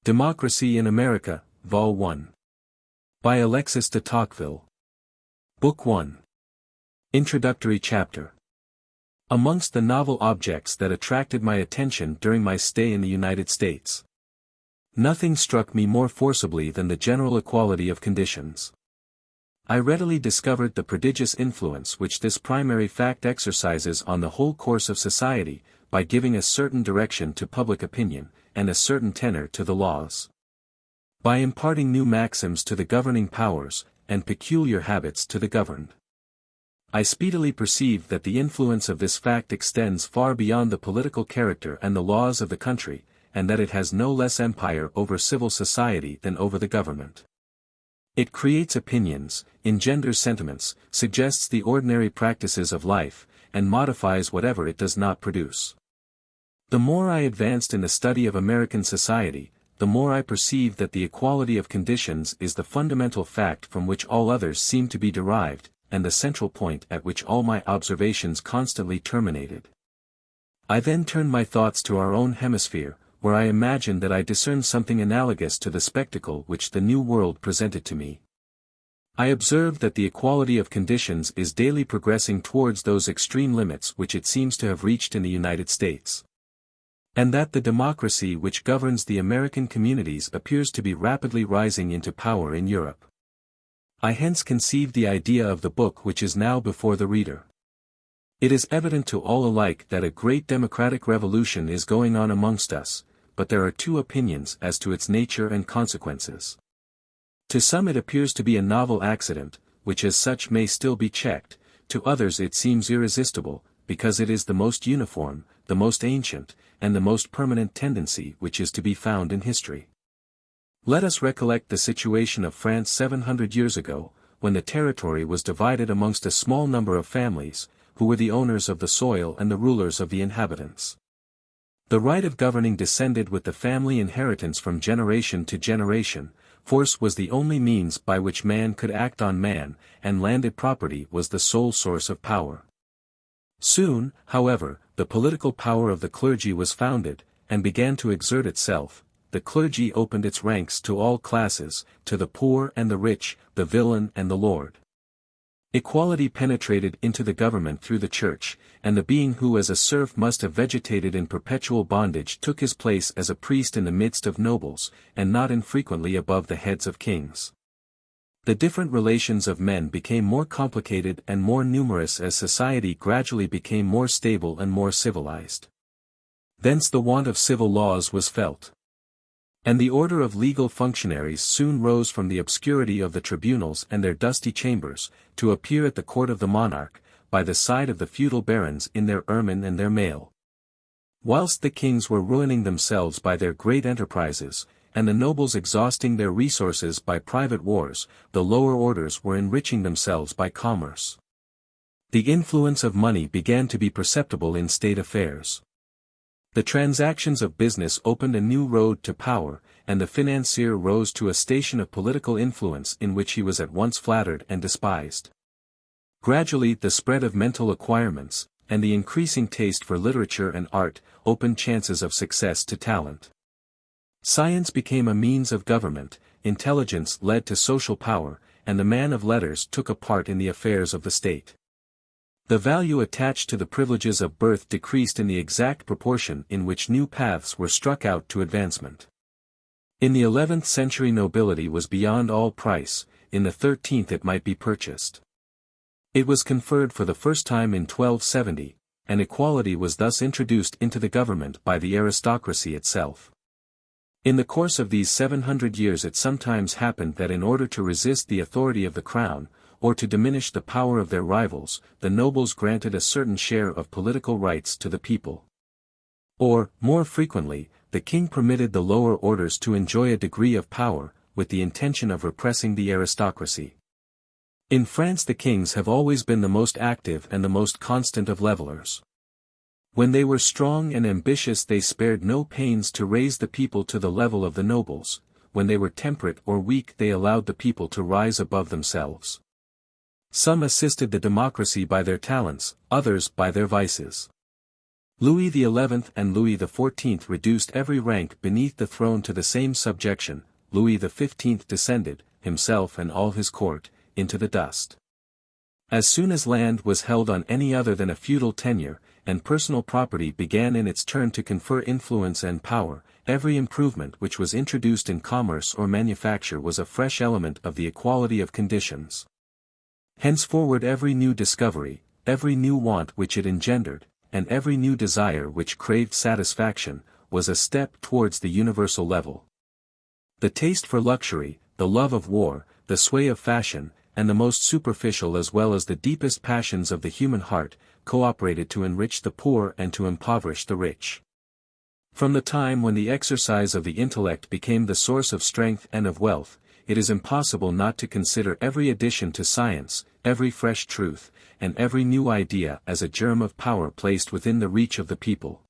Democracy in America, Vol. 1. By Alexis De Tocqueville. Book 1. Introductory Chapter. Amongst the novel objects that attracted my attention during my stay in the United States, nothing struck me more forcibly than the general equality of conditions. I readily discovered the prodigious influence which this primary fact exercises on the whole course of society, by giving a certain direction to public opinion, and a certain tenor to the laws. By imparting new maxims to the governing powers, and peculiar habits to the governed. I speedily perceived that the influence of this fact extends far beyond the political character and the laws of the country, and that it has no less empire over civil society than over the government. It creates opinions, engenders sentiments, suggests the ordinary practices of life, and modifies whatever it does not produce. The more I advanced in the study of American society, the more I perceived that the equality of conditions is the fundamental fact from which all others seem to be derived, and the central point at which all my observations constantly terminated. I then turned my thoughts to our own hemisphere, where I imagined that I discerned something analogous to the spectacle which the New World presented to me. I observed that the equality of conditions is daily progressing towards those extreme limits which it seems to have reached in the United States. And that the democracy which governs the American communities appears to be rapidly rising into power in Europe. I hence conceived the idea of the book which is now before the reader. It is evident to all alike that a great democratic revolution is going on amongst us, but there are two opinions as to its nature and consequences. To some it appears to be a novel accident, which as such may still be checked, to others it seems irresistible, because it is the most uniform, the most ancient, and the most permanent tendency which is to be found in history. Let us recollect the situation of France 700 years ago, when the territory was divided amongst a small number of families, who were the owners of the soil and the rulers of the inhabitants. The right of governing descended with the family inheritance from generation to generation. Force was the only means by which man could act on man, and landed property was the sole source of power. Soon, however, the political power of the clergy was founded, and began to exert itself. The clergy opened its ranks to all classes, to the poor and the rich, the villain and the lord. Equality penetrated into the government through the church, and the being who as a serf must have vegetated in perpetual bondage took his place as a priest in the midst of nobles, and not infrequently above the heads of kings. The different relations of men became more complicated and more numerous as society gradually became more stable and more civilized. Thence the want of civil laws was felt. And the order of legal functionaries soon rose from the obscurity of the tribunals and their dusty chambers, to appear at the court of the monarch, by the side of the feudal barons in their ermine and their mail. Whilst the kings were ruining themselves by their great enterprises, and the nobles exhausting their resources by private wars, the lower orders were enriching themselves by commerce. The influence of money began to be perceptible in state affairs. The transactions of business opened a new road to power, and the financier rose to a station of political influence in which he was at once flattered and despised. Gradually the spread of mental acquirements, and the increasing taste for literature and art, opened chances of success to talent. Science became a means of government, intelligence led to social power, and the man of letters took a part in the affairs of the state. The value attached to the privileges of birth decreased in the exact proportion in which new paths were struck out to advancement. In the 11th century nobility was beyond all price, in the 13th it might be purchased. It was conferred for the first time in 1270, and equality was thus introduced into the government by the aristocracy itself. In the course of these 700 years it sometimes happened that in order to resist the authority of the crown, or to diminish the power of their rivals, the nobles granted a certain share of political rights to the people. Or, more frequently, the king permitted the lower orders to enjoy a degree of power, with the intention of repressing the aristocracy. In France the kings have always been the most active and the most constant of levelers. When they were strong and ambitious they spared no pains to raise the people to the level of the nobles, when they were temperate or weak they allowed the people to rise above themselves. Some assisted the democracy by their talents, others by their vices. Louis XI and Louis XIV reduced every rank beneath the throne to the same subjection. Louis XV descended, himself and all his court, into the dust. As soon as land was held on any other than a feudal tenure, and personal property began in its turn to confer influence and power, every improvement which was introduced in commerce or manufacture was a fresh element of the equality of conditions. Henceforward every new discovery, every new want which it engendered, and every new desire which craved satisfaction, was a step towards the universal level. The taste for luxury, the love of war, the sway of fashion, and the most superficial as well as the deepest passions of the human heart, cooperated to enrich the poor and to impoverish the rich. From the time when the exercise of the intellect became the source of strength and of wealth, it is impossible not to consider every addition to science, every fresh truth, and every new idea as a germ of power placed within the reach of the people.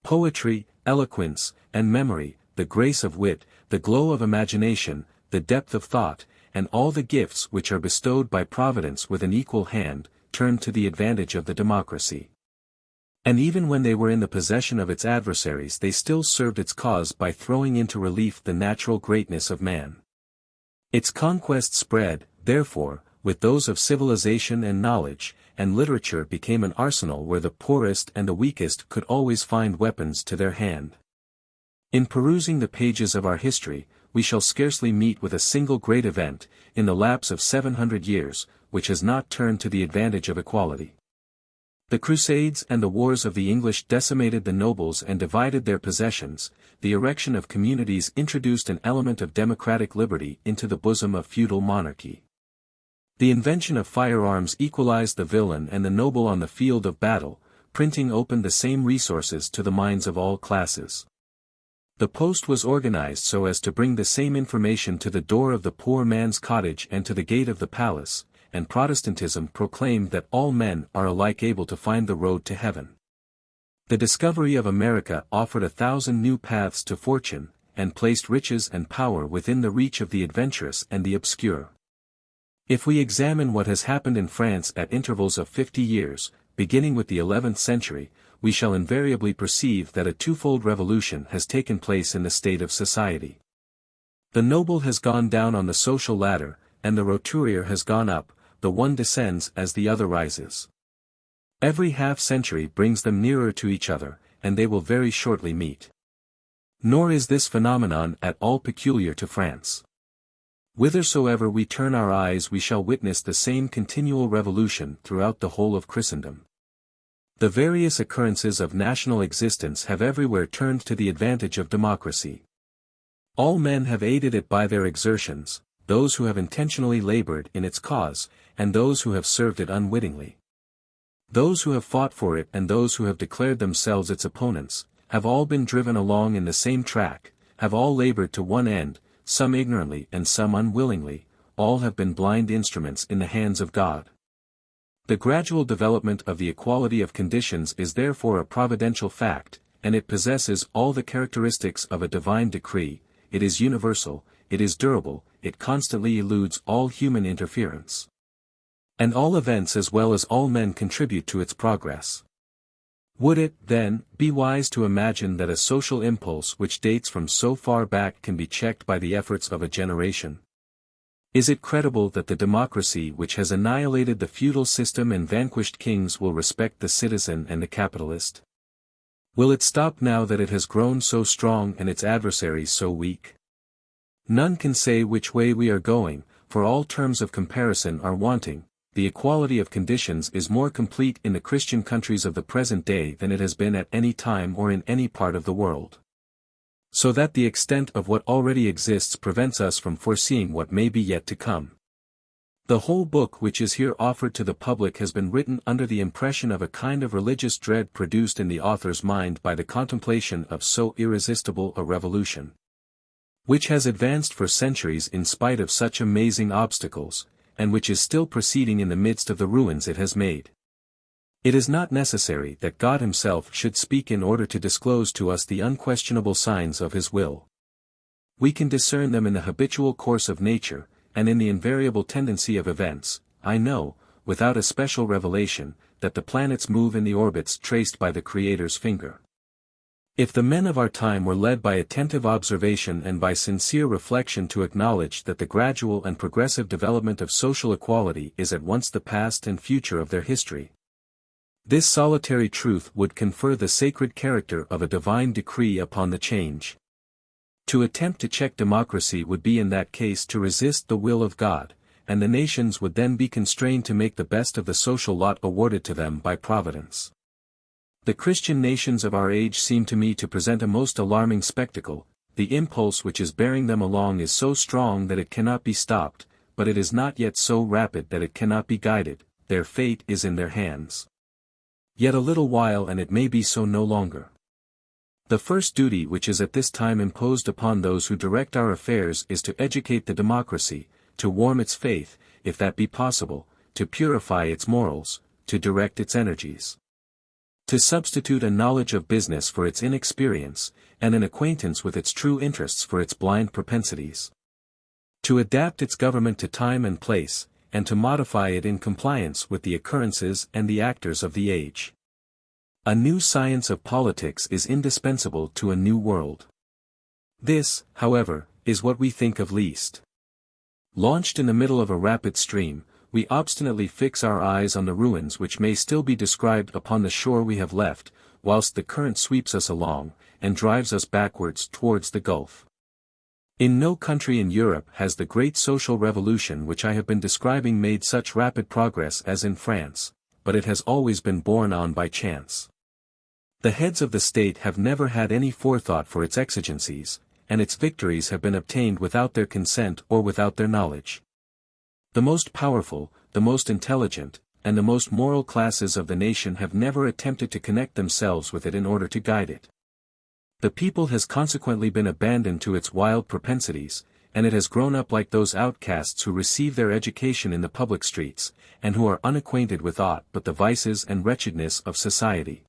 Poetry, eloquence, and memory, the grace of wit, the glow of imagination, the depth of thought, and all the gifts which are bestowed by Providence with an equal hand, turned to the advantage of the democracy. And even when they were in the possession of its adversaries they still served its cause by throwing into relief the natural greatness of man. Its conquests spread, therefore, with those of civilization and knowledge, and literature became an arsenal where the poorest and the weakest could always find weapons to their hand. In perusing the pages of our history, we shall scarcely meet with a single great event, in the lapse of 700 years, which has not turned to the advantage of equality. The Crusades and the wars of the English decimated the nobles and divided their possessions. The erection of communities introduced an element of democratic liberty into the bosom of feudal monarchy. The invention of firearms equalized the villain and the noble on the field of battle. Printing opened the same resources to the minds of all classes. The post was organized so as to bring the same information to the door of the poor man's cottage and to the gate of the palace, and Protestantism proclaimed that all men are alike able to find the road to heaven. The discovery of America offered 1,000 new paths to fortune, and placed riches and power within the reach of the adventurous and the obscure. If we examine what has happened in France at intervals of 50 years, beginning with the 11th century, we shall invariably perceive that a twofold revolution has taken place in the state of society. The noble has gone down on the social ladder, and the roturier has gone up. The one descends as the other rises. Every half-century brings them nearer to each other, and they will very shortly meet. Nor is this phenomenon at all peculiar to France. Whithersoever we turn our eyes we shall witness the same continual revolution throughout the whole of Christendom. The various occurrences of national existence have everywhere turned to the advantage of democracy. All men have aided it by their exertions, those who have intentionally labored in its cause, and those who have served it unwittingly. Those who have fought for it and those who have declared themselves its opponents, have all been driven along in the same track, have all labored to one end, some ignorantly and some unwillingly, all have been blind instruments in the hands of God. The gradual development of the equality of conditions is therefore a providential fact, and it possesses all the characteristics of a divine decree. It is universal, it is durable, it constantly eludes all human interference. And all events as well as all men contribute to its progress. Would it, then, be wise to imagine that a social impulse which dates from so far back can be checked by the efforts of a generation? Is it credible that the democracy which has annihilated the feudal system and vanquished kings will respect the citizen and the capitalist? Will it stop now that it has grown so strong and its adversaries so weak? None can say which way we are going, for all terms of comparison are wanting. The equality of conditions is more complete in the Christian countries of the present day than it has been at any time or in any part of the world. So that the extent of what already exists prevents us from foreseeing what may be yet to come. The whole book which is here offered to the public has been written under the impression of a kind of religious dread produced in the author's mind by the contemplation of so irresistible a revolution, which has advanced for centuries in spite of such amazing obstacles, and which is still proceeding in the midst of the ruins it has made. It is not necessary that God himself should speak in order to disclose to us the unquestionable signs of his will. We can discern them in the habitual course of nature, and in the invariable tendency of events. I know, without a special revelation, that the planets move in the orbits traced by the Creator's finger. If the men of our time were led by attentive observation and by sincere reflection to acknowledge that the gradual and progressive development of social equality is at once the past and future of their history, this solitary truth would confer the sacred character of a divine decree upon the change. To attempt to check democracy would be in that case to resist the will of God, and the nations would then be constrained to make the best of the social lot awarded to them by Providence. The Christian nations of our age seem to me to present a most alarming spectacle. The impulse which is bearing them along is so strong that it cannot be stopped, but it is not yet so rapid that it cannot be guided. Their fate is in their hands. Yet a little while and it may be so no longer. The first duty which is at this time imposed upon those who direct our affairs is to educate the democracy, to warm its faith, if that be possible, to purify its morals, to direct its energies. To substitute a knowledge of business for its inexperience, and an acquaintance with its true interests for its blind propensities. To adapt its government to time and place, and to modify it in compliance with the occurrences and the actors of the age. A new science of politics is indispensable to a new world. This, however, is what we think of least. Launched in the middle of a rapid stream, we obstinately fix our eyes on the ruins which may still be described upon the shore we have left, whilst the current sweeps us along, and drives us backwards towards the gulf. In no country in Europe has the great social revolution which I have been describing made such rapid progress as in France, but it has always been borne on by chance. The heads of the state have never had any forethought for its exigencies, and its victories have been obtained without their consent or without their knowledge. The most powerful, the most intelligent, and the most moral classes of the nation have never attempted to connect themselves with it in order to guide it. The people has consequently been abandoned to its wild propensities, and it has grown up like those outcasts who receive their education in the public streets, and who are unacquainted with aught but the vices and wretchedness of society.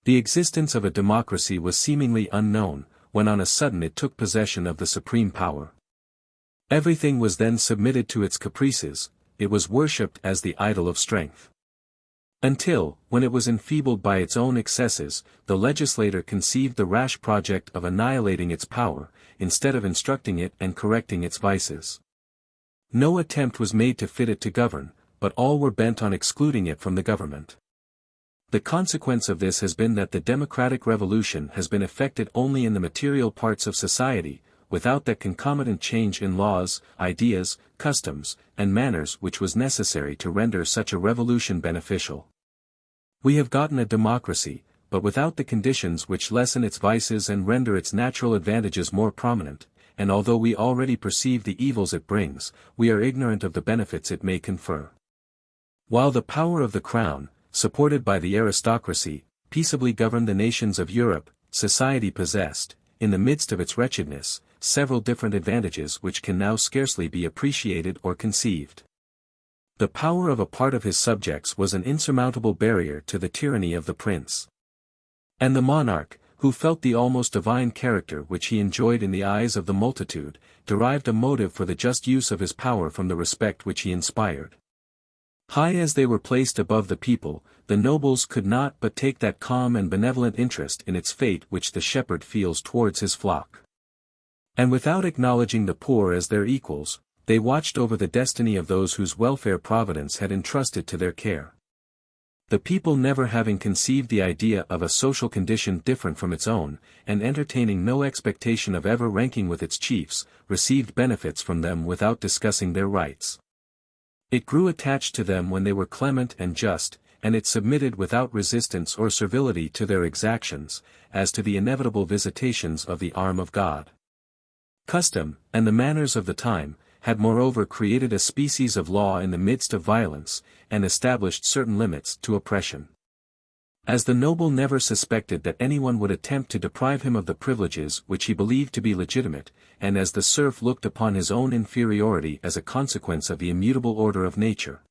The existence of a democracy was seemingly unknown, when on a sudden it took possession of the supreme power. Everything was then submitted to its caprices, it was worshipped as the idol of strength. Until, when it was enfeebled by its own excesses, the legislator conceived the rash project of annihilating its power, instead of instructing it and correcting its vices. No attempt was made to fit it to govern, but all were bent on excluding it from the government. The consequence of this has been that the democratic revolution has been effected only in the material parts of society, without that concomitant change in laws, ideas, customs, and manners which was necessary to render such a revolution beneficial. We have gotten a democracy, but without the conditions which lessen its vices and render its natural advantages more prominent, and although we already perceive the evils it brings, we are ignorant of the benefits it may confer. While the power of the crown, supported by the aristocracy, peaceably governed the nations of Europe, society possessed, in the midst of its wretchedness, several different advantages which can now scarcely be appreciated or conceived. The power of a part of his subjects was an insurmountable barrier to the tyranny of the prince. And the monarch, who felt the almost divine character which he enjoyed in the eyes of the multitude, derived a motive for the just use of his power from the respect which he inspired. High as they were placed above the people, the nobles could not but take that calm and benevolent interest in its fate which the shepherd feels towards his flock. And without acknowledging the poor as their equals, they watched over the destiny of those whose welfare Providence had entrusted to their care. The people never having conceived the idea of a social condition different from its own, and entertaining no expectation of ever ranking with its chiefs, received benefits from them without discussing their rights. It grew attached to them when they were clement and just, and it submitted without resistance or servility to their exactions, as to the inevitable visitations of the arm of God. Custom, and the manners of the time, had moreover created a species of law in the midst of violence, and established certain limits to oppression. As the noble never suspected that anyone would attempt to deprive him of the privileges which he believed to be legitimate, and as the serf looked upon his own inferiority as a consequence of the immutable order of nature,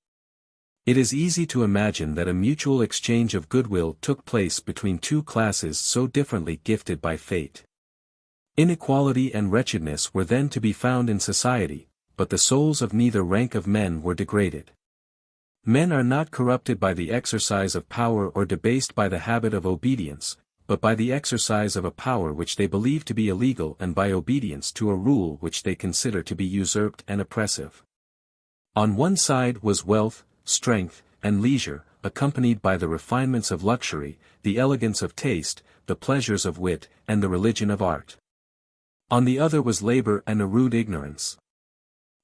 it is easy to imagine that a mutual exchange of goodwill took place between two classes so differently gifted by fate. Inequality and wretchedness were then to be found in society, but the souls of neither rank of men were degraded. Men are not corrupted by the exercise of power or debased by the habit of obedience, but by the exercise of a power which they believe to be illegal and by obedience to a rule which they consider to be usurped and oppressive. On one side was wealth, strength, and leisure, accompanied by the refinements of luxury, the elegance of taste, the pleasures of wit, and the religion of art. On the other was labor and a rude ignorance.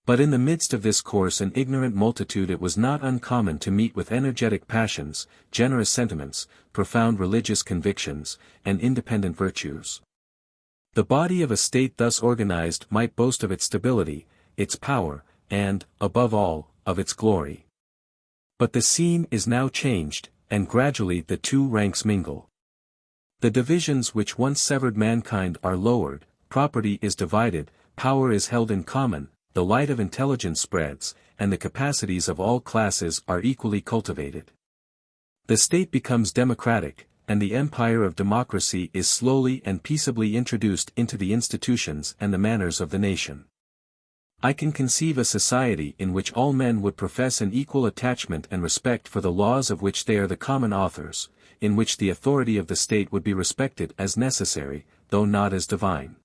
But in the midst of this coarse and ignorant multitude it was not uncommon to meet with energetic passions, generous sentiments, profound religious convictions, and independent virtues. The body of a state thus organized might boast of its stability, its power, and, above all, of its glory. But the scene is now changed, and gradually the two ranks mingle. The divisions which once severed mankind are lowered, property is divided, power is held in common, the light of intelligence spreads, and the capacities of all classes are equally cultivated. The state becomes democratic, and the empire of democracy is slowly and peaceably introduced into the institutions and the manners of the nation. I can conceive a society in which all men would profess an equal attachment and respect for the laws of which they are the common authors, in which the authority of the state would be respected as necessary, though not as divine.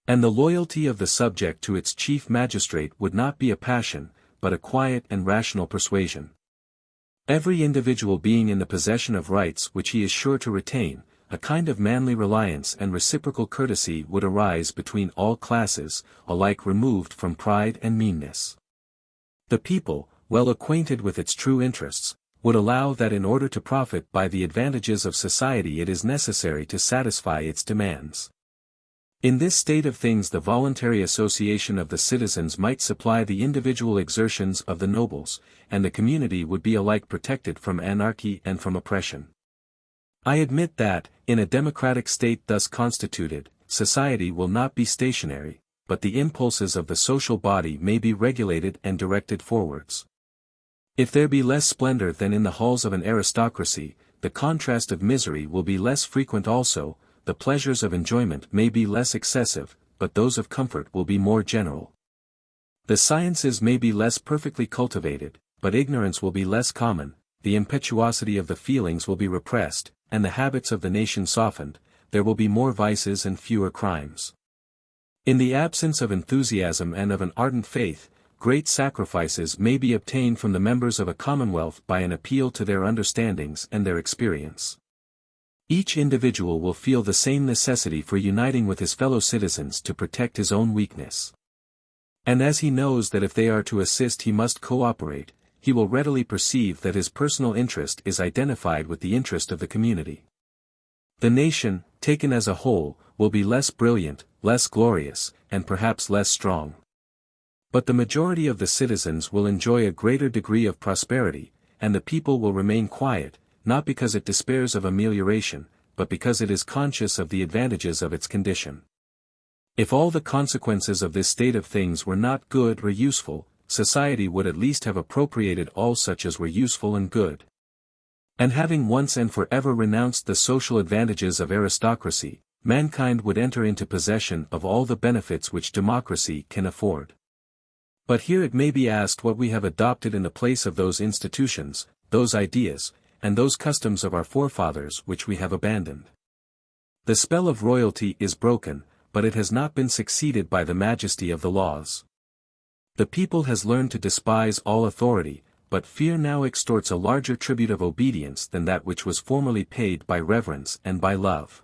And the loyalty of the subject to its chief magistrate would not be a passion, but a quiet and rational persuasion. Every individual being in the possession of rights which he is sure to retain, a kind of manly reliance and reciprocal courtesy would arise between all classes, alike removed from pride and meanness. The people, well acquainted with its true interests, would allow that in order to profit by the advantages of society it is necessary to satisfy its demands. In this state of things the voluntary association of the citizens might supply the individual exertions of the nobles, and the community would be alike protected from anarchy and from oppression. I admit that, in a democratic state thus constituted, society will not be stationary, but the impulses of the social body may be regulated and directed forwards. If there be less splendor than in the halls of an aristocracy, the contrast of misery will be less frequent also, the pleasures of enjoyment may be less excessive, but those of comfort will be more general. The sciences may be less perfectly cultivated, but ignorance will be less common, the impetuosity of the feelings will be repressed, and the habits of the nation softened, there will be more vices and fewer crimes. In the absence of enthusiasm and of an ardent faith, great sacrifices may be obtained from the members of a commonwealth by an appeal to their understandings and their experience. Each individual will feel the same necessity for uniting with his fellow citizens to protect his own weakness. And as he knows that if they are to assist he must cooperate, he will readily perceive that his personal interest is identified with the interest of the community. The nation, taken as a whole, will be less brilliant, less glorious, and perhaps less strong. But the majority of the citizens will enjoy a greater degree of prosperity, and the people will remain quiet, not because it despairs of amelioration, but because it is conscious of the advantages of its condition. If all the consequences of this state of things were not good or useful, society would at least have appropriated all such as were useful and good. And having once and forever renounced the social advantages of aristocracy, mankind would enter into possession of all the benefits which democracy can afford. But here it may be asked what we have adopted in the place of those institutions, those ideas, and those customs of our forefathers which we have abandoned. The spell of royalty is broken, but it has not been succeeded by the majesty of the laws. The people has learned to despise all authority, but fear now extorts a larger tribute of obedience than that which was formerly paid by reverence and by love.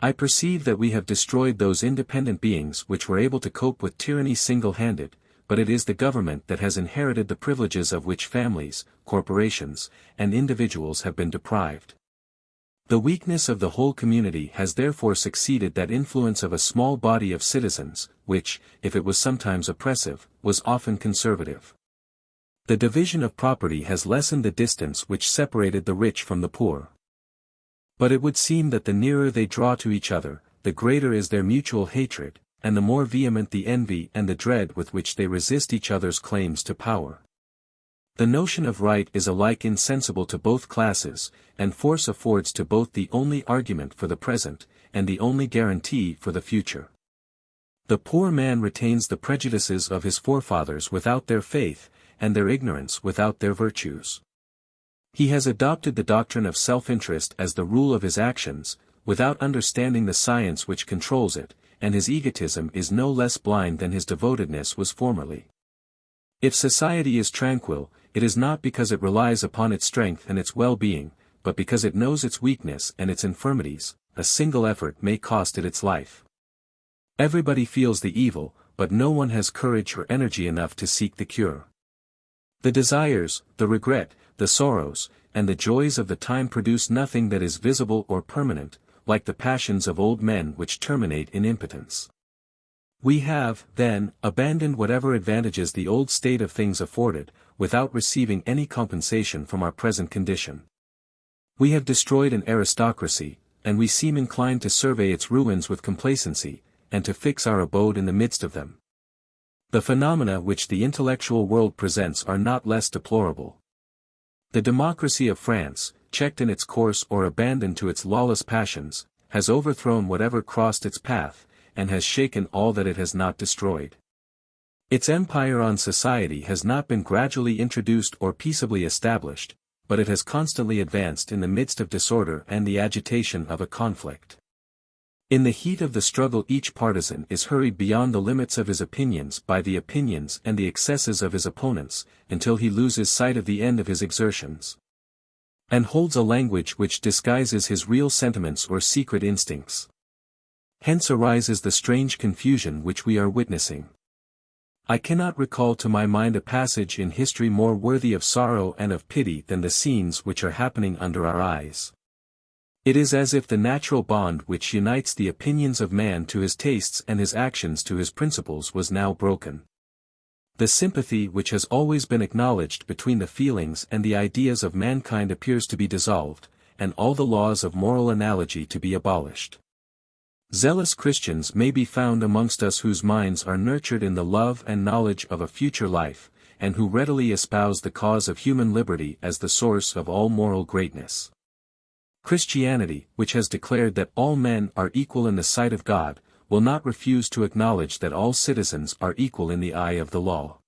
I perceive that we have destroyed those independent beings which were able to cope with tyranny single-handed, but it is the government that has inherited the privileges of which families, corporations, and individuals have been deprived. The weakness of the whole community has therefore succeeded that influence of a small body of citizens, which, if it was sometimes oppressive, was often conservative. The division of property has lessened the distance which separated the rich from the poor. But it would seem that the nearer they draw to each other, the greater is their mutual hatred, and the more vehement the envy and the dread with which they resist each other's claims to power. The notion of right is alike insensible to both classes, and force affords to both the only argument for the present, and the only guarantee for the future. The poor man retains the prejudices of his forefathers without their faith, and their ignorance without their virtues. He has adopted the doctrine of self-interest as the rule of his actions, without understanding the science which controls it, and his egotism is no less blind than his devotedness was formerly. If society is tranquil, it is not because it relies upon its strength and its well-being, but because it knows its weakness and its infirmities. A single effort may cost it its life. Everybody feels the evil, but no one has courage or energy enough to seek the cure. The desires, the regret, the sorrows, and the joys of the time produce nothing that is visible or permanent, like the passions of old men which terminate in impotence. We have, then, abandoned whatever advantages the old state of things afforded, without receiving any compensation from our present condition. We have destroyed an aristocracy, and we seem inclined to survey its ruins with complacency, and to fix our abode in the midst of them. The phenomena which the intellectual world presents are not less deplorable. The democracy of France, checked in its course or abandoned to its lawless passions, has overthrown whatever crossed its path, and has shaken all that it has not destroyed. Its empire on society has not been gradually introduced or peaceably established, but it has constantly advanced in the midst of disorder and the agitation of a conflict. In the heat of the struggle each partisan is hurried beyond the limits of his opinions by the opinions and the excesses of his opponents, until he loses sight of the end of his exertions, and holds a language which disguises his real sentiments or secret instincts. Hence arises the strange confusion which we are witnessing. I cannot recall to my mind a passage in history more worthy of sorrow and of pity than the scenes which are happening under our eyes. It is as if the natural bond which unites the opinions of man to his tastes and his actions to his principles was now broken. The sympathy which has always been acknowledged between the feelings and the ideas of mankind appears to be dissolved, and all the laws of moral analogy to be abolished. Zealous Christians may be found amongst us whose minds are nurtured in the love and knowledge of a future life, and who readily espouse the cause of human liberty as the source of all moral greatness. Christianity, which has declared that all men are equal in the sight of God, will not refuse to acknowledge that all citizens are equal in the eye of the law.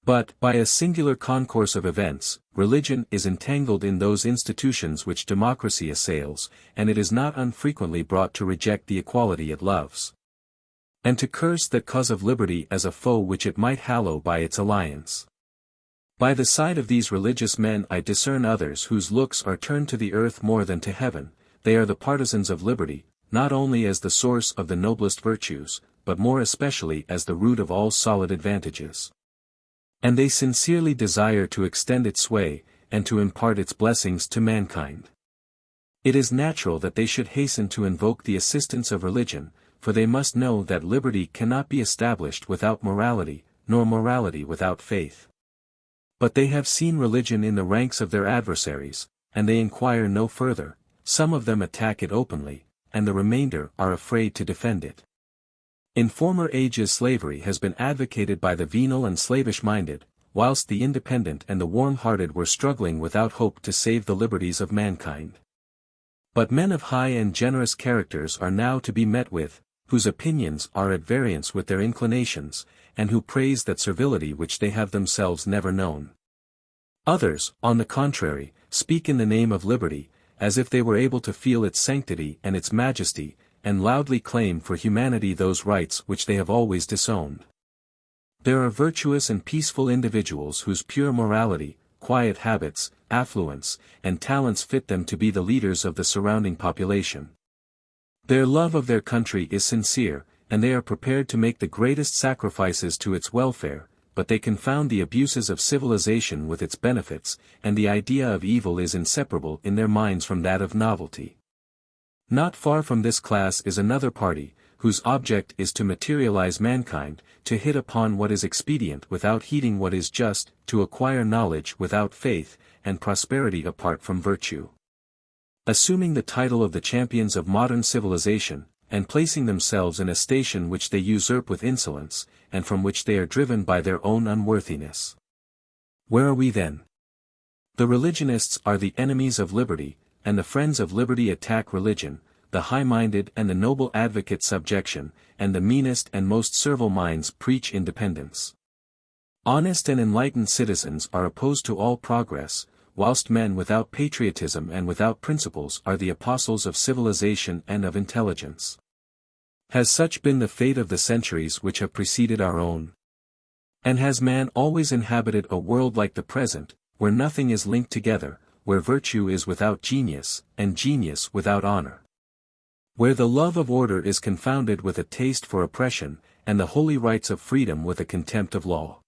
But, by a singular concourse of events, religion is entangled in those institutions which democracy assails, and it is not unfrequently brought to reject the equality it loves, and to curse that cause of liberty as a foe which it might hallow by its alliance. By the side of these religious men I discern others whose looks are turned to the earth more than to heaven. They are the partisans of liberty, not only as the source of the noblest virtues, but more especially as the root of all solid advantages. And they sincerely desire to extend its sway, and to impart its blessings to mankind. It is natural that they should hasten to invoke the assistance of religion, for they must know that liberty cannot be established without morality, nor morality without faith. But they have seen religion in the ranks of their adversaries, and they inquire no further. Some of them attack it openly, and the remainder are afraid to defend it. In former ages slavery has been advocated by the venal and slavish-minded, whilst the independent and the warm-hearted were struggling without hope to save the liberties of mankind. But men of high and generous characters are now to be met with, whose opinions are at variance with their inclinations, and who praise that servility which they have themselves never known. Others, on the contrary, speak in the name of liberty, as if they were able to feel its sanctity and its majesty, and loudly claim for humanity those rights which they have always disowned. There are virtuous and peaceful individuals whose pure morality, quiet habits, affluence, and talents fit them to be the leaders of the surrounding population. Their love of their country is sincere, and they are prepared to make the greatest sacrifices to its welfare, but they confound the abuses of civilization with its benefits, and the idea of evil is inseparable in their minds from that of novelty. Not far from this class is another party, whose object is to materialize mankind, to hit upon what is expedient without heeding what is just, to acquire knowledge without faith, and prosperity apart from virtue. Assuming the title of the champions of modern civilization, and placing themselves in a station which they usurp with insolence, and from which they are driven by their own unworthiness. Where are we then? The religionists are the enemies of liberty, and the friends of liberty attack religion. The high-minded and the noble advocate subjection, and the meanest and most servile minds preach independence. Honest and enlightened citizens are opposed to all progress, whilst men without patriotism and without principles are the apostles of civilization and of intelligence. Has such been the fate of the centuries which have preceded our own? And has man always inhabited a world like the present, where nothing is linked together, where virtue is without genius, and genius without honor? Where the love of order is confounded with a taste for oppression, and the holy rights of freedom with a contempt of law?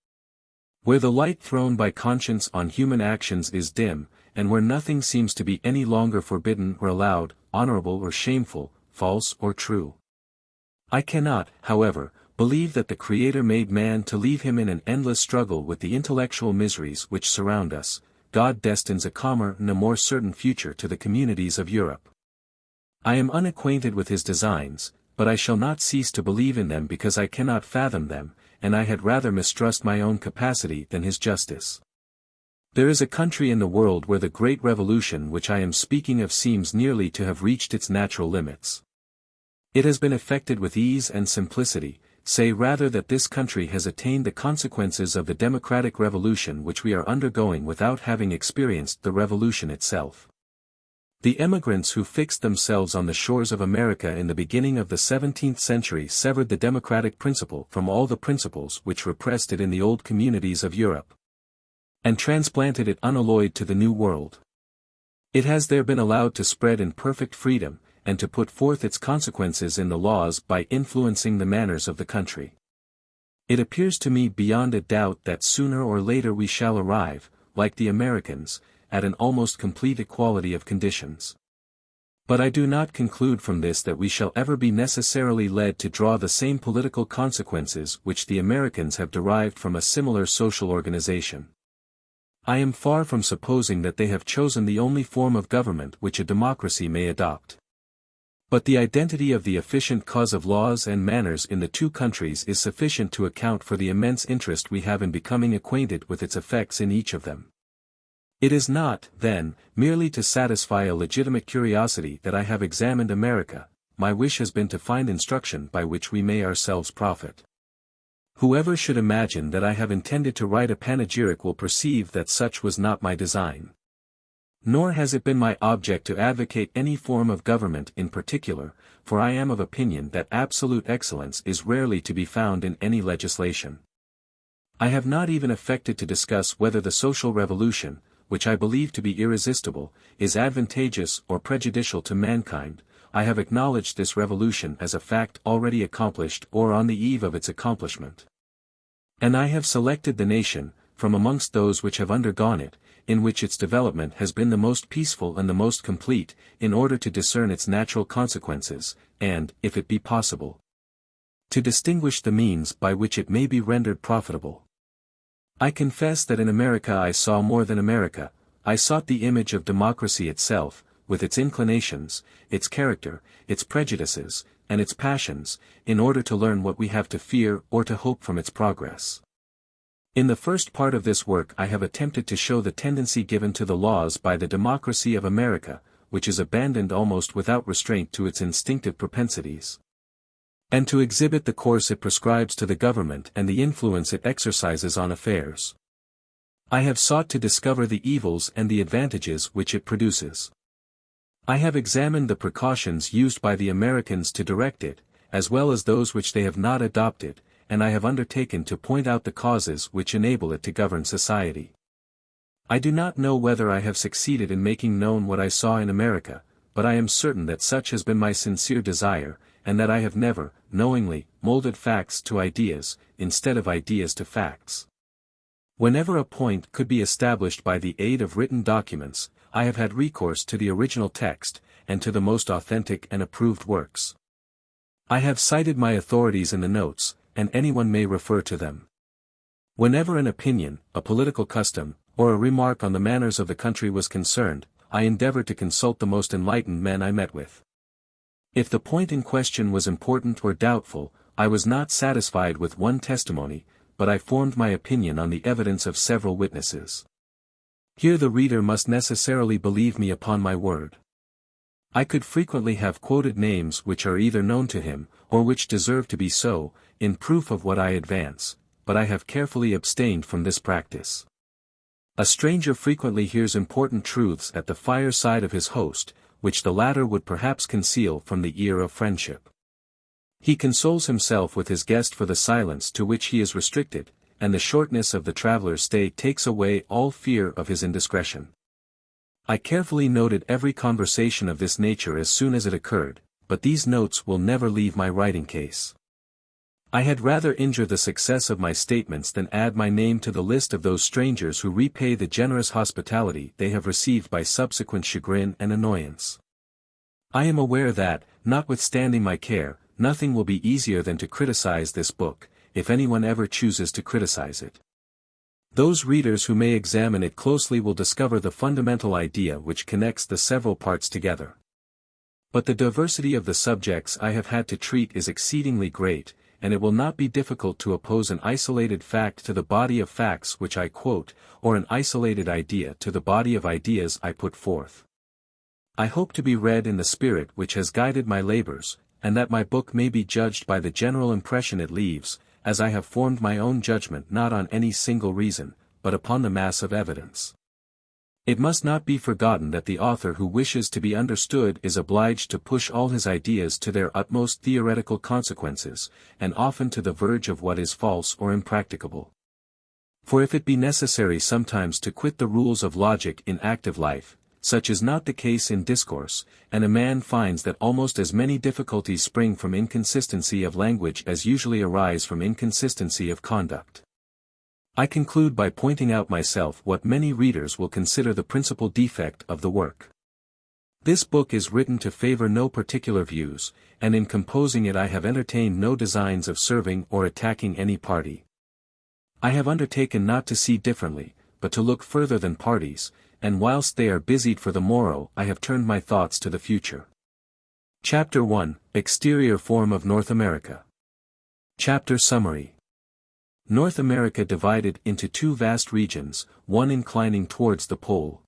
Where the light thrown by conscience on human actions is dim, and where nothing seems to be any longer forbidden or allowed, honorable or shameful, false or true? I cannot, however, believe that the Creator made man to leave him in an endless struggle with the intellectual miseries which surround us. God destines a calmer and a more certain future to the communities of Europe. I am unacquainted with his designs, but I shall not cease to believe in them because I cannot fathom them, and I had rather mistrust my own capacity than his justice. There is a country in the world where the great revolution which I am speaking of seems nearly to have reached its natural limits. It has been effected with ease and simplicity. Say rather that this country has attained the consequences of the democratic revolution which we are undergoing without having experienced the revolution itself. The emigrants who fixed themselves on the shores of America in the beginning of the 17th century severed the democratic principle from all the principles which repressed it in the old communities of Europe, and transplanted it unalloyed to the New World. It has there been allowed to spread in perfect freedom, and to put forth its consequences in the laws by influencing the manners of the country. It appears to me beyond a doubt that sooner or later we shall arrive, like the Americans, at an almost complete equality of conditions. But I do not conclude from this that we shall ever be necessarily led to draw the same political consequences which the Americans have derived from a similar social organization. I am far from supposing that they have chosen the only form of government which a democracy may adopt. But the identity of the efficient cause of laws and manners in the two countries is sufficient to account for the immense interest we have in becoming acquainted with its effects in each of them. It is not, then, merely to satisfy a legitimate curiosity that I have examined America. My wish has been to find instruction by which we may ourselves profit. Whoever should imagine that I have intended to write a panegyric will perceive that such was not my design. Nor has it been my object to advocate any form of government in particular, for I am of opinion that absolute excellence is rarely to be found in any legislation. I have not even affected to discuss whether the social revolution, which I believe to be irresistible, is advantageous or prejudicial to mankind. I have acknowledged this revolution as a fact already accomplished or on the eve of its accomplishment. And I have selected the nation, from amongst those which have undergone it, in which its development has been the most peaceful and the most complete, in order to discern its natural consequences, and, if it be possible, to distinguish the means by which it may be rendered profitable. I confess that in America I saw more than America. I sought the image of democracy itself, with its inclinations, its character, its prejudices, and its passions, in order to learn what we have to fear or to hope from its progress. In the first part of this work I have attempted to show the tendency given to the laws by the democracy of America, which is abandoned almost without restraint to its instinctive propensities, and to exhibit the course it prescribes to the government and the influence it exercises on affairs. I have sought to discover the evils and the advantages which it produces. I have examined the precautions used by the Americans to direct it, as well as those which they have not adopted, and I have undertaken to point out the causes which enable it to govern society. I do not know whether I have succeeded in making known what I saw in America, but I am certain that such has been my sincere desire, and that I have never, knowingly, molded facts to ideas, instead of ideas to facts. Whenever a point could be established by the aid of written documents, I have had recourse to the original text, and to the most authentic and approved works. I have cited my authorities in the notes, and anyone may refer to them. Whenever an opinion, a political custom, or a remark on the manners of the country was concerned, I endeavored to consult the most enlightened men I met with. If the point in question was important or doubtful, I was not satisfied with one testimony, but I formed my opinion on the evidence of several witnesses. Here the reader must necessarily believe me upon my word. I could frequently have quoted names which are either known to him, or which deserve to be so, in proof of what I advance, but I have carefully abstained from this practice. A stranger frequently hears important truths at the fireside of his host, which the latter would perhaps conceal from the ear of friendship. He consoles himself with his guest for the silence to which he is restricted, and the shortness of the traveler's stay takes away all fear of his indiscretion. I carefully noted every conversation of this nature as soon as it occurred, but these notes will never leave my writing case. I had rather injure the success of my statements than add my name to the list of those strangers who repay the generous hospitality they have received by subsequent chagrin and annoyance. I am aware that, notwithstanding my care, nothing will be easier than to criticize this book, if anyone ever chooses to criticize it. Those readers who may examine it closely will discover the fundamental idea which connects the several parts together. But the diversity of the subjects I have had to treat is exceedingly great, and it will not be difficult to oppose an isolated fact to the body of facts which I quote, or an isolated idea to the body of ideas I put forth. I hope to be read in the spirit which has guided my labors, and that my book may be judged by the general impression it leaves, as I have formed my own judgment not on any single reason, but upon the mass of evidence. It must not be forgotten that the author who wishes to be understood is obliged to push all his ideas to their utmost theoretical consequences, and often to the verge of what is false or impracticable. For if it be necessary sometimes to quit the rules of logic in active life, such is not the case in discourse, and a man finds that almost as many difficulties spring from inconsistency of language as usually arise from inconsistency of conduct. I conclude by pointing out myself what many readers will consider the principal defect of the work. This book is written to favor no particular views, and in composing it I have entertained no designs of serving or attacking any party. I have undertaken not to see differently, but to look further than parties, and whilst they are busied for the morrow I have turned my thoughts to the future. Chapter 1, Exterior Form of North America. Chapter Summary. North America divided into two vast regions, one inclining towards the pole,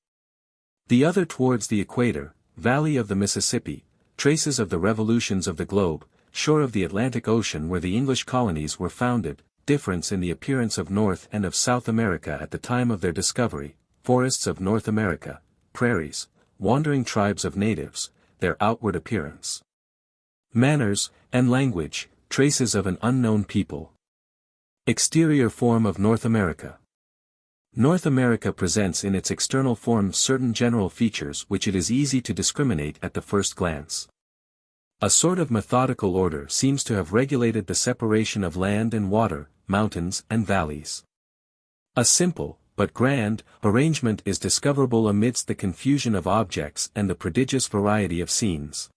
the other towards the equator, valley of the Mississippi, traces of the revolutions of the globe, shore of the Atlantic Ocean where the English colonies were founded, difference in the appearance of North and of South America at the time of their discovery, forests of North America, prairies, wandering tribes of natives, their outward appearance, manners, and language, traces of an unknown people. Exterior form of North America. North America presents in its external form certain general features which it is easy to discriminate at the first glance. A sort of methodical order seems to have regulated the separation of land and water, mountains and valleys. A simple, but grand, arrangement is discoverable amidst the confusion of objects and the prodigious variety of scenes.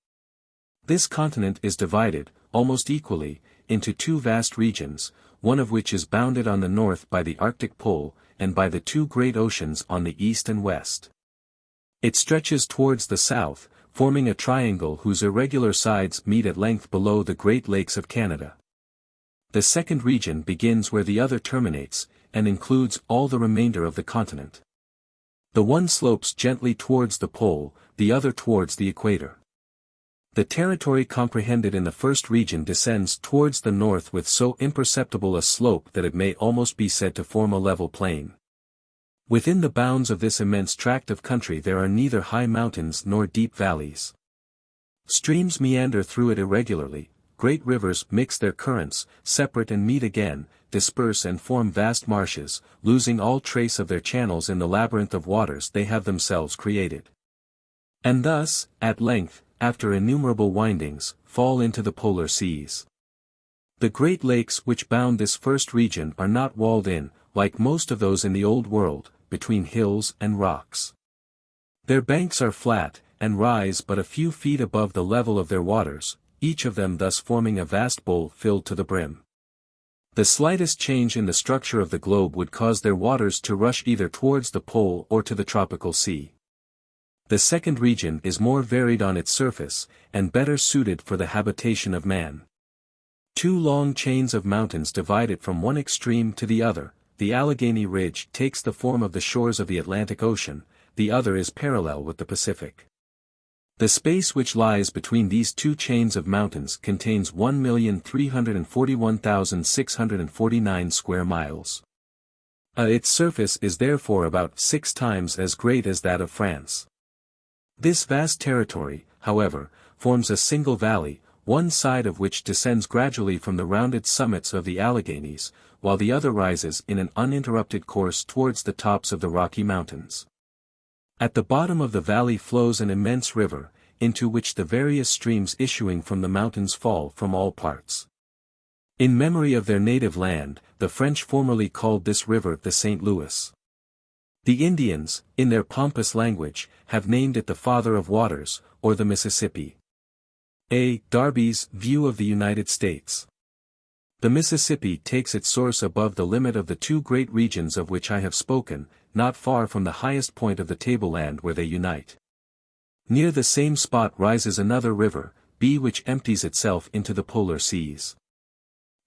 This continent is divided, almost equally, into two vast regions, one of which is bounded on the north by the Arctic Pole, and by the two great oceans on the east and west. It stretches towards the south, forming a triangle whose irregular sides meet at length below the Great Lakes of Canada. The second region begins where the other terminates, and includes all the remainder of the continent. The one slopes gently towards the pole, the other towards the equator. The territory comprehended in the first region descends towards the north with so imperceptible a slope that it may almost be said to form a level plain. Within the bounds of this immense tract of country there are neither high mountains nor deep valleys. Streams meander through it irregularly, great rivers mix their currents, separate and meet again, disperse and form vast marshes, losing all trace of their channels in the labyrinth of waters they have themselves created. And thus, at length, after innumerable windings, fall into the polar seas. The great lakes which bound this first region are not walled in, like most of those in the Old World, between hills and rocks. Their banks are flat, and rise but a few feet above the level of their waters, each of them thus forming a vast bowl filled to the brim. The slightest change in the structure of the globe would cause their waters to rush either towards the pole or to the tropical sea. The second region is more varied on its surface, and better suited for the habitation of man. Two long chains of mountains divide it from one extreme to the other. The Allegheny Ridge takes the form of the shores of the Atlantic Ocean, the other is parallel with the Pacific. The space which lies between these two chains of mountains contains 1,341,649 square miles. Its surface is therefore about 6 times as great as that of France. This vast territory, however, forms a single valley, one side of which descends gradually from the rounded summits of the Alleghanies, while the other rises in an uninterrupted course towards the tops of the Rocky Mountains. At the bottom of the valley flows an immense river, into which the various streams issuing from the mountains fall from all parts. In memory of their native land, the French formerly called this river the St. Louis. The Indians, in their pompous language, have named it the Father of Waters, or the Mississippi. A. Darby's View of the United States. The Mississippi takes its source above the limit of the two great regions of which I have spoken, not far from the highest point of the tableland where they unite. Near the same spot rises another river, B, which empties itself into the polar seas.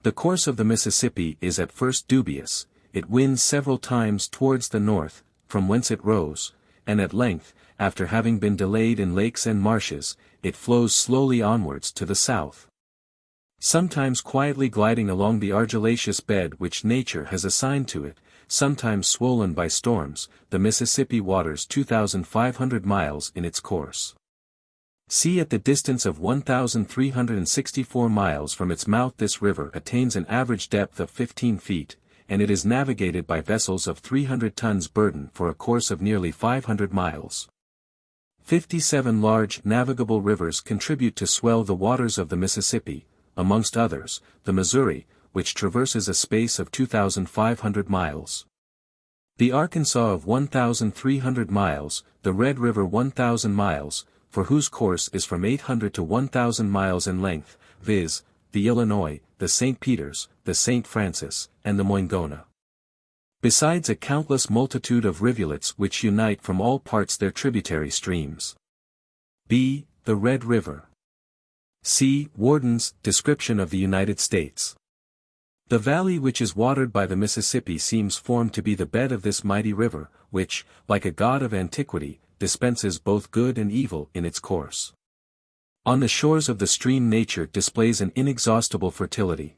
The course of the Mississippi is at first dubious, it winds several times towards the north, from whence it rose, and at length, after having been delayed in lakes and marshes, it flows slowly onwards to the south. Sometimes quietly gliding along the argillaceous bed which nature has assigned to it, sometimes swollen by storms, the Mississippi waters 2,500 miles in its course. See, at the distance of 1,364 miles from its mouth this river attains an average depth of 15 feet, and it is navigated by vessels of 300 tons burden for a course of nearly 500 miles. 57 large navigable rivers contribute to swell the waters of the Mississippi, amongst others, the Missouri, which traverses a space of 2,500 miles. The Arkansas of 1,300 miles, the Red River 1,000 miles, for whose course is from 800 to 1,000 miles in length, viz., the Illinois, the St. Peters, the St. Francis, and the Moingona. Besides a countless multitude of rivulets which unite from all parts their tributary streams. B. The Red River. C. Warden's Description of the United States. The valley which is watered by the Mississippi seems formed to be the bed of this mighty river, which, like a god of antiquity, dispenses both good and evil in its course. On the shores of the stream nature displays an inexhaustible fertility.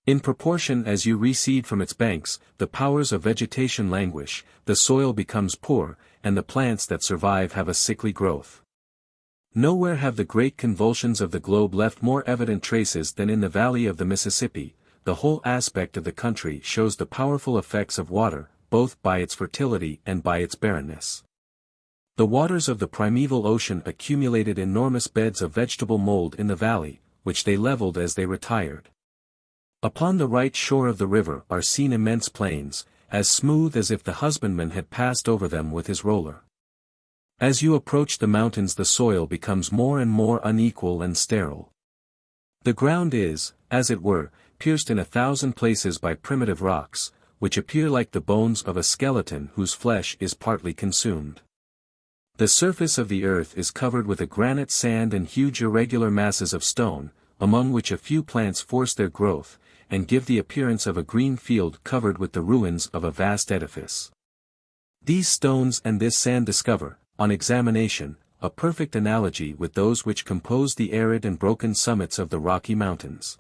In proportion as you recede from its banks, the powers of vegetation languish, the soil becomes poor, and the plants that survive have a sickly growth. Nowhere have the great convulsions of the globe left more evident traces than in the valley of the Mississippi. The whole aspect of the country shows the powerful effects of water, both by its fertility and by its barrenness. The waters of the primeval ocean accumulated enormous beds of vegetable mold in the valley, which they leveled as they retired. Upon the right shore of the river are seen immense plains, as smooth as if the husbandman had passed over them with his roller. As you approach the mountains the soil becomes more and more unequal and sterile. The ground is, as it were, pierced in 1,000 places by primitive rocks, which appear like the bones of a skeleton whose flesh is partly consumed. The surface of the earth is covered with a granite sand and huge irregular masses of stone, among which a few plants force their growth, and give the appearance of a green field covered with the ruins of a vast edifice. These stones and this sand discover, on examination, a perfect analogy with those which compose the arid and broken summits of the Rocky Mountains.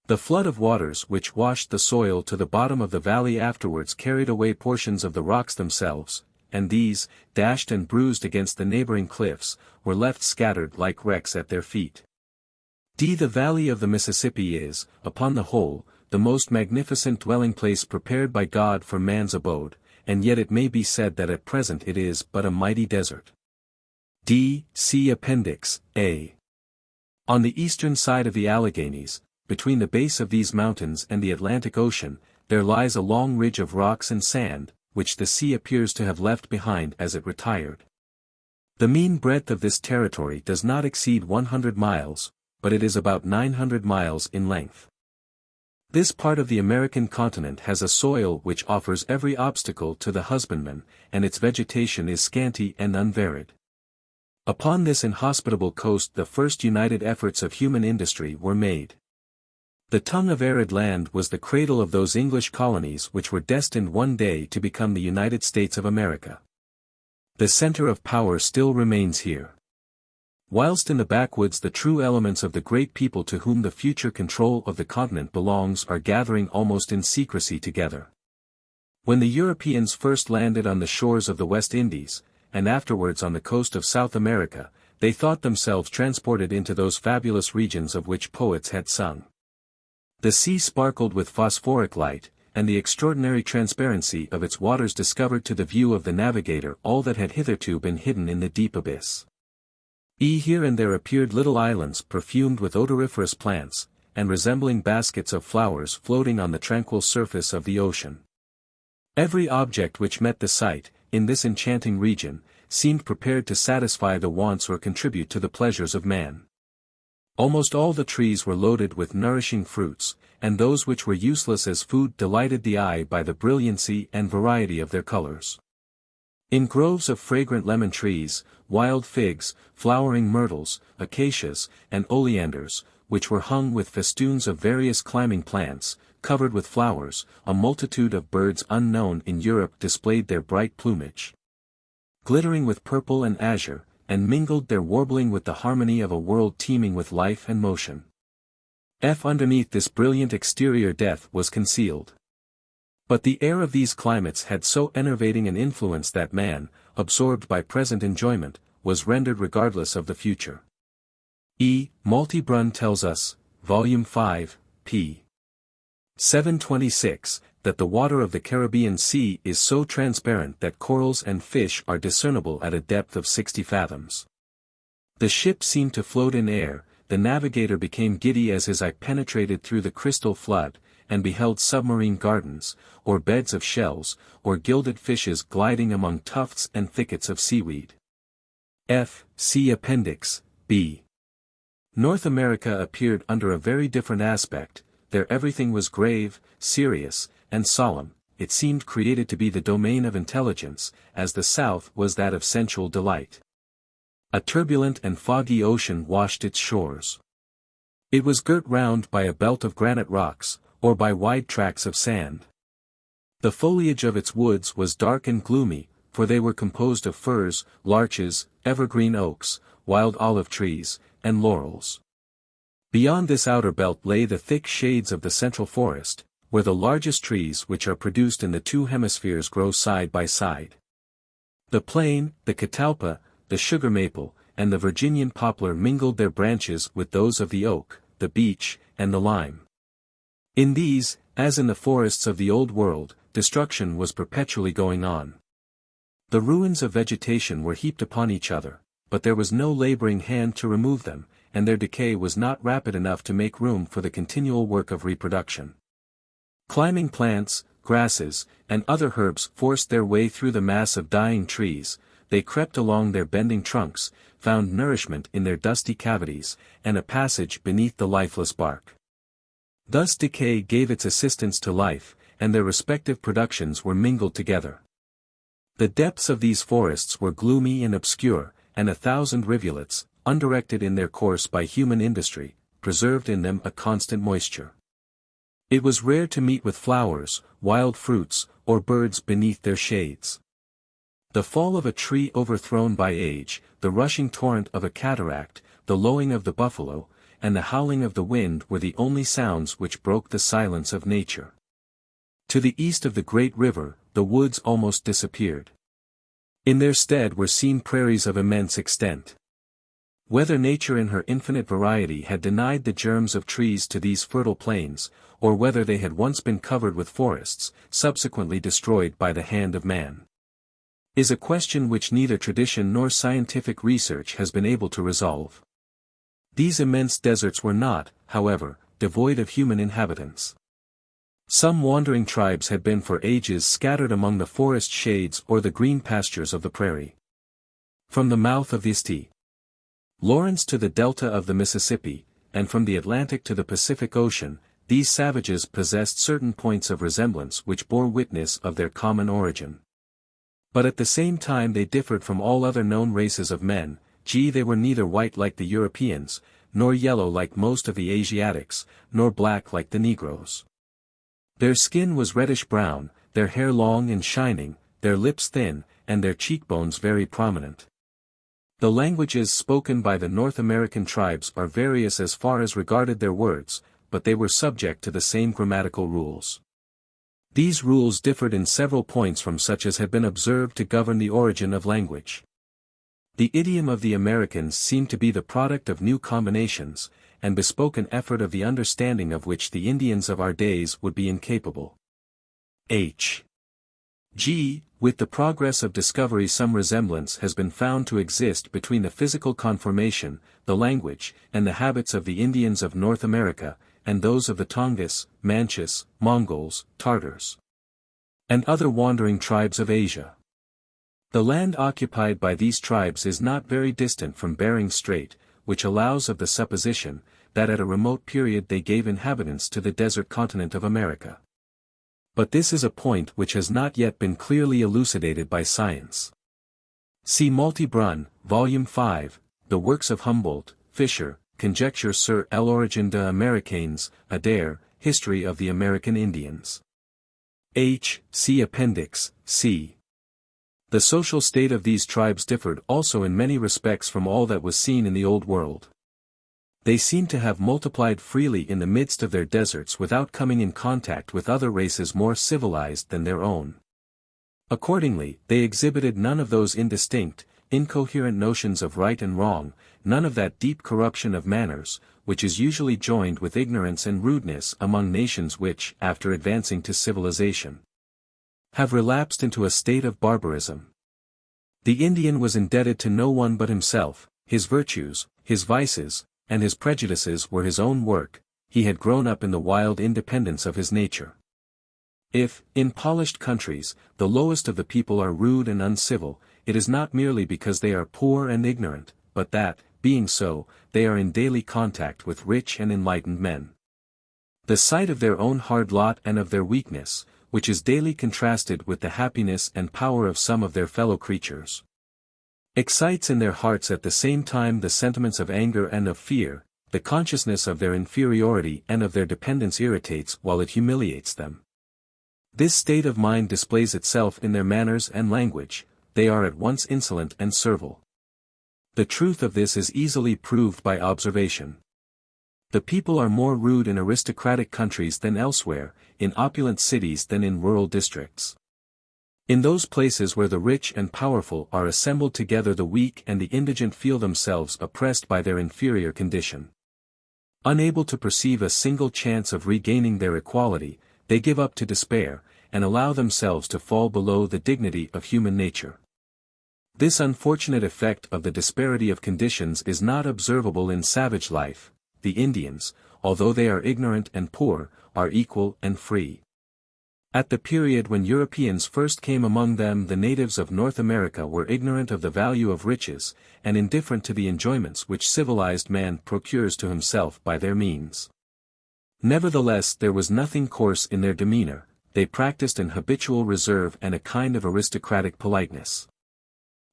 The flood of waters which washed the soil to the bottom of the valley afterwards carried away portions of the rocks themselves, and these, dashed and bruised against the neighboring cliffs, were left scattered like wrecks at their feet. The valley of the Mississippi is, upon the whole, the most magnificent dwelling place prepared by God for man's abode, and yet it may be said that at present it is but a mighty desert. See Appendix, A. On the eastern side of the Alleghanies, between the base of these mountains and the Atlantic Ocean, there lies a long ridge of rocks and sand, which the sea appears to have left behind as it retired. The mean breadth of this territory does not exceed 100 miles, but it is about 900 miles in length. This part of the American continent has a soil which offers every obstacle to the husbandman, and its vegetation is scanty and unvaried. Upon this inhospitable coast the first united efforts of human industry were made. The tongue of arid land was the cradle of those English colonies which were destined one day to become the United States of America. The center of power still remains here. Whilst in the backwoods the true elements of the great people to whom the future control of the continent belongs are gathering almost in secrecy together. When the Europeans first landed on the shores of the West Indies, and afterwards on the coast of South America, they thought themselves transported into those fabulous regions of which poets had sung. The sea sparkled with phosphoric light, and the extraordinary transparency of its waters discovered to the view of the navigator all that had hitherto been hidden in the deep abyss. Here and there appeared little islands perfumed with odoriferous plants, and resembling baskets of flowers floating on the tranquil surface of the ocean. Every object which met the sight, in this enchanting region, seemed prepared to satisfy the wants or contribute to the pleasures of man. Almost all the trees were loaded with nourishing fruits, and those which were useless as food delighted the eye by the brilliancy and variety of their colors. In groves of fragrant lemon trees, wild figs, flowering myrtles, acacias, and oleanders, which were hung with festoons of various climbing plants, covered with flowers, a multitude of birds unknown in Europe displayed their bright plumage. Glittering with purple and azure, and mingled their warbling with the harmony of a world teeming with life and motion. Underneath this brilliant exterior death was concealed. But the air of these climates had so enervating an influence that man, absorbed by present enjoyment, was rendered regardless of the future. Maltebrun tells us, Volume 5, p. 726, that the water of the Caribbean Sea is so transparent that corals and fish are discernible at a depth of 60 fathoms. The ship seemed to float in air, the navigator became giddy as his eye penetrated through the crystal flood, and beheld submarine gardens, or beds of shells, or gilded fishes gliding among tufts and thickets of seaweed. See Appendix, B. North America appeared under a very different aspect. There everything was grave, serious, and solemn. It seemed created to be the domain of intelligence, as the South was that of sensual delight. A turbulent and foggy ocean washed its shores. It was girt round by a belt of granite rocks, or by wide tracts of sand. The foliage of its woods was dark and gloomy, for they were composed of firs, larches, evergreen oaks, wild olive trees, and laurels. Beyond this outer belt lay the thick shades of the central forest, where the largest trees which are produced in the two hemispheres grow side by side. The plane, the catalpa, the sugar maple, and the Virginian poplar mingled their branches with those of the oak, the beech, and the lime. In these, as in the forests of the Old World, destruction was perpetually going on. The ruins of vegetation were heaped upon each other, but there was no laboring hand to remove them, and their decay was not rapid enough to make room for the continual work of reproduction. Climbing plants, grasses, and other herbs forced their way through the mass of dying trees. They crept along their bending trunks, found nourishment in their dusty cavities, and a passage beneath the lifeless bark. Thus decay gave its assistance to life, and their respective productions were mingled together. The depths of these forests were gloomy and obscure, and 1,000 rivulets, undirected in their course by human industry, preserved in them a constant moisture. It was rare to meet with flowers, wild fruits, or birds beneath their shades. The fall of a tree overthrown by age, the rushing torrent of a cataract, the lowing of the buffalo, and the howling of the wind were the only sounds which broke the silence of nature. To the east of the great river, the woods almost disappeared. In their stead were seen prairies of immense extent. Whether nature in her infinite variety had denied the germs of trees to these fertile plains, or whether they had once been covered with forests, subsequently destroyed by the hand of man, is a question which neither tradition nor scientific research has been able to resolve. These immense deserts were not, however, devoid of human inhabitants. Some wandering tribes had been for ages scattered among the forest shades or the green pastures of the prairie. From the mouth of the St. Lawrence to the delta of the Mississippi, and from the Atlantic to the Pacific Ocean, these savages possessed certain points of resemblance which bore witness of their common origin. But at the same time they differed from all other known races of men. They were neither white like the Europeans, nor yellow like most of the Asiatics, nor black like the Negroes. Their skin was reddish-brown, their hair long and shining, their lips thin, and their cheekbones very prominent. The languages spoken by the North American tribes are various as far as regarded their words, but they were subject to the same grammatical rules. These rules differed in several points from such as had been observed to govern the origin of language. The idiom of the Americans seemed to be the product of new combinations, and bespoke an effort of the understanding of which the Indians of our days would be incapable. With the progress of discovery, some resemblance has been found to exist between the physical conformation, the language, and the habits of the Indians of North America, and those of the Tongass, Manchus, Mongols, Tartars, and other wandering tribes of Asia. The land occupied by these tribes is not very distant from Bering Strait, which allows of the supposition, that at a remote period they gave inhabitants to the desert continent of America. But this is a point which has not yet been clearly elucidated by science. See Multibrun, Volume 5, The Works of Humboldt, Fisher, Conjecture sur l'origine des Américains, Adair, History of the American Indians. See Appendix, C. The social state of these tribes differed also in many respects from all that was seen in the Old World. They seem to have multiplied freely in the midst of their deserts without coming in contact with other races more civilized than their own. Accordingly, they exhibited none of those indistinct, incoherent notions of right and wrong, none of that deep corruption of manners, which is usually joined with ignorance and rudeness among nations which, after advancing to civilization, have relapsed into a state of barbarism. The Indian was indebted to no one but himself. His virtues, his vices, and his prejudices were his own work. He had grown up in the wild independence of his nature. If, in polished countries, the lowest of the people are rude and uncivil, it is not merely because they are poor and ignorant, but that, being so, they are in daily contact with rich and enlightened men. The sight of their own hard lot and of their weakness, which is daily contrasted with the happiness and power of some of their fellow creatures, excites in their hearts at the same time the sentiments of anger and of fear. The consciousness of their inferiority and of their dependence irritates while it humiliates them. This state of mind displays itself in their manners and language. They are at once insolent and servile. The truth of this is easily proved by observation. The people are more rude in aristocratic countries than elsewhere, in opulent cities than in rural districts. In those places where the rich and powerful are assembled together, the weak and the indigent feel themselves oppressed by their inferior condition. Unable to perceive a single chance of regaining their equality, they give up to despair, and allow themselves to fall below the dignity of human nature. This unfortunate effect of the disparity of conditions is not observable in savage life. The Indians, although they are ignorant and poor, are equal and free. At the period when Europeans first came among them, the natives of North America were ignorant of the value of riches, and indifferent to the enjoyments which civilized man procures to himself by their means. Nevertheless, there was nothing coarse in their demeanor. They practiced an habitual reserve and a kind of aristocratic politeness.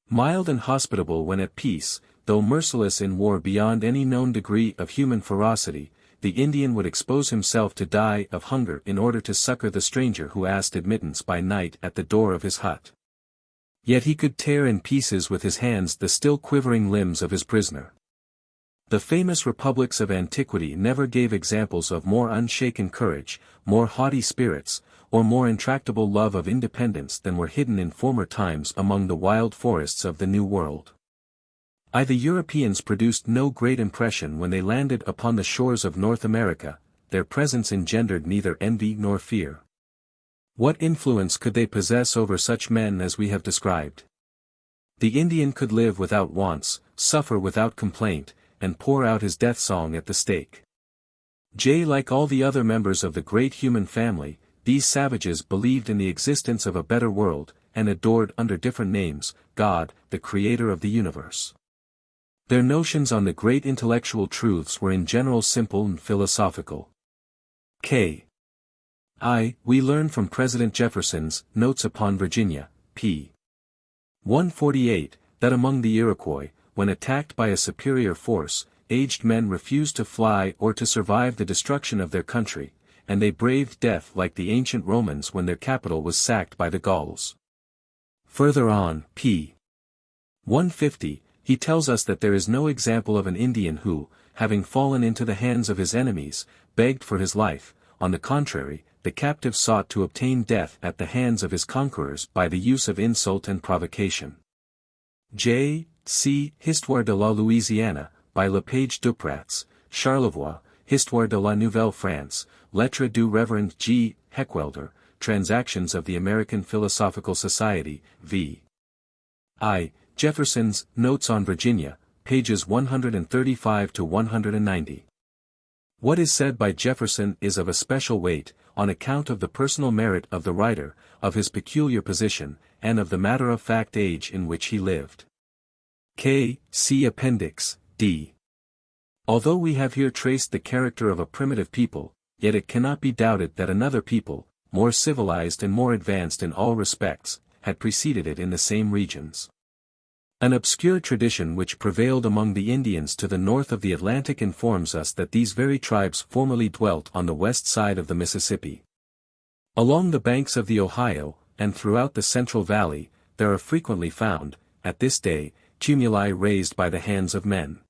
Mild and hospitable when at peace, though merciless in war beyond any known degree of human ferocity, the Indian would expose himself to die of hunger in order to succor the stranger who asked admittance by night at the door of his hut. Yet he could tear in pieces with his hands the still quivering limbs of his prisoner. The famous republics of antiquity never gave examples of more unshaken courage, more haughty spirits, or more intractable love of independence than were hidden in former times among the wild forests of the New World. The Europeans produced no great impression when they landed upon the shores of North America. Their presence engendered neither envy nor fear. What influence could they possess over such men as we have described? The Indian could live without wants, suffer without complaint, and pour out his death song at the stake. Like all the other members of the great human family, these savages believed in the existence of a better world, and adored under different names, God, the creator of the universe. Their notions on the great intellectual truths were in general simple and philosophical. We learn from President Jefferson's Notes upon Virginia, p. 148, that among the Iroquois, when attacked by a superior force, aged men refused to fly or to survive the destruction of their country, and they braved death like the ancient Romans when their capital was sacked by the Gauls. Further on, p. 150, He tells us that there is no example of an Indian who, having fallen into the hands of his enemies, begged for his life. On the contrary, the captive sought to obtain death at the hands of his conquerors by the use of insult and provocation. J. C. Histoire de la Louisiane, by Lepage Duprats, Charlevoix, Histoire de la Nouvelle France, Lettres du Reverend G. Heckwelder, Transactions of the American Philosophical Society, v. I. Jefferson's Notes on Virginia, pages 135 to 190. What is said by Jefferson is of a special weight, on account of the personal merit of the writer, of his peculiar position, and of the matter-of-fact age in which he lived. K. See Appendix, D. Although we have here traced the character of a primitive people, yet it cannot be doubted that another people, more civilized and more advanced in all respects, had preceded it in the same regions. An obscure tradition which prevailed among the Indians to the north of the Atlantic informs us that these very tribes formerly dwelt on the west side of the Mississippi. Along the banks of the Ohio, and throughout the Central Valley, there are frequently found, at this day, tumuli raised by the hands of men.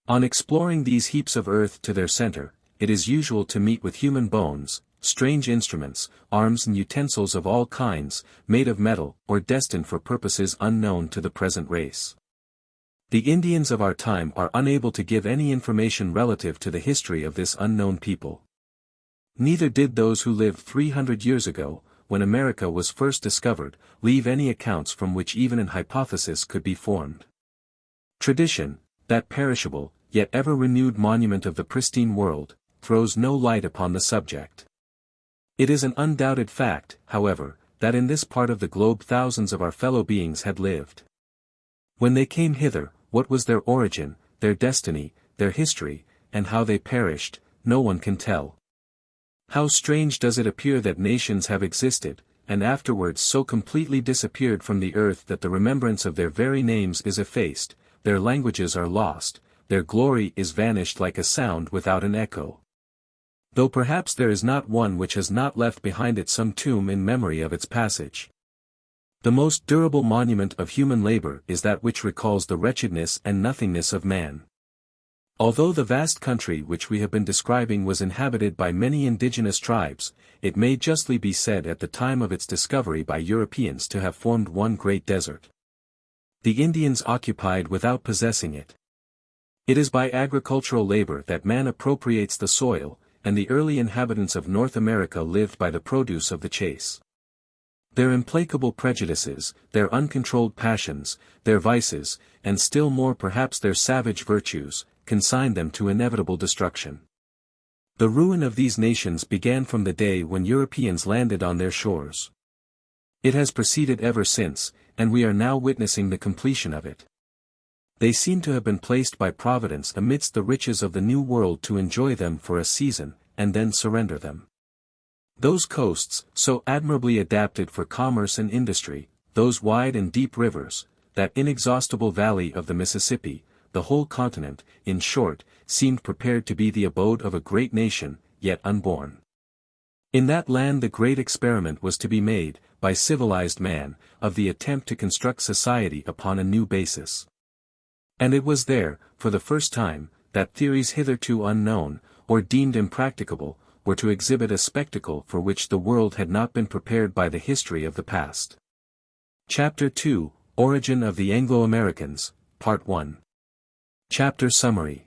On exploring these heaps of earth to their center, it is usual to meet with human bones, strange instruments, arms and utensils of all kinds, made of metal or destined for purposes unknown to the present race. The Indians of our time are unable to give any information relative to the history of this unknown people. Neither did those who lived 300 years ago, when America was first discovered, leave any accounts from which even an hypothesis could be formed. Tradition, that perishable, yet ever-renewed monument of the pristine world, throws no light upon the subject. It is an undoubted fact, however, that in this part of the globe thousands of our fellow beings had lived. When they came hither, what was their origin, their destiny, their history, and how they perished, no one can tell. How strange does it appear that nations have existed, and afterwards so completely disappeared from the earth that the remembrance of their very names is effaced, their languages are lost, their glory is vanished like a sound without an echo. Though perhaps there is not one which has not left behind it some tomb in memory of its passage. The most durable monument of human labor is that which recalls the wretchedness and nothingness of man. Although the vast country which we have been describing was inhabited by many indigenous tribes, it may justly be said at the time of its discovery by Europeans to have formed one great desert. The Indians occupied without possessing it. It is by agricultural labor that man appropriates the soil, and the early inhabitants of North America lived by the produce of the chase. Their implacable prejudices, their uncontrolled passions, their vices, and still more perhaps their savage virtues, consigned them to inevitable destruction. The ruin of these nations began from the day when Europeans landed on their shores. It has proceeded ever since, and we are now witnessing the completion of it. They seem to have been placed by Providence amidst the riches of the New World to enjoy them for a season, and then surrender them. Those coasts, so admirably adapted for commerce and industry, those wide and deep rivers, that inexhaustible valley of the Mississippi, the whole continent, in short, seemed prepared to be the abode of a great nation, yet unborn. In that land the great experiment was to be made, by civilized man, of the attempt to construct society upon a new basis. And it was there, for the first time, that theories hitherto unknown, or deemed impracticable, were to exhibit a spectacle for which the world had not been prepared by the history of the past. Chapter 2, Origin of the Anglo-Americans, Part 1. Chapter Summary.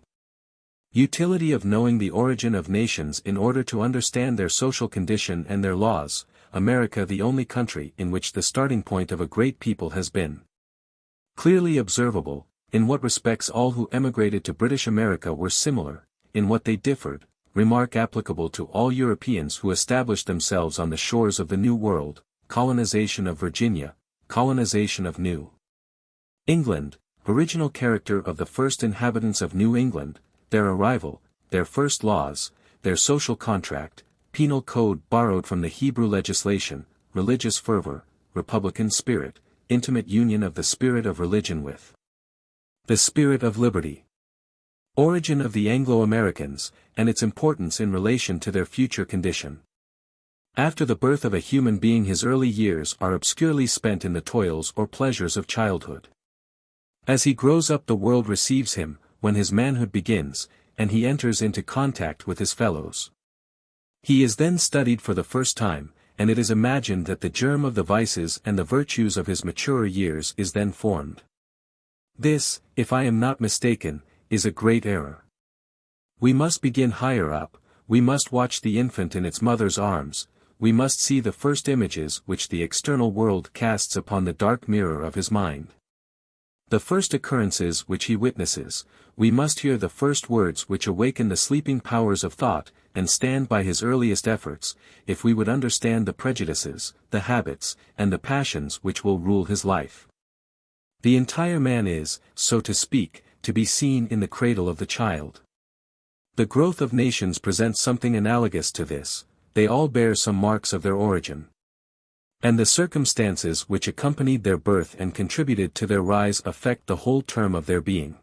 Utility of knowing the origin of nations in order to understand their social condition and their laws, America the only country in which the starting point of a great people has been clearly observable. In what respects all who emigrated to British America were similar, in what they differed, remark applicable to all Europeans who established themselves on the shores of the New World, colonization of Virginia, colonization of New England, original character of the first inhabitants of New England, their arrival, their first laws, their social contract, penal code borrowed from the Hebrew legislation, religious fervor, republican spirit, intimate union of the spirit of religion with the spirit of liberty. Origin of the Anglo-Americans, and its importance in relation to their future condition. After the birth of a human being his early years are obscurely spent in the toils or pleasures of childhood. As he grows up, the world receives him, when his manhood begins, and he enters into contact with his fellows. He is then studied for the first time, and it is imagined that the germ of the vices and the virtues of his maturer years is then formed. This, if I am not mistaken, is a great error. We must begin higher up, we must watch the infant in its mother's arms, we must see the first images which the external world casts upon the dark mirror of his mind. The first occurrences which he witnesses, we must hear the first words which awaken the sleeping powers of thought, and stand by his earliest efforts, if we would understand the prejudices, the habits, and the passions which will rule his life. The entire man is, so to speak, to be seen in the cradle of the child. The growth of nations presents something analogous to this, they all bear some marks of their origin. And the circumstances which accompanied their birth and contributed to their rise affect the whole term of their being.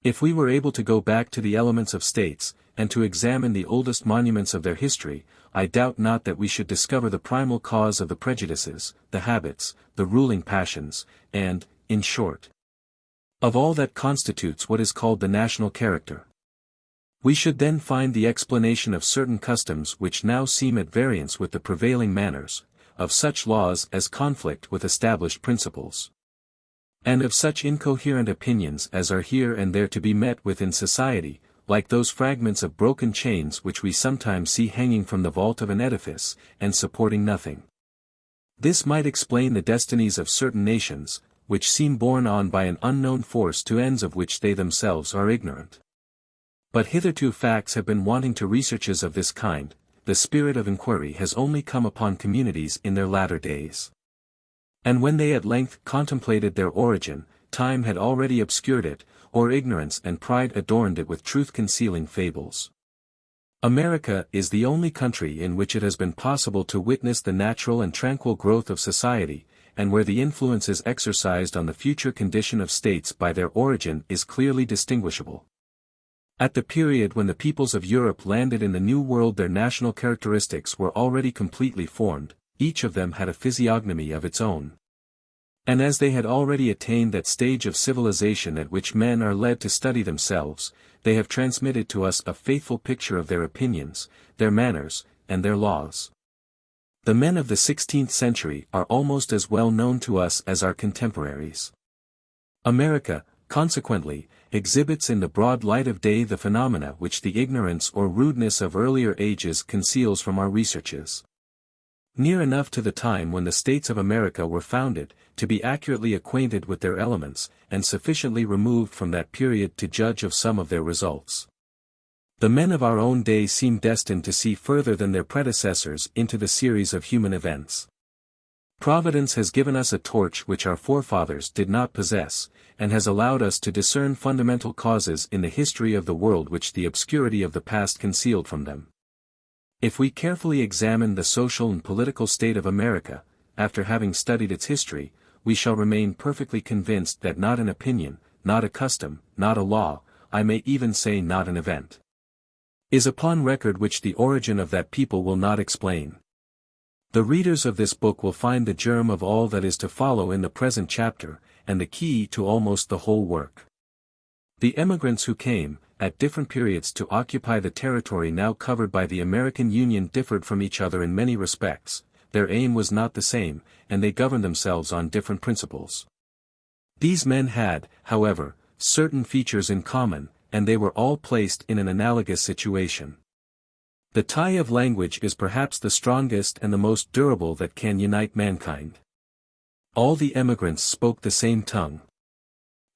If we were able to go back to the elements of states, and to examine the oldest monuments of their history, I doubt not that we should discover the primal cause of the prejudices, the habits, the ruling passions, and, in short, of all that constitutes what is called the national character. We should then find the explanation of certain customs which now seem at variance with the prevailing manners, of such laws as conflict with established principles, and of such incoherent opinions as are here and there to be met with in society, like those fragments of broken chains which we sometimes see hanging from the vault of an edifice, and supporting nothing. This might explain the destinies of certain nations, which seem borne on by an unknown force to ends of which they themselves are ignorant. But hitherto facts have been wanting to researches of this kind, the spirit of inquiry has only come upon communities in their latter days. And when they at length contemplated their origin, time had already obscured it, or ignorance and pride adorned it with truth-concealing fables. America is the only country in which it has been possible to witness the natural and tranquil growth of society, and where the influences exercised on the future condition of states by their origin is clearly distinguishable. At the period when the peoples of Europe landed in the New World, their national characteristics were already completely formed, each of them had a physiognomy of its own. And as they had already attained that stage of civilization at which men are led to study themselves, they have transmitted to us a faithful picture of their opinions, their manners, and their laws. The men of the 16th century are almost as well known to us as our contemporaries. America, consequently, exhibits in the broad light of day the phenomena which the ignorance or rudeness of earlier ages conceals from our researches. Near enough to the time when the states of America were founded, to be accurately acquainted with their elements, and sufficiently removed from that period to judge of some of their results. The men of our own day seem destined to see further than their predecessors into the series of human events. Providence has given us a torch which our forefathers did not possess, and has allowed us to discern fundamental causes in the history of the world which the obscurity of the past concealed from them. If we carefully examine the social and political state of America, after having studied its history, we shall remain perfectly convinced that not an opinion, not a custom, not a law, I may even say not an event, is upon record which the origin of that people will not explain. The readers of this book will find the germ of all that is to follow in the present chapter, and the key to almost the whole work. The emigrants who came, at different periods to occupy the territory now covered by the American Union differed from each other in many respects, their aim was not the same, and they governed themselves on different principles. These men had, however, certain features in common, and they were all placed in an analogous situation. The tie of language is perhaps the strongest and the most durable that can unite mankind. All the emigrants spoke the same tongue.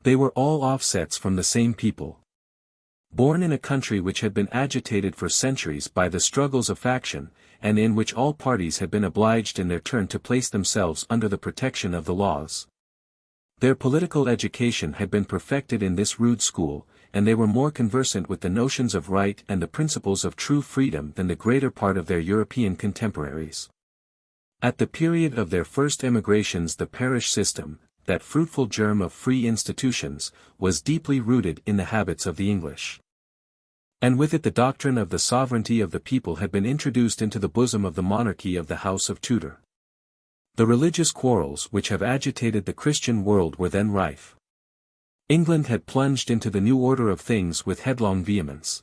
They were all offsets from the same people. Born in a country which had been agitated for centuries by the struggles of faction, and in which all parties had been obliged in their turn to place themselves under the protection of the laws. Their political education had been perfected in this rude school, and they were more conversant with the notions of right and the principles of true freedom than the greater part of their European contemporaries. At the period of their first emigrations, the parish system, that fruitful germ of free institutions, was deeply rooted in the habits of the English. And with it the doctrine of the sovereignty of the people had been introduced into the bosom of the monarchy of the House of Tudor. The religious quarrels which have agitated the Christian world were then rife. England had plunged into the new order of things with headlong vehemence.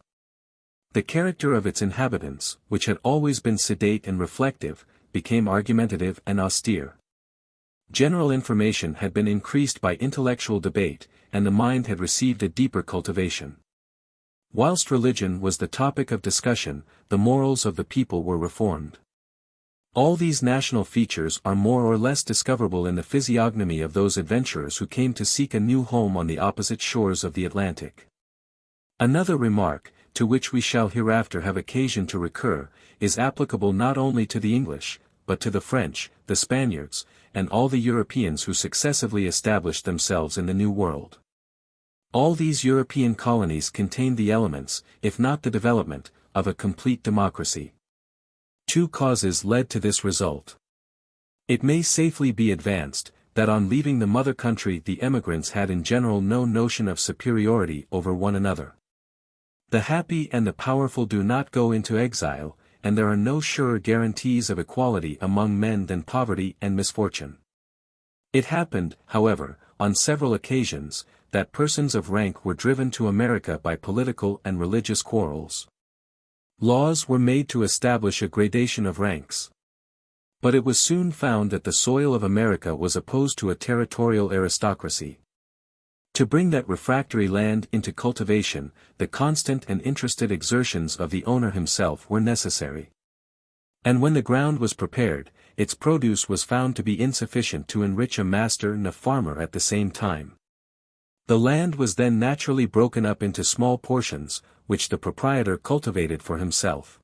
The character of its inhabitants, which had always been sedate and reflective, became argumentative and austere. General information had been increased by intellectual debate, and the mind had received a deeper cultivation. Whilst religion was the topic of discussion, the morals of the people were reformed. All these national features are more or less discoverable in the physiognomy of those adventurers who came to seek a new home on the opposite shores of the Atlantic. Another remark, to which we shall hereafter have occasion to recur, is applicable not only to the English, but to the French, the Spaniards, and all the Europeans who successively established themselves in the New World. All these European colonies contained the elements, if not the development, of a complete democracy. Two causes led to this result. It may safely be advanced, that on leaving the mother country the emigrants had in general no notion of superiority over one another. The happy and the powerful do not go into exile, and there are no surer guarantees of equality among men than poverty and misfortune. It happened, however, on several occasions, that persons of rank were driven to America by political and religious quarrels. Laws were made to establish a gradation of ranks. But it was soon found that the soil of America was opposed to a territorial aristocracy. To bring that refractory land into cultivation, the constant and interested exertions of the owner himself were necessary. And when the ground was prepared, its produce was found to be insufficient to enrich a master and a farmer at the same time. The land was then naturally broken up into small portions, which the proprietor cultivated for himself.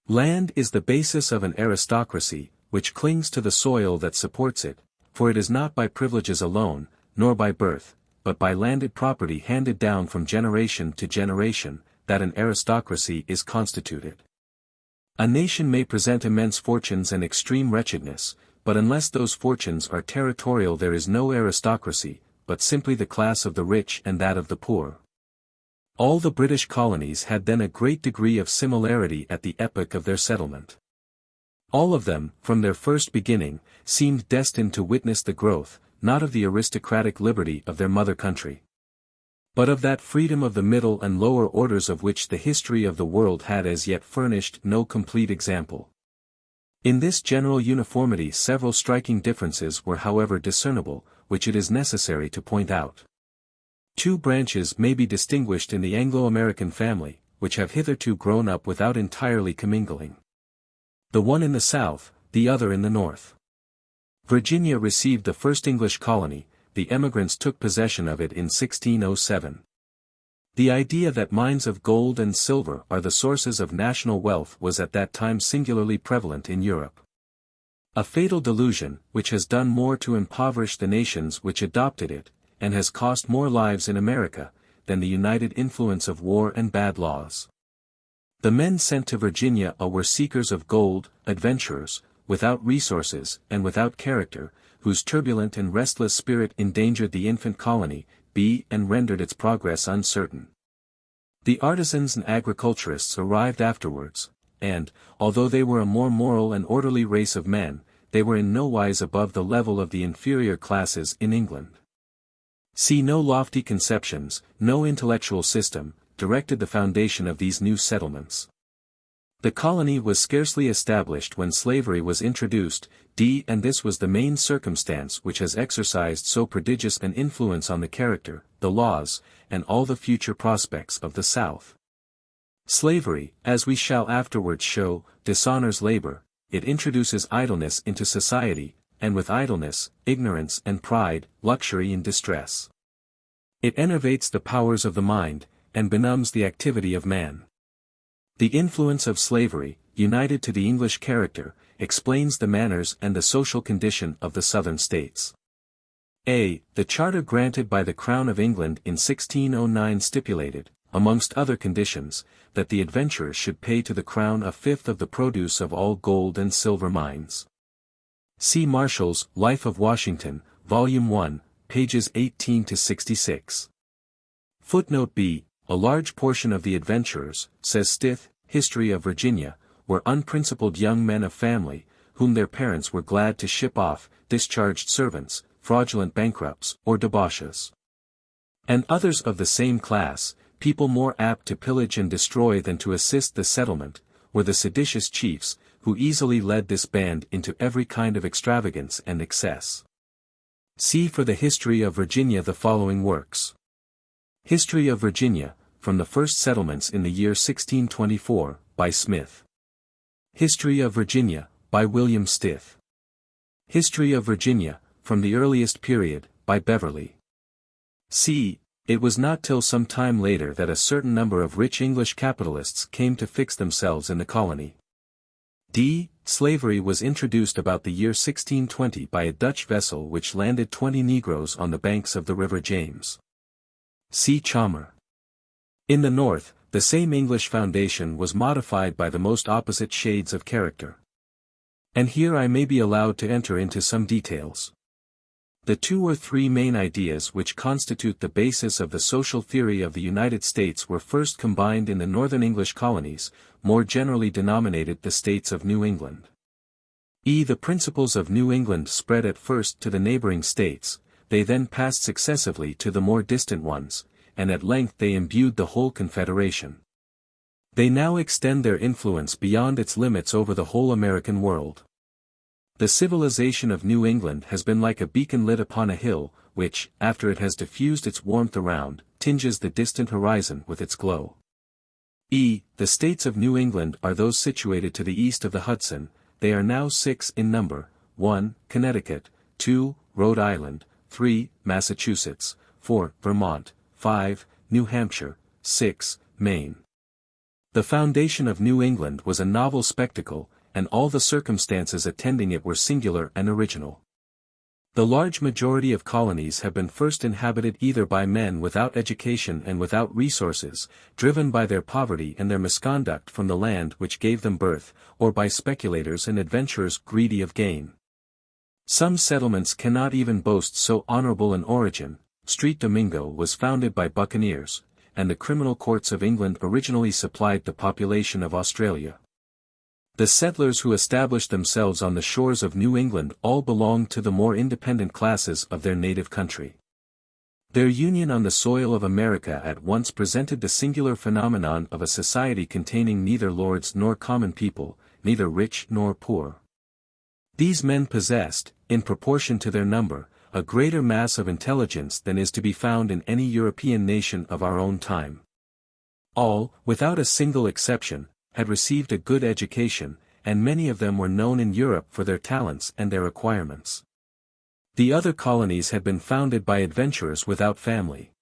Land is the basis of an aristocracy, which clings to the soil that supports it, for it is not by privileges alone, nor by birth, but by landed property handed down from generation to generation, that an aristocracy is constituted. A nation may present immense fortunes and extreme wretchedness, but unless those fortunes are territorial there is no aristocracy, but simply the class of the rich and that of the poor. All the British colonies had then a great degree of similarity at the epoch of their settlement. All of them, from their first beginning, seemed destined to witness the growth, not of the aristocratic liberty of their mother country, but of that freedom of the middle and lower orders of which the history of the world had as yet furnished no complete example. In this general uniformity several striking differences were however discernible, which it is necessary to point out. Two branches may be distinguished in the Anglo-American family, which have hitherto grown up without entirely commingling. The one in the south, the other in the north. Virginia received the first English colony, the emigrants took possession of it in 1607. The idea that mines of gold and silver are the sources of national wealth was at that time singularly prevalent in Europe. A fatal delusion, which has done more to impoverish the nations which adopted it, and has cost more lives in America, than the united influence of war and bad laws. The men sent to Virginia were seekers of gold, adventurers, without resources and without character, whose turbulent and restless spirit endangered the infant colony, and rendered its progress uncertain. The artisans and agriculturists arrived afterwards, and, although they were a more moral and orderly race of men, they were in no wise above the level of the inferior classes in England. See, no lofty conceptions, no intellectual system, directed the foundation of these new settlements. The colony was scarcely established when slavery was introduced, and this was the main circumstance which has exercised so prodigious an influence on the character, the laws, and all the future prospects of the South. Slavery, as we shall afterwards show, dishonors labor, it introduces idleness into society, and with idleness, ignorance and pride, luxury and distress. It enervates the powers of the mind, and benumbs the activity of man. The influence of slavery, united to the English character, explains the manners and the social condition of the southern states. The charter granted by the Crown of England in 1609 stipulated, amongst other conditions, that the adventurers should pay to the Crown a fifth of the produce of all gold and silver mines. See Marshall's Life of Washington, Volume 1, pages 18 to 66. Footnote B. A large portion of the adventurers, says Stith, History of Virginia, were unprincipled young men of family, whom their parents were glad to ship off, discharged servants, fraudulent bankrupts, or debauches. And others of the same class, people more apt to pillage and destroy than to assist the settlement, were the seditious chiefs, who easily led this band into every kind of extravagance and excess. See for the history of Virginia the following works. History of Virginia, from the first settlements in the year 1624, by Smith. History of Virginia, by William Stith. History of Virginia, from the earliest period, by Beverley. C. It was not till some time later that a certain number of rich English capitalists came to fix themselves in the colony. D. Slavery was introduced about the year 1620 by a Dutch vessel which landed 20 Negroes on the banks of the River James. C. Chalmer. In the North, the same English foundation was modified by the most opposite shades of character. And here I may be allowed to enter into some details. The 2 or 3 main ideas which constitute the basis of the social theory of the United States were first combined in the northern English colonies, more generally denominated the States of New England. The principles of New England spread at first to the neighboring states, they then passed successively to the more distant ones, and at length they imbued the whole confederation. They now extend their influence beyond its limits over the whole American world. The civilization of New England has been like a beacon lit upon a hill, which, after it has diffused its warmth around, tinges the distant horizon with its glow. The states of New England are those situated to the east of the Hudson. They are now 6 in number: 1. Connecticut, 2. Rhode Island, 3. Massachusetts, 4. Vermont, 5. New Hampshire, 6. Maine. The foundation of New England was a novel spectacle, and all the circumstances attending it were singular and original. The large majority of colonies have been first inhabited either by men without education and without resources, driven by their poverty and their misconduct from the land which gave them birth, or by speculators and adventurers greedy of gain. Some settlements cannot even boast so honorable an origin. Street Domingo was founded by buccaneers, and the criminal courts of England originally supplied the population of Australia. The settlers who established themselves on the shores of New England all belonged to the more independent classes of their native country. Their union on the soil of America at once presented the singular phenomenon of a society containing neither lords nor common people, neither rich nor poor. These men possessed, in proportion to their number, a greater mass of intelligence than is to be found in any European nation of our own time. All, without a single exception, had received a good education, and many of them were known in Europe for their talents and their acquirements. The other colonies had been founded by adventurers without family.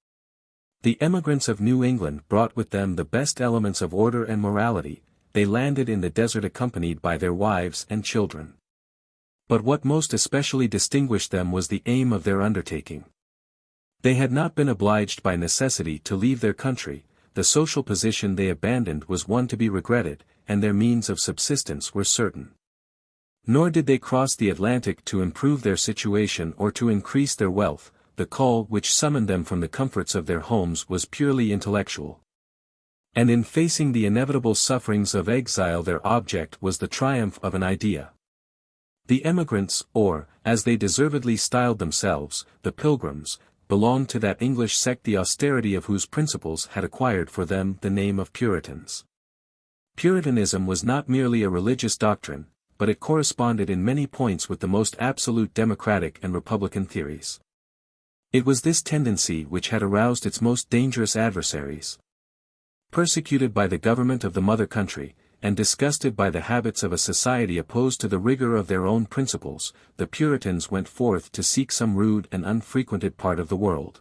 The emigrants of New England brought with them the best elements of order and morality. They landed in the desert accompanied by their wives and children. But what most especially distinguished them was the aim of their undertaking. They had not been obliged by necessity to leave their country. The social position they abandoned was one to be regretted, and their means of subsistence were certain. Nor did they cross the Atlantic to improve their situation or to increase their wealth. The call which summoned them from the comforts of their homes was purely intellectual. And in facing the inevitable sufferings of exile their object was the triumph of an idea. The emigrants, or, as they deservedly styled themselves, the Pilgrims, belonged to that English sect the austerity of whose principles had acquired for them the name of Puritans. Puritanism was not merely a religious doctrine, but it corresponded in many points with the most absolute democratic and republican theories. It was this tendency which had aroused its most dangerous adversaries. Persecuted by the government of the mother country, and disgusted by the habits of a society opposed to the rigor of their own principles, the Puritans went forth to seek some rude and unfrequented part of the world,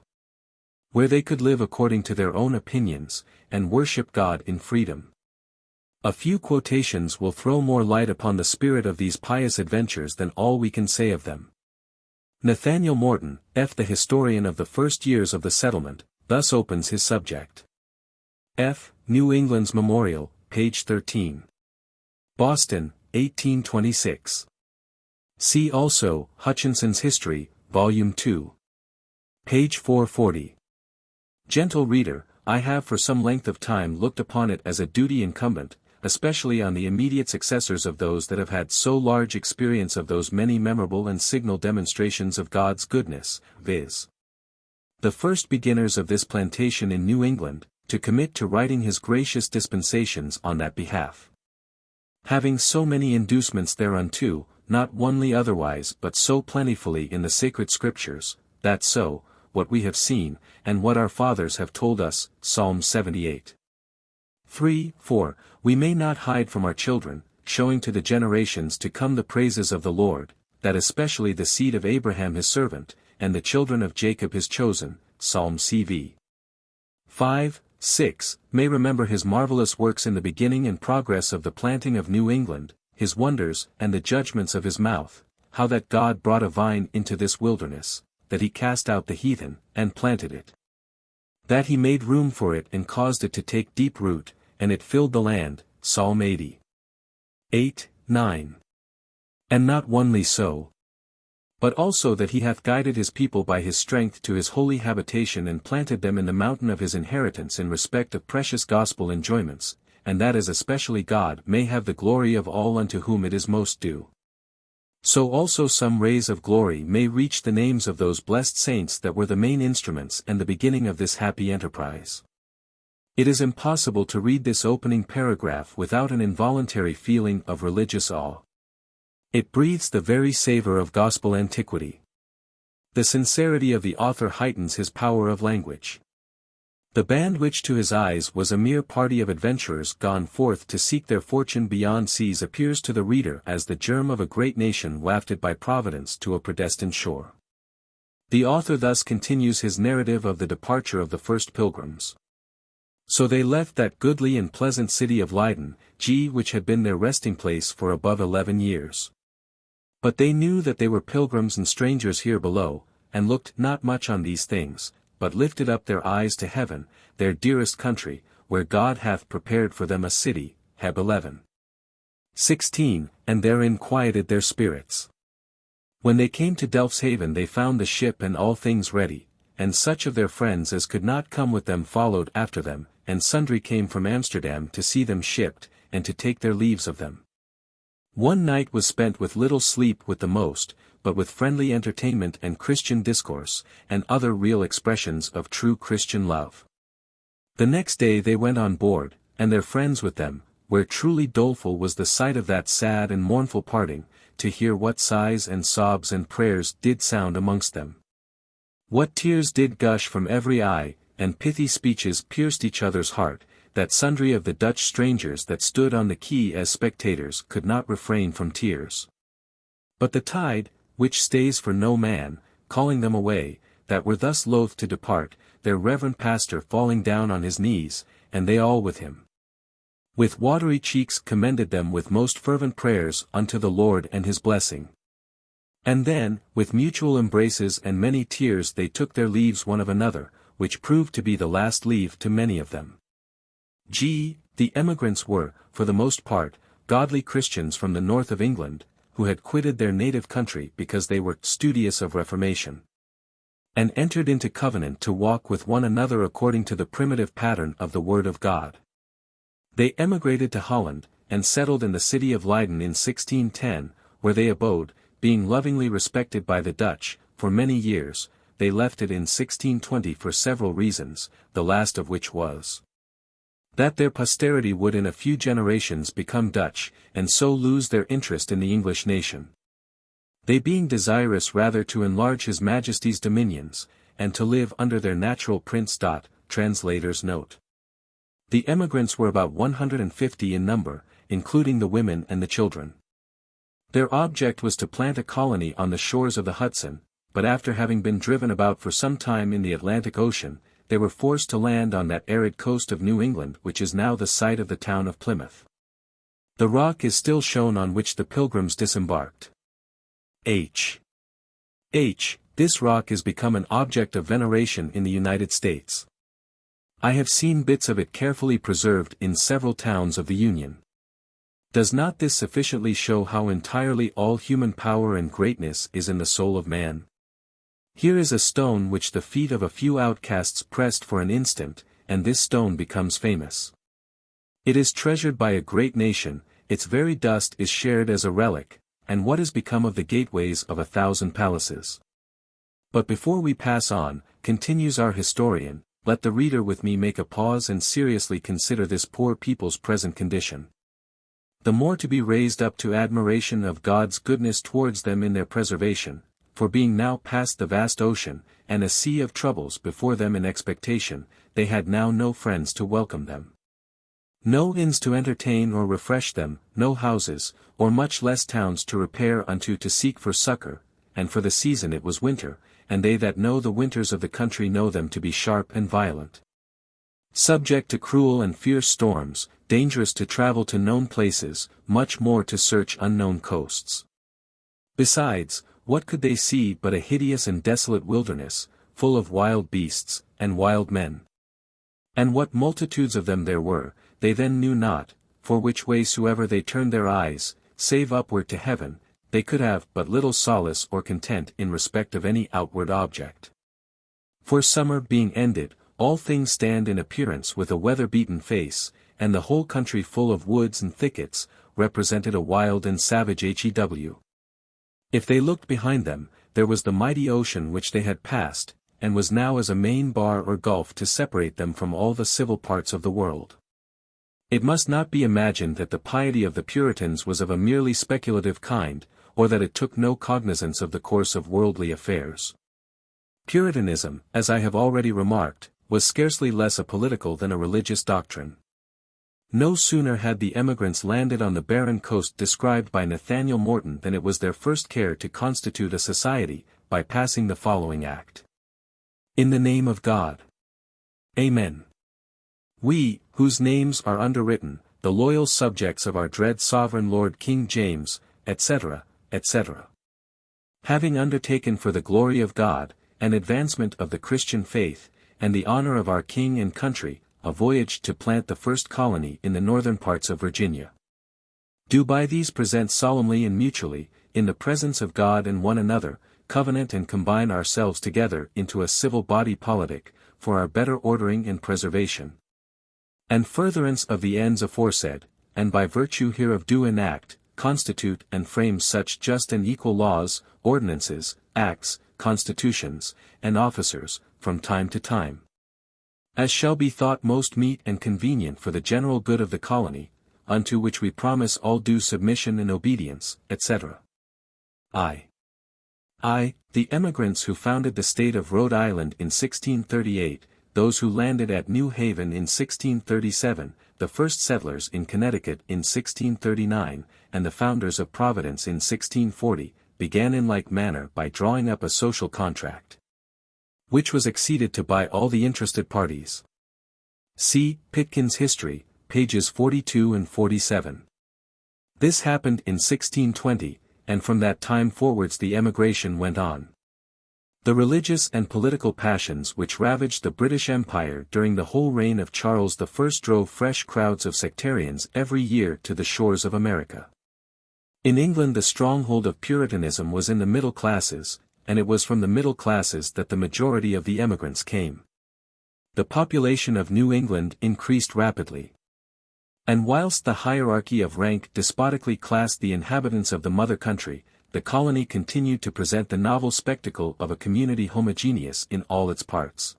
where they could live according to their own opinions, and worship God in freedom. A few quotations will throw more light upon the spirit of these pious adventures than all we can say of them. Nathaniel Morton, the historian of the first years of the settlement, thus opens his subject. New England's Memorial, page 13. Boston, 1826. See also, Hutchinson's History, Volume 2. Page 440. Gentle reader, I have for some length of time looked upon it as a duty incumbent, especially on the immediate successors of those that have had so large experience of those many memorable and signal demonstrations of God's goodness, viz. the first beginners of this plantation in New England, to commit to writing his gracious dispensations on that behalf. Having so many inducements thereunto, not onely otherwise but so plentifully in the sacred scriptures, that so, what we have seen, and what our fathers have told us, Psalm 78. 3:4, we may not hide from our children, showing to the generations to come the praises of the Lord, that especially the seed of Abraham his servant, and the children of Jacob his chosen, Psalm cv. 5:6, may remember his marvelous works in the beginning and progress of the planting of New England, his wonders and the judgments of his mouth, how that God brought a vine into this wilderness, that he cast out the heathen, and planted it. That he made room for it and caused it to take deep root, and it filled the land, Psalm 80. 8:9. And not only so, but also that he hath guided his people by his strength to his holy habitation and planted them in the mountain of his inheritance in respect of precious gospel enjoyments, and that as especially God may have the glory of all unto whom it is most due. So also some rays of glory may reach the names of those blessed saints that were the main instruments and the beginning of this happy enterprise. It is impossible to read this opening paragraph without an involuntary feeling of religious awe. It breathes the very savor of gospel antiquity. The sincerity of the author heightens his power of language. The band which to his eyes was a mere party of adventurers gone forth to seek their fortune beyond seas appears to the reader as the germ of a great nation wafted by Providence to a predestined shore. The author thus continues his narrative of the departure of the first pilgrims. So they left that goodly and pleasant city of Leyden, which had been their resting place for above 11 years. But they knew that they were pilgrims and strangers here below, and looked not much on these things, but lifted up their eyes to heaven, their dearest country, where God hath prepared for them a city, Heb 11:16, and therein quieted their spirits. When they came to Delfshaven they found the ship and all things ready, and such of their friends as could not come with them followed after them, and sundry came from Amsterdam to see them shipped, and to take their leaves of them. One night was spent with little sleep with the most, but with friendly entertainment and Christian discourse, and other real expressions of true Christian love. The next day they went on board, and their friends with them, where truly doleful was the sight of that sad and mournful parting, to hear what sighs and sobs and prayers did sound amongst them. What tears did gush from every eye, and pithy speeches pierced each other's heart, that sundry of the Dutch strangers that stood on the quay as spectators could not refrain from tears. But the tide, which stays for no man, calling them away, that were thus loath to depart, their reverend pastor falling down on his knees, and they all with him, with watery cheeks commended them with most fervent prayers unto the Lord and his blessing. And then, with mutual embraces and many tears they took their leaves one of another, which proved to be the last leave to many of them. The emigrants were, for the most part, godly Christians from the north of England, who had quitted their native country because they were studious of reformation, and entered into covenant to walk with one another according to the primitive pattern of the Word of God. They emigrated to Holland, and settled in the city of Leyden in 1610, where they abode, being lovingly respected by the Dutch, for many years. They left it in 1620 for several reasons, the last of which was that their posterity would in a few generations become Dutch, and so lose their interest in the English nation. They being desirous rather to enlarge His Majesty's dominions, and to live under their natural prince. Translator's note. The emigrants were about 150 in number, including the women and the children. Their object was to plant a colony on the shores of the Hudson, but after having been driven about for some time in the Atlantic Ocean, they were forced to land on that arid coast of New England which is now the site of the town of Plymouth. The rock is still shown on which the pilgrims disembarked. This rock is become an object of veneration in the United States. I have seen bits of it carefully preserved in several towns of the Union. Does not this sufficiently show how entirely all human power and greatness is in the soul of man? Here is a stone which the feet of a few outcasts pressed for an instant, and this stone becomes famous. It is treasured by a great nation, its very dust is shared as a relic, and what is become of the gateways of 1,000 palaces? But before we pass on, continues our historian, let the reader with me make a pause and seriously consider this poor people's present condition. The more to be raised up to admiration of God's goodness towards them in their preservation, for being now past the vast ocean, and a sea of troubles before them in expectation, they had now no friends to welcome them. No inns to entertain or refresh them, no houses, or much less towns to repair unto to seek for succor, and for the season it was winter, and they that know the winters of the country know them to be sharp and violent. Subject to cruel and fierce storms, dangerous to travel to known places, much more to search unknown coasts. Besides, what could they see but a hideous and desolate wilderness, full of wild beasts, and wild men? And what multitudes of them there were, they then knew not, for which way soever they turned their eyes, save upward to heaven, they could have but little solace or content in respect of any outward object. For summer being ended, all things stand in appearance with a weather-beaten face, and the whole country full of woods and thickets, represented a wild and savage HEW. If they looked behind them, there was the mighty ocean which they had passed, and was now as a main bar or gulf to separate them from all the civil parts of the world. It must not be imagined that the piety of the Puritans was of a merely speculative kind, or that it took no cognizance of the course of worldly affairs. Puritanism, as I have already remarked, was scarcely less a political than a religious doctrine. No sooner had the emigrants landed on the barren coast described by Nathaniel Morton than it was their first care to constitute a society, by passing the following act. In the name of God. Amen. We, whose names are underwritten, the loyal subjects of our dread sovereign Lord King James, etc., etc. Having undertaken for the glory of God, and advancement of the Christian faith, and the honor of our King and country, a voyage to plant the first colony in the northern parts of Virginia. Do by these present solemnly and mutually, in the presence of God and one another, covenant and combine ourselves together into a civil body politic, for our better ordering and preservation. And furtherance of the ends aforesaid, and by virtue hereof do enact, constitute and frame such just and equal laws, ordinances, acts, constitutions, and officers, from time to time, as shall be thought most meet and convenient for the general good of the colony, unto which we promise all due submission and obedience, etc. I, the emigrants who founded the state of Rhode Island in 1638, those who landed at New Haven in 1637, the first settlers in Connecticut in 1639, and the founders of Providence in 1640, began in like manner by drawing up a social contract, which was acceded to by all the interested parties. See Pitkin's History, pages 42 and 47. This happened in 1620, and from that time forwards the emigration went on. The religious and political passions which ravaged the British Empire during the whole reign of Charles I drove fresh crowds of sectarians every year to the shores of America. In England the stronghold of Puritanism was in the middle classes, and it was from the middle classes that the majority of the emigrants came. The population of New England increased rapidly. And whilst the hierarchy of rank despotically classed the inhabitants of the mother country, the colony continued to present the novel spectacle of a community homogeneous in all its parts.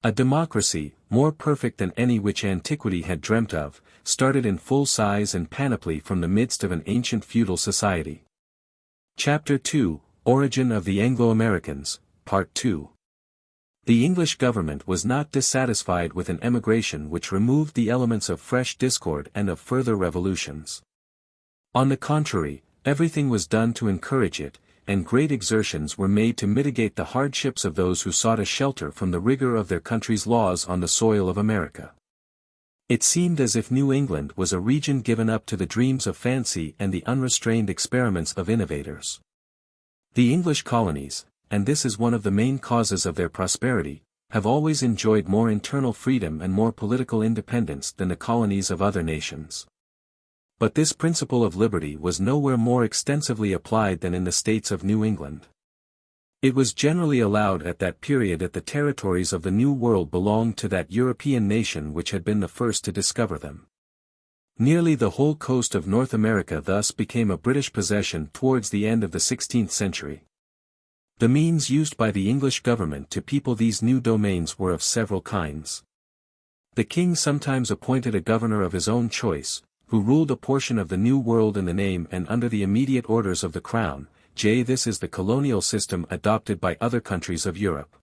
A democracy, more perfect than any which antiquity had dreamt of, started in full size and panoply from the midst of an ancient feudal society. Chapter 2, Origin of the Anglo-Americans, Part 2. The English government was not dissatisfied with an emigration which removed the elements of fresh discord and of further revolutions. On the contrary, everything was done to encourage it, and great exertions were made to mitigate the hardships of those who sought a shelter from the rigor of their country's laws on the soil of America. It seemed as if New England was a region given up to the dreams of fancy and the unrestrained experiments of innovators. The English colonies, and this is one of the main causes of their prosperity, have always enjoyed more internal freedom and more political independence than the colonies of other nations. But this principle of liberty was nowhere more extensively applied than in the states of New England. It was generally allowed at that period that the territories of the New World belonged to that European nation which had been the first to discover them. Nearly the whole coast of North America thus became a British possession towards the end of the 16th century. The means used by the English government to people these new domains were of several kinds. The king sometimes appointed a governor of his own choice, who ruled a portion of the New World in the name and under the immediate orders of the crown. This is the colonial system adopted by other countries of Europe.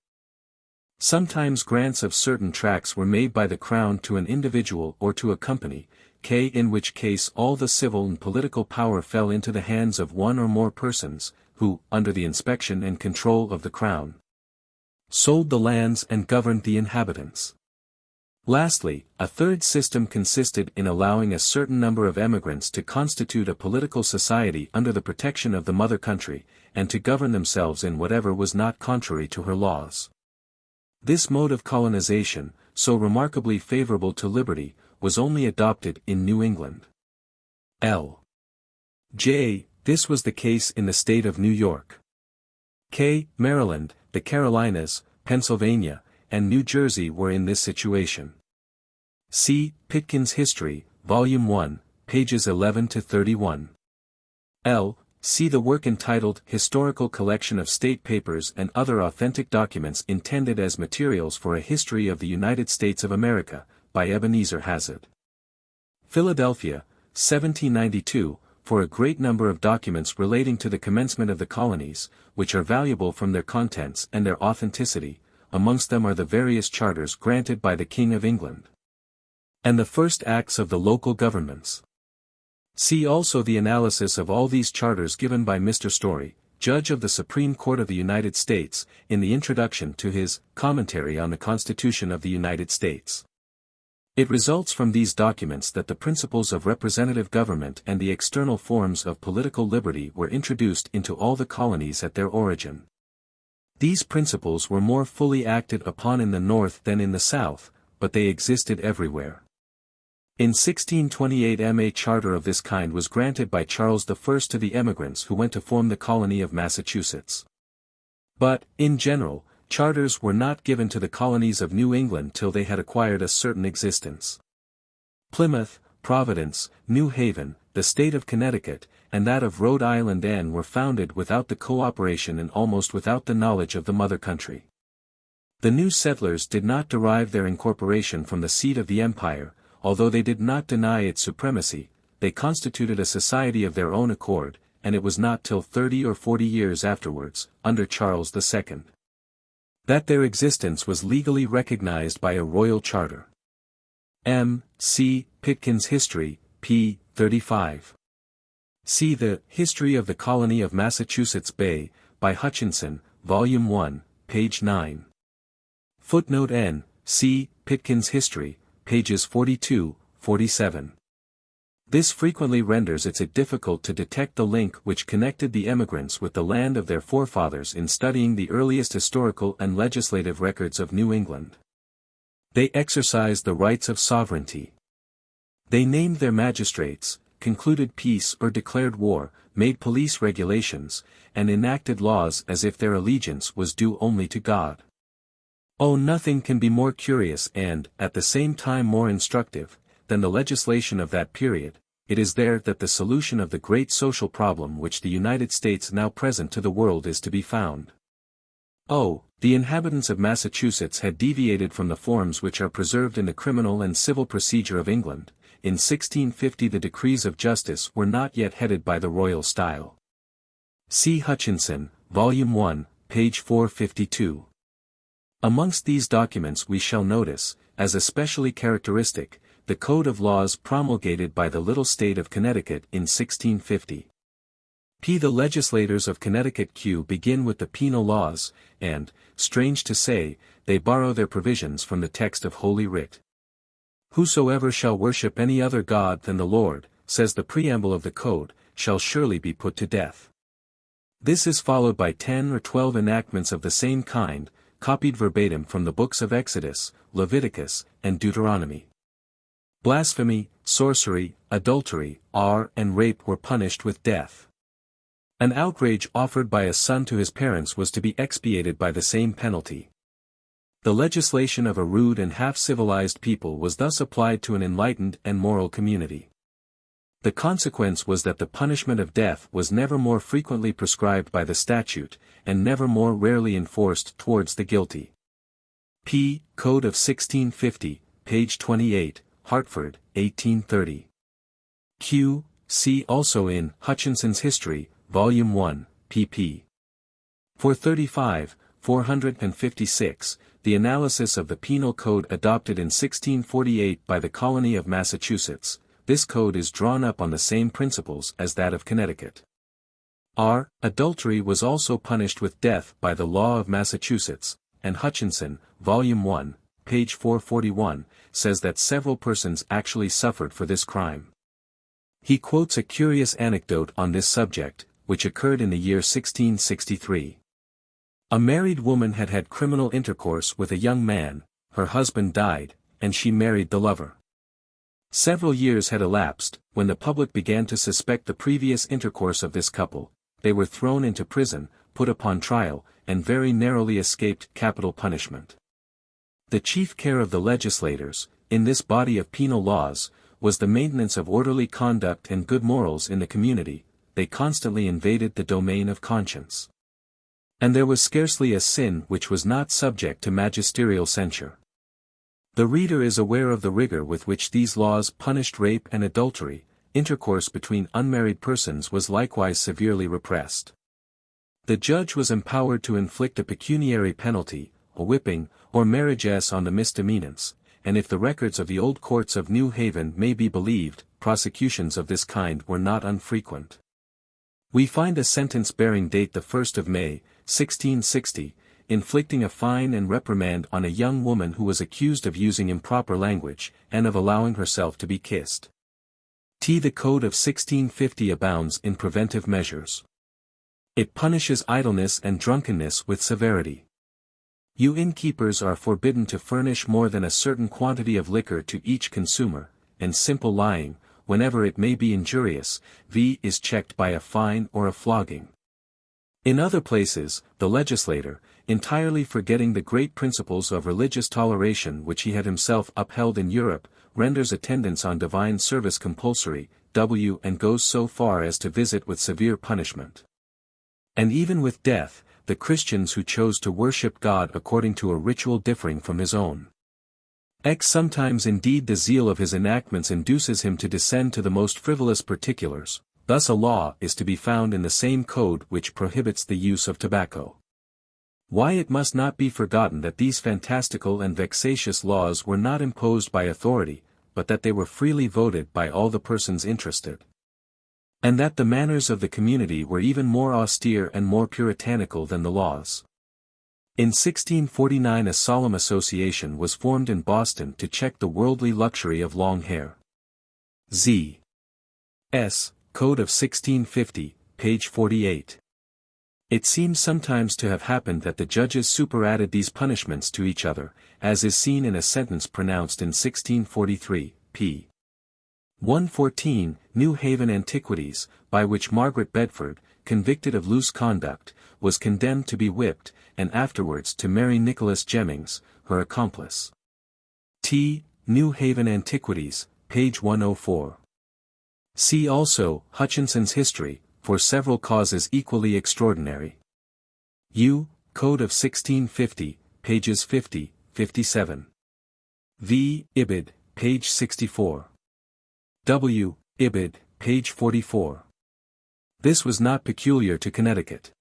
Sometimes grants of certain tracts were made by the crown to an individual or to a company, in which case all the civil and political power fell into the hands of one or more persons, who, under the inspection and control of the crown, sold the lands and governed the inhabitants. Lastly, a third system consisted in allowing a certain number of emigrants to constitute a political society under the protection of the mother country, and to govern themselves in whatever was not contrary to her laws. This mode of colonization, so remarkably favorable to liberty, was only adopted in New England. This was the case in the state of New York. Maryland, the Carolinas, Pennsylvania, and New Jersey were in this situation. See Pitkin's History, Volume 1, pages 11 to 31. See the work entitled Historical Collection of State Papers and Other Authentic Documents Intended as Materials for a History of the United States of America, by Ebenezer Hazard. Philadelphia, 1792, for a great number of documents relating to the commencement of the colonies, which are valuable from their contents and their authenticity. Amongst them are the various charters granted by the King of England, and the first acts of the local governments. See also the analysis of all these charters given by Mr. Story, Judge of the Supreme Court of the United States, in the introduction to his Commentary on the Constitution of the United States. It results from these documents that the principles of representative government and the external forms of political liberty were introduced into all the colonies at their origin. These principles were more fully acted upon in the North than in the South, but they existed everywhere. In 1628 a charter of this kind was granted by Charles I to the emigrants who went to form the colony of Massachusetts. But, in general, charters were not given to the colonies of New England till they had acquired a certain existence. Plymouth, Providence, New Haven, the state of Connecticut, and that of Rhode Island were founded without the cooperation and almost without the knowledge of the mother country. The new settlers did not derive their incorporation from the seat of the empire, although they did not deny its supremacy. They constituted a society of their own accord, and it was not till 30 or 40 years afterwards, under Charles II, that their existence was legally recognized by a royal charter. See Pitkin's History, p. 35. See the History of the Colony of Massachusetts Bay, by Hutchinson, Volume 1, page 9. Footnote N, see Pitkin's History, pages 42, 47. This frequently renders it difficult to detect the link which connected the emigrants with the land of their forefathers in studying the earliest historical and legislative records of New England. They exercised the rights of sovereignty. They named their magistrates, concluded peace or declared war, made police regulations, and enacted laws as if their allegiance was due only to God. Oh, nothing can be more curious and, at the same time more instructive, than the legislation of that period. It is there that the solution of the great social problem which the United States now present to the world is to be found. Oh, the inhabitants of Massachusetts had deviated from the forms which are preserved in the criminal and civil procedure of England. In 1650 the decrees of justice were not yet headed by the royal style. See Hutchinson, Volume 1, page 452. Amongst these documents we shall notice, as especially characteristic, the Code of Laws promulgated by the little state of Connecticut in 1650. The legislators of Connecticut begin with the penal laws, and, strange to say, they borrow their provisions from the text of Holy Writ. Whosoever shall worship any other god than the Lord, says the preamble of the code, shall surely be put to death. This is followed by 10 or 12 enactments of the same kind, copied verbatim from the books of Exodus, Leviticus, and Deuteronomy. Blasphemy, sorcery, adultery, and rape were punished with death. An outrage offered by a son to his parents was to be expiated by the same penalty. The legislation of a rude and half-civilized people was thus applied to an enlightened and moral community. The consequence was that the punishment of death was never more frequently prescribed by the statute, and never more rarely enforced towards the guilty. P. Code of 1650, page 28, Hartford, 1830. Q. See also in Hutchinson's History, Volume 1, pp. 435, 456, the analysis of the penal code adopted in 1648 by the colony of Massachusetts. This code is drawn up on the same principles as that of Connecticut. R. Adultery was also punished with death by the law of Massachusetts, and Hutchinson, Volume 1, page 441, says that several persons actually suffered for this crime. He quotes a curious anecdote on this subject, which occurred in the year 1663. A married woman had had criminal intercourse with a young man, her husband died, and she married the lover. Several years had elapsed, when the public began to suspect the previous intercourse of this couple. They were thrown into prison, put upon trial, and very narrowly escaped capital punishment. The chief care of the legislators, in this body of penal laws, was the maintenance of orderly conduct and good morals in the community. They constantly invaded the domain of conscience. And there was scarcely a sin which was not subject to magisterial censure. The reader is aware of the rigor with which these laws punished rape and adultery. Intercourse between unmarried persons was likewise severely repressed. The judge was empowered to inflict a pecuniary penalty, a whipping, or marriages on the misdemeanants, and if the records of the old courts of New Haven may be believed, prosecutions of this kind were not unfrequent. We find a sentence bearing date the 1st of May, 1660, inflicting a fine and reprimand on a young woman who was accused of using improper language, and of allowing herself to be kissed. The Code of 1650 abounds in preventive measures. It punishes idleness and drunkenness with severity. You innkeepers are forbidden to furnish more than a certain quantity of liquor to each consumer, and simple lying, whenever it may be injurious, is checked by a fine or a flogging. In other places, the legislator, entirely forgetting the great principles of religious toleration which he had himself upheld in Europe, renders attendance on divine service compulsory, and goes so far as to visit with severe punishment. And even with death, the Christians who chose to worship God according to a ritual differing from his own. Sometimes indeed the zeal of his enactments induces him to descend to the most frivolous particulars. Thus a law is to be found in the same code which prohibits the use of tobacco. Why it must not be forgotten that these fantastical and vexatious laws were not imposed by authority, but that they were freely voted by all the persons interested. And that the manners of the community were even more austere and more puritanical than the laws. In 1649 a solemn association was formed in Boston to check the worldly luxury of long hair. Z. S. Code of 1650, page 48. It seems sometimes to have happened that the judges superadded these punishments to each other, as is seen in a sentence pronounced in 1643, p. 114, New Haven Antiquities, by which Margaret Bedford, convicted of loose conduct, was condemned to be whipped, and afterwards to marry Nicholas Jennings, her accomplice. New Haven Antiquities, page 104. See also, Hutchinson's History, for several causes equally extraordinary. U. Code of 1650, pages 50, 57. V. Ibid, page 64. W. Ibid, page 44. This was not peculiar to Connecticut.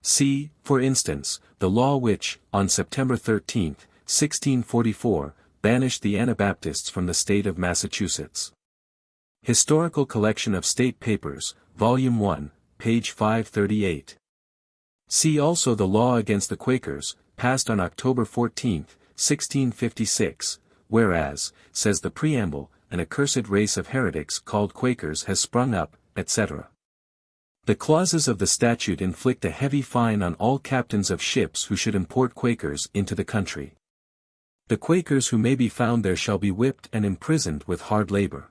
See, for instance, the law which, on September 13, 1644, banished the Anabaptists from the state of Massachusetts. Historical Collection of State Papers, Volume 1, page 538. See also the law against the Quakers, passed on October 14, 1656, whereas, says the preamble, an accursed race of heretics called Quakers has sprung up, etc. The clauses of the statute inflict a heavy fine on all captains of ships who should import Quakers into the country. The Quakers who may be found there shall be whipped and imprisoned with hard labor.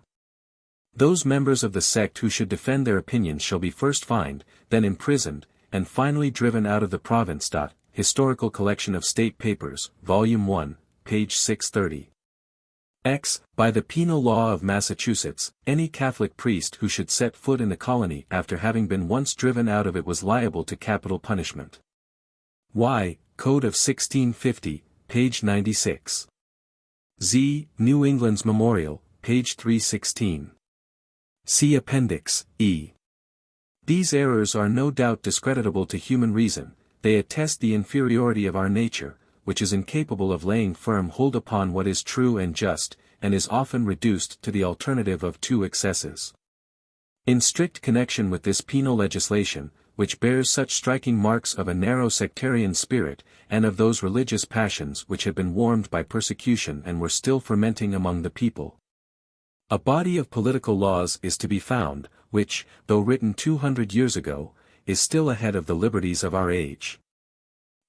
Those members of the sect who should defend their opinions shall be first fined, then imprisoned, and finally driven out of the province. Historical Collection of State Papers, Volume 1, page 630. By the penal law of Massachusetts, any Catholic priest who should set foot in the colony after having been once driven out of it was liable to capital punishment. Y. Code of 1650, page 96. Z. New England's Memorial, page 316. See Appendix, E. These errors are no doubt discreditable to human reason, they attest the inferiority of our nature, which is incapable of laying firm hold upon what is true and just, and is often reduced to the alternative of two excesses. In strict connection with this penal legislation, which bears such striking marks of a narrow sectarian spirit, and of those religious passions which had been warmed by persecution and were still fermenting among the people, a body of political laws is to be found, which, though written 200 years ago, is still ahead of the liberties of our age.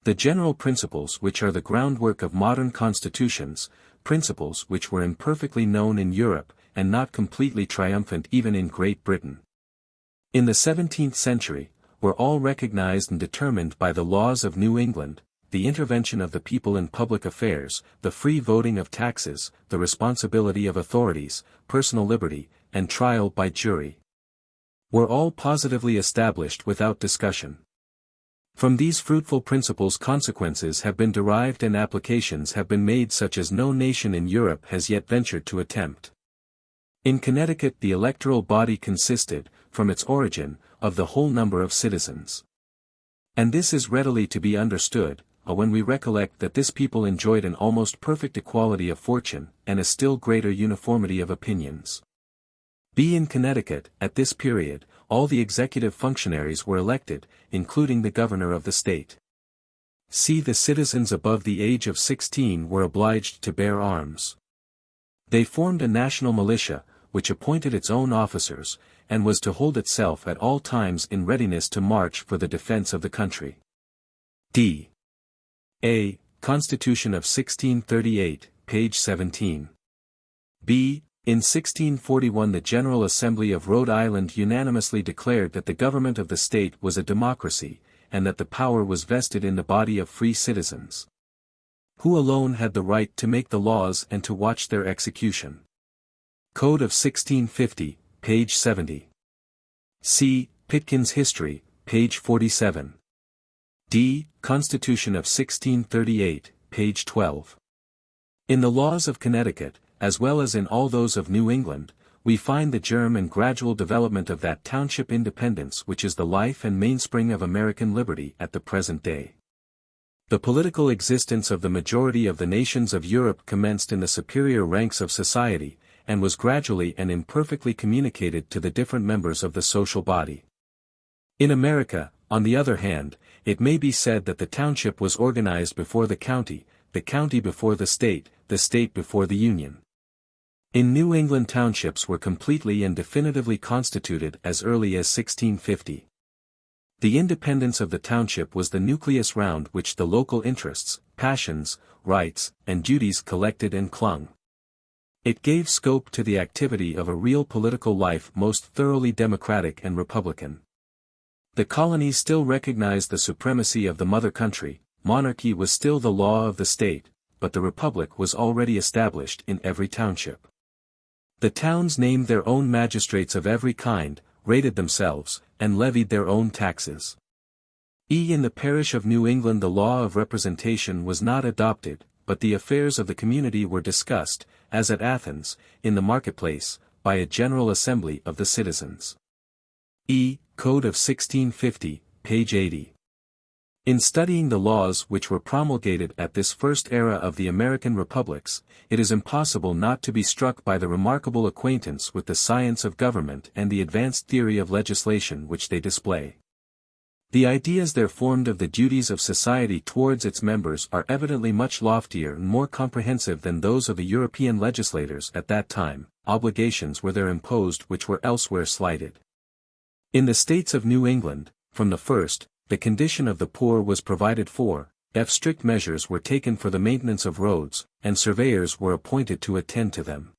The general principles which are the groundwork of modern constitutions, principles which were imperfectly known in Europe, and not completely triumphant even in Great Britain, in the 17th century, were all recognized and determined by the laws of New England, the intervention of the people in public affairs, the free voting of taxes, the responsibility of authorities, personal liberty, and trial by jury, were all positively established without discussion. From these fruitful principles consequences have been derived and applications have been made such as no nation in Europe has yet ventured to attempt. In Connecticut the electoral body consisted, from its origin, of the whole number of citizens. And this is readily to be understood, when we recollect that this people enjoyed an almost perfect equality of fortune, and a still greater uniformity of opinions. In Connecticut, at this period, all the executive functionaries were elected, including the governor of the state. The citizens above the age of 16 were obliged to bear arms. They formed a national militia, which appointed its own officers, and was to hold itself at all times in readiness to march for the defense of the country. A. Constitution of 1638, page 17. B. In 1641 the General Assembly of Rhode Island unanimously declared that the government of the state was a democracy, and that the power was vested in the body of free citizens, who alone had the right to make the laws and to watch their execution. Code of 1650, page 70. C. Pitkin's History, page 47. D. Constitution of 1638, page 12. In the laws of Connecticut, as well as in all those of New England, we find the germ and gradual development of that township independence which is the life and mainspring of American liberty at the present day. The political existence of the majority of the nations of Europe commenced in the superior ranks of society, and was gradually and imperfectly communicated to the different members of the social body. In America, on the other hand, it may be said that the township was organized before the county before the state before the union. In New England townships were completely and definitively constituted as early as 1650. The independence of the township was the nucleus round which the local interests, passions, rights, and duties collected and clung. It gave scope to the activity of a real political life most thoroughly democratic and republican. The colonies still recognized the supremacy of the mother country, monarchy was still the law of the state, but the republic was already established in every township. The towns named their own magistrates of every kind, rated themselves, and levied their own taxes. In the parish of New England the law of representation was not adopted, but the affairs of the community were discussed, as at Athens, in the marketplace, by a general assembly of the citizens. Code of 1650, page 80. In studying the laws which were promulgated at this first era of the American republics, it is impossible not to be struck by the remarkable acquaintance with the science of government and the advanced theory of legislation which they display. The ideas there formed of the duties of society towards its members are evidently much loftier and more comprehensive than those of the European legislators at that time. Obligations were there imposed which were elsewhere slighted. In the states of New England, from the first, the condition of the poor was provided for, strict measures were taken for the maintenance of roads, and surveyors were appointed to attend to them.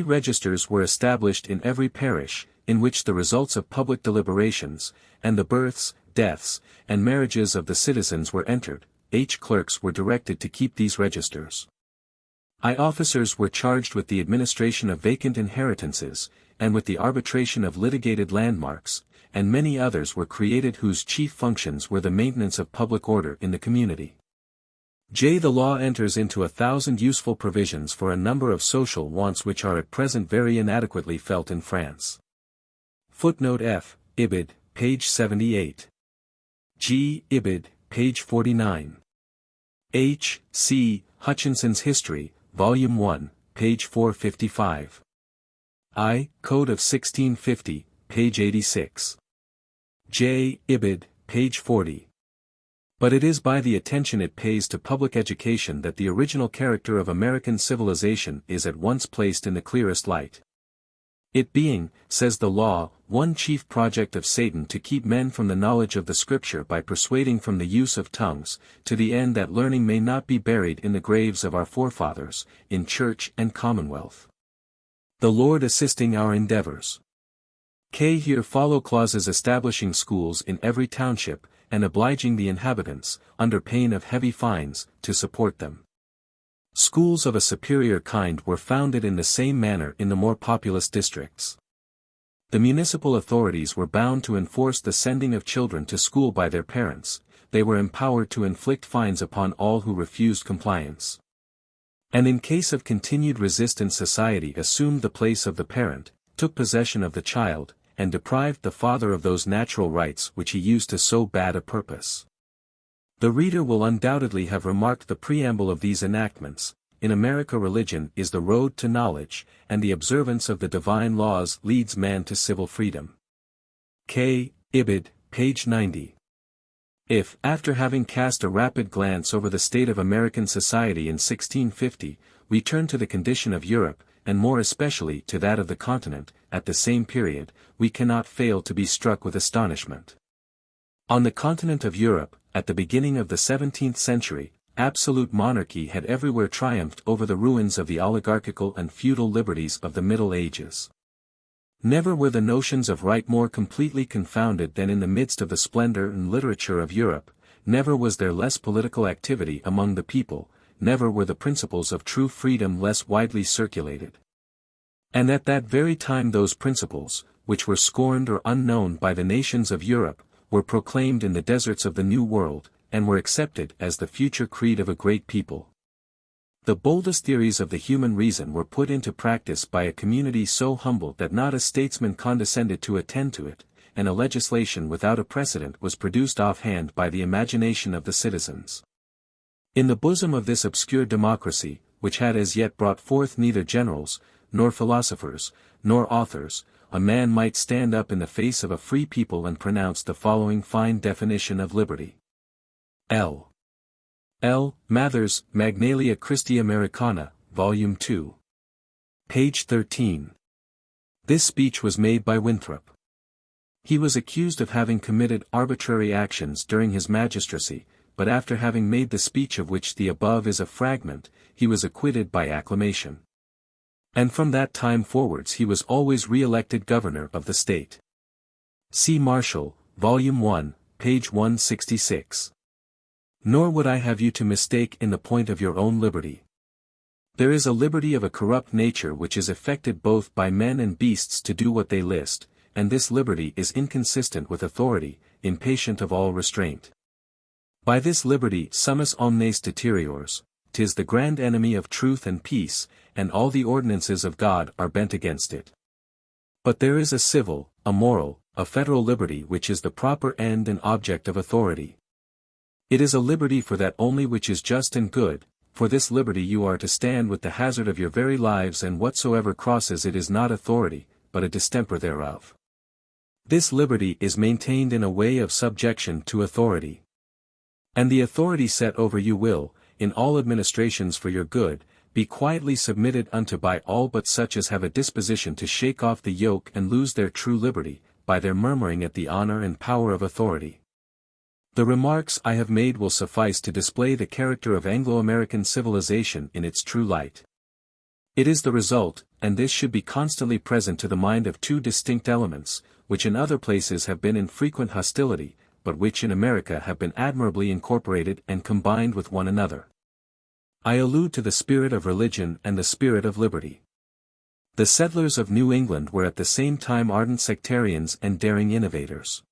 Registers were established in every parish, in which the results of public deliberations, and the births, deaths, and marriages of the citizens were entered. Clerks were directed to keep these registers. Officers were charged with the administration of vacant inheritances, and with the arbitration of litigated landmarks, and many others were created whose chief functions were the maintenance of public order in the community. The law enters into 1,000 useful provisions for a number of social wants which are at present very inadequately felt in France. Footnote F, Ibid, page 78. G. Ibid, page 49. H. C. Hutchinson's History, Volume 1, page 455. I. Code of 1650, page 86. J. Ibid, page 40. But it is by the attention it pays to public education that the original character of American civilization is at once placed in the clearest light. It being, says the law, one chief project of Satan to keep men from the knowledge of the Scripture by persuading from the use of tongues, to the end that learning may not be buried in the graves of our forefathers, in church and commonwealth. The Lord assisting our endeavors. Here follow clauses establishing schools in every township, and obliging the inhabitants, under pain of heavy fines, to support them. Schools of a superior kind were founded in the same manner in the more populous districts. The municipal authorities were bound to enforce the sending of children to school by their parents, they were empowered to inflict fines upon all who refused compliance. And in case of continued resistance society assumed the place of the parent, took possession of the child, and deprived the father of those natural rights which he used to so bad a purpose. The reader will undoubtedly have remarked the preamble of these enactments. In America religion is the road to knowledge, and the observance of the divine laws leads man to civil freedom. K. Ibid, page 90. If, after having cast a rapid glance over the state of American society in 1650, we turn to the condition of Europe, and more especially to that of the continent, at the same period, we cannot fail to be struck with astonishment. On the continent of Europe, at the beginning of the 17th century, absolute monarchy had everywhere triumphed over the ruins of the oligarchical and feudal liberties of the Middle Ages. Never were the notions of right more completely confounded than in the midst of the splendor and literature of Europe, never was there less political activity among the people, never were the principles of true freedom less widely circulated. And at that very time those principles, which were scorned or unknown by the nations of Europe, were proclaimed in the deserts of the New World, and were accepted as the future creed of a great people. The boldest theories of the human reason were put into practice by a community so humble that not a statesman condescended to attend to it, and a legislation without a precedent was produced offhand by the imagination of the citizens. In the bosom of this obscure democracy, which had as yet brought forth neither generals, nor philosophers, nor authors, a man might stand up in the face of a free people and pronounce the following fine definition of liberty. L. Mathers, Magnalia Christi Americana, Volume 2. Page 13. This speech was made by Winthrop. He was accused of having committed arbitrary actions during his magistracy, but after having made the speech of which the above is a fragment, he was acquitted by acclamation. And from that time forwards he was always re-elected governor of the state. See Marshall, Volume 1, page 166. Nor would I have you to mistake in the point of your own liberty. There is a liberty of a corrupt nature which is affected both by men and beasts to do what they list, and this liberty is inconsistent with authority, impatient of all restraint. By this liberty summus omnes deteriors, 'tis the grand enemy of truth and peace, and all the ordinances of God are bent against it. But there is a civil, a moral, a federal liberty which is the proper end and object of authority. It is a liberty for that only which is just and good, for this liberty you are to stand with the hazard of your very lives, and whatsoever crosses it is not authority, but a distemper thereof. This liberty is maintained in a way of subjection to authority. And the authority set over you will, in all administrations for your good, be quietly submitted unto by all but such as have a disposition to shake off the yoke and lose their true liberty, by their murmuring at the honor and power of authority. The remarks I have made will suffice to display the character of Anglo-American civilization in its true light. It is the result, and this should be constantly present to the mind, of two distinct elements, which in other places have been in frequent hostility, but which in America have been admirably incorporated and combined with one another. I allude to the spirit of religion and the spirit of liberty. The settlers of New England were at the same time ardent sectarians and daring innovators.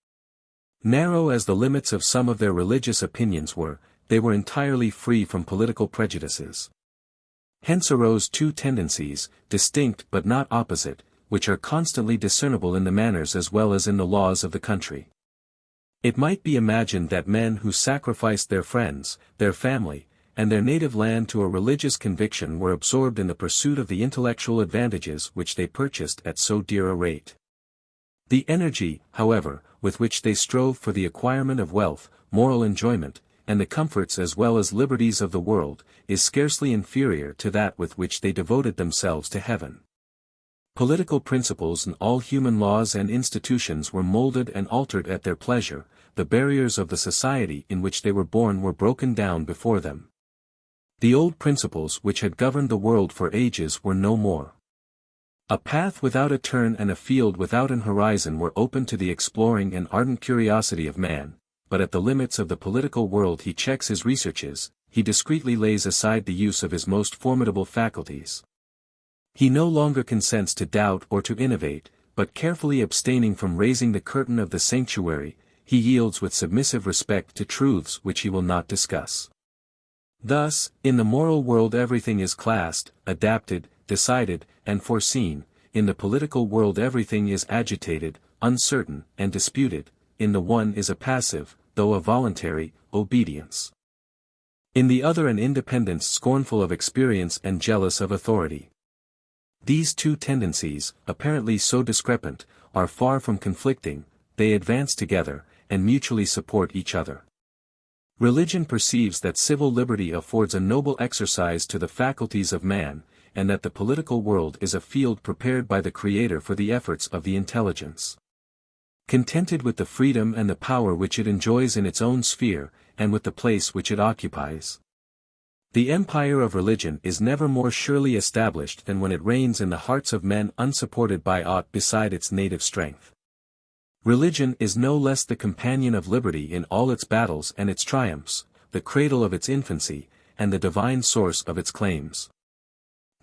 Narrow as the limits of some of their religious opinions were, they were entirely free from political prejudices. Hence arose two tendencies, distinct but not opposite, which are constantly discernible in the manners as well as in the laws of the country. It might be imagined that men who sacrificed their friends, their family, and their native land to a religious conviction were absorbed in the pursuit of the intellectual advantages which they purchased at so dear a rate. The energy, however, with which they strove for the acquirement of wealth, moral enjoyment, and the comforts as well as liberties of the world, is scarcely inferior to that with which they devoted themselves to heaven. Political principles and all human laws and institutions were molded and altered at their pleasure, the barriers of the society in which they were born were broken down before them. The old principles which had governed the world for ages were no more. A path without a turn and a field without an horizon were open to the exploring and ardent curiosity of man, but at the limits of the political world he checks his researches, he discreetly lays aside the use of his most formidable faculties. He no longer consents to doubt or to innovate, but carefully abstaining from raising the curtain of the sanctuary, he yields with submissive respect to truths which he will not discuss. Thus, in the moral world everything is classed, adapted, decided, and foreseen; in the political world everything is agitated, uncertain, and disputed; in the one is a passive, though a voluntary, obedience. In the other an independence scornful of experience and jealous of authority. These two tendencies, apparently so discrepant, are far from conflicting, they advance together, and mutually support each other. Religion perceives that civil liberty affords a noble exercise to the faculties of man, and that the political world is a field prepared by the Creator for the efforts of the intelligence. Contented with the freedom and the power which it enjoys in its own sphere, and with the place which it occupies, the empire of religion is never more surely established than when it reigns in the hearts of men unsupported by aught beside its native strength. Religion is no less the companion of liberty in all its battles and its triumphs, the cradle of its infancy, and the divine source of its claims.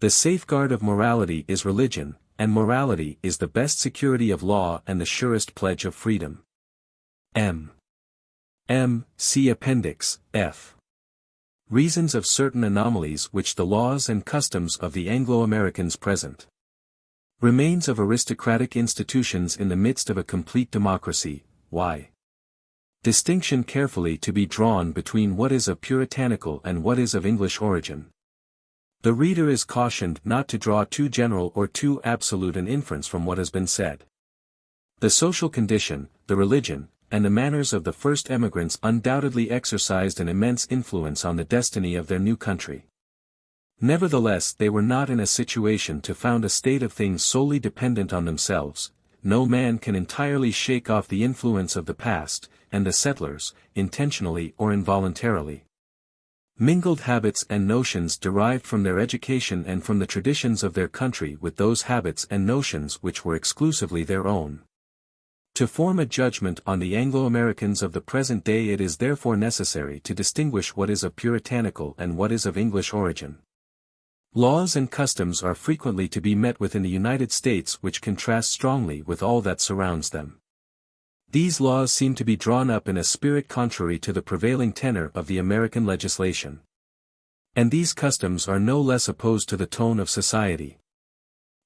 The safeguard of morality is religion, and morality is the best security of law and the surest pledge of freedom. See Appendix, F. Reasons of certain anomalies which the laws and customs of the Anglo-Americans present. Remains of aristocratic institutions in the midst of a complete democracy, y. Distinction carefully to be drawn between what is of puritanical and what is of English origin. The reader is cautioned not to draw too general or too absolute an inference from what has been said. The social condition, the religion, and the manners of the first emigrants undoubtedly exercised an immense influence on the destiny of their new country. Nevertheless they were not in a situation to found a state of things solely dependent on themselves. No man can entirely shake off the influence of the past, and the settlers, intentionally or involuntarily, mingled habits and notions derived from their education and from the traditions of their country with those habits and notions which were exclusively their own. To form a judgment on the Anglo-Americans of the present day it is therefore necessary to distinguish what is of puritanical and what is of English origin. Laws and customs are frequently to be met with in the United States which contrast strongly with all that surrounds them. These laws seem to be drawn up in a spirit contrary to the prevailing tenor of the American legislation. And these customs are no less opposed to the tone of society.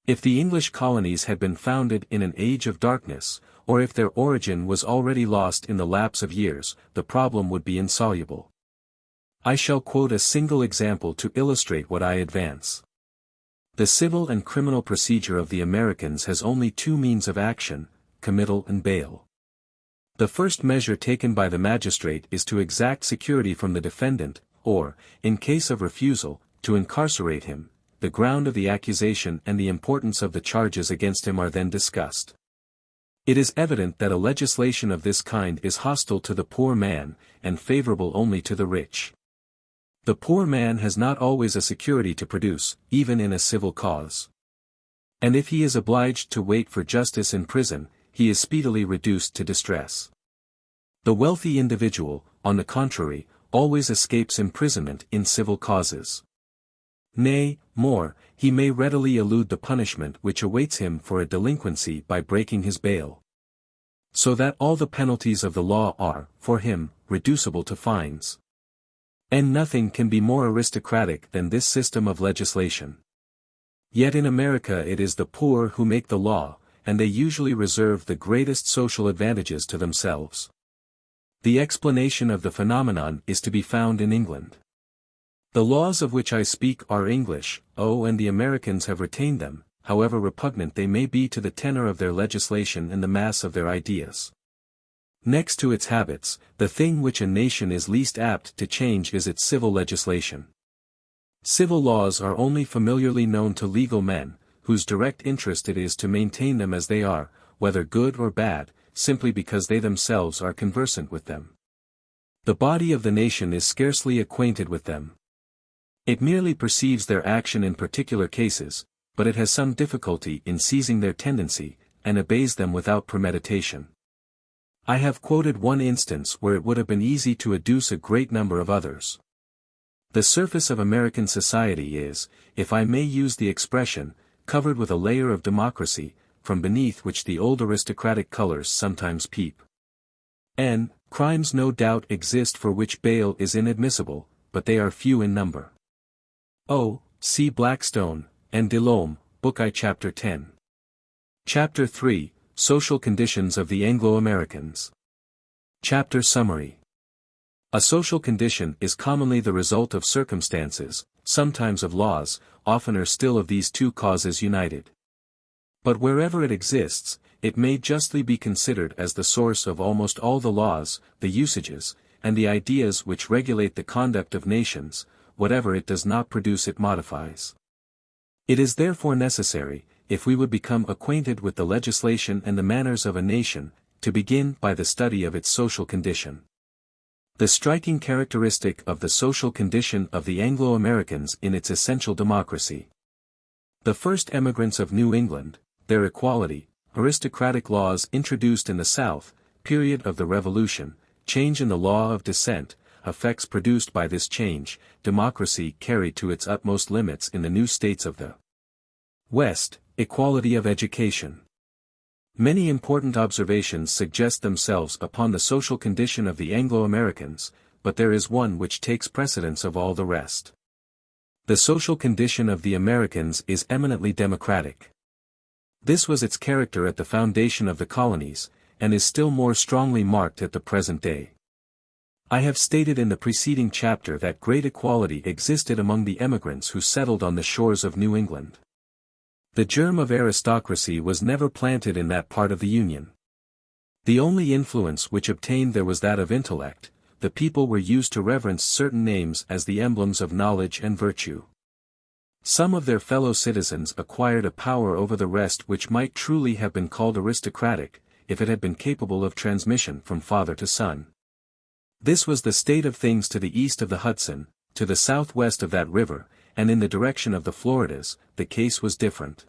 If the English colonies had been founded in an age of darkness, or if their origin was already lost in the lapse of years, the problem would be insoluble. I shall quote a single example to illustrate what I advance. The civil and criminal procedure of the Americans has only two means of action, committal and bail. The first measure taken by the magistrate is to exact security from the defendant, or, in case of refusal, to incarcerate him. The ground of the accusation and the importance of the charges against him are then discussed. It is evident that a legislation of this kind is hostile to the poor man, and favorable only to the rich. The poor man has not always a security to produce, even in a civil cause. And if he is obliged to wait for justice in prison, he is speedily reduced to distress. The wealthy individual, on the contrary, always escapes imprisonment in civil causes. Nay, more, he may readily elude the punishment which awaits him for a delinquency by breaking his bail. So that all the penalties of the law are, for him, reducible to fines. And nothing can be more aristocratic than this system of legislation. Yet in America it is the poor who make the law, and they usually reserve the greatest social advantages to themselves. The explanation of the phenomenon is to be found in England. The laws of which I speak are English, and the Americans have retained them, however repugnant they may be to the tenor of their legislation and the mass of their ideas. Next to its habits, the thing which a nation is least apt to change is its civil legislation. Civil laws are only familiarly known to legal men, whose direct interest it is to maintain them as they are, whether good or bad, simply because they themselves are conversant with them. The body of the nation is scarcely acquainted with them. It merely perceives their action in particular cases, but it has some difficulty in seizing their tendency, and obeys them without premeditation. I have quoted one instance where it would have been easy to adduce a great number of others. The surface of American society is, if I may use the expression, covered with a layer of democracy, from beneath which the old aristocratic colors sometimes peep. Crimes no doubt exist for which bail is inadmissible, but they are few in number. See Blackstone, and Delhomme, Book I Chapter 10. Chapter 3, Social Conditions of the Anglo-Americans. Chapter Summary. A social condition is commonly the result of circumstances, sometimes of laws, oftener still of these two causes united. But wherever it exists, it may justly be considered as the source of almost all the laws, the usages, and the ideas which regulate the conduct of nations. Whatever it does not produce it modifies. It is therefore necessary, if we would become acquainted with the legislation and the manners of a nation, to begin by the study of its social condition. The striking characteristic of the social condition of the Anglo-Americans in its essential democracy. The first emigrants of New England, their equality, aristocratic laws introduced in the South, period of the Revolution, change in the law of descent, effects produced by this change, democracy carried to its utmost limits in the new states of the West, equality of education. Many important observations suggest themselves upon the social condition of the Anglo-Americans, but there is one which takes precedence of all the rest. The social condition of the Americans is eminently democratic. This was its character at the foundation of the colonies, and is still more strongly marked at the present day. I have stated in the preceding chapter that great equality existed among the emigrants who settled on the shores of New England. The germ of aristocracy was never planted in that part of the Union. The only influence which obtained there was that of intellect. The people were used to reverence certain names as the emblems of knowledge and virtue. Some of their fellow citizens acquired a power over the rest which might truly have been called aristocratic, if it had been capable of transmission from father to son. This was the state of things to the east of the Hudson, to the southwest of that river, and in the direction of the Floridas, the case was different.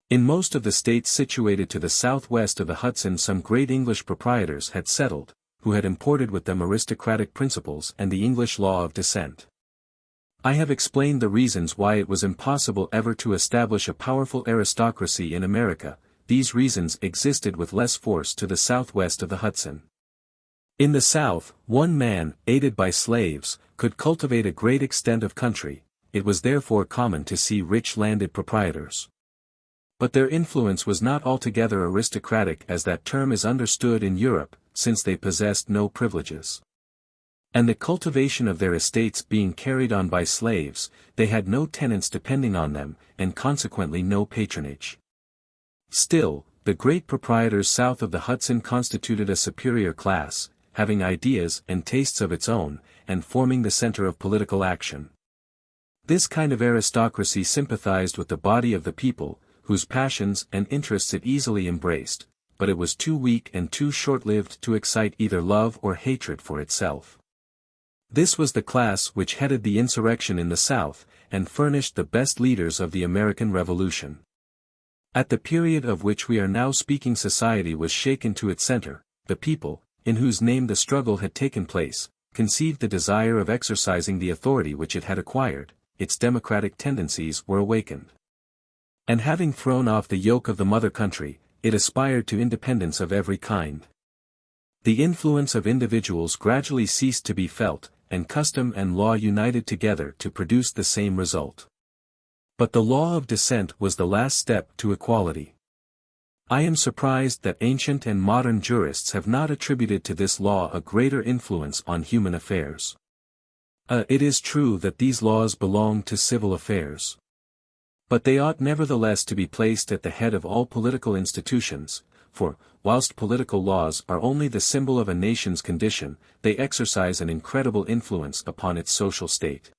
In most of the states situated to the southwest of the Hudson some great English proprietors had settled, who had imported with them aristocratic principles and the English law of descent. I have explained the reasons why it was impossible ever to establish a powerful aristocracy in America. These reasons existed with less force to the southwest of the Hudson. In the South, one man, aided by slaves, could cultivate a great extent of country. It was therefore common to see rich landed proprietors. But their influence was not altogether aristocratic as that term is understood in Europe, since they possessed no privileges. And the cultivation of their estates being carried on by slaves, they had no tenants depending on them, and consequently no patronage. Still, the great proprietors south of the Hudson constituted a superior class, having ideas and tastes of its own, and forming the center of political action. This kind of aristocracy sympathized with the body of the people, whose passions and interests it easily embraced, but it was too weak and too short-lived to excite either love or hatred for itself. This was the class which headed the insurrection in the South, and furnished the best leaders of the American Revolution. At the period of which we are now speaking, society was shaken to its center. The people, in whose name the struggle had taken place, conceived the desire of exercising the authority which it had acquired, its democratic tendencies were awakened. And having thrown off the yoke of the mother country, it aspired to independence of every kind. The influence of individuals gradually ceased to be felt, and custom and law united together to produce the same result. But the law of descent was the last step to equality. I am surprised that ancient and modern jurists have not attributed to this law a greater influence on human affairs. It is true that these laws belong to civil affairs. But they ought nevertheless to be placed at the head of all political institutions, for, whilst political laws are only the symbol of a nation's condition, they exercise an incredible influence upon its social state.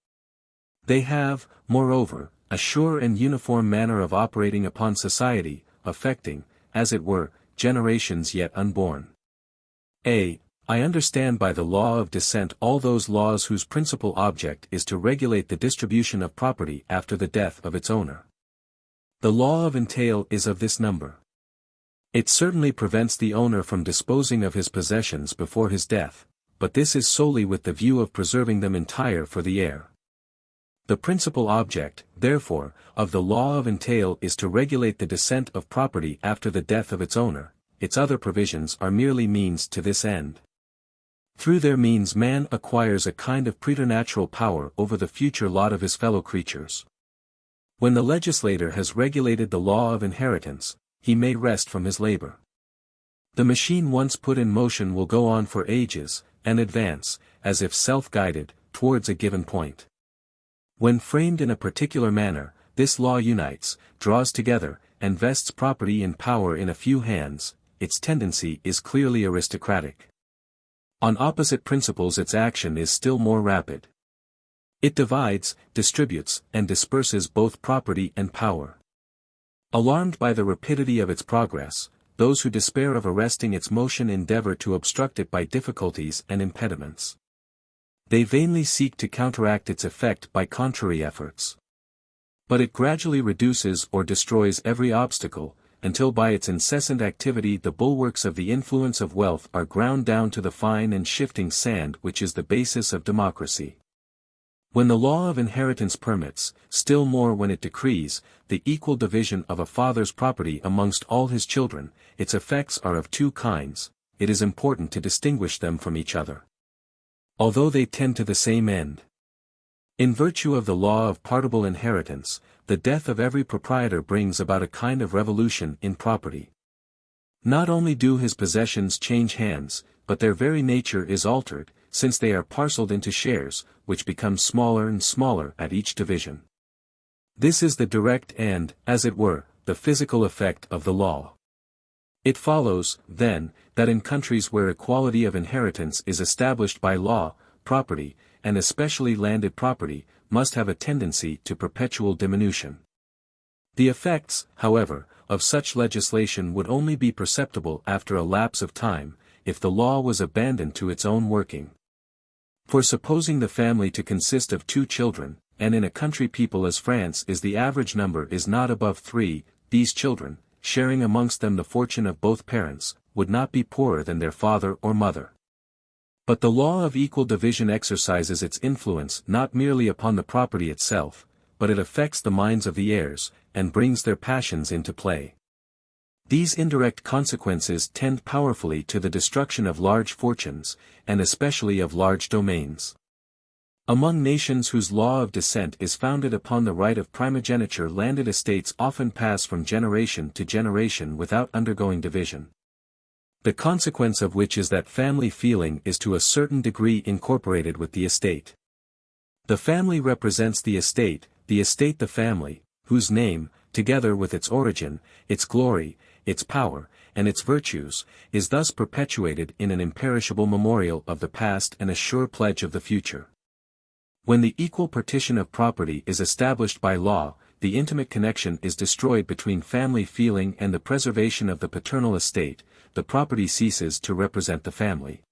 They have, moreover, a sure and uniform manner of operating upon society, affecting, as it were, generations yet unborn. I understand by the law of descent all those laws whose principal object is to regulate the distribution of property after the death of its owner. The law of entail is of this number. It certainly prevents the owner from disposing of his possessions before his death, but this is solely with the view of preserving them entire for the heir. The principal object, therefore, of the law of entail is to regulate the descent of property after the death of its owner. Its other provisions are merely means to this end. Through their means man acquires a kind of preternatural power over the future lot of his fellow creatures. When the legislator has regulated the law of inheritance, he may rest from his labor. The machine once put in motion will go on for ages, and advance, as if self-guided, towards a given point. When framed in a particular manner, this law unites, draws together, and vests property and power in a few hands. Its tendency is clearly aristocratic. On opposite principles its action is still more rapid. It divides, distributes, and disperses both property and power. Alarmed by the rapidity of its progress, those who despair of arresting its motion endeavor to obstruct it by difficulties and impediments. They vainly seek to counteract its effect by contrary efforts. But it gradually reduces or destroys every obstacle, until by its incessant activity the bulwarks of the influence of wealth are ground down to the fine and shifting sand which is the basis of democracy. When the law of inheritance permits, still more when it decrees, the equal division of a father's property amongst all his children, its effects are of two kinds. It is important to distinguish them from each other, although they tend to the same end. In virtue of the law of partible inheritance, the death of every proprietor brings about a kind of revolution in property. Not only do his possessions change hands, but their very nature is altered, since they are parceled into shares, which become smaller and smaller at each division. This is the direct and, as it were, the physical effect of the law. It follows, then, that in countries where equality of inheritance is established by law, property, and especially landed property, must have a tendency to perpetual diminution. The effects, however, of such legislation would only be perceptible after a lapse of time, if the law was abandoned to its own working. For supposing the family to consist of 2 children, and in a country people as France is the average number is not above 3, these children, sharing amongst them the fortune of both parents, would not be poorer than their father or mother. But the law of equal division exercises its influence not merely upon the property itself, but it affects the minds of the heirs, and brings their passions into play. These indirect consequences tend powerfully to the destruction of large fortunes, and especially of large domains. Among nations whose law of descent is founded upon the right of primogeniture, landed estates often pass from generation to generation without undergoing division. The consequence of which is that family feeling is to a certain degree incorporated with the estate. The family represents the estate the family, whose name, together with its origin, its glory, its power, and its virtues, is thus perpetuated in an imperishable memorial of the past and a sure pledge of the future. When the equal partition of property is established by law, the intimate connection is destroyed between family feeling and the preservation of the paternal estate. The property ceases to represent the family.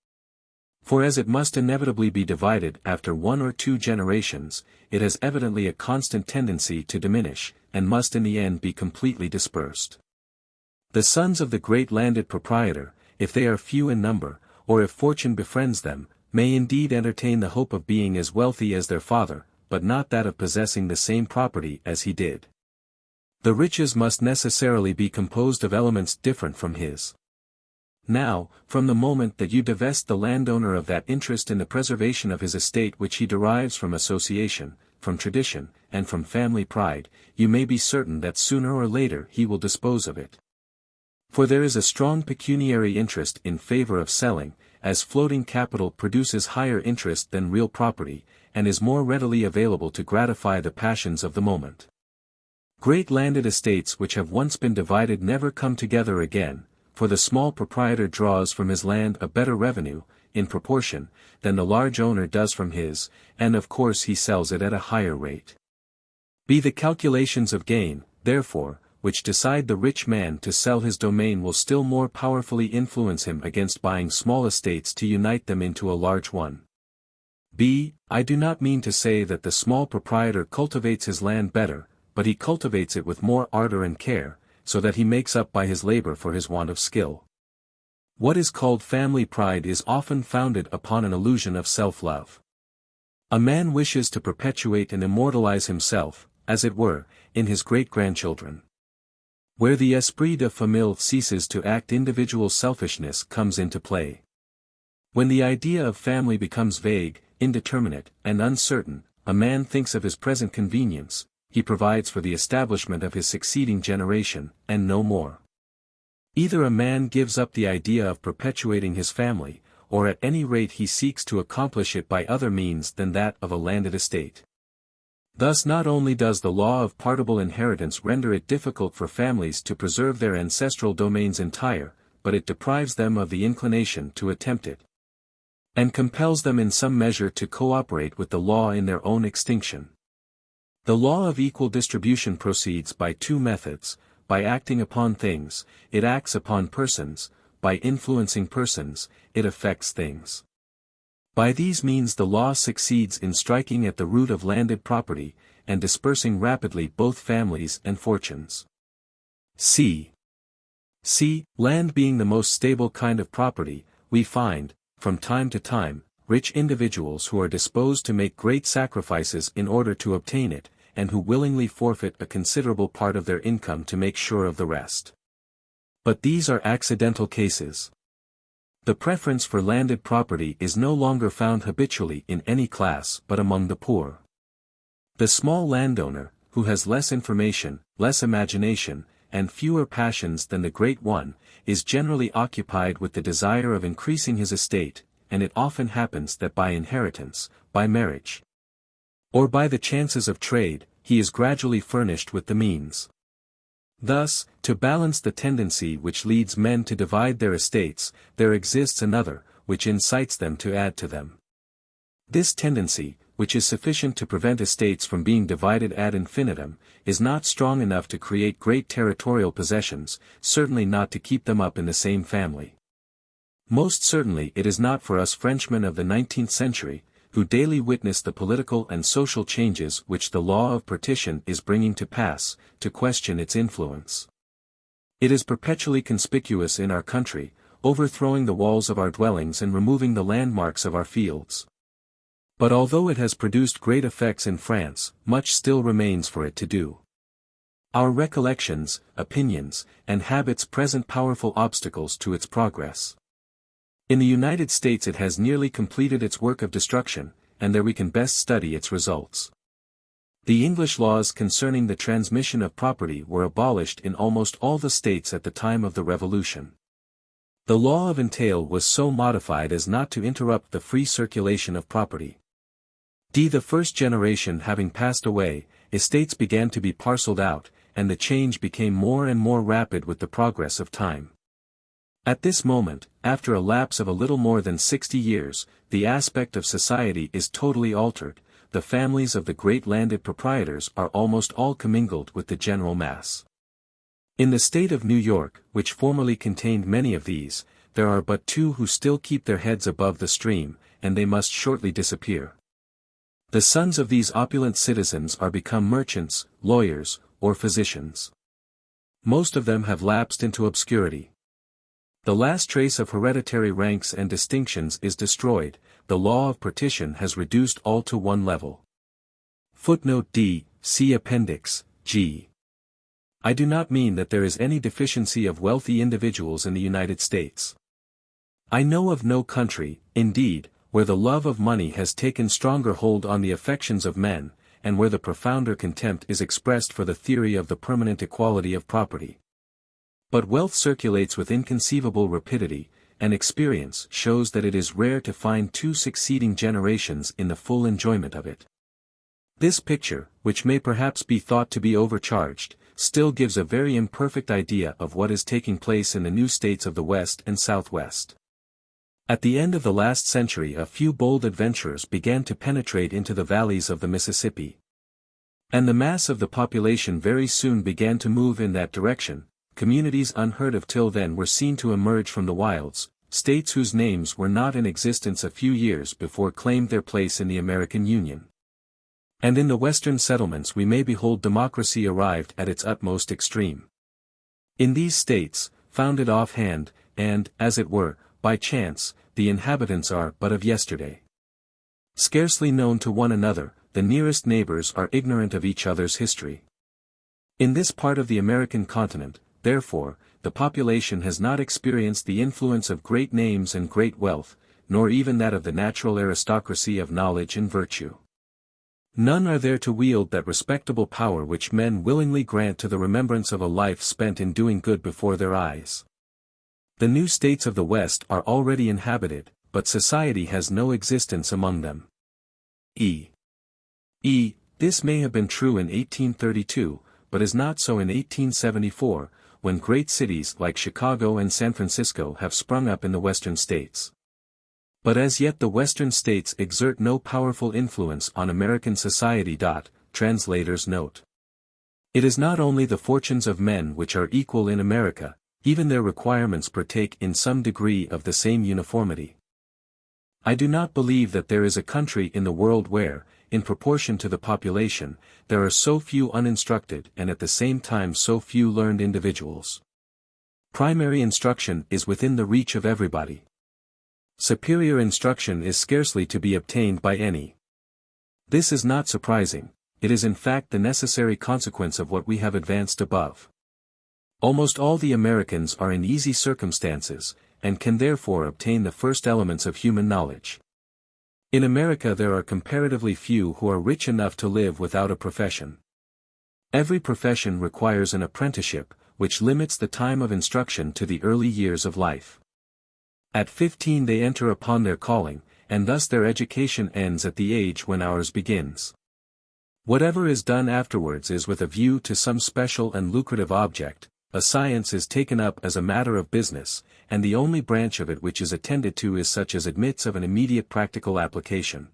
For as it must inevitably be divided after 1 or 2 generations, it has evidently a constant tendency to diminish, and must in the end be completely dispersed. The sons of the great landed proprietor, if they are few in number, or if fortune befriends them, may indeed entertain the hope of being as wealthy as their father, but not that of possessing the same property as he did. The riches must necessarily be composed of elements different from his. Now, from the moment that you divest the landowner of that interest in the preservation of his estate which he derives from association, from tradition, and from family pride, you may be certain that sooner or later he will dispose of it. For there is a strong pecuniary interest in favor of selling, as floating capital produces higher interest than real property, and is more readily available to gratify the passions of the moment. Great landed estates which have once been divided never come together again, for the small proprietor draws from his land a better revenue, in proportion, than the large owner does from his, and of course he sells it at a higher rate. Be the calculations of gain, therefore, which decide the rich man to sell his domain will still more powerfully influence him against buying small estates to unite them into a large one. I do not mean to say that the small proprietor cultivates his land better, but he cultivates it with more ardor and care, so that he makes up by his labor for his want of skill. What is called family pride is often founded upon an illusion of self-love. A man wishes to perpetuate and immortalize himself, as it were, in his great-grandchildren. Where the esprit de famille ceases to act, individual selfishness comes into play. When the idea of family becomes vague, indeterminate, and uncertain, a man thinks of his present convenience, he provides for the establishment of his succeeding generation, and no more. Either a man gives up the idea of perpetuating his family, or at any rate he seeks to accomplish it by other means than that of a landed estate. Thus not only does the law of partible inheritance render it difficult for families to preserve their ancestral domains entire, but it deprives them of the inclination to attempt it, and compels them in some measure to cooperate with the law in their own extinction. The law of equal distribution proceeds by two methods: by acting upon things, it acts upon persons; by influencing persons, it affects things. By these means the law succeeds in striking at the root of landed property, and dispersing rapidly both families and fortunes. Land being the most stable kind of property, we find, from time to time, rich individuals who are disposed to make great sacrifices in order to obtain it, and who willingly forfeit a considerable part of their income to make sure of the rest. But these are accidental cases. The preference for landed property is no longer found habitually in any class but among the poor. The small landowner, who has less information, less imagination, and fewer passions than the great one, is generally occupied with the desire of increasing his estate, and it often happens that by inheritance, by marriage, or by the chances of trade, he is gradually furnished with the means. Thus, to balance the tendency which leads men to divide their estates, there exists another, which incites them to add to them. This tendency, which is sufficient to prevent estates from being divided ad infinitum, is not strong enough to create great territorial possessions, certainly not to keep them up in the same family. Most certainly it is not for us Frenchmen of the 19th century, who daily witness the political and social changes which the law of partition is bringing to pass, to question its influence. It is perpetually conspicuous in our country, overthrowing the walls of our dwellings and removing the landmarks of our fields. But although it has produced great effects in France, much still remains for it to do. Our recollections, opinions, and habits present powerful obstacles to its progress. In the United States it has nearly completed its work of destruction, and there we can best study its results. The English laws concerning the transmission of property were abolished in almost all the states at the time of the Revolution. The law of entail was so modified as not to interrupt the free circulation of property. The first generation having passed away, estates began to be parceled out, and the change became more and more rapid with the progress of time. At this moment, after a lapse of a little more than 60 years, the aspect of society is totally altered. The families of the great landed proprietors are almost all commingled with the general mass. In the state of New York, which formerly contained many of these, there are but two who still keep their heads above the stream, and they must shortly disappear. The sons of these opulent citizens are become merchants, lawyers, or physicians. Most of them have lapsed into obscurity. The last trace of hereditary ranks and distinctions is destroyed, the law of partition has reduced all to one level. Footnote D, see Appendix, G. I do not mean that there is any deficiency of wealthy individuals in the United States. I know of no country, indeed, where the love of money has taken stronger hold on the affections of men, and where the profounder contempt is expressed for the theory of the permanent equality of property. But wealth circulates with inconceivable rapidity, and experience shows that it is rare to find two succeeding generations in the full enjoyment of it. This picture, which may perhaps be thought to be overcharged, still gives a very imperfect idea of what is taking place in the new states of the West and Southwest. At the end of the last century, a few bold adventurers began to penetrate into the valleys of the Mississippi. And the mass of the population very soon began to move in that direction. Communities unheard of till then were seen to emerge from the wilds. States whose names were not in existence a few years before claimed their place in the American Union. And in the Western settlements we may behold democracy arrived at its utmost extreme. In these states, founded offhand, and, as it were, by chance, the inhabitants are but of yesterday. Scarcely known to one another, the nearest neighbors are ignorant of each other's history. In this part of the American continent, therefore, the population has not experienced the influence of great names and great wealth, nor even that of the natural aristocracy of knowledge and virtue. None are there to wield that respectable power which men willingly grant to the remembrance of a life spent in doing good before their eyes. The new states of the West are already inhabited, but society has no existence among them. This may have been true in 1832, but is not so in 1874, when great cities like Chicago and San Francisco have sprung up in the Western states. But as yet the Western states exert no powerful influence on American society. Translator's note. It is not only the fortunes of men which are equal in America, even their requirements partake in some degree of the same uniformity. I do not believe that there is a country in the world where, in proportion to the population, there are so few uninstructed and at the same time so few learned individuals. Primary instruction is within the reach of everybody. Superior instruction is scarcely to be obtained by any. This is not surprising, it is in fact the necessary consequence of what we have advanced above. Almost all the Americans are in easy circumstances, and can therefore obtain the first elements of human knowledge. In America there are comparatively few who are rich enough to live without a profession. Every profession requires an apprenticeship, which limits the time of instruction to the early years of life. At 15 they enter upon their calling, and thus their education ends at the age when ours begins. Whatever is done afterwards is with a view to some special and lucrative object. A science is taken up as a matter of business, and the only branch of it which is attended to is such as admits of an immediate practical application.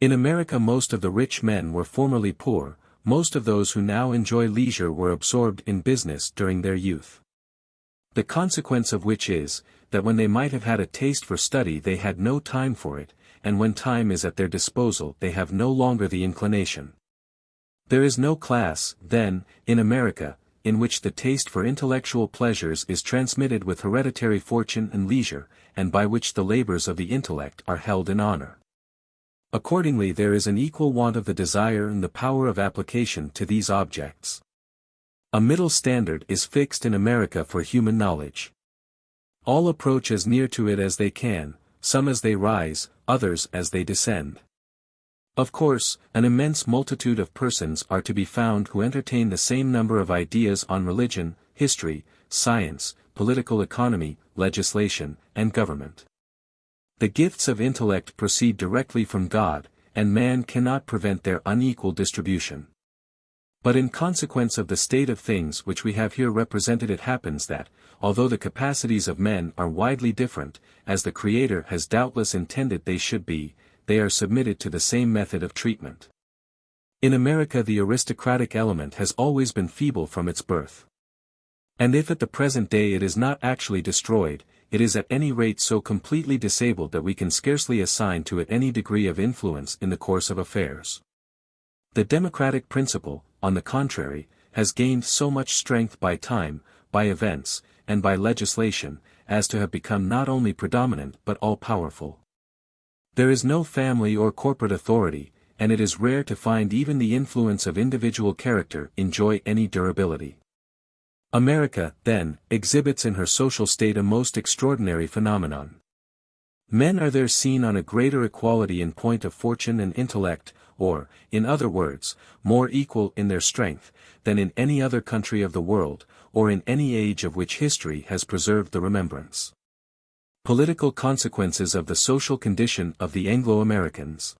In America most of the rich men were formerly poor, most of those who now enjoy leisure were absorbed in business during their youth. The consequence of which is, that when they might have had a taste for study they had no time for it, and when time is at their disposal they have no longer the inclination. There is no class, then, in America, in which the taste for intellectual pleasures is transmitted with hereditary fortune and leisure, and by which the labors of the intellect are held in honor. Accordingly there is an equal want of the desire and the power of application to these objects. A middle standard is fixed in America for human knowledge. All approach as near to it as they can, some as they rise, others as they descend. Of course, an immense multitude of persons are to be found who entertain the same number of ideas on religion, history, science, political economy, legislation, and government. The gifts of intellect proceed directly from God, and man cannot prevent their unequal distribution. But in consequence of the state of things which we have here represented it happens that, although the capacities of men are widely different, as the Creator has doubtless intended they should be, they are submitted to the same method of treatment. In America the aristocratic element has always been feeble from its birth. And if at the present day it is not actually destroyed, it is at any rate so completely disabled that we can scarcely assign to it any degree of influence in the course of affairs. The democratic principle, on the contrary, has gained so much strength by time, by events, and by legislation, as to have become not only predominant but all-powerful. There is no family or corporate authority, and it is rare to find even the influence of individual character enjoy any durability. America, then, exhibits in her social state a most extraordinary phenomenon. Men are there seen on a greater equality in point of fortune and intellect, or, in other words, more equal in their strength, than in any other country of the world, or in any age of which history has preserved the remembrance. Political consequences of the social condition of the Anglo-Americans.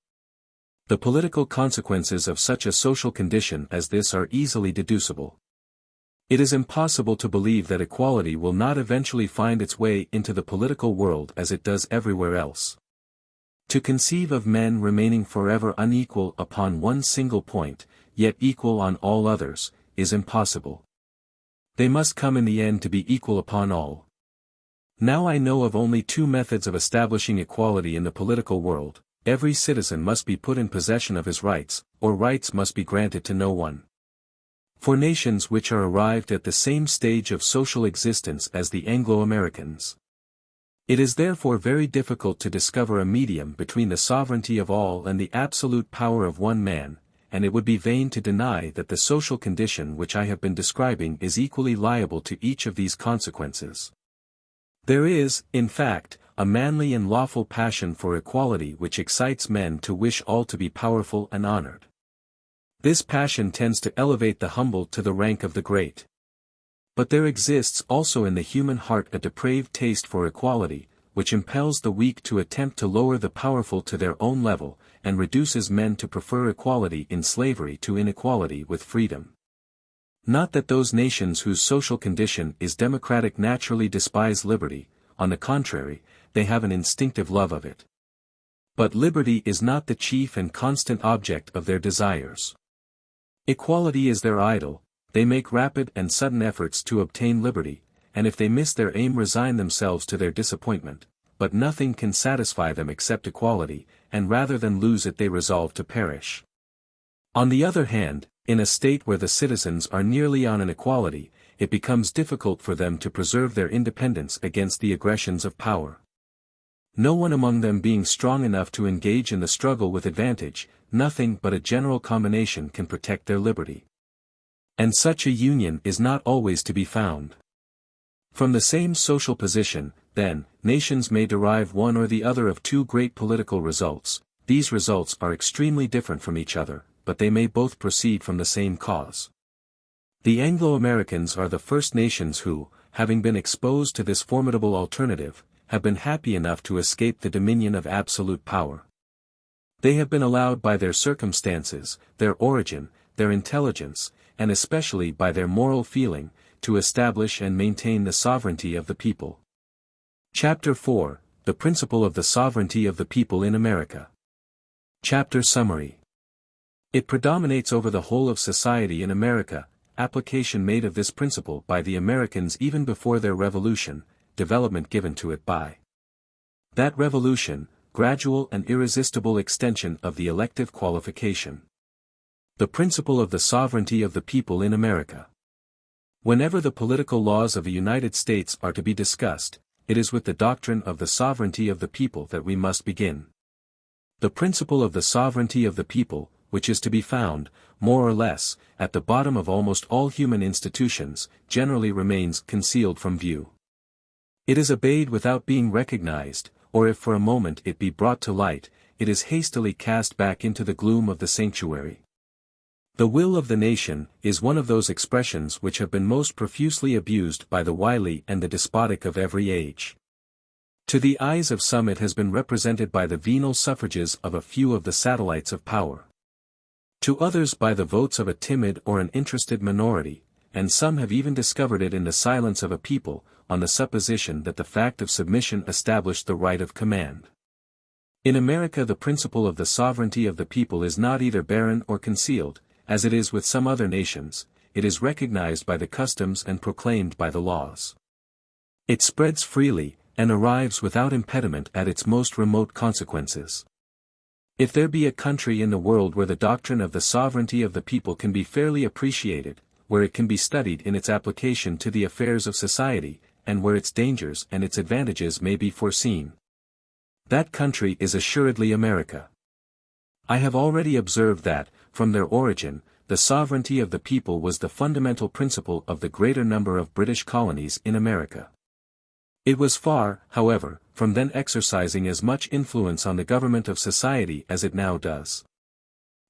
The political consequences of such a social condition as this are easily deducible. It is impossible to believe that equality will not eventually find its way into the political world as it does everywhere else. To conceive of men remaining forever unequal upon one single point, yet equal on all others, is impossible. They must come in the end to be equal upon all. Now I know of only two methods of establishing equality in the political world: every citizen must be put in possession of his rights, or rights must be granted to no one. For nations which are arrived at the same stage of social existence as the Anglo-Americans, it is therefore very difficult to discover a medium between the sovereignty of all and the absolute power of one man, and it would be vain to deny that the social condition which I have been describing is equally liable to each of these consequences. There is, in fact, a manly and lawful passion for equality which excites men to wish all to be powerful and honored. This passion tends to elevate the humble to the rank of the great. But there exists also in the human heart a depraved taste for equality, which impels the weak to attempt to lower the powerful to their own level, and reduces men to prefer equality in slavery to inequality with freedom. Not that those nations whose social condition is democratic naturally despise liberty; on the contrary, they have an instinctive love of it. But liberty is not the chief and constant object of their desires. Equality is their idol. They make rapid and sudden efforts to obtain liberty, and if they miss their aim resign themselves to their disappointment, but nothing can satisfy them except equality, and rather than lose it they resolve to perish. On the other hand, in a state where the citizens are nearly on an equality, it becomes difficult for them to preserve their independence against the aggressions of power. No one among them being strong enough to engage in the struggle with advantage, nothing but a general combination can protect their liberty. And such a union is not always to be found. From the same social position, then, nations may derive one or the other of two great political results. These results are extremely different from each other, but they may both proceed from the same cause. The Anglo-Americans are the first nations who, having been exposed to this formidable alternative, have been happy enough to escape the dominion of absolute power. They have been allowed by their circumstances, their origin, their intelligence, and especially by their moral feeling, to establish and maintain the sovereignty of the people. Chapter 4, The Principle of the Sovereignty of the People in America. Chapter Summary. It predominates over the whole of society in America, application made of this principle by the Americans even before their revolution, development given to it by that revolution, gradual and irresistible extension of the elective qualification. The principle of the sovereignty of the people in America. Whenever the political laws of the United States are to be discussed, it is with the doctrine of the sovereignty of the people that we must begin. The principle of the sovereignty of the people, which is to be found, more or less, at the bottom of almost all human institutions, generally remains concealed from view. It is obeyed without being recognized, or if for a moment it be brought to light, it is hastily cast back into the gloom of the sanctuary. The will of the nation is one of those expressions which have been most profusely abused by the wily and the despotic of every age. To the eyes of some it has been represented by the venal suffrages of a few of the satellites of power. To others by the votes of a timid or an interested minority, and some have even discovered it in the silence of a people, on the supposition that the fact of submission established the right of command. In America the principle of the sovereignty of the people is not either barren or concealed, as it is with some other nations. It is recognized by the customs and proclaimed by the laws. It spreads freely, and arrives without impediment at its most remote consequences. If there be a country in the world where the doctrine of the sovereignty of the people can be fairly appreciated, where it can be studied in its application to the affairs of society, and where its dangers and its advantages may be foreseen, that country is assuredly America. I have already observed that, from their origin, the sovereignty of the people was the fundamental principle of the greater number of British colonies in America. It was far, however, from then exercising as much influence on the government of society as it now does.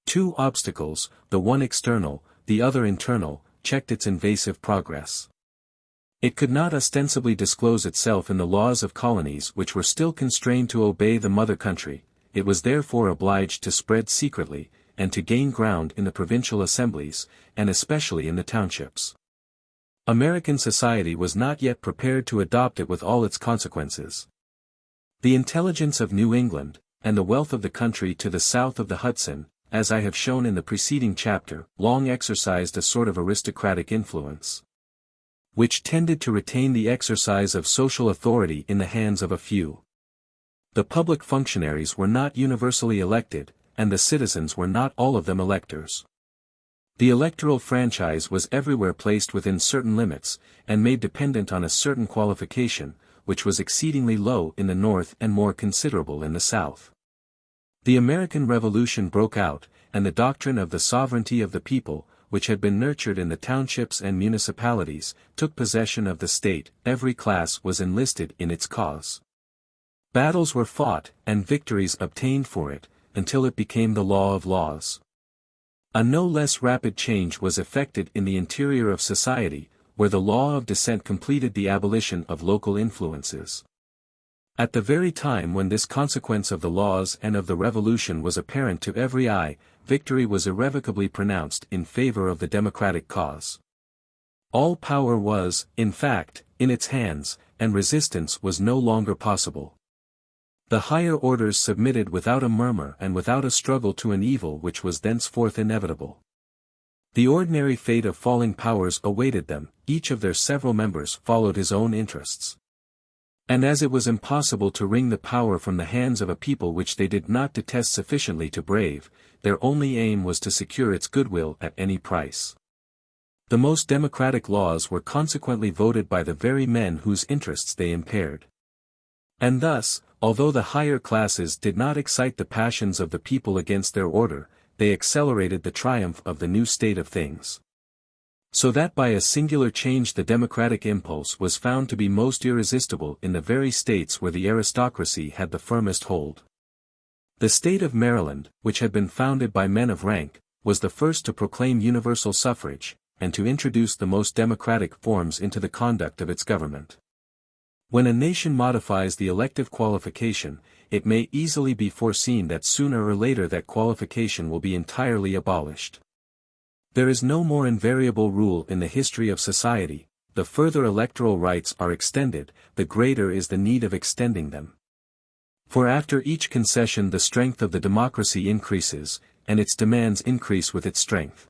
Two obstacles, the one external, the other internal, checked its invasive progress. It could not ostensibly disclose itself in the laws of colonies which were still constrained to obey the mother country. It was therefore obliged to spread secretly, and to gain ground in the provincial assemblies, and especially in the townships. American society was not yet prepared to adopt it with all its consequences. The intelligence of New England, and the wealth of the country to the south of the Hudson, as I have shown in the preceding chapter, long exercised a sort of aristocratic influence, which tended to retain the exercise of social authority in the hands of a few. The public functionaries were not universally elected, and the citizens were not all of them electors. The electoral franchise was everywhere placed within certain limits, and made dependent on a certain qualification, which was exceedingly low in the North and more considerable in the South. The American Revolution broke out, and the doctrine of the sovereignty of the people, which had been nurtured in the townships and municipalities, took possession of the state. Every class was enlisted in its cause. Battles were fought, and victories obtained for it, until it became the law of laws. A no less rapid change was effected in the interior of society, where the law of descent completed the abolition of local influences. At the very time when this consequence of the laws and of the revolution was apparent to every eye, victory was irrevocably pronounced in favor of the democratic cause. All power was, in fact, in its hands, and resistance was no longer possible. The higher orders submitted without a murmur and without a struggle to an evil which was thenceforth inevitable. The ordinary fate of falling powers awaited them, each of their several members followed his own interests. And as it was impossible to wring the power from the hands of a people which they did not detest sufficiently to brave, their only aim was to secure its goodwill at any price. The most democratic laws were consequently voted by the very men whose interests they impaired. And thus, although the higher classes did not excite the passions of the people against their order, they accelerated the triumph of the new state of things. So that by a singular change the democratic impulse was found to be most irresistible in the very states where the aristocracy had the firmest hold. The state of Maryland, which had been founded by men of rank, was the first to proclaim universal suffrage, and to introduce the most democratic forms into the conduct of its government. When a nation modifies the elective qualification, it may easily be foreseen that sooner or later that qualification will be entirely abolished. There is no more invariable rule in the history of society: the further electoral rights are extended, the greater is the need of extending them. For after each concession the strength of the democracy increases, and its demands increase with its strength.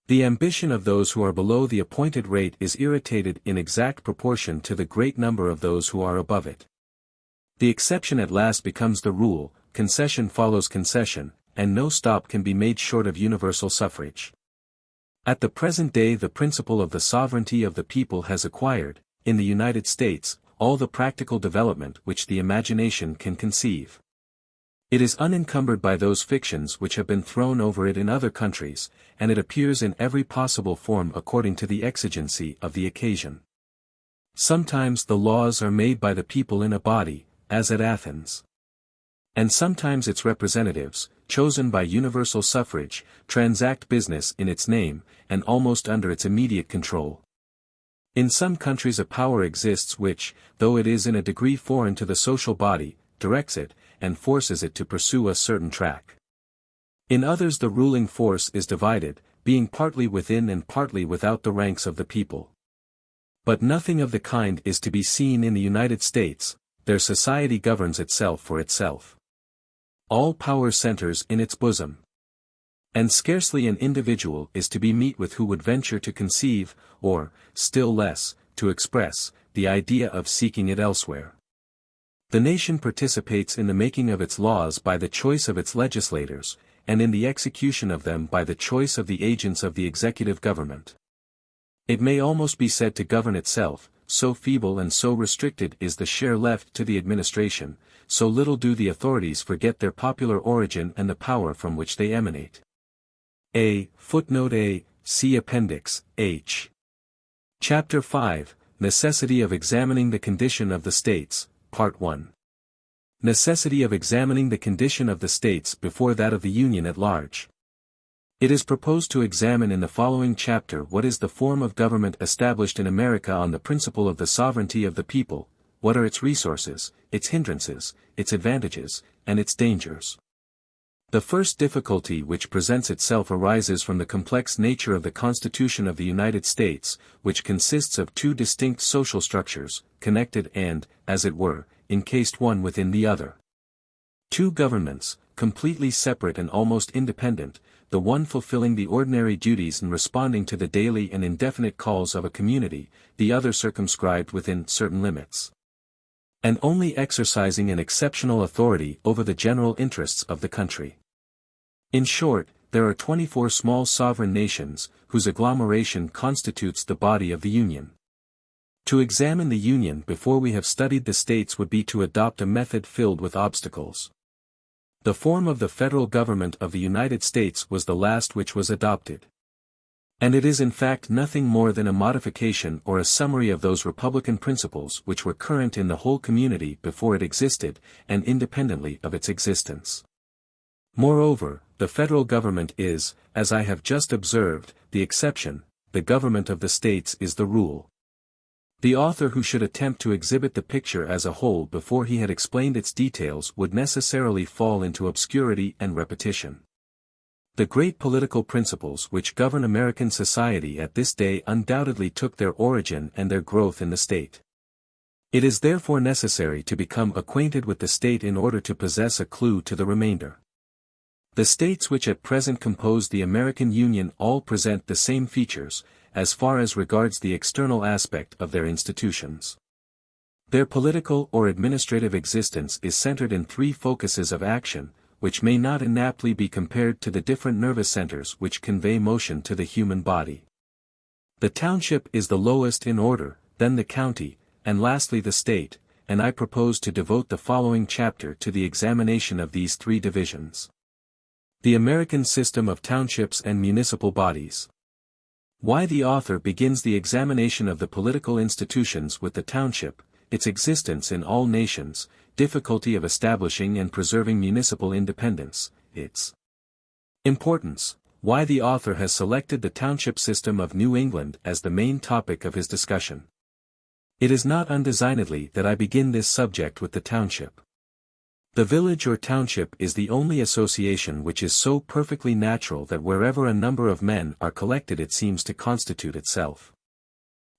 The ambition of those who are below the appointed rate is irritated in exact proportion to the great number of those who are above it. The exception at last becomes the rule, concession follows concession, and no stop can be made short of universal suffrage. At the present day the principle of the sovereignty of the people has acquired, in the United States, all the practical development which the imagination can conceive. It is unencumbered by those fictions which have been thrown over it in other countries, and it appears in every possible form according to the exigency of the occasion. Sometimes the laws are made by the people in a body, as at Athens. And sometimes its representatives, chosen by universal suffrage, transact business in its name, and almost under its immediate control. In some countries a power exists which, though it is in a degree foreign to the social body, directs it, and forces it to pursue a certain track. In others the ruling force is divided, being partly within and partly without the ranks of the people. But nothing of the kind is to be seen in the United States. Their society governs itself for itself. All power centers in its bosom. And scarcely an individual is to be met with who would venture to conceive, or, still less, to express, the idea of seeking it elsewhere. The nation participates in the making of its laws by the choice of its legislators, and in the execution of them by the choice of the agents of the executive government. It may almost be said to govern itself, so feeble and so restricted is the share left to the administration, so little do the authorities forget their popular origin and the power from which they emanate. Footnote A, see Appendix, H. Chapter 5, Necessity of Examining the Condition of the States, Part 1. Necessity of examining the condition of the states before that of the Union at large. It is proposed to examine in the following chapter what is the form of government established in America on the principle of the sovereignty of the people, what are its resources, its hindrances, its advantages, and its dangers. The first difficulty which presents itself arises from the complex nature of the Constitution of the United States, which consists of two distinct social structures, connected and, as it were, encased one within the other. Two governments, completely separate and almost independent, the one fulfilling the ordinary duties and responding to the daily and indefinite calls of a community, the other circumscribed within certain limits, and only exercising an exceptional authority over the general interests of the country. In short, there are 24 small sovereign nations, whose agglomeration constitutes the body of the Union. To examine the Union before we have studied the states would be to adopt a method filled with obstacles. The form of the federal government of the United States was the last which was adopted. And it is in fact nothing more than a modification or a summary of those republican principles which were current in the whole community before it existed, and independently of its existence. Moreover, the federal government is, as I have just observed, the exception, the government of the states is the rule. The author who should attempt to exhibit the picture as a whole before he had explained its details would necessarily fall into obscurity and repetition. The great political principles which govern American society at this day undoubtedly took their origin and their growth in the state. It is therefore necessary to become acquainted with the state in order to possess a clue to the remainder. The states which at present compose the American Union all present the same features, as far as regards the external aspect of their institutions. Their political or administrative existence is centered in three focuses of action, which may not inaptly be compared to the different nervous centers which convey motion to the human body. The township is the lowest in order, then the county, and lastly the state, and I propose to devote the following chapter to the examination of these three divisions. The American system of townships and municipal bodies. Why the author begins the examination of the political institutions with the township, its existence in all nations, difficulty of establishing and preserving municipal independence, its importance, why the author has selected the township system of New England as the main topic of his discussion. It is not undesignedly that I begin this subject with the township. The village or township is the only association which is so perfectly natural that wherever a number of men are collected it seems to constitute itself.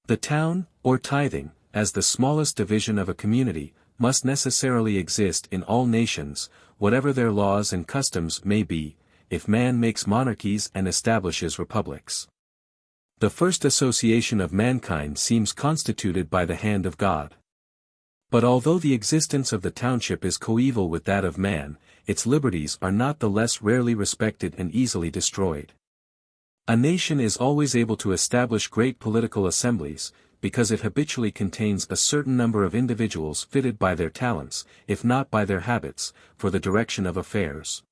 The town, or tithing, as the smallest division of a community, must necessarily exist in all nations, whatever their laws and customs may be, if man makes monarchies and establishes republics. The first association of mankind seems constituted by the hand of God. But although the existence of the township is coeval with that of man, its liberties are not the less rarely respected and easily destroyed. A nation is always able to establish great political assemblies, because it habitually contains a certain number of individuals fitted by their talents, if not by their habits, for the direction of affairs.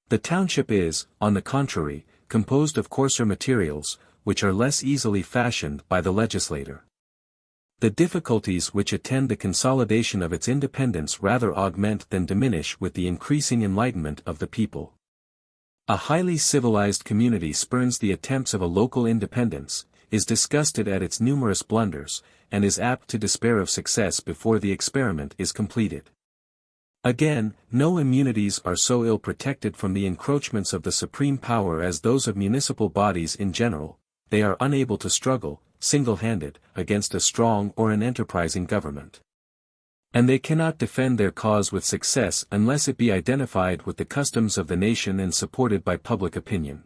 The township is, on the contrary, composed of coarser materials, which are less easily fashioned by the legislator. The difficulties which attend the consolidation of its independence rather augment than diminish with the increasing enlightenment of the people. A highly civilized community spurns the attempts of a local independence, is disgusted at its numerous blunders, and is apt to despair of success before the experiment is completed. Again, no immunities are so ill protected from the encroachments of the supreme power as those of municipal bodies in general. They are unable to struggle, single-handed, against a strong or an enterprising government. And they cannot defend their cause with success unless it be identified with the customs of the nation and supported by public opinion.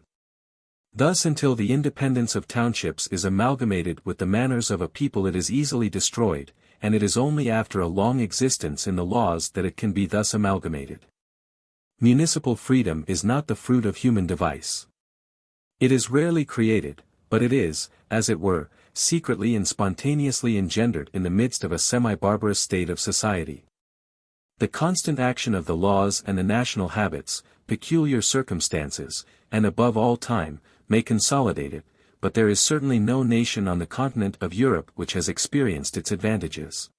Thus until the independence of townships is amalgamated with the manners of a people it is easily destroyed, and it is only after a long existence in the laws that it can be thus amalgamated. Municipal freedom is not the fruit of human device. It is rarely created, but it is, as it were, secretly and spontaneously engendered in the midst of a semi-barbarous state of society. The constant action of the laws and the national habits, peculiar circumstances, and above all time, may consolidate it, but there is certainly no nation on the continent of Europe which has experienced its advantages.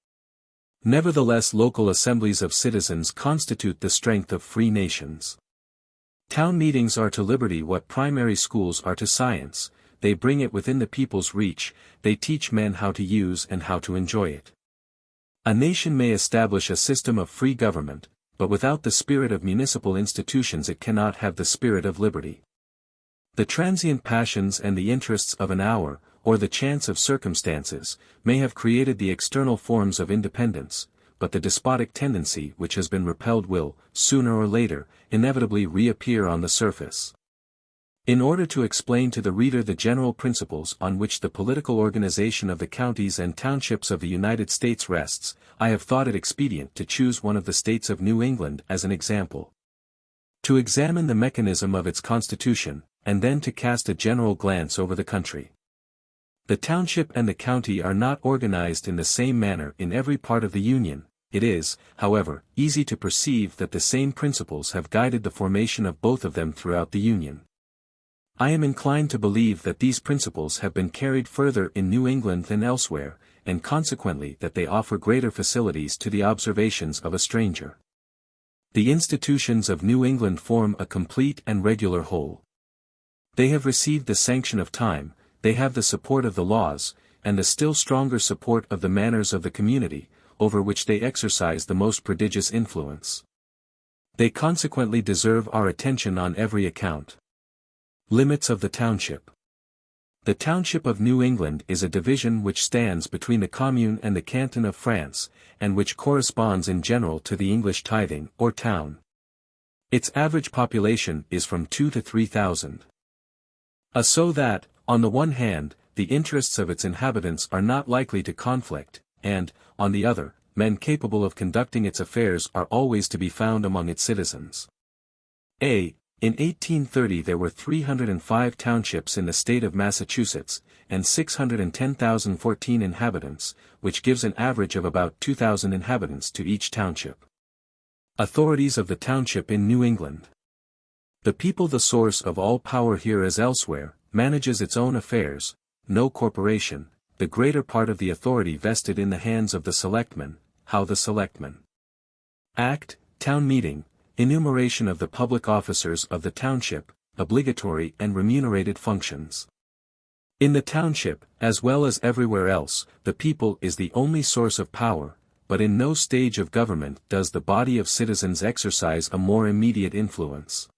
Nevertheless, local assemblies of citizens constitute the strength of free nations. Town meetings are to liberty what primary schools are to science, they bring it within the people's reach, they teach men how to use and how to enjoy it. A nation may establish a system of free government, but without the spirit of municipal institutions it cannot have the spirit of liberty. The transient passions and the interests of an hour, or the chance of circumstances, may have created the external forms of independence, but the despotic tendency which has been repelled will, sooner or later, inevitably reappear on the surface. In order to explain to the reader the general principles on which the political organization of the counties and townships of the United States rests, I have thought it expedient to choose one of the states of New England as an example. To examine the mechanism of its constitution, and then to cast a general glance over the country. The township and the county are not organized in the same manner in every part of the Union. It is, however, easy to perceive that the same principles have guided the formation of both of them throughout the Union. I am inclined to believe that these principles have been carried further in New England than elsewhere, and consequently that they offer greater facilities to the observations of a stranger. The institutions of New England form a complete and regular whole. They have received the sanction of time, they have the support of the laws, and the still stronger support of the manners of the community, over which they exercise the most prodigious influence. They consequently deserve our attention on every account. Limits of the township. The township of New England is a division which stands between the commune and the canton of France, and which corresponds in general to the English tithing, or town. Its average population is from 2 to 3,000. So that, on the one hand, the interests of its inhabitants are not likely to conflict, and, on the other, men capable of conducting its affairs are always to be found among its citizens. In 1830 there were 305 townships in the state of Massachusetts, and 610,014 inhabitants, which gives an average of about 2,000 inhabitants to each township. Authorities of the township in New England. The people, the source of all power here as elsewhere, manages its own affairs, no corporation, the greater part of the authority vested in the hands of the selectmen. How the selectmen act, town meeting, enumeration of the public officers of the township, obligatory and remunerated functions. In the township, as well as everywhere else, the people is the only source of power, but in no stage of government does the body of citizens exercise a more immediate influence.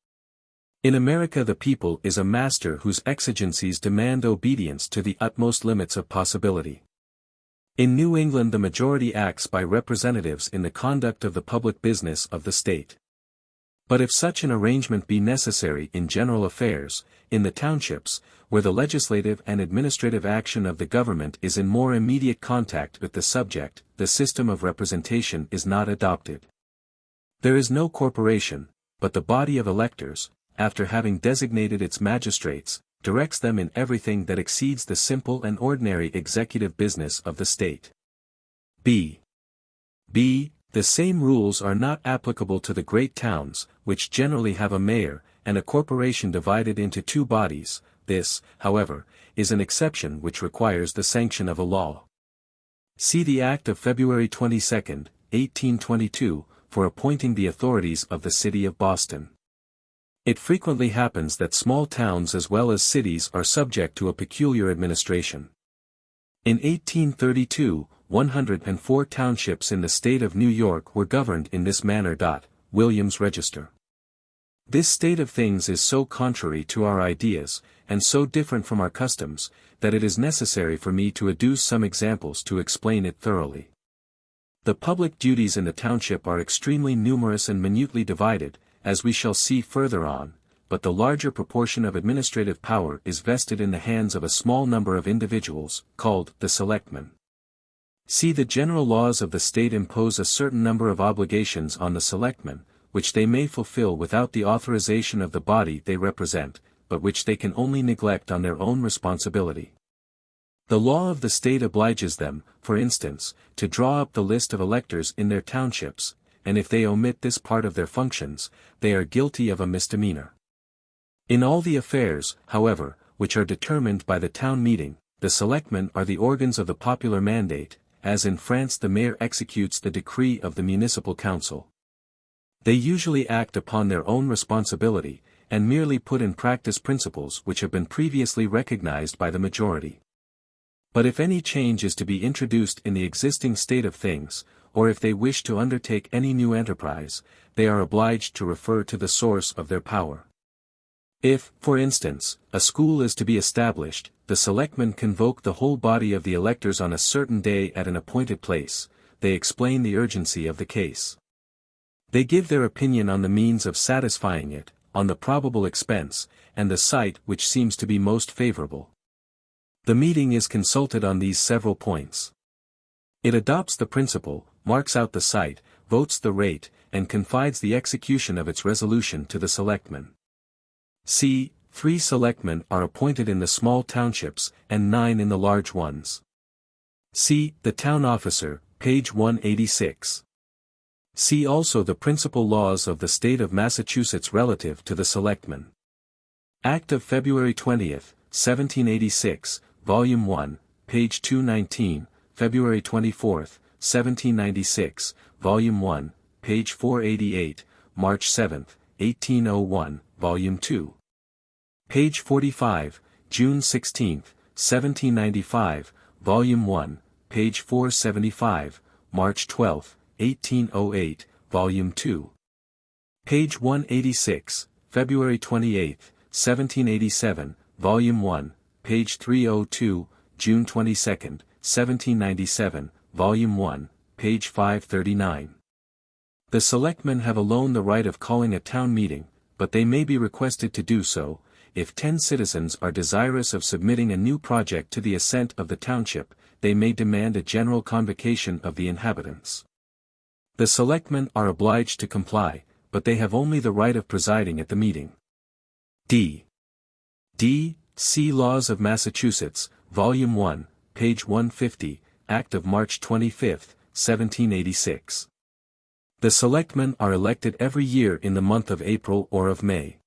In America the people is a master whose exigencies demand obedience to the utmost limits of possibility. In New England the majority acts by representatives in the conduct of the public business of the state. But if such an arrangement be necessary in general affairs, in the townships, where the legislative and administrative action of the government is in more immediate contact with the subject, the system of representation is not adopted. There is no corporation, but the body of electors, after having designated its magistrates, directs them in everything that exceeds the simple and ordinary executive business of the state. The same rules are not applicable to the great towns, which generally have a mayor, and a corporation divided into two bodies. This, however, is an exception which requires the sanction of a law. See the Act of February 22, 1822, for appointing the authorities of the city of Boston. It frequently happens that small towns as well as cities are subject to a peculiar administration. In 1832, 104 townships in the state of New York were governed in this manner. Williams Register. This state of things is so contrary to our ideas, and so different from our customs, that it is necessary for me to adduce some examples to explain it thoroughly. The public duties in the township are extremely numerous and minutely divided, as we shall see further on, but the larger proportion of administrative power is vested in the hands of a small number of individuals, called the selectmen. See the general laws of the state impose a certain number of obligations on the selectmen, which they may fulfill without the authorization of the body they represent, but which they can only neglect on their own responsibility. The law of the state obliges them, for instance, to draw up the list of electors in their townships, and if they omit this part of their functions, they are guilty of a misdemeanor. In all the affairs, however, which are determined by the town meeting, the selectmen are the organs of the popular mandate, as in France the mayor executes the decree of the municipal council. They usually act upon their own responsibility, and merely put in practice principles which have been previously recognized by the majority. But if any change is to be introduced in the existing state of things, or if they wish to undertake any new enterprise, they are obliged to refer to the source of their power. If, for instance, a school is to be established, the selectmen convoke the whole body of the electors on a certain day at an appointed place. They explain the urgency of the case. They give their opinion on the means of satisfying it, on the probable expense, and the site which seems to be most favorable. The meeting is consulted on these several points. It adopts the principle, marks out the site, votes the rate, and confides the execution of its resolution to the selectmen. c. 3 selectmen are appointed in the small townships, and 9 in the large ones. See the town officer, page 186. See also the principal laws of the state of Massachusetts relative to the selectmen. Act of February 20, 1786, Volume 1, page 219, February 24, 1796, Volume 1, page 488, March 7, 1801, Volume 2. Page 45, June 16, 1795, Volume 1, page 475, March 12, 1808, Volume 2. Page 186, February 28, 1787, Volume 1, page 302, June 22, 1797, Volume 1, page 539. The selectmen have alone the right of calling a town meeting, but they may be requested to do so, if 10 citizens are desirous of submitting a new project to the assent of the township, they may demand a general convocation of the inhabitants. The selectmen are obliged to comply, but they have only the right of presiding at the meeting. D. See Laws of Massachusetts, Volume 1, page 150, Act of March 25, 1786. The selectmen are elected every year in the month of April or of May.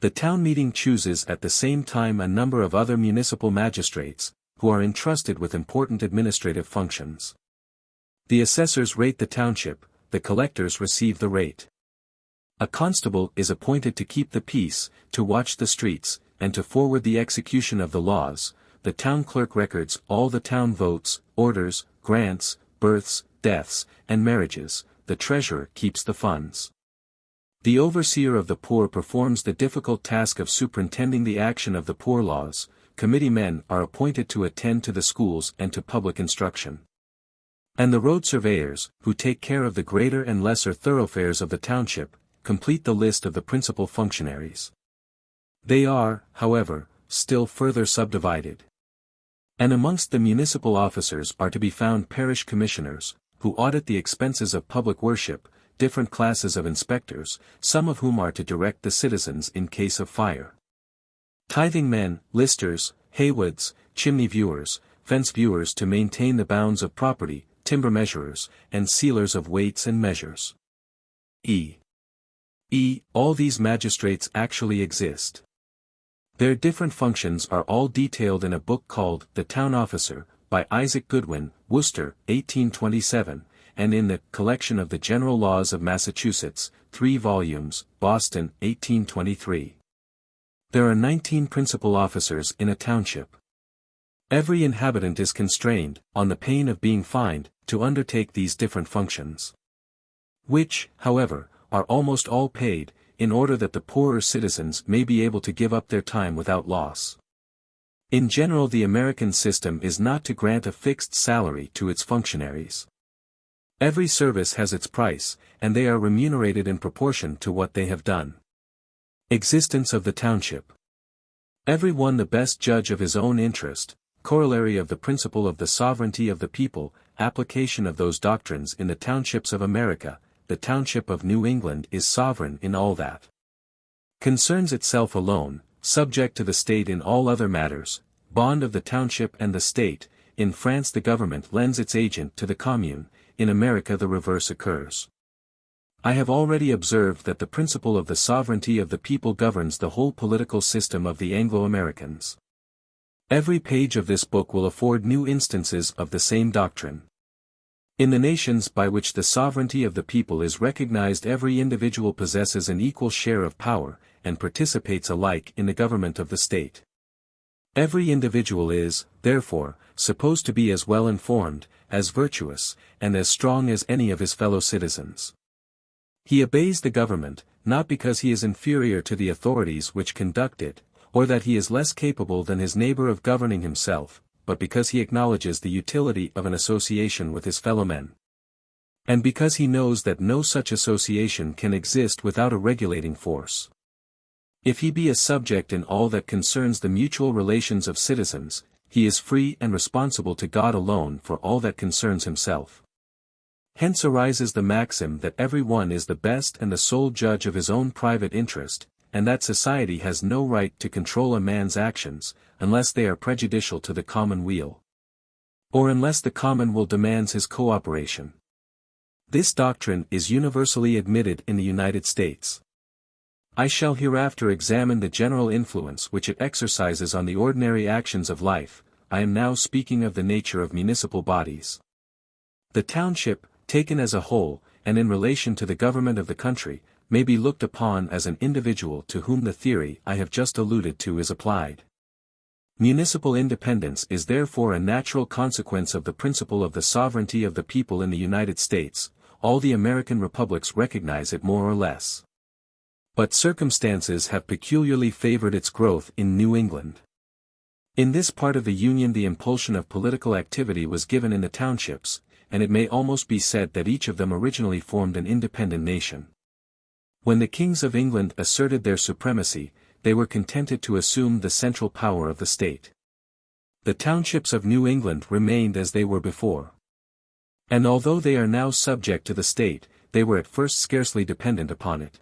The town meeting chooses at the same time a number of other municipal magistrates, who are entrusted with important administrative functions. The assessors rate the township, the collectors receive the rate. A constable is appointed to keep the peace, to watch the streets, and to forward the execution of the laws. The town clerk records all the town votes, orders, grants, births, deaths, and marriages. The treasurer keeps the funds. The overseer of the poor performs the difficult task of superintending the action of the poor laws. Committee men are appointed to attend to the schools and to public instruction. And the road surveyors, who take care of the greater and lesser thoroughfares of the township, complete the list of the principal functionaries. They are, however, still further subdivided. And amongst the municipal officers are to be found parish commissioners, who audit the expenses of public worship, different classes of inspectors, some of whom are to direct the citizens in case of fire. Tithing men, listers, haywoods, chimney viewers, fence viewers to maintain the bounds of property, timber measurers, and sealers of weights and measures. All these magistrates actually exist. Their different functions are all detailed in a book called The Town Officer, by Isaac Goodwin, Worcester, 1827, and in the Collection of the General Laws of Massachusetts, 3 volumes, Boston, 1823. There are 19 principal officers in a township. Every inhabitant is constrained, on the pain of being fined, to undertake these different functions. Which, however, are almost all paid, in order that the poorer citizens may be able to give up their time without loss. In general, the American system is not to grant a fixed salary to its functionaries. Every service has its price, and they are remunerated in proportion to what they have done. Existence of the township. Every one the best judge of his own interest, corollary of the principle of the sovereignty of the people, application of those doctrines in the townships of America. The township of New England is sovereign in all that concerns itself alone, subject to the state in all other matters, bond of the township and the state. In France the government lends its agent to the commune, in America the reverse occurs. I have already observed that the principle of the sovereignty of the people governs the whole political system of the Anglo-Americans. Every page of this book will afford new instances of the same doctrine. In the nations by which the sovereignty of the people is recognized, every individual possesses an equal share of power, and participates alike in the government of the state. Every individual is, therefore, supposed to be as well informed, as virtuous, and as strong as any of his fellow citizens. He obeys the government, not because he is inferior to the authorities which conduct it, or that he is less capable than his neighbor of governing himself, but because he acknowledges the utility of an association with his fellow men. And because he knows that no such association can exist without a regulating force. If he be a subject in all that concerns the mutual relations of citizens, he is free and responsible to God alone for all that concerns himself. Hence arises the maxim that every one is the best and the sole judge of his own private interest, and that society has no right to control a man's actions, unless they are prejudicial to the common weal. Or unless the commonweal demands his cooperation. This doctrine is universally admitted in the United States. I shall hereafter examine the general influence which it exercises on the ordinary actions of life. I am now speaking of the nature of municipal bodies. The township, taken as a whole, and in relation to the government of the country, may be looked upon as an individual to whom the theory I have just alluded to is applied. Municipal independence is therefore a natural consequence of the principle of the sovereignty of the people in the United States. All the American republics recognize it more or less. But circumstances have peculiarly favored its growth in New England. In this part of the Union the impulsion of political activity was given in the townships, and it may almost be said that each of them originally formed an independent nation. When the kings of England asserted their supremacy, they were contented to assume the central power of the state. The townships of New England remained as they were before. And although they are now subject to the state, they were at first scarcely dependent upon it.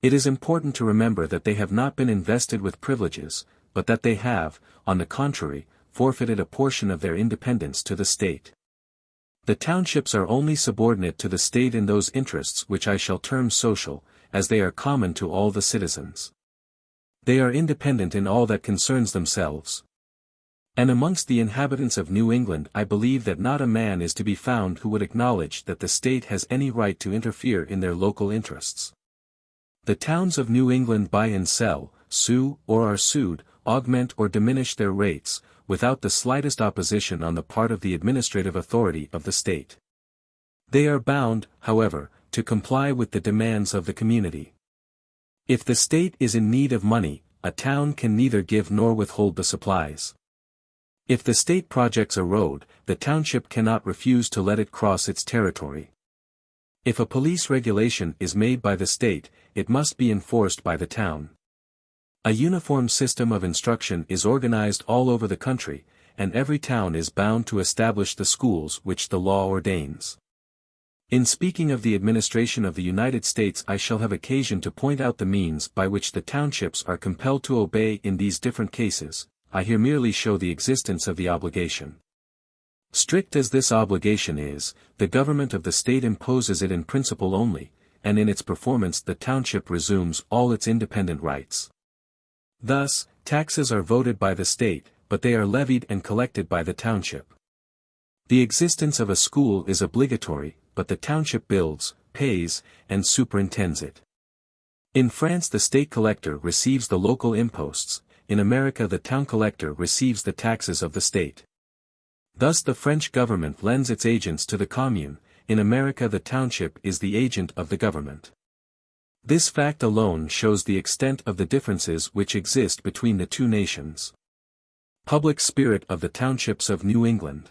It is important to remember that they have not been invested with privileges, but that they have, on the contrary, forfeited a portion of their independence to the state. The townships are only subordinate to the state in those interests which I shall term social, as they are common to all the citizens. They are independent in all that concerns themselves. And amongst the inhabitants of New England I believe that not a man is to be found who would acknowledge that the state has any right to interfere in their local interests. The towns of New England buy and sell, sue or are sued, augment or diminish their rates, without the slightest opposition on the part of the administrative authority of the state. They are bound, however, to comply with the demands of the community. If the state is in need of money, a town can neither give nor withhold the supplies. If the state projects a road, the township cannot refuse to let it cross its territory. If a police regulation is made by the state, it must be enforced by the town. A uniform system of instruction is organized all over the country, and every town is bound to establish the schools which the law ordains. In speaking of the administration of the United States I shall have occasion to point out the means by which the townships are compelled to obey in these different cases. I here merely show the existence of the obligation. Strict as this obligation is, the government of the state imposes it in principle only, and in its performance the township resumes all its independent rights. Thus, taxes are voted by the state, but they are levied and collected by the township. The existence of a school is obligatory, but the township builds, pays, and superintends it. In France the state collector receives the local imposts, in America the town collector receives the taxes of the state. Thus the French government lends its agents to the commune, in America the township is the agent of the government. This fact alone shows the extent of the differences which exist between the two nations. Public spirit of the townships of New England.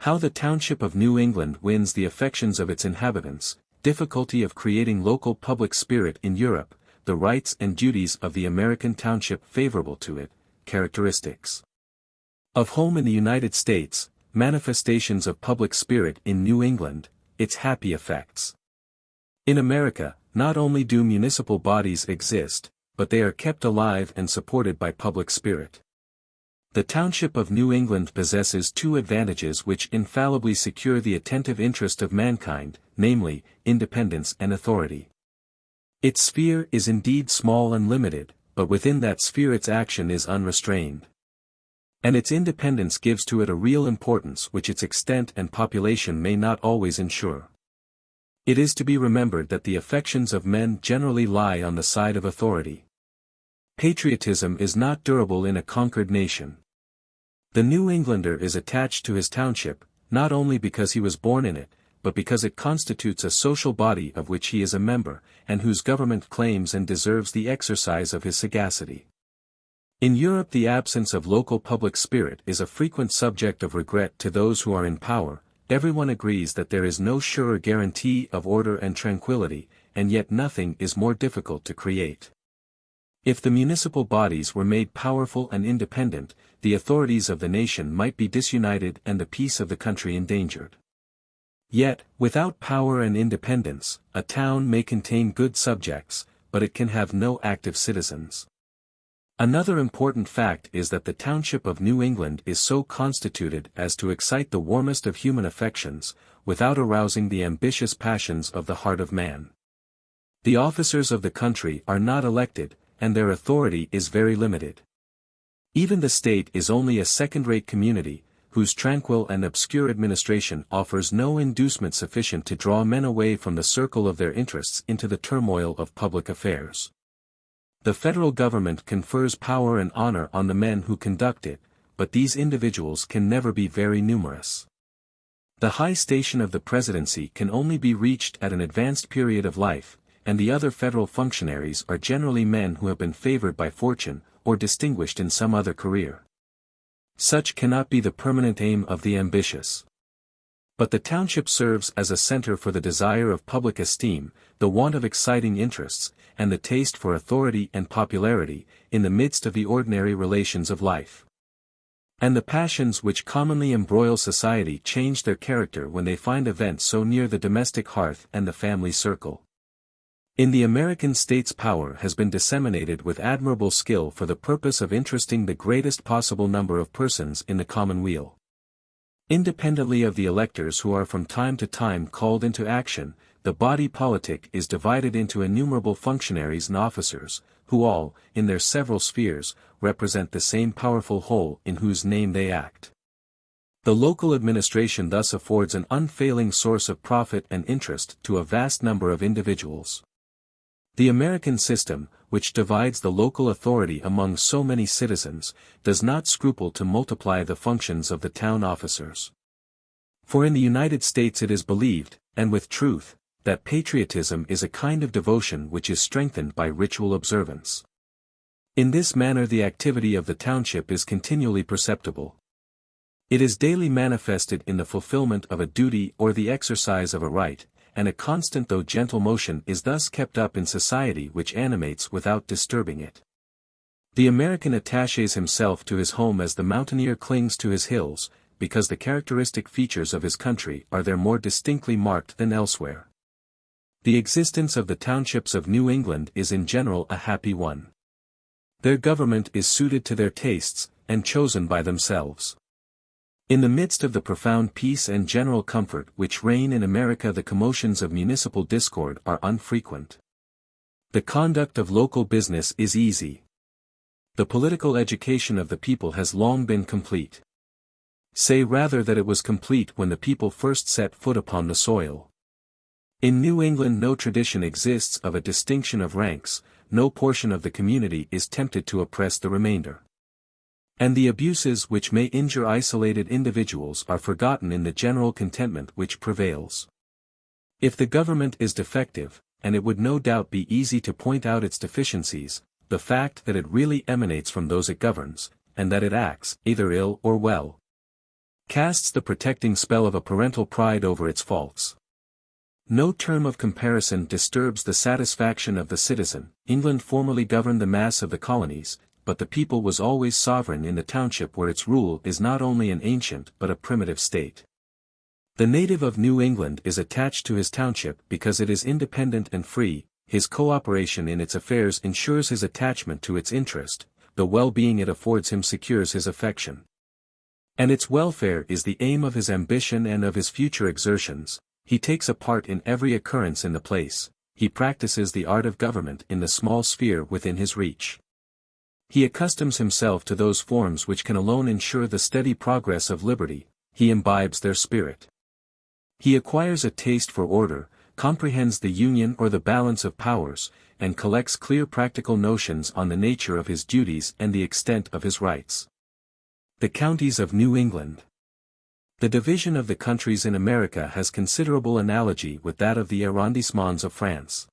How the township of New England wins the affections of its inhabitants, difficulty of creating local public spirit in Europe, the rights and duties of the American township favorable to it, characteristics of home in the United States, manifestations of public spirit in New England, its happy effects. In America, not only do municipal bodies exist, but they are kept alive and supported by public spirit. The township of New England possesses two advantages which infallibly secure the attentive interest of mankind, namely, independence and authority. Its sphere is indeed small and limited, but within that sphere its action is unrestrained. And its independence gives to it a real importance which its extent and population may not always ensure. It is to be remembered that the affections of men generally lie on the side of authority. Patriotism is not durable in a conquered nation. The New Englander is attached to his township, not only because he was born in it, but because it constitutes a social body of which he is a member, and whose government claims and deserves the exercise of his sagacity. In Europe the absence of local public spirit is a frequent subject of regret to those who are in power. Everyone agrees that there is no surer guarantee of order and tranquility, and yet nothing is more difficult to create. If the municipal bodies were made powerful and independent, the authorities of the nation might be disunited and the peace of the country endangered. Yet, without power and independence, a town may contain good subjects, but it can have no active citizens. Another important fact is that the township of New England is so constituted as to excite the warmest of human affections, without arousing the ambitious passions of the heart of man. The officers of the country are not elected, and their authority is very limited. Even the state is only a second-rate community, whose tranquil and obscure administration offers no inducement sufficient to draw men away from the circle of their interests into the turmoil of public affairs. The federal government confers power and honor on the men who conduct it, but these individuals can never be very numerous. The high station of the presidency can only be reached at an advanced period of life, and the other federal functionaries are generally men who have been favored by fortune, or distinguished in some other career. Such cannot be the permanent aim of the ambitious. But the township serves as a center for the desire of public esteem, the want of exciting interests, and the taste for authority and popularity, in the midst of the ordinary relations of life. And the passions which commonly embroil society change their character when they find a vent so near the domestic hearth and the family circle. In the American states power has been disseminated with admirable skill for the purpose of interesting the greatest possible number of persons in the commonweal. Independently of the electors who are from time to time called into action, the body politic is divided into innumerable functionaries and officers, who all, in their several spheres, represent the same powerful whole in whose name they act. The local administration thus affords an unfailing source of profit and interest to a vast number of individuals. The American system, which divides the local authority among so many citizens, does not scruple to multiply the functions of the town officers. For in the United States it is believed, and with truth, that patriotism is a kind of devotion which is strengthened by ritual observance. In this manner the activity of the township is continually perceptible. It is daily manifested in the fulfillment of a duty or the exercise of a right, and a constant though gentle motion is thus kept up in society which animates without disturbing it. The American attaches himself to his home as the mountaineer clings to his hills, because the characteristic features of his country are there more distinctly marked than elsewhere. The existence of the townships of New England is in general a happy one. Their government is suited to their tastes, and chosen by themselves. In the midst of the profound peace and general comfort which reign in America the commotions of municipal discord are unfrequent. The conduct of local business is easy. The political education of the people has long been complete. Say rather that it was complete when the people first set foot upon the soil. In New England no tradition exists of a distinction of ranks, no portion of the community is tempted to oppress the remainder. And the abuses which may injure isolated individuals are forgotten in the general contentment which prevails. If the government is defective, and it would no doubt be easy to point out its deficiencies, the fact that it really emanates from those it governs, and that it acts, either ill or well, casts the protecting spell of a parental pride over its faults. No term of comparison disturbs the satisfaction of the citizen. England formerly governed the mass of the colonies, but the people was always sovereign in the township where its rule is not only an ancient but a primitive state. The native of New England is attached to his township because it is independent and free, his cooperation in its affairs ensures his attachment to its interest, the well-being it affords him secures his affection. And its welfare is the aim of his ambition and of his future exertions. He takes a part in every occurrence in the place, he practices the art of government in the small sphere within his reach. He accustoms himself to those forms which can alone ensure the steady progress of liberty, he imbibes their spirit. He acquires a taste for order, comprehends the union or the balance of powers, and collects clear practical notions on the nature of his duties and the extent of his rights. The counties of New England. The division of the countries in America has considerable analogy with that of the arrondissements of France.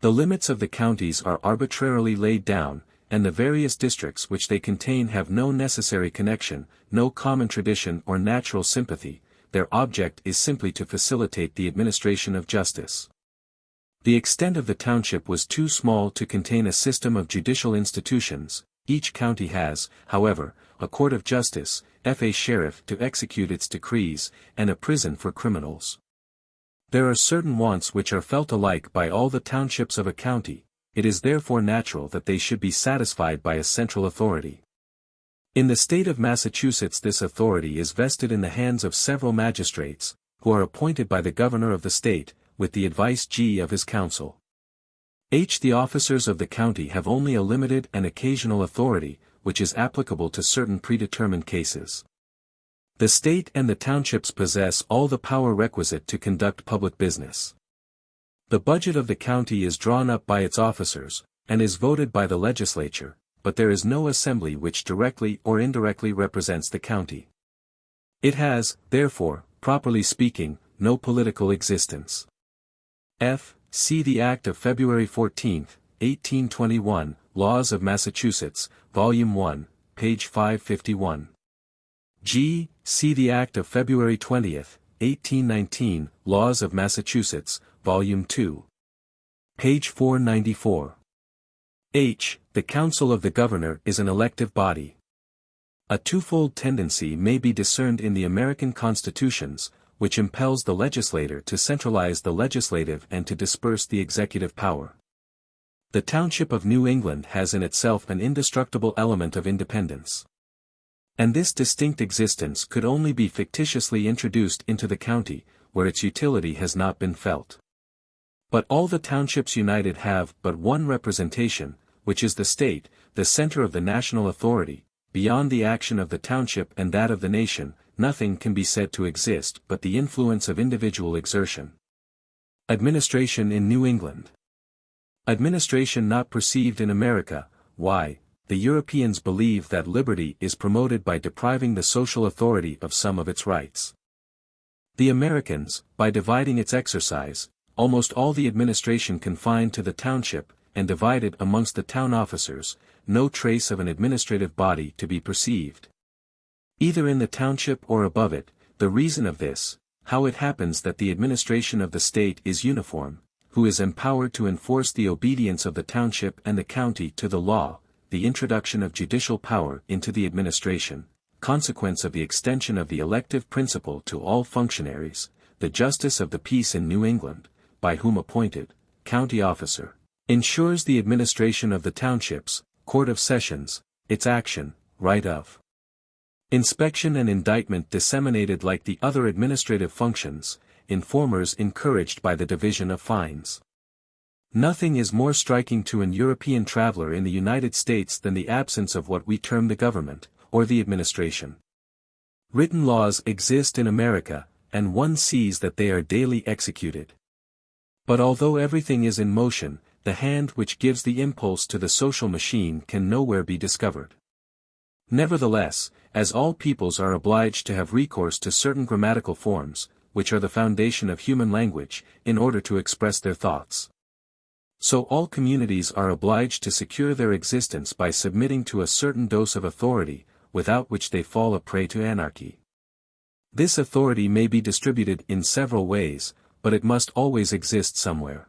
The limits of the counties are arbitrarily laid down, and the various districts which they contain have no necessary connection, no common tradition or natural sympathy. Their object is simply to facilitate the administration of justice. The extent of the township was too small to contain a system of judicial institutions. Each county has, however, a court of justice, a sheriff to execute its decrees, and a prison for criminals. There are certain wants which are felt alike by all the townships of a county. It is therefore natural that they should be satisfied by a central authority. In the state of Massachusetts this authority is vested in the hands of several magistrates, who are appointed by the governor of the state, with the advice of his council. The officers of the county have only a limited and occasional authority, which is applicable to certain predetermined cases. The state and the townships possess all the power requisite to conduct public business. The budget of the county is drawn up by its officers, and is voted by the legislature, but there is no assembly which directly or indirectly represents the county. It has, therefore, properly speaking, no political existence. See the Act of February 14, 1821, Laws of Massachusetts, Volume 1, page 551. See the Act of February 20, 1819, Laws of Massachusetts, Volume 2. Page 494. The Council of the Governor is an elective body. A twofold tendency may be discerned in the American constitutions, which impels the legislator to centralize the legislative and to disperse the executive power. The township of New England has in itself an indestructible element of independence. And this distinct existence could only be fictitiously introduced into the county, where its utility has not been felt. But all the townships united have but one representation, which is the state, the center of the national authority. Beyond the action of the township and that of the nation, nothing can be said to exist but the influence of individual exertion. Administration in New England. Administration not perceived in America. Why? The Europeans believe that liberty is promoted by depriving the social authority of some of its rights. The Americans, by dividing its exercise, almost all the administration confined to the township, and divided amongst the town officers, no trace of an administrative body to be perceived. Either in the township or above it. The reason of this, how it happens that the administration of the state is uniform, who is empowered to enforce the obedience of the township and the county to the law, the introduction of judicial power into the administration, consequence of the extension of the elective principle to all functionaries, the justice of the peace in New England, by whom appointed, county officer, ensures the administration of the townships, court of sessions, its action, right of inspection and indictment disseminated like the other administrative functions, informers encouraged by the division of fines. Nothing is more striking to an European traveler in the United States than the absence of what we term the government, or the administration. Written laws exist in America, and one sees that they are daily executed. But although everything is in motion, the hand which gives the impulse to the social machine can nowhere be discovered. Nevertheless, as all peoples are obliged to have recourse to certain grammatical forms, which are the foundation of human language, in order to express their thoughts, so all communities are obliged to secure their existence by submitting to a certain dose of authority, without which they fall a prey to anarchy. This authority may be distributed in several ways, but it must always exist somewhere.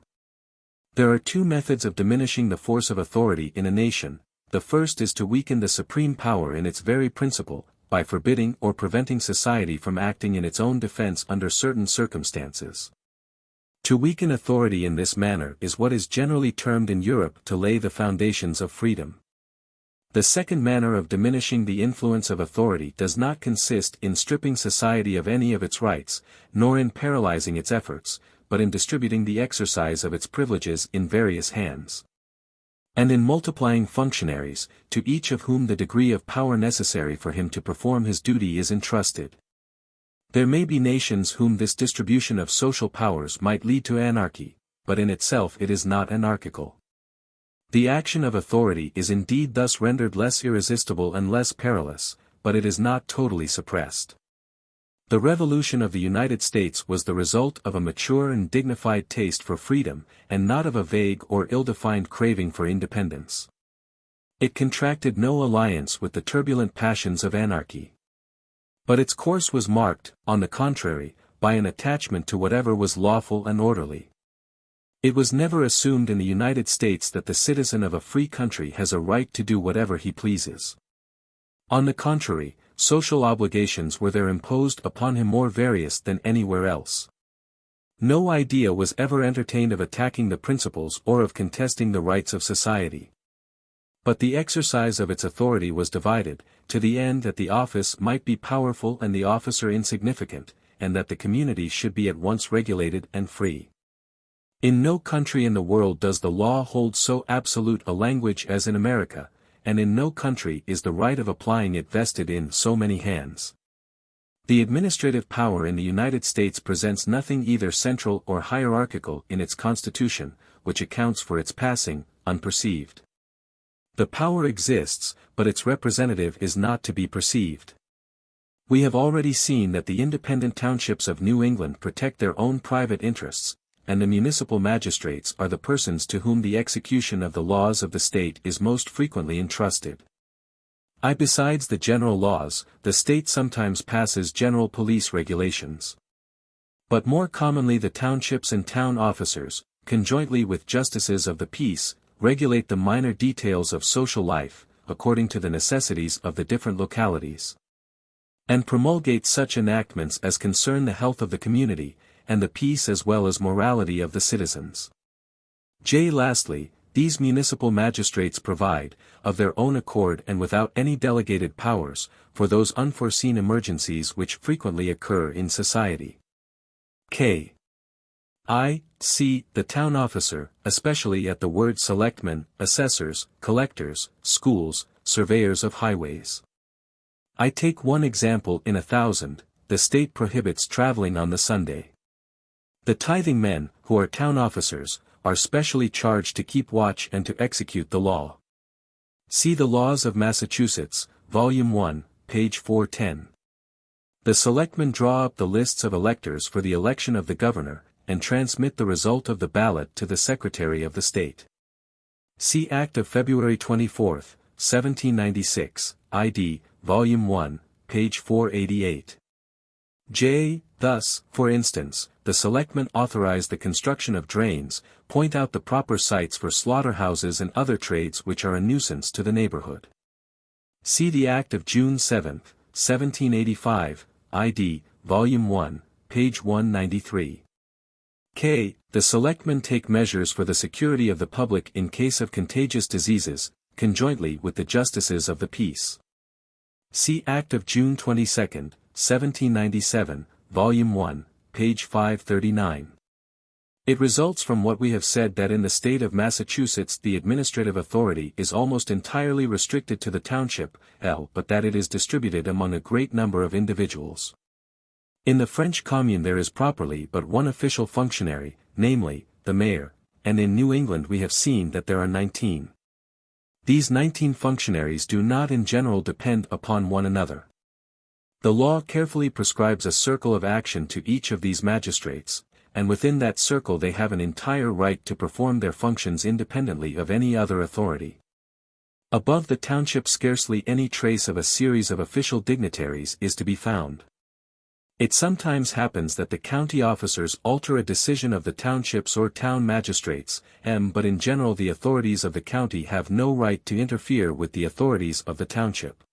There are two methods of diminishing the force of authority in a nation. The first is to weaken the supreme power in its very principle, by forbidding or preventing society from acting in its own defense under certain circumstances. To weaken authority in this manner is what is generally termed in Europe to lay the foundations of freedom. The second manner of diminishing the influence of authority does not consist in stripping society of any of its rights, nor in paralyzing its efforts, but in distributing the exercise of its privileges in various hands. And in multiplying functionaries, to each of whom the degree of power necessary for him to perform his duty is entrusted. There may be nations whom this distribution of social powers might lead to anarchy, but in itself it is not anarchical. The action of authority is indeed thus rendered less irresistible and less perilous, but it is not totally suppressed. The Revolution of the United States was the result of a mature and dignified taste for freedom, and not of a vague or ill-defined craving for independence. It contracted no alliance with the turbulent passions of anarchy. But its course was marked, on the contrary, by an attachment to whatever was lawful and orderly. It was never assumed in the United States that the citizen of a free country has a right to do whatever he pleases. On the contrary, social obligations were there imposed upon him more various than anywhere else. No idea was ever entertained of attacking the principles or of contesting the rights of society. But the exercise of its authority was divided, to the end that the office might be powerful and the officer insignificant, and that the community should be at once regulated and free. In no country in the world does the law hold so absolute a language as in America, and in no country is the right of applying it vested in so many hands. The administrative power in the United States presents nothing either central or hierarchical in its constitution, which accounts for its passing, unperceived. The power exists, but its representative is not to be perceived. We have already seen that the independent townships of New England protect their own private interests, and the municipal magistrates are the persons to whom the execution of the laws of the state is most frequently entrusted. Besides the general laws, the state sometimes passes general police regulations. But more commonly the townships and town officers, conjointly with justices of the peace, regulate the minor details of social life, according to the necessities of the different localities, and promulgate such enactments as concern the health of the community, and the peace as well as morality of the citizens. Lastly, these municipal magistrates provide, of their own accord and without any delegated powers, for those unforeseen emergencies which frequently occur in society. The town officer, especially at the word selectmen, assessors, collectors, schools, surveyors of highways. I take one example in 1,000, the state prohibits traveling on the Sunday. The tithing men, who are town officers, are specially charged to keep watch and to execute the law. See the Laws of Massachusetts, Volume 1, page 410. The selectmen draw up the lists of electors for the election of the governor, and transmit the result of the ballot to the Secretary of the State. See Act of February 24, 1796, ID, Volume 1, page 488. Thus, for instance, the selectmen authorize the construction of drains, point out the proper sites for slaughterhouses and other trades which are a nuisance to the neighborhood. See the Act of June 7, 1785, ID, Volume 1, page 193. The selectmen take measures for the security of the public in case of contagious diseases, conjointly with the justices of the peace. See Act of June 22, 1797, Volume 1, page 539. It results from what we have said that in the state of Massachusetts the administrative authority is almost entirely restricted to the township, but that it is distributed among a great number of individuals. In the French Commune there is properly but one official functionary, namely, the mayor, and in New England we have seen that there are 19. These 19 functionaries do not in general depend upon one another. The law carefully prescribes a circle of action to each of these magistrates, and within that circle they have an entire right to perform their functions independently of any other authority. Above the township scarcely any trace of a series of official dignitaries is to be found. It sometimes happens that the county officers alter a decision of the townships or town magistrates, but in general the authorities of the county have no right to interfere with the authorities of the township,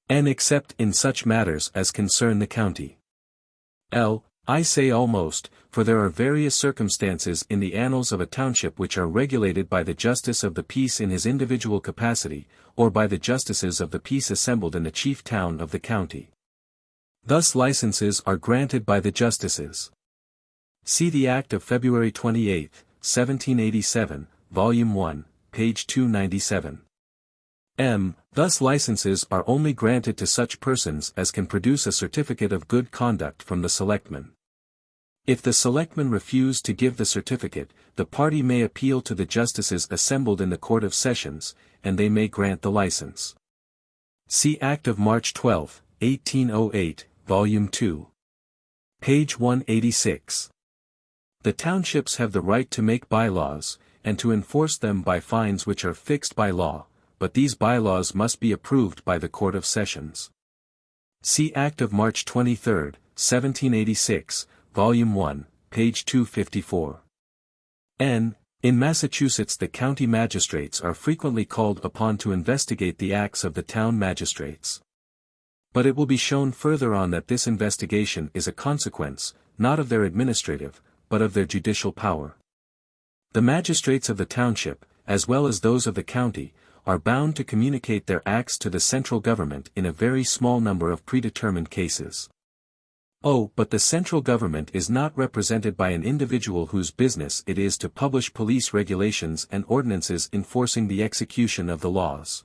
except in such matters as concern the county. I say almost, for there are various circumstances in the annals of a township which are regulated by the justice of the peace in his individual capacity, or by the justices of the peace assembled in the chief town of the county. Thus licenses are granted by the justices. See the Act of February 28, 1787, Volume 1, page 297. Thus licenses are only granted to such persons as can produce a certificate of good conduct from the selectmen. If the selectmen refuse to give the certificate, the party may appeal to the justices assembled in the Court of Sessions, and they may grant the license. See Act of March 12, 1808, Volume 2. Page 186. The townships have the right to make bylaws, and to enforce them by fines which are fixed by law, but these bylaws must be approved by the Court of Sessions. See Act of March 23, 1786, Volume 1, page 254. In Massachusetts the county magistrates are frequently called upon to investigate the acts of the town magistrates. But it will be shown further on that this investigation is a consequence, not of their administrative, but of their judicial power. The magistrates of the township, as well as those of the county, are bound to communicate their acts to the central government in a very small number of predetermined cases. But the central government is not represented by an individual whose business it is to publish police regulations and ordinances enforcing the execution of the laws.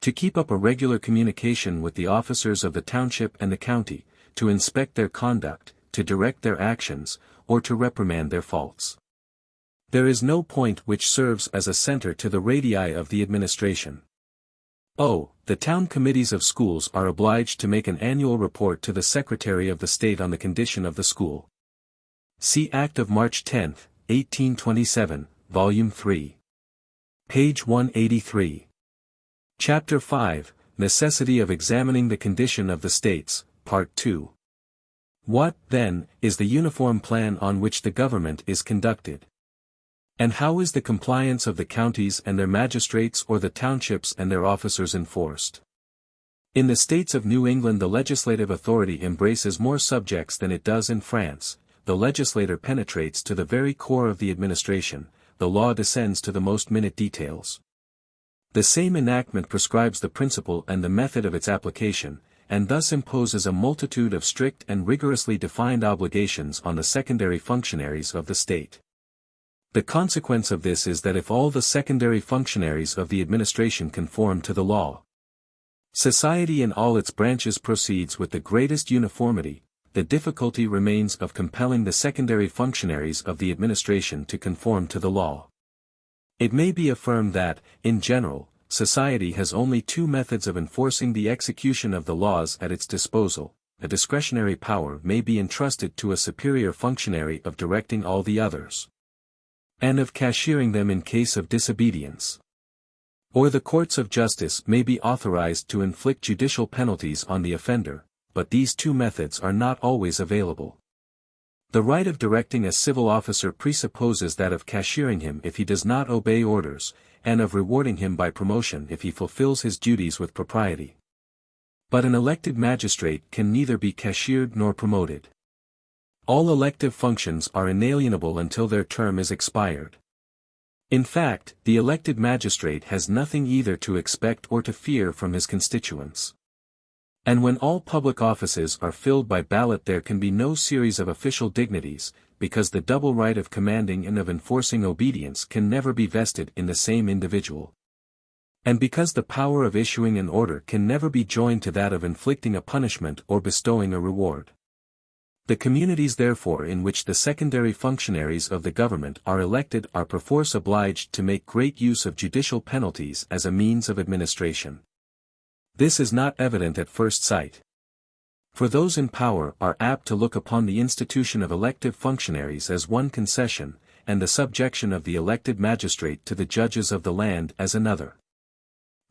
To keep up a regular communication with the officers of the township and the county, to inspect their conduct, to direct their actions, or to reprimand their faults. There is no point which serves as a center to the radii of the administration. The town committees of schools are obliged to make an annual report to the Secretary of the State on the condition of the school. See Act of March 10, 1827, Volume 3. Page 183. Chapter 5, Necessity of Examining the Condition of the States, Part 2. What, then, is the uniform plan on which the government is conducted? And how is the compliance of the counties and their magistrates or the townships and their officers enforced? In the states of New England the legislative authority embraces more subjects than it does in France, the legislator penetrates to the very core of the administration, the law descends to the most minute details. The same enactment prescribes the principle and the method of its application, and thus imposes a multitude of strict and rigorously defined obligations on the secondary functionaries of the state. The consequence of this is that if all the secondary functionaries of the administration conform to the law, society in all its branches proceeds with the greatest uniformity. The difficulty remains of compelling the secondary functionaries of the administration to conform to the law. It may be affirmed that, in general, society has only two methods of enforcing the execution of the laws at its disposal. A discretionary power may be entrusted to a superior functionary of directing all the others, and of cashiering them in case of disobedience. Or the courts of justice may be authorized to inflict judicial penalties on the offender, but these two methods are not always available. The right of directing a civil officer presupposes that of cashiering him if he does not obey orders, and of rewarding him by promotion if he fulfills his duties with propriety. But an elected magistrate can neither be cashiered nor promoted. All elective functions are inalienable until their term is expired. In fact, the elected magistrate has nothing either to expect or to fear from his constituents. And when all public offices are filled by ballot there can be no series of official dignities, because the double right of commanding and of enforcing obedience can never be vested in the same individual. And because the power of issuing an order can never be joined to that of inflicting a punishment or bestowing a reward. The communities therefore in which the secondary functionaries of the government are elected are perforce obliged to make great use of judicial penalties as a means of administration. This is not evident at first sight. For those in power are apt to look upon the institution of elective functionaries as one concession, and the subjection of the elected magistrate to the judges of the land as another.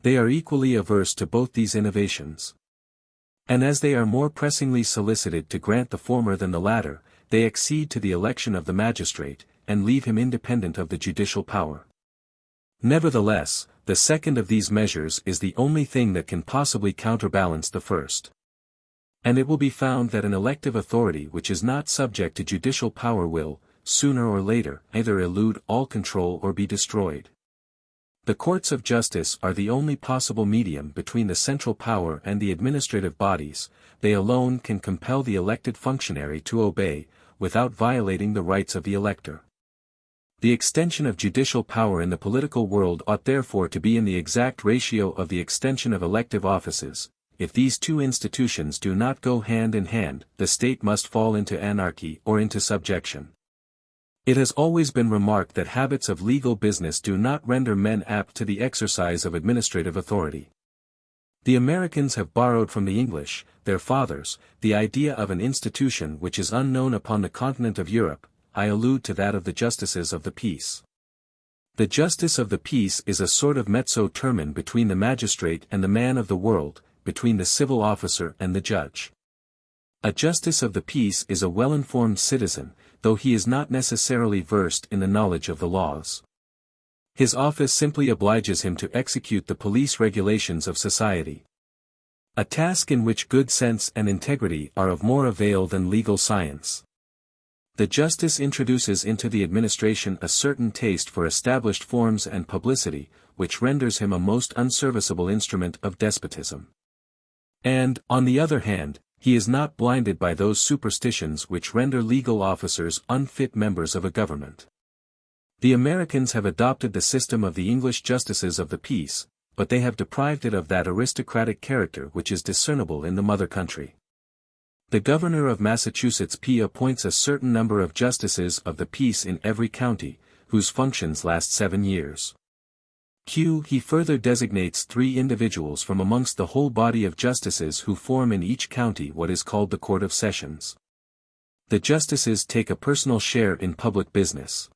They are equally averse to both these innovations. And as they are more pressingly solicited to grant the former than the latter, they accede to the election of the magistrate, and leave him independent of the judicial power. Nevertheless, the second of these measures is the only thing that can possibly counterbalance the first. And it will be found that an elective authority which is not subject to judicial power will, sooner or later, either elude all control or be destroyed. The courts of justice are the only possible medium between the central power and the administrative bodies. They alone can compel the elected functionary to obey, without violating the rights of the elector. The extension of judicial power in the political world ought therefore to be in the exact ratio of the extension of elective offices. If these two institutions do not go hand in hand, the state must fall into anarchy or into subjection. It has always been remarked that habits of legal business do not render men apt to the exercise of administrative authority. The Americans have borrowed from the English, their fathers, the idea of an institution which is unknown upon the continent of Europe. I allude to that of the justices of the peace. The justice of the peace is a sort of mezzo termen between the magistrate and the man of the world, between the civil officer and the judge. A justice of the peace is a well-informed citizen, though he is not necessarily versed in the knowledge of the laws. His office simply obliges him to execute the police regulations of society. A task in which good sense and integrity are of more avail than legal science. The justice introduces into the administration a certain taste for established forms and publicity, which renders him a most unserviceable instrument of despotism. And, on the other hand, he is not blinded by those superstitions which render legal officers unfit members of a government. The Americans have adopted the system of the English justices of the peace, but they have deprived it of that aristocratic character which is discernible in the mother country. The governor of Massachusetts P. appoints a certain number of justices of the peace in every county, whose functions last 7 years. Q. He further designates 3 individuals from amongst the whole body of justices who form in each county what is called the Court of Sessions. The justices take a personal share in public business.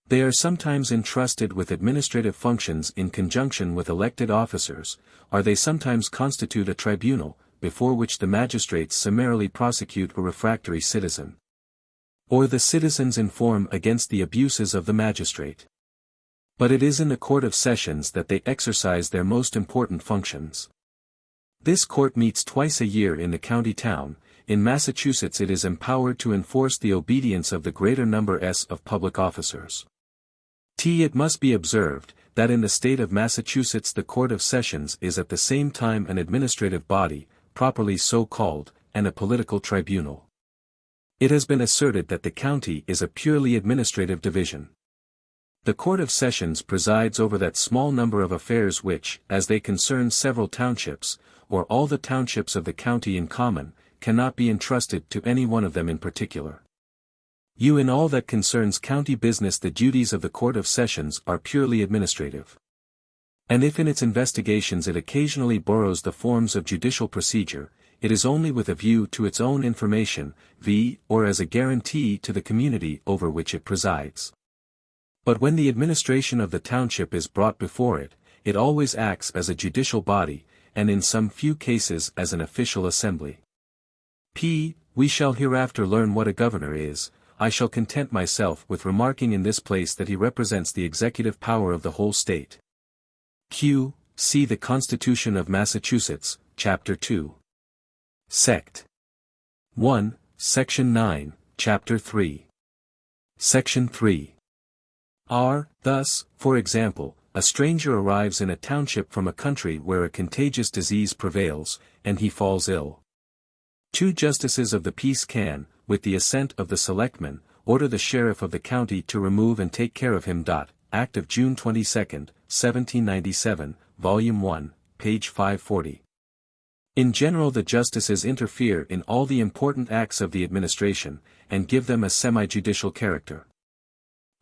They are sometimes entrusted with administrative functions in conjunction with elected officers, or they sometimes constitute a tribunal, before which the magistrates summarily prosecute a refractory citizen. Or the citizens inform against the abuses of the magistrate. But it is in the Court of Sessions that they exercise their most important functions. This court meets twice a year in the county town. In Massachusetts it is empowered to enforce the obedience of the greater number of public officers. It must be observed, that in the state of Massachusetts the Court of Sessions is at the same time an administrative body, properly so called, and a political tribunal. It has been asserted that the county is a purely administrative division. The Court of Sessions presides over that small number of affairs which, as they concern several townships, or all the townships of the county in common, cannot be entrusted to any one of them in particular. In all that concerns county business the duties of the Court of Sessions are purely administrative. And if in its investigations it occasionally borrows the forms of judicial procedure, it is only with a view to its own information, or as a guarantee to the community over which it presides. But when the administration of the township is brought before it, it always acts as a judicial body, and in some few cases as an official assembly. We shall hereafter learn what a governor is. I shall content myself with remarking in this place that he represents the executive power of the whole state. See the Constitution of Massachusetts, Chapter 2. Sect. 1, Section 9, Chapter 3. Section 3. Thus, for example, a stranger arrives in a township from a country where a contagious disease prevails, and he falls ill. 2 justices of the peace can, with the assent of the selectmen, order the sheriff of the county to remove and take care of him. Act of June 22, 1797, Volume 1, page 540. In general the justices interfere in all the important acts of the administration, and give them a semi-judicial character.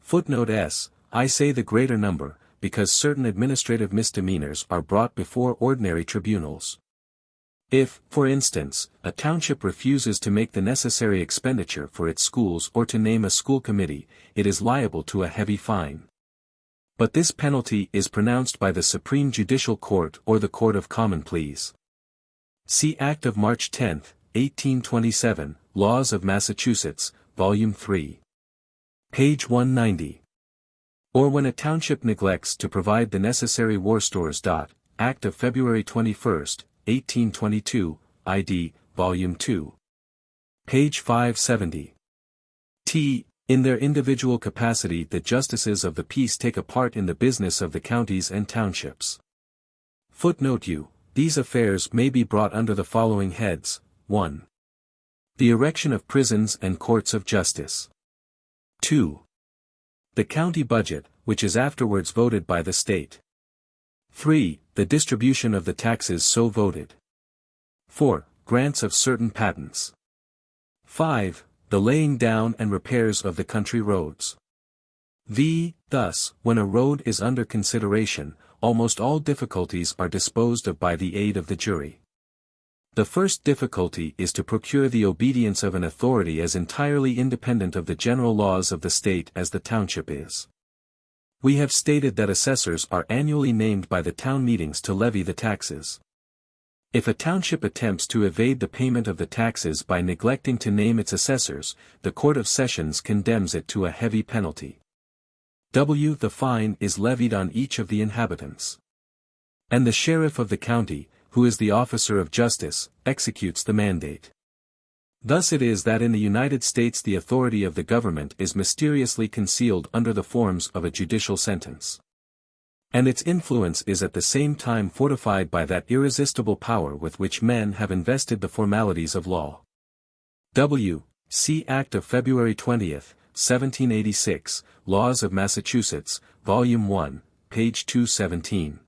Footnote S. I say the greater number, because certain administrative misdemeanors are brought before ordinary tribunals. If, for instance, a township refuses to make the necessary expenditure for its schools or to name a school committee, it is liable to a heavy fine. But this penalty is pronounced by the Supreme Judicial Court or the Court of Common Pleas. See Act of March 10, 1827, Laws of Massachusetts, Volume 3. Page 190. Or when a township neglects to provide the necessary war stores. Act of February 21, 1822, ID, Volume 2. Page 570. In their individual capacity the justices of the peace take a part in the business of the counties and townships. Footnote U. These affairs may be brought under the following heads. 1. The erection of prisons and courts of justice. 2. The county budget, which is afterwards voted by the state. 3. The distribution of the taxes so voted. 4. Grants of certain patents. 5. The laying down and repairs of the country roads. Thus, when a road is under consideration, almost all difficulties are disposed of by the aid of the jury. The first difficulty is to procure the obedience of an authority as entirely independent of the general laws of the state as the township is. We have stated that assessors are annually named by the town meetings to levy the taxes. If a township attempts to evade the payment of the taxes by neglecting to name its assessors, the Court of Sessions condemns it to a heavy penalty. The fine is levied on each of the inhabitants. And the sheriff of the county, who is the officer of justice, executes the mandate. Thus it is that in the United States the authority of the government is mysteriously concealed under the forms of a judicial sentence. And its influence is at the same time fortified by that irresistible power with which men have invested the formalities of law. See Act of February 20, 1786, Laws of Massachusetts, Volume 1, page 217.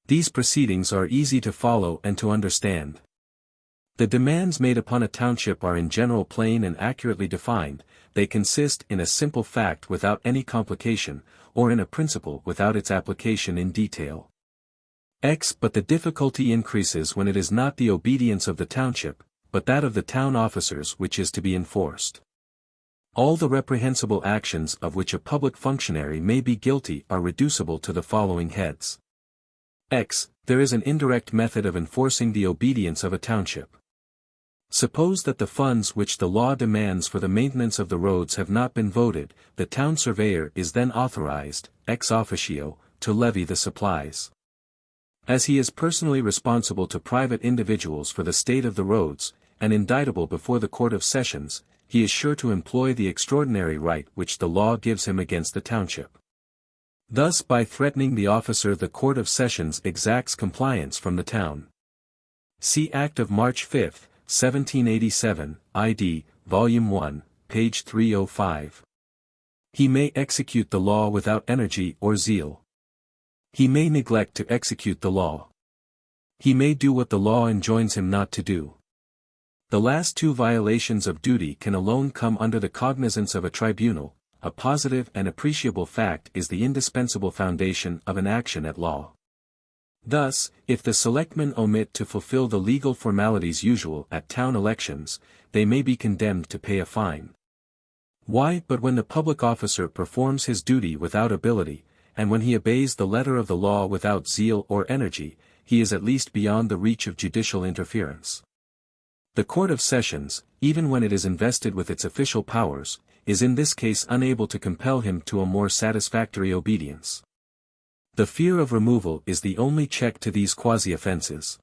These proceedings are easy to follow and to understand. The demands made upon a township are in general plain and accurately defined. They consist in a simple fact without any complication, or in a principle without its application in detail. But the difficulty increases when it is not the obedience of the township, but that of the town officers which is to be enforced. All the reprehensible actions of which a public functionary may be guilty are reducible to the following heads. There is an indirect method of enforcing the obedience of a township. Suppose that the funds which the law demands for the maintenance of the roads have not been voted, the town surveyor is then authorized, ex officio, to levy the supplies. As he is personally responsible to private individuals for the state of the roads, and indictable before the Court of Sessions, he is sure to employ the extraordinary right which the law gives him against the township. Thus by threatening the officer the Court of Sessions exacts compliance from the town. See Act of March 5, 1787, ID, Volume 1, page 305. He may execute the law without energy or zeal. He may neglect to execute the law. He may do what the law enjoins him not to do. The last two violations of duty can alone come under the cognizance of a tribunal. A positive and appreciable fact is the indispensable foundation of an action at law. Thus, if the selectmen omit to fulfill the legal formalities usual at town elections, they may be condemned to pay a fine. Why? But when the public officer performs his duty without ability, and when he obeys the letter of the law without zeal or energy, he is at least beyond the reach of judicial interference. The Court of Sessions, even when it is invested with its official powers, is in this case unable to compel him to a more satisfactory obedience. The fear of removal is the only check to these quasi-offenses.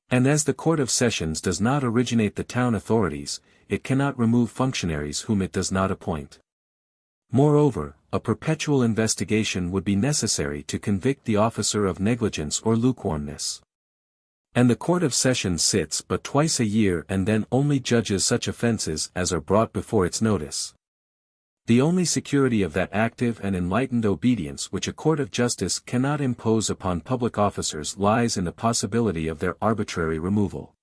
And as the Court of Sessions does not originate the town authorities, it cannot remove functionaries whom it does not appoint. Moreover, a perpetual investigation would be necessary to convict the officer of negligence or lukewarmness. And the Court of Sessions sits but twice a year and then only judges such offenses as are brought before its notice. The only security of that active and enlightened obedience which a court of justice cannot impose upon public officers lies in the possibility of their arbitrary removal.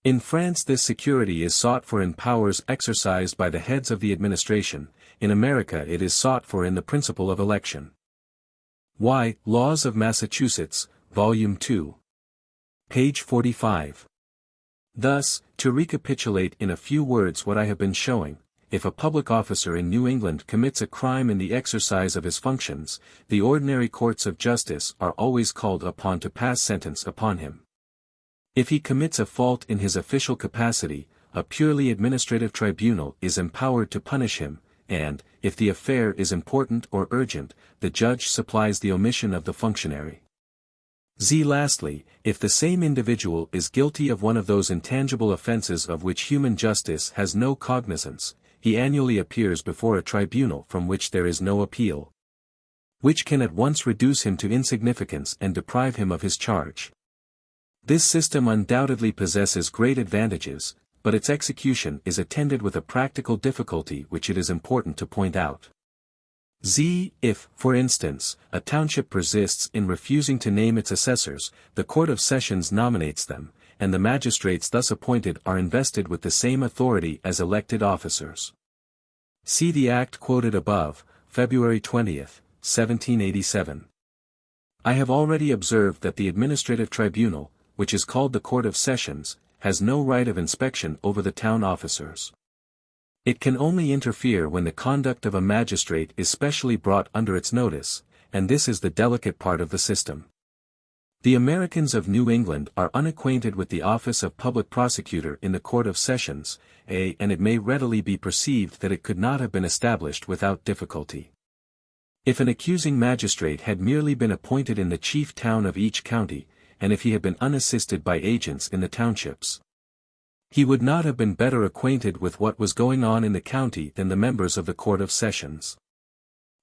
In France this security is sought for in powers exercised by the heads of the administration, in America it is sought for in the principle of election. Laws of Massachusetts, Volume 2. Page 45. Thus, to recapitulate in a few words what I have been showing, if a public officer in New England commits a crime in the exercise of his functions, the ordinary courts of justice are always called upon to pass sentence upon him. If he commits a fault in his official capacity, a purely administrative tribunal is empowered to punish him, and, if the affair is important or urgent, the judge supplies the omission of the functionary. Z. Lastly, if the same individual is guilty of one of those intangible offenses of which human justice has no cognizance, he annually appears before a tribunal from which there is no appeal, which can at once reduce him to insignificance and deprive him of his charge. This system undoubtedly possesses great advantages, but its execution is attended with a practical difficulty which it is important to point out. Z. If, for instance, a township persists in refusing to name its assessors, the Court of Sessions nominates them, and the magistrates thus appointed are invested with the same authority as elected officers. See the Act quoted above, February 20, 1787. I have already observed that the administrative tribunal, which is called the Court of Sessions, has no right of inspection over the town officers. It can only interfere when the conduct of a magistrate is specially brought under its notice, and this is the delicate part of the system. The Americans of New England are unacquainted with the office of public prosecutor in the Court of Sessions, and it may readily be perceived that it could not have been established without difficulty. If an accusing magistrate had merely been appointed in the chief town of each county, and if he had been unassisted by agents in the townships, he would not have been better acquainted with what was going on in the county than the members of the Court of Sessions.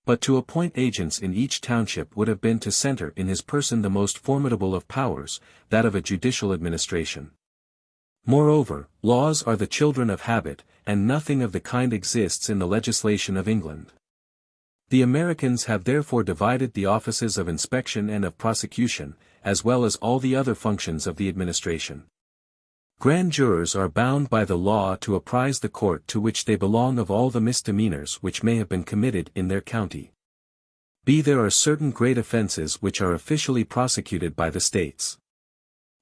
But to appoint agents in each township would have been to center in his person the most formidable of powers, that of a judicial administration. Moreover, laws are the children of habit, and nothing of the kind exists in the legislation of England. The Americans have therefore divided the offices of inspection and of prosecution, as well as all the other functions of the administration. Grand jurors are bound by the law to apprise the court to which they belong of all the misdemeanors which may have been committed in their county. B. There are certain great offenses which are officially prosecuted by the states.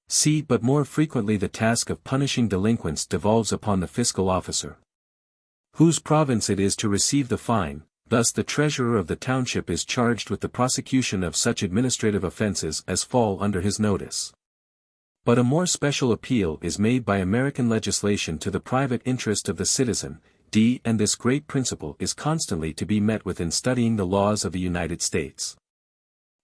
C. But more frequently the task of punishing delinquents devolves upon the fiscal officer, whose province it is to receive the fine. Thus the treasurer of the township is charged with the prosecution of such administrative offenses as fall under his notice. But a more special appeal is made by American legislation to the private interest of the citizen, D. And this great principle is constantly to be met with in studying the laws of the United States.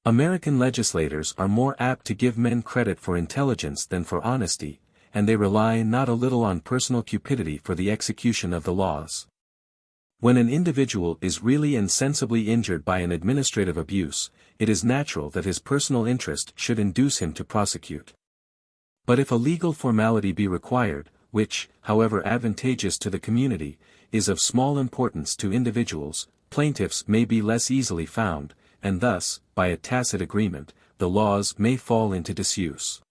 American legislators are more apt to give men credit for intelligence than for honesty, and they rely not a little on personal cupidity for the execution of the laws. When an individual is really and sensibly injured by an administrative abuse, it is natural that his personal interest should induce him to prosecute. But if a legal formality be required, which, however advantageous to the community, is of small importance to individuals, plaintiffs may be less easily found, and thus, by a tacit agreement, the laws may fall into disuse.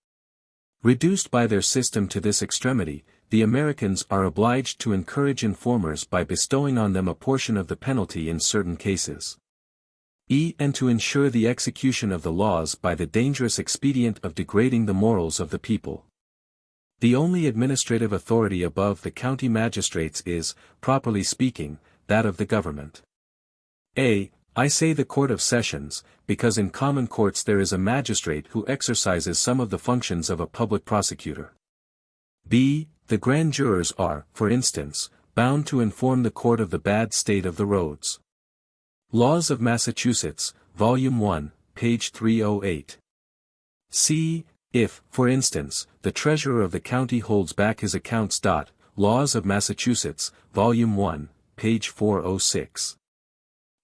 Reduced by their system to this extremity, the Americans are obliged to encourage informers by bestowing on them a portion of the penalty in certain cases. And to ensure the execution of the laws by the dangerous expedient of degrading the morals of the people. The only administrative authority above the county magistrates is, properly speaking, that of the government. I say the Court of Sessions, because in common courts there is a magistrate who exercises some of the functions of a public prosecutor. B. The grand jurors are, for instance, bound to inform the court of the bad state of the roads. Laws of Massachusetts, Volume 1, page 308. C. If, for instance, the treasurer of the county holds back his accounts. Laws of Massachusetts, Volume 1, page 406.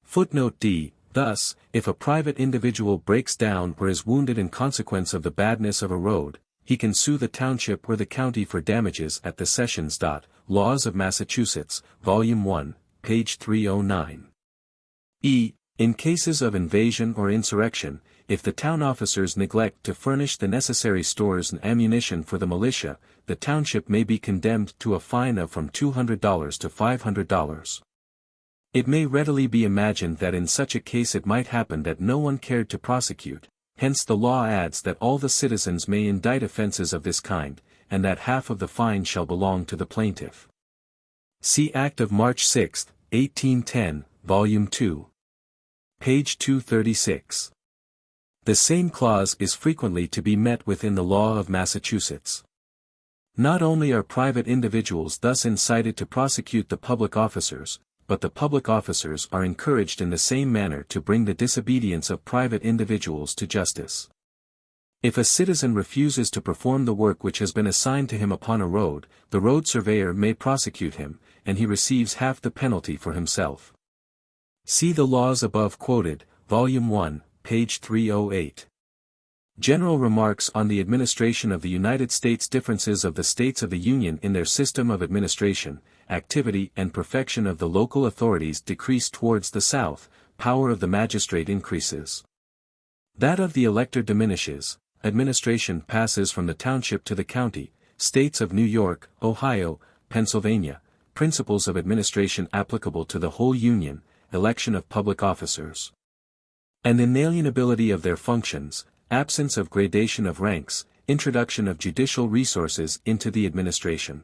Footnote D. Thus, if a private individual breaks down or is wounded in consequence of the badness of a road, he can sue the township or the county for damages at the Sessions. Laws of Massachusetts, Volume 1, page 309. In cases of invasion or insurrection, if the town officers neglect to furnish the necessary stores and ammunition for the militia, the township may be condemned to a fine of from $200 to $500. It may readily be imagined that in such a case it might happen that no one cared to prosecute, hence the law adds that all the citizens may indict offenses of this kind, and that half of the fine shall belong to the plaintiff. See Act of March 6, 1810, Volume 2. Page 236. The same clause is frequently to be met with in the law of Massachusetts. Not only are private individuals thus incited to prosecute the public officers, but the public officers are encouraged in the same manner to bring the disobedience of private individuals to justice. If a citizen refuses to perform the work which has been assigned to him upon a road, the road surveyor may prosecute him, and he receives half the penalty for himself. See the laws above quoted, Volume 1, page 308. General remarks on the administration of the United States. Differences of the states of the Union in their system of administration, activity and perfection of the local authorities decrease towards the South, power of the magistrate increases. That of the elector diminishes, administration passes from the township to the county, states of New York, Ohio, Pennsylvania, principles of administration applicable to the whole Union, election of public officers. And inalienability of their functions, absence of gradation of ranks, introduction of judicial resources into the administration.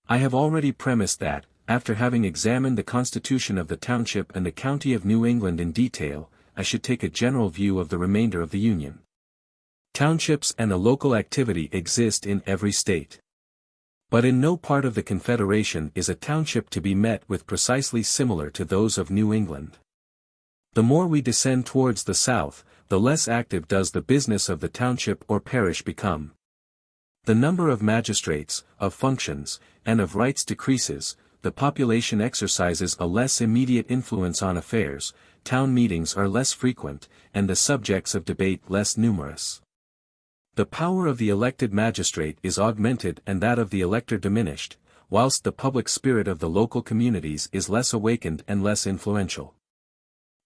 I have already premised that, after having examined the constitution of the township and the county of New England in detail, I should take a general view of the remainder of the Union. Townships and a local activity exist in every state. But in no part of the Confederation is a township to be met with precisely similar to those of New England. The more we descend towards the south, the less active does the business of the township or parish become. The number of magistrates, of functions, and of rights decreases, the population exercises a less immediate influence on affairs, town meetings are less frequent, and the subjects of debate less numerous. The power of the elected magistrate is augmented and that of the elector diminished, whilst the public spirit of the local communities is less awakened and less influential.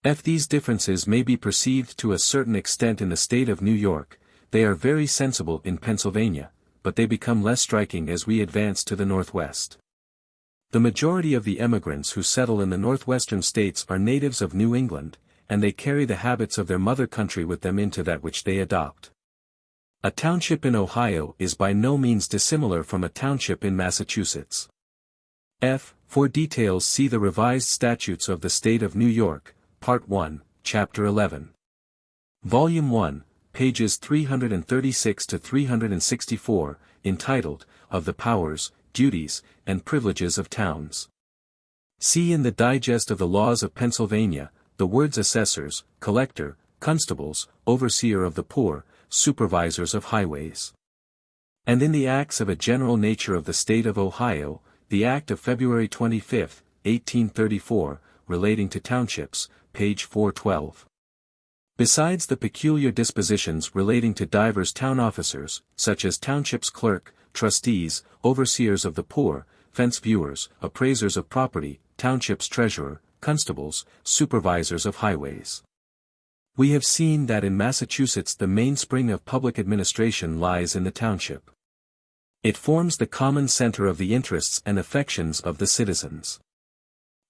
If these differences may be perceived to a certain extent in the state of New York, they are very sensible in Pennsylvania, but they become less striking as we advance to the northwest. The majority of the emigrants who settle in the northwestern states are natives of New England, and they carry the habits of their mother country with them into that which they adopt. A township in Ohio is by no means dissimilar from a township in Massachusetts. For details see the Revised Statutes of the State of New York, Part 1, Chapter 11. Volume 1, pages 336 to 364, entitled, Of the Powers, Duties, and Privileges of Towns. See in the Digest of the Laws of Pennsylvania, the words assessors, collector, constables, overseer of the poor, supervisors of highways. And in the Acts of a General Nature of the State of Ohio, the Act of February 25, 1834, relating to townships, page 412. Besides the peculiar dispositions relating to divers town officers, such as township's clerk, trustees, overseers of the poor, fence viewers, appraisers of property, township's treasurer, constables, supervisors of highways. We have seen that in Massachusetts the mainspring of public administration lies in the township. It forms the common center of the interests and affections of the citizens.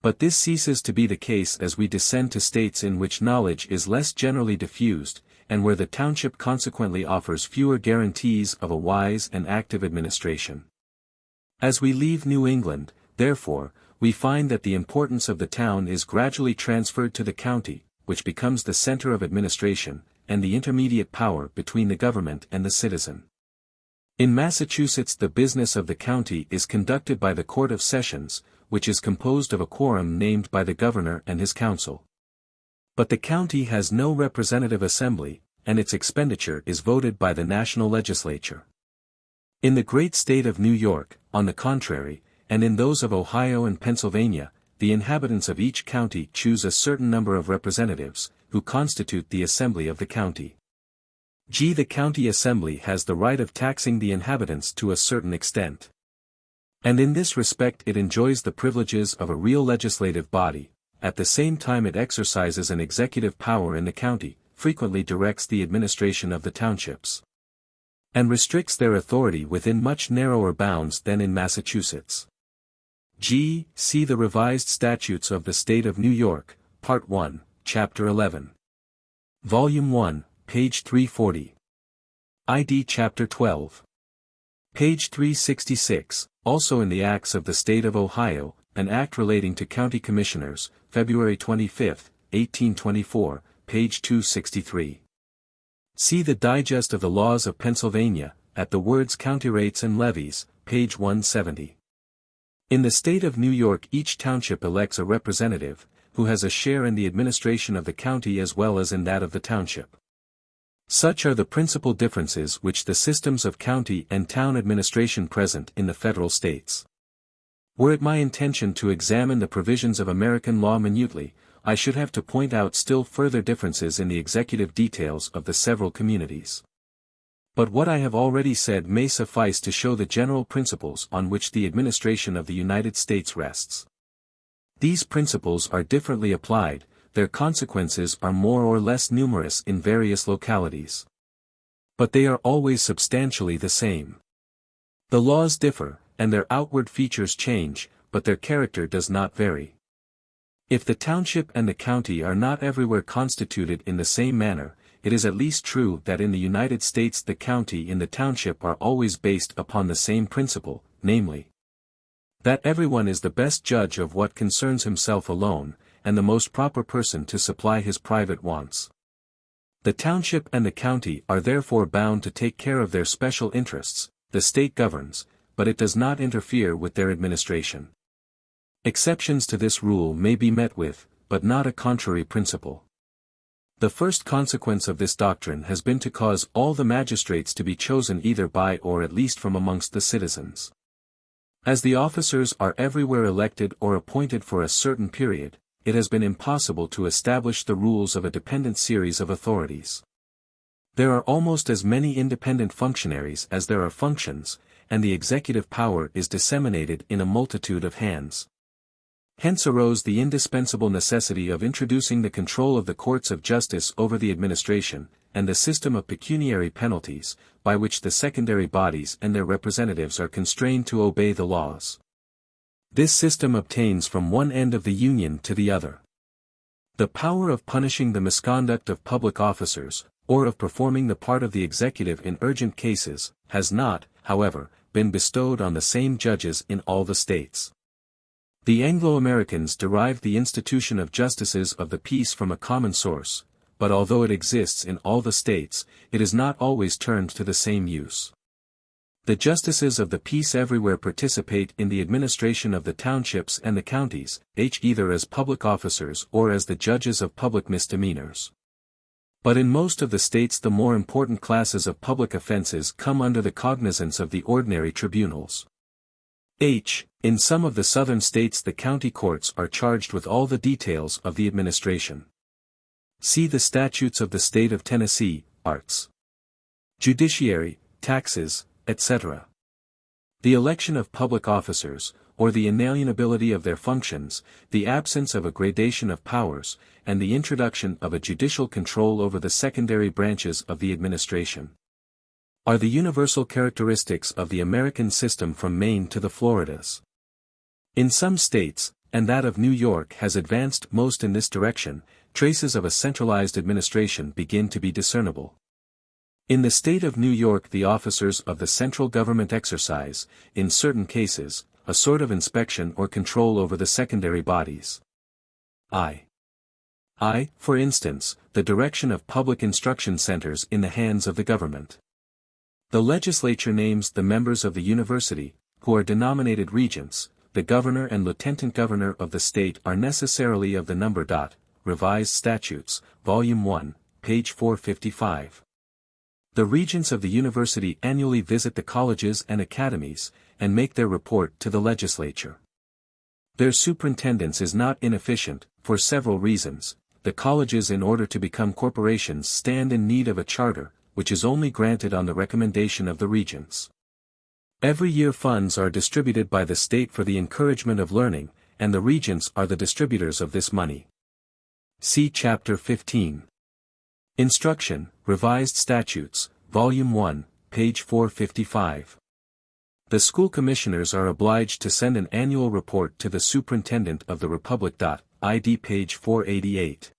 But this ceases to be the case as we descend to states in which knowledge is less generally diffused, and where the township consequently offers fewer guarantees of a wise and active administration. As we leave New England, therefore, we find that the importance of the town is gradually transferred to the county, which becomes the center of administration, and the intermediate power between the government and the citizen. In Massachusetts the business of the county is conducted by the Court of Sessions, which is composed of a quorum named by the governor and his council. But the county has no representative assembly, and its expenditure is voted by the national legislature. In the great state of New York, on the contrary, and in those of Ohio and Pennsylvania, the inhabitants of each county choose a certain number of representatives, who constitute the assembly of the county. The county assembly has the right of taxing the inhabitants to a certain extent. And in this respect it enjoys the privileges of a real legislative body, at the same time it exercises an executive power in the county, frequently directs the administration of the townships, and restricts their authority within much narrower bounds than in Massachusetts. See the Revised Statutes of the State of New York, Part 1, Chapter 11. Volume 1, page 340. ID Chapter 12. Page 366, also in the Acts of the State of Ohio, an act relating to county commissioners, February 25, 1824, page 263. See the Digest of the Laws of Pennsylvania, at the words county rates and levies, page 170. In the state of New York each township elects a representative, who has a share in the administration of the county as well as in that of the township. Such are the principal differences which the systems of county and town administration present in the federal states. Were it my intention to examine the provisions of American law minutely, I should have to point out still further differences in the executive details of the several communities. But what I have already said may suffice to show the general principles on which the administration of the United States rests. These principles are differently applied, their consequences are more or less numerous in various localities. But they are always substantially the same. The laws differ, and their outward features change, but their character does not vary. If the township and the county are not everywhere constituted in the same manner, it is at least true that in the United States the county and the township are always based upon the same principle, namely, that everyone is the best judge of what concerns himself alone, and the most proper person to supply his private wants. The township and the county are therefore bound to take care of their special interests. The state governs, but it does not interfere with their administration. Exceptions to this rule may be met with, but not a contrary principle. The first consequence of this doctrine has been to cause all the magistrates to be chosen either by or at least from amongst the citizens. As the officers are everywhere elected or appointed for a certain period, it has been impossible to establish the rules of a dependent series of authorities. There are almost as many independent functionaries as there are functions, and the executive power is disseminated in a multitude of hands. Hence arose the indispensable necessity of introducing the control of the courts of justice over the administration, and the system of pecuniary penalties, by which the secondary bodies and their representatives are constrained to obey the laws. This system obtains from one end of the Union to the other. The power of punishing the misconduct of public officers, or of performing the part of the executive in urgent cases, has not, however, been bestowed on the same judges in all the states. The Anglo-Americans derived the institution of justices of the peace from a common source, but although it exists in all the states, it is not always turned to the same use. The justices of the peace everywhere participate in the administration of the townships and the counties, either as public officers or as the judges of public misdemeanors. But in most of the states the more important classes of public offenses come under the cognizance of the ordinary tribunals. In some of the southern states the county courts are charged with all the details of the administration. See the statutes of the state of Tennessee, arts, judiciary, taxes, etc. The election of public officers, or the inalienability of their functions, the absence of a gradation of powers, and the introduction of a judicial control over the secondary branches of the administration, are the universal characteristics of the American system from Maine to the Floridas. In some states, and that of New York has advanced most in this direction, traces of a centralized administration begin to be discernible. In the state of New York the officers of the central government exercise, in certain cases, a sort of inspection or control over the secondary bodies. For instance, the direction of public instruction centers in the hands of the government. The legislature names the members of the university, who are denominated regents. The governor and lieutenant governor of the state are necessarily of the number. Revised Statutes, Volume 1, page 455. The regents of the university annually visit the colleges and academies, and make their report to the legislature. Their superintendence is not inefficient, for several reasons. The colleges in order to become corporations stand in need of a charter, which is only granted on the recommendation of the regents. Every year funds are distributed by the state for the encouragement of learning, and the regents are the distributors of this money. See Chapter 15. Instruction, Revised Statutes, Volume 1, page 455. The school commissioners are obliged to send an annual report to the superintendent of the Republic. ID page 488.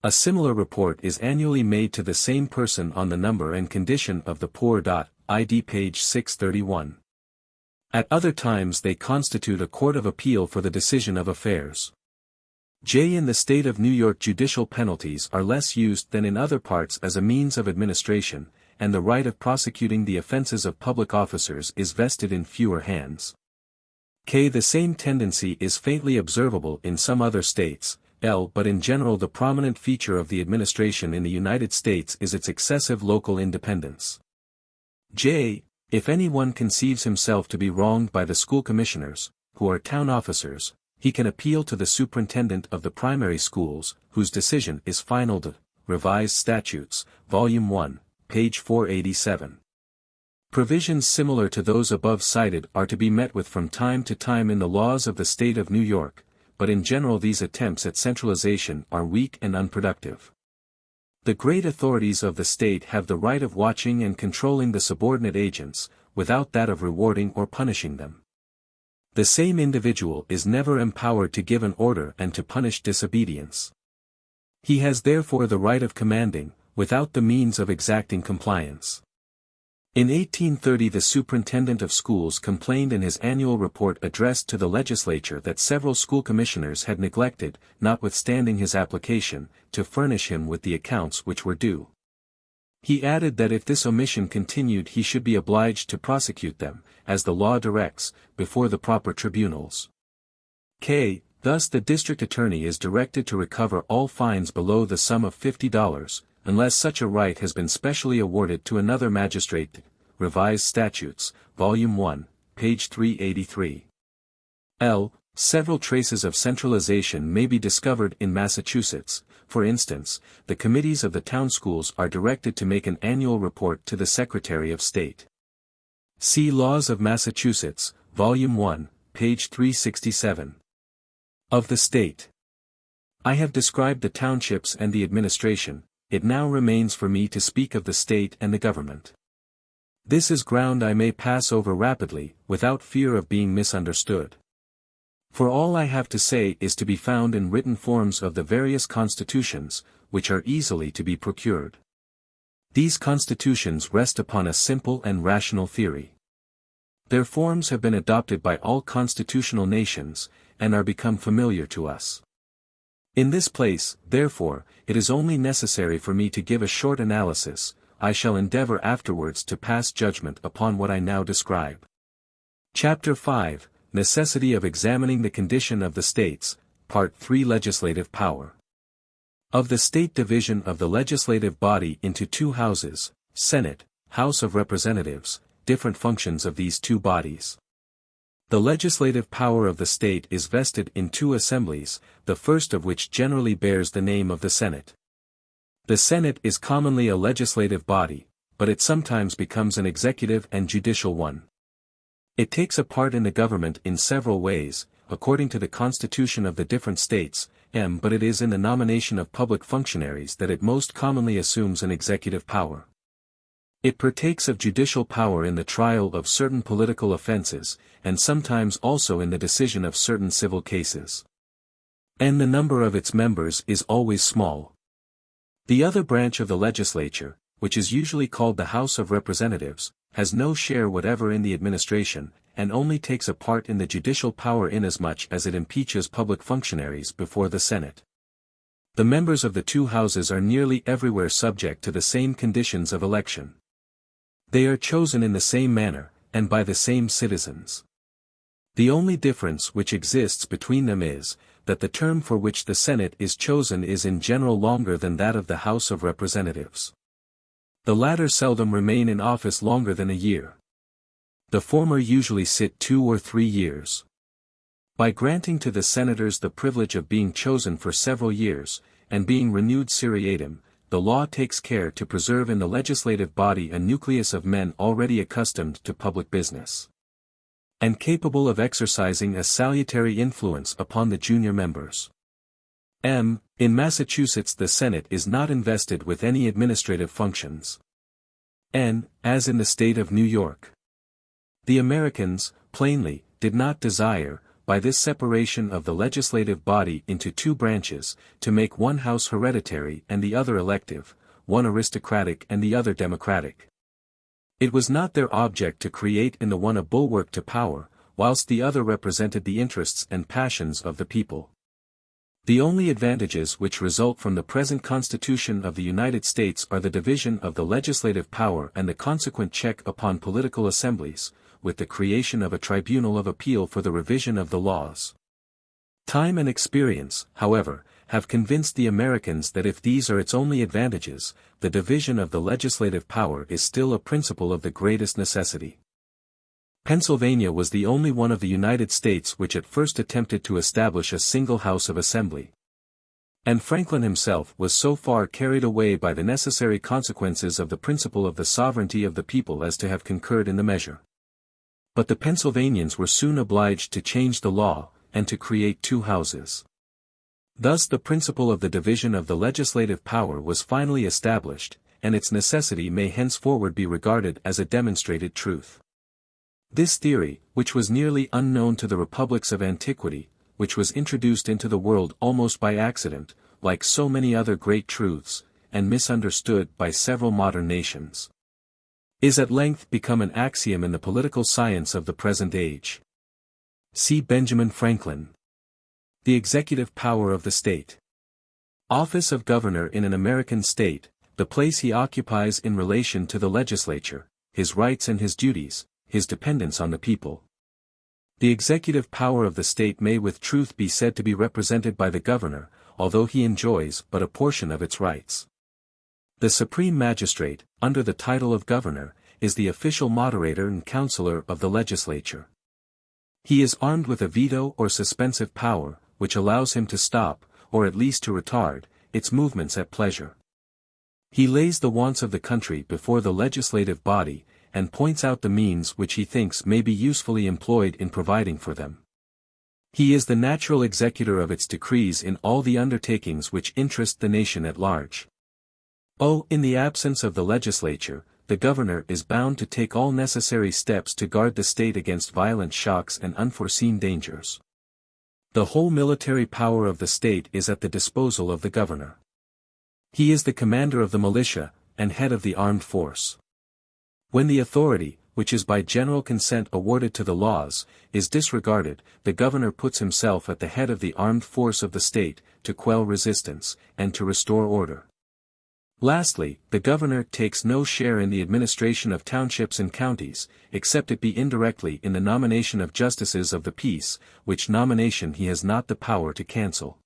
A similar report is annually made to the same person on the number and condition of the poor. ID page 631. At other times they constitute a court of appeal for the decision of affairs. In the state of New York judicial penalties are less used than in other parts as a means of administration, and the right of prosecuting the offenses of public officers is vested in fewer hands. The same tendency is faintly observable in some other states, L. But in general the prominent feature of the administration in the United States is its excessive local independence. J. If anyone conceives himself to be wronged by the school commissioners, who are town officers, he can appeal to the superintendent of the primary schools, whose decision is final. Revised Statutes, Volume 1, page 487. Provisions similar to those above cited are to be met with from time to time in the laws of the state of New York, but in general these attempts at centralization are weak and unproductive. The great authorities of the state have the right of watching and controlling the subordinate agents, without that of rewarding or punishing them. The same individual is never empowered to give an order and to punish disobedience. He has therefore the right of commanding, without the means of exacting compliance. In 1830 the superintendent of schools complained in his annual report addressed to the legislature that several school commissioners had neglected, notwithstanding his application, to furnish him with the accounts which were due. He added that if this omission continued he should be obliged to prosecute them, as the law directs, before the proper tribunals. K. Thus the district attorney is directed to recover all fines below the sum of $50, unless such a right has been specially awarded to another magistrate. Revised Statutes, Volume 1, page 383. L. Several traces of centralization may be discovered in Massachusetts. For instance, the committees of the town schools are directed to make an annual report to the Secretary of State. See Laws of Massachusetts, Volume 1, page 367. Of the state. I have described the townships and the administration. It now remains for me to speak of the state and the government. This is ground I may pass over rapidly, without fear of being misunderstood. For all I have to say is to be found in written forms of the various constitutions, which are easily to be procured. These constitutions rest upon a simple and rational theory. Their forms have been adopted by all constitutional nations, and are become familiar to us. In this place, therefore, it is only necessary for me to give a short analysis. I shall endeavor afterwards to pass judgment upon what I now describe. Chapter 5, Necessity of Examining the Condition of the States, Part 3 Legislative Power. Of the state division of the legislative body into two houses, Senate, House of Representatives, different functions of these two bodies. The legislative power of the state is vested in two assemblies, the first of which generally bears the name of the Senate. The Senate is commonly a legislative body, but it sometimes becomes an executive and judicial one. It takes a part in the government in several ways, according to the constitution of the different states, but it is in the nomination of public functionaries that it most commonly assumes an executive power. It partakes of judicial power in the trial of certain political offenses, and sometimes also in the decision of certain civil cases. And the number of its members is always small. The other branch of the legislature, which is usually called the House of Representatives, has no share whatever in the administration, and only takes a part in the judicial power inasmuch as it impeaches public functionaries before the Senate. The members of the two houses are nearly everywhere subject to the same conditions of election. They are chosen in the same manner, and by the same citizens. The only difference which exists between them is, that the term for which the Senate is chosen is in general longer than that of the House of Representatives. The latter seldom remain in office longer than a year. The former usually sit 2 or 3 years. By granting to the senators the privilege of being chosen for several years, and being renewed seriatim, the law takes care to preserve in the legislative body a nucleus of men already accustomed to public business, and capable of exercising a salutary influence upon the junior members. In Massachusetts the Senate is not invested with any administrative functions. As in the state of New York. The Americans, plainly, did not desire, by this separation of the legislative body into two branches, to make one house hereditary and the other elective, one aristocratic and the other democratic. It was not their object to create in the one a bulwark to power, whilst the other represented the interests and passions of the people. The only advantages which result from the present Constitution of the United States are the division of the legislative power and the consequent check upon political assemblies, with the creation of a tribunal of appeal for the revision of the laws. Time and experience, however, have convinced the Americans that if these are its only advantages, the division of the legislative power is still a principle of the greatest necessity. Pennsylvania was the only one of the United States which at first attempted to establish a single House of Assembly. And Franklin himself was so far carried away by the necessary consequences of the principle of the sovereignty of the people as to have concurred in the measure. But the Pennsylvanians were soon obliged to change the law, and to create two houses. Thus the principle of the division of the legislative power was finally established, and its necessity may henceforward be regarded as a demonstrated truth. This theory, which was nearly unknown to the republics of antiquity, which was introduced into the world almost by accident, like so many other great truths, and misunderstood by several modern nations, is at length become an axiom in the political science of the present age. See Benjamin Franklin. The executive power of the state. Office of governor in an American state, the place he occupies in relation to the legislature, his rights and his duties, his dependence on the people. The executive power of the state may with truth be said to be represented by the governor, although he enjoys but a portion of its rights. The supreme magistrate, under the title of governor, is the official moderator and counselor of the legislature. He is armed with a veto or suspensive power, which allows him to stop, or at least to retard, its movements at pleasure. He lays the wants of the country before the legislative body, and points out the means which he thinks may be usefully employed in providing for them. He is the natural executor of its decrees in all the undertakings which interest the nation at large. In the absence of the legislature, the governor is bound to take all necessary steps to guard the state against violent shocks and unforeseen dangers. The whole military power of the state is at the disposal of the governor. He is the commander of the militia, and head of the armed force. When the authority, which is by general consent awarded to the laws, is disregarded, the governor puts himself at the head of the armed force of the state, to quell resistance, and to restore order. Lastly, the governor takes no share in the administration of townships and counties, except it be indirectly in the nomination of justices of the peace, which nomination he has not the power to cancel.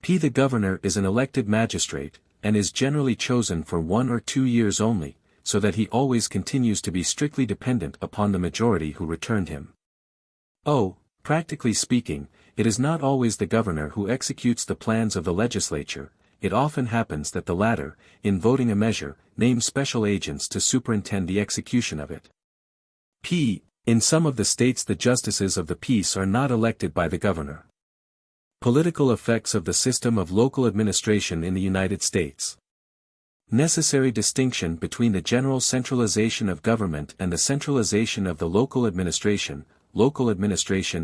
The governor is an elected magistrate, and is generally chosen for 1 or 2 years only, so that he always continues to be strictly dependent upon the majority who returned him. Practically speaking, it is not always the governor who executes the plans of the legislature. It often happens that the latter, in voting a measure, name special agents to superintend the execution of it. In some of the states the justices of the peace are not elected by the governor. Political effects of the system of local administration in the United States. Necessary distinction between the general centralization of government and the centralization of the local administration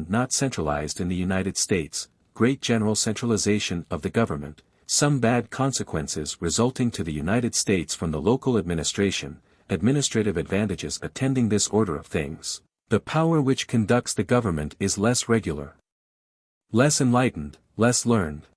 not centralized in the United States, great general centralization of the government, some bad consequences resulting to the United States from the local administration, administrative advantages attending this order of things. The power which conducts the government is less regular, less enlightened, less learned,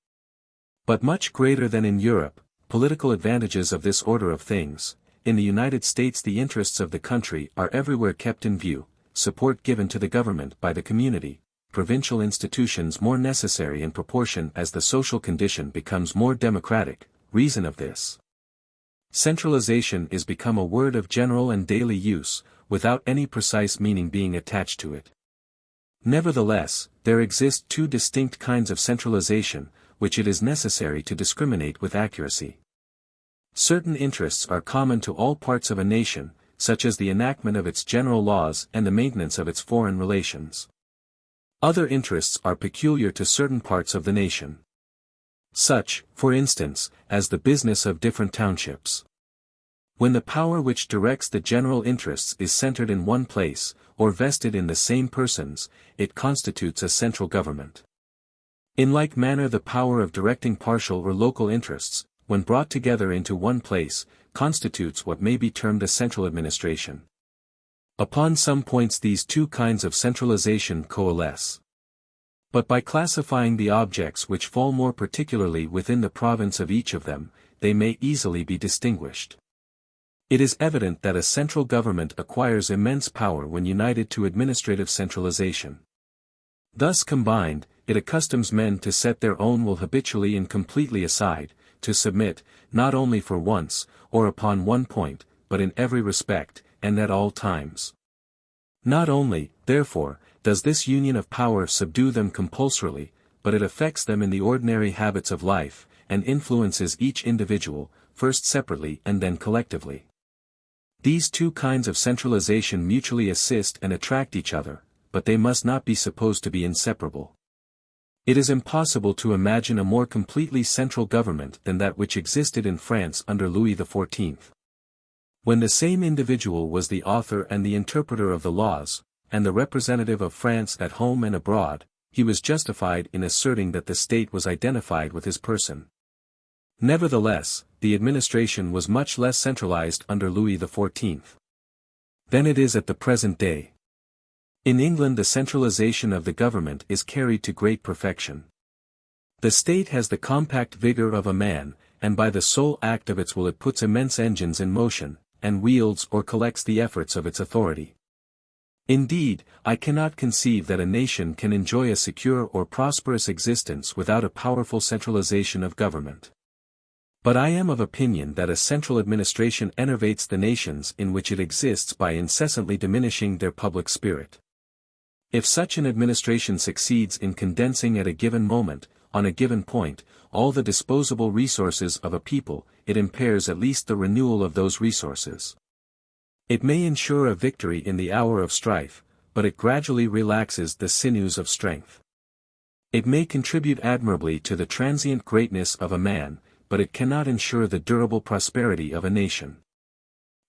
but much greater than in Europe. Political advantages of this order of things. In the United States the interests of the country are everywhere kept in view, support given to the government by the community, provincial institutions more necessary in proportion as the social condition becomes more democratic. Reason of this centralization is become a word of general and daily use, without any precise meaning being attached to it. Nevertheless, there exist two distinct kinds of centralization, which it is necessary to discriminate with accuracy. Certain interests are common to all parts of a nation, such as the enactment of its general laws and the maintenance of its foreign relations. Other interests are peculiar to certain parts of the nation. Such, for instance, as the business of different townships. When the power which directs the general interests is centered in one place, or vested in the same persons, it constitutes a central government. In like manner the power of directing partial or local interests, when brought together into one place, constitutes what may be termed a central administration. Upon some points these two kinds of centralization coalesce. But by classifying the objects which fall more particularly within the province of each of them, they may easily be distinguished. It is evident that a central government acquires immense power when united to administrative centralization. Thus combined, it accustoms men to set their own will habitually and completely aside, to submit, not only for once, or upon one point, but in every respect, and at all times. Not only, therefore, does this union of power subdue them compulsorily, but it affects them in the ordinary habits of life, and influences each individual, first separately and then collectively. These two kinds of centralization mutually assist and attract each other, but they must not be supposed to be inseparable. It is impossible to imagine a more completely central government than that which existed in France under Louis XIV. When the same individual was the author and the interpreter of the laws, and the representative of France at home and abroad, he was justified in asserting that the state was identified with his person. Nevertheless, the administration was much less centralized under Louis XIV than it is at the present day. In England the centralization of the government is carried to great perfection. The state has the compact vigor of a man, and by the sole act of its will it puts immense engines in motion, and wields or collects the efforts of its authority. Indeed, I cannot conceive that a nation can enjoy a secure or prosperous existence without a powerful centralization of government. But I am of opinion that a central administration enervates the nations in which it exists by incessantly diminishing their public spirit. If such an administration succeeds in condensing at a given moment, on a given point, all the disposable resources of a people, it impairs at least the renewal of those resources. It may ensure a victory in the hour of strife, but it gradually relaxes the sinews of strength. It may contribute admirably to the transient greatness of a man, but it cannot ensure the durable prosperity of a nation.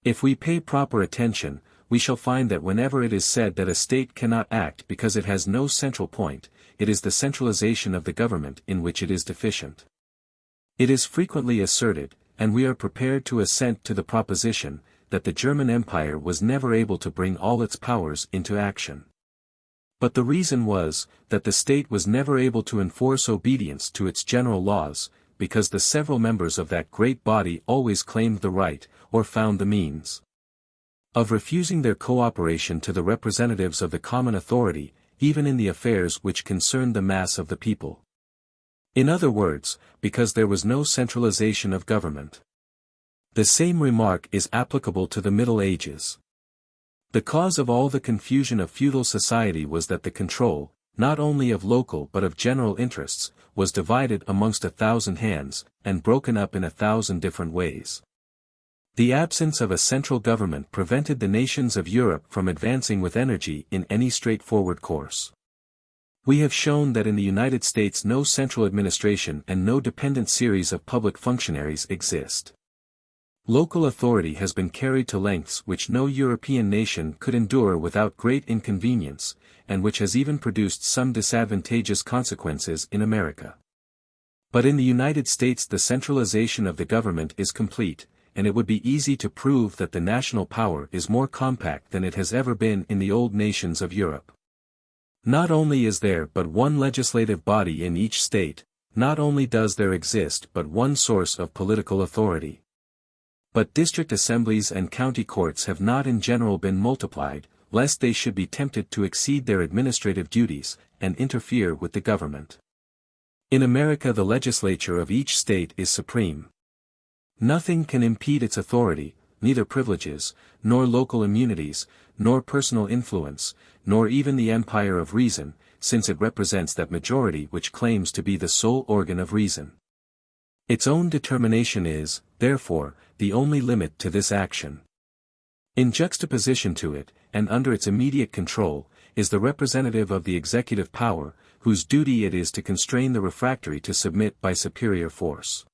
If we pay proper attention, we shall find that whenever it is said that a state cannot act because it has no central point, it is the centralization of the government in which it is deficient. It is frequently asserted, and we are prepared to assent to the proposition, that the German Empire was never able to bring all its powers into action. But the reason was, that the state was never able to enforce obedience to its general laws, because the several members of that great body always claimed the right, or found the means, of refusing their cooperation to the representatives of the common authority, even in the affairs which concerned the mass of the people. In other words, because there was no centralization of government. The same remark is applicable to the Middle Ages. The cause of all the confusion of feudal society was that the control, not only of local but of general interests, was divided amongst 1,000 hands, and broken up in 1,000 different ways. The absence of a central government prevented the nations of Europe from advancing with energy in any straightforward course. We have shown that in the United States no central administration and no dependent series of public functionaries exist. Local authority has been carried to lengths which no European nation could endure without great inconvenience, and which has even produced some disadvantageous consequences in America. But in the United States the centralization of the government is complete, and it would be easy to prove that the national power is more compact than it has ever been in the old nations of Europe. Not only is there but one legislative body in each state, not only does there exist but one source of political authority. But district assemblies and county courts have not in general been multiplied, lest they should be tempted to exceed their administrative duties, and interfere with the government. In America the legislature of each state is supreme. Nothing can impede its authority, neither privileges, nor local immunities, nor personal influence, nor even the empire of reason, since it represents that majority which claims to be the sole organ of reason. Its own determination is, therefore, the only limit to this action. In juxtaposition to it, and under its immediate control, is the representative of the executive power, whose duty it is to constrain the refractory to submit by superior force.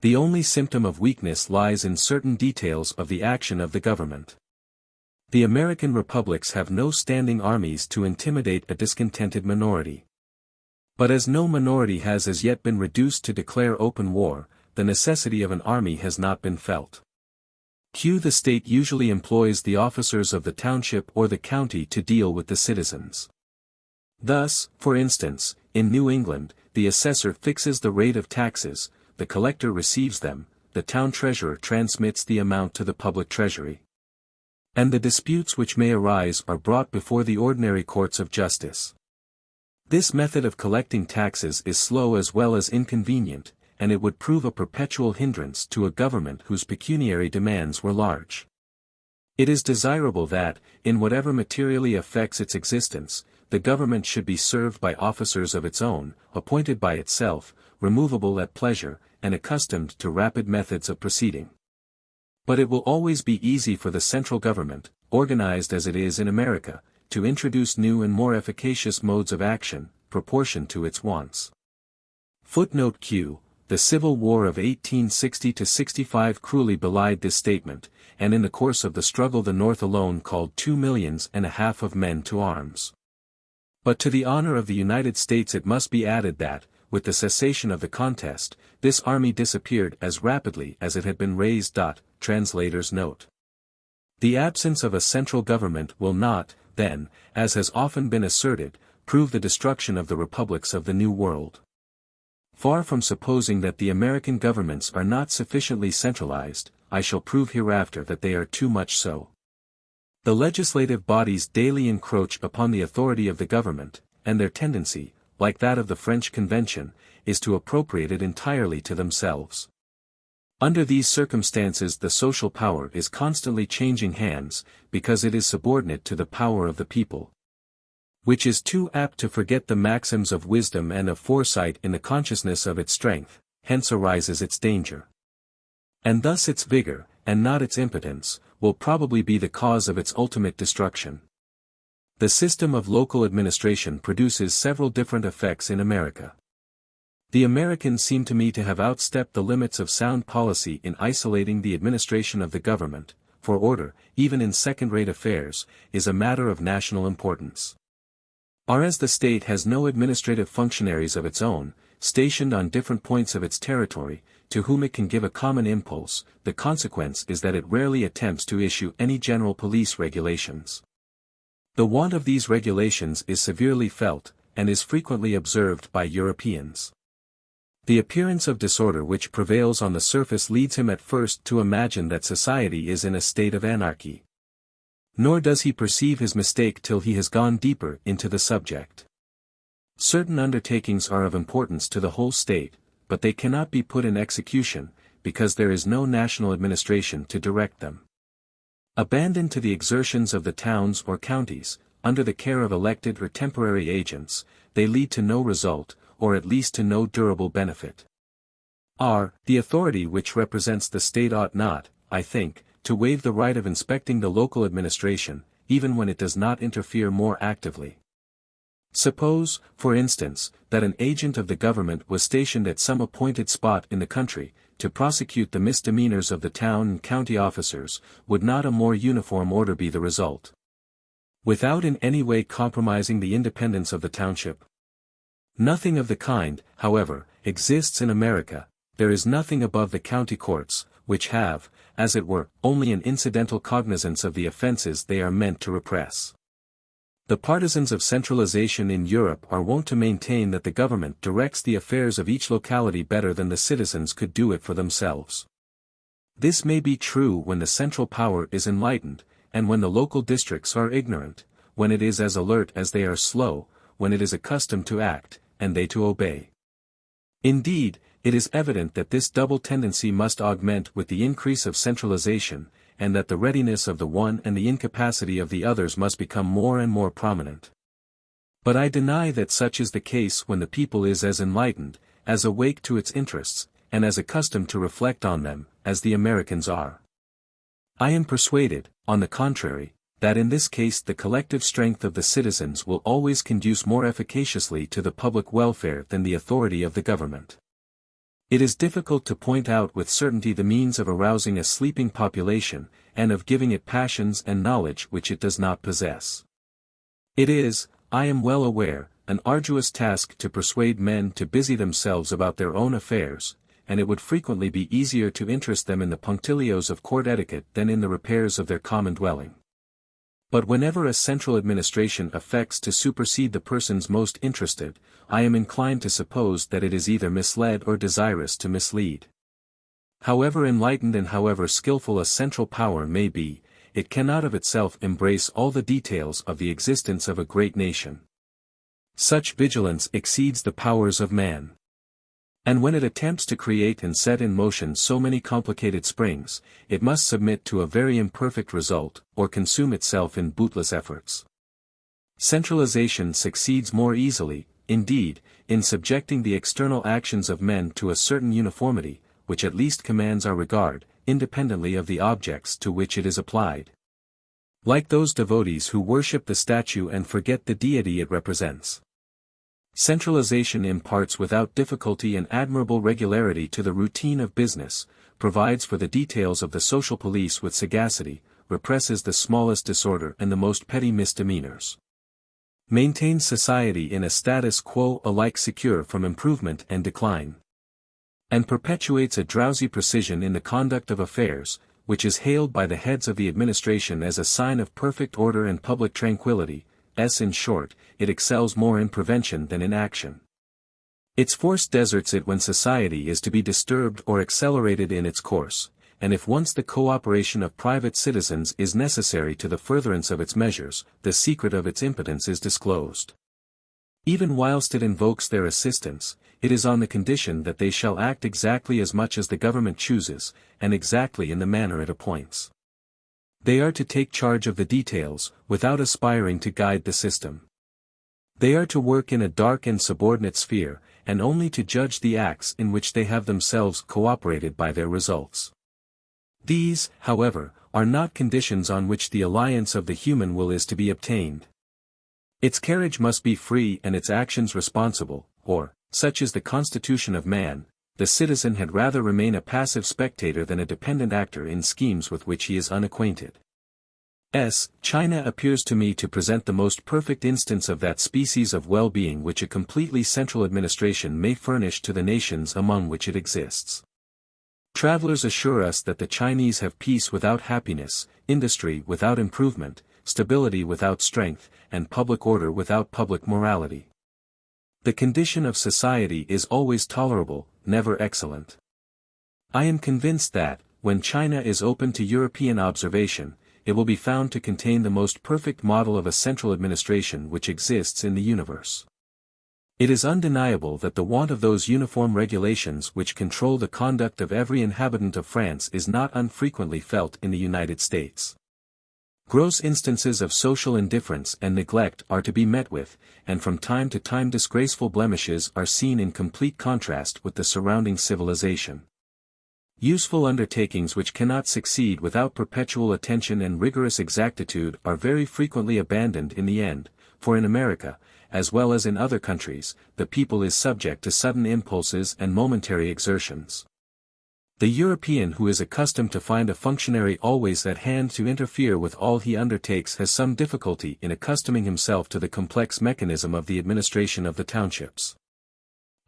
The only symptom of weakness lies in certain details of the action of the government. The American republics have no standing armies to intimidate a discontented minority. But as no minority has as yet been reduced to declare open war, the necessity of an army has not been felt. The state usually employs the officers of the township or the county to deal with the citizens. Thus, for instance, in New England, the assessor fixes the rate of taxes, the collector receives them, the town treasurer transmits the amount to the public treasury. And the disputes which may arise are brought before the ordinary courts of justice. This method of collecting taxes is slow as well as inconvenient, and it would prove a perpetual hindrance to a government whose pecuniary demands were large. It is desirable that, in whatever materially affects its existence, the government should be served by officers of its own, appointed by itself, removable at pleasure, and accustomed to rapid methods of proceeding. But it will always be easy for the central government, organized as it is in America, to introduce new and more efficacious modes of action, proportioned to its wants. Footnote Q. The Civil War of 1860–65 cruelly belied this statement, and in the course of the struggle the North alone called 2.5 millions of men to arms. But to the honor of the United States it must be added that, with the cessation of the contest, this army disappeared as rapidly as it had been raised. Translator's note. The absence of a central government will not, then, as has often been asserted, prove the destruction of the republics of the New World. Far from supposing that the American governments are not sufficiently centralized, I shall prove hereafter that they are too much so. The legislative bodies daily encroach upon the authority of the government, and their tendency, like that of the French Convention, is to appropriate it entirely to themselves. Under these circumstances the social power is constantly changing hands, because it is subordinate to the power of the people, which is too apt to forget the maxims of wisdom and of foresight in the consciousness of its strength, hence arises its danger. And thus its vigor, and not its impotence, will probably be the cause of its ultimate destruction. The system of local administration produces several different effects in America. The Americans seem to me to have outstepped the limits of sound policy in isolating the administration of the government, for order, even in second-rate affairs, is a matter of national importance. Whereas the state has no administrative functionaries of its own, stationed on different points of its territory, to whom it can give a common impulse, the consequence is that it rarely attempts to issue any general police regulations. The want of these regulations is severely felt, and is frequently observed by Europeans. The appearance of disorder which prevails on the surface leads him at first to imagine that society is in a state of anarchy. Nor does he perceive his mistake till he has gone deeper into the subject. Certain undertakings are of importance to the whole state, but they cannot be put in execution, because there is no national administration to direct them. Abandoned to the exertions of the towns or counties, under the care of elected or temporary agents, they lead to no result, or at least to no durable benefit. The authority which represents the state ought not, I think, to waive the right of inspecting the local administration, even when it does not interfere more actively. Suppose, for instance, that an agent of the government was stationed at some appointed spot in the country, to prosecute the misdemeanors of the town and county officers, would not a more uniform order be the result? Without in any way compromising the independence of the township. Nothing of the kind, however, exists in America. There is nothing above the county courts, which have, as it were, only an incidental cognizance of the offenses they are meant to repress. The partisans of centralization in Europe are wont to maintain that the government directs the affairs of each locality better than the citizens could do it for themselves. This may be true when the central power is enlightened, and when the local districts are ignorant, when it is as alert as they are slow, when it is accustomed to act, and they to obey. Indeed, it is evident that this double tendency must augment with the increase of centralization, and that the readiness of the one and the incapacity of the others must become more and more prominent. But I deny that such is the case when the people is as enlightened, as awake to its interests, and as accustomed to reflect on them, as the Americans are. I am persuaded, on the contrary, that in this case the collective strength of the citizens will always conduce more efficaciously to the public welfare than the authority of the government. It is difficult to point out with certainty the means of arousing a sleeping population, and of giving it passions and knowledge which it does not possess. It is, I am well aware, an arduous task to persuade men to busy themselves about their own affairs, and it would frequently be easier to interest them in the punctilios of court etiquette than in the repairs of their common dwelling. But whenever a central administration affects to supersede the persons most interested, I am inclined to suppose that it is either misled or desirous to mislead. However enlightened and however skillful a central power may be, it cannot of itself embrace all the details of the existence of a great nation. Such vigilance exceeds the powers of man. And when it attempts to create and set in motion so many complicated springs, it must submit to a very imperfect result, or consume itself in bootless efforts. Centralization succeeds more easily, indeed, in subjecting the external actions of men to a certain uniformity, which at least commands our regard, independently of the objects to which it is applied. Like those devotees who worship the statue and forget the deity it represents. Centralization imparts without difficulty an admirable regularity to the routine of business, provides for the details of the social police with sagacity, represses the smallest disorder and the most petty misdemeanors. Maintains society in a status quo alike secure from improvement and decline. And perpetuates a drowsy precision in the conduct of affairs, which is hailed by the heads of the administration as a sign of perfect order and public tranquility. In short, it excels more in prevention than in action. Its force deserts it when society is to be disturbed or accelerated in its course, and if once the cooperation of private citizens is necessary to the furtherance of its measures, the secret of its impotence is disclosed. Even whilst it invokes their assistance, it is on the condition that they shall act exactly as much as the government chooses, and exactly in the manner it appoints. They are to take charge of the details, without aspiring to guide the system. They are to work in a dark and subordinate sphere, and only to judge the acts in which they have themselves cooperated by their results. These, however, are not conditions on which the alliance of the human will is to be obtained. Its carriage must be free and its actions responsible, or, such is the constitution of man, the citizen had rather remain a passive spectator than a dependent actor in schemes with which he is unacquainted. China appears to me to present the most perfect instance of that species of well-being which a completely central administration may furnish to the nations among which it exists. Travelers assure us that the Chinese have peace without happiness, industry without improvement, stability without strength, and public order without public morality. The condition of society is always tolerable, never excellent. I am convinced that, when China is open to European observation, it will be found to contain the most perfect model of a central administration which exists in the universe. It is undeniable that the want of those uniform regulations which control the conduct of every inhabitant of France is not unfrequently felt in the United States. Gross instances of social indifference and neglect are to be met with, and from time to time disgraceful blemishes are seen in complete contrast with the surrounding civilization. Useful undertakings which cannot succeed without perpetual attention and rigorous exactitude are very frequently abandoned in the end, for in America, as well as in other countries, the people is subject to sudden impulses and momentary exertions. The European who is accustomed to find a functionary always at hand to interfere with all he undertakes has some difficulty in accustoming himself to the complex mechanism of the administration of the townships.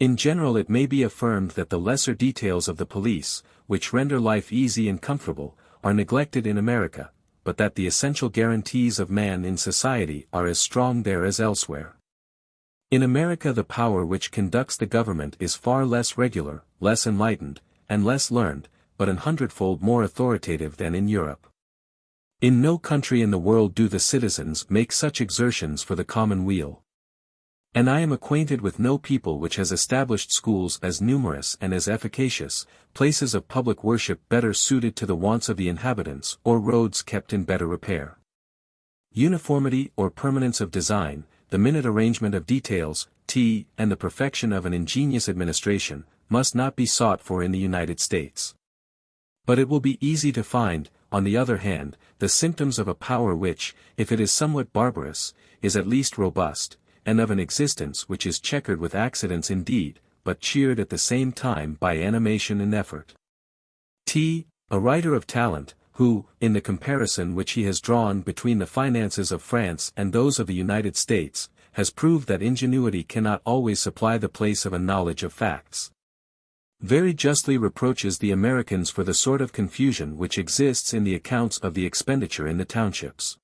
In general it may be affirmed that the lesser details of the police, which render life easy and comfortable, are neglected in America, but that the essential guarantees of man in society are as strong there as elsewhere. In America the power which conducts the government is far less regular, less enlightened, and less learned, but 100-fold more authoritative than in Europe. In no country in the world do the citizens make such exertions for the common weal. And I am acquainted with no people which has established schools as numerous and as efficacious, places of public worship better suited to the wants of the inhabitants, or roads kept in better repair. Uniformity or permanence of design, the minute arrangement of details, and the perfection of an ingenious administration, must not be sought for in the United States. But it will be easy to find, on the other hand, the symptoms of a power which, if it is somewhat barbarous, is at least robust, and of an existence which is checkered with accidents indeed, but cheered at the same time by animation and effort. A writer of talent, who, in the comparison which he has drawn between the finances of France and those of the United States, has proved that ingenuity cannot always supply the place of a knowledge of facts, very justly reproaches the Americans for the sort of confusion which exists in the accounts of the expenditure in the townships.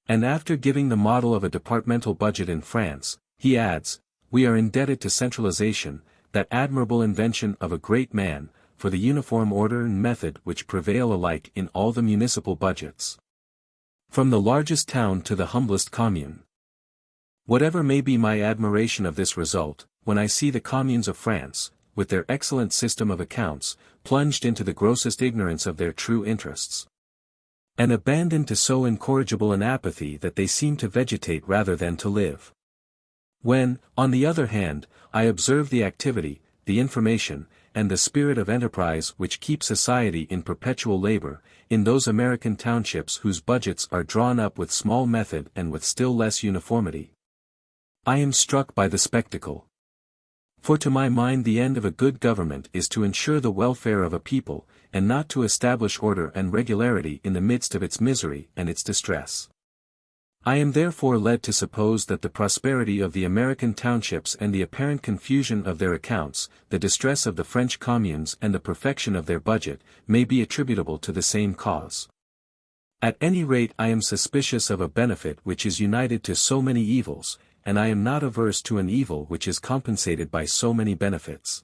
And after giving the model of a departmental budget in France, he adds, "We are indebted to centralization, that admirable invention of a great man, for the uniform order and method which prevail alike in all the municipal budgets, from the largest town to the humblest commune." Whatever may be my admiration of this result, when I see the communes of France, with their excellent system of accounts, plunged into the grossest ignorance of their true interests, and abandoned to so incorrigible an apathy that they seem to vegetate rather than to live. When, on the other hand, I observe the activity, the information, and the spirit of enterprise which keep society in perpetual labor, in those American townships whose budgets are drawn up with small method and with still less uniformity, I am struck by the spectacle. For to my mind the end of a good government is to ensure the welfare of a people, and not to establish order and regularity in the midst of its misery and its distress. I am therefore led to suppose that the prosperity of the American townships and the apparent confusion of their accounts, the distress of the French communes and the perfection of their budget, may be attributable to the same cause. At any rate I am suspicious of a benefit which is united to so many evils, and I am not averse to an evil which is compensated by so many benefits.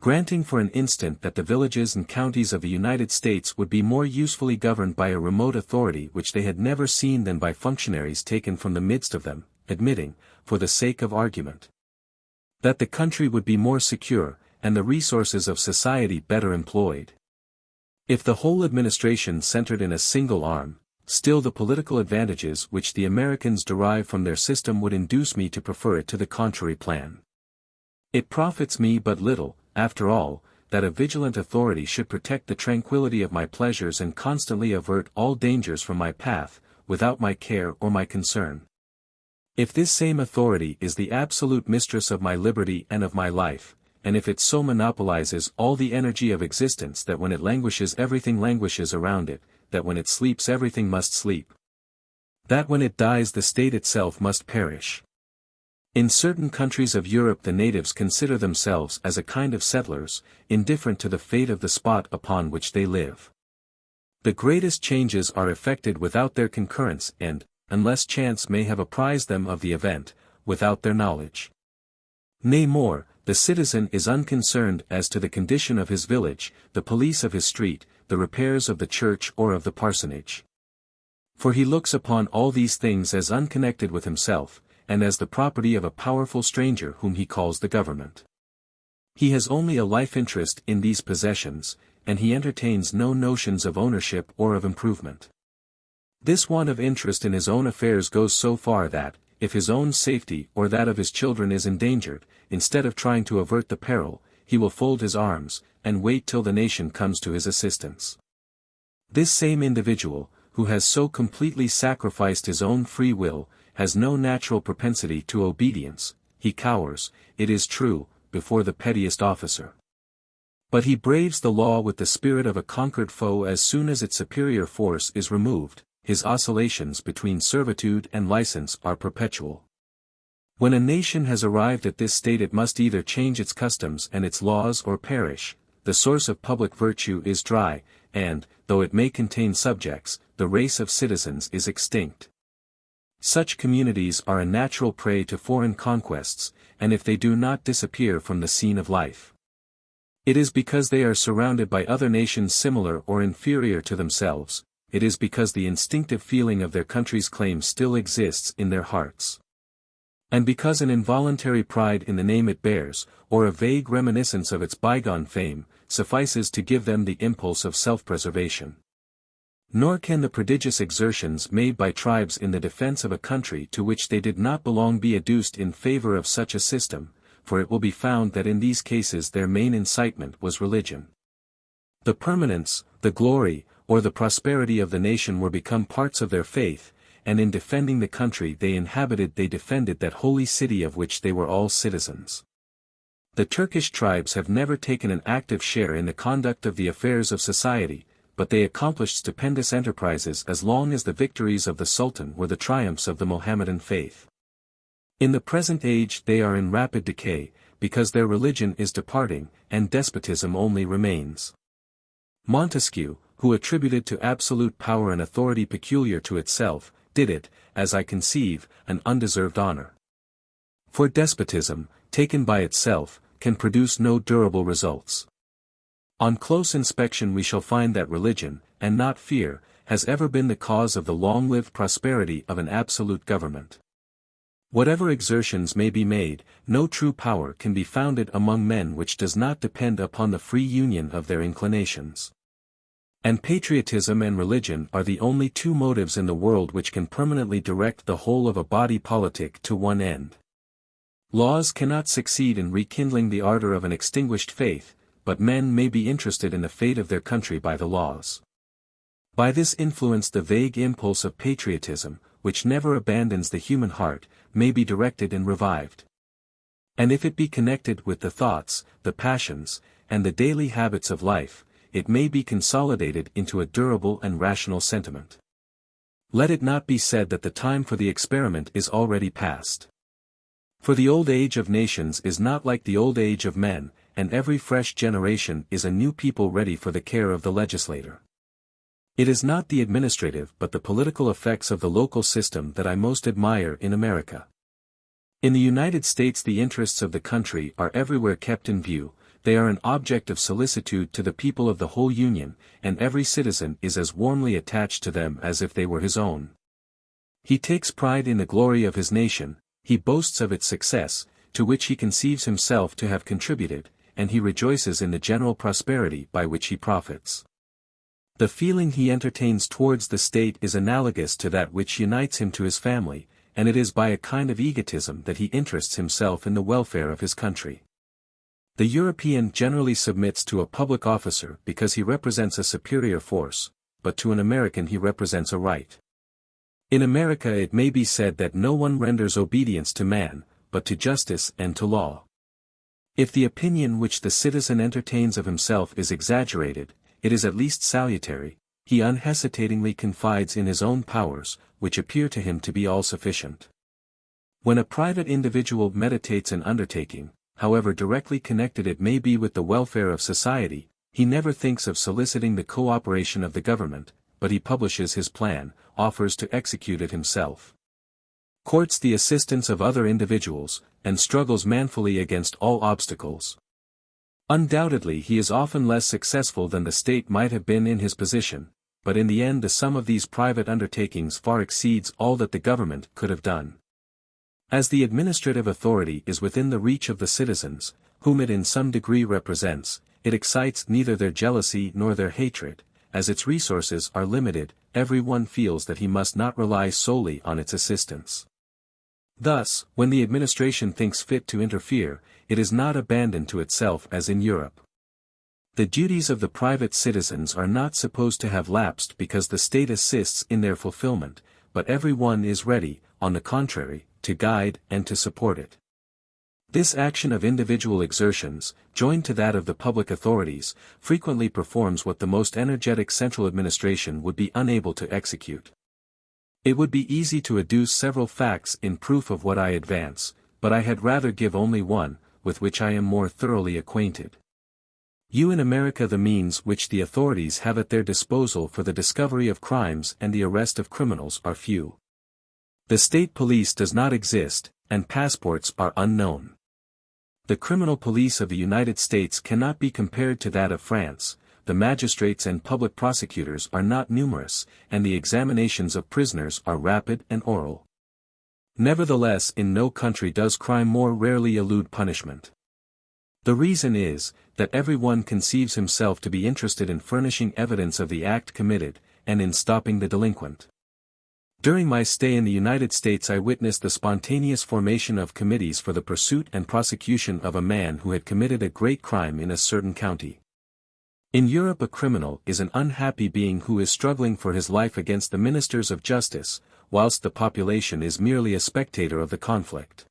Granting for an instant that the villages and counties of the United States would be more usefully governed by a remote authority which they had never seen than by functionaries taken from the midst of them, admitting, for the sake of argument, that the country would be more secure, and the resources of society better employed, if the whole administration centered in a single arm, still the political advantages which the Americans derive from their system would induce me to prefer it to the contrary plan. It profits me but little, after all, that a vigilant authority should protect the tranquility of my pleasures and constantly avert all dangers from my path, without my care or my concern. If this same authority is the absolute mistress of my liberty and of my life, and if it so monopolizes all the energy of existence that when it languishes everything languishes around it, that when it sleeps everything must sleep, that when it dies the state itself must perish. In certain countries of Europe the natives consider themselves as a kind of settlers, indifferent to the fate of the spot upon which they live. The greatest changes are effected without their concurrence and, unless chance may have apprised them of the event, without their knowledge. Nay more, the citizen is unconcerned as to the condition of his village, the police of his street, the repairs of the church or of the parsonage. For he looks upon all these things as unconnected with himself, and as the property of a powerful stranger whom he calls the government. He has only a life interest in these possessions, and he entertains no notions of ownership or of improvement. This want of interest in his own affairs goes so far that, if his own safety or that of his children is endangered, instead of trying to avert the peril, he will fold his arms, and wait till the nation comes to his assistance. This same individual, who has so completely sacrificed his own free will, has no natural propensity to obedience. He cowers, it is true, before the pettiest officer. But he braves the law with the spirit of a conquered foe as soon as its superior force is removed. His oscillations between servitude and license are perpetual. When a nation has arrived at this state it must either change its customs and its laws or perish. The source of public virtue is dry, and, though it may contain subjects, the race of citizens is extinct. Such communities are a natural prey to foreign conquests, and if they do not disappear from the scene of life, it is because they are surrounded by other nations similar or inferior to themselves. It is because the instinctive feeling of their country's claim still exists in their hearts, and because an involuntary pride in the name it bears, or a vague reminiscence of its bygone fame, suffices to give them the impulse of self-preservation. Nor can the prodigious exertions made by tribes in the defense of a country to which they did not belong be adduced in favor of such a system, for it will be found that in these cases their main incitement was religion. The permanence, the glory, or the prosperity of the nation were become parts of their faith, and in defending the country they inhabited they defended that holy city of which they were all citizens. The Turkish tribes have never taken an active share in the conduct of the affairs of society, but they accomplished stupendous enterprises as long as the victories of the Sultan were the triumphs of the Mohammedan faith. In the present age they are in rapid decay, because their religion is departing, and despotism only remains. Montesquieu, who attributed to absolute power an authority peculiar to itself, did it, as I conceive, an undeserved honor. For despotism, taken by itself, can produce no durable results. On close inspection we shall find that religion, and not fear, has ever been the cause of the long-lived prosperity of an absolute government. Whatever exertions may be made, no true power can be founded among men which does not depend upon the free union of their inclinations. And patriotism and religion are the only two motives in the world which can permanently direct the whole of a body politic to one end. Laws cannot succeed in rekindling the ardor of an extinguished faith, but men may be interested in the fate of their country by the laws. By this influence the vague impulse of patriotism, which never abandons the human heart, may be directed and revived. And if it be connected with the thoughts, the passions, and the daily habits of life, it may be consolidated into a durable and rational sentiment. Let it not be said that the time for the experiment is already past. For the old age of nations is not like the old age of men, and every fresh generation is a new people ready for the care of the legislator. It is not the administrative but the political effects of the local system that I most admire in America. In the United States the interests of the country are everywhere kept in view, they are an object of solicitude to the people of the whole Union, and every citizen is as warmly attached to them as if they were his own. He takes pride in the glory of his nation, he boasts of its success, to which he conceives himself to have contributed, and he rejoices in the general prosperity by which he profits. The feeling he entertains towards the state is analogous to that which unites him to his family, and it is by a kind of egotism that he interests himself in the welfare of his country. The European generally submits to a public officer because he represents a superior force, but to an American he represents a right. In America it may be said that no one renders obedience to man, but to justice and to law. If the opinion which the citizen entertains of himself is exaggerated, it is at least salutary, he unhesitatingly confides in his own powers, which appear to him to be all-sufficient. When a private individual meditates an undertaking, however directly connected it may be with the welfare of society, he never thinks of soliciting the cooperation of the government, but he publishes his plan, offers to execute it himself, courts the assistance of other individuals, and struggles manfully against all obstacles. Undoubtedly he is often less successful than the state might have been in his position, but in the end the sum of these private undertakings far exceeds all that the government could have done. As the administrative authority is within the reach of the citizens, whom it in some degree represents, it excites neither their jealousy nor their hatred. As its resources are limited, every one feels that he must not rely solely on its assistance. Thus, when the administration thinks fit to interfere, it is not abandoned to itself as in Europe. The duties of the private citizens are not supposed to have lapsed because the state assists in their fulfillment, but every one is ready, on the contrary, to guide and to support it. This action of individual exertions, joined to that of the public authorities, frequently performs what the most energetic central administration would be unable to execute. It would be easy to adduce several facts in proof of what I advance, but I had rather give only one, with which I am more thoroughly acquainted. In America the means which the authorities have at their disposal for the discovery of crimes and the arrest of criminals are few. The state police does not exist, and passports are unknown. The criminal police of the United States cannot be compared to that of France, the magistrates and public prosecutors are not numerous, and the examinations of prisoners are rapid and oral. Nevertheless in no country does crime more rarely elude punishment. The reason is, that every one conceives himself to be interested in furnishing evidence of the act committed, and in stopping the delinquent. During my stay in the United States I witnessed the spontaneous formation of committees for the pursuit and prosecution of a man who had committed a great crime in a certain county. In Europe a criminal is an unhappy being who is struggling for his life against the ministers of justice, whilst the population is merely a spectator of the conflict.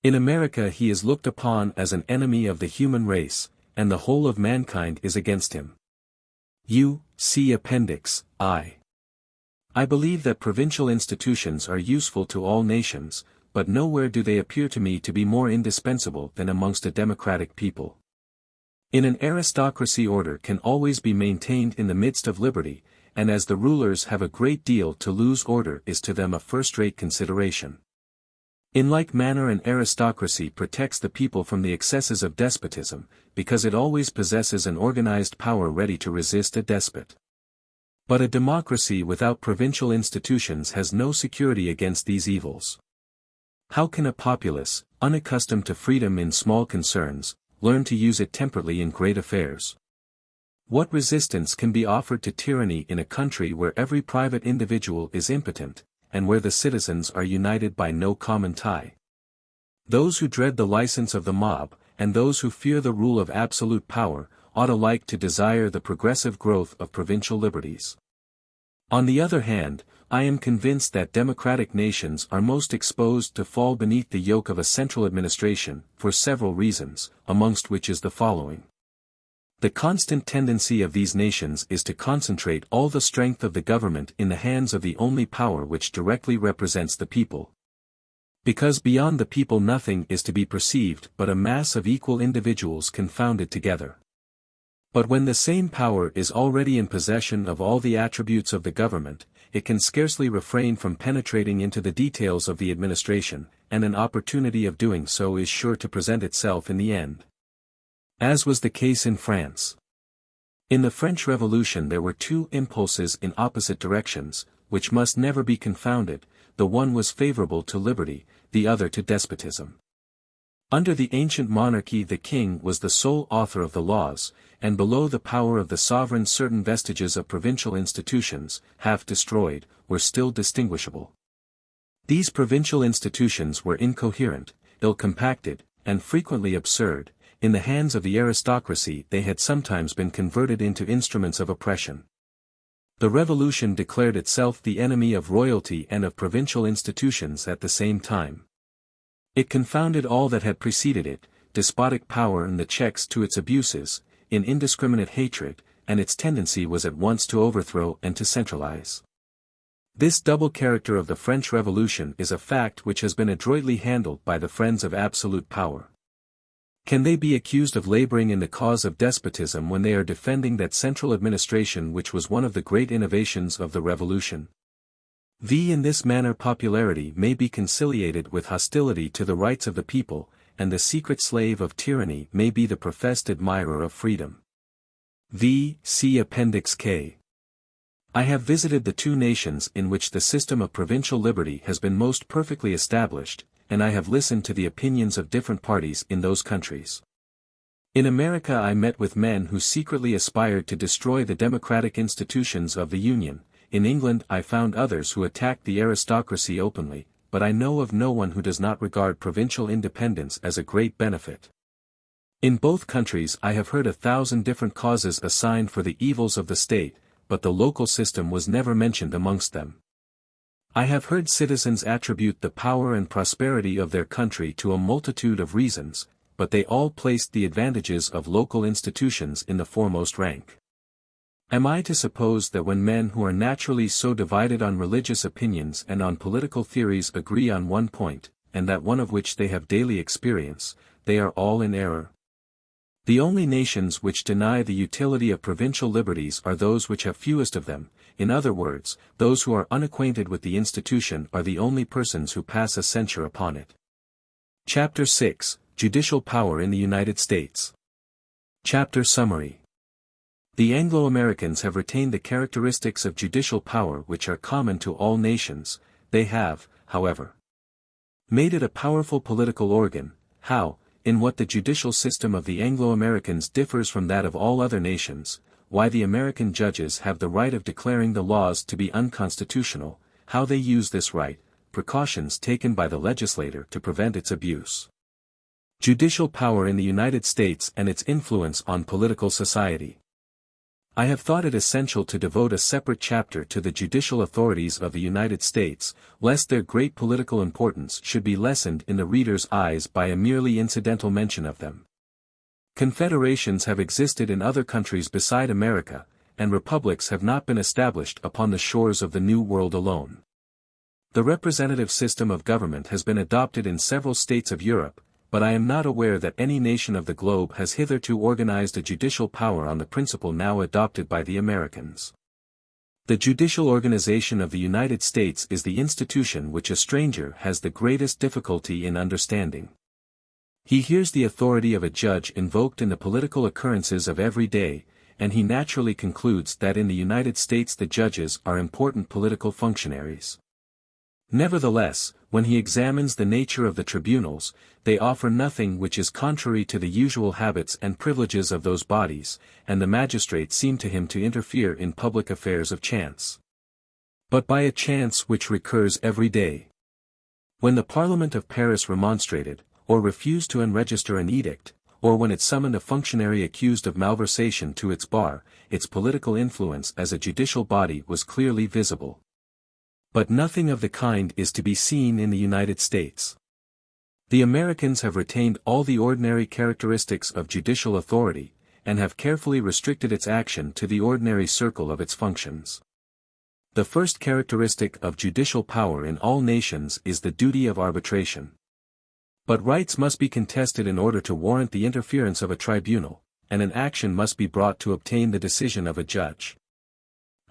In America he is looked upon as an enemy of the human race, and the whole of mankind is against him. See Appendix I. I believe that provincial institutions are useful to all nations, but nowhere do they appear to me to be more indispensable than amongst a democratic people. In an aristocracy order can always be maintained in the midst of liberty, and as the rulers have a great deal to lose order is to them a first-rate consideration. In like manner an aristocracy protects the people from the excesses of despotism, because it always possesses an organized power ready to resist a despot. But a democracy without provincial institutions has no security against these evils. How can a populace, unaccustomed to freedom in small concerns, learn to use it temperately in great affairs? What resistance can be offered to tyranny in a country where every private individual is impotent, and where the citizens are united by no common tie? Those who dread the license of the mob, and those who fear the rule of absolute power, ought alike to desire the progressive growth of provincial liberties. On the other hand, I am convinced that democratic nations are most exposed to fall beneath the yoke of a central administration, for several reasons, amongst which is the following. The constant tendency of these nations is to concentrate all the strength of the government in the hands of the only power which directly represents the people. Because beyond the people nothing is to be perceived but a mass of equal individuals confounded together. But when the same power is already in possession of all the attributes of the government, it can scarcely refrain from penetrating into the details of the administration, and an opportunity of doing so is sure to present itself in the end. As was the case in France. In the French Revolution there were two impulses in opposite directions, which must never be confounded, the one was favorable to liberty, the other to despotism. Under the ancient monarchy the king was the sole author of the laws, and below the power of the sovereign certain vestiges of provincial institutions, half destroyed, were still distinguishable. These provincial institutions were incoherent, ill-compacted, and frequently absurd. In the hands of the aristocracy they had sometimes been converted into instruments of oppression. The Revolution declared itself the enemy of royalty and of provincial institutions at the same time. It confounded all that had preceded it, despotic power and the checks to its abuses, in indiscriminate hatred, and its tendency was at once to overthrow and to centralize. This double character of the French Revolution is a fact which has been adroitly handled by the friends of absolute power. Can they be accused of laboring in the cause of despotism when they are defending that central administration which was one of the great innovations of the Revolution? In this manner popularity may be conciliated with hostility to the rights of the people, and the secret slave of tyranny may be the professed admirer of freedom. See Appendix K. I have visited the two nations in which the system of provincial liberty has been most perfectly established, and I have listened to the opinions of different parties in those countries. In America I met with men who secretly aspired to destroy the democratic institutions of the Union. In England I found others who attacked the aristocracy openly, but I know of no one who does not regard provincial independence as a great benefit. In both countries I have heard 1,000 different causes assigned for the evils of the state, but the local system was never mentioned amongst them. I have heard citizens attribute the power and prosperity of their country to a multitude of reasons, but they all placed the advantages of local institutions in the foremost rank. Am I to suppose that when men who are naturally so divided on religious opinions and on political theories agree on one point, and that one of which they have daily experience, they are all in error? The only nations which deny the utility of provincial liberties are those which have fewest of them. In other words, those who are unacquainted with the institution are the only persons who pass a censure upon it. Chapter 6, Judicial Power in the United States. Chapter Summary. The Anglo-Americans have retained the characteristics of judicial power which are common to all nations. They have, however, made it a powerful political organ. How, in what the judicial system of the Anglo-Americans differs from that of all other nations, why the American judges have the right of declaring the laws to be unconstitutional, how they use this right, precautions taken by the legislator to prevent its abuse. Judicial power in the United States and its influence on political society. I have thought it essential to devote a separate chapter to the judicial authorities of the United States, lest their great political importance should be lessened in the reader's eyes by a merely incidental mention of them. Confederations have existed in other countries beside America, and republics have not been established upon the shores of the New World alone. The representative system of government has been adopted in several states of Europe, but I am not aware that any nation of the globe has hitherto organized a judicial power on the principle now adopted by the Americans. The judicial organization of the United States is the institution which a stranger has the greatest difficulty in understanding. He hears the authority of a judge invoked in the political occurrences of every day, and he naturally concludes that in the United States the judges are important political functionaries. Nevertheless, when he examines the nature of the tribunals, they offer nothing which is contrary to the usual habits and privileges of those bodies, and the magistrates seem to him to interfere in public affairs of chance. But by a chance which recurs every day. When the Parliament of Paris remonstrated, or refused to enregister an edict, or when it summoned a functionary accused of malversation to its bar, its political influence as a judicial body was clearly visible. But nothing of the kind is to be seen in the United States. The Americans have retained all the ordinary characteristics of judicial authority, and have carefully restricted its action to the ordinary circle of its functions. The first characteristic of judicial power in all nations is the duty of arbitration. But rights must be contested in order to warrant the interference of a tribunal, and an action must be brought to obtain the decision of a judge.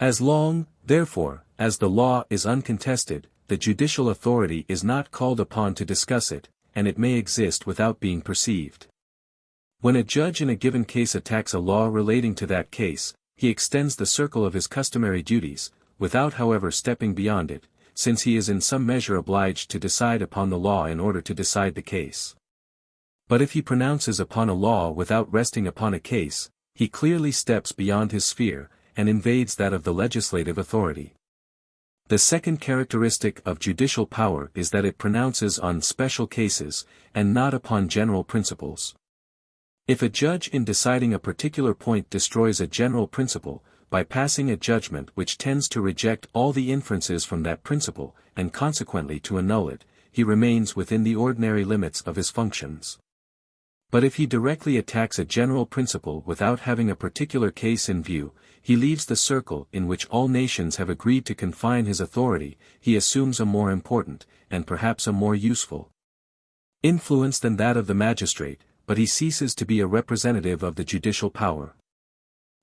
As long, therefore, as the law is uncontested, the judicial authority is not called upon to discuss it, and it may exist without being perceived. When a judge in a given case attacks a law relating to that case, he extends the circle of his customary duties, without however stepping beyond it, since he is in some measure obliged to decide upon the law in order to decide the case. But if he pronounces upon a law without resting upon a case, he clearly steps beyond his sphere, and invades that of the legislative authority. The second characteristic of judicial power is that it pronounces on special cases, and not upon general principles. If a judge in deciding a particular point destroys a general principle, by passing a judgment which tends to reject all the inferences from that principle, and consequently to annul it, he remains within the ordinary limits of his functions. But if he directly attacks a general principle without having a particular case in view, he leaves the circle in which all nations have agreed to confine his authority, he assumes a more important, and perhaps a more useful, influence than that of the magistrate, but he ceases to be a representative of the judicial power.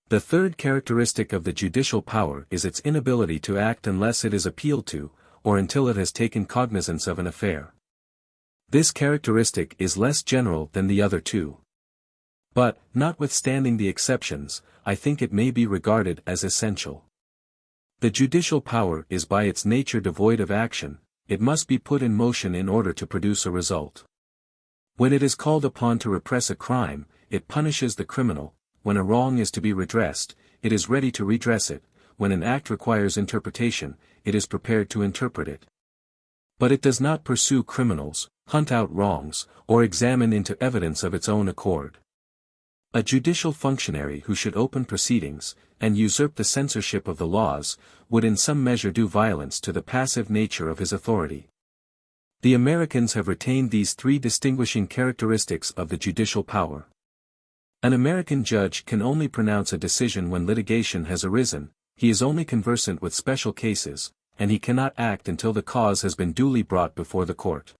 The third characteristic of the judicial power is its inability to act unless it is appealed to, or until it has taken cognizance of an affair. This characteristic is less general than the other two. But, notwithstanding the exceptions, I think it may be regarded as essential. The judicial power is by its nature devoid of action, it must be put in motion in order to produce a result. When it is called upon to repress a crime, it punishes the criminal; when a wrong is to be redressed, it is ready to redress it; when an act requires interpretation, it is prepared to interpret it. But it does not pursue criminals, hunt out wrongs, or examine into evidence of its own accord. A judicial functionary who should open proceedings, and usurp the censorship of the laws, would in some measure do violence to the passive nature of his authority. The Americans have retained these three distinguishing characteristics of the judicial power. An American judge can only pronounce a decision when litigation has arisen, he is only conversant with special cases, and he cannot act until the cause has been duly brought before the court.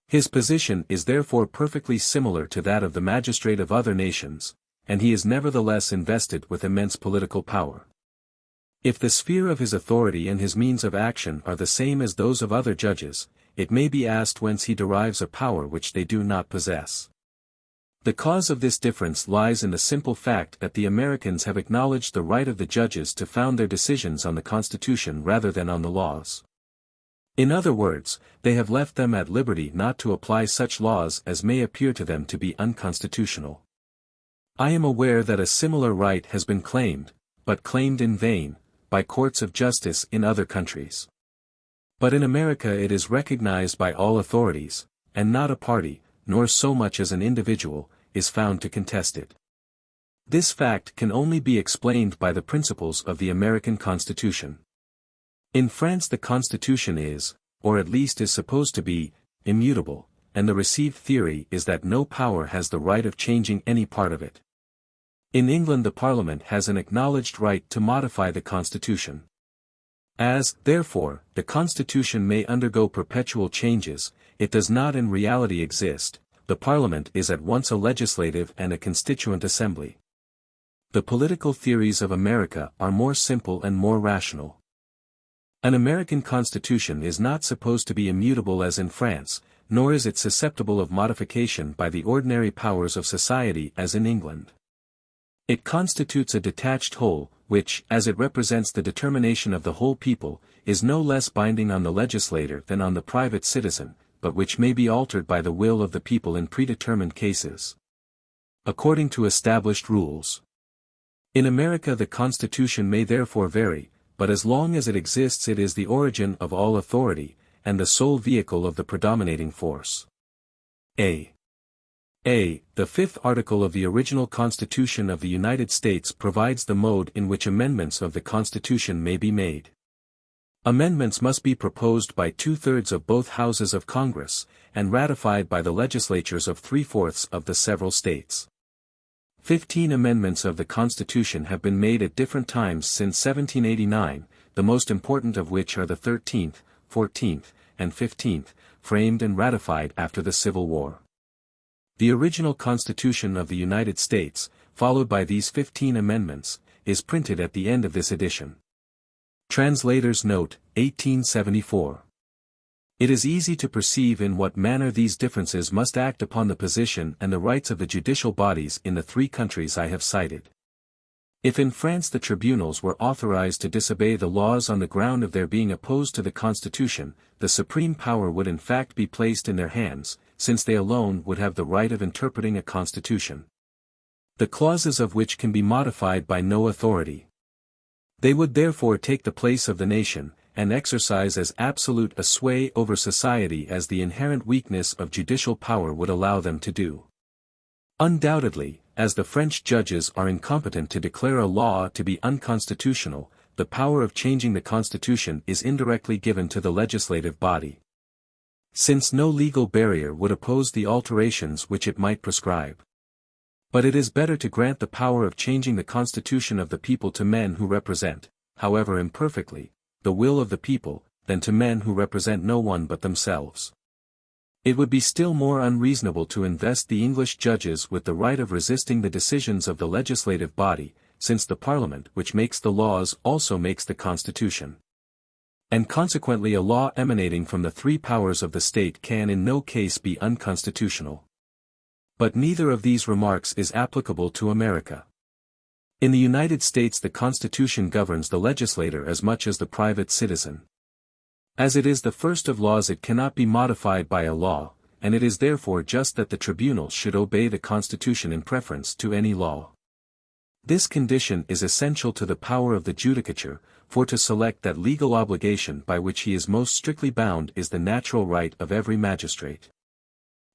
His position is therefore perfectly similar to that of the magistrate of other nations, and he is nevertheless invested with immense political power. If the sphere of his authority and his means of action are the same as those of other judges, it may be asked whence he derives a power which they do not possess. The cause of this difference lies in the simple fact that the Americans have acknowledged the right of the judges to found their decisions on the Constitution rather than on the laws. In other words, they have left them at liberty not to apply such laws as may appear to them to be unconstitutional. I am aware that a similar right has been claimed, but claimed in vain, by courts of justice in other countries. But in America it is recognized by all authorities, and not a party, nor so much as an individual, is found to contest it. This fact can only be explained by the principles of the American Constitution. In France the Constitution is, or at least is supposed to be, immutable, and the received theory is that no power has the right of changing any part of it. In England the Parliament has an acknowledged right to modify the Constitution. As, therefore, the Constitution may undergo perpetual changes, it does not in reality exist. The Parliament is at once a legislative and a constituent assembly. The political theories of America are more simple and more rational. An American constitution is not supposed to be immutable as in France, nor is it susceptible of modification by the ordinary powers of society as in England. It constitutes a detached whole, which, as it represents the determination of the whole people, is no less binding on the legislator than on the private citizen, but which may be altered by the will of the people in predetermined cases, according to established rules. In America the Constitution may therefore vary, but as long as it exists it is the origin of all authority, and the sole vehicle of the predominating force. The fifth article of the original Constitution of the United States provides the mode in which amendments of the Constitution may be made. Amendments must be proposed by 2/3 of both houses of Congress, and ratified by the legislatures of 3/4 of the several states. 15 amendments of the Constitution have been made at different times since 1789, the most important of which are the 13th, 14th, and 15th, framed and ratified after the Civil War. The original Constitution of the United States, followed by these 15 amendments, is printed at the end of this edition. Translator's Note, 1874. It is easy to perceive in what manner these differences must act upon the position and the rights of the judicial bodies in the three countries I have cited. If in France the tribunals were authorized to disobey the laws on the ground of their being opposed to the Constitution, the supreme power would in fact be placed in their hands, since they alone would have the right of interpreting a constitution, the clauses of which can be modified by no authority. They would therefore take the place of the nation, and exercise as absolute a sway over society as the inherent weakness of judicial power would allow them to do. Undoubtedly, as the French judges are incompetent to declare a law to be unconstitutional, the power of changing the constitution is indirectly given to the legislative body, since no legal barrier would oppose the alterations which it might prescribe. But it is better to grant the power of changing the constitution of the people to men who represent, however imperfectly, the will of the people, than to men who represent no one but themselves. It would be still more unreasonable to invest the English judges with the right of resisting the decisions of the legislative body, since the Parliament which makes the laws also makes the Constitution. And consequently a law emanating from the three powers of the state can in no case be unconstitutional. But neither of these remarks is applicable to America. In the United States the Constitution governs the legislator as much as the private citizen. As it is the first of laws it cannot be modified by a law, and it is therefore just that the tribunal should obey the Constitution in preference to any law. This condition is essential to the power of the judicature, for to select that legal obligation by which he is most strictly bound is the natural right of every magistrate.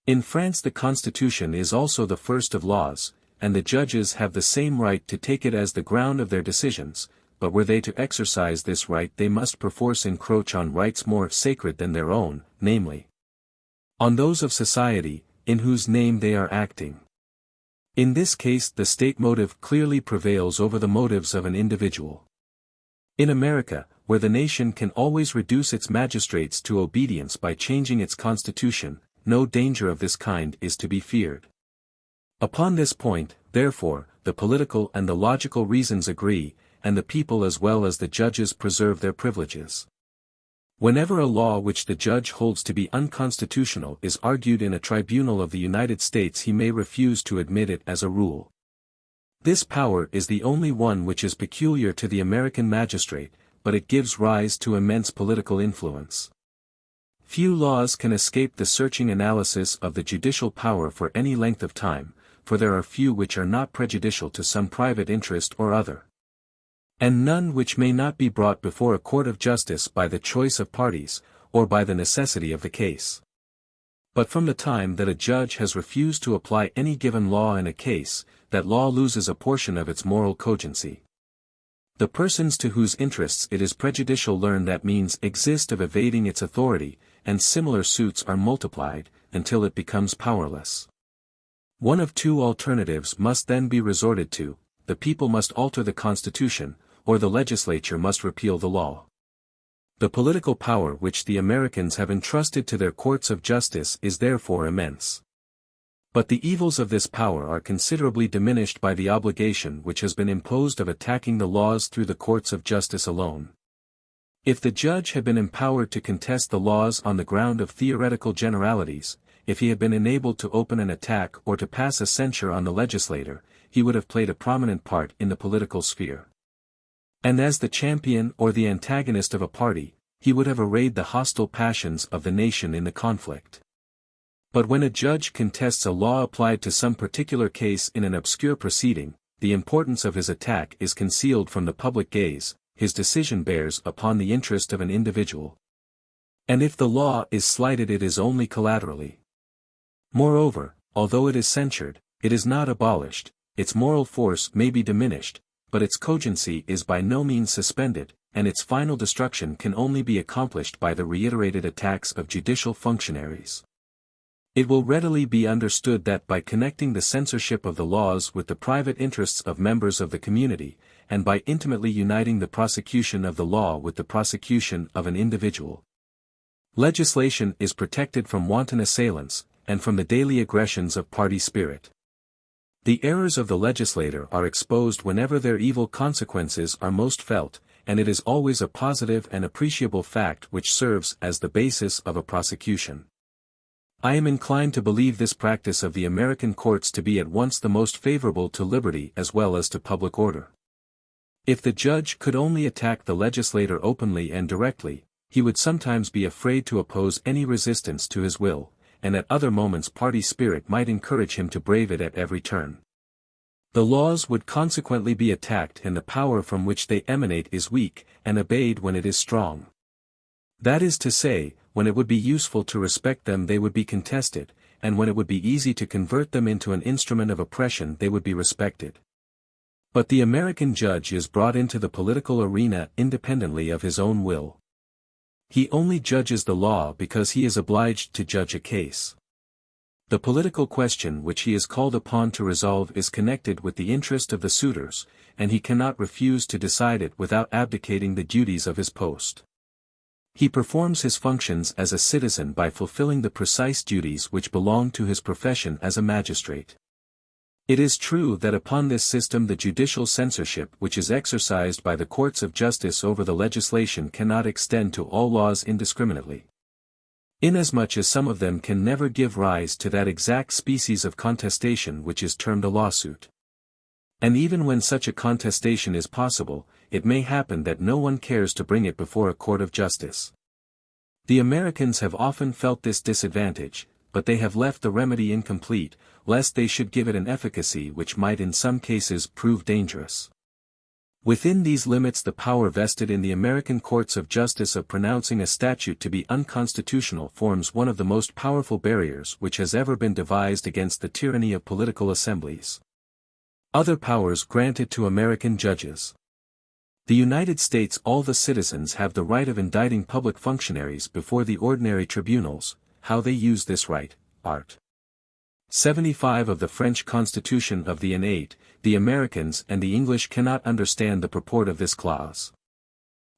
In France the Constitution is also the first of laws, and the judges have the same right to take it as the ground of their decisions, but were they to exercise this right they must perforce encroach on rights more sacred than their own, namely, on those of society, in whose name they are acting. In this case the state motive clearly prevails over the motives of an individual. In America, where the nation can always reduce its magistrates to obedience by changing its constitution, no danger of this kind is to be feared. Upon this point, therefore, the political and the logical reasons agree, and the people as well as the judges preserve their privileges. Whenever a law which the judge holds to be unconstitutional is argued in a tribunal of the United States he may refuse to admit it as a rule. This power is the only one which is peculiar to the American magistrate, but it gives rise to immense political influence. Few laws can escape the searching analysis of the judicial power for any length of time, for there are few which are not prejudicial to some private interest or other, and none which may not be brought before a court of justice by the choice of parties, or by the necessity of the case. But from the time that a judge has refused to apply any given law in a case, that law loses a portion of its moral cogency. The persons to whose interests it is prejudicial learn that means exist of evading its authority, and similar suits are multiplied, until it becomes powerless. One of two alternatives must then be resorted to: the people must alter the Constitution, or the legislature must repeal the law. The political power which the Americans have entrusted to their courts of justice is therefore immense. But the evils of this power are considerably diminished by the obligation which has been imposed of attacking the laws through the courts of justice alone. If the judge had been empowered to contest the laws on the ground of theoretical generalities, if he had been enabled to open an attack or to pass a censure on the legislator, he would have played a prominent part in the political sphere. And as the champion or the antagonist of a party, he would have arrayed the hostile passions of the nation in the conflict. But when a judge contests a law applied to some particular case in an obscure proceeding, the importance of his attack is concealed from the public gaze, his decision bears upon the interest of an individual. And if the law is slighted, it is only collaterally. Moreover, although it is censured, it is not abolished, its moral force may be diminished, but its cogency is by no means suspended, and its final destruction can only be accomplished by the reiterated attacks of judicial functionaries. It will readily be understood that by connecting the censorship of the laws with the private interests of members of the community, and by intimately uniting the prosecution of the law with the prosecution of an individual, legislation is protected from wanton assailants, and from the daily aggressions of party spirit. The errors of the legislator are exposed whenever their evil consequences are most felt, and it is always a positive and appreciable fact which serves as the basis of a prosecution. I am inclined to believe this practice of the American courts to be at once the most favorable to liberty as well as to public order. If the judge could only attack the legislator openly and directly, he would sometimes be afraid to oppose any resistance to his will, and at other moments party spirit might encourage him to brave it at every turn. The laws would consequently be attacked, and the power from which they emanate is weak, and obeyed when it is strong. That is to say, when it would be useful to respect them they would be contested, and when it would be easy to convert them into an instrument of oppression they would be respected. But the American judge is brought into the political arena independently of his own will. He only judges the law because he is obliged to judge a case. The political question which he is called upon to resolve is connected with the interest of the suitors, and he cannot refuse to decide it without abdicating the duties of his post. He performs his functions as a citizen by fulfilling the precise duties which belong to his profession as a magistrate. It is true that upon this system the judicial censorship which is exercised by the courts of justice over the legislation cannot extend to all laws indiscriminately, inasmuch as some of them can never give rise to that exact species of contestation which is termed a lawsuit. And even when such a contestation is possible, it may happen that no one cares to bring it before a court of justice. The Americans have often felt this disadvantage, but they have left the remedy incomplete, lest they should give it an efficacy which might in some cases prove dangerous. Within these limits the power vested in the American courts of justice of pronouncing a statute to be unconstitutional forms one of the most powerful barriers which has ever been devised against the tyranny of political assemblies. Other powers granted to American judges. The United States, all the citizens have the right of indicting public functionaries before the ordinary tribunals. How they use this right, Art. 75 of the French Constitution of the XIII, the Americans and the English cannot understand the purport of this clause.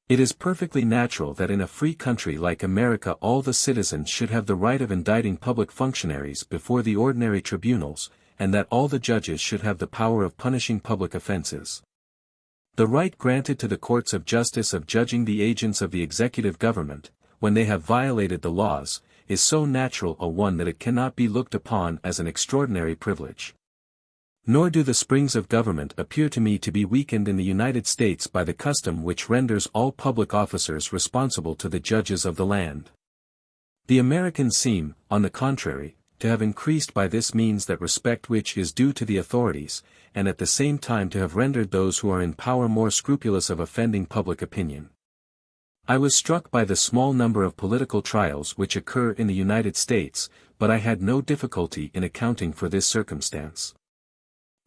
It is perfectly natural that in a free country like America all the citizens should have the right of indicting public functionaries before the ordinary tribunals, and that all the judges should have the power of punishing public offenses. The right granted to the courts of justice of judging the agents of the executive government, when they have violated the laws, is so natural a one that it cannot be looked upon as an extraordinary privilege. Nor do the springs of government appear to me to be weakened in the United States by the custom which renders all public officers responsible to the judges of the land. The Americans seem, on the contrary, to have increased by this means that respect which is due to the authorities, and at the same time to have rendered those who are in power more scrupulous of offending public opinion. I was struck by the small number of political trials which occur in the United States, but I had no difficulty in accounting for this circumstance.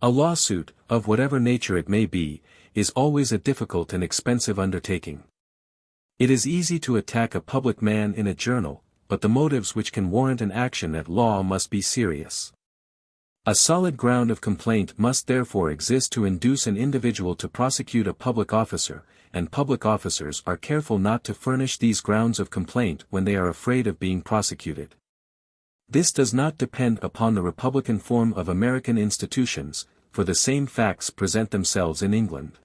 A lawsuit, of whatever nature it may be, is always a difficult and expensive undertaking. It is easy to attack a public man in a journal, but the motives which can warrant an action at law must be serious. A solid ground of complaint must therefore exist to induce an individual to prosecute a public officer, and public officers are careful not to furnish these grounds of complaint when they are afraid of being prosecuted. This does not depend upon the republican form of American institutions, for the same facts present themselves in England.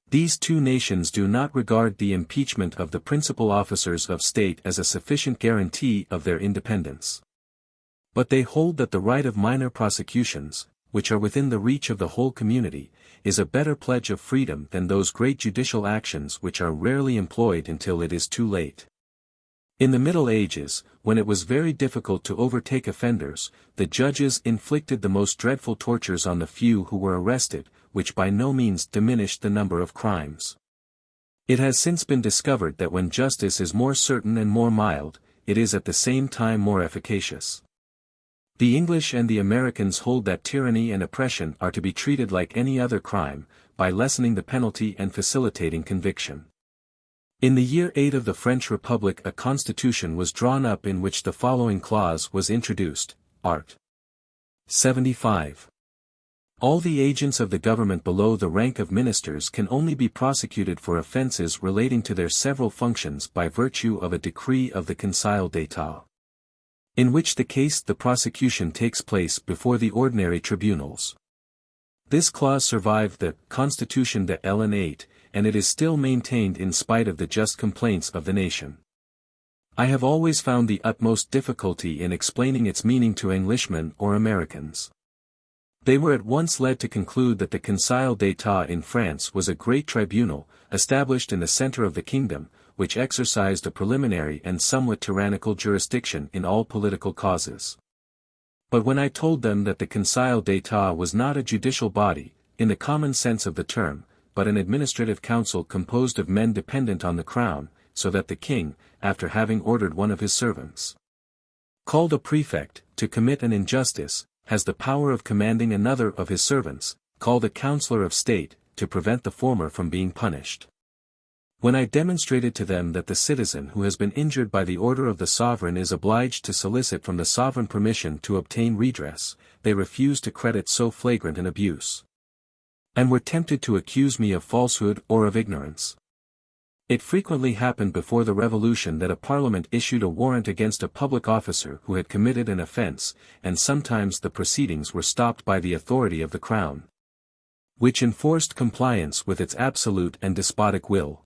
These two nations do not regard the impeachment of the principal officers of state as a sufficient guarantee of their independence. But they hold that the right of minor prosecutions, which are within the reach of the whole community, is a better pledge of freedom than those great judicial actions which are rarely employed until it is too late. In the Middle Ages, when it was very difficult to overtake offenders, the judges inflicted the most dreadful tortures on the few who were arrested, which by no means diminished the number of crimes. It has since been discovered that when justice is more certain and more mild, it is at the same time more efficacious. The English and the Americans hold that tyranny and oppression are to be treated like any other crime, by lessening the penalty and facilitating conviction. In the year VIII of the French Republic a constitution was drawn up in which the following clause was introduced, art. 75. All the agents of the government below the rank of ministers can only be prosecuted for offences relating to their several functions by virtue of a decree of the Conseil d'État. In which the case the prosecution takes place before the ordinary tribunals. This clause survived the Constitution de VIII, and it is still maintained in spite of the just complaints of the nation. I have always found the utmost difficulty in explaining its meaning to Englishmen or Americans. They were at once led to conclude that the Conseil d'État in France was a great tribunal, established in the centre of the kingdom, which exercised a preliminary and somewhat tyrannical jurisdiction in all political causes. But when I told them that the Conseil d'État was not a judicial body, in the common sense of the term, but an administrative council composed of men dependent on the crown, so that the king, after having ordered one of his servants, called a prefect, to commit an injustice, has the power of commanding another of his servants, called a councillor of state, to prevent the former from being punished. When I demonstrated to them that the citizen who has been injured by the order of the sovereign is obliged to solicit from the sovereign permission to obtain redress, they refused to credit so flagrant an abuse, and were tempted to accuse me of falsehood or of ignorance. It frequently happened before the Revolution that a parliament issued a warrant against a public officer who had committed an offence, and sometimes the proceedings were stopped by the authority of the crown, which enforced compliance with its absolute and despotic will.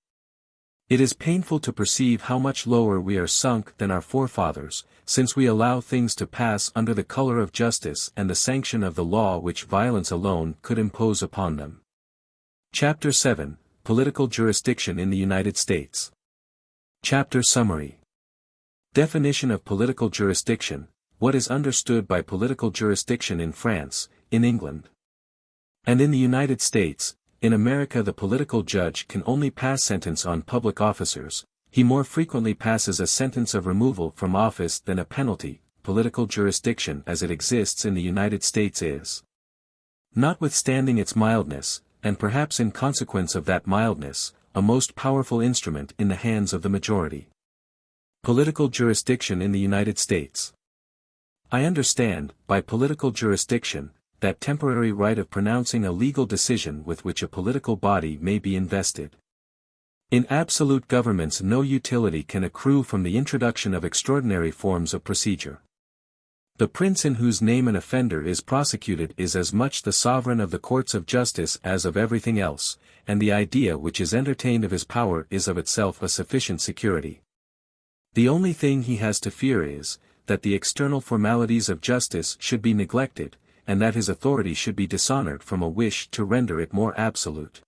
It is painful to perceive how much lower we are sunk than our forefathers, since we allow things to pass under the colour of justice and the sanction of the law which violence alone could impose upon them. Chapter 7, Political Jurisdiction in the United States. Chapter Summary. Definition of political jurisdiction, what is understood by political jurisdiction in France, in England, and in the United States. In America the political judge can only pass sentence on public officers, he more frequently passes a sentence of removal from office than a penalty. Political jurisdiction as it exists in the United States is, notwithstanding its mildness, and perhaps in consequence of that mildness, a most powerful instrument in the hands of the majority. Political jurisdiction in the United States. I understand, by political jurisdiction, that temporary right of pronouncing a legal decision with which a political body may be invested. In absolute governments no utility can accrue from the introduction of extraordinary forms of procedure. The prince in whose name an offender is prosecuted is as much the sovereign of the courts of justice as of everything else, and the idea which is entertained of his power is of itself a sufficient security. The only thing he has to fear is, that the external formalities of justice should be neglected, and that his authority should be dishonored from a wish to render it more absolute.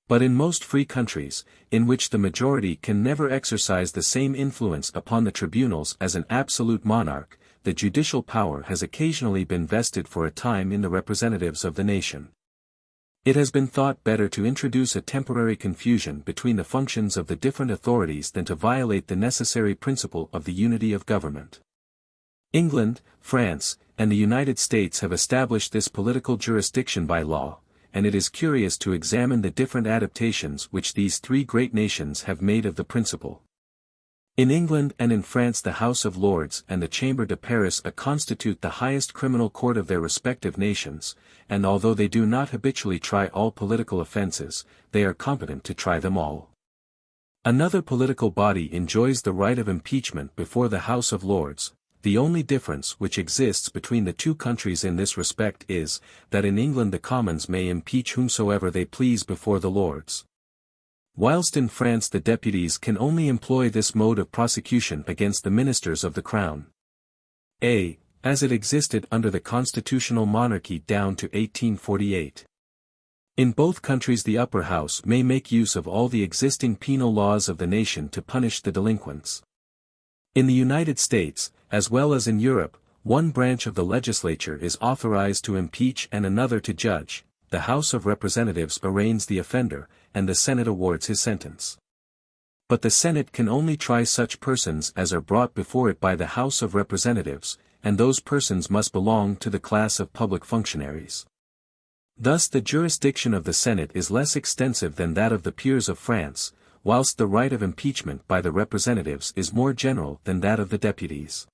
But in most free countries, in which the majority can never exercise the same influence upon the tribunals as an absolute monarch, the judicial power has occasionally been vested for a time in the representatives of the nation. It has been thought better to introduce a temporary confusion between the functions of the different authorities than to violate the necessary principle of the unity of government. England, France, and the United States have established this political jurisdiction by law, and it is curious to examine the different adaptations which these three great nations have made of the principle. In England and in France the House of Lords and the Chamber de Paris constitute the highest criminal court of their respective nations, and although they do not habitually try all political offences, they are competent to try them all. Another political body enjoys the right of impeachment before the House of Lords. The only difference which exists between the two countries in this respect is, that in England the Commons may impeach whomsoever they please before the Lords, whilst in France the deputies can only employ this mode of prosecution against the ministers of the Crown. as it existed under the constitutional monarchy down to 1848. In both countries the upper house may make use of all the existing penal laws of the nation to punish the delinquents. In the United States, as well as in Europe, one branch of the legislature is authorized to impeach and another to judge. The House of Representatives arraigns the offender, and the Senate awards his sentence. But the Senate can only try such persons as are brought before it by the House of Representatives, and those persons must belong to the class of public functionaries. Thus the jurisdiction of the Senate is less extensive than that of the peers of France, whilst the right of impeachment by the representatives is more general than that of the deputies.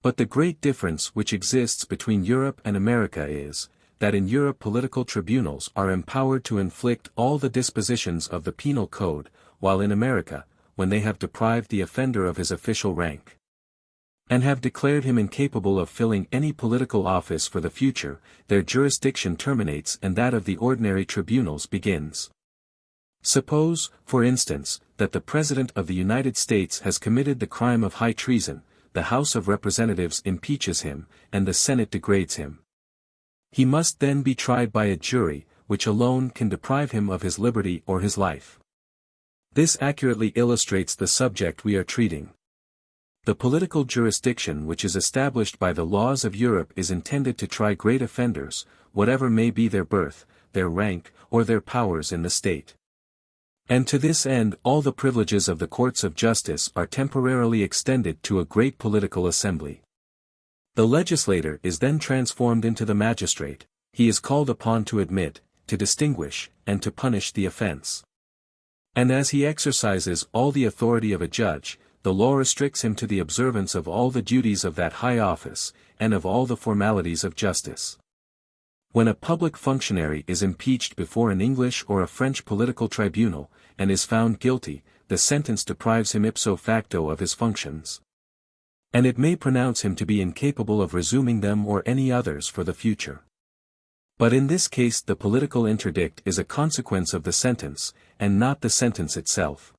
But the great difference which exists between Europe and America is, that in Europe political tribunals are empowered to inflict all the dispositions of the penal code, while in America, when they have deprived the offender of his official rank, and have declared him incapable of filling any political office for the future, their jurisdiction terminates and that of the ordinary tribunals begins. Suppose, for instance, that the President of the United States has committed the crime of high treason, the House of Representatives impeaches him, and the Senate degrades him. He must then be tried by a jury, which alone can deprive him of his liberty or his life. This accurately illustrates the subject we are treating. The political jurisdiction which is established by the laws of Europe is intended to try great offenders, whatever may be their birth, their rank, or their powers in the state. And to this end all the privileges of the courts of justice are temporarily extended to a great political assembly. The legislator is then transformed into the magistrate. He is called upon to admit, to distinguish, and to punish the offense. And as he exercises all the authority of a judge, the law restricts him to the observance of all the duties of that high office, and of all the formalities of justice. When a public functionary is impeached before an English or a French political tribunal, and is found guilty, the sentence deprives him ipso facto of his functions. And it may pronounce him to be incapable of resuming them or any others for the future. But in this case the political interdict is a consequence of the sentence, and not the sentence itself.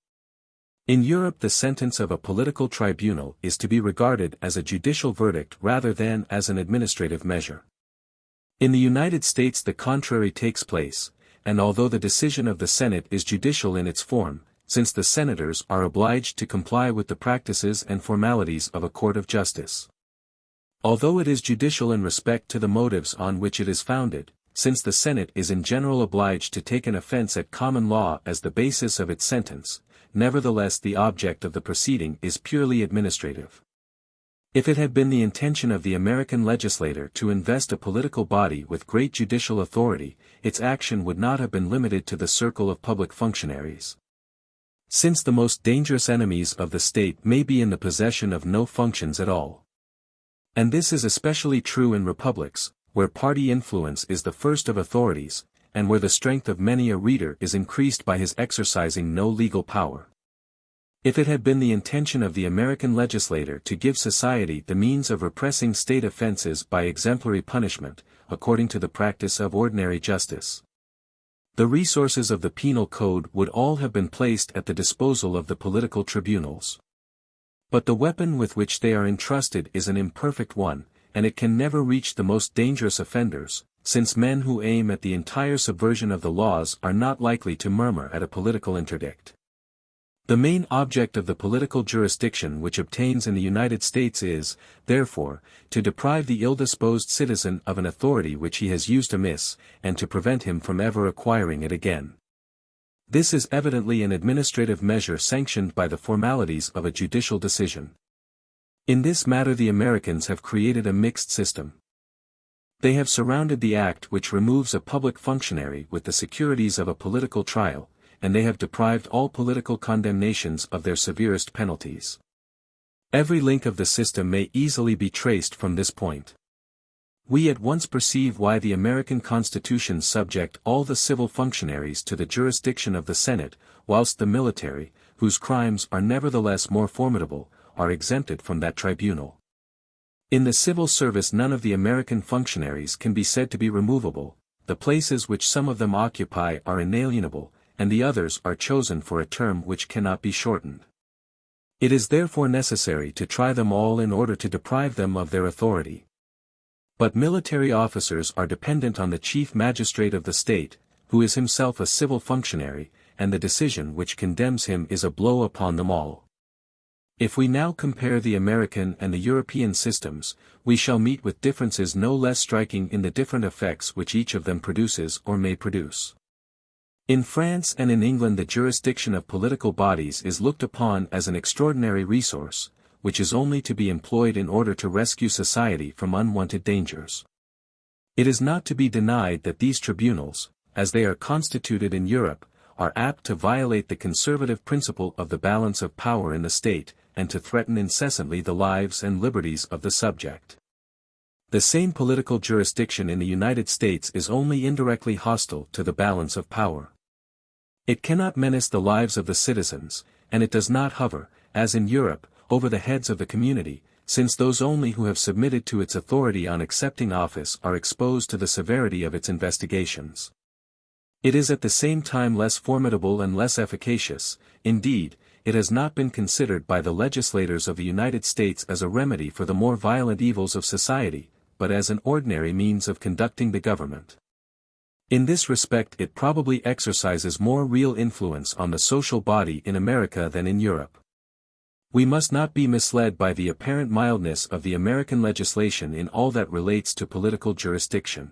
In Europe the sentence of a political tribunal is to be regarded as a judicial verdict rather than as an administrative measure. In the United States the contrary takes place, and although the decision of the Senate is judicial in its form, since the senators are obliged to comply with the practices and formalities of a court of justice. Although it is judicial in respect to the motives on which it is founded, since the Senate is in general obliged to take an offense at common law as the basis of its sentence, nevertheless the object of the proceeding is purely administrative. If it had been the intention of the American legislator to invest a political body with great judicial authority, its action would not have been limited to the circle of public functionaries. Since the most dangerous enemies of the state may be in the possession of no functions at all. And this is especially true in republics, where party influence is the first of authorities, and where the strength of many a reader is increased by his exercising no legal power. If it had been the intention of the American legislator to give society the means of repressing state offenses by exemplary punishment, according to the practice of ordinary justice, the resources of the penal code would all have been placed at the disposal of the political tribunals. But the weapon with which they are entrusted is an imperfect one, and it can never reach the most dangerous offenders, since men who aim at the entire subversion of the laws are not likely to murmur at a political interdict. The main object of the political jurisdiction which obtains in the United States is, therefore, to deprive the ill-disposed citizen of an authority which he has used amiss, and to prevent him from ever acquiring it again. This is evidently an administrative measure sanctioned by the formalities of a judicial decision. In this matter the Americans have created a mixed system. They have surrounded the act which removes a public functionary with the securities of a political trial, and they have deprived all political condemnations of their severest penalties. Every link of the system may easily be traced from this point. We at once perceive why the American Constitution subject all the civil functionaries to the jurisdiction of the Senate, whilst the military, whose crimes are nevertheless more formidable, are exempted from that tribunal. In the civil service none of the American functionaries can be said to be removable, the places which some of them occupy are inalienable, and the others are chosen for a term which cannot be shortened. It is therefore necessary to try them all in order to deprive them of their authority. But military officers are dependent on the chief magistrate of the state, who is himself a civil functionary, and the decision which condemns him is a blow upon them all. If we now compare the American and the European systems, we shall meet with differences no less striking in the different effects which each of them produces or may produce. In France and in England the jurisdiction of political bodies is looked upon as an extraordinary resource, which is only to be employed in order to rescue society from unwanted dangers. It is not to be denied that these tribunals, as they are constituted in Europe, are apt to violate the conservative principle of the balance of power in the state, and to threaten incessantly the lives and liberties of the subject. The same political jurisdiction in the United States is only indirectly hostile to the balance of power. It cannot menace the lives of the citizens, and it does not hover, as in Europe, over the heads of the community, since those only who have submitted to its authority on accepting office are exposed to the severity of its investigations. It is at the same time less formidable and less efficacious. Indeed, it has not been considered by the legislators of the United States as a remedy for the more violent evils of society, but as an ordinary means of conducting the government. In this respect it probably exercises more real influence on the social body in America than in Europe. We must not be misled by the apparent mildness of the American legislation in all that relates to political jurisdiction.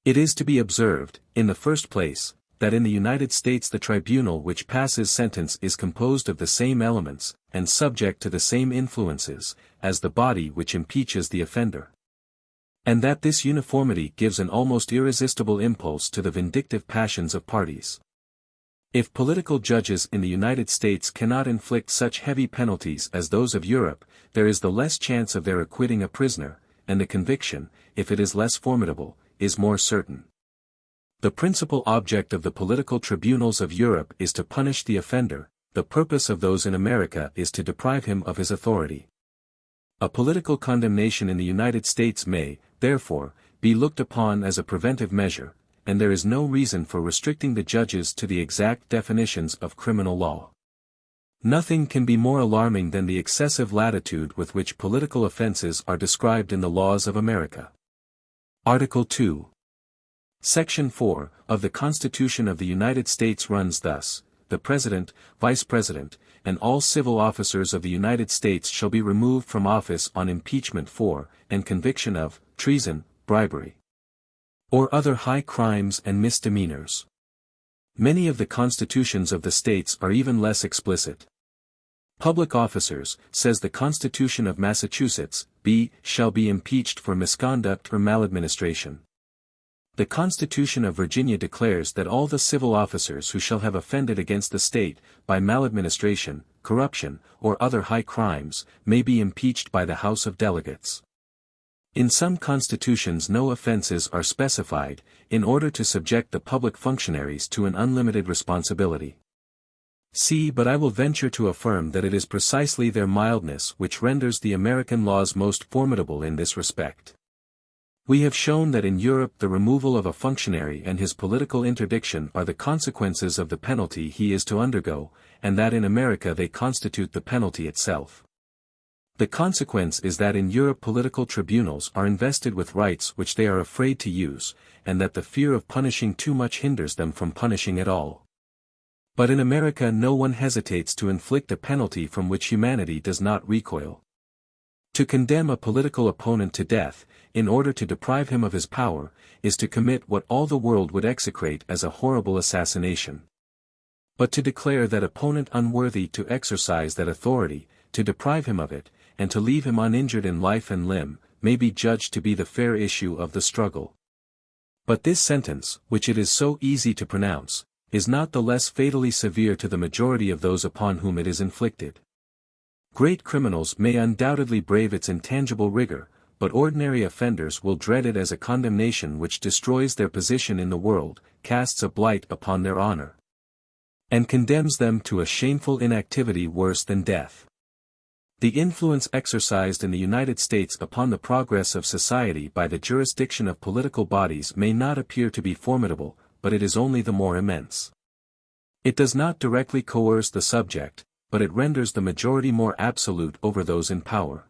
It is to be observed, in the first place, that in the United States the tribunal which passes sentence is composed of the same elements, and subject to the same influences, as the body which impeaches the offender. And that this uniformity gives an almost irresistible impulse to the vindictive passions of parties. If political judges in the United States cannot inflict such heavy penalties as those of Europe, there is the less chance of their acquitting a prisoner, and the conviction, if it is less formidable, is more certain. The principal object of the political tribunals of Europe is to punish the offender, the purpose of those in America is to deprive him of his authority. A political condemnation in the United States may, therefore, be looked upon as a preventive measure, and there is no reason for restricting the judges to the exact definitions of criminal law. Nothing can be more alarming than the excessive latitude with which political offenses are described in the laws of America. Article 2. Section 4, of the Constitution of the United States runs thus: the President, Vice President, and all civil officers of the United States shall be removed from office on impeachment for, and conviction of, treason, bribery, or other high crimes and misdemeanors. Many of the constitutions of the states are even less explicit. Public officers, says the Constitution of Massachusetts, shall be impeached for misconduct or maladministration. The Constitution of Virginia declares that all the civil officers who shall have offended against the state, by maladministration, corruption, or other high crimes, may be impeached by the House of Delegates. In some constitutions no offenses are specified, in order to subject the public functionaries to an unlimited responsibility. But I will venture to affirm that it is precisely their mildness which renders the American laws most formidable in this respect. We have shown that in Europe the removal of a functionary and his political interdiction are the consequences of the penalty he is to undergo, and that in America they constitute the penalty itself. The consequence is that in Europe political tribunals are invested with rights which they are afraid to use, and that the fear of punishing too much hinders them from punishing at all. But in America no one hesitates to inflict a penalty from which humanity does not recoil. To condemn a political opponent to death, in order to deprive him of his power, is to commit what all the world would execrate as a horrible assassination. But to declare that opponent unworthy to exercise that authority, to deprive him of it, and to leave him uninjured in life and limb, may be judged to be the fair issue of the struggle. But this sentence, which it is so easy to pronounce, is not the less fatally severe to the majority of those upon whom it is inflicted. Great criminals may undoubtedly brave its intangible rigor, but ordinary offenders will dread it as a condemnation which destroys their position in the world, casts a blight upon their honor, and condemns them to a shameful inactivity worse than death. The influence exercised in the United States upon the progress of society by the jurisdiction of political bodies may not appear to be formidable, but it is only the more immense. It does not directly coerce the subject, but it renders the majority more absolute over those in power.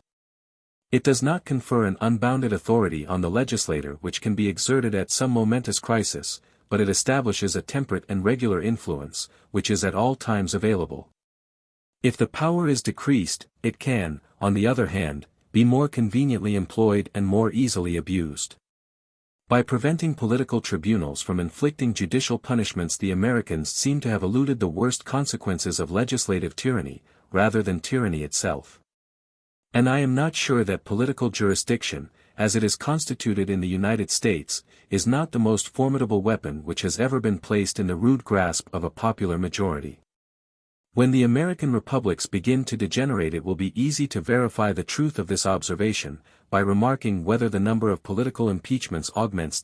It does not confer an unbounded authority on the legislator which can be exerted at some momentous crisis, but it establishes a temperate and regular influence, which is at all times available. If the power is decreased, it can, on the other hand, be more conveniently employed and more easily abused. By preventing political tribunals from inflicting judicial punishments, the Americans seem to have eluded the worst consequences of legislative tyranny, rather than tyranny itself. And I am not sure that political jurisdiction, as it is constituted in the United States, is not the most formidable weapon which has ever been placed in the rude grasp of a popular majority. When the American republics begin to degenerate, it will be easy to verify the truth of this observation, by remarking whether the number of political impeachments augments.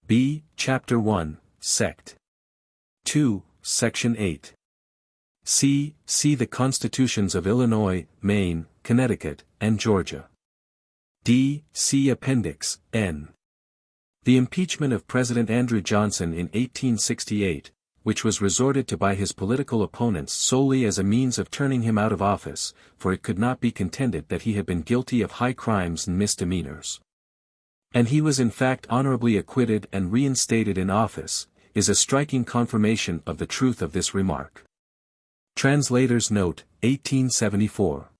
D. Chapter 1, Sect. 2, Section 8. See the Constitutions of Illinois, Maine, Connecticut, and Georgia. D. See Appendix, N. The impeachment of President Andrew Johnson in 1868, which was resorted to by his political opponents solely as a means of turning him out of office, for it could not be contended that he had been guilty of high crimes and misdemeanors. And he was in fact honorably acquitted and reinstated in office, is a striking confirmation of the truth of this remark. Translator's Note, 1874.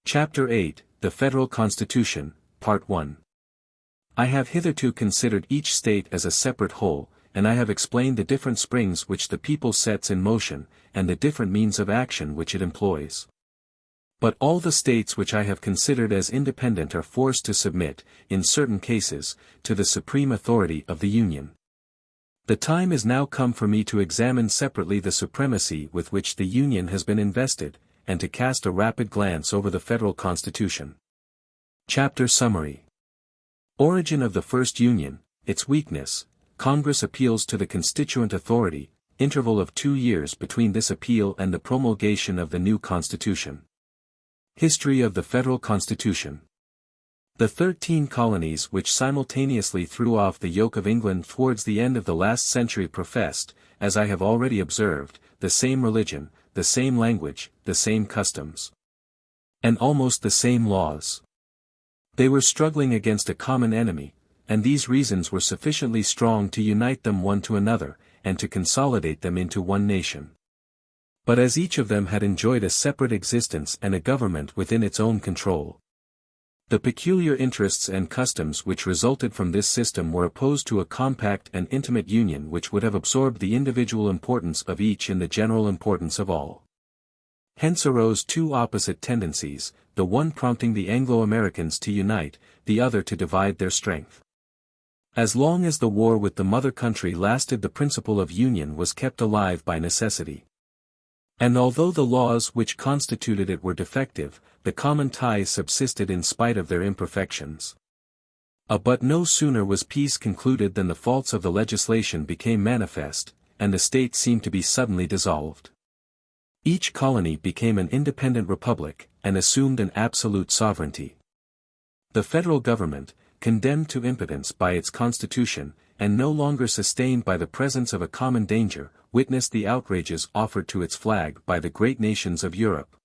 Chapter 8, The Federal Constitution, Part 1. I have hitherto considered each state as a separate whole, and I have explained the different springs which the people sets in motion, and the different means of action which it employs. But all the states which I have considered as independent are forced to submit, in certain cases, to the supreme authority of the Union. The time is now come for me to examine separately the supremacy with which the Union has been invested, and to cast a rapid glance over the Federal Constitution. Chapter Summary. Origin of the First Union, its weakness, Congress appeals to the constituent authority, interval of 2 years between this appeal and the promulgation of the new Constitution. History of the Federal Constitution. The 13 colonies which simultaneously threw off the yoke of England towards the end of the last century professed, as I have already observed, the same religion, the same language, the same customs, and almost the same laws. They were struggling against a common enemy, and these reasons were sufficiently strong to unite them one to another, and to consolidate them into one nation. But as each of them had enjoyed a separate existence and a government within its own control, the peculiar interests and customs which resulted from this system were opposed to a compact and intimate union which would have absorbed the individual importance of each in the general importance of all. Hence arose two opposite tendencies, the one prompting the Anglo-Americans to unite, the other to divide their strength. As long as the war with the mother country lasted, the principle of union was kept alive by necessity. And although the laws which constituted it were defective, the common ties subsisted in spite of their imperfections. But no sooner was peace concluded than the faults of the legislation became manifest, and the state seemed to be suddenly dissolved. Each colony became an independent republic, and assumed an absolute sovereignty. The federal government, condemned to impotence by its constitution, and no longer sustained by the presence of a common danger, witnessed the outrages offered to its flag by the great nations of Europe.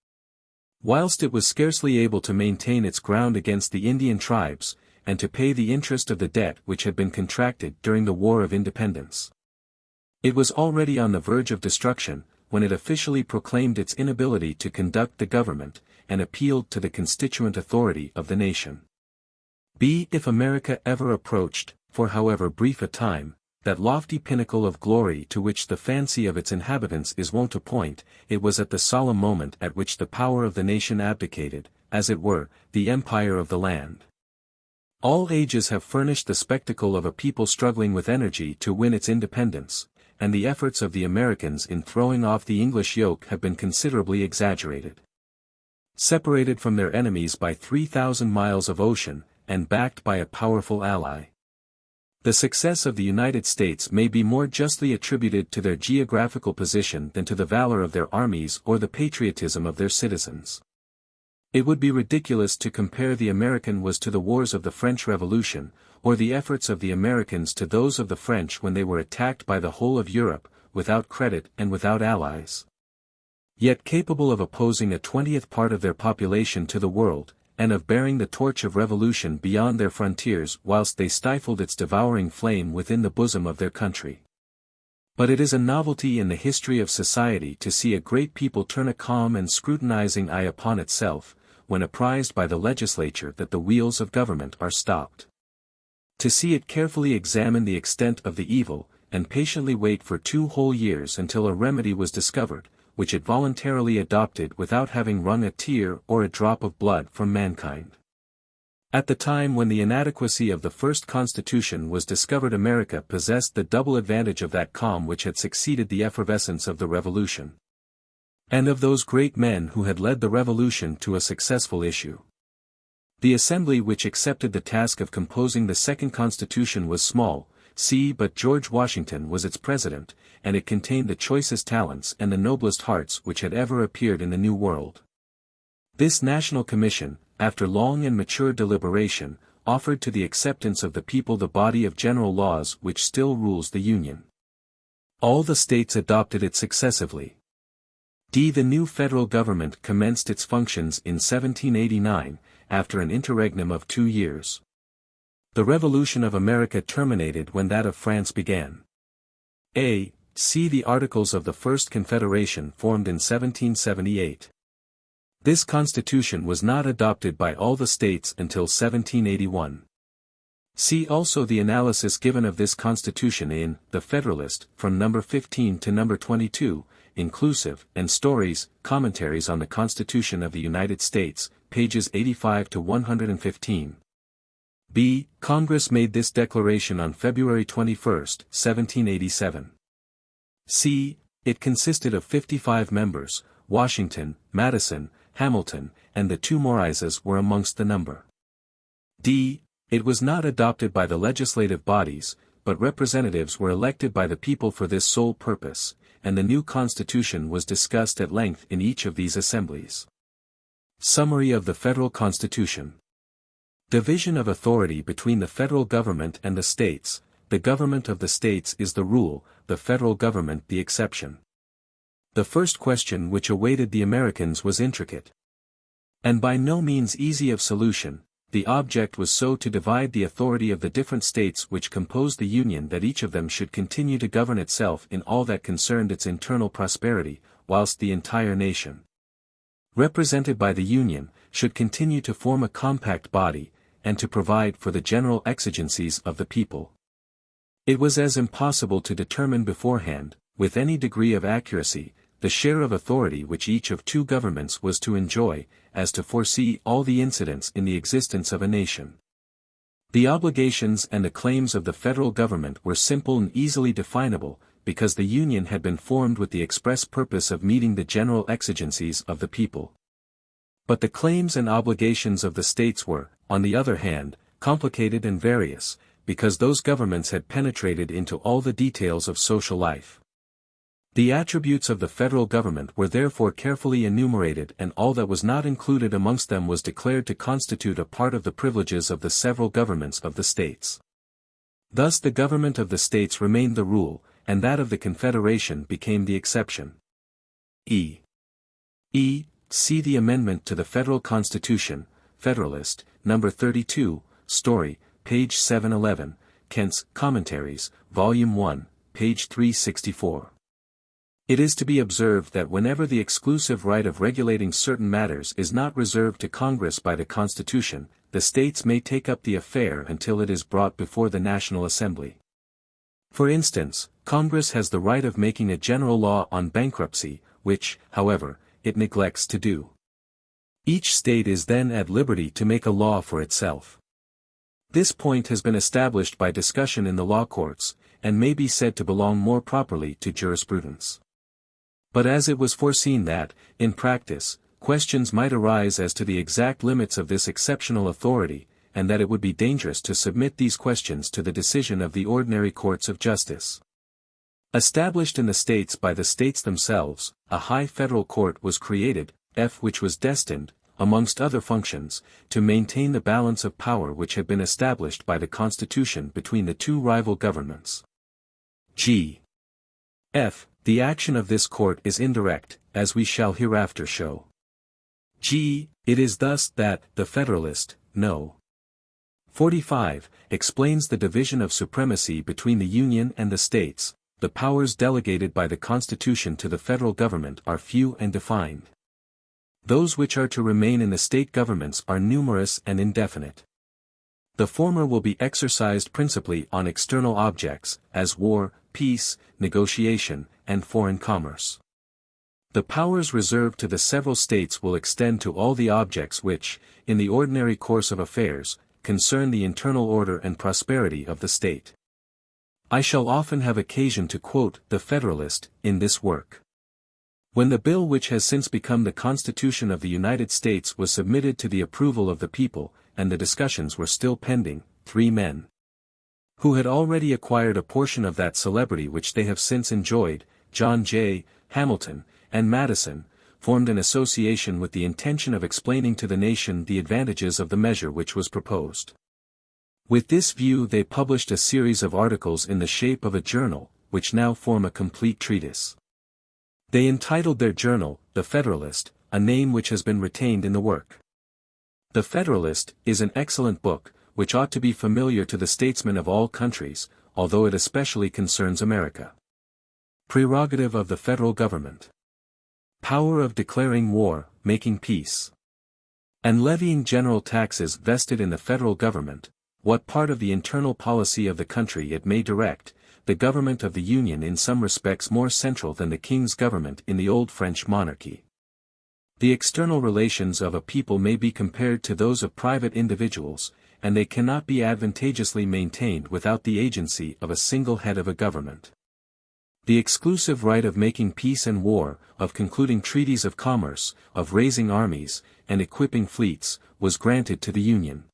Whilst it was scarcely able to maintain its ground against the Indian tribes, and to pay the interest of the debt which had been contracted during the War of Independence. It was already on the verge of destruction, when it officially proclaimed its inability to conduct the government, and appealed to the constituent authority of the nation. If America ever approached, for however brief a time, that lofty pinnacle of glory to which the fancy of its inhabitants is wont to point, it was at the solemn moment at which the power of the nation abdicated, as it were, the empire of the land. All ages have furnished the spectacle of a people struggling with energy to win its independence, and the efforts of the Americans in throwing off the English yoke have been considerably exaggerated. Separated from their enemies by 3,000 miles of ocean, and backed by a powerful ally, the success of the United States may be more justly attributed to their geographical position than to the valor of their armies or the patriotism of their citizens. It would be ridiculous to compare the American wars to the wars of the French Revolution, or the efforts of the Americans to those of the French when they were attacked by the whole of Europe, without credit and without allies. yet capable of opposing a 20th part of their population to the world, and of bearing the torch of revolution beyond their frontiers whilst they stifled its devouring flame within the bosom of their country. But it is a novelty in the history of society to see a great people turn a calm and scrutinizing eye upon itself, when apprised by the legislature that the wheels of government are stopped. To see it carefully examine the extent of the evil, and patiently wait for 2 whole years until a remedy was discovered, which it voluntarily adopted without having wrung a tear or a drop of blood from mankind. At the time when the inadequacy of the first Constitution was discovered, America possessed the double advantage of that calm which had succeeded the effervescence of the Revolution, and of those great men who had led the Revolution to a successful issue. The assembly which accepted the task of composing the second Constitution was small, but George Washington was its president, and it contained the choicest talents and the noblest hearts which had ever appeared in the New World. This National Commission, after long and mature deliberation, offered to the acceptance of the people the body of general laws which still rules the Union. All the states adopted it successively. The new federal government commenced its functions in 1789, after an interregnum of 2 years. The Revolution of America terminated when that of France began. See the Articles of the First Confederation formed in 1778. This constitution was not adopted by all the states until 1781. See also the analysis given of this constitution in The Federalist, from number 15 to number 22, inclusive, and Story's Commentaries on the Constitution of the United States, pages 85 to 115. Congress made this declaration on February 21, 1787. It consisted of 55 members. Washington, Madison, Hamilton, and the 2 Maurices were amongst the number. It was not adopted by the legislative bodies, but representatives were elected by the people for this sole purpose, and the new Constitution was discussed at length in each of these assemblies. Summary of the Federal Constitution. Division of authority between the federal government and the states. The government of the states is the rule, the federal government the exception. The first question which awaited the Americans was intricate, and by no means easy of solution. The object was so to divide the authority of the different states which composed the Union that each of them should continue to govern itself in all that concerned its internal prosperity, whilst the entire nation, represented by the Union, should continue to form a compact body, and to provide for the general exigencies of the people. It was as impossible to determine beforehand, with any degree of accuracy, the share of authority which each of 2 governments was to enjoy, as to foresee all the incidents in the existence of a nation. The obligations and the claims of the federal government were simple and easily definable, because the Union had been formed with the express purpose of meeting the general exigencies of the people. But the claims and obligations of the states were, on the other hand, complicated and various, because those governments had penetrated into all the details of social life. The attributes of the federal government were therefore carefully enumerated, and all that was not included amongst them was declared to constitute a part of the privileges of the several governments of the states. Thus the government of the states remained the rule, and that of the Confederation became the exception. See the amendment to the Federal Constitution, Federalist, number 32, Story, page 711, Kent's Commentaries, Volume 1, page 364. It is to be observed that whenever the exclusive right of regulating certain matters is not reserved to Congress by the Constitution, the states may take up the affair until it is brought before the National Assembly. For instance, Congress has the right of making a general law on bankruptcy, which, however, it neglects to do. Each state is then at liberty to make a law for itself. This point has been established by discussion in the law courts, and may be said to belong more properly to jurisprudence. But as it was foreseen that, in practice, questions might arise as to the exact limits of this exceptional authority, and that it would be dangerous to submit these questions to the decision of the ordinary courts of justice. Established in the states by the states themselves, a high federal court was created, which was destined, amongst other functions, to maintain the balance of power which had been established by the Constitution between the 2 rival governments. The action of this court is indirect, as we shall hereafter show. It is thus that the Federalist, No. 45, explains the division of supremacy between the Union and the states. The powers delegated by the Constitution to the federal government are few and defined. Those which are to remain in the state governments are numerous and indefinite. The former will be exercised principally on external objects, as war, peace, negotiation, and foreign commerce. The powers reserved to the several states will extend to all the objects which, in the ordinary course of affairs, concern the internal order and prosperity of the state. I shall often have occasion to quote the Federalist in this work. When the bill which has since become the Constitution of the United States was submitted to the approval of the people, and the discussions were still pending, 3 men, who had already acquired a portion of that celebrity which they have since enjoyed, John J. Hamilton, and Madison, formed an association with the intention of explaining to the nation the advantages of the measure which was proposed. With this view they published a series of articles in the shape of a journal, which now form a complete treatise. They entitled their journal, The Federalist, a name which has been retained in the work. The Federalist is an excellent book, which ought to be familiar to the statesmen of all countries, although it especially concerns America. Prerogative of the federal government. Power of declaring war, making peace, and levying general taxes vested in the federal government. What part of the internal policy of the country it may direct, the government of the Union in some respects more central than the king's government in the old French monarchy. The external relations of a people may be compared to those of private individuals, and they cannot be advantageously maintained without the agency of a single head of a government. The exclusive right of making peace and war, of concluding treaties of commerce, of raising armies, and equipping fleets, was granted to the Union.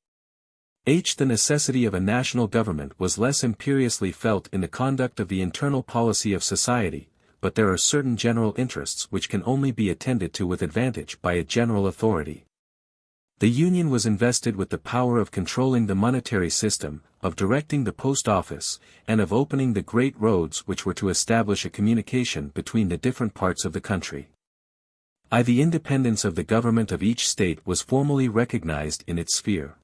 The necessity of a national government was less imperiously felt in the conduct of the internal policy of society, but there are certain general interests which can only be attended to with advantage by a general authority. The Union was invested with the power of controlling the monetary system, of directing the post office, and of opening the great roads which were to establish a communication between the different parts of the country. The independence of the government of each state was formally recognized in its sphere.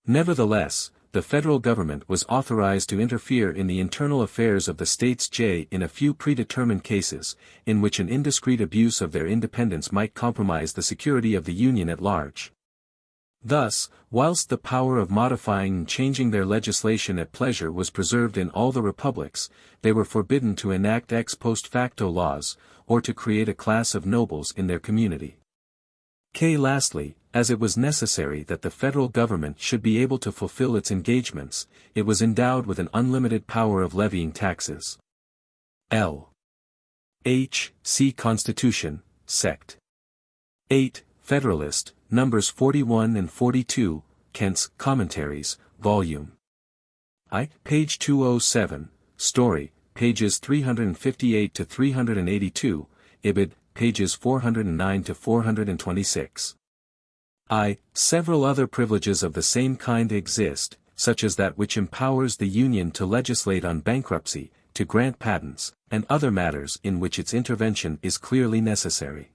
Nevertheless, the federal government was authorized to interfere in the internal affairs of the states in a few predetermined cases, in which an indiscreet abuse of their independence might compromise the security of the Union at large. Thus, whilst the power of modifying and changing their legislation at pleasure was preserved in all the republics, they were forbidden to enact ex post facto laws, or to create a class of nobles in their community. Lastly, as it was necessary that the federal government should be able to fulfill its engagements, it was endowed with an unlimited power of levying taxes. See Constitution, Sect. 8, Federalist, Numbers 41 and 42, Kent's Commentaries, Volume I, page 207, Story, pages 358 to 382, Ibid, pages 409 to 426. Several other privileges of the same kind exist, such as that which empowers the Union to legislate on bankruptcy, to grant patents, and other matters in which its intervention is clearly necessary.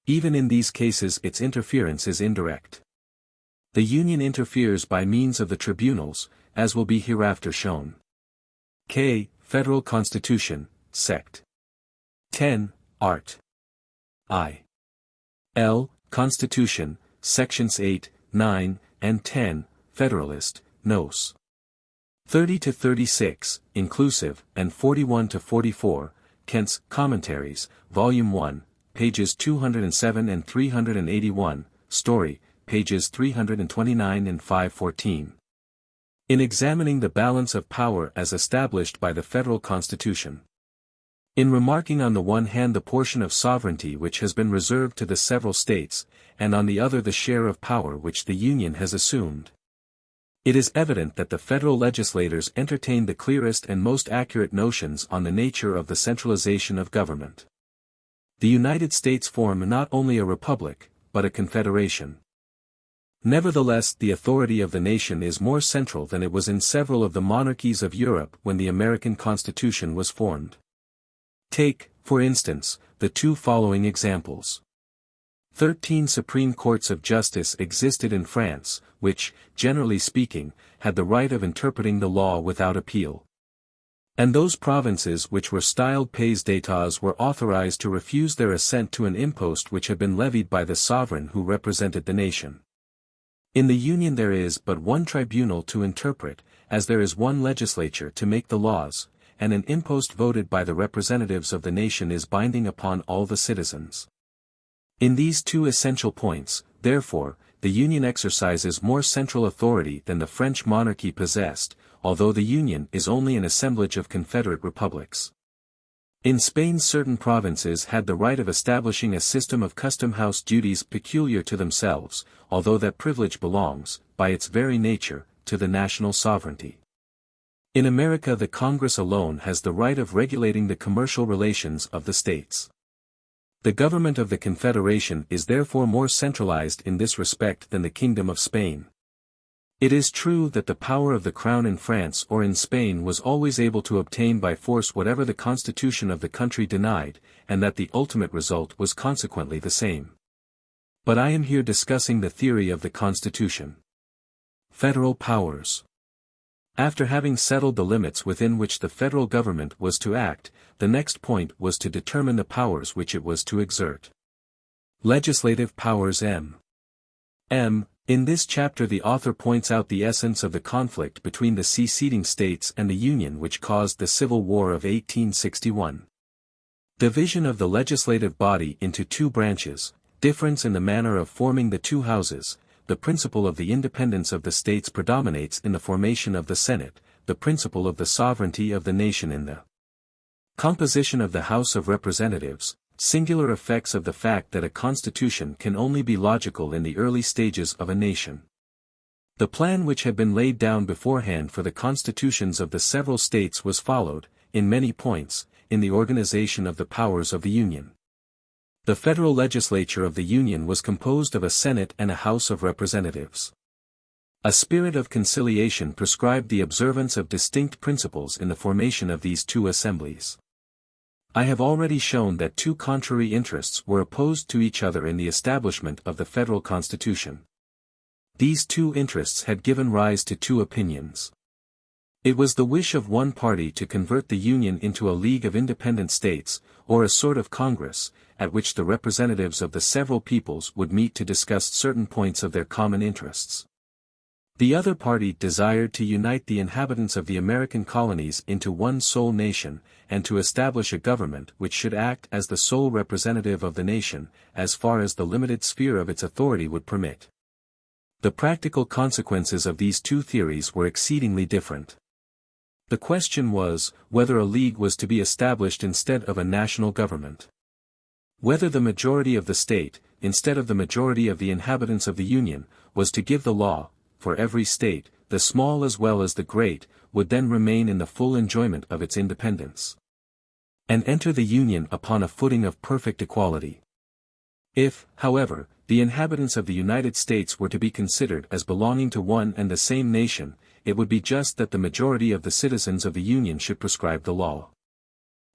Even in these cases its interference is indirect. The Union interferes by means of the tribunals, as will be hereafter shown. Federal Constitution, Sect. 10, Art. Constitution, Sections 8, 9, and 10, Federalist, Nos. 30 to 36, inclusive, and 41 to 44, Kent's Commentaries, Volume 1, pages 207 and 381, Story, pages 329 and 514. In examining the balance of power as established by the Federal Constitution. In remarking on the one hand the portion of sovereignty which has been reserved to the several states, and on the other the share of power which the Union has assumed. It is evident that the federal legislators entertained the clearest and most accurate notions on the nature of the centralization of government. The United States form not only a republic, but a confederation. Nevertheless, the authority of the nation is more central than it was in several of the monarchies of Europe when the American Constitution was formed. Take, for instance, the two following examples. 13 Supreme Courts of Justice existed in France, which, generally speaking, had the right of interpreting the law without appeal. And those provinces which were styled pays d'états were authorized to refuse their assent to an impost which had been levied by the sovereign who represented the nation. In the Union there is but one tribunal to interpret, as there is one legislature to make the laws, and an impost voted by the representatives of the nation is binding upon all the citizens. In these two essential points, therefore, the Union exercises more central authority than the French monarchy possessed, although the Union is only an assemblage of confederate republics. In Spain certain provinces had the right of establishing a system of custom-house duties peculiar to themselves, although that privilege belongs, by its very nature, to the national sovereignty. In America the Congress alone has the right of regulating the commercial relations of the states. The government of the Confederation is therefore more centralized in this respect than the Kingdom of Spain. It is true that the power of the Crown in France or in Spain was always able to obtain by force whatever the constitution of the country denied, and that the ultimate result was consequently the same. But I am here discussing the theory of the Constitution. Federal powers. After having settled the limits within which the federal government was to act, the next point was to determine the powers which it was to exert. Legislative powers M. In this chapter the author points out the essence of the conflict between the seceding states and the Union which caused the Civil War of 1861. Division of the legislative body into two branches, difference in the manner of forming the two houses, the principle of the independence of the states predominates in the formation of the Senate, the principle of the sovereignty of the nation in the composition of the House of Representatives, singular effects of the fact that a constitution can only be logical in the early stages of a nation. The plan which had been laid down beforehand for the constitutions of the several states was followed, in many points, in the organization of the powers of the Union. The federal legislature of the Union was composed of a Senate and a House of Representatives. A spirit of conciliation prescribed the observance of distinct principles in the formation of these two assemblies. I have already shown that two contrary interests were opposed to each other in the establishment of the federal constitution. These two interests had given rise to two opinions. It was the wish of one party to convert the Union into a league of independent states, or a sort of Congress, at which the representatives of the several peoples would meet to discuss certain points of their common interests. The other party desired to unite the inhabitants of the American colonies into one sole nation, and to establish a government which should act as the sole representative of the nation, as far as the limited sphere of its authority would permit. The practical consequences of these two theories were exceedingly different. The question was, whether a league was to be established instead of a national government. Whether the majority of the state, instead of the majority of the inhabitants of the Union, was to give the law, for every state, the small as well as the great, would then remain in the full enjoyment of its independence, and enter the Union upon a footing of perfect equality. If, however, the inhabitants of the United States were to be considered as belonging to one and the same nation, it would be just that the majority of the citizens of the Union should prescribe the law.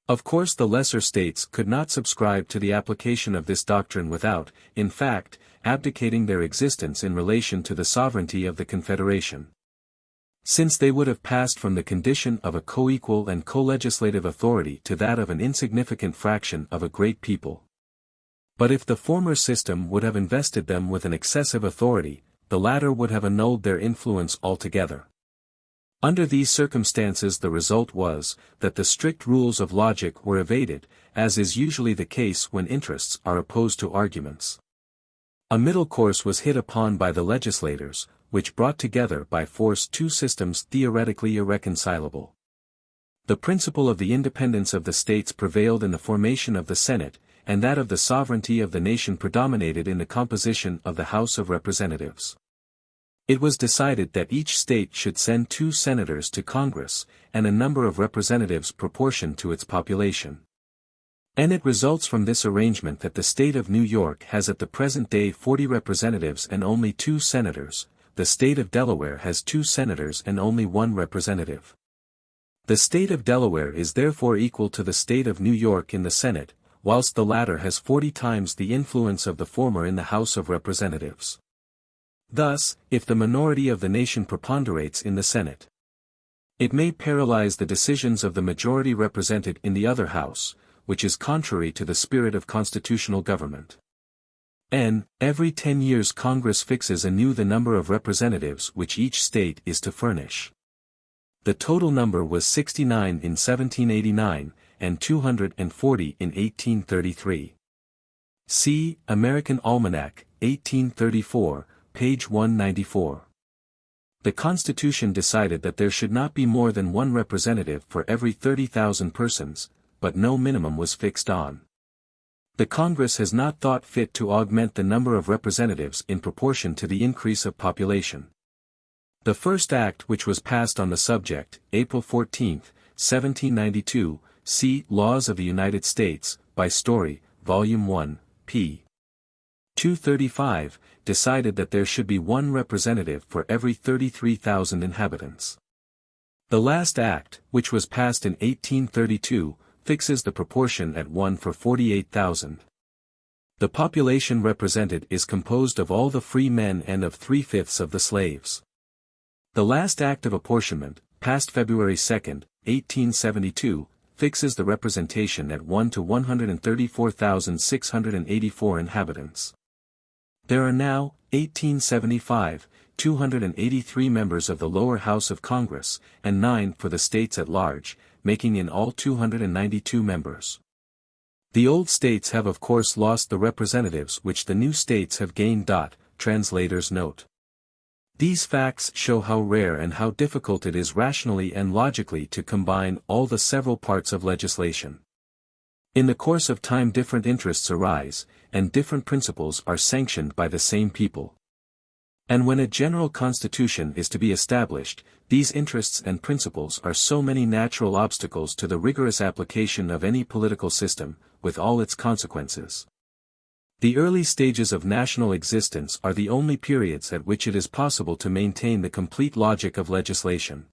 Of course the lesser states could not subscribe to the application of this doctrine without, in fact, abdicating their existence in relation to the sovereignty of the Confederation. Since they would have passed from the condition of a co-equal and co-legislative authority to that of an insignificant fraction of a great people. But if the former system would have invested them with an excessive authority, the latter would have annulled their influence altogether. Under these circumstances the result was, that the strict rules of logic were evaded, as is usually the case when interests are opposed to arguments. A middle course was hit upon by the legislators, which brought together by force two systems theoretically irreconcilable. The principle of the independence of the states prevailed in the formation of the Senate, and that of the sovereignty of the nation predominated in the composition of the House of Representatives. It was decided that each state should send 2 senators to Congress, and a number of representatives proportioned to its population. And it results from this arrangement that the state of New York has at the present day 40 representatives and only 2 senators, the state of Delaware has 2 senators and only 1 representative. The state of Delaware is therefore equal to the state of New York in the Senate, whilst the latter has 40 times the influence of the former in the House of Representatives. Thus, if the minority of the nation preponderates in the Senate, it may paralyze the decisions of the majority represented in the other house, which is contrary to the spirit of constitutional government. Every 10 years Congress fixes anew the number of representatives which each state is to furnish. The total number was 69 in 1789, and 240 in 1833. See, American Almanac, 1834, page 194. The Constitution decided that there should not be more than one representative for every 30,000 persons, but no minimum was fixed on. The Congress has not thought fit to augment the number of representatives in proportion to the increase of population. The first act which was passed on the subject, April 14, 1792, see Laws of the United States, by Story, Volume 1, p. 235, decided that there should be one representative for every 33,000 inhabitants. The last act, which was passed in 1832, fixes the proportion at 1 for 48,000. The population represented is composed of all the free men and of 3/5 of the slaves. The last act of apportionment, passed February 2, 1872, fixes the representation at 1 to 134,684 inhabitants. There are now, 1875, 283 members of the lower house of Congress, and 9 for the states at large, making in all 292 members. The old states have of course lost the representatives which the new states have gained. Translator's note. These facts show how rare and how difficult it is rationally and logically to combine all the several parts of legislation. In the course of time different interests arise, and different principles are sanctioned by the same people. And when a general constitution is to be established, these interests and principles are so many natural obstacles to the rigorous application of any political system, with all its consequences. The early stages of national existence are the only periods at which it is possible to maintain the complete logic of legislation.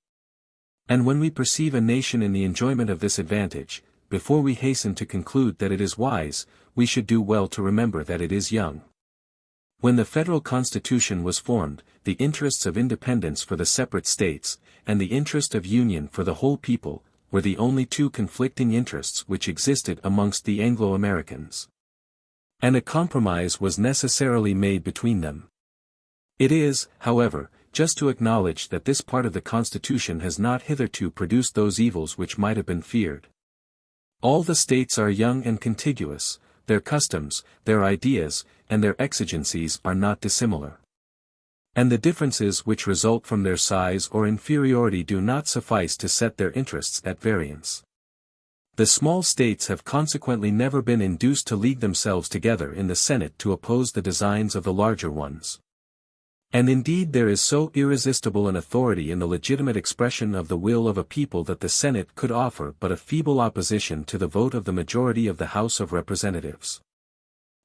And when we perceive a nation in the enjoyment of this advantage, before we hasten to conclude that it is wise, we should do well to remember that it is young. When the federal constitution was formed, the interests of independence for the separate states, and the interest of union for the whole people, were the only two conflicting interests which existed amongst the Anglo-Americans. And a compromise was necessarily made between them. It is, however, just to acknowledge that this part of the Constitution has not hitherto produced those evils which might have been feared. All the states are young and contiguous, their customs, their ideas, and their exigencies are not dissimilar. And the differences which result from their size or inferiority do not suffice to set their interests at variance. The small states have consequently never been induced to league themselves together in the Senate to oppose the designs of the larger ones. And indeed there is so irresistible an authority in the legitimate expression of the will of a people that the Senate could offer but a feeble opposition to the vote of the majority of the House of Representatives.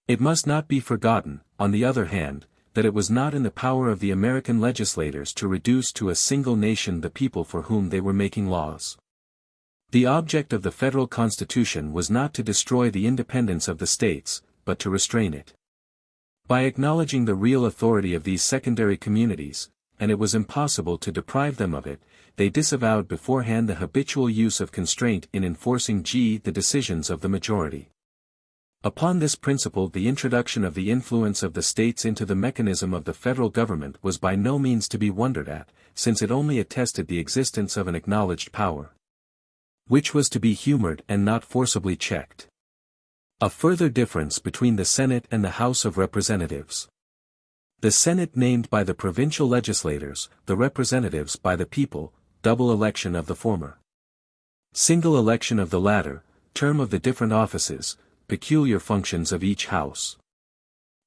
It must not be forgotten, on the other hand, that it was not in the power of the American legislators to reduce to a single nation the people for whom they were making laws. The object of the federal constitution was not to destroy the independence of the states, but to restrain it. By acknowledging the real authority of these secondary communities, and it was impossible to deprive them of it, they disavowed beforehand the habitual use of constraint in enforcing the decisions of the majority. Upon this principle the introduction of the influence of the states into the mechanism of the federal government was by no means to be wondered at, since it only attested the existence of an acknowledged power, which was to be humored and not forcibly checked. A further difference between the Senate and the House of Representatives. The Senate named by the provincial legislators, the representatives by the people, double election of the former. Single election of the latter, term of the different offices, peculiar functions of each house.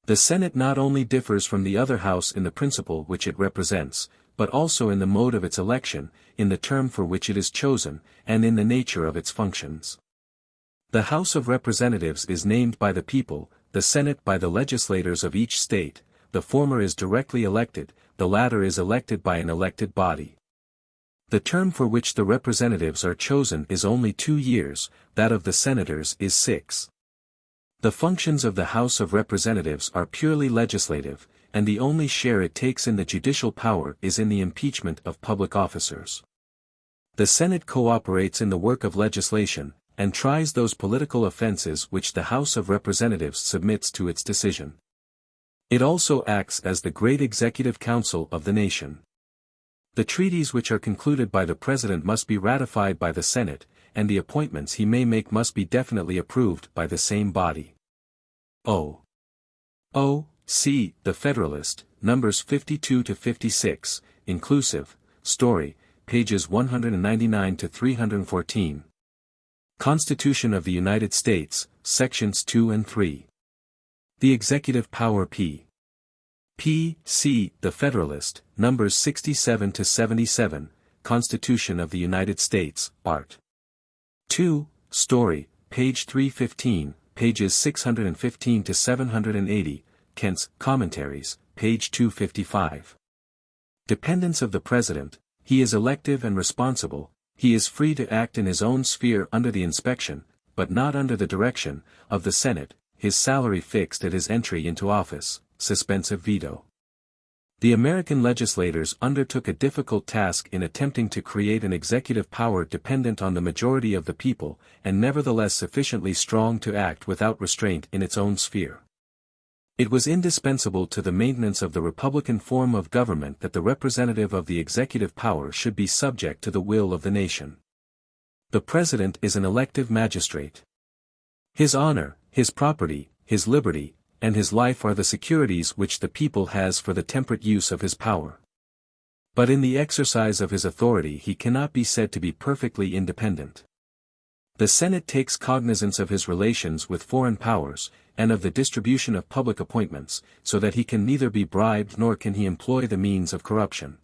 The Senate not only differs from the other house in the principle which it represents, but also in the mode of its election, in the term for which it is chosen, and in the nature of its functions. The House of Representatives is named by the people, the Senate by the legislators of each state, the former is directly elected, the latter is elected by an elected body. The term for which the representatives are chosen is only 2 years, that of the senators is 6. The functions of the House of Representatives are purely legislative, and the only share it takes in the judicial power is in the impeachment of public officers. The Senate cooperates in the work of legislation, and tries those political offenses which the House of Representatives submits to its decision. It also acts as the great executive council of the nation. The treaties which are concluded by the President must be ratified by the Senate, and the appointments he may make must be definitely approved by the same body. C. The Federalist, numbers 52-56, inclusive, story, pages 199 to 314. Constitution of the United States, sections 2 and 3. The Executive Power C. The Federalist, numbers 67-77, Constitution of the United States, Art. 2, story, page 315, pages 615 to 780, Kent's Commentaries, page 255. Dependence of the President, he is elective and responsible, he is free to act in his own sphere under the inspection, but not under the direction, of the Senate, his salary fixed at his entry into office, suspensive veto. The American legislators undertook a difficult task in attempting to create an executive power dependent on the majority of the people, and nevertheless sufficiently strong to act without restraint in its own sphere. It was indispensable to the maintenance of the republican form of government that the representative of the executive power should be subject to the will of the nation. The President is an elective magistrate. His honor, his property, his liberty, and his life are the securities which the people has for the temperate use of his power. But in the exercise of his authority he cannot be said to be perfectly independent. The Senate takes cognizance of his relations with foreign powers, and of the distribution of public appointments, so that he can neither be bribed nor can he employ the means of corruption.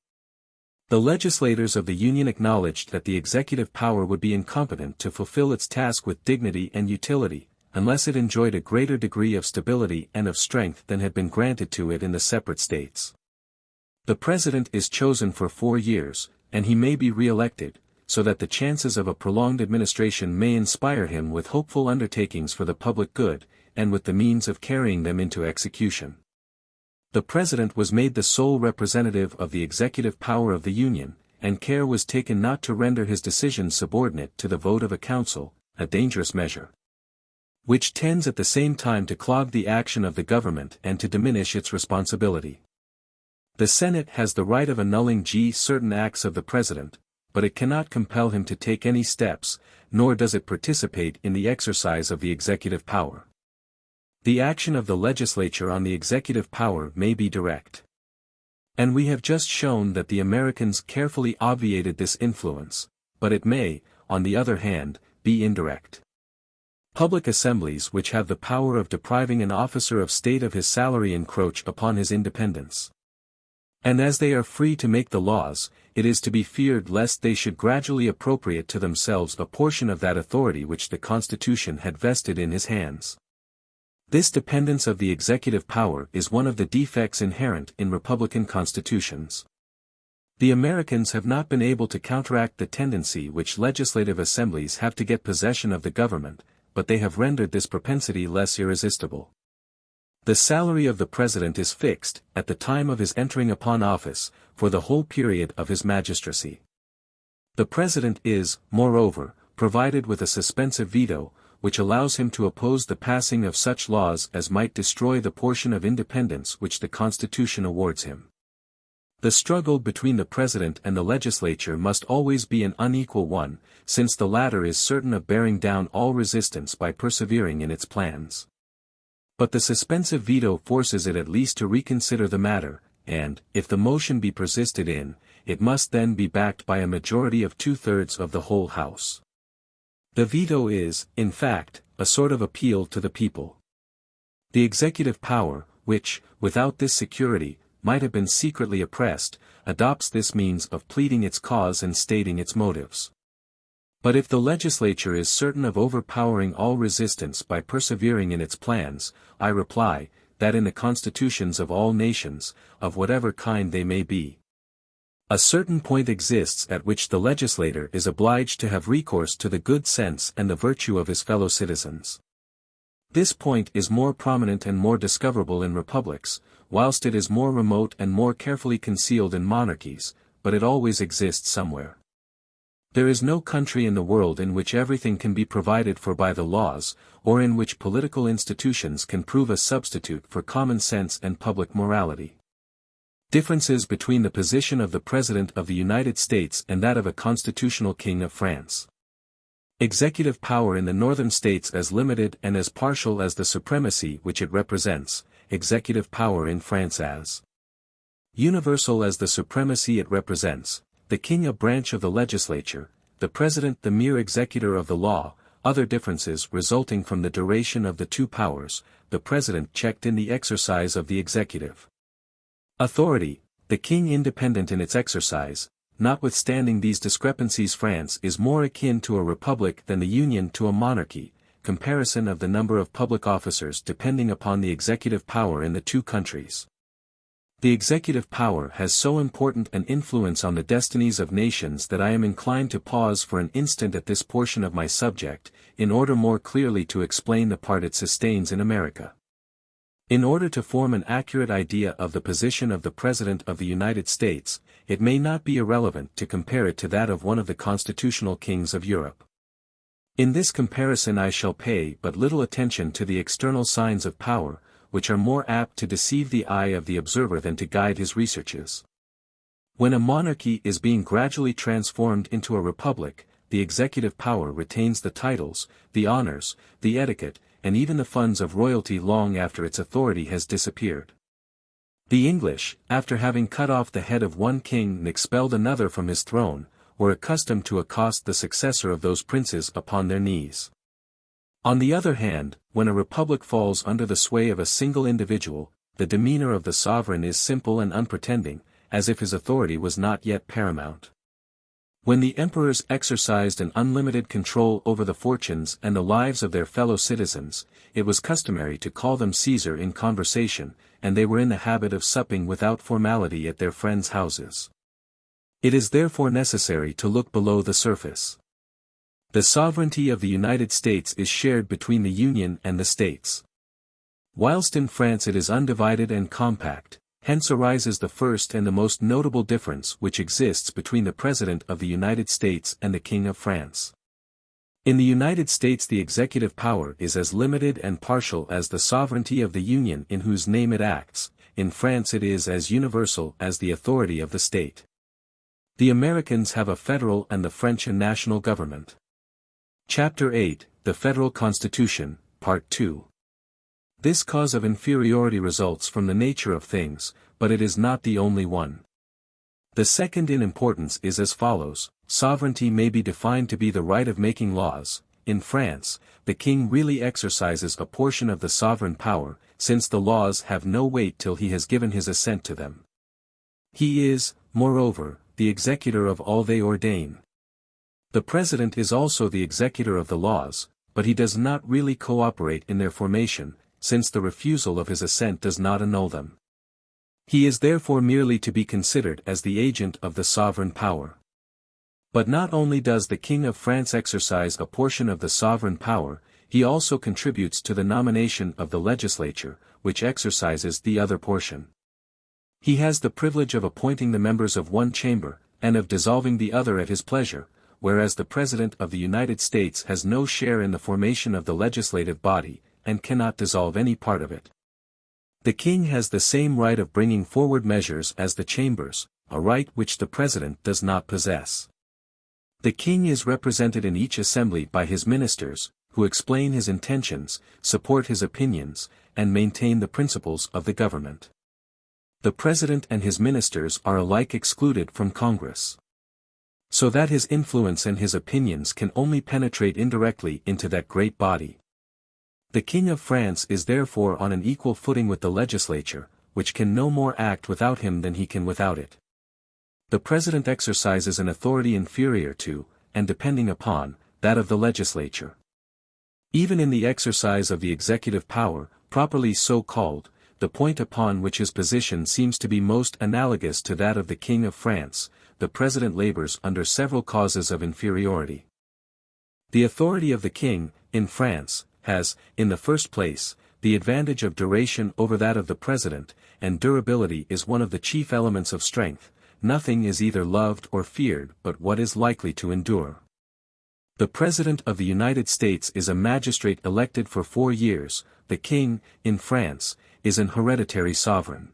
The legislators of the Union acknowledged that the executive power would be incompetent to fulfill its task with dignity and utility, unless it enjoyed a greater degree of stability and of strength than had been granted to it in the separate states. The President is chosen for 4 years, and he may be re-elected, so that the chances of a prolonged administration may inspire him with hopeful undertakings for the public good, and with the means of carrying them into execution. The President was made the sole representative of the executive power of the Union, and care was taken not to render his decisions subordinate to the vote of a council, a dangerous measure, which tends at the same time to clog the action of the government and to diminish its responsibility. The Senate has the right of annulling certain acts of the President, but it cannot compel him to take any steps, nor does it participate in the exercise of the executive power. The action of the legislature on the executive power may be direct. And we have just shown that the Americans carefully obviated this influence, but it may, on the other hand, be indirect. Public assemblies which have the power of depriving an officer of state of his salary encroach upon his independence. And as they are free to make the laws, it is to be feared lest they should gradually appropriate to themselves a portion of that authority which the Constitution had vested in his hands. This dependence of the executive power is one of the defects inherent in republican constitutions. The Americans have not been able to counteract the tendency which legislative assemblies have to get possession of the government, but they have rendered this propensity less irresistible. The salary of the President is fixed, at the time of his entering upon office, for the whole period of his magistracy. The President is, moreover, provided with a suspensive veto, which allows him to oppose the passing of such laws as might destroy the portion of independence which the Constitution awards him. The struggle between the President and the legislature must always be an unequal one, since the latter is certain of bearing down all resistance by persevering in its plans. But the suspensive veto forces it at least to reconsider the matter, and, if the motion be persisted in, it must then be backed by a majority of 2/3 of the whole House. The veto is, in fact, a sort of appeal to the people. The executive power, which, without this security, might have been secretly oppressed, adopts this means of pleading its cause and stating its motives. But if the legislature is certain of overpowering all resistance by persevering in its plans, I reply, that in the constitutions of all nations, of whatever kind they may be, A certain point exists at which the legislator is obliged to have recourse to the good sense and the virtue of his fellow citizens. This point is more prominent and more discoverable in republics, whilst it is more remote and more carefully concealed in monarchies, but it always exists somewhere. There is no country in the world in which everything can be provided for by the laws, or in which political institutions can prove a substitute for common sense and public morality. Differences between the position of the President of the United States and that of a constitutional King of France. Executive power in the northern states as limited and as partial as the supremacy which it represents, executive power in France as universal as the supremacy it represents, the king a branch of the legislature, the president the mere executor of the law, other differences resulting from the duration of the two powers, the president checked in the exercise of the executive authority, the king independent in its exercise. Notwithstanding these discrepancies, France is more akin to a republic than the Union to a monarchy. Comparison of the number of public officers depending upon the executive power in the two countries. The executive power has so important an influence on the destinies of nations that I am inclined to pause for an instant at this portion of my subject, in order more clearly to explain the part it sustains in America. In order to form an accurate idea of the position of the President of the United States, it may not be irrelevant to compare it to that of one of the constitutional kings of Europe. In this comparison I shall pay but little attention to the external signs of power, which are more apt to deceive the eye of the observer than to guide his researches. When a monarchy is being gradually transformed into a republic, the executive power retains the titles, the honors, the etiquette, and even the funds of royalty long after its authority has disappeared. The English, after having cut off the head of one king and expelled another from his throne, were accustomed to accost the successor of those princes upon their knees. On the other hand, when a republic falls under the sway of a single individual, the demeanor of the sovereign is simple and unpretending, as if his authority was not yet paramount. When the emperors exercised an unlimited control over the fortunes and the lives of their fellow citizens, it was customary to call them Caesar in conversation, and they were in the habit of supping without formality at their friends' houses. It is therefore necessary to look below the surface. The sovereignty of the United States is shared between the Union and the states. Whilst in France it is undivided and compact, hence arises the first and the most notable difference which exists between the President of the United States and the King of France. In the United States the executive power is as limited and partial as the sovereignty of the Union in whose name it acts. In France it is as universal as the authority of the state. The Americans have a federal and the French a national government. Chapter 8, The Federal Constitution, Part 2. This cause of inferiority results from the nature of things, but it is not the only one. The second in importance is as follows: sovereignty may be defined to be the right of making laws. In France, the king really exercises a portion of the sovereign power, since the laws have no weight till he has given his assent to them. He is, moreover, the executor of all they ordain. The president is also the executor of the laws, but he does not really cooperate in their formation, since the refusal of his assent does not annul them. He is therefore merely to be considered as the agent of the sovereign power. But not only does the King of France exercise a portion of the sovereign power, he also contributes to the nomination of the legislature, which exercises the other portion. He has the privilege of appointing the members of one chamber, and of dissolving the other at his pleasure, whereas the President of the United States has no share in the formation of the legislative body, and cannot dissolve any part of it. The king has the same right of bringing forward measures as the chambers, a right which the president does not possess. The king is represented in each assembly by his ministers, who explain his intentions, support his opinions, and maintain the principles of the government. The president and his ministers are alike excluded from Congress, so that his influence and his opinions can only penetrate indirectly into that great body. The King of France is therefore on an equal footing with the legislature, which can no more act without him than he can without it. The President exercises an authority inferior to, and depending upon, that of the legislature. Even in the exercise of the executive power, properly so called, the point upon which his position seems to be most analogous to that of the King of France, the president labors under several causes of inferiority. The authority of the king, in France, has, in the first place, the advantage of duration over that of the president, and durability is one of the chief elements of strength. Nothing is either loved or feared but what is likely to endure. The President of the United States is a magistrate elected for 4 years. The king, in France, is an hereditary sovereign.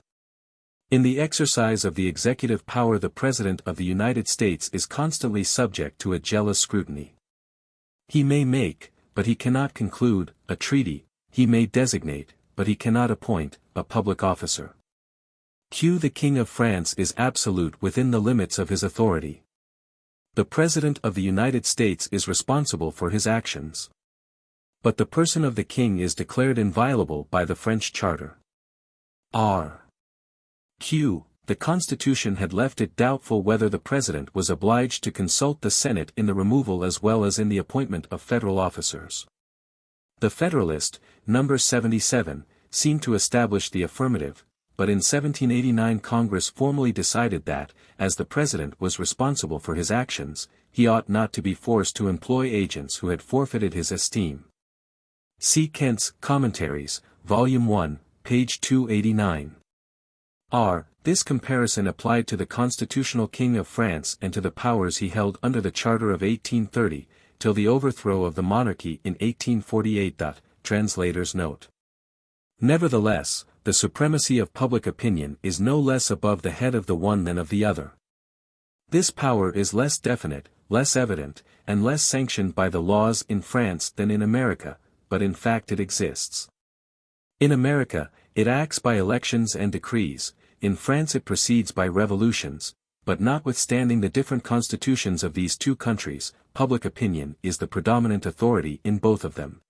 In the exercise of the executive power, the President of the United States is constantly subject to a jealous scrutiny. He may make, but he cannot conclude, a treaty; he may designate, but he cannot appoint, a public officer. The King of France is absolute within the limits of his authority. The President of the United States is responsible for his actions. But the person of the king is declared inviolable by the French Charter. The Constitution had left it doubtful whether the President was obliged to consult the Senate in the removal as well as in the appointment of federal officers. The Federalist, No. 77, seemed to establish the affirmative, but in 1789 Congress formally decided that, as the President was responsible for his actions, he ought not to be forced to employ agents who had forfeited his esteem. See Kent's Commentaries, Volume 1, page 289. This comparison applied to the constitutional King of France and to the powers he held under the Charter of 1830, till the overthrow of the monarchy in 1848. Translator's note. Nevertheless, the supremacy of public opinion is no less above the head of the one than of the other. This power is less definite, less evident, and less sanctioned by the laws in France than in America, but in fact it exists. In America, it acts by elections and decrees; in France it proceeds by revolutions, but notwithstanding the different constitutions of these two countries, public opinion is the predominant authority in both of them.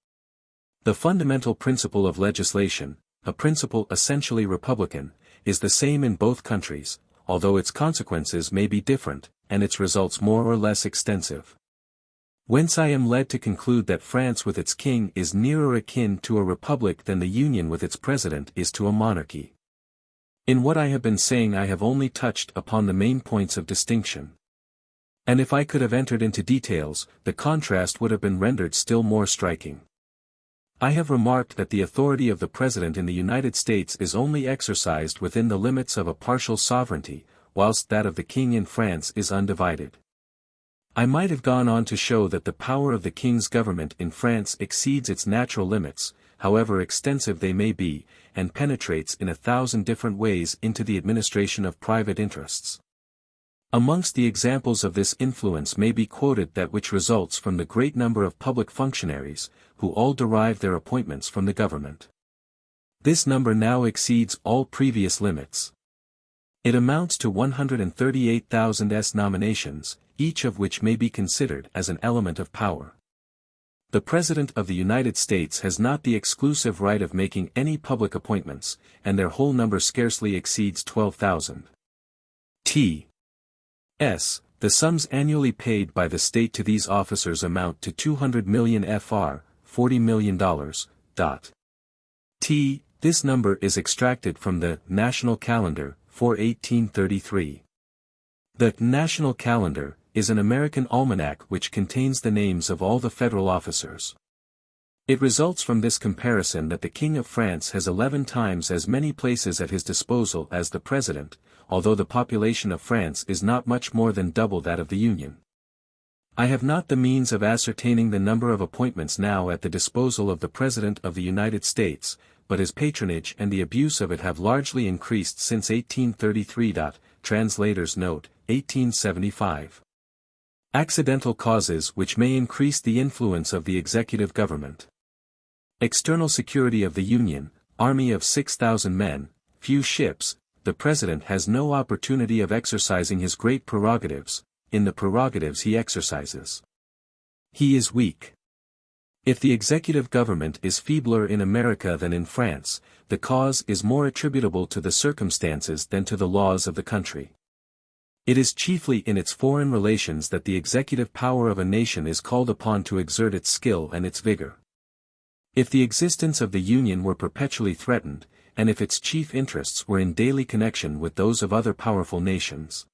The fundamental principle of legislation, a principle essentially republican, is the same in both countries, although its consequences may be different, and its results more or less extensive. Whence I am led to conclude that France with its king is nearer akin to a republic than the Union with its president is to a monarchy. In what I have been saying I have only touched upon the main points of distinction. And if I could have entered into details, the contrast would have been rendered still more striking. I have remarked that the authority of the President in the United States is only exercised within the limits of a partial sovereignty, whilst that of the King in France is undivided. I might have gone on to show that the power of the King's government in France exceeds its natural limits, however extensive they may be, and penetrates in 1,000 different ways into the administration of private interests. Amongst the examples of this influence may be quoted that which results from the great number of public functionaries, who all derive their appointments from the government. This number now exceeds all previous limits. It amounts to 138,000 nominations, each of which may be considered as an element of power. The President of the United States has not the exclusive right of making any public appointments, and their whole number scarcely exceeds 12,000. The sums annually paid by the state to these officers amount to 200 million Fr. $40 million. This number is extracted from the National Calendar, for 1833. The National Calendar is an American almanac which contains the names of all the federal officers. It results from this comparison that the King of France has 11 times as many places at his disposal as the President, although the population of France is not much more than double that of the Union. I have not the means of ascertaining the number of appointments now at the disposal of the President of the United States, but his patronage and the abuse of it have largely increased since 1833. Translator's note, 1875. Accidental causes which may increase the influence of the executive government. External security of the Union, army of 6,000 men, few ships. The President has no opportunity of exercising his great prerogatives. In the prerogatives he exercises, he is weak. If the executive government is feebler in America than in France, the cause is more attributable to the circumstances than to the laws of the country. It is chiefly in its foreign relations that the executive power of a nation is called upon to exert its skill and its vigor. If the existence of the Union were perpetually threatened, and if its chief interests were in daily connection with those of other powerful nations,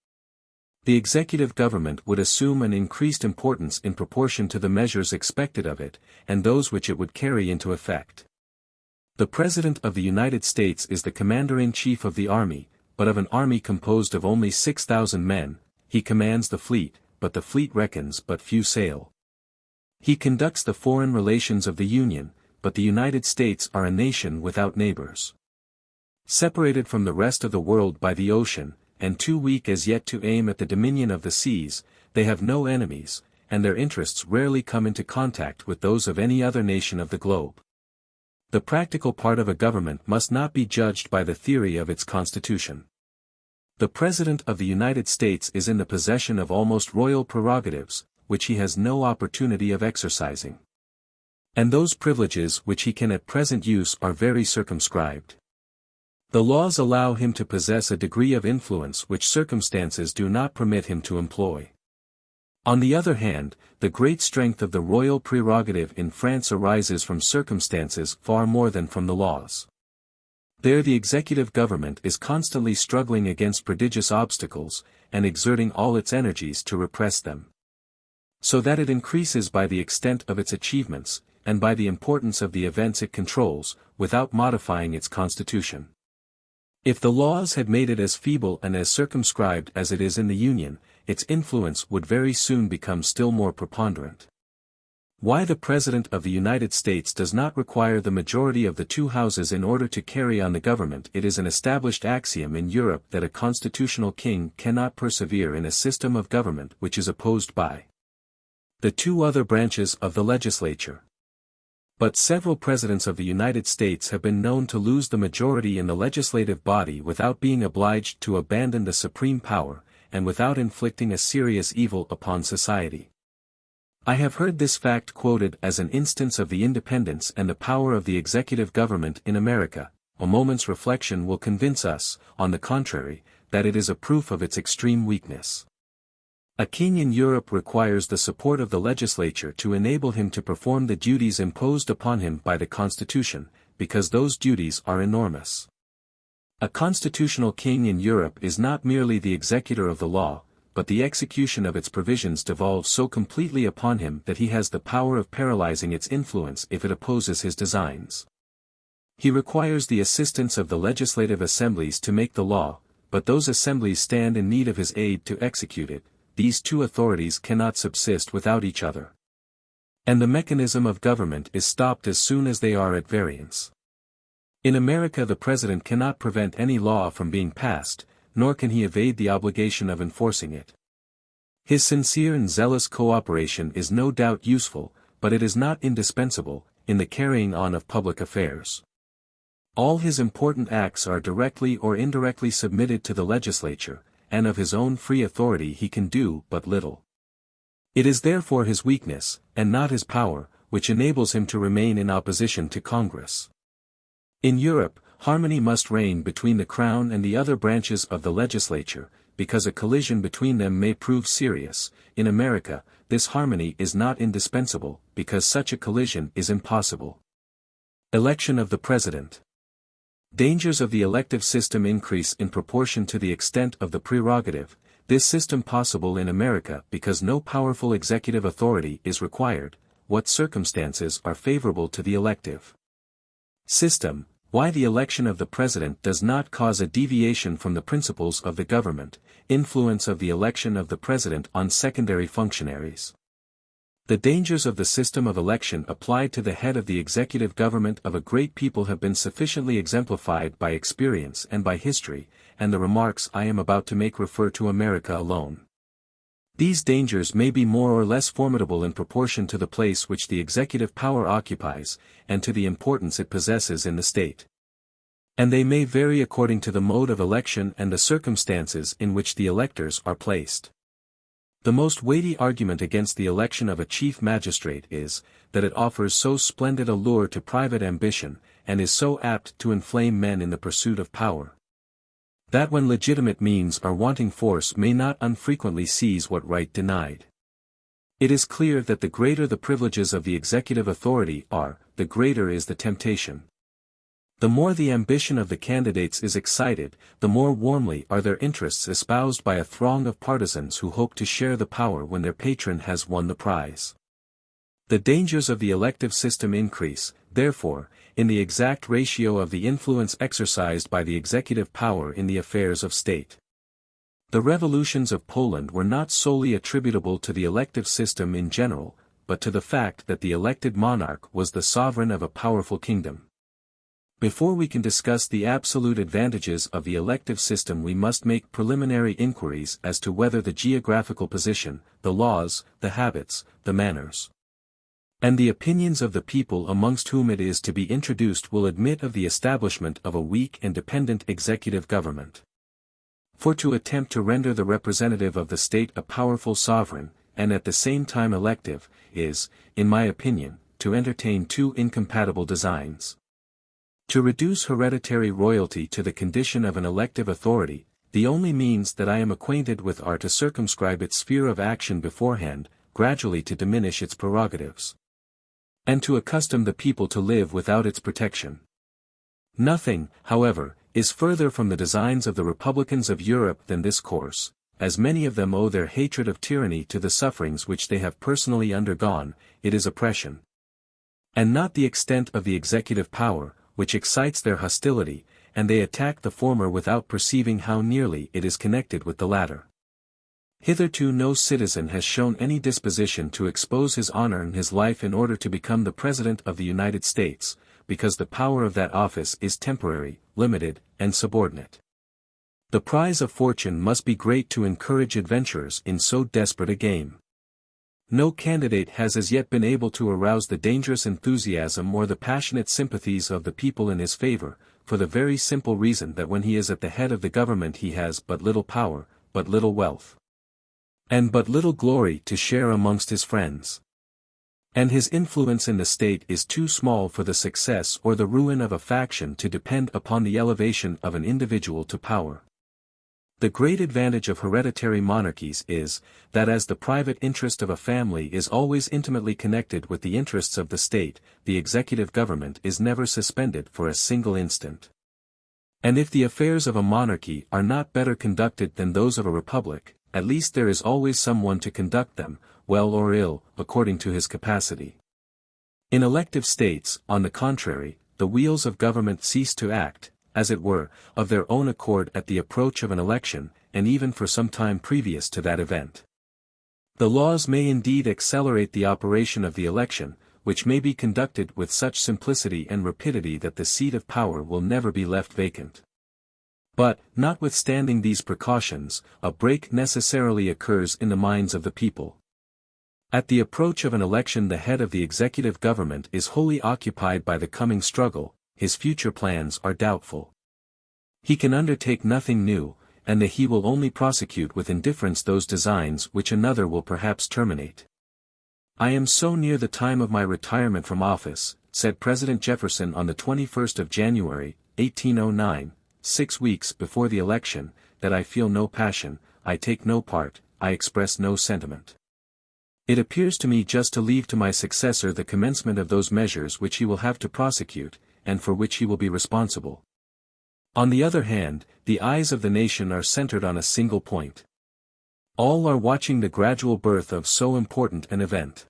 The executive government would assume an increased importance in proportion to the measures expected of it, and those which it would carry into effect. The President of the United States is the Commander-in-Chief of the Army, but of an army composed of only 6,000 men. He commands the fleet, but the fleet reckons but few sail. He conducts the foreign relations of the Union, but the United States are a nation without neighbors. Separated from the rest of the world by the ocean, and too weak as yet to aim at the dominion of the seas, they have no enemies, and their interests rarely come into contact with those of any other nation of the globe. The practical part of a government must not be judged by the theory of its constitution. The President of the United States is in the possession of almost royal prerogatives, which he has no opportunity of exercising. And those privileges which he can at present use are very circumscribed. The laws allow him to possess a degree of influence which circumstances do not permit him to employ. On the other hand, the great strength of the royal prerogative in France arises from circumstances far more than from the laws. There the executive government is constantly struggling against prodigious obstacles, and exerting all its energies to repress them. So that it increases by the extent of its achievements, and by the importance of the events it controls, without modifying its constitution. If the laws had made it as feeble and as circumscribed as it is in the Union, its influence would very soon become still more preponderant. Why the President of the United States does not require the majority of the two houses in order to carry on the government? It is an established axiom in Europe that a constitutional king cannot persevere in a system of government which is opposed by the two other branches of the legislature. But several presidents of the United States have been known to lose the majority in the legislative body without being obliged to abandon the supreme power, and without inflicting a serious evil upon society. I have heard this fact quoted as an instance of the independence and the power of the executive government in America. A moment's reflection will convince us, on the contrary, that it is a proof of its extreme weakness. A king in Europe requires the support of the legislature to enable him to perform the duties imposed upon him by the Constitution, because those duties are enormous. A constitutional king in Europe is not merely the executor of the law, but the execution of its provisions devolves so completely upon him that he has the power of paralyzing its influence if it opposes his designs. He requires the assistance of the legislative assemblies to make the law, but those assemblies stand in need of his aid to execute it. These two authorities cannot subsist without each other. And the mechanism of government is stopped as soon as they are at variance. In America the President cannot prevent any law from being passed, nor can he evade the obligation of enforcing it. His sincere and zealous cooperation is no doubt useful, but it is not indispensable, in the carrying on of public affairs. All his important acts are directly or indirectly submitted to the legislature, and of his own free authority he can do but little. It is therefore his weakness, and not his power, which enables him to remain in opposition to Congress. In Europe, harmony must reign between the Crown and the other branches of the legislature, because a collision between them may prove serious. In America, this harmony is not indispensable, because such a collision is impossible. Election of the President. Dangers of the elective system increase in proportion to the extent of the prerogative, this system possible in America because no powerful executive authority is required. What circumstances are favorable to the elective system? Why the election of the President does not cause a deviation from the principles of the government. Influence of the election of the President on secondary functionaries. The dangers of the system of election applied to the head of the executive government of a great people have been sufficiently exemplified by experience and by history, and the remarks I am about to make refer to America alone. These dangers may be more or less formidable in proportion to the place which the executive power occupies, and to the importance it possesses in the state. And they may vary according to the mode of election and the circumstances in which the electors are placed. The most weighty argument against the election of a chief magistrate is, that it offers so splendid a lure to private ambition, and is so apt to inflame men in the pursuit of power. That when legitimate means are wanting force may not unfrequently seize what right denied. It is clear that the greater the privileges of the executive authority are, the greater is the temptation. The more the ambition of the candidates is excited, the more warmly are their interests espoused by a throng of partisans who hope to share the power when their patron has won the prize. The dangers of the elective system increase, therefore, in the exact ratio of the influence exercised by the executive power in the affairs of state. The revolutions of Poland were not solely attributable to the elective system in general, but to the fact that the elected monarch was the sovereign of a powerful kingdom. Before we can discuss the absolute advantages of the elective system, we must make preliminary inquiries as to whether the geographical position, the laws, the habits, the manners, and the opinions of the people amongst whom it is to be introduced will admit of the establishment of a weak and dependent executive government. For to attempt to render the representative of the state a powerful sovereign, and at the same time elective, is, in my opinion, to entertain two incompatible designs. To reduce hereditary royalty to the condition of an elective authority, the only means that I am acquainted with are to circumscribe its sphere of action beforehand, gradually to diminish its prerogatives, and to accustom the people to live without its protection. Nothing, however, is further from the designs of the republicans of Europe than this course, as many of them owe their hatred of tyranny to the sufferings which they have personally undergone. It is oppression, and not the extent of the executive power, which excites their hostility, and they attack the former without perceiving how nearly it is connected with the latter. Hitherto no citizen has shown any disposition to expose his honor and his life in order to become the President of the United States, because the power of that office is temporary, limited, and subordinate. The prize of fortune must be great to encourage adventurers in so desperate a game. No candidate has as yet been able to arouse the dangerous enthusiasm or the passionate sympathies of the people in his favor, for the very simple reason that when he is at the head of the government he has but little power, but little wealth, and but little glory to share amongst his friends. And his influence in the state is too small for the success or the ruin of a faction to depend upon the elevation of an individual to power. The great advantage of hereditary monarchies is, that as the private interest of a family is always intimately connected with the interests of the state, the executive government is never suspended for a single instant. And if the affairs of a monarchy are not better conducted than those of a republic, at least there is always someone to conduct them, well or ill, according to his capacity. In elective states, on the contrary, the wheels of government cease to act, as it were, of their own accord at the approach of an election, and even for some time previous to that event. The laws may indeed accelerate the operation of the election, which may be conducted with such simplicity and rapidity that the seat of power will never be left vacant. But, notwithstanding these precautions, a break necessarily occurs in the minds of the people. At the approach of an election the head of the executive government is wholly occupied by the coming struggle, his future plans are doubtful. He can undertake nothing new, and he will only prosecute with indifference those designs which another will perhaps terminate. "I am so near the time of my retirement from office," said President Jefferson on the 21st of January, 1809, 6 weeks before the election, "that I feel no passion, I take no part, I express no sentiment. It appears to me just to leave to my successor the commencement of those measures which he will have to prosecute, and for which he will be responsible." On the other hand, the eyes of the nation are centered on a single point. All are watching the gradual birth of so important an event.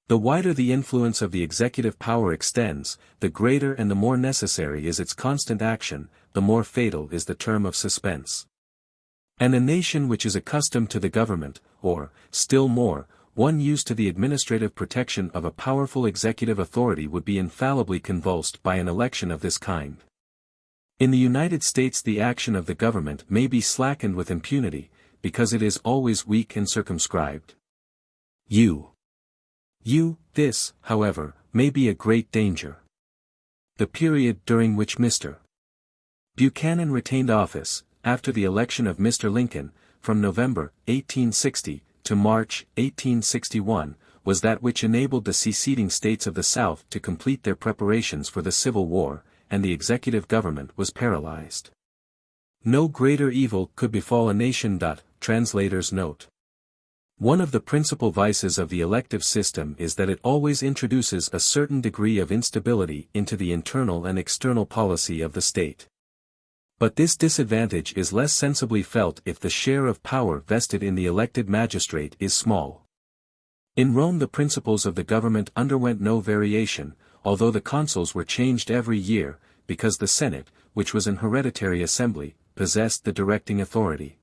The wider the influence of the executive power extends, the greater and the more necessary is its constant action, the more fatal is the term of suspense. And a nation which is accustomed to the government, or, still more, one used to the administrative protection of a powerful executive authority would be infallibly convulsed by an election of this kind. In the United States the action of the government may be slackened with impunity, because it is always weak and circumscribed. This, however, may be a great danger. The period during which Mr. Buchanan retained office, after the election of Mr. Lincoln, from November, 1860, to March, 1861, was that which enabled the seceding states of the South to complete their preparations for the Civil War, and the executive government was paralyzed. No greater evil could befall a nation. Translators note. One of the principal vices of the elective system is that it always introduces a certain degree of instability into the internal and external policy of the state. But this disadvantage is less sensibly felt if the share of power vested in the elected magistrate is small. In Rome the principles of the government underwent no variation, although the consuls were changed every year, because the Senate, which was an hereditary assembly, possessed the directing authority.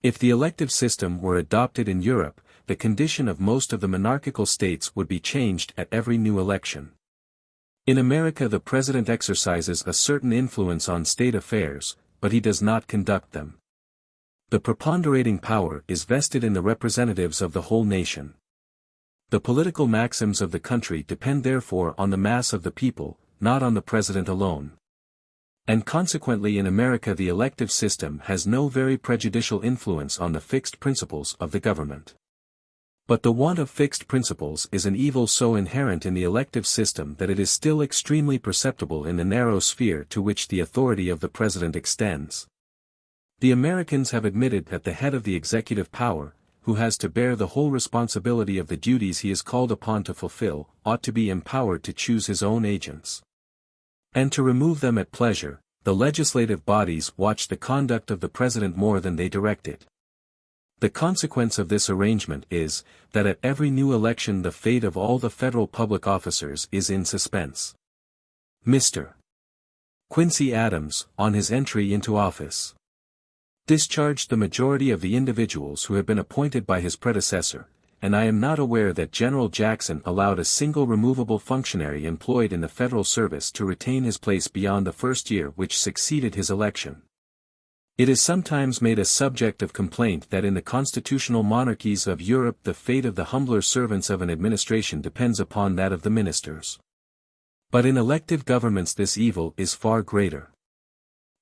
If the elective system were adopted in Europe, the condition of most of the monarchical states would be changed at every new election. In America the president exercises a certain influence on state affairs, but he does not conduct them. The preponderating power is vested in the representatives of the whole nation. The political maxims of the country depend therefore on the mass of the people, not on the president alone. And consequently in America the elective system has no very prejudicial influence on the fixed principles of the government. But the want of fixed principles is an evil so inherent in the elective system that it is still extremely perceptible in the narrow sphere to which the authority of the president extends. The Americans have admitted that the head of the executive power, who has to bear the whole responsibility of the duties he is called upon to fulfill, ought to be empowered to choose his own agents. And to remove them at pleasure. The legislative bodies watch the conduct of the president more than they direct it. The consequence of this arrangement is, that at every new election the fate of all the federal public officers is in suspense. Mr. Quincy Adams, on his entry into office, discharged the majority of the individuals who had been appointed by his predecessor, and I am not aware that General Jackson allowed a single removable functionary employed in the federal service to retain his place beyond the first year which succeeded his election. It is sometimes made a subject of complaint that in the constitutional monarchies of Europe the fate of the humbler servants of an administration depends upon that of the ministers. But in elective governments this evil is far greater.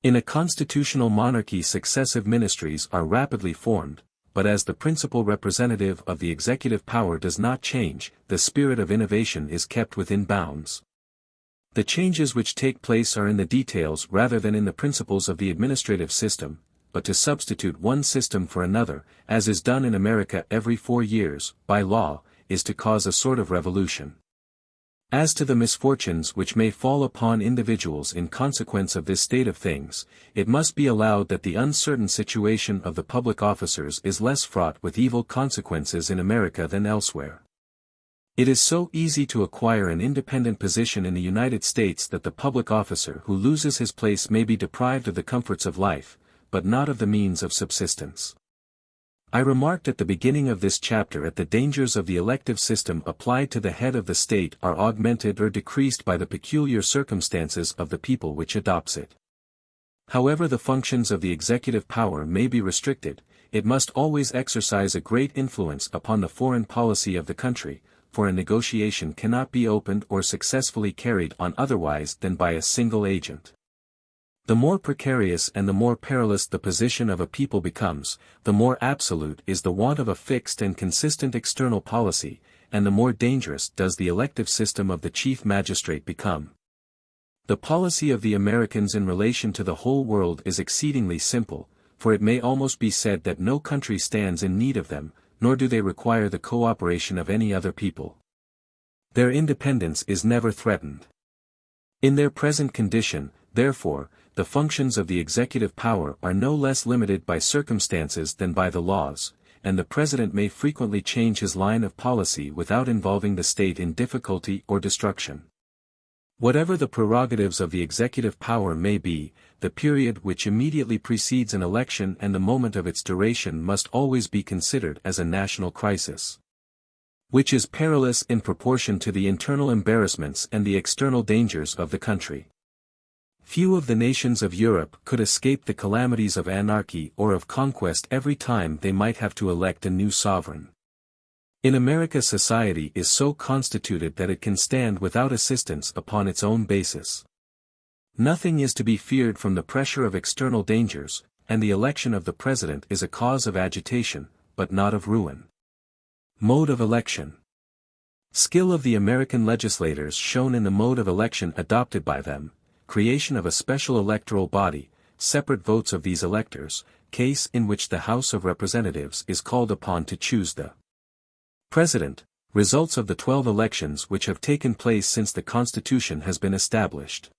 In a constitutional monarchy successive ministries are rapidly formed, but as the principal representative of the executive power does not change, the spirit of innovation is kept within bounds. The changes which take place are in the details rather than in the principles of the administrative system, but to substitute one system for another, as is done in America every 4 years, by law, is to cause a sort of revolution. As to the misfortunes which may fall upon individuals in consequence of this state of things, it must be allowed that the uncertain situation of the public officers is less fraught with evil consequences in America than elsewhere. It is so easy to acquire an independent position in the United States that the public officer who loses his place may be deprived of the comforts of life, but not of the means of subsistence. I remarked at the beginning of this chapter at the dangers of the elective system applied to the head of the state are augmented or decreased by the peculiar circumstances of the people which adopts it. However the functions of the executive power may be restricted, it must always exercise a great influence upon the foreign policy of the country, for a negotiation cannot be opened or successfully carried on otherwise than by a single agent. The more precarious and the more perilous the position of a people becomes, the more absolute is the want of a fixed and consistent external policy, and the more dangerous does the elective system of the chief magistrate become. The policy of the Americans in relation to the whole world is exceedingly simple, for it may almost be said that no country stands in need of them, nor do they require the cooperation of any other people. Their independence is never threatened. In their present condition, therefore, the functions of the executive power are no less limited by circumstances than by the laws, and the president may frequently change his line of policy without involving the state in difficulty or destruction. Whatever the prerogatives of the executive power may be, the period which immediately precedes an election and the moment of its duration must always be considered as a national crisis, which is perilous in proportion to the internal embarrassments and the external dangers of the country. Few of the nations of Europe could escape the calamities of anarchy or of conquest every time they might have to elect a new sovereign. In America society is so constituted that it can stand without assistance upon its own basis. Nothing is to be feared from the pressure of external dangers, and the election of the president is a cause of agitation, but not of ruin. Mode of election. Skill of the American legislators shown in the mode of election adopted by them, creation of a special electoral body, separate votes of these electors, case in which the House of Representatives is called upon to choose the President, results of the 12 elections which have taken place since the Constitution has been established.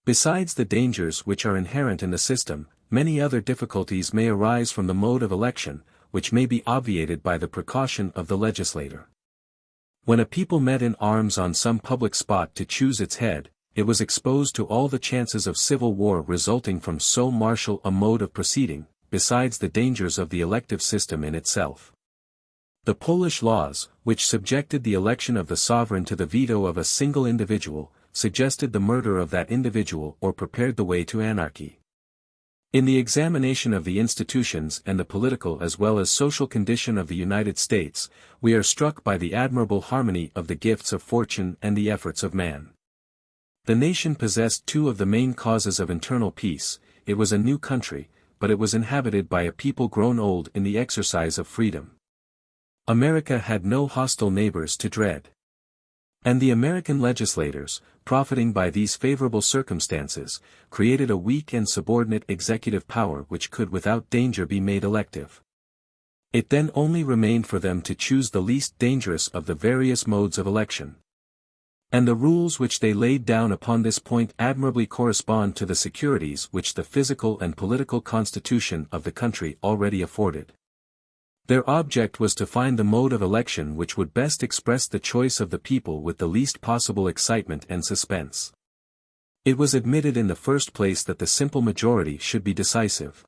Besides the dangers which are inherent in the system, many other difficulties may arise from the mode of election, which may be obviated by the precaution of the legislator. When a people met in arms on some public spot to choose its head, it was exposed to all the chances of civil war resulting from so martial a mode of proceeding, besides the dangers of the elective system in itself. The Polish laws, which subjected the election of the sovereign to the veto of a single individual, suggested the murder of that individual or prepared the way to anarchy. In the examination of the institutions and the political as well as social condition of the United States, we are struck by the admirable harmony of the gifts of fortune and the efforts of man. The nation possessed two of the main causes of internal peace. It was a new country, but it was inhabited by a people grown old in the exercise of freedom. America had no hostile neighbors to dread. And the American legislators, profiting by these favorable circumstances, created a weak and subordinate executive power which could without danger be made elective. It then only remained for them to choose the least dangerous of the various modes of election. And the rules which they laid down upon this point admirably correspond to the securities which the physical and political constitution of the country already afforded. Their object was to find the mode of election which would best express the choice of the people with the least possible excitement and suspense. It was admitted in the first place that the simple majority should be decisive.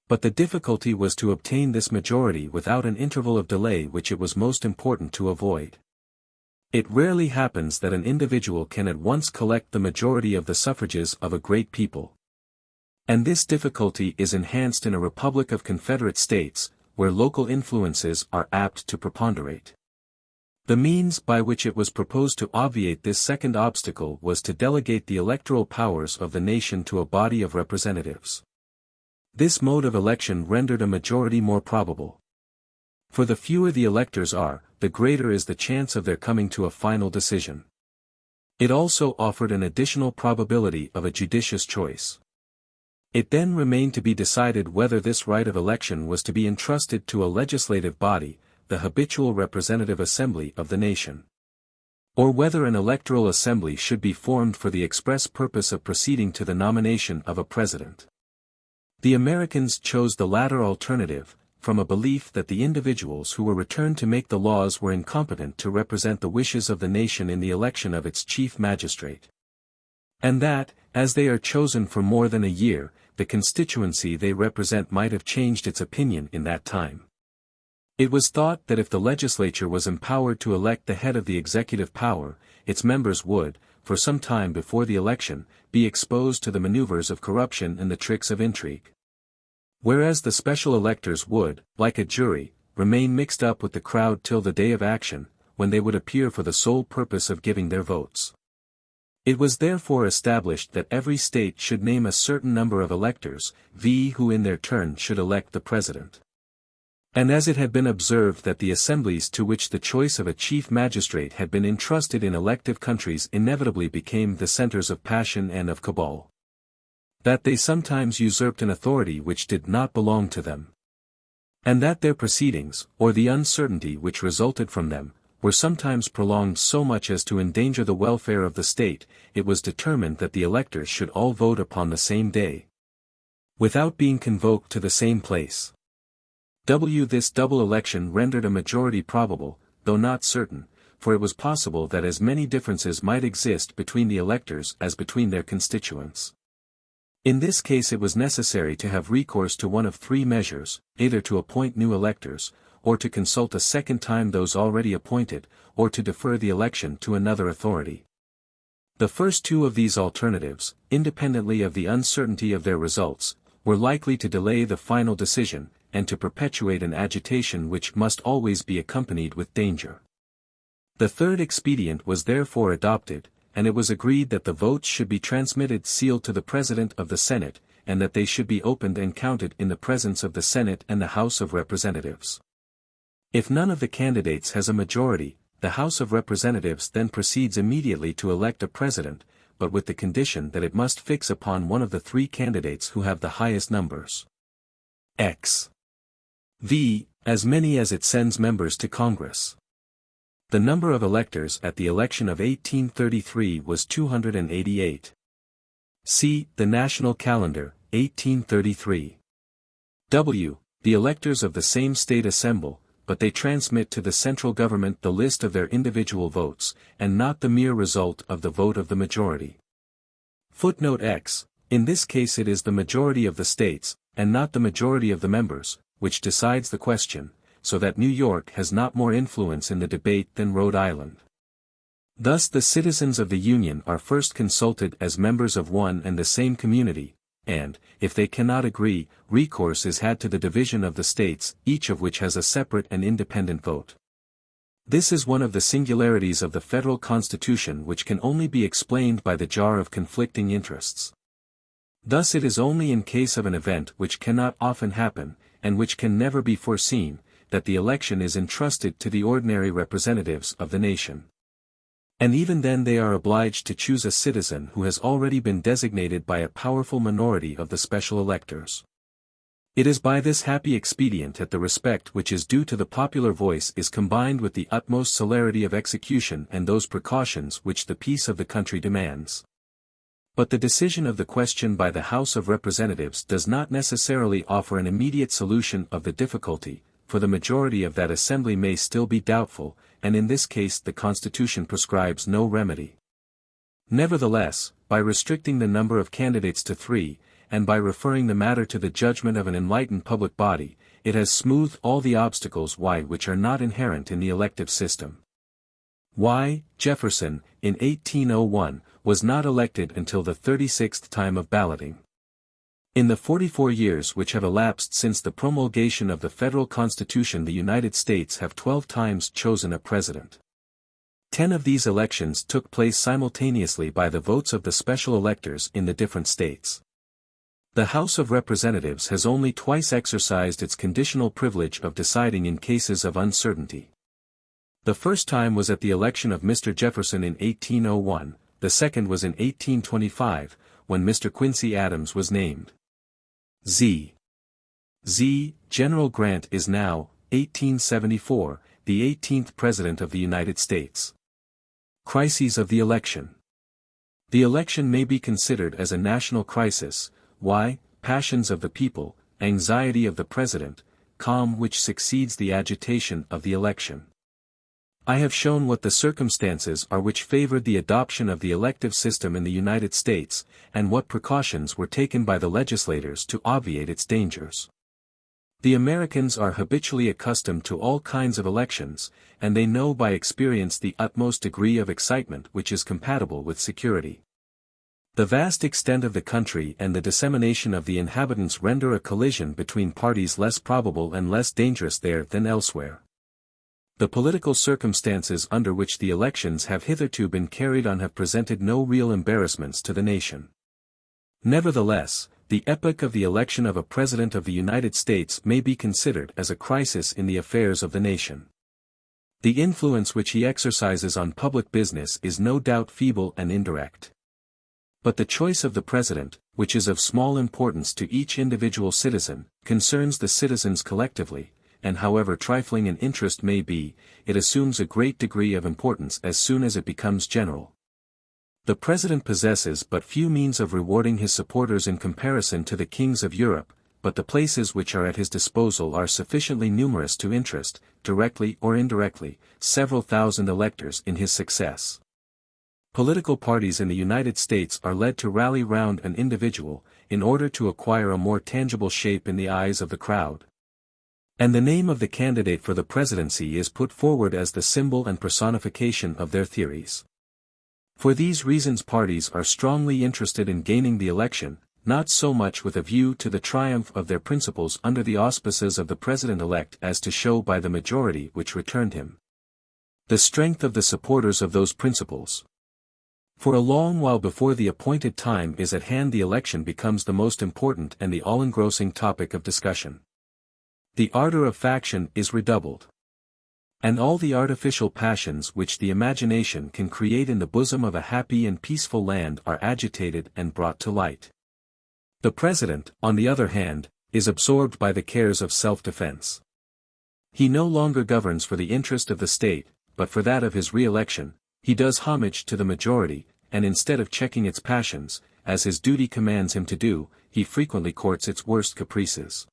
But the difficulty was to obtain this majority without an interval of delay which it was most important to avoid. It rarely happens that an individual can at once collect the majority of the suffrages of a great people. And this difficulty is enhanced in a republic of confederate states, where local influences are apt to preponderate. The means by which it was proposed to obviate this second obstacle was to delegate the electoral powers of the nation to a body of representatives. This mode of election rendered a majority more probable. For the fewer the electors are, the greater is the chance of their coming to a final decision. It also offered an additional probability of a judicious choice. It then remained to be decided whether this right of election was to be entrusted to a legislative body, the habitual representative assembly of the nation, or whether an electoral assembly should be formed for the express purpose of proceeding to the nomination of a president. The Americans chose the latter alternative, from a belief that the individuals who were returned to make the laws were incompetent to represent the wishes of the nation in the election of its chief magistrate. And that, as they are chosen for more than a year, the constituency they represent might have changed its opinion in that time. It was thought that if the legislature was empowered to elect the head of the executive power, its members would, for some time before the election, be exposed to the maneuvers of corruption and the tricks of intrigue. Whereas the special electors would, like a jury, remain mixed up with the crowd till the day of action, when they would appear for the sole purpose of giving their votes. It was therefore established that every state should name a certain number of electors, who in their turn should elect the president. And as it had been observed that the assemblies to which the choice of a chief magistrate had been entrusted in elective countries inevitably became the centers of passion and of cabal, that they sometimes usurped an authority which did not belong to them, and that their proceedings, or the uncertainty which resulted from them, were sometimes prolonged so much as to endanger the welfare of the state, it was determined that the electors should all vote upon the same day, without being convoked to the same place. This double election rendered a majority probable, though not certain, for it was possible that as many differences might exist between the electors as between their constituents. In this case it was necessary to have recourse to one of three measures, either to appoint new electors, or to consult a second time those already appointed, or to defer the election to another authority. The first two of these alternatives, independently of the uncertainty of their results, were likely to delay the final decision, and to perpetuate an agitation which must always be accompanied with danger. The third expedient was therefore adopted, and it was agreed that the votes should be transmitted sealed to the President of the Senate, and that they should be opened and counted in the presence of the Senate and the House of Representatives. If none of the candidates has a majority, the House of Representatives then proceeds immediately to elect a president, but with the condition that it must fix upon one of the three candidates who have the highest numbers. XIII, as many as it sends members to Congress. The number of electors at the election of 1833 was 288. See, the National Calendar, 1833. W. The electors of the same state assemble, but they transmit to the central government the list of their individual votes, and not the mere result of the vote of the majority. Footnote X. In this case it is the majority of the states, and not the majority of the members, which decides the question, so that New York has not more influence in the debate than Rhode Island. Thus the citizens of the Union are first consulted as members of one and the same community, and, if they cannot agree, recourse is had to the division of the states, each of which has a separate and independent vote. This is one of the singularities of the federal constitution which can only be explained by the jar of conflicting interests. Thus it is only in case of an event which cannot often happen, and which can never be foreseen, that the election is entrusted to the ordinary representatives of the nation. And even then they are obliged to choose a citizen who has already been designated by a powerful minority of the special electors. It is by this happy expedient that the respect which is due to the popular voice is combined with the utmost celerity of execution and those precautions which the peace of the country demands. But the decision of the question by the House of Representatives does not necessarily offer an immediate solution of the difficulty, for the majority of that assembly may still be doubtful, and in this case the Constitution prescribes no remedy. Nevertheless, by restricting the number of candidates to 3, and by referring the matter to the judgment of an enlightened public body, it has smoothed all the obstacles which are not inherent in the elective system. Jefferson, in 1801, was not elected until the 36th time of balloting. In the 44 years which have elapsed since the promulgation of the federal Constitution, the United States have 12 times chosen a president. 10 of these elections took place simultaneously by the votes of the special electors in the different states. The House of Representatives has only twice exercised its conditional privilege of deciding in cases of uncertainty. The first time was at the election of Mr. Jefferson in 1801, the second was in 1825, when Mr. Quincy Adams was named. General Grant is now, 1874, the 18th President of the United States. Crises of the election. The election may be considered as a national crisis. Passions of the people, anxiety of the President, calm which succeeds the agitation of the election. I have shown what the circumstances are which favored the adoption of the elective system in the United States, and what precautions were taken by the legislators to obviate its dangers. The Americans are habitually accustomed to all kinds of elections, and they know by experience the utmost degree of excitement which is compatible with security. The vast extent of the country and the dissemination of the inhabitants render a collision between parties less probable and less dangerous there than elsewhere. The political circumstances under which the elections have hitherto been carried on have presented no real embarrassments to the nation. Nevertheless, the epoch of the election of a President of the United States may be considered as a crisis in the affairs of the nation. The influence which he exercises on public business is no doubt feeble and indirect. But the choice of the President, which is of small importance to each individual citizen, concerns the citizens collectively, and however trifling an interest may be, it assumes a great degree of importance as soon as it becomes general. The President possesses but few means of rewarding his supporters in comparison to the kings of Europe, but the places which are at his disposal are sufficiently numerous to interest, directly or indirectly, several thousand electors in his success. Political parties in the United States are led to rally round an individual, in order to acquire a more tangible shape in the eyes of the crowd. And the name of the candidate for the presidency is put forward as the symbol and personification of their theories. For these reasons parties are strongly interested in gaining the election, not so much with a view to the triumph of their principles under the auspices of the President-elect as to show by the majority which returned him the strength of the supporters of those principles. For a long while before the appointed time is at hand the election becomes the most important and the all-engrossing topic of discussion. The ardor of faction is redoubled. And all the artificial passions which the imagination can create in the bosom of a happy and peaceful land are agitated and brought to light. The President, on the other hand, is absorbed by the cares of self-defense. He no longer governs for the interest of the state, but for that of his re-election. He does homage to the majority, and instead of checking its passions, as his duty commands him to do, he frequently courts its worst caprices.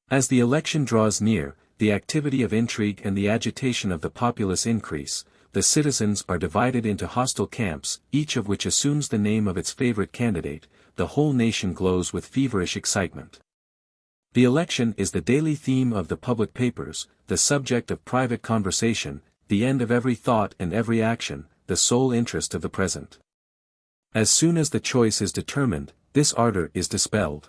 As the election draws near, the activity of intrigue and the agitation of the populace increase. The citizens are divided into hostile camps, each of which assumes the name of its favorite candidate. The whole nation glows with feverish excitement. The election is the daily theme of the public papers, the subject of private conversation, the end of every thought and every action, the sole interest of the present. As soon as the choice is determined, this ardor is dispelled.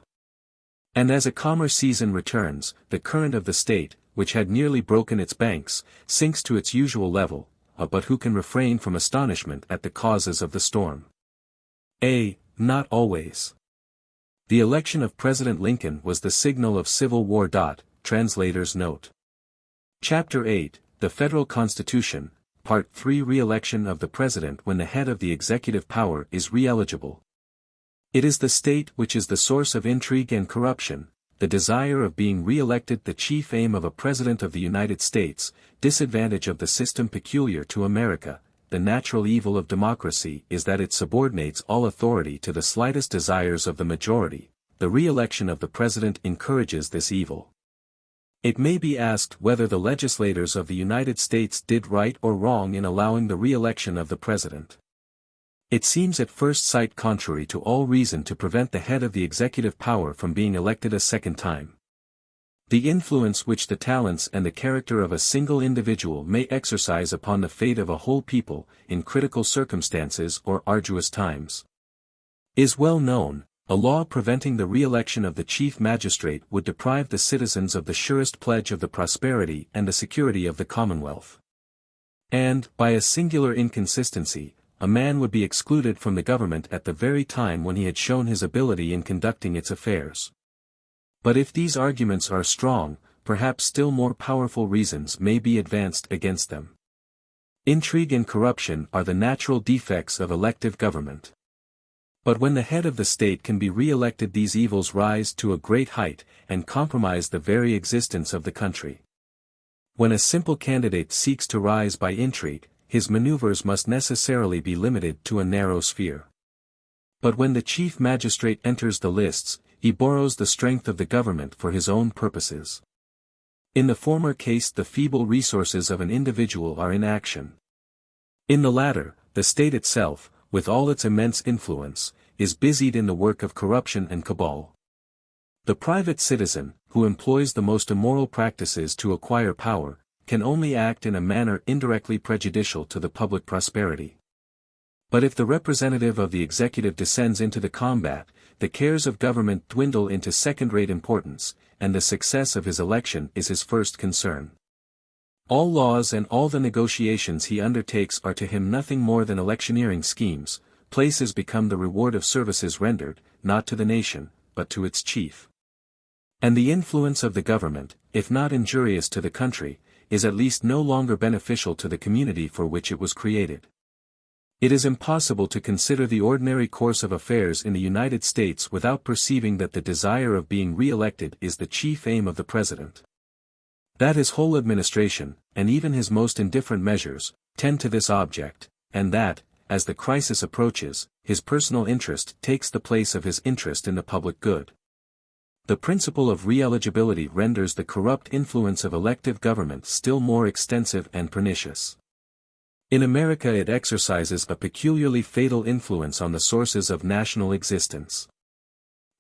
And as a calmer season returns, the current of the state, which had nearly broken its banks, sinks to its usual level. But who can refrain from astonishment at the causes of the storm? Not always. The election of President Lincoln was the signal of civil war. Translator's note. Chapter 8, The Federal Constitution, Part 3. Re-election of the President when the head of the executive power is re-eligible. It is the state which is the source of intrigue and corruption, the desire of being re-elected the chief aim of a President of the United States. Disadvantage of the system peculiar to America. The natural evil of democracy is that it subordinates all authority to the slightest desires of the majority. The re-election of the President encourages this evil. It may be asked whether the legislators of the United States did right or wrong in allowing the re-election of the President. It seems at first sight contrary to all reason to prevent the head of the executive power from being elected a second time. The influence which the talents and the character of a single individual may exercise upon the fate of a whole people, in critical circumstances or arduous times, is well known. A law preventing the re-election of the chief magistrate would deprive the citizens of the surest pledge of the prosperity and the security of the Commonwealth. And, by a singular inconsistency, a man would be excluded from the government at the very time when he had shown his ability in conducting its affairs. But if these arguments are strong, perhaps still more powerful reasons may be advanced against them. Intrigue and corruption are the natural defects of elective government. But when the head of the state can be re-elected, these evils rise to a great height, and compromise the very existence of the country. When a simple candidate seeks to rise by intrigue, his maneuvers must necessarily be limited to a narrow sphere. But when the chief magistrate enters the lists, he borrows the strength of the government for his own purposes. In the former case, the feeble resources of an individual are in action. In the latter, the state itself, with all its immense influence, is busied in the work of corruption and cabal. The private citizen, who employs the most immoral practices to acquire power, can only act in a manner indirectly prejudicial to the public prosperity. But if the representative of the executive descends into the combat, the cares of government dwindle into second-rate importance, and the success of his election is his first concern. All laws and all the negotiations he undertakes are to him nothing more than electioneering schemes. Places become the reward of services rendered, not to the nation, but to its chief. And the influence of the government, if not injurious to the country, is at least no longer beneficial to the community for which it was created. It is impossible to consider the ordinary course of affairs in the United States without perceiving that the desire of being re-elected is the chief aim of the President. That his whole administration, and even his most indifferent measures, tend to this object, and that, as the crisis approaches, his personal interest takes the place of his interest in the public good. The principle of re-eligibility renders the corrupt influence of elective government still more extensive and pernicious. In America it exercises a peculiarly fatal influence on the sources of national existence.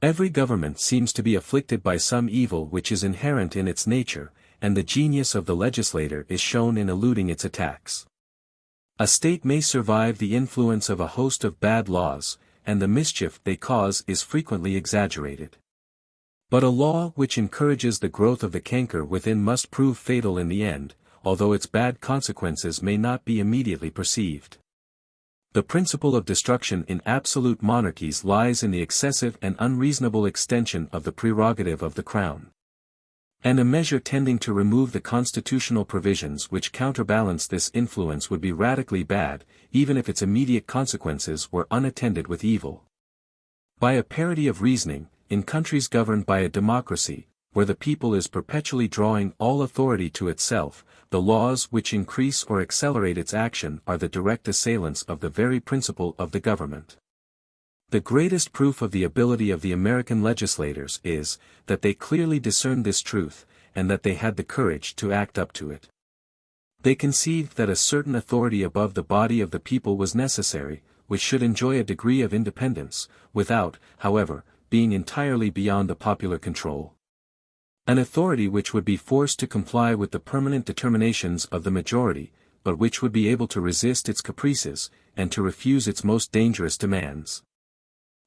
Every government seems to be afflicted by some evil which is inherent in its nature, and the genius of the legislator is shown in eluding its attacks. A state may survive the influence of a host of bad laws, and the mischief they cause is frequently exaggerated. But a law which encourages the growth of the canker within must prove fatal in the end, although its bad consequences may not be immediately perceived. The principle of destruction in absolute monarchies lies in the excessive and unreasonable extension of the prerogative of the crown. And a measure tending to remove the constitutional provisions which counterbalance this influence would be radically bad, even if its immediate consequences were unattended with evil. By a parity of reasoning, in countries governed by a democracy, where the people is perpetually drawing all authority to itself, the laws which increase or accelerate its action are the direct assailants of the very principle of the government. The greatest proof of the ability of the American legislators is, that they clearly discerned this truth, and that they had the courage to act up to it. They conceived that a certain authority above the body of the people was necessary, which should enjoy a degree of independence, without, however, being entirely beyond the popular control. An authority which would be forced to comply with the permanent determinations of the majority, but which would be able to resist its caprices, and to refuse its most dangerous demands.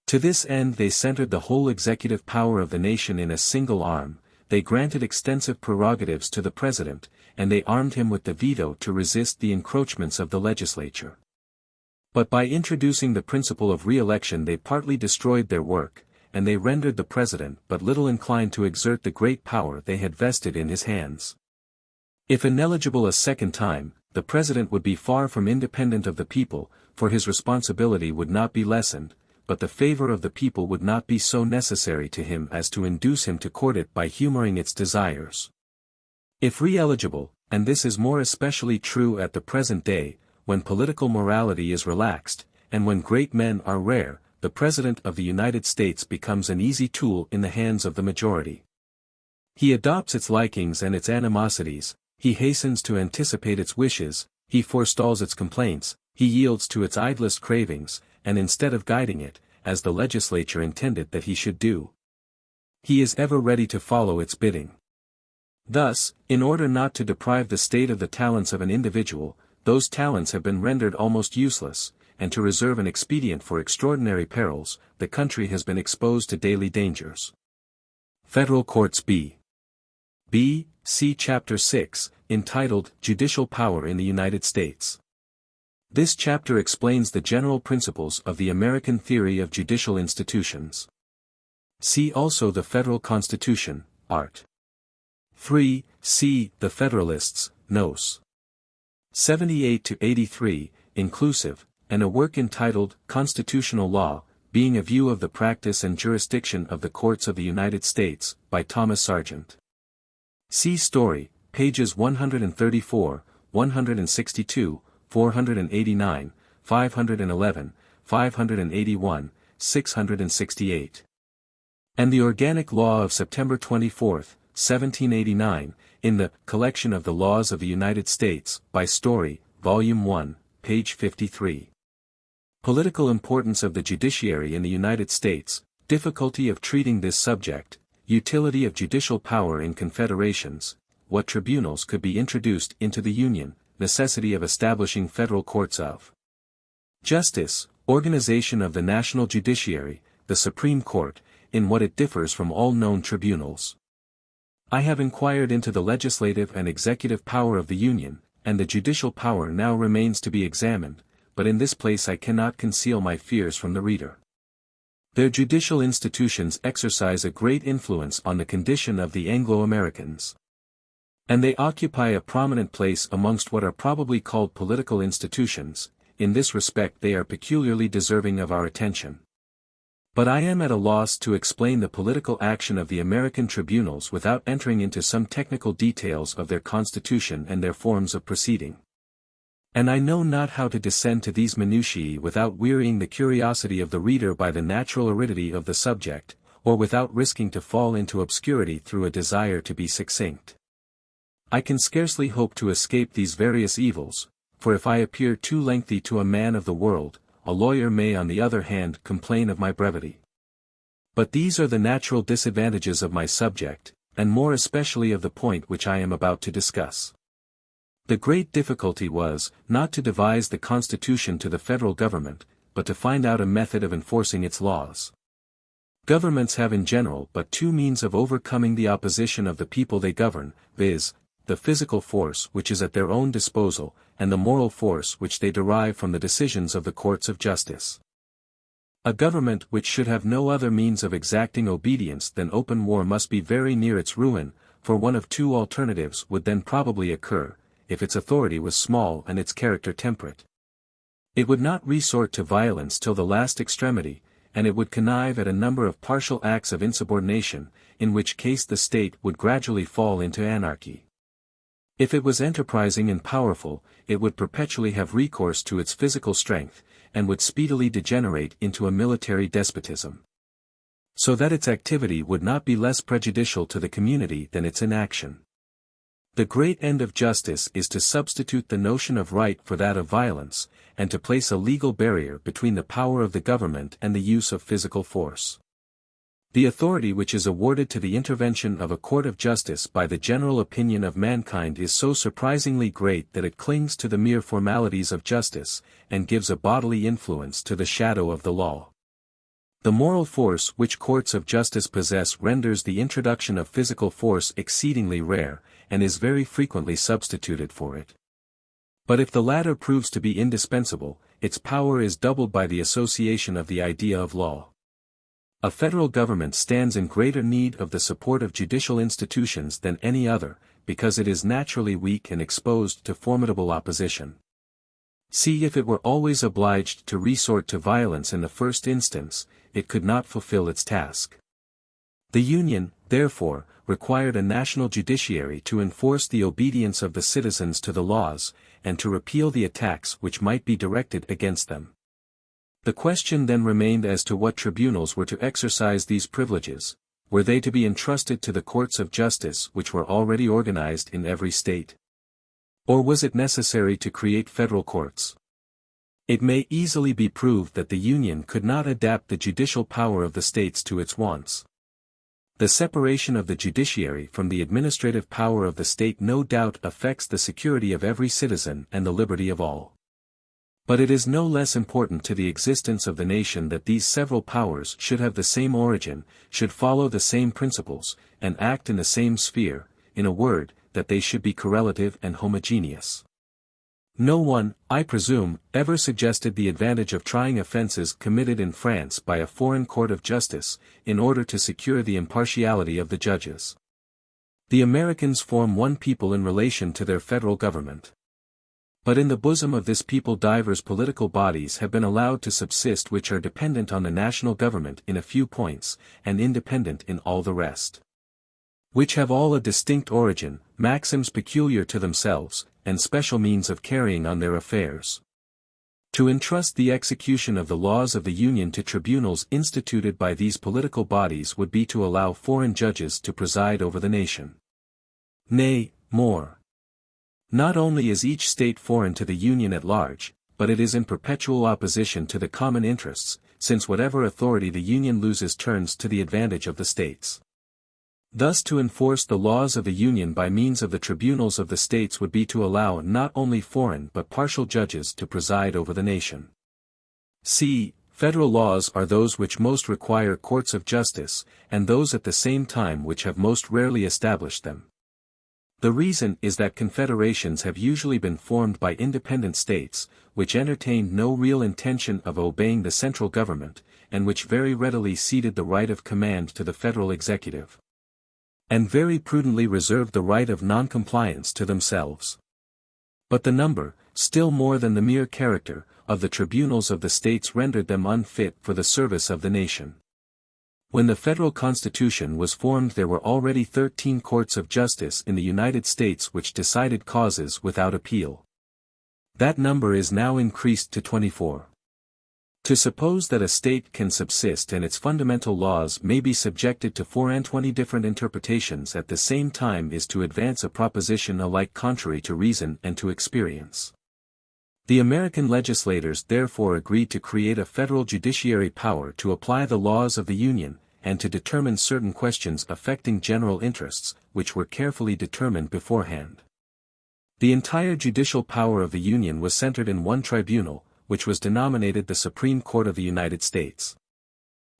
To this end they centered the whole executive power of the nation in a single arm, they granted extensive prerogatives to the president, and they armed him with the veto to resist the encroachments of the legislature. But by introducing the principle of re-election they partly destroyed their work, and they rendered the president but little inclined to exert the great power they had vested in his hands. If ineligible a second time, the president would be far from independent of the people, for his responsibility would not be lessened, but the favor of the people would not be so necessary to him as to induce him to court it by humoring its desires. If re-eligible, and this is more especially true at the present day, when political morality is relaxed, and when great men are rare, the President of the United States becomes an easy tool in the hands of the majority. He adopts its likings and its animosities, he hastens to anticipate its wishes, he forestalls its complaints, he yields to its idlest cravings, and instead of guiding it, as the legislature intended that he should do, he is ever ready to follow its bidding. Thus, in order not to deprive the state of the talents of an individual, those talents have been rendered almost useless, and to reserve an expedient for extraordinary perils, the country has been exposed to daily dangers. Federal Courts B. See Chapter 6, entitled Judicial Power in the United States. This chapter explains the general principles of the American theory of judicial institutions. See also the Federal Constitution, Art. 3, see the Federalists, Nos. 78-83, inclusive, and a work entitled Constitutional Law, being a view of the practice and jurisdiction of the Courts of the United States, by Thomas Sargent. See Story, pages 134, 162, 489, 511, 581, 668. And the Organic Law of September 24, 1789, in the Collection of the Laws of the United States, by Story, Volume 1, page 53. Political importance of the judiciary in the United States, difficulty of treating this subject, utility of judicial power in confederations, what tribunals could be introduced into the Union, necessity of establishing federal courts of justice, organization of the national judiciary, the Supreme Court, in what it differs from all known tribunals. I have inquired into the legislative and executive power of the Union, and the judicial power now remains to be examined, but in this place I cannot conceal my fears from the reader. Their judicial institutions exercise a great influence on the condition of the Anglo-Americans. And they occupy a prominent place amongst what are probably called political institutions. In this respect they are peculiarly deserving of our attention. But I am at a loss to explain the political action of the American tribunals without entering into some technical details of their constitution and their forms of proceeding. And I know not how to descend to these minutiae without wearying the curiosity of the reader by the natural aridity of the subject, or without risking to fall into obscurity through a desire to be succinct. I can scarcely hope to escape these various evils, for if I appear too lengthy to a man of the world, a lawyer may on the other hand complain of my brevity. But these are the natural disadvantages of my subject, and more especially of the point which I am about to discuss. The great difficulty was, not to devise the Constitution to the federal government, but to find out a method of enforcing its laws. Governments have in general but two means of overcoming the opposition of the people they govern, viz., the physical force which is at their own disposal, and the moral force which they derive from the decisions of the courts of justice. A government which should have no other means of exacting obedience than open war must be very near its ruin, for one of two alternatives would then probably occur, if its authority was small and its character temperate. It would not resort to violence till the last extremity, and it would connive at a number of partial acts of insubordination, in which case the state would gradually fall into anarchy. If it was enterprising and powerful, it would perpetually have recourse to its physical strength, and would speedily degenerate into a military despotism. So that its activity would not be less prejudicial to the community than its inaction. The great end of justice is to substitute the notion of right for that of violence, and to place a legal barrier between the power of the government and the use of physical force. The authority which is awarded to the intervention of a court of justice by the general opinion of mankind is so surprisingly great that it clings to the mere formalities of justice, and gives a bodily influence to the shadow of the law. The moral force which courts of justice possess renders the introduction of physical force exceedingly rare, and is very frequently substituted for it. But if the latter proves to be indispensable, its power is doubled by the association of the idea of law. A federal government stands in greater need of the support of judicial institutions than any other, because it is naturally weak and exposed to formidable opposition. See, if it were always obliged to resort to violence in the first instance, it could not fulfill its task. The Union, therefore, required a national judiciary to enforce the obedience of the citizens to the laws, and to repeal the attacks which might be directed against them. The question then remained as to what tribunals were to exercise these privileges. Were they to be entrusted to the courts of justice which were already organized in every state? Or was it necessary to create federal courts? It may easily be proved that the Union could not adapt the judicial power of the states to its wants. The separation of the judiciary from the administrative power of the state no doubt affects the security of every citizen and the liberty of all. But it is no less important to the existence of the nation that these several powers should have the same origin, should follow the same principles, and act in the same sphere, in a word, that they should be correlative and homogeneous. No one, I presume, ever suggested the advantage of trying offences committed in France by a foreign court of justice, in order to secure the impartiality of the judges. The Americans form one people in relation to their federal government. But in the bosom of this people divers political bodies have been allowed to subsist which are dependent on the national government in a few points, and independent in all the rest. Which have all a distinct origin, maxims peculiar to themselves, and special means of carrying on their affairs. To entrust the execution of the laws of the Union to tribunals instituted by these political bodies would be to allow foreign judges to preside over the nation. Nay, more. Not only is each state foreign to the Union at large, but it is in perpetual opposition to the common interests, since whatever authority the Union loses turns to the advantage of the states. Thus to enforce the laws of the Union by means of the tribunals of the states would be to allow not only foreign but partial judges to preside over the nation. See, federal laws are those which most require courts of justice, and those at the same time which have most rarely established them. The reason is that confederations have usually been formed by independent states, which entertained no real intention of obeying the central government, and which very readily ceded the right of command to the federal executive, and very prudently reserved the right of non-compliance to themselves. But the number, still more than the mere character, of the tribunals of the states rendered them unfit for the service of the nation. When the federal Constitution was formed there were already 13 courts of justice in the United States which decided causes without appeal. That number is now increased to 24. To suppose that a state can subsist and its fundamental laws may be subjected to 24 different interpretations at the same time is to advance a proposition alike contrary to reason and to experience. The American legislators therefore agreed to create a federal judiciary power to apply the laws of the Union, and to determine certain questions affecting general interests, which were carefully determined beforehand. The entire judicial power of the Union was centered in one tribunal, which was denominated the Supreme Court of the United States.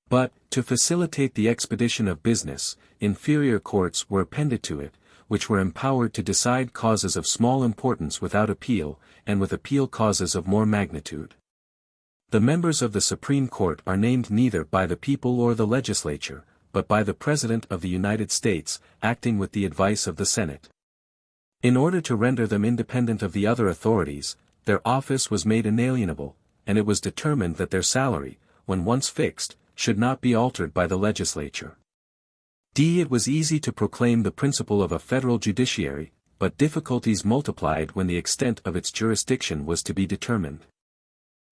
But, to facilitate the expedition of business, inferior courts were appended to it, which were empowered to decide causes of small importance without appeal, and with appeal causes of more magnitude. The members of the Supreme Court are named neither by the people or the legislature, but by the President of the United States, acting with the advice of the Senate. In order to render them independent of the other authorities, their office was made inalienable, and it was determined that their salary, when once fixed, should not be altered by the legislature. It was easy to proclaim the principle of a federal judiciary, but difficulties multiplied when the extent of its jurisdiction was to be determined.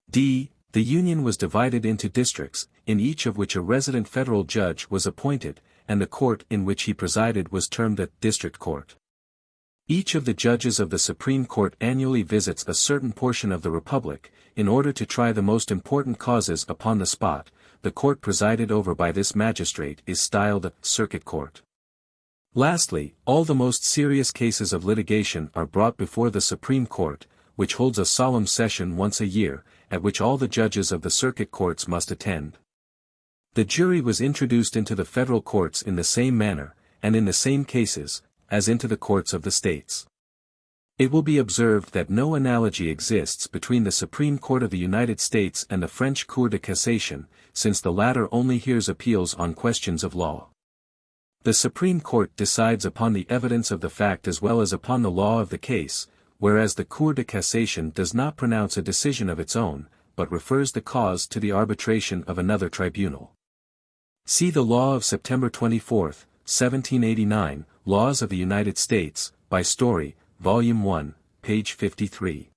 The Union was divided into districts, in each of which a resident federal judge was appointed, and the court in which he presided was termed a district court. Each of the judges of the Supreme Court annually visits a certain portion of the Republic, in order to try the most important causes upon the spot. The court presided over by this magistrate is styled a circuit court. Lastly, all the most serious cases of litigation are brought before the Supreme Court, which holds a solemn session once a year, at which all the judges of the circuit courts must attend. The jury was introduced into the federal courts in the same manner, and in the same cases, as into the courts of the states. It will be observed that no analogy exists between the Supreme Court of the United States and the French Cour de Cassation, since the latter only hears appeals on questions of law. The Supreme Court decides upon the evidence of the fact as well as upon the law of the case, whereas the Cour de Cassation does not pronounce a decision of its own, but refers the cause to the arbitration of another tribunal. See the law of September 24, 1789, Laws of the United States, by Story, Volume 1, page 53.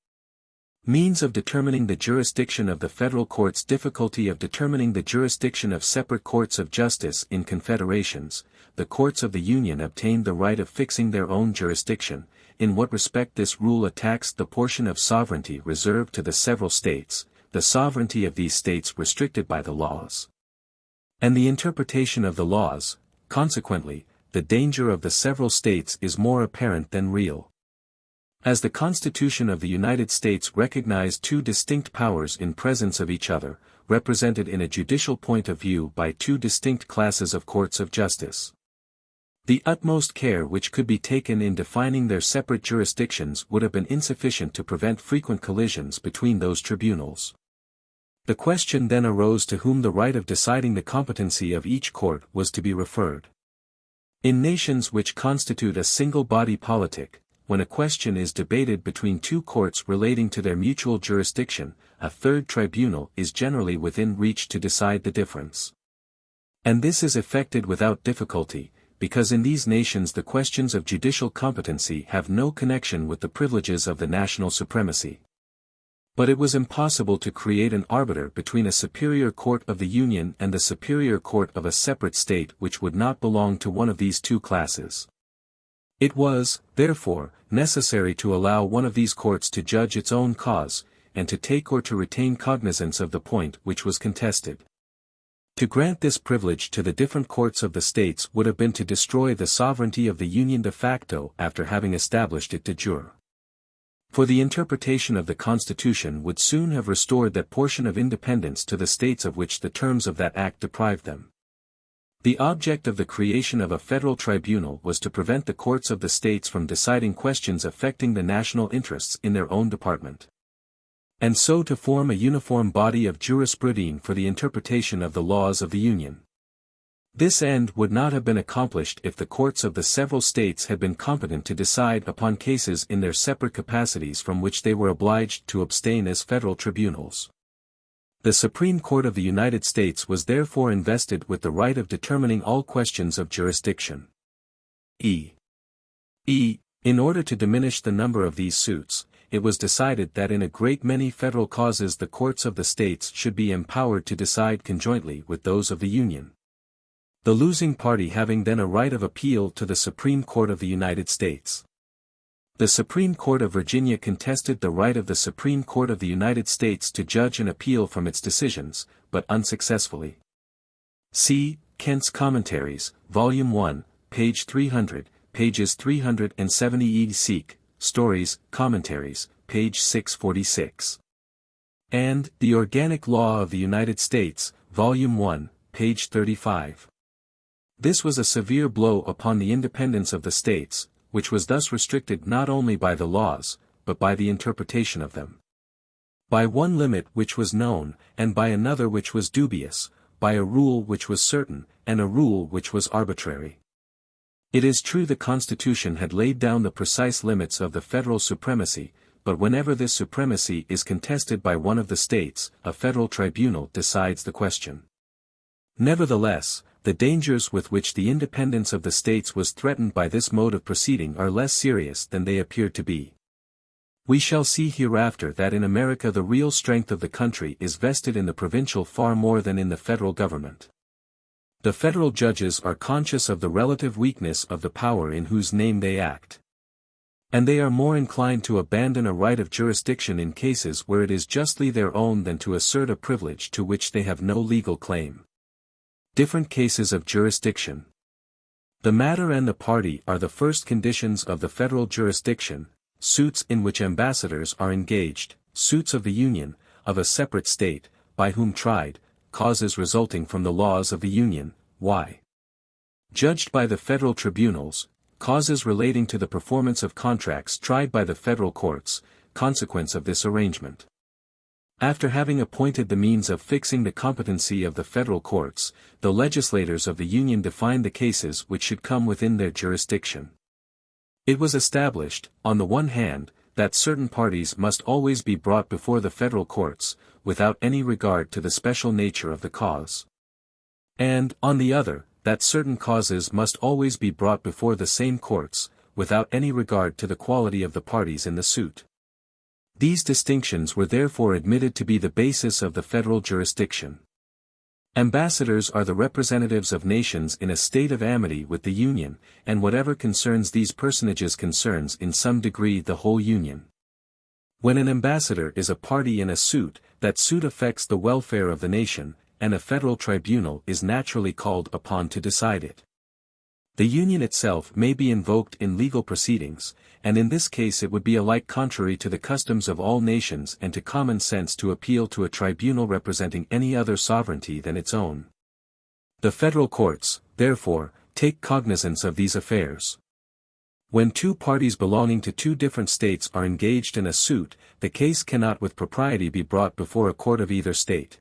Means of determining the jurisdiction of the federal courts. Difficulty of determining the jurisdiction of separate courts of justice in confederations. The courts of the Union obtained the right of fixing their own jurisdiction. In what respect this rule attacks the portion of sovereignty reserved to the several states, the sovereignty of these states restricted by the laws, and the interpretation of the laws. Consequently, the danger of the several states is more apparent than real. As the Constitution of the United States recognized two distinct powers in presence of each other, represented in a judicial point of view by two distinct classes of courts of justice. The utmost care which could be taken in defining their separate jurisdictions would have been insufficient to prevent frequent collisions between those tribunals. The question then arose to whom the right of deciding the competency of each court was to be referred. In nations which constitute a single body politic, when a question is debated between two courts relating to their mutual jurisdiction, a third tribunal is generally within reach to decide the difference. And this is effected without difficulty, because in these nations the questions of judicial competency have no connection with the privileges of the national supremacy. But it was impossible to create an arbiter between a superior court of the Union and the superior court of a separate state which would not belong to one of these two classes. It was, therefore, necessary to allow one of these courts to judge its own cause, and to take or to retain cognizance of the point which was contested. To grant this privilege to the different courts of the states would have been to destroy the sovereignty of the Union de facto after having established it de jure. For the interpretation of the Constitution would soon have restored that portion of independence to the states of which the terms of that act deprived them. The object of the creation of a federal tribunal was to prevent the courts of the states from deciding questions affecting the national interests in their own department, and so to form a uniform body of jurisprudence for the interpretation of the laws of the Union. This end would not have been accomplished if the courts of the several states had been competent to decide upon cases in their separate capacities from which they were obliged to abstain as federal tribunals. The Supreme Court of the United States was therefore invested with the right of determining all questions of jurisdiction. In order to diminish the number of these suits, it was decided that in a great many federal causes the courts of the states should be empowered to decide conjointly with those of the Union, the losing party having then a right of appeal to the Supreme Court of the United States. The Supreme Court of Virginia contested the right of the Supreme Court of the United States to judge and appeal from its decisions, but unsuccessfully. See Kent's Commentaries, Volume 1, page 300, pages 370 seek, Stories, Commentaries, page 646. And The Organic Law of the United States, Volume 1, page 35. This was a severe blow upon the independence of the states, which was thus restricted not only by the laws, but by the interpretation of them. By one limit which was known, and by another which was dubious, by a rule which was certain, and a rule which was arbitrary. It is true the Constitution had laid down the precise limits of the federal supremacy, but whenever this supremacy is contested by one of the states, a federal tribunal decides the question. Nevertheless, the dangers with which the independence of the states was threatened by this mode of proceeding are less serious than they appear to be. We shall see hereafter that in America the real strength of the country is vested in the provincial far more than in the federal government. The federal judges are conscious of the relative weakness of the power in whose name they act. And they are more inclined to abandon a right of jurisdiction in cases where it is justly their own than to assert a privilege to which they have no legal claim. Different cases of jurisdiction. The matter and the party are the first conditions of the federal jurisdiction, suits in which ambassadors are engaged, suits of the Union, of a separate state, by whom tried, causes resulting from the laws of the Union, judged by the federal tribunals, causes relating to the performance of contracts tried by the federal courts, consequence of this arrangement. After having appointed the means of fixing the competency of the federal courts, the legislators of the Union defined the cases which should come within their jurisdiction. It was established, on the one hand, that certain parties must always be brought before the federal courts, without any regard to the special nature of the cause. And, on the other, that certain causes must always be brought before the same courts, without any regard to the quality of the parties in the suit. These distinctions were therefore admitted to be the basis of the federal jurisdiction. Ambassadors are the representatives of nations in a state of amity with the Union, and whatever concerns these personages concerns in some degree the whole Union. When an ambassador is a party in a suit, that suit affects the welfare of the nation, and a federal tribunal is naturally called upon to decide it. The Union itself may be invoked in legal proceedings, and in this case it would be alike contrary to the customs of all nations and to common sense to appeal to a tribunal representing any other sovereignty than its own. The federal courts, therefore, take cognizance of these affairs. When two parties belonging to two different states are engaged in a suit, the case cannot with propriety be brought before a court of either state.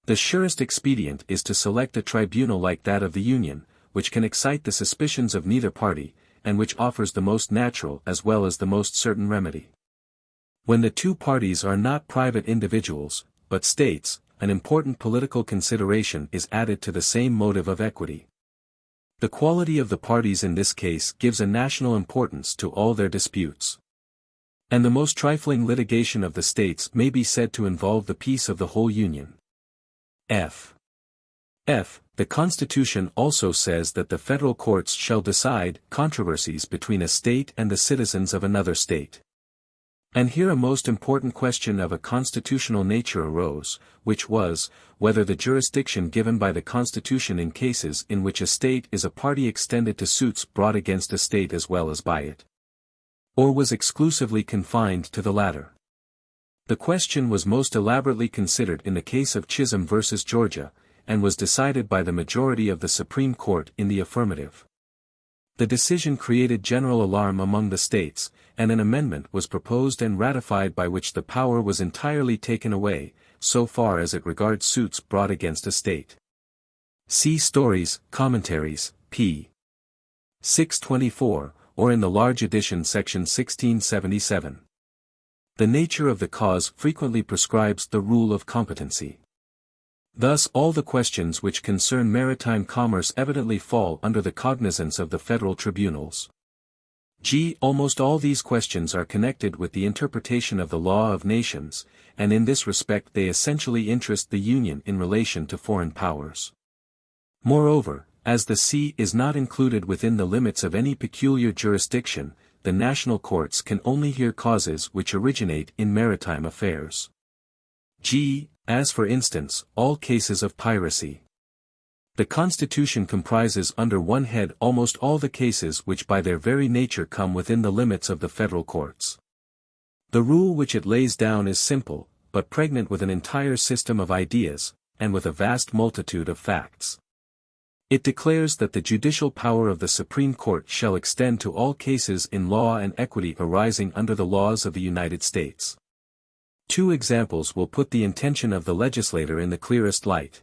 The surest expedient is to select a tribunal like that of the Union, which can excite the suspicions of neither party, and which offers the most natural as well as the most certain remedy. When the two parties are not private individuals, but states, an important political consideration is added to the same motive of equity. The quality of the parties in this case gives a national importance to all their disputes. And the most trifling litigation of the states may be said to involve the peace of the whole Union. The Constitution also says that the federal courts shall decide controversies between a state and the citizens of another state. And here a most important question of a constitutional nature arose, which was, whether the jurisdiction given by the Constitution in cases in which a state is a party extended to suits brought against a state as well as by it, or was exclusively confined to the latter. The question was most elaborately considered in the case of Chisholm v. Georgia, and was decided by the majority of the Supreme Court in the affirmative. The decision created general alarm among the states, and an amendment was proposed and ratified by which the power was entirely taken away, so far as it regards suits brought against a state. See Stories, Commentaries, p. 624, or in the large edition section 1677. The nature of the cause frequently prescribes the rule of competency. Thus all the questions which concern maritime commerce evidently fall under the cognizance of the federal tribunals. Almost all these questions are connected with the interpretation of the law of nations, and in this respect they essentially interest the Union in relation to foreign powers. Moreover, as the sea is not included within the limits of any peculiar jurisdiction, the national courts can only hear causes which originate in maritime affairs. As for instance, all cases of piracy. The Constitution comprises under one head almost all the cases which by their very nature come within the limits of the federal courts. The rule which it lays down is simple, but pregnant with an entire system of ideas, and with a vast multitude of facts. It declares that the judicial power of the Supreme Court shall extend to all cases in law and equity arising under the laws of the United States. Two examples will put the intention of the legislator in the clearest light.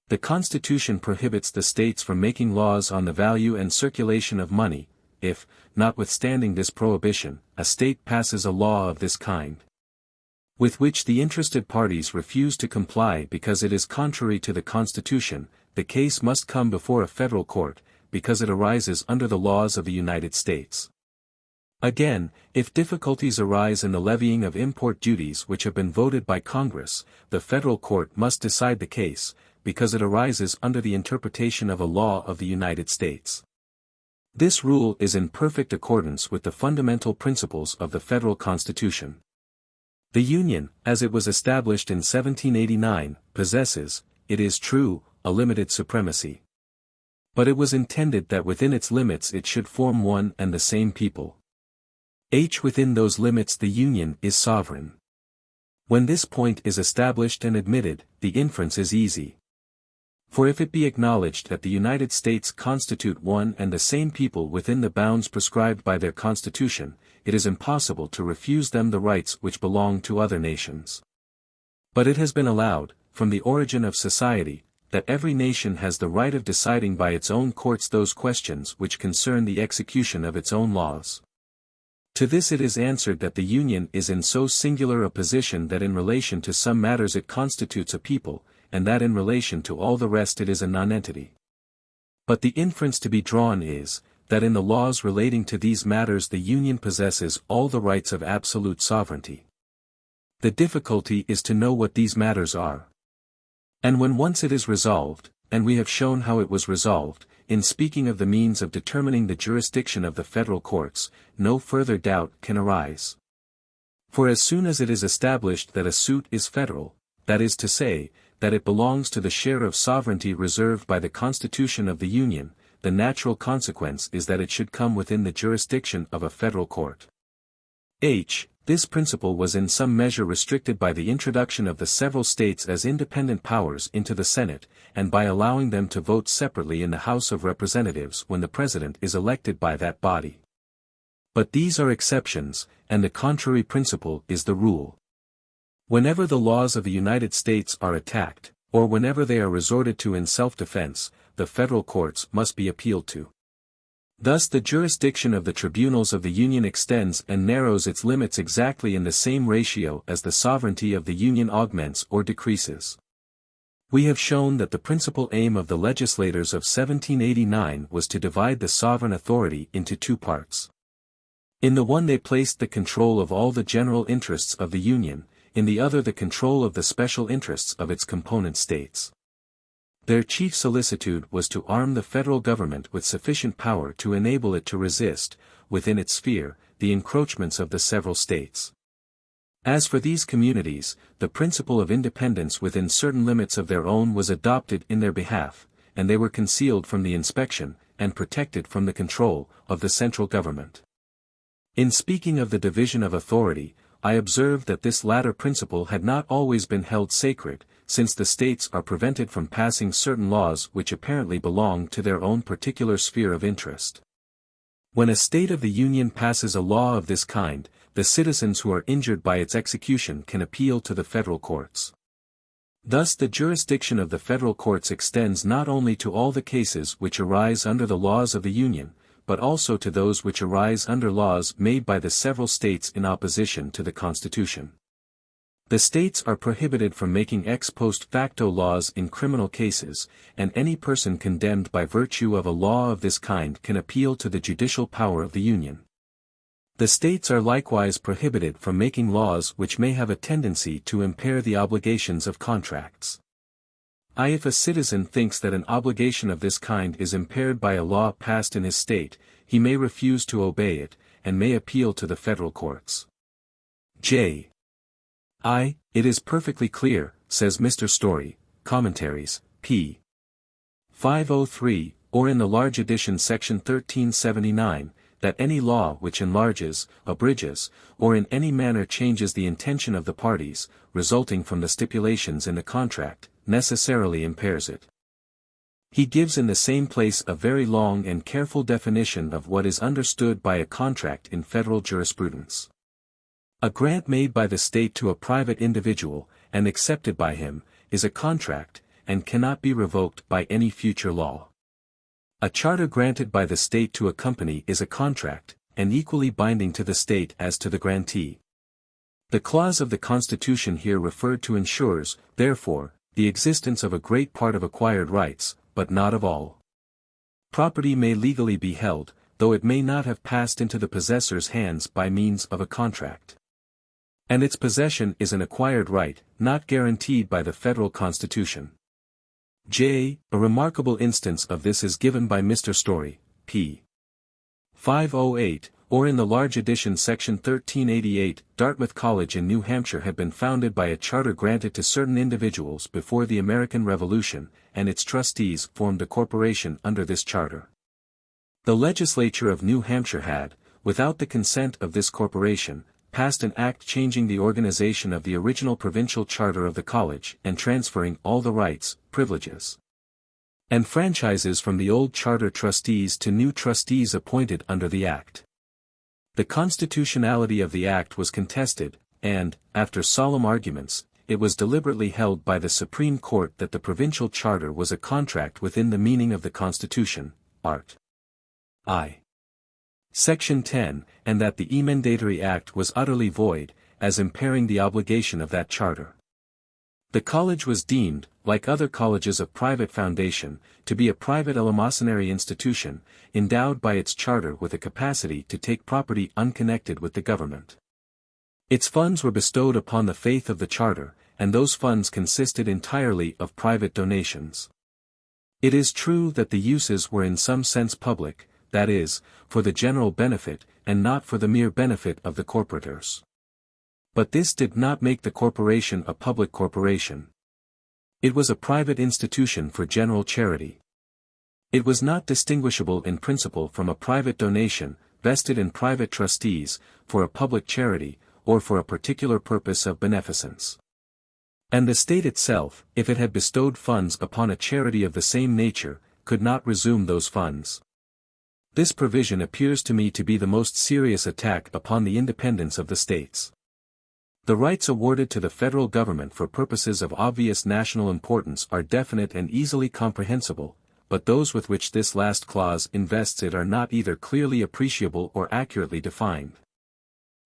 The Constitution prohibits the states from making laws on the value and circulation of money, if, notwithstanding this prohibition, a state passes a law of this kind, with which the interested parties refuse to comply because it is contrary to the Constitution, the case must come before a federal court, because it arises under the laws of the United States. Again, if difficulties arise in the levying of import duties which have been voted by Congress, the federal court must decide the case, because it arises under the interpretation of a law of the United States. This rule is in perfect accordance with the fundamental principles of the federal Constitution. The Union, as it was established in 1789, possesses, it is true, a limited supremacy. But it was intended that within its limits it should form one and the same people. Within those limits the Union is sovereign. When this point is established and admitted, the inference is easy. For if it be acknowledged that the United States constitute one and the same people within the bounds prescribed by their Constitution, it is impossible to refuse them the rights which belong to other nations. But it has been allowed, from the origin of society, that every nation has the right of deciding by its own courts those questions which concern the execution of its own laws. To this it is answered that the Union is in so singular a position that in relation to some matters it constitutes a people, and that in relation to all the rest it is a nonentity. But the inference to be drawn is, that in the laws relating to these matters the Union possesses all the rights of absolute sovereignty. The difficulty is to know what these matters are. And when once it is resolved, and we have shown how it was resolved, in speaking of the means of determining the jurisdiction of the federal courts, no further doubt can arise. For as soon as it is established that a suit is federal, that is to say, that it belongs to the share of sovereignty reserved by the Constitution of the Union, the natural consequence is that it should come within the jurisdiction of a federal court. This principle was in some measure restricted by the introduction of the several states as independent powers into the Senate, and by allowing them to vote separately in the House of Representatives when the President is elected by that body. But these are exceptions, and the contrary principle is the rule. Whenever the laws of the United States are attacked, or whenever they are resorted to in self-defense, the federal courts must be appealed to. Thus the jurisdiction of the tribunals of the Union extends and narrows its limits exactly in the same ratio as the sovereignty of the Union augments or decreases. We have shown that the principal aim of the legislators of 1789 was to divide the sovereign authority into two parts. In the one they placed the control of all the general interests of the Union, in the other the control of the special interests of its component states. Their chief solicitude was to arm the federal government with sufficient power to enable it to resist, within its sphere, the encroachments of the several states. As for these communities, the principle of independence within certain limits of their own was adopted in their behalf, and they were concealed from the inspection, and protected from the control, of the central government. In speaking of the division of authority, I observed that this latter principle had not always been held sacred, since the states are prevented from passing certain laws which apparently belong to their own particular sphere of interest. When a state of the Union passes a law of this kind, the citizens who are injured by its execution can appeal to the federal courts. Thus the jurisdiction of the federal courts extends not only to all the cases which arise under the laws of the Union, but also to those which arise under laws made by the several states in opposition to the Constitution. The states are prohibited from making ex post facto laws in criminal cases, and any person condemned by virtue of a law of this kind can appeal to the judicial power of the Union. The states are likewise prohibited from making laws which may have a tendency to impair the obligations of contracts. If a citizen thinks that an obligation of this kind is impaired by a law passed in his state, he may refuse to obey it, and may appeal to the federal courts. It is perfectly clear, says Mr. Story, Commentaries, p. 503, or in the large edition section 1379, that any law which enlarges, abridges, or in any manner changes the intention of the parties, resulting from the stipulations in the contract, necessarily impairs it. He gives in the same place a very long and careful definition of what is understood by a contract in federal jurisprudence. A grant made by the state to a private individual, and accepted by him, is a contract, and cannot be revoked by any future law. A charter granted by the state to a company is a contract, and equally binding to the state as to the grantee. The clause of the Constitution here referred to ensures, therefore, the existence of a great part of acquired rights, but not of all. Property may legally be held, though it may not have passed into the possessor's hands by means of a contract. And its possession is an acquired right, not guaranteed by the federal Constitution. A remarkable instance of this is given by Mr. Story, p. 508, or in the large edition section 1388, Dartmouth College in New Hampshire had been founded by a charter granted to certain individuals before the American Revolution, and its trustees formed a corporation under this charter. The legislature of New Hampshire had, without the consent of this corporation, passed an act changing the organization of the original provincial charter of the college and transferring all the rights, privileges, and franchises from the old charter trustees to new trustees appointed under the act. The constitutionality of the act was contested, and, after solemn arguments, it was deliberately held by the Supreme Court that the provincial charter was a contract within the meaning of the Constitution, Art. I. Section 10, and that the Emendatory Act was utterly void, as impairing the obligation of that charter. The college was deemed, like other colleges of private foundation, to be a private eleemosynary institution, endowed by its charter with a capacity to take property unconnected with the government. Its funds were bestowed upon the faith of the charter, and those funds consisted entirely of private donations. It is true that the uses were in some sense public, that is, for the general benefit, and not for the mere benefit of the corporators. But this did not make the corporation a public corporation. It was a private institution for general charity. It was not distinguishable in principle from a private donation, vested in private trustees, for a public charity, or for a particular purpose of beneficence. And the state itself, if it had bestowed funds upon a charity of the same nature, could not resume those funds. This provision appears to me to be the most serious attack upon the independence of the states. The rights awarded to the federal government for purposes of obvious national importance are definite and easily comprehensible, but those with which this last clause invests it are not either clearly appreciable or accurately defined.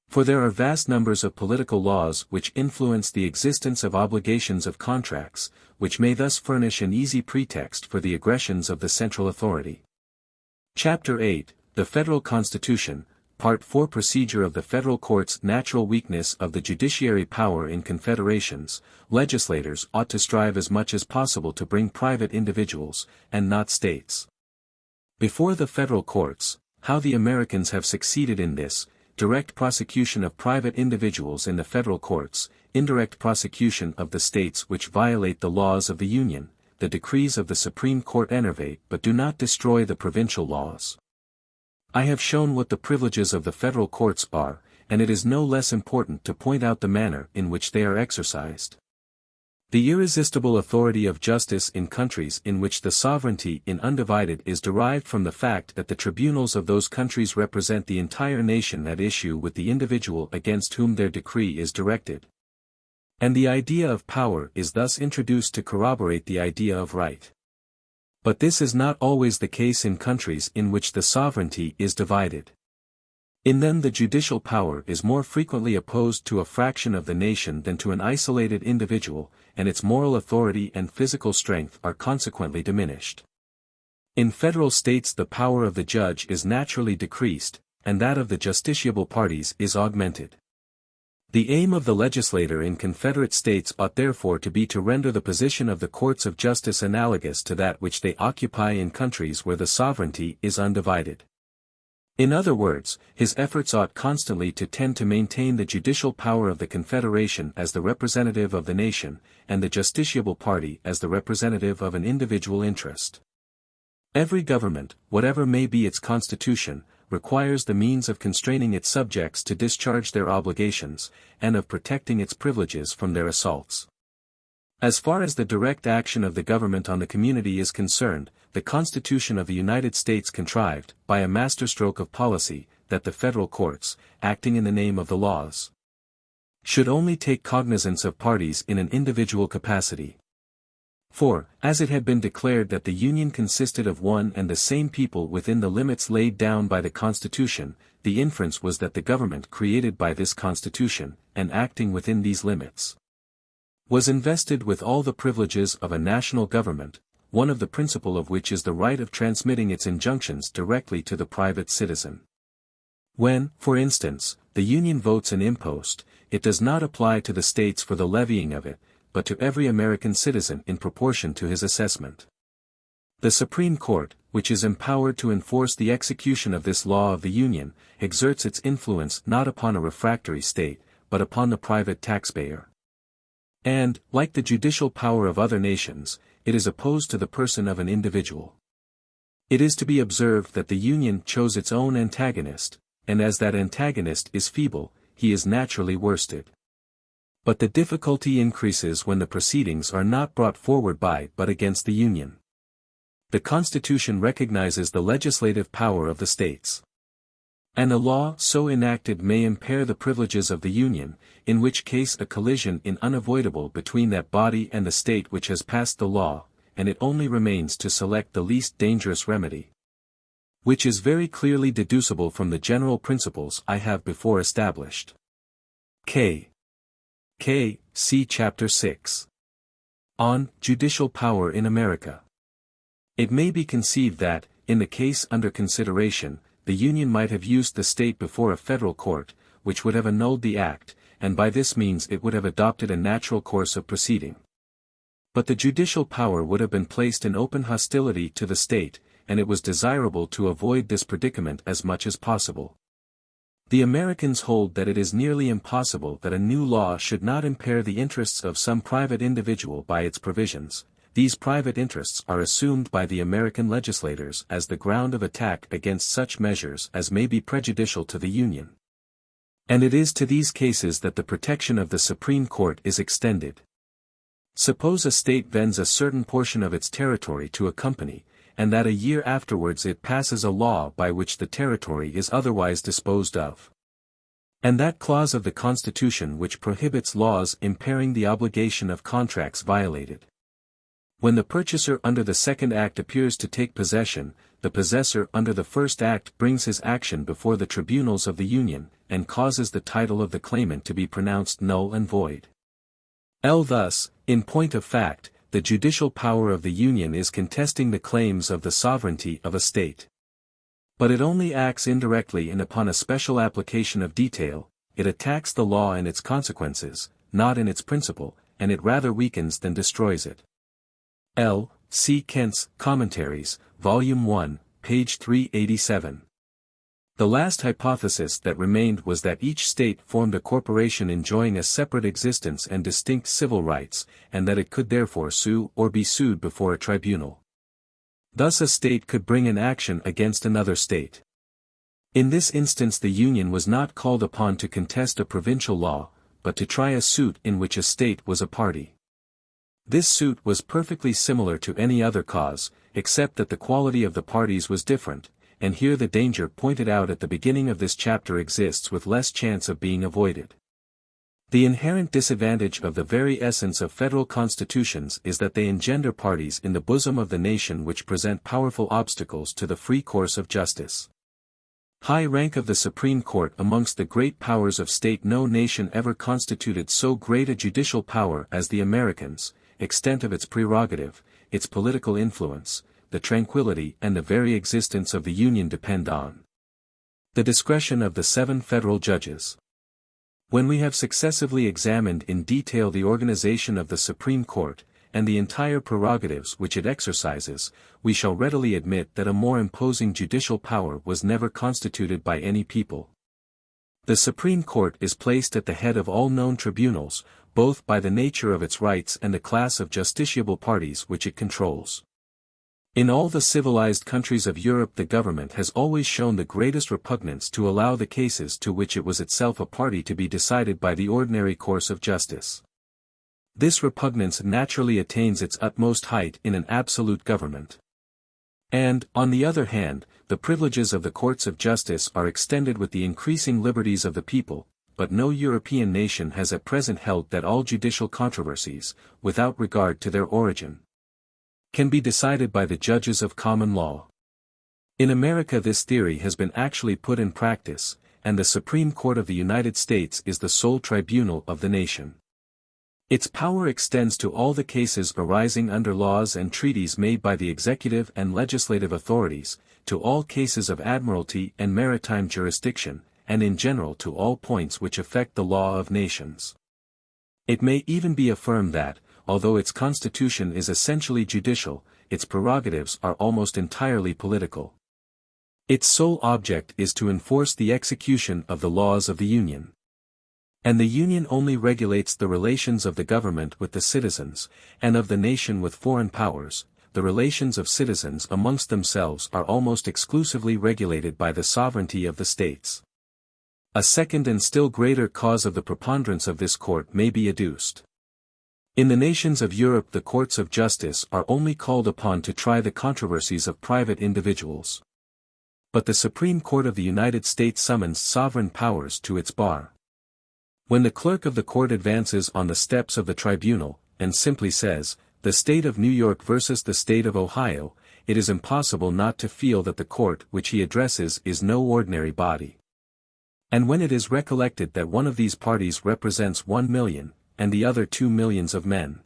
For there are vast numbers of political laws which influence the existence of obligations of contracts, which may thus furnish an easy pretext for the aggressions of the central authority. Chapter 8, The Federal Constitution, Part 4 Procedure of the Federal Courts. Natural weakness of the judiciary power in confederations. Legislators ought to strive as much as possible to bring private individuals, and not states, before the federal courts. How the Americans have succeeded in this: direct prosecution of private individuals in the federal courts, indirect prosecution of the states which violate the laws of the Union. The decrees of the Supreme Court enervate but do not destroy the provincial laws. I have shown what the privileges of the federal courts are, and it is no less important to point out the manner in which they are exercised. The irresistible authority of justice in countries in which the sovereignty in undivided is derived from the fact that the tribunals of those countries represent the entire nation at issue with the individual against whom their decree is directed. And the idea of power is thus introduced to corroborate the idea of right. But this is not always the case in countries in which the sovereignty is divided. In them the judicial power is more frequently opposed to a fraction of the nation than to an isolated individual, and its moral authority and physical strength are consequently diminished. In federal states the power of the judge is naturally decreased, and that of the justiciable parties is augmented. The aim of the legislator in Confederate states ought therefore to be to render the position of the courts of justice analogous to that which they occupy in countries where the sovereignty is undivided. In other words, his efforts ought constantly to tend to maintain the judicial power of the Confederation as the representative of the nation, and the justiciable party as the representative of an individual interest. Every government, whatever may be its constitution, requires the means of constraining its subjects to discharge their obligations, and of protecting its privileges from their assaults. As far as the direct action of the government on the community is concerned, the Constitution of the United States contrived, by a masterstroke of policy, that the federal courts, acting in the name of the laws, should only take cognizance of parties in an individual capacity. For, as it had been declared that the Union consisted of one and the same people within the limits laid down by the Constitution, the inference was that the government created by this Constitution, and acting within these limits, was invested with all the privileges of a national government, one of the principal of which is the right of transmitting its injunctions directly to the private citizen. When, for instance, the Union votes an impost, it does not apply to the states for the levying of it, but to every American citizen in proportion to his assessment. The Supreme Court, which is empowered to enforce the execution of this law of the Union, exerts its influence not upon a refractory state, but upon the private taxpayer. And, like the judicial power of other nations, it is opposed to the person of an individual. It is to be observed that the Union chose its own antagonist, and as that antagonist is feeble, he is naturally worsted. But the difficulty increases when the proceedings are not brought forward by but against the Union. The Constitution recognizes the legislative power of the states. And a law so enacted may impair the privileges of the Union, in which case a collision is unavoidable between that body and the state which has passed the law, and it only remains to select the least dangerous remedy, which is very clearly deducible from the general principles I have before established. See Chapter 6. On Judicial Power in America. It may be conceived that, in the case under consideration, the Union might have used the state before a federal court, which would have annulled the act, and by this means it would have adopted a natural course of proceeding. But the judicial power would have been placed in open hostility to the state, and it was desirable to avoid this predicament as much as possible. The Americans hold that it is nearly impossible that a new law should not impair the interests of some private individual by its provisions. These private interests are assumed by the American legislators as the ground of attack against such measures as may be prejudicial to the Union. And it is to these cases that the protection of the Supreme Court is extended. Suppose a state vends a certain portion of its territory to a company, and that a year afterwards it passes a law by which the territory is otherwise disposed of. And that clause of the Constitution which prohibits laws impairing the obligation of contracts violated. When the purchaser under the Second Act appears to take possession, the possessor under the First Act brings his action before the tribunals of the Union, and causes the title of the claimant to be pronounced null and void. Thus, in point of fact, the judicial power of the Union is contesting the claims of the sovereignty of a state. But it only acts indirectly and upon a special application of detail. It attacks the law in its consequences, not in its principle, and it rather weakens than destroys it. C. Kent's Commentaries, Volume 1, page 387. The last hypothesis that remained was that each state formed a corporation enjoying a separate existence and distinct civil rights, and that it could therefore sue or be sued before a tribunal. Thus a state could bring an action against another state. In this instance the Union was not called upon to contest a provincial law, but to try a suit in which a state was a party. This suit was perfectly similar to any other cause, except that the quality of the parties was different, and here the danger pointed out at the beginning of this chapter exists with less chance of being avoided. The inherent disadvantage of the very essence of federal constitutions is that they engender parties in the bosom of the nation which present powerful obstacles to the free course of justice. High rank of the Supreme Court amongst the great powers of state. No nation ever constituted so great a judicial power as the Americans. Extent of its prerogative, its political influence, the tranquility and the very existence of the Union depend on the discretion of the 7 federal judges. When we have successively examined in detail the organization of the Supreme Court, and the entire prerogatives which it exercises, we shall readily admit that a more imposing judicial power was never constituted by any people. The Supreme Court is placed at the head of all known tribunals, both by the nature of its rights and the class of justiciable parties which it controls. In all the civilized countries of Europe the government has always shown the greatest repugnance to allow the cases to which it was itself a party to be decided by the ordinary course of justice. This repugnance naturally attains its utmost height in an absolute government. And, on the other hand, the privileges of the courts of justice are extended with the increasing liberties of the people, but no European nation has at present held that all judicial controversies, without regard to their origin, can be decided by the judges of common law. In America this theory has been actually put in practice, and the Supreme Court of the United States is the sole tribunal of the nation. Its power extends to all the cases arising under laws and treaties made by the executive and legislative authorities, to all cases of admiralty and maritime jurisdiction, and in general to all points which affect the law of nations. It may even be affirmed that, although its constitution is essentially judicial, its prerogatives are almost entirely political. Its sole object is to enforce the execution of the laws of the Union. And the Union only regulates the relations of the government with the citizens, and of the nation with foreign powers. The relations of citizens amongst themselves are almost exclusively regulated by the sovereignty of the states. A second and still greater cause of the preponderance of this court may be adduced. In the nations of Europe the courts of justice are only called upon to try the controversies of private individuals. But the Supreme Court of the United States summons sovereign powers to its bar. When the clerk of the court advances on the steps of the tribunal, and simply says, "The State of New York versus the State of Ohio," it is impossible not to feel that the court which he addresses is no ordinary body. And when it is recollected that one of these parties represents 1 million, and the other 2 millions of men,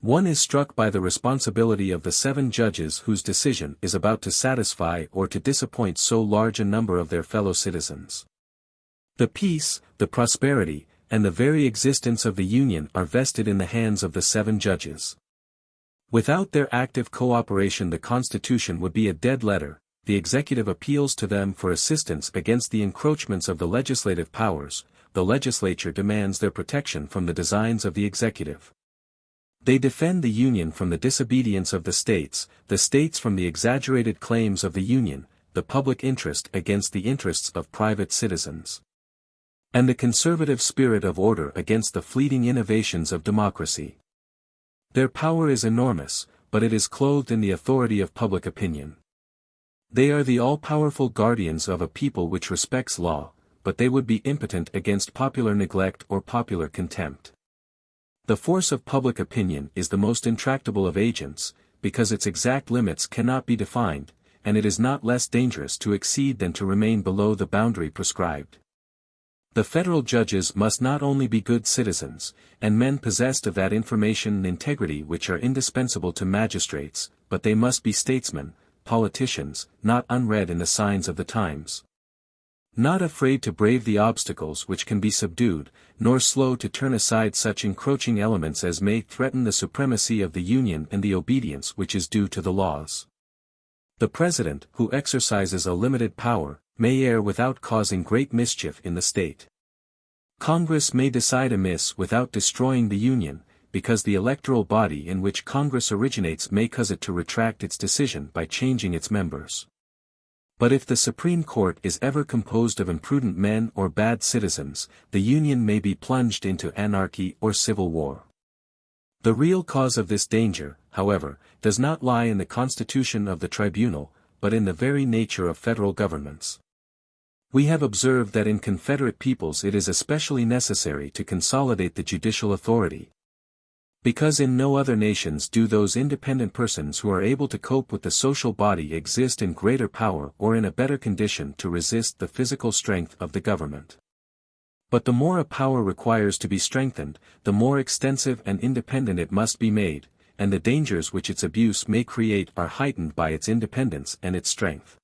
one is struck by the responsibility of the 7 judges whose decision is about to satisfy or to disappoint so large a number of their fellow citizens. The peace, the prosperity, and the very existence of the Union are vested in the hands of the 7 judges. Without their active cooperation the Constitution would be a dead letter. The executive appeals to them for assistance against the encroachments of the legislative powers, the legislature demands their protection from the designs of the executive. They defend the Union from the disobedience of the states from the exaggerated claims of the Union, the public interest against the interests of private citizens, and the conservative spirit of order against the fleeting innovations of democracy. Their power is enormous, but it is clothed in the authority of public opinion. They are the all-powerful guardians of a people which respects law, but they would be impotent against popular neglect or popular contempt. The force of public opinion is the most intractable of agents, because its exact limits cannot be defined, and it is not less dangerous to exceed than to remain below the boundary prescribed. The federal judges must not only be good citizens, and men possessed of that information and integrity which are indispensable to magistrates, but they must be statesmen, politicians, not unread in the signs of the times, not afraid to brave the obstacles which can be subdued, nor slow to turn aside such encroaching elements as may threaten the supremacy of the Union and the obedience which is due to the laws. The President, who exercises a limited power, may err without causing great mischief in the state. Congress may decide amiss without destroying the Union, because the electoral body in which Congress originates may cause it to retract its decision by changing its members. But if the Supreme Court is ever composed of imprudent men or bad citizens, the Union may be plunged into anarchy or civil war. The real cause of this danger, however, does not lie in the constitution of the tribunal, but in the very nature of federal governments. We have observed that in confederate peoples it is especially necessary to consolidate the judicial authority, because in no other nations do those independent persons who are able to cope with the social body exist in greater power or in a better condition to resist the physical strength of the government. But the more a power requires to be strengthened, the more extensive and independent it must be made, and the dangers which its abuse may create are heightened by its independence and its strength.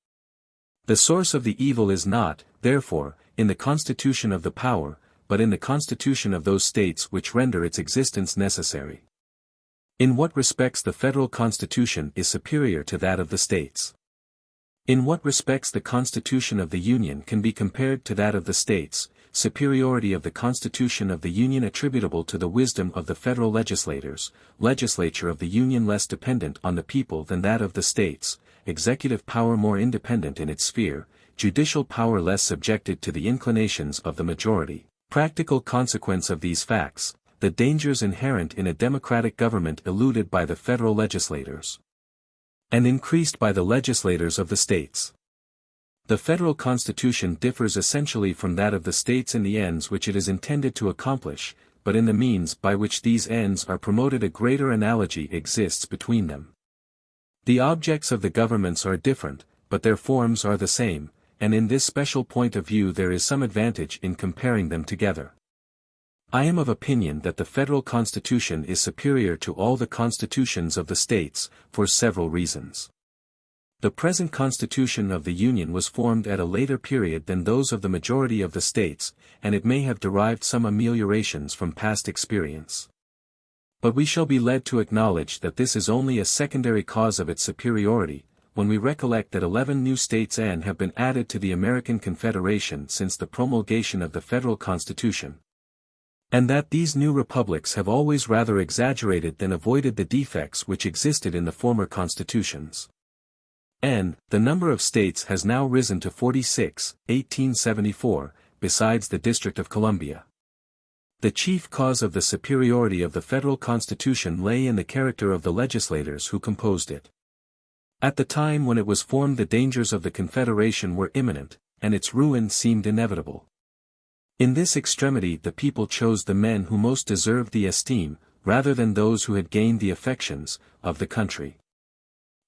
The source of the evil is not, therefore, in the constitution of the power, but in the constitution of those states which render its existence necessary. In what respects the federal constitution is superior to that of the states? In what respects the constitution of the Union can be compared to that of the states? Superiority of the Constitution of the Union attributable to the wisdom of the federal legislature of the Union less dependent on the people than that of the states, executive power more independent in its sphere, judicial power less subjected to the inclinations of the majority. Practical consequence of these facts, the dangers inherent in a democratic government eluded by the federal legislators, and increased by the legislators of the states. The federal constitution differs essentially from that of the states in the ends which it is intended to accomplish, but in the means by which these ends are promoted a greater analogy exists between them. The objects of the governments are different, but their forms are the same, and in this special point of view there is some advantage in comparing them together. I am of opinion that the federal constitution is superior to all the constitutions of the states, for several reasons. The present constitution of the Union was formed at a later period than those of the majority of the states, and it may have derived some ameliorations from past experience. But we shall be led to acknowledge that this is only a secondary cause of its superiority, when we recollect that 11 new states have been added to the American Confederation since the promulgation of the federal constitution. And that these new republics have always rather exaggerated than avoided the defects which existed in the former constitutions. And, the number of states has now risen to 46, 1874, besides the District of Columbia. The chief cause of the superiority of the federal constitution lay in the character of the legislators who composed it. At the time when it was formed the dangers of the Confederation were imminent, and its ruin seemed inevitable. In this extremity the people chose the men who most deserved the esteem, rather than those who had gained the affections, of the country.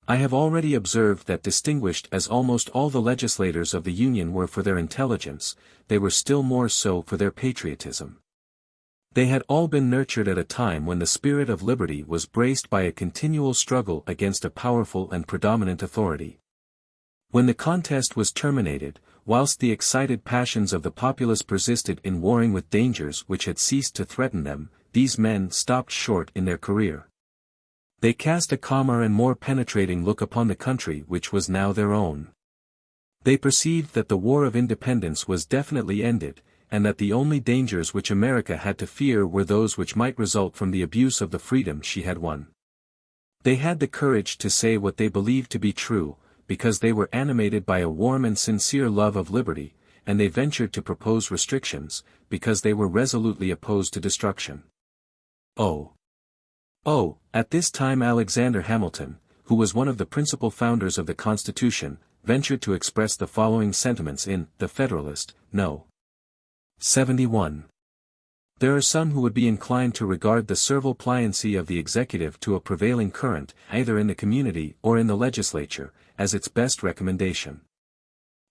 I have already observed that distinguished as almost all the legislators of the Union were for their intelligence, they were still more so for their patriotism. They had all been nurtured at a time when the spirit of liberty was braced by a continual struggle against a powerful and predominant authority. When the contest was terminated, whilst the excited passions of the populace persisted in warring with dangers which had ceased to threaten them, these men stopped short in their career. They cast a calmer and more penetrating look upon the country which was now their own. They perceived that the War of Independence was definitely ended, and that the only dangers which America had to fear were those which might result from the abuse of the freedom she had won. They had the courage to say what they believed to be true, because they were animated by a warm and sincere love of liberty, and they ventured to propose restrictions, because they were resolutely opposed to destruction. At this time Alexander Hamilton, who was one of the principal founders of the Constitution, ventured to express the following sentiments in The Federalist, No. 71. There are some who would be inclined to regard the servile pliancy of the executive to a prevailing current, either in the community or in the legislature, as its best recommendation.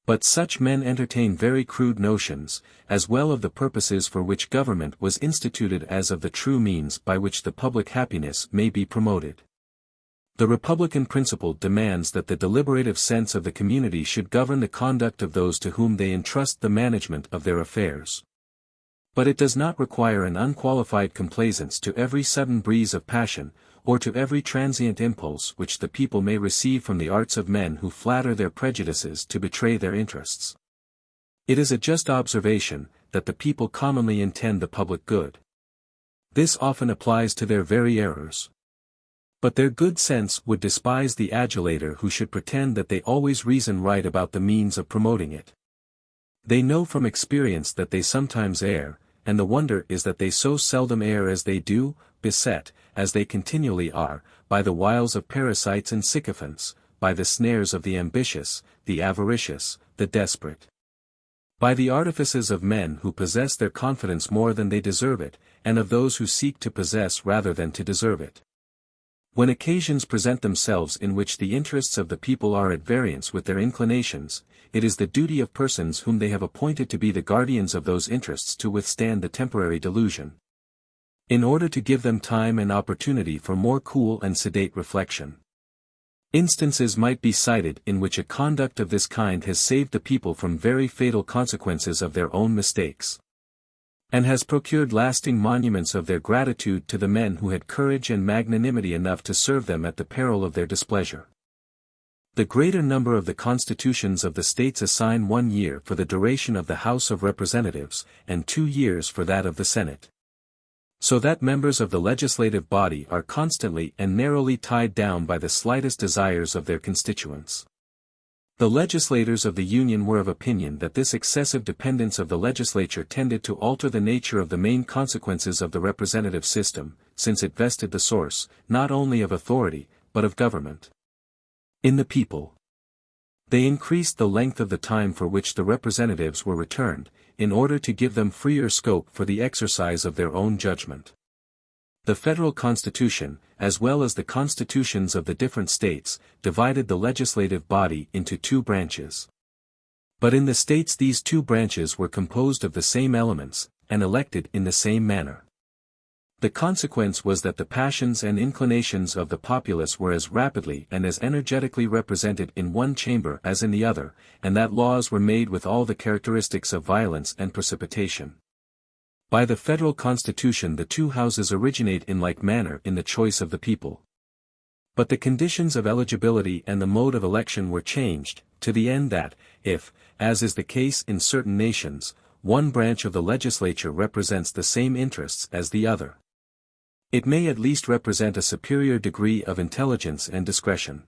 But such men entertain very crude notions, as well of the purposes for which government was instituted as of the true means by which the public happiness may be promoted. The Republican principle demands that the deliberative sense of the community should govern the conduct of those to whom they entrust the management of their affairs. But it does not require an unqualified complaisance to every sudden breeze of passion, or to every transient impulse which the people may receive from the arts of men who flatter their prejudices to betray their interests. It is a just observation, that the people commonly intend the public good. This often applies to their very errors. But their good sense would despise the adulator who should pretend that they always reason right about the means of promoting it. They know from experience that they sometimes err, and the wonder is that they so seldom err as they do, beset, as they continually are, by the wiles of parasites and sycophants, by the snares of the ambitious, the avaricious, the desperate. By the artifices of men who possess their confidence more than they deserve it, and of those who seek to possess rather than to deserve it. When occasions present themselves in which the interests of the people are at variance with their inclinations, it is the duty of persons whom they have appointed to be the guardians of those interests to withstand the temporary delusion, in order to give them time and opportunity for more cool and sedate reflection. Instances might be cited in which a conduct of this kind has saved the people from very fatal consequences of their own mistakes, and has procured lasting monuments of their gratitude to the men who had courage and magnanimity enough to serve them at the peril of their displeasure. The greater number of the constitutions of the states assign 1 year for the duration of the House of Representatives, and 2 years for that of the Senate. So that members of the legislative body are constantly and narrowly tied down by the slightest desires of their constituents. The legislators of the Union were of opinion that this excessive dependence of the legislature tended to alter the nature of the main consequences of the representative system, since it vested the source, not only of authority, but of government, in the people. They increased the length of the time for which the representatives were returned, in order to give them freer scope for the exercise of their own judgment. The federal constitution, as well as the constitutions of the different states, divided the legislative body into two branches. But in the states these two branches were composed of the same elements, and elected in the same manner. The consequence was that the passions and inclinations of the populace were as rapidly and as energetically represented in one chamber as in the other, and that laws were made with all the characteristics of violence and precipitation. By the federal constitution the two houses originate in like manner in the choice of the people. But the conditions of eligibility and the mode of election were changed, to the end that, if, as is the case in certain nations, one branch of the legislature represents the same interests as the other, it may at least represent a superior degree of intelligence and discretion.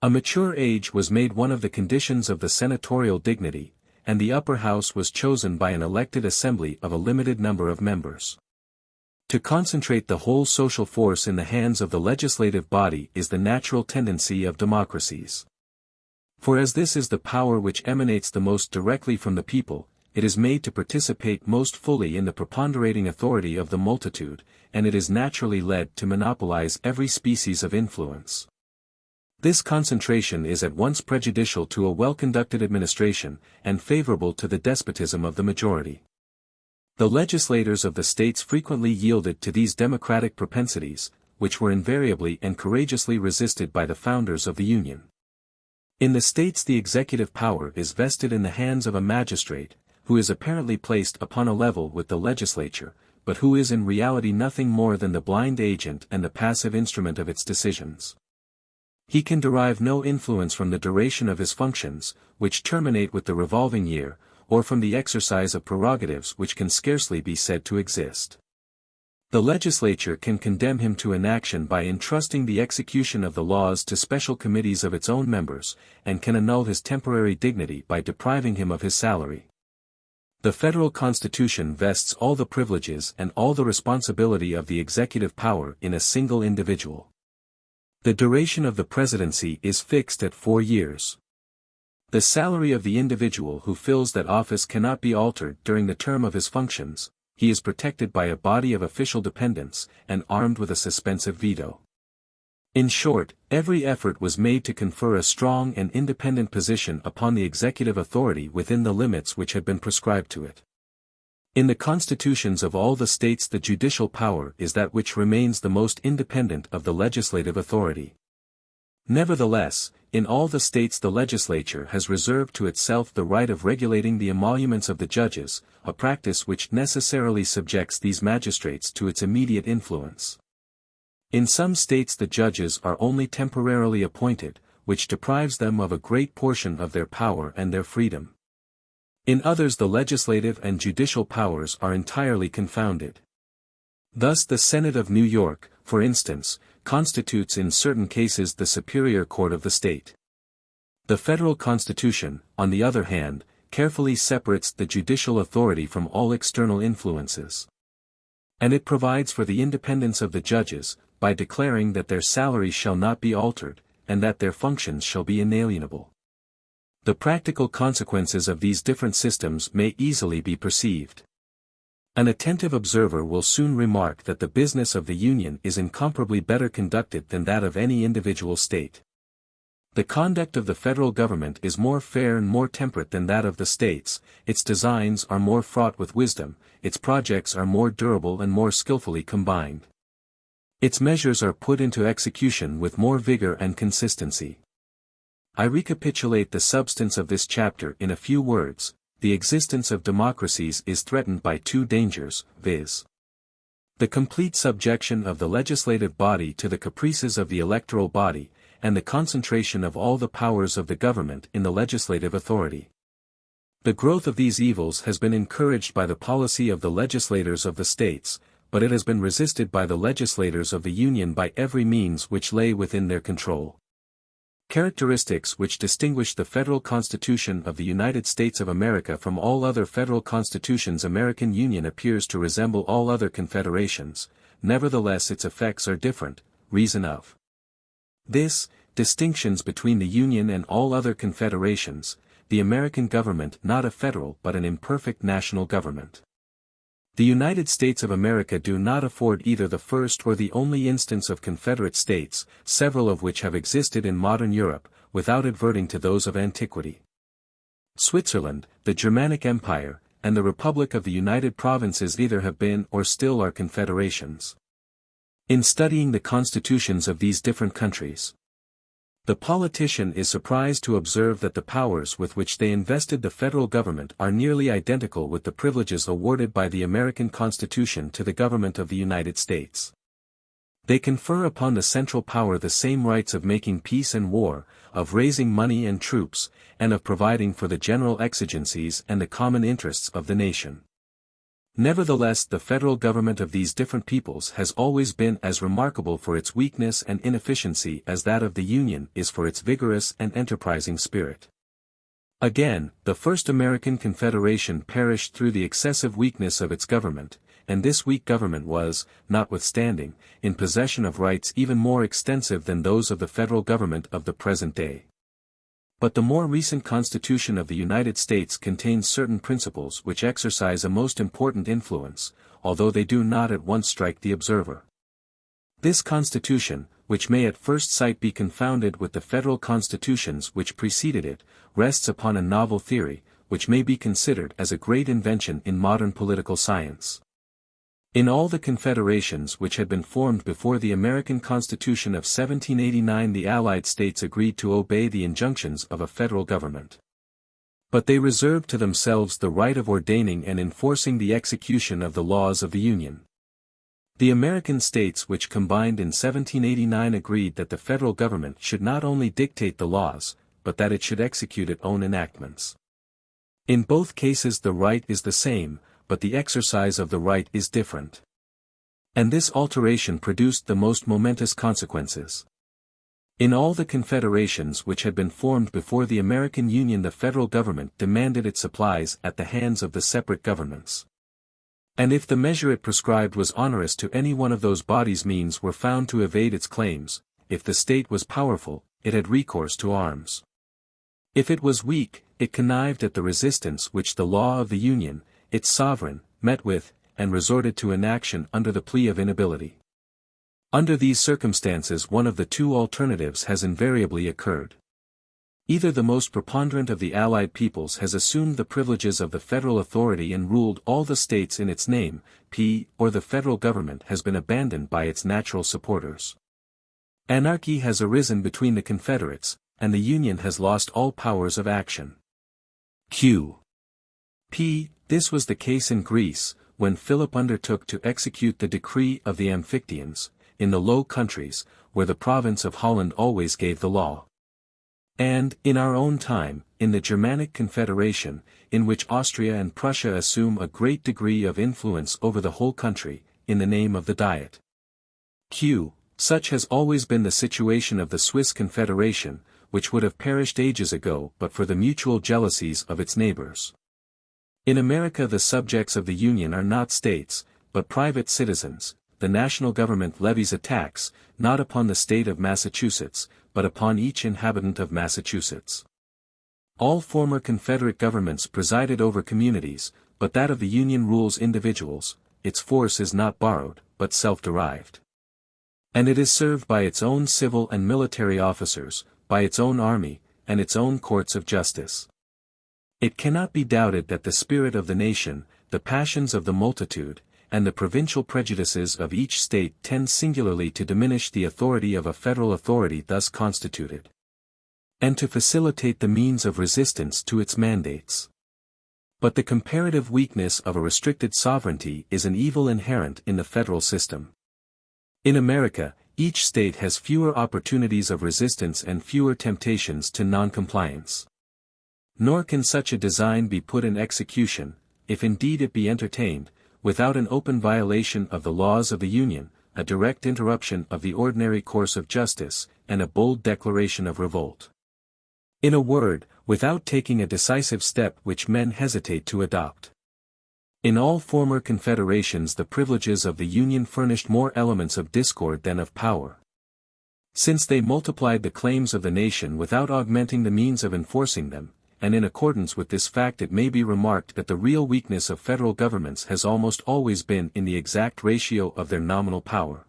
A mature age was made one of the conditions of the senatorial dignity, and the upper house was chosen by an elected assembly of a limited number of members. To concentrate the whole social force in the hands of the legislative body is the natural tendency of democracies. For as this is the power which emanates the most directly from the people, it is made to participate most fully in the preponderating authority of the multitude, and it is naturally led to monopolize every species of influence. This concentration is at once prejudicial to a well-conducted administration, and favorable to the despotism of the majority. The legislators of the states frequently yielded to these democratic propensities, which were invariably and courageously resisted by the founders of the Union. In the states the executive power is vested in the hands of a magistrate, who is apparently placed upon a level with the legislature, but who is in reality nothing more than the blind agent and the passive instrument of its decisions. He can derive no influence from the duration of his functions, which terminate with the revolving year, or from the exercise of prerogatives which can scarcely be said to exist. The legislature can condemn him to inaction by entrusting the execution of the laws to special committees of its own members, and can annul his temporary dignity by depriving him of his salary. The federal constitution vests all the privileges and all the responsibility of the executive power in a single individual. The duration of the presidency is fixed at 4 years. The salary of the individual who fills that office cannot be altered during the term of his functions. He is protected by a body of official dependents, and armed with a suspensive veto. In short, every effort was made to confer a strong and independent position upon the executive authority within the limits which had been prescribed to it. In the constitutions of all the states the judicial power is that which remains the most independent of the legislative authority. Nevertheless, in all the states the legislature has reserved to itself the right of regulating the emoluments of the judges, a practice which necessarily subjects these magistrates to its immediate influence. In some states the judges are only temporarily appointed, which deprives them of a great portion of their power and their freedom. In others the legislative and judicial powers are entirely confounded. Thus the Senate of New York, for instance, constitutes in certain cases the superior court of the state. The federal constitution, on the other hand, carefully separates the judicial authority from all external influences. And it provides for the independence of the judges, by declaring that their salaries shall not be altered, and that their functions shall be inalienable. The practical consequences of these different systems may easily be perceived. An attentive observer will soon remark that the business of the Union is incomparably better conducted than that of any individual state. The conduct of the federal government is more fair and more temperate than that of the states, its designs are more fraught with wisdom, its projects are more durable and more skillfully combined. Its measures are put into execution with more vigor and consistency. I recapitulate the substance of this chapter in a few words. The existence of democracies is threatened by two dangers, viz. the complete subjection of the legislative body to the caprices of the electoral body, and the concentration of all the powers of the government in the legislative authority. The growth of these evils has been encouraged by the policy of the legislators of the states, but it has been resisted by the legislators of the Union by every means which lay within their control. Characteristics which distinguish the federal Constitution of the United States of America from all other federal constitutions. American Union appears to resemble all other confederations, nevertheless its effects are different. Reason of this, distinctions between the Union and all other confederations, the American government not a federal but an imperfect national government. The United States of America do not afford either the first or the only instance of Confederate states, several of which have existed in modern Europe, without adverting to those of antiquity. Switzerland, the Germanic Empire, and the Republic of the United Provinces either have been or still are confederations. In studying the constitutions of these different countries, the politician is surprised to observe that the powers with which they invested the federal government are nearly identical with the privileges awarded by the American Constitution to the government of the United States. They confer upon the central power the same rights of making peace and war, of raising money and troops, and of providing for the general exigencies and the common interests of the nation. Nevertheless, the federal government of these different peoples has always been as remarkable for its weakness and inefficiency as that of the Union is for its vigorous and enterprising spirit. Again, the first American Confederation perished through the excessive weakness of its government, and this weak government was, notwithstanding, in possession of rights even more extensive than those of the federal government of the present day. But the more recent Constitution of the United States contains certain principles which exercise a most important influence, although they do not at once strike the observer. This Constitution, which may at first sight be confounded with the federal constitutions which preceded it, rests upon a novel theory, which may be considered as a great invention in modern political science. In all the confederations which had been formed before the American Constitution of 1789, the Allied States agreed to obey the injunctions of a federal government. But they reserved to themselves the right of ordaining and enforcing the execution of the laws of the Union. The American states which combined in 1789 agreed that the federal government should not only dictate the laws, but that it should execute its own enactments. In both cases the right is the same, but the exercise of the right is different. And this alteration produced the most momentous consequences. In all the confederations which had been formed before the American Union, the federal government demanded its supplies at the hands of the separate governments. And if the measure it prescribed was onerous to any one of those bodies, means were found to evade its claims. If the state was powerful, it had recourse to arms. If it was weak, it connived at the resistance which the law of the Union, its sovereign, met with, and resorted to inaction under the plea of inability. Under these circumstances one of the two alternatives has invariably occurred. Either the most preponderant of the Allied peoples has assumed the privileges of the federal authority and ruled all the states in its name, or the federal government has been abandoned by its natural supporters. Anarchy has arisen between the Confederates, and the Union has lost all powers of action. This was the case in Greece, when Philip undertook to execute the decree of the Amphictyons, in the Low Countries, where the province of Holland always gave the law. And, in our own time, in the Germanic Confederation, in which Austria and Prussia assume a great degree of influence over the whole country, in the name of the Diet. Such has always been the situation of the Swiss Confederation, which would have perished ages ago but for the mutual jealousies of its neighbors. In America the subjects of the Union are not states, but private citizens. The national government levies a tax, not upon the state of Massachusetts, but upon each inhabitant of Massachusetts. All former Confederate governments presided over communities, but that of the Union rules individuals. Its force is not borrowed, but self-derived. And it is served by its own civil and military officers, by its own army, and its own courts of justice. It cannot be doubted that the spirit of the nation, the passions of the multitude, and the provincial prejudices of each state tend singularly to diminish the authority of a federal authority thus constituted, and to facilitate the means of resistance to its mandates. But the comparative weakness of a restricted sovereignty is an evil inherent in the federal system. In America, each state has fewer opportunities of resistance and fewer temptations to noncompliance. Nor can such a design be put in execution, if indeed it be entertained, without an open violation of the laws of the Union, a direct interruption of the ordinary course of justice, and a bold declaration of revolt. In a word, without taking a decisive step which men hesitate to adopt. In all former confederations the privileges of the Union furnished more elements of discord than of power. Since they multiplied the claims of the nation without augmenting the means of enforcing them, and in accordance with this fact it may be remarked that the real weakness of federal governments has almost always been in the exact ratio of their nominal power.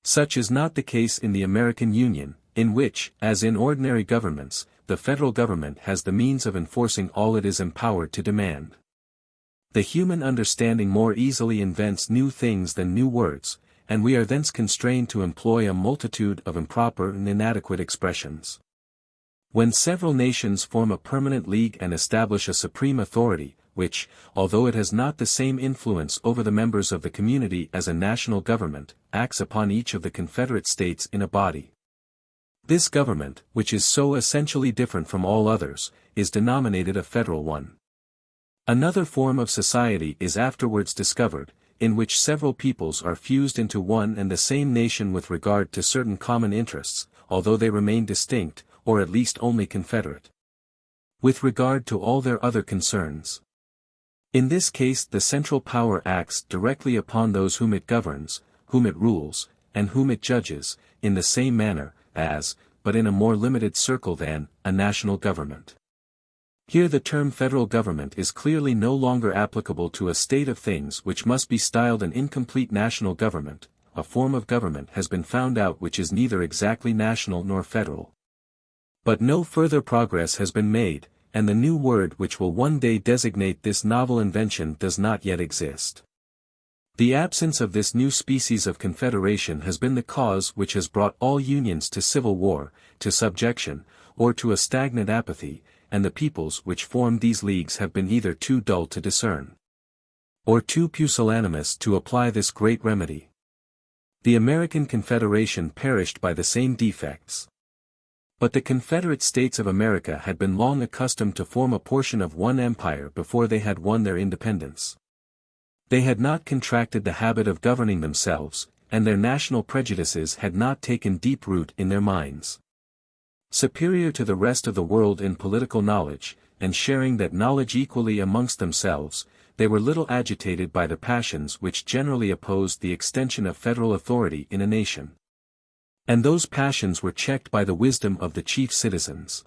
Such is not the case in the American Union, in which, as in ordinary governments, the federal government has the means of enforcing all it is empowered to demand. The human understanding more easily invents new things than new words, and we are thence constrained to employ a multitude of improper and inadequate expressions. When several nations form a permanent league and establish a supreme authority, which, although it has not the same influence over the members of the community as a national government, acts upon each of the confederate states in a body. This government, which is so essentially different from all others, is denominated a federal one. Another form of society is afterwards discovered, in which several peoples are fused into one and the same nation with regard to certain common interests, although they remain distinct, or at least only confederate, with regard to all their other concerns. In this case the central power acts directly upon those whom it governs, whom it rules, and whom it judges, in the same manner, as, but in a more limited circle than, a national government. Here the term federal government is clearly no longer applicable to a state of things which must be styled an incomplete national government. A form of government has been found out which is neither exactly national nor federal. But no further progress has been made, and the new word which will one day designate this novel invention does not yet exist. The absence of this new species of confederation has been the cause which has brought all unions to civil war, to subjection, or to a stagnant apathy, and the peoples which formed these leagues have been either too dull to discern, or too pusillanimous to apply this great remedy. The American Confederation perished by the same defects. But the Confederate States of America had been long accustomed to form a portion of one empire before they had won their independence. They had not contracted the habit of governing themselves, and their national prejudices had not taken deep root in their minds. Superior to the rest of the world in political knowledge, and sharing that knowledge equally amongst themselves, they were little agitated by the passions which generally opposed the extension of federal authority in a nation. And those passions were checked by the wisdom of the chief citizens.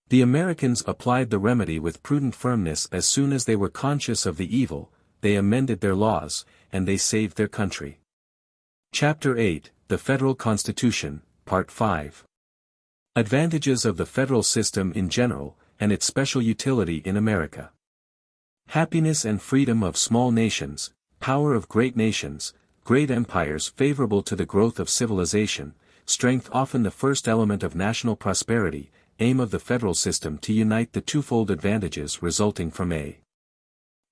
The Americans applied the remedy with prudent firmness as soon as they were conscious of the evil, they amended their laws, and they saved their country. Chapter 8, The Federal Constitution, Part 5. Advantages of the federal system in general, and its special utility in America. Happiness and freedom of small nations, power of great nations, great empires favorable to the growth of civilization, strength often the first element of national prosperity, aim of the federal system to unite the twofold advantages resulting from a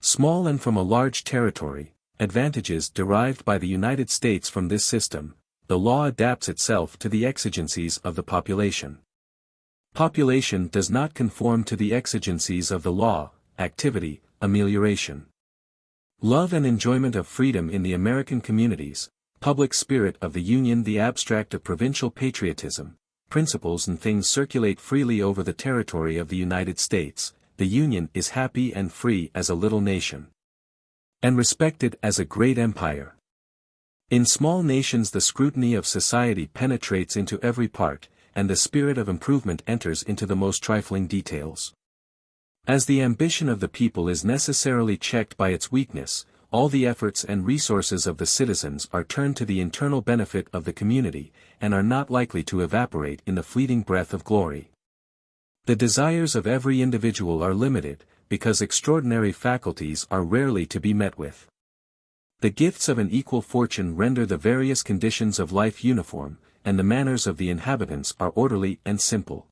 small and from a large territory, advantages derived by the United States from this system. The law adapts itself to the exigencies of the population. Population does not conform to the exigencies of the law, activity, amelioration. Love and enjoyment of freedom in the American communities, public spirit of the Union, the abstract of provincial patriotism, principles and things circulate freely over the territory of the United States. The Union is happy and free as a little nation, and respected as a great empire. In small nations the scrutiny of society penetrates into every part, and the spirit of improvement enters into the most trifling details. As the ambition of the people is necessarily checked by its weakness, all the efforts and resources of the citizens are turned to the internal benefit of the community, and are not likely to evaporate in the fleeting breath of glory. The desires of every individual are limited, because extraordinary faculties are rarely to be met with. The gifts of an equal fortune render the various conditions of life uniform, and the manners of the inhabitants are orderly and simple.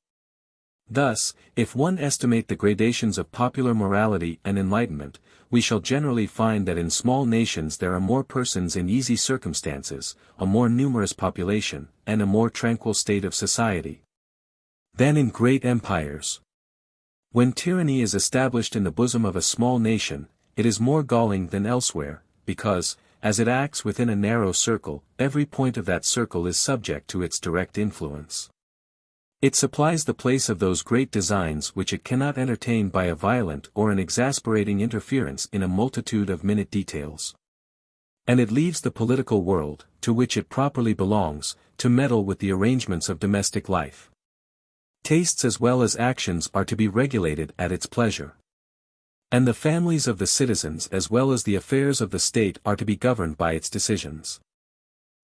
Thus, if one estimate the gradations of popular morality and enlightenment, we shall generally find that in small nations there are more persons in easy circumstances, a more numerous population, and a more tranquil state of society, than in great empires. When tyranny is established in the bosom of a small nation, it is more galling than elsewhere, because, as it acts within a narrow circle, every point of that circle is subject to its direct influence. It supplies the place of those great designs which it cannot entertain by a violent or an exasperating interference in a multitude of minute details. And it leaves the political world, to which it properly belongs, to meddle with the arrangements of domestic life. Tastes as well as actions are to be regulated at its pleasure. And the families of the citizens as well as the affairs of the state are to be governed by its decisions.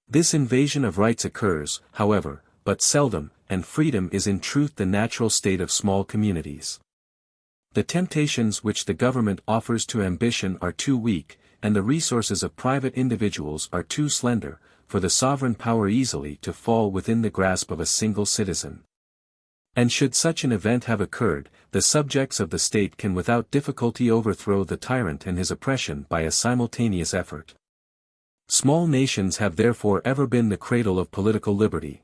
This invasion of rights occurs, however, but seldom, and freedom is in truth the natural state of small communities. The temptations which the government offers to ambition are too weak, and the resources of private individuals are too slender, for the sovereign power easily to fall within the grasp of a single citizen. And should such an event have occurred, the subjects of the state can without difficulty overthrow the tyrant and his oppression by a simultaneous effort. Small nations have therefore ever been the cradle of political liberty.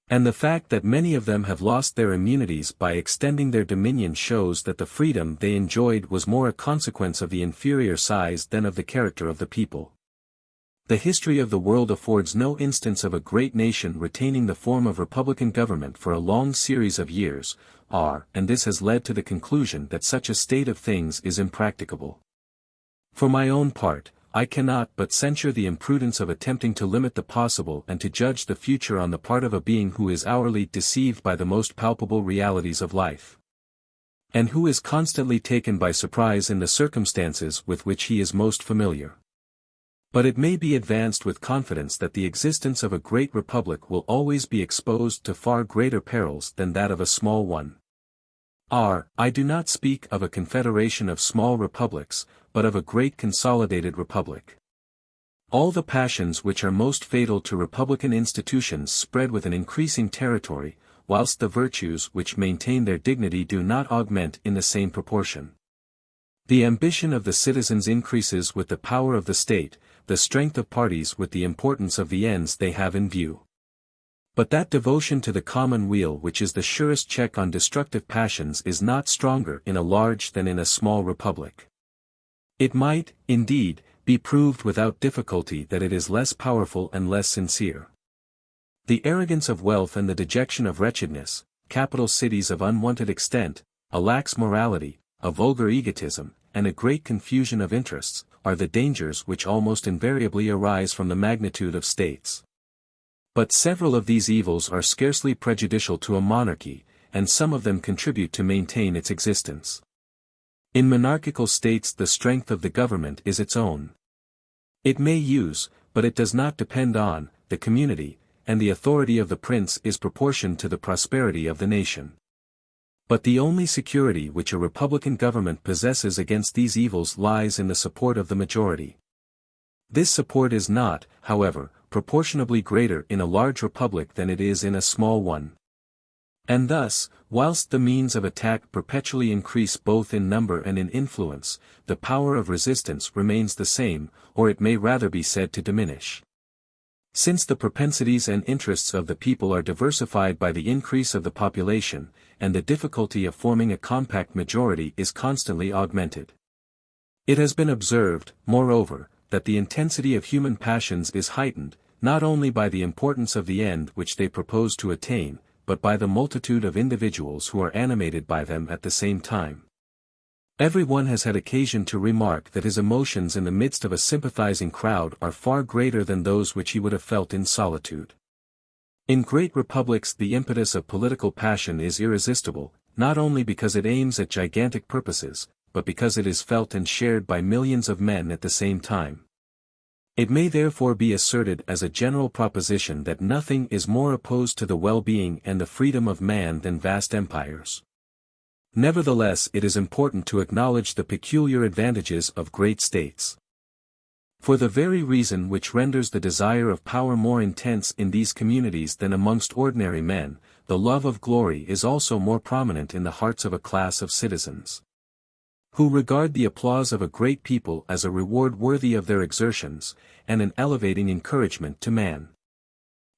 And the fact that many of them have lost their immunities by extending their dominion shows that the freedom they enjoyed was more a consequence of the inferior size than of the character of the people. The history of the world affords no instance of a great nation retaining the form of republican government for a long series of years, and this has led to the conclusion that such a state of things is impracticable. For my own part, I cannot but censure the imprudence of attempting to limit the possible and to judge the future on the part of a being who is hourly deceived by the most palpable realities of life, and who is constantly taken by surprise in the circumstances with which he is most familiar. But it may be advanced with confidence that the existence of a great republic will always be exposed to far greater perils than that of a small one. I do not speak of a confederation of small republics, but of a great consolidated republic. All the passions which are most fatal to republican institutions spread with an increasing territory, whilst the virtues which maintain their dignity do not augment in the same proportion. The ambition of the citizens increases with the power of the state, the strength of parties with the importance of the ends they have in view. But that devotion to the common weal which is the surest check on destructive passions is not stronger in a large than in a small republic. It might, indeed, be proved without difficulty that it is less powerful and less sincere. The arrogance of wealth and the dejection of wretchedness, capital cities of unwonted extent, a lax morality, a vulgar egotism, and a great confusion of interests, are the dangers which almost invariably arise from the magnitude of states. But several of these evils are scarcely prejudicial to a monarchy, and some of them contribute to maintain its existence. In monarchical states the strength of the government is its own. It may use, but it does not depend on, the community, and the authority of the prince is proportioned to the prosperity of the nation. But the only security which a republican government possesses against these evils lies in the support of the majority. This support is not, however, proportionably greater in a large republic than it is in a small one. And thus, whilst the means of attack perpetually increase both in number and in influence, the power of resistance remains the same, or it may rather be said to diminish. Since the propensities and interests of the people are diversified by the increase of the population, and the difficulty of forming a compact majority is constantly augmented. It has been observed, moreover, that the intensity of human passions is heightened, not only by the importance of the end which they propose to attain, but by the multitude of individuals who are animated by them at the same time. Every one has had occasion to remark that his emotions in the midst of a sympathizing crowd are far greater than those which he would have felt in solitude. In great republics the impetus of political passion is irresistible, not only because it aims at gigantic purposes, but because it is felt and shared by millions of men at the same time. It may therefore be asserted as a general proposition that nothing is more opposed to the well-being and the freedom of man than vast empires. Nevertheless, it is important to acknowledge the peculiar advantages of great states. For the very reason which renders the desire of power more intense in these communities than amongst ordinary men, the love of glory is also more prominent in the hearts of a class of citizens, who regard the applause of a great people as a reward worthy of their exertions, and an elevating encouragement to man.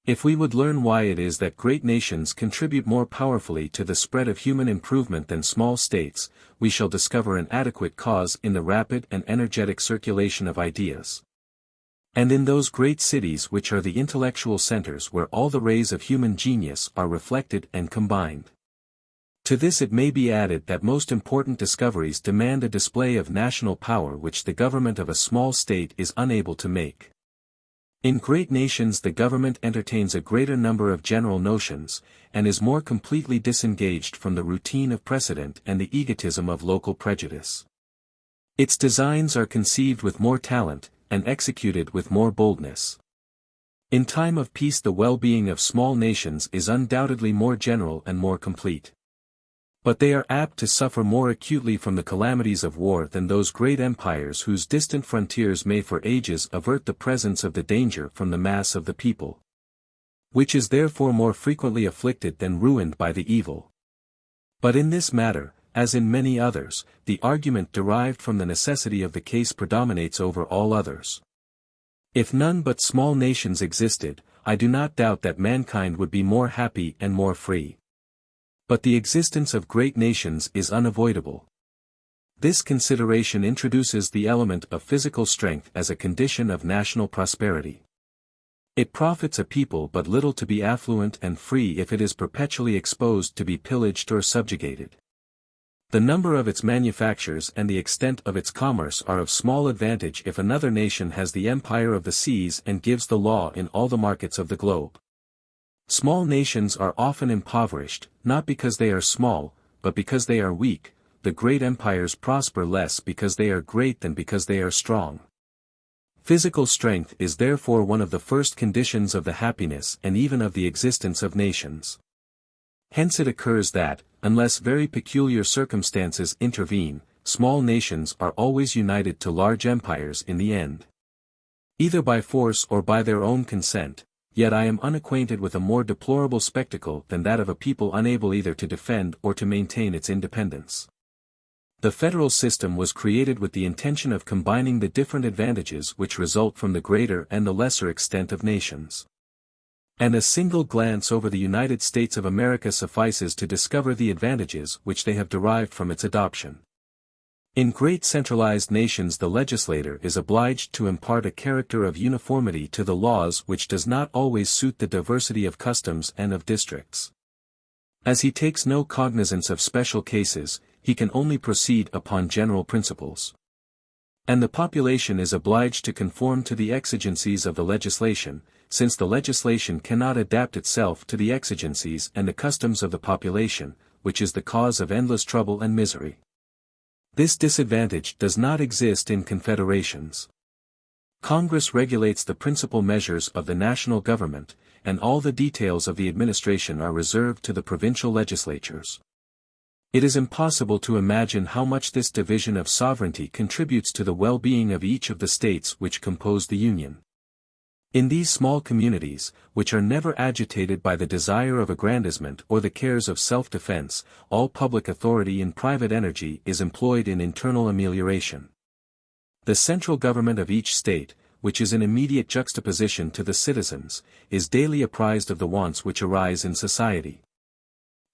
If we would learn why it is that great nations contribute more powerfully to the spread of human improvement than small states, we shall discover an adequate cause in the rapid and energetic circulation of ideas. And in those great cities which are the intellectual centers where all the rays of human genius are reflected and combined. To this it may be added that most important discoveries demand a display of national power which the government of a small state is unable to make. In great nations the government entertains a greater number of general notions, and is more completely disengaged from the routine of precedent and the egotism of local prejudice. Its designs are conceived with more talent, and executed with more boldness. In time of peace the well-being of small nations is undoubtedly more general and more complete. But they are apt to suffer more acutely from the calamities of war than those great empires whose distant frontiers may for ages avert the presence of the danger from the mass of the people, which is therefore more frequently afflicted than ruined by the evil. But in this matter, as in many others, the argument derived from the necessity of the case predominates over all others. If none but small nations existed, I do not doubt that mankind would be more happy and more free. But the existence of great nations is unavoidable. This consideration introduces the element of physical strength as a condition of national prosperity. It profits a people but little to be affluent and free if it is perpetually exposed to be pillaged or subjugated. The number of its manufactures and the extent of its commerce are of small advantage if another nation has the empire of the seas and gives the law in all the markets of the globe. Small nations are often impoverished, not because they are small, but because they are weak. The great empires prosper less because they are great than because they are strong. Physical strength is therefore one of the first conditions of the happiness and even of the existence of nations. Hence it occurs that, unless very peculiar circumstances intervene, small nations are always united to large empires in the end. Either by force or by their own consent, yet I am unacquainted with a more deplorable spectacle than that of a people unable either to defend or to maintain its independence. The federal system was created with the intention of combining the different advantages which result from the greater and the lesser extent of nations. And a single glance over the United States of America suffices to discover the advantages which they have derived from its adoption. In great centralized nations the legislator is obliged to impart a character of uniformity to the laws which does not always suit the diversity of customs and of districts. As he takes no cognizance of special cases, he can only proceed upon general principles. And the population is obliged to conform to the exigencies of the legislation, since the legislation cannot adapt itself to the exigencies and the customs of the population, which is the cause of endless trouble and misery. This disadvantage does not exist in confederations. Congress regulates the principal measures of the national government, and all the details of the administration are reserved to the provincial legislatures. It is impossible to imagine how much this division of sovereignty contributes to the well-being of each of the states which compose the Union. In these small communities, which are never agitated by the desire of aggrandizement or the cares of self-defense, all public authority and private energy is employed in internal amelioration. The central government of each state, which is in immediate juxtaposition to the citizens, is daily apprised of the wants which arise in society.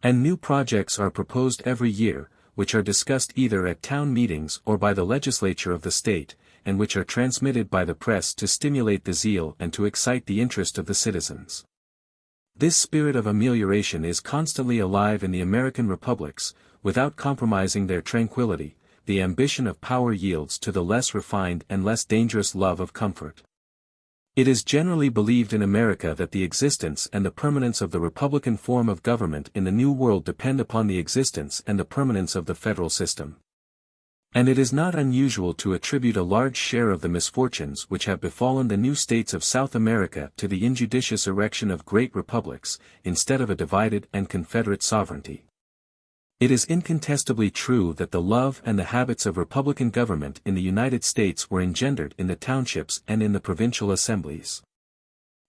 And new projects are proposed every year, which are discussed either at town meetings or by the legislature of the state, and which are transmitted by the press to stimulate the zeal and to excite the interest of the citizens. This spirit of amelioration is constantly alive in the American republics, without compromising their tranquility. The ambition of power yields to the less refined and less dangerous love of comfort. It is generally believed in America that the existence and the permanence of the republican form of government in the New World depend upon the existence and the permanence of the federal system. And it is not unusual to attribute a large share of the misfortunes which have befallen the new states of South America to the injudicious erection of great republics, instead of a divided and confederate sovereignty. It is incontestably true that the love and the habits of republican government in the United States were engendered in the townships and in the provincial assemblies.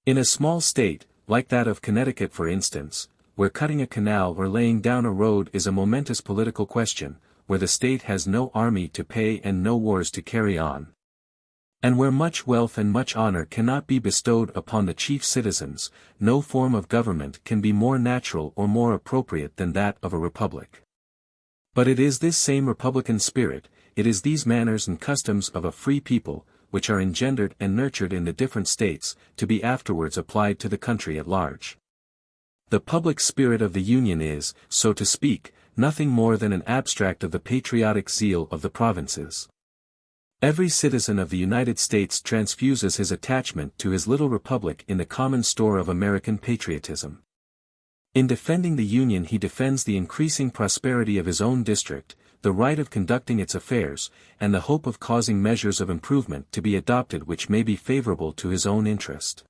In a small state, like that of Connecticut for instance, where cutting a canal or laying down a road is a momentous political question, where the state has no army to pay and no wars to carry on, and where much wealth and much honor cannot be bestowed upon the chief citizens, no form of government can be more natural or more appropriate than that of a republic. But it is this same republican spirit, it is these manners and customs of a free people, which are engendered and nurtured in the different states, to be afterwards applied to the country at large. The public spirit of the Union is, so to speak, nothing more than an abstract of the patriotic zeal of the provinces. Every citizen of the United States transfuses his attachment to his little republic in the common store of American patriotism. In defending the Union he defends the increasing prosperity of his own district, the right of conducting its affairs, and the hope of causing measures of improvement to be adopted which may be favorable to his own interest.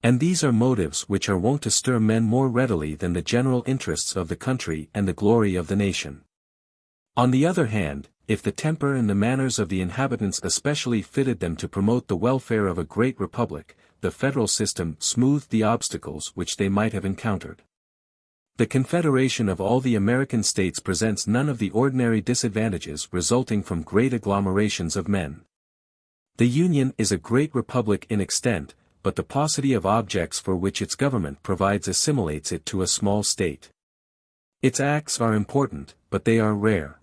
And these are motives which are wont to stir men more readily than the general interests of the country and the glory of the nation. On the other hand, if the temper and the manners of the inhabitants especially fitted them to promote the welfare of a great republic, the federal system smoothed the obstacles which they might have encountered. The confederation of all the American states presents none of the ordinary disadvantages resulting from great agglomerations of men. The Union is a great republic in extent, but the paucity of objects for which its government provides assimilates it to a small state. Its acts are important, but they are rare.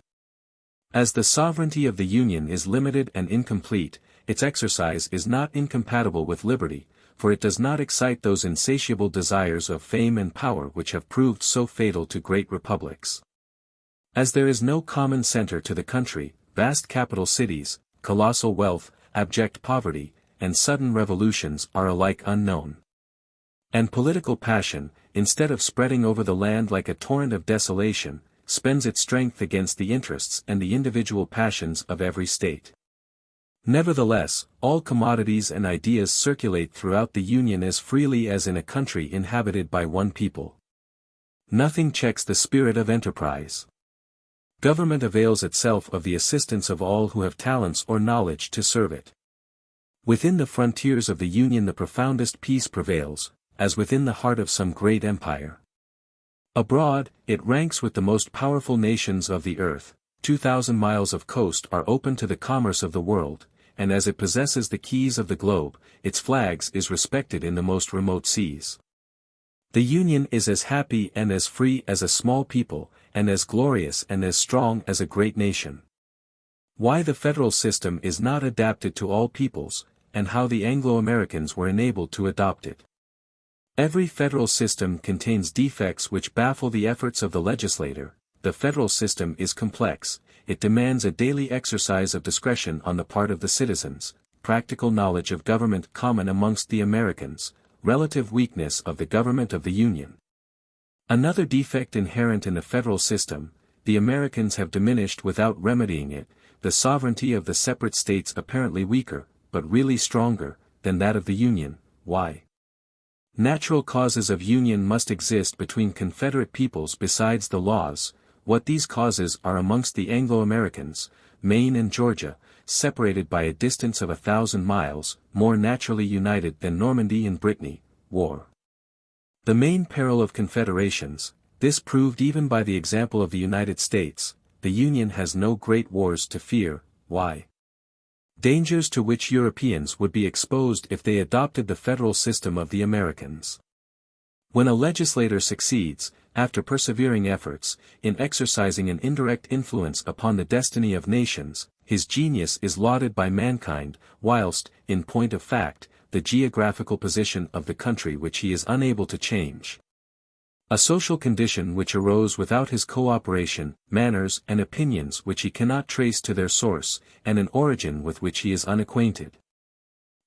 As the sovereignty of the Union is limited and incomplete, its exercise is not incompatible with liberty, for it does not excite those insatiable desires of fame and power which have proved so fatal to great republics. As there is no common center to the country, vast capital cities, colossal wealth, abject poverty, and sudden revolutions are alike unknown. And political passion, instead of spreading over the land like a torrent of desolation, spends its strength against the interests and the individual passions of every state. Nevertheless, all commodities and ideas circulate throughout the Union as freely as in a country inhabited by one people. Nothing checks the spirit of enterprise. Government avails itself of the assistance of all who have talents or knowledge to serve it. Within the frontiers of the Union the profoundest peace prevails, as within the heart of some great empire. Abroad, it ranks with the most powerful nations of the earth. 2,000 miles of coast are open to the commerce of the world, and as it possesses the keys of the globe, its flags is respected in the most remote seas. The Union is as happy and as free as a small people, and as glorious and as strong as a great nation. Why the federal system is not adapted to all peoples, and how the Anglo-Americans were enabled to adopt it. Every federal system contains defects which baffle the efforts of the legislator. The federal system is complex, it demands a daily exercise of discretion on the part of the citizens, practical knowledge of government common amongst the Americans, relative weakness of the government of the Union. Another defect inherent in the federal system, the Americans have diminished without remedying it, the sovereignty of the separate states apparently weaker, but really stronger, than that of the Union. Why? Natural causes of union must exist between confederate peoples besides the laws. What these causes are amongst the Anglo-Americans, Maine and Georgia, separated by a distance of 1,000 miles, more naturally united than Normandy and Brittany, war. The main peril of confederations, this proved even by the example of the United States, the Union has no great wars to fear. Why? Dangers to which Europeans would be exposed if they adopted the federal system of the Americans. When a legislator succeeds, after persevering efforts, in exercising an indirect influence upon the destiny of nations, his genius is lauded by mankind, whilst, in point of fact, the geographical position of the country which he is unable to change. A social condition which arose without his cooperation, manners and opinions which he cannot trace to their source, and an origin with which he is unacquainted.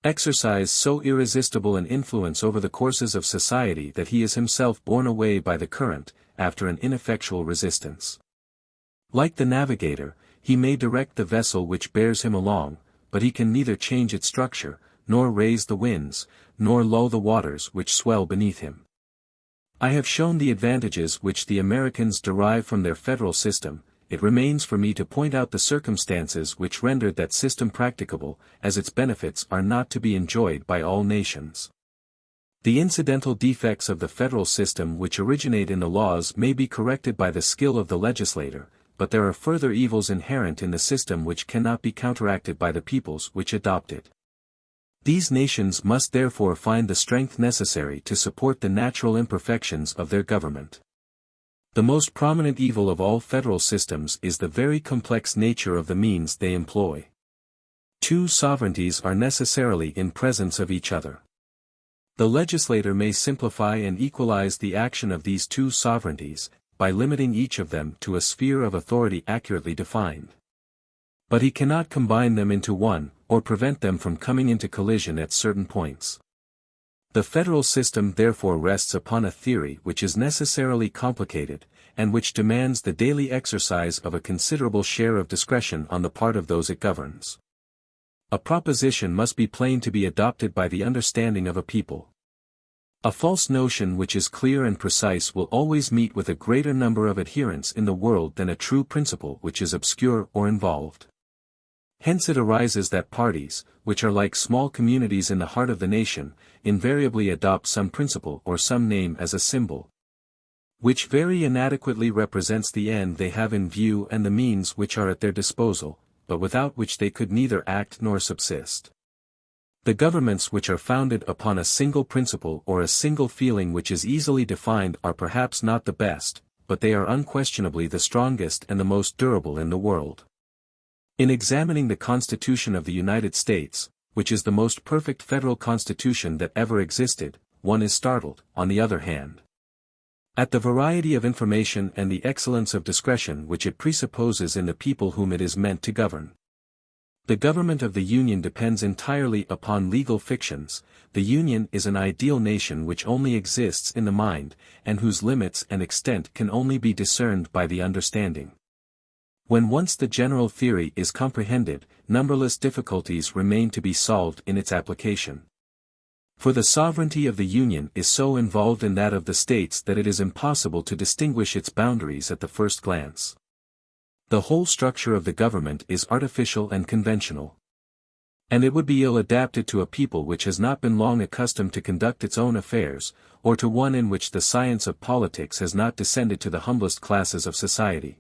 Exercise so irresistible an influence over the courses of society that he is himself borne away by the current, after an ineffectual resistance. Like the navigator, he may direct the vessel which bears him along, but he can neither change its structure, nor raise the winds, nor lull the waters which swell beneath him. I have shown the advantages which the Americans derive from their federal system. It remains for me to point out the circumstances which rendered that system practicable, as its benefits are not to be enjoyed by all nations. The incidental defects of the federal system which originate in the laws may be corrected by the skill of the legislator, but there are further evils inherent in the system which cannot be counteracted by the peoples which adopt it. These nations must therefore find the strength necessary to support the natural imperfections of their government. The most prominent evil of all federal systems is the very complex nature of the means they employ. Two sovereignties are necessarily in presence of each other. The legislator may simplify and equalize the action of these two sovereignties, by limiting each of them to a sphere of authority accurately defined. But he cannot combine them into one, or prevent them from coming into collision at certain points. The federal system therefore rests upon a theory which is necessarily complicated, and which demands the daily exercise of a considerable share of discretion on the part of those it governs. A proposition must be plain to be adopted by the understanding of a people. A false notion which is clear and precise will always meet with a greater number of adherents in the world than a true principle which is obscure or involved. Hence it arises that parties, which are like small communities in the heart of the nation, invariably adopt some principle or some name as a symbol, which very inadequately represents the end they have in view and the means which are at their disposal, but without which they could neither act nor subsist. The governments which are founded upon a single principle or a single feeling which is easily defined are perhaps not the best, but they are unquestionably the strongest and the most durable in the world. In examining the Constitution of the United States, which is the most perfect federal constitution that ever existed, one is startled, on the other hand, at the variety of information and the excellence of discretion which it presupposes in the people whom it is meant to govern. The government of the Union depends entirely upon legal fictions. The Union is an ideal nation which only exists in the mind, and whose limits and extent can only be discerned by the understanding. When once the general theory is comprehended, numberless difficulties remain to be solved in its application. For the sovereignty of the Union is so involved in that of the states that it is impossible to distinguish its boundaries at the first glance. The whole structure of the government is artificial and conventional. And it would be ill adapted to a people which has not been long accustomed to conduct its own affairs, or to one in which the science of politics has not descended to the humblest classes of society.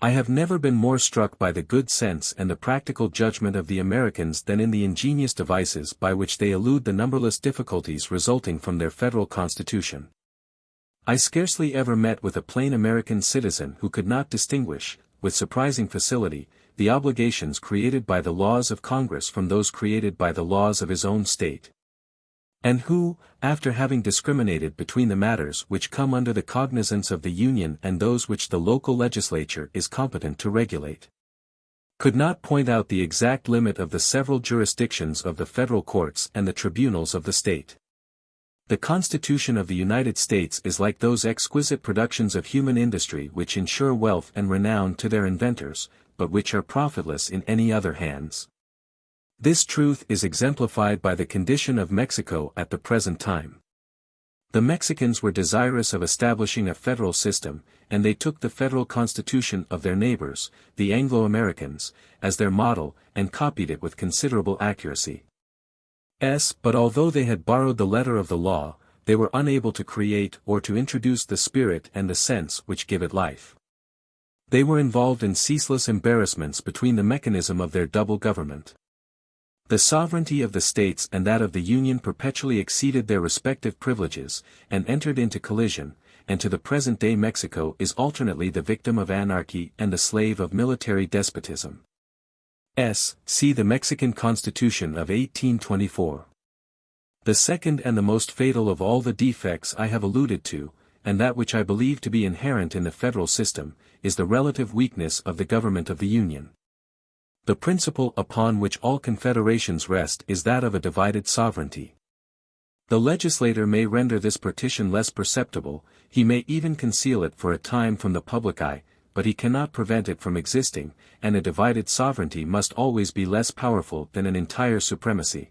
I have never been more struck by the good sense and the practical judgment of the Americans than in the ingenious devices by which they elude the numberless difficulties resulting from their federal constitution. I scarcely ever met with a plain American citizen who could not distinguish, with surprising facility, the obligations created by the laws of Congress from those created by the laws of his own state, and who, after having discriminated between the matters which come under the cognizance of the Union and those which the local legislature is competent to regulate, could not point out the exact limit of the several jurisdictions of the federal courts and the tribunals of the state. The Constitution of the United States is like those exquisite productions of human industry which ensure wealth and renown to their inventors, but which are profitless in any other hands. This truth is exemplified by the condition of Mexico at the present time. The Mexicans were desirous of establishing a federal system, and they took the federal constitution of their neighbors, the Anglo-Americans, as their model, and copied it with considerable accuracy. But although they had borrowed the letter of the law, they were unable to create or to introduce the spirit and the sense which give it life. They were involved in ceaseless embarrassments between the mechanism of their double government. The sovereignty of the states and that of the Union perpetually exceeded their respective privileges, and entered into collision, and to the present day Mexico is alternately the victim of anarchy and the slave of military despotism. See the Mexican Constitution of 1824. The second and the most fatal of all the defects I have alluded to, and that which I believe to be inherent in the federal system, is the relative weakness of the government of the Union. The principle upon which all confederations rest is that of a divided sovereignty. The legislator may render this partition less perceptible, he may even conceal it for a time from the public eye, but he cannot prevent it from existing, and a divided sovereignty must always be less powerful than an entire supremacy.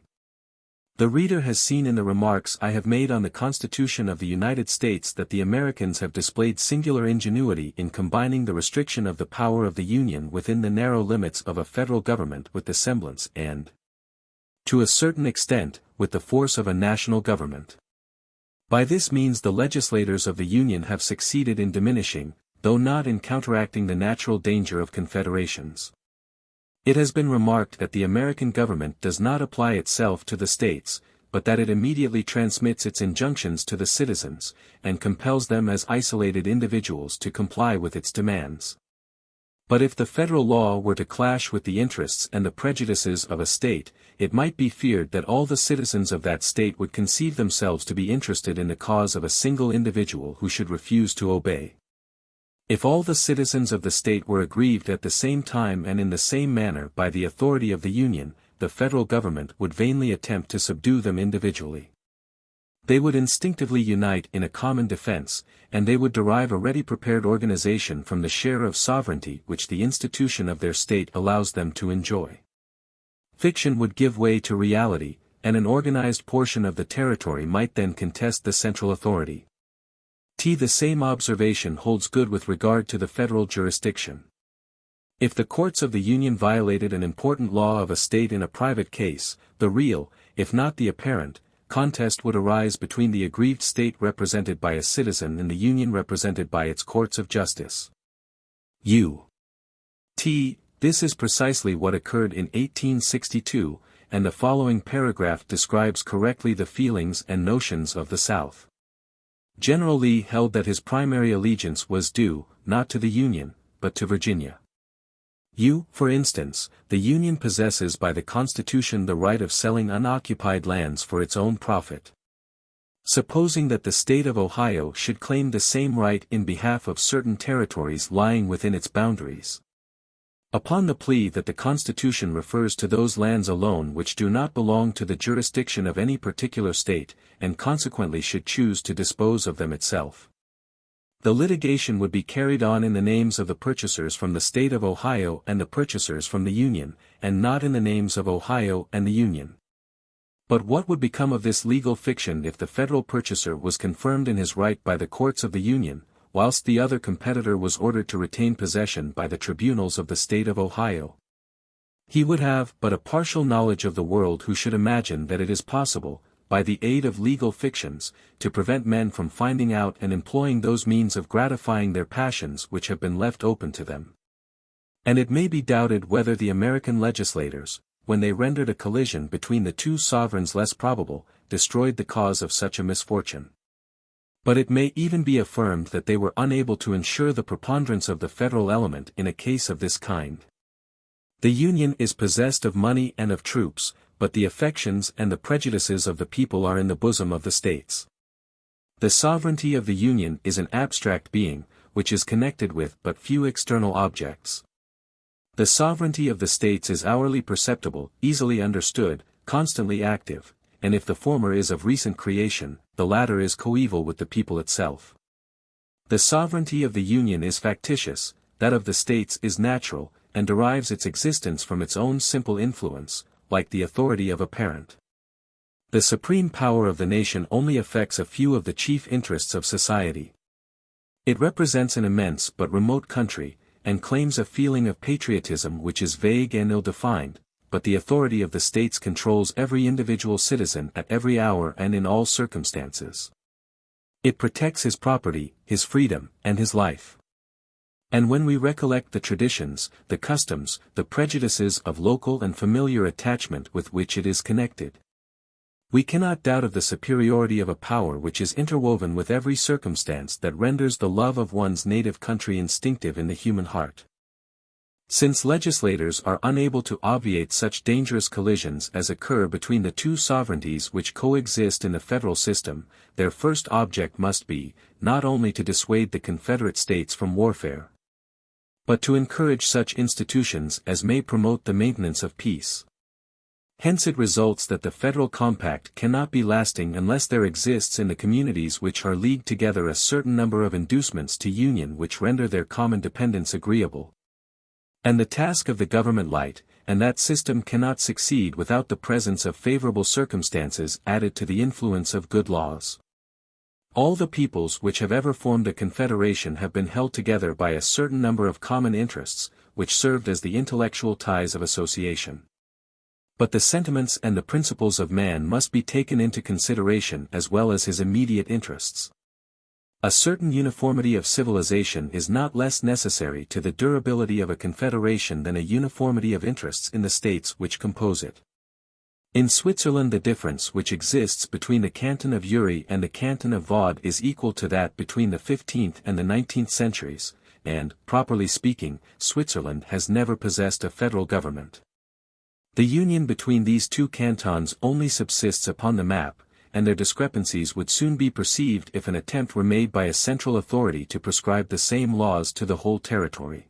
The reader has seen in the remarks I have made on the Constitution of the United States that the Americans have displayed singular ingenuity in combining the restriction of the power of the Union within the narrow limits of a federal government with the semblance and, to a certain extent, with the force of a national government. By this means the legislators of the Union have succeeded in diminishing, though not in counteracting the natural danger of confederations. It has been remarked that the American government does not apply itself to the states, but that it immediately transmits its injunctions to the citizens, and compels them as isolated individuals to comply with its demands. But if the federal law were to clash with the interests and the prejudices of a state, it might be feared that all the citizens of that state would conceive themselves to be interested in the cause of a single individual who should refuse to obey. If all the citizens of the state were aggrieved at the same time and in the same manner by the authority of the Union, the federal government would vainly attempt to subdue them individually. They would instinctively unite in a common defense, and they would derive a ready-prepared organization from the share of sovereignty which the institution of their state allows them to enjoy. Fiction would give way to reality, and an organized portion of the territory might then contest the central authority. The same observation holds good with regard to the federal jurisdiction. If the courts of the Union violated an important law of a state in a private case, the real, if not the apparent, contest would arise between the aggrieved state represented by a citizen and the Union represented by its courts of justice. This is precisely what occurred in 1862, and the following paragraph describes correctly the feelings and notions of the South. General Lee held that his primary allegiance was due, not to the Union, but to Virginia. For instance, the Union possesses by the Constitution the right of selling unoccupied lands for its own profit. Supposing that the state of Ohio should claim the same right in behalf of certain territories lying within its boundaries. Upon the plea that the Constitution refers to those lands alone which do not belong to the jurisdiction of any particular state, and consequently should choose to dispose of them itself. The litigation would be carried on in the names of the purchasers from the state of Ohio and the purchasers from the Union, and not in the names of Ohio and the Union. But what would become of this legal fiction if the federal purchaser was confirmed in his right by the courts of the Union, whilst the other competitor was ordered to retain possession by the tribunals of the state of Ohio? He would have but a partial knowledge of the world who should imagine that it is possible, by the aid of legal fictions, to prevent men from finding out and employing those means of gratifying their passions which have been left open to them. And it may be doubted whether the American legislators, when they rendered a collision between the two sovereigns less probable, destroyed the cause of such a misfortune. But it may even be affirmed that they were unable to ensure the preponderance of the federal element in a case of this kind. The Union is possessed of money and of troops, but the affections and the prejudices of the people are in the bosom of the states. The sovereignty of the Union is an abstract being, which is connected with but few external objects. The sovereignty of the states is hourly perceptible, easily understood, constantly active, and if the former is of recent creation, the latter is coeval with the people itself. The sovereignty of the Union is factitious, that of the states is natural, and derives its existence from its own simple influence, like the authority of a parent. The supreme power of the nation only affects a few of the chief interests of society. It represents an immense but remote country, and claims a feeling of patriotism which is vague and ill-defined, but the authority of the states controls every individual citizen at every hour and in all circumstances. It protects his property, his freedom, and his life. And when we recollect the traditions, the customs, the prejudices of local and familiar attachment with which it is connected, we cannot doubt of the superiority of a power which is interwoven with every circumstance that renders the love of one's native country instinctive in the human heart. Since legislators are unable to obviate such dangerous collisions as occur between the two sovereignties which coexist in the federal system, their first object must be, not only to dissuade the Confederate States from warfare, but to encourage such institutions as may promote the maintenance of peace. Hence it results that the federal compact cannot be lasting unless there exists in the communities which are leagued together a certain number of inducements to union which render their common dependence agreeable. And the task of the government light, and that system cannot succeed without the presence of favorable circumstances added to the influence of good laws. All the peoples which have ever formed a confederation have been held together by a certain number of common interests, which served as the intellectual ties of association. But the sentiments and the principles of man must be taken into consideration as well as his immediate interests. A certain uniformity of civilization is not less necessary to the durability of a confederation than a uniformity of interests in the states which compose it. In Switzerland the difference which exists between the canton of Uri and the canton of Vaud is equal to that between the 15th and the 19th centuries, and, properly speaking, Switzerland has never possessed a federal government. The union between these two cantons only subsists upon the map, and their discrepancies would soon be perceived if an attempt were made by a central authority to prescribe the same laws to the whole territory.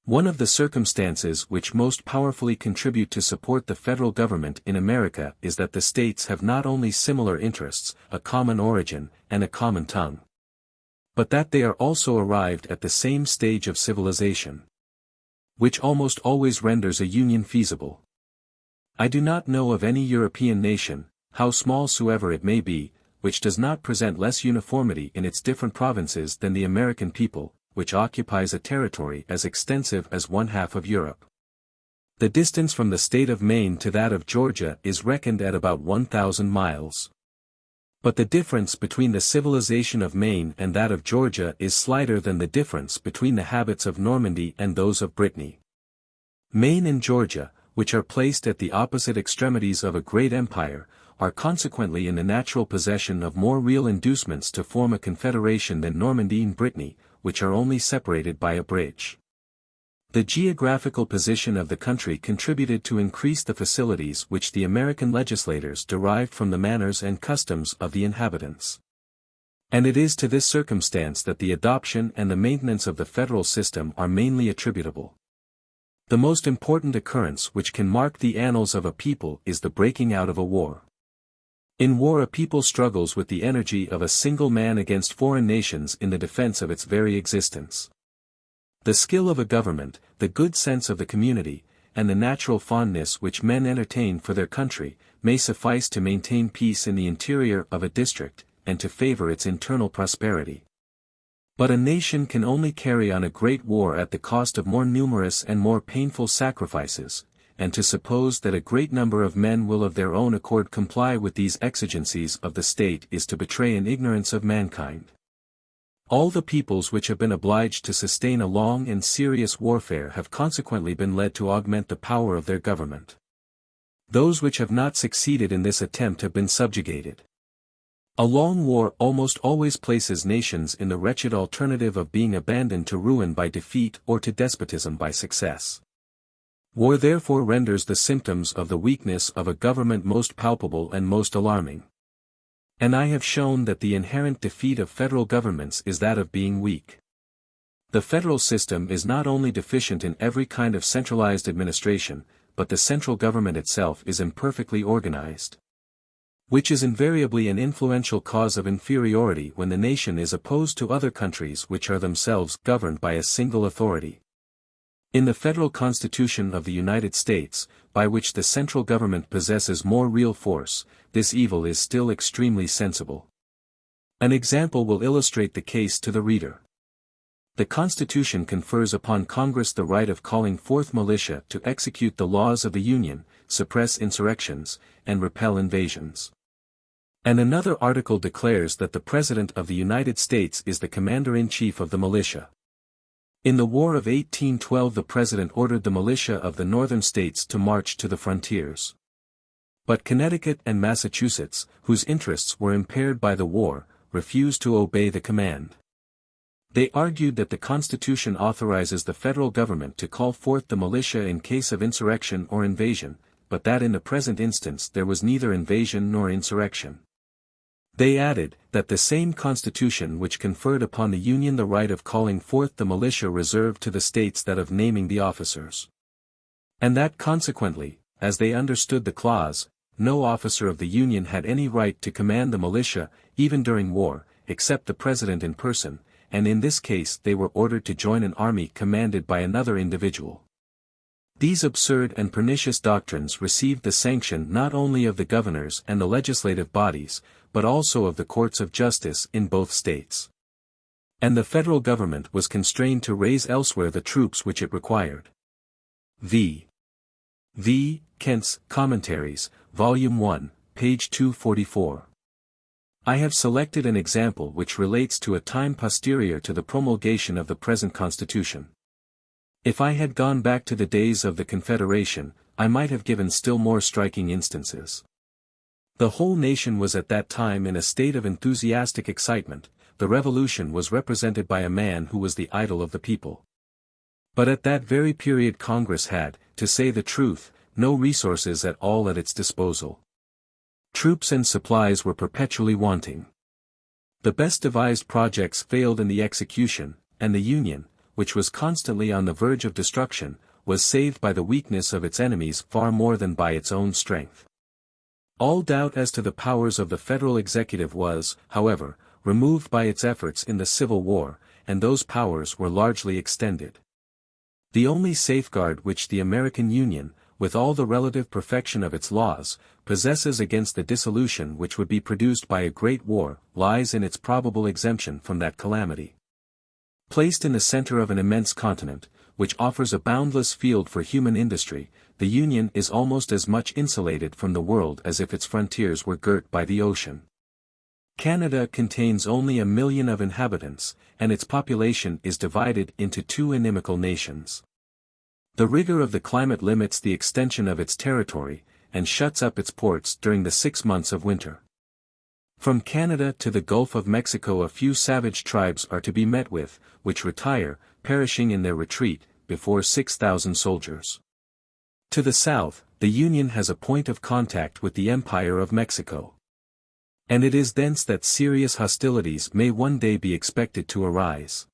One of the circumstances which most powerfully contribute to support the federal government in America is that the states have not only similar interests, a common origin, and a common tongue, but that they are also arrived at the same stage of civilization, which almost always renders a union feasible. I do not know of any European nation, how small soever it may be, which does not present less uniformity in its different provinces than the American people, which occupies a territory as extensive as one-half of Europe. The distance from the state of Maine to that of Georgia is reckoned at about 1,000 miles. But the difference between the civilization of Maine and that of Georgia is slighter than the difference between the habits of Normandy and those of Brittany. Maine and Georgia, which are placed at the opposite extremities of a great empire, are consequently in the natural possession of more real inducements to form a confederation than Normandy and Brittany, which are only separated by a bridge. The geographical position of the country contributed to increase the facilities which the American legislators derived from the manners and customs of the inhabitants. And it is to this circumstance that the adoption and the maintenance of the federal system are mainly attributable. The most important occurrence which can mark the annals of a people is the breaking out of a war. In war a people struggles with the energy of a single man against foreign nations in the defense of its very existence. The skill of a government, the good sense of the community, and the natural fondness which men entertain for their country, may suffice to maintain peace in the interior of a district, and to favor its internal prosperity. But a nation can only carry on a great war at the cost of more numerous and more painful sacrifices, and to suppose that a great number of men will of their own accord comply with these exigencies of the state is to betray an ignorance of mankind. All the peoples which have been obliged to sustain a long and serious warfare have consequently been led to augment the power of their government. Those which have not succeeded in this attempt have been subjugated. A long war almost always places nations in the wretched alternative of being abandoned to ruin by defeat or to despotism by success. War therefore renders the symptoms of the weakness of a government most palpable and most alarming. And I have shown that the inherent defeat of federal governments is that of being weak. The federal system is not only deficient in every kind of centralized administration, but the central government itself is imperfectly organized, which is invariably an influential cause of inferiority when the nation is opposed to other countries which are themselves governed by a single authority. In the federal Constitution of the United States, by which the central government possesses more real force, this evil is still extremely sensible. An example will illustrate the case to the reader. The Constitution confers upon Congress the right of calling forth militia to execute the laws of the Union, suppress insurrections, and repel invasions. And another article declares that the President of the United States is the Commander-in-Chief of the militia. In the War of 1812 the President ordered the militia of the northern states to march to the frontiers. But Connecticut and Massachusetts, whose interests were impaired by the war, refused to obey the command. They argued that the Constitution authorizes the federal government to call forth the militia in case of insurrection or invasion, but that in the present instance there was neither invasion nor insurrection. They added, that the same Constitution which conferred upon the Union the right of calling forth the militia reserved to the states that of naming the officers. And that consequently, as they understood the clause, no officer of the Union had any right to command the militia, even during war, except the President in person, and in this case they were ordered to join an army commanded by another individual. These absurd and pernicious doctrines received the sanction not only of the governors and the legislative bodies, but also of the courts of justice in both states. And the federal government was constrained to raise elsewhere the troops which it required. V. Kent's Commentaries, Volume 1, page 244. I have selected an example which relates to a time posterior to the promulgation of the present Constitution. If I had gone back to the days of the Confederation, I might have given still more striking instances. The whole nation was at that time in a state of enthusiastic excitement. The revolution was represented by a man who was the idol of the people. But at that very period Congress had, to say the truth, no resources at all at its disposal. Troops and supplies were perpetually wanting. The best devised projects failed in the execution, and the Union, which was constantly on the verge of destruction, was saved by the weakness of its enemies far more than by its own strength. All doubt as to the powers of the federal executive was, however, removed by its efforts in the Civil War, and those powers were largely extended. The only safeguard which the American Union, with all the relative perfection of its laws, possesses against the dissolution which would be produced by a great war, lies in its probable exemption from that calamity. Placed in the center of an immense continent, which offers a boundless field for human industry, the Union is almost as much insulated from the world as if its frontiers were girt by the ocean. Canada contains only 1 million of inhabitants, and its population is divided into two inimical nations. The rigor of the climate limits the extension of its territory, and shuts up its ports during the 6 months of winter. From Canada to the Gulf of Mexico a few savage tribes are to be met with, which retire, perishing in their retreat, before 6,000 soldiers. To the south, the Union has a point of contact with the Empire of Mexico. And it is thence that serious hostilities may one day be expected to arise.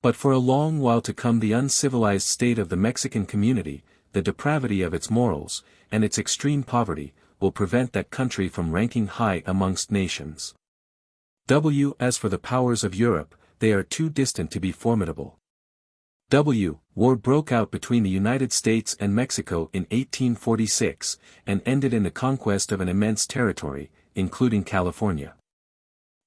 But for a long while to come the uncivilized state of the Mexican community, the depravity of its morals, and its extreme poverty, will prevent that country from ranking high amongst nations. As for the powers of Europe, they are too distant to be formidable. War broke out between the United States and Mexico in 1846, and ended in the conquest of an immense territory, including California.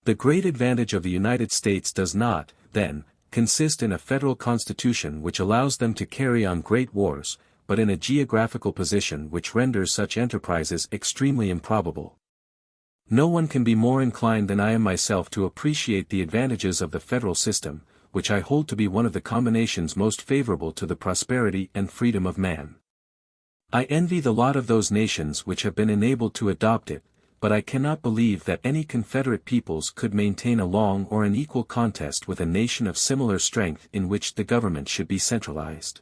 The great advantage of the United States does not, then, consist in a federal constitution which allows them to carry on great wars, but in a geographical position which renders such enterprises extremely improbable. No one can be more inclined than I am myself to appreciate the advantages of the federal system, which I hold to be one of the combinations most favorable to the prosperity and freedom of man. I envy the lot of those nations which have been enabled to adopt it, but I cannot believe that any confederate peoples could maintain a long or an equal contest with a nation of similar strength in which the government should be centralized.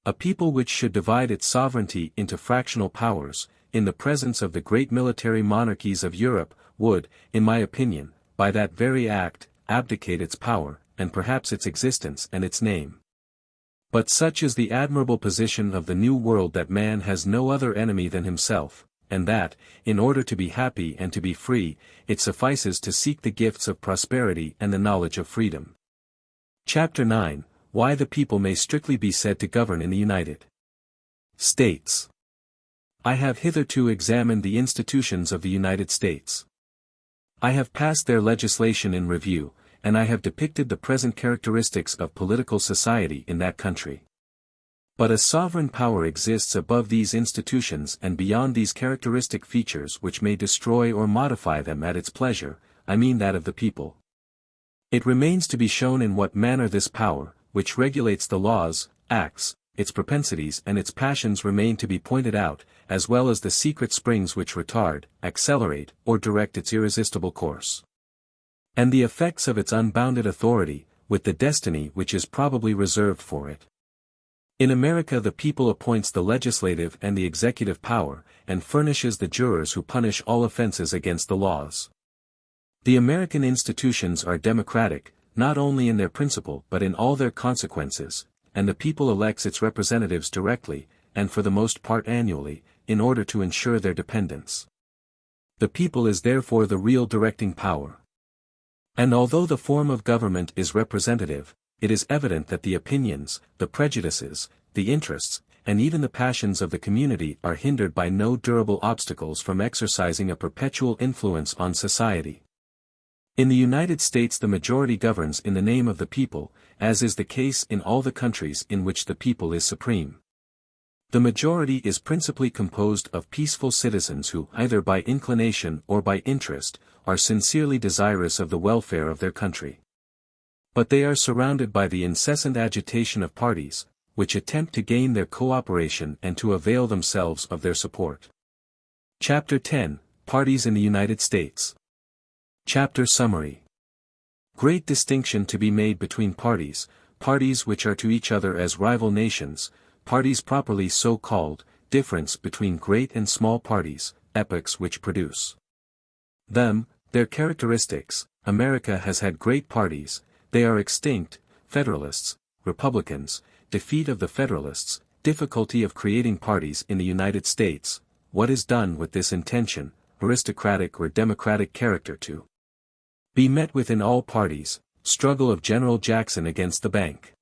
A people which should divide its sovereignty into fractional powers, in the presence of the great military monarchies of Europe, would, in my opinion, by that very act, abdicate its power, and perhaps its existence and its name. But such is the admirable position of the New World that man has no other enemy than himself, and that, in order to be happy and to be free, it suffices to seek the gifts of prosperity and the knowledge of freedom. Chapter 9, Why the People may strictly be said to govern in the United States. I have hitherto examined the institutions of the United States. I have passed their legislation in review, and I have depicted the present characteristics of political society in that country. But a sovereign power exists above these institutions and beyond these characteristic features which may destroy or modify them at its pleasure, I mean that of the people. It remains to be shown in what manner this power, which regulates the laws, acts, its propensities and its passions remain to be pointed out, as well as the secret springs which retard, accelerate, or direct its irresistible course. And the effects of its unbounded authority, with the destiny which is probably reserved for it. In America the people appoints the legislative and the executive power, and furnishes the jurors who punish all offenses against the laws. The American institutions are democratic, not only in their principle but in all their consequences, and the people elects its representatives directly, and for the most part annually, in order to ensure their dependence. The people is therefore the real directing power. And although the form of government is representative, it is evident that the opinions, the prejudices, the interests, and even the passions of the community are hindered by no durable obstacles from exercising a perpetual influence on society. In the United States the majority governs in the name of the people, as is the case in all the countries in which the people is supreme. The majority is principally composed of peaceful citizens who, either by inclination or by interest, are sincerely desirous of the welfare of their country. But they are surrounded by the incessant agitation of parties, which attempt to gain their cooperation and to avail themselves of their support. Chapter 10, Parties in the United States. Chapter Summary. Great distinction to be made between parties, parties which are to each other as rival nations, parties properly so called, difference between great and small parties, epochs which produce them, their characteristics. America has had great parties, they are extinct, Federalists, Republicans, defeat of the Federalists, difficulty of creating parties in the United States, what is done with this intention, aristocratic or democratic character to be met with in all parties, struggle of General Jackson against the bank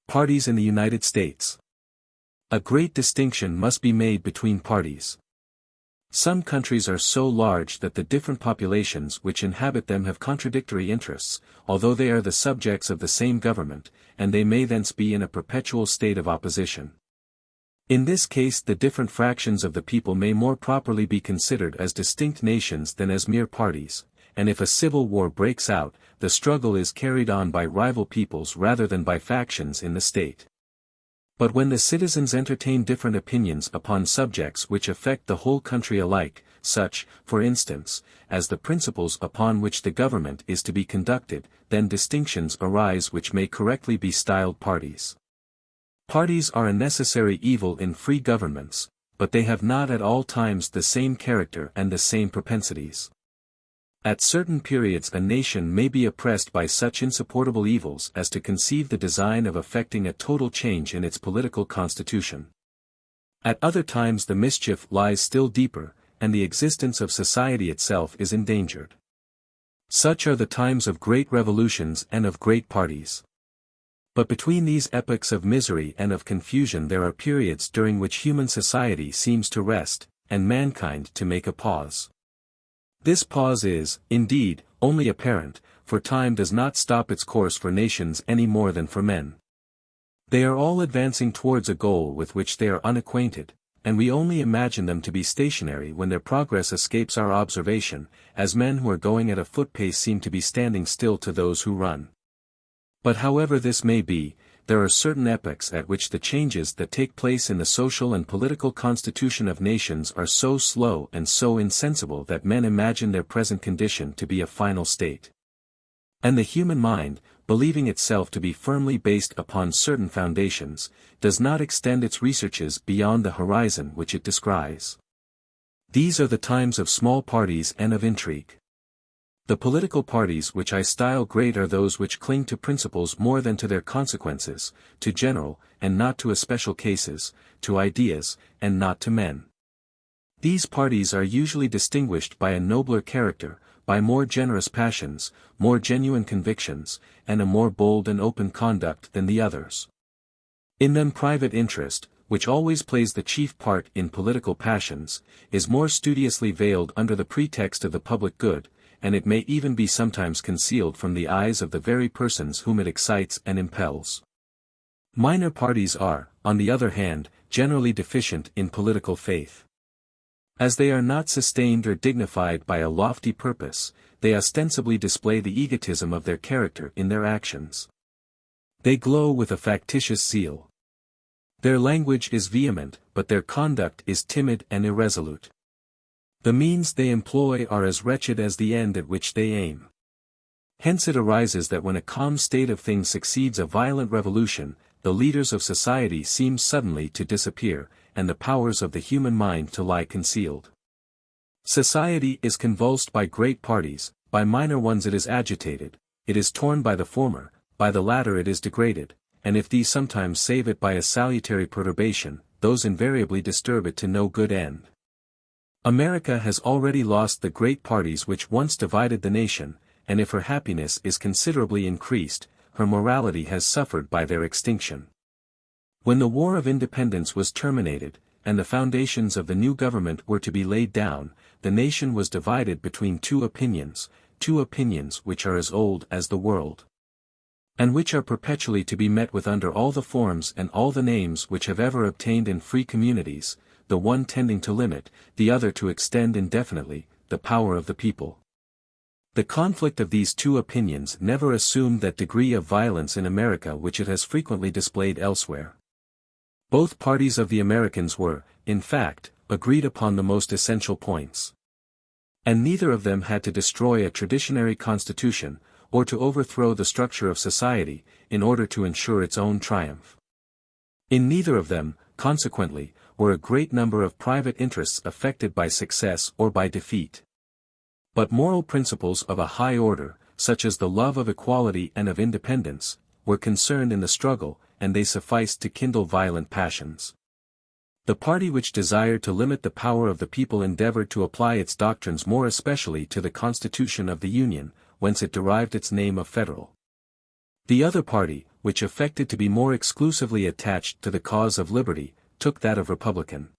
parties in the United States. A great distinction must be made between parties. Some countries are so large that the different populations which inhabit them have contradictory interests, although they are the subjects of the same government, and they may thence be in a perpetual state of opposition. In this case the different fractions of the people may more properly be considered as distinct nations than as mere parties, and if a civil war breaks out, the struggle is carried on by rival peoples rather than by factions in the state. But when the citizens entertain different opinions upon subjects which affect the whole country alike, such, for instance, as the principles upon which the government is to be conducted, then distinctions arise which may correctly be styled parties. Parties are a necessary evil in free governments, but they have not at all times the same character and the same propensities. At certain periods a nation may be oppressed by such insupportable evils as to conceive the design of effecting a total change in its political constitution. At other times the mischief lies still deeper, and the existence of society itself is endangered. Such are the times of great revolutions and of great parties. But between these epochs of misery and of confusion there are periods during which human society seems to rest, and mankind to make a pause. This pause is, indeed, only apparent, for time does not stop its course for nations any more than for men. They are all advancing towards a goal with which they are unacquainted, and we only imagine them to be stationary when their progress escapes our observation, as men who are going at a foot pace seem to be standing still to those who run. But however this may be, there are certain epochs at which the changes that take place in the social and political constitution of nations are so slow and so insensible that men imagine their present condition to be a final state. And the human mind, believing itself to be firmly based upon certain foundations, does not extend its researches beyond the horizon which it descries. These are the times of small parties and of intrigue. The political parties which I style great are those which cling to principles more than to their consequences, to general, and not to especial cases, to ideas, and not to men. These parties are usually distinguished by a nobler character, by more generous passions, more genuine convictions, and a more bold and open conduct than the others. In them private interest, which always plays the chief part in political passions, is more studiously veiled under the pretext of the public good, and it may even be sometimes concealed from the eyes of the very persons whom it excites and impels. Minor parties are, on the other hand, generally deficient in political faith. As they are not sustained or dignified by a lofty purpose, they ostensibly display the egotism of their character in their actions. They glow with a factitious zeal. Their language is vehement, but their conduct is timid and irresolute. The means they employ are as wretched as the end at which they aim. Hence it arises that when a calm state of things succeeds a violent revolution, the leaders of society seem suddenly to disappear, and the powers of the human mind to lie concealed. Society is convulsed by great parties, by minor ones it is agitated, it is torn by the former, by the latter it is degraded, and if these sometimes save it by a salutary perturbation, those invariably disturb it to no good end. America has already lost the great parties which once divided the nation, and if her happiness is considerably increased, her morality has suffered by their extinction. When the War of Independence was terminated, and the foundations of the new government were to be laid down, the nation was divided between two opinions which are as old as the world, and which are perpetually to be met with under all the forms and all the names which have ever obtained in free communities, the one tending to limit, the other to extend indefinitely, the power of the people. The conflict of these two opinions never assumed that degree of violence in America which it has frequently displayed elsewhere. Both parties of the Americans were, in fact, agreed upon the most essential points. And neither of them had to destroy a traditionary constitution, or to overthrow the structure of society, in order to ensure its own triumph. In neither of them, consequently, were a great number of private interests affected by success or by defeat. But moral principles of a high order, such as the love of equality and of independence, were concerned in the struggle, and they sufficed to kindle violent passions. The party which desired to limit the power of the people endeavored to apply its doctrines more especially to the Constitution of the Union, whence it derived its name of federal. The other party, which affected to be more exclusively attached to the cause of liberty, took that of republican.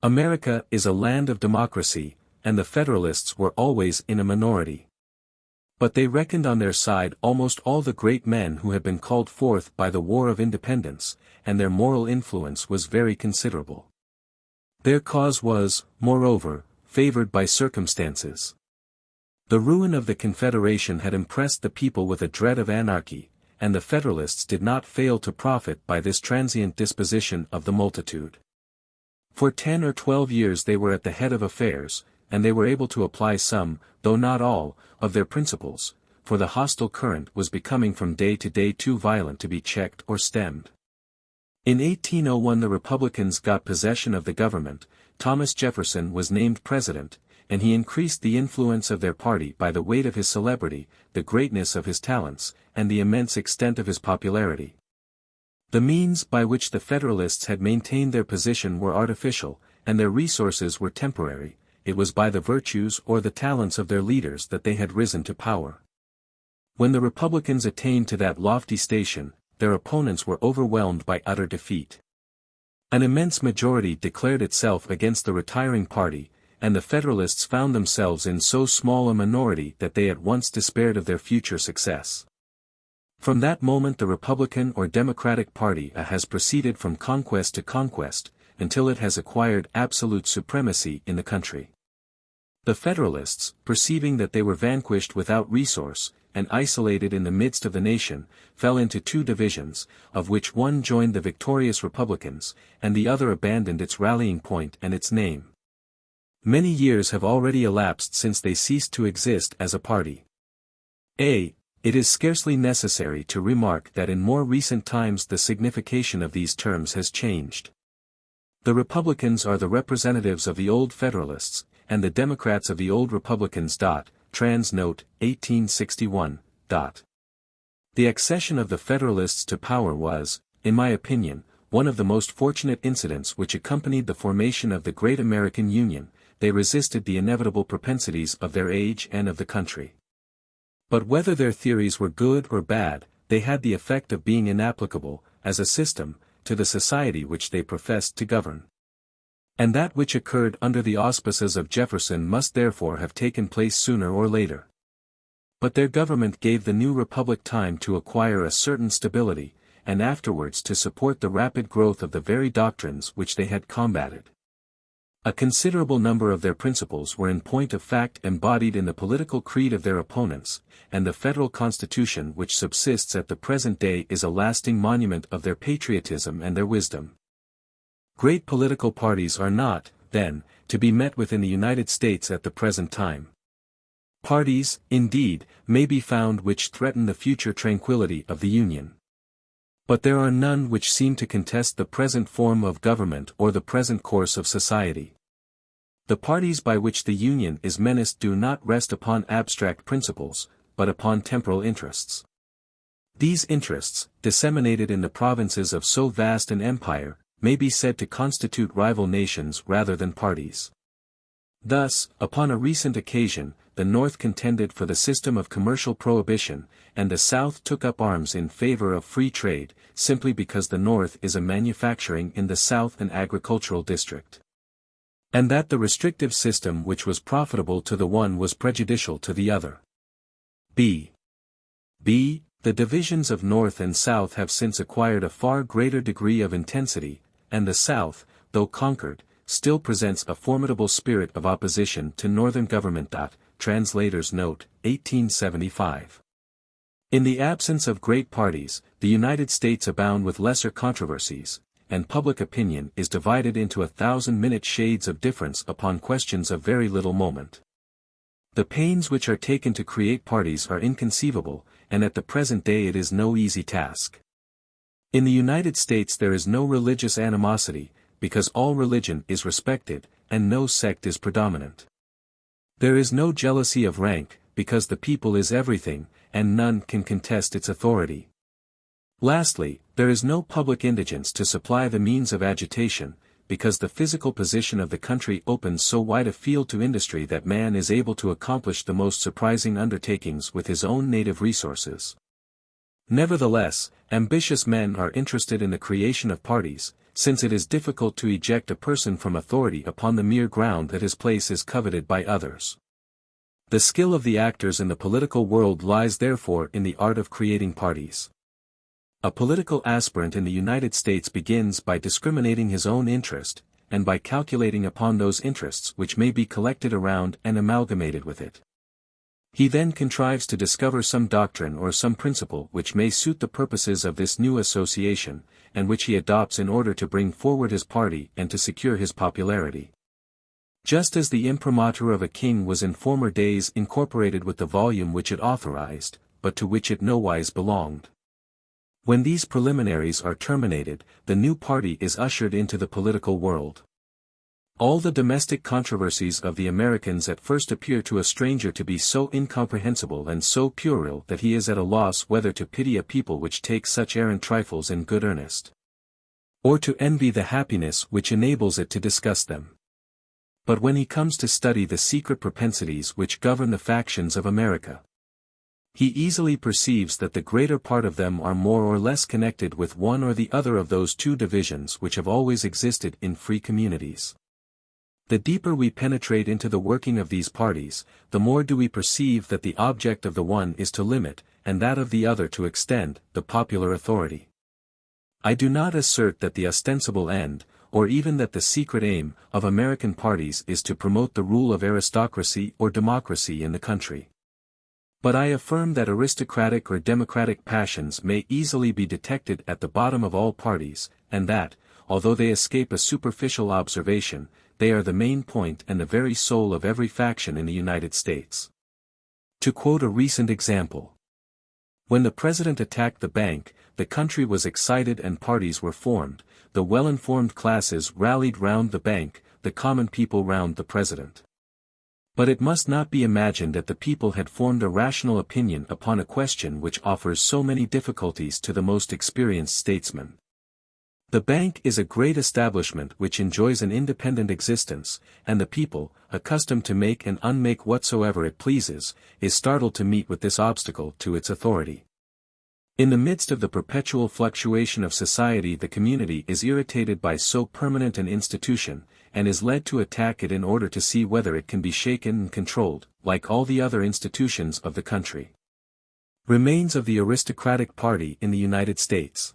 America is a land of democracy, and the Federalists were always in a minority. But they reckoned on their side almost all the great men who had been called forth by the War of Independence, and their moral influence was very considerable. Their cause was, moreover, favored by circumstances. The ruin of the Confederation had impressed the people with a dread of anarchy, and the Federalists did not fail to profit by this transient disposition of the multitude. For 10 or 12 years they were at the head of affairs, and they were able to apply some, though not all, of their principles, for the hostile current was becoming from day to day too violent to be checked or stemmed. In 1801 the Republicans got possession of the government, Thomas Jefferson was named president, and he increased the influence of their party by the weight of his celebrity, the greatness of his talents, and the immense extent of his popularity. The means by which the Federalists had maintained their position were artificial, and their resources were temporary. It was by the virtues or the talents of their leaders that they had risen to power. When the Republicans attained to that lofty station, their opponents were overwhelmed by utter defeat. An immense majority declared itself against the retiring party, and the Federalists found themselves in so small a minority that they at once despaired of their future success. From that moment the Republican or Democratic party has proceeded from conquest to conquest, until it has acquired absolute supremacy in the country. The Federalists, perceiving that they were vanquished without resource, and isolated in the midst of the nation, fell into two divisions, of which one joined the victorious Republicans, and the other abandoned its rallying point and its name. Many years have already elapsed since they ceased to exist as a party. It is scarcely necessary to remark that in more recent times the signification of these terms has changed. The Republicans are the representatives of the old Federalists, and the Democrats of the old Republicans. Trans note, 1861. The accession of the Federalists to power was, in my opinion, one of the most fortunate incidents which accompanied the formation of the great American Union. They resisted the inevitable propensities of their age and of the country. But whether their theories were good or bad, they had the effect of being inapplicable, as a system, to the society which they professed to govern. And that which occurred under the auspices of Jefferson must therefore have taken place sooner or later. But their government gave the new republic time to acquire a certain stability, and afterwards to support the rapid growth of the very doctrines which they had combated. A considerable number of their principles were in point of fact embodied in the political creed of their opponents, and the federal constitution which subsists at the present day is a lasting monument of their patriotism and their wisdom. Great political parties are not, then, to be met with in the United States at the present time. Parties, indeed, may be found which threaten the future tranquility of the Union. But there are none which seem to contest the present form of government or the present course of society. The parties by which the Union is menaced do not rest upon abstract principles, but upon temporal interests. These interests, disseminated in the provinces of so vast an empire, may be said to constitute rival nations rather than parties. Thus, upon a recent occasion, the North contended for the system of commercial prohibition, and the South took up arms in favor of free trade, simply because the North is a manufacturing in the South an agricultural district. And that the restrictive system which was profitable to the one was prejudicial to the other. The divisions of North and South have since acquired a far greater degree of intensity, and the South, though conquered, still presents a formidable spirit of opposition to Northern government. Translators note, 1875. In the absence of great parties, the United States abound with lesser controversies, and public opinion is divided into 1,000-minute shades of difference upon questions of very little moment. The pains which are taken to create parties are inconceivable, and at the present day it is no easy task. In the United States there is no religious animosity, because all religion is respected, and no sect is predominant. There is no jealousy of rank, because the people is everything, and none can contest its authority. Lastly, there is no public indigence to supply the means of agitation, because the physical position of the country opens so wide a field to industry that man is able to accomplish the most surprising undertakings with his own native resources. Nevertheless, ambitious men are interested in the creation of parties, since it is difficult to eject a person from authority upon the mere ground that his place is coveted by others. The skill of the actors in the political world lies therefore in the art of creating parties. A political aspirant in the United States begins by discriminating his own interest, and by calculating upon those interests which may be collected around and amalgamated with it. He then contrives to discover some doctrine or some principle which may suit the purposes of this new association, and which he adopts in order to bring forward his party and to secure his popularity. Just as the imprimatur of a king was in former days incorporated with the volume which it authorized, but to which it nowise belonged. When these preliminaries are terminated, the new party is ushered into the political world. All the domestic controversies of the Americans at first appear to a stranger to be so incomprehensible and so puerile that he is at a loss whether to pity a people which takes such arrant trifles in good earnest, or to envy the happiness which enables it to discuss them. But when he comes to study the secret propensities which govern the factions of America, he easily perceives that the greater part of them are more or less connected with one or the other of those two divisions which have always existed in free communities. The deeper we penetrate into the working of these parties, the more do we perceive that the object of the one is to limit, and that of the other to extend, the popular authority. I do not assert that the ostensible end, or even that the secret aim, of American parties is to promote the rule of aristocracy or democracy in the country. But I affirm that aristocratic or democratic passions may easily be detected at the bottom of all parties, and that, although they escape a superficial observation, they are the main point and the very soul of every faction in the United States. To quote a recent example. When the president attacked the bank, the country was excited and parties were formed, the well-informed classes rallied round the bank, the common people round the president. But it must not be imagined that the people had formed a rational opinion upon a question which offers so many difficulties to the most experienced statesmen. The bank is a great establishment which enjoys an independent existence, and the people, accustomed to make and unmake whatsoever it pleases, is startled to meet with this obstacle to its authority. In the midst of the perpetual fluctuation of society, the community is irritated by so permanent an institution, and is led to attack it in order to see whether it can be shaken and controlled, like all the other institutions of the country. Remains of the aristocratic party in the United States.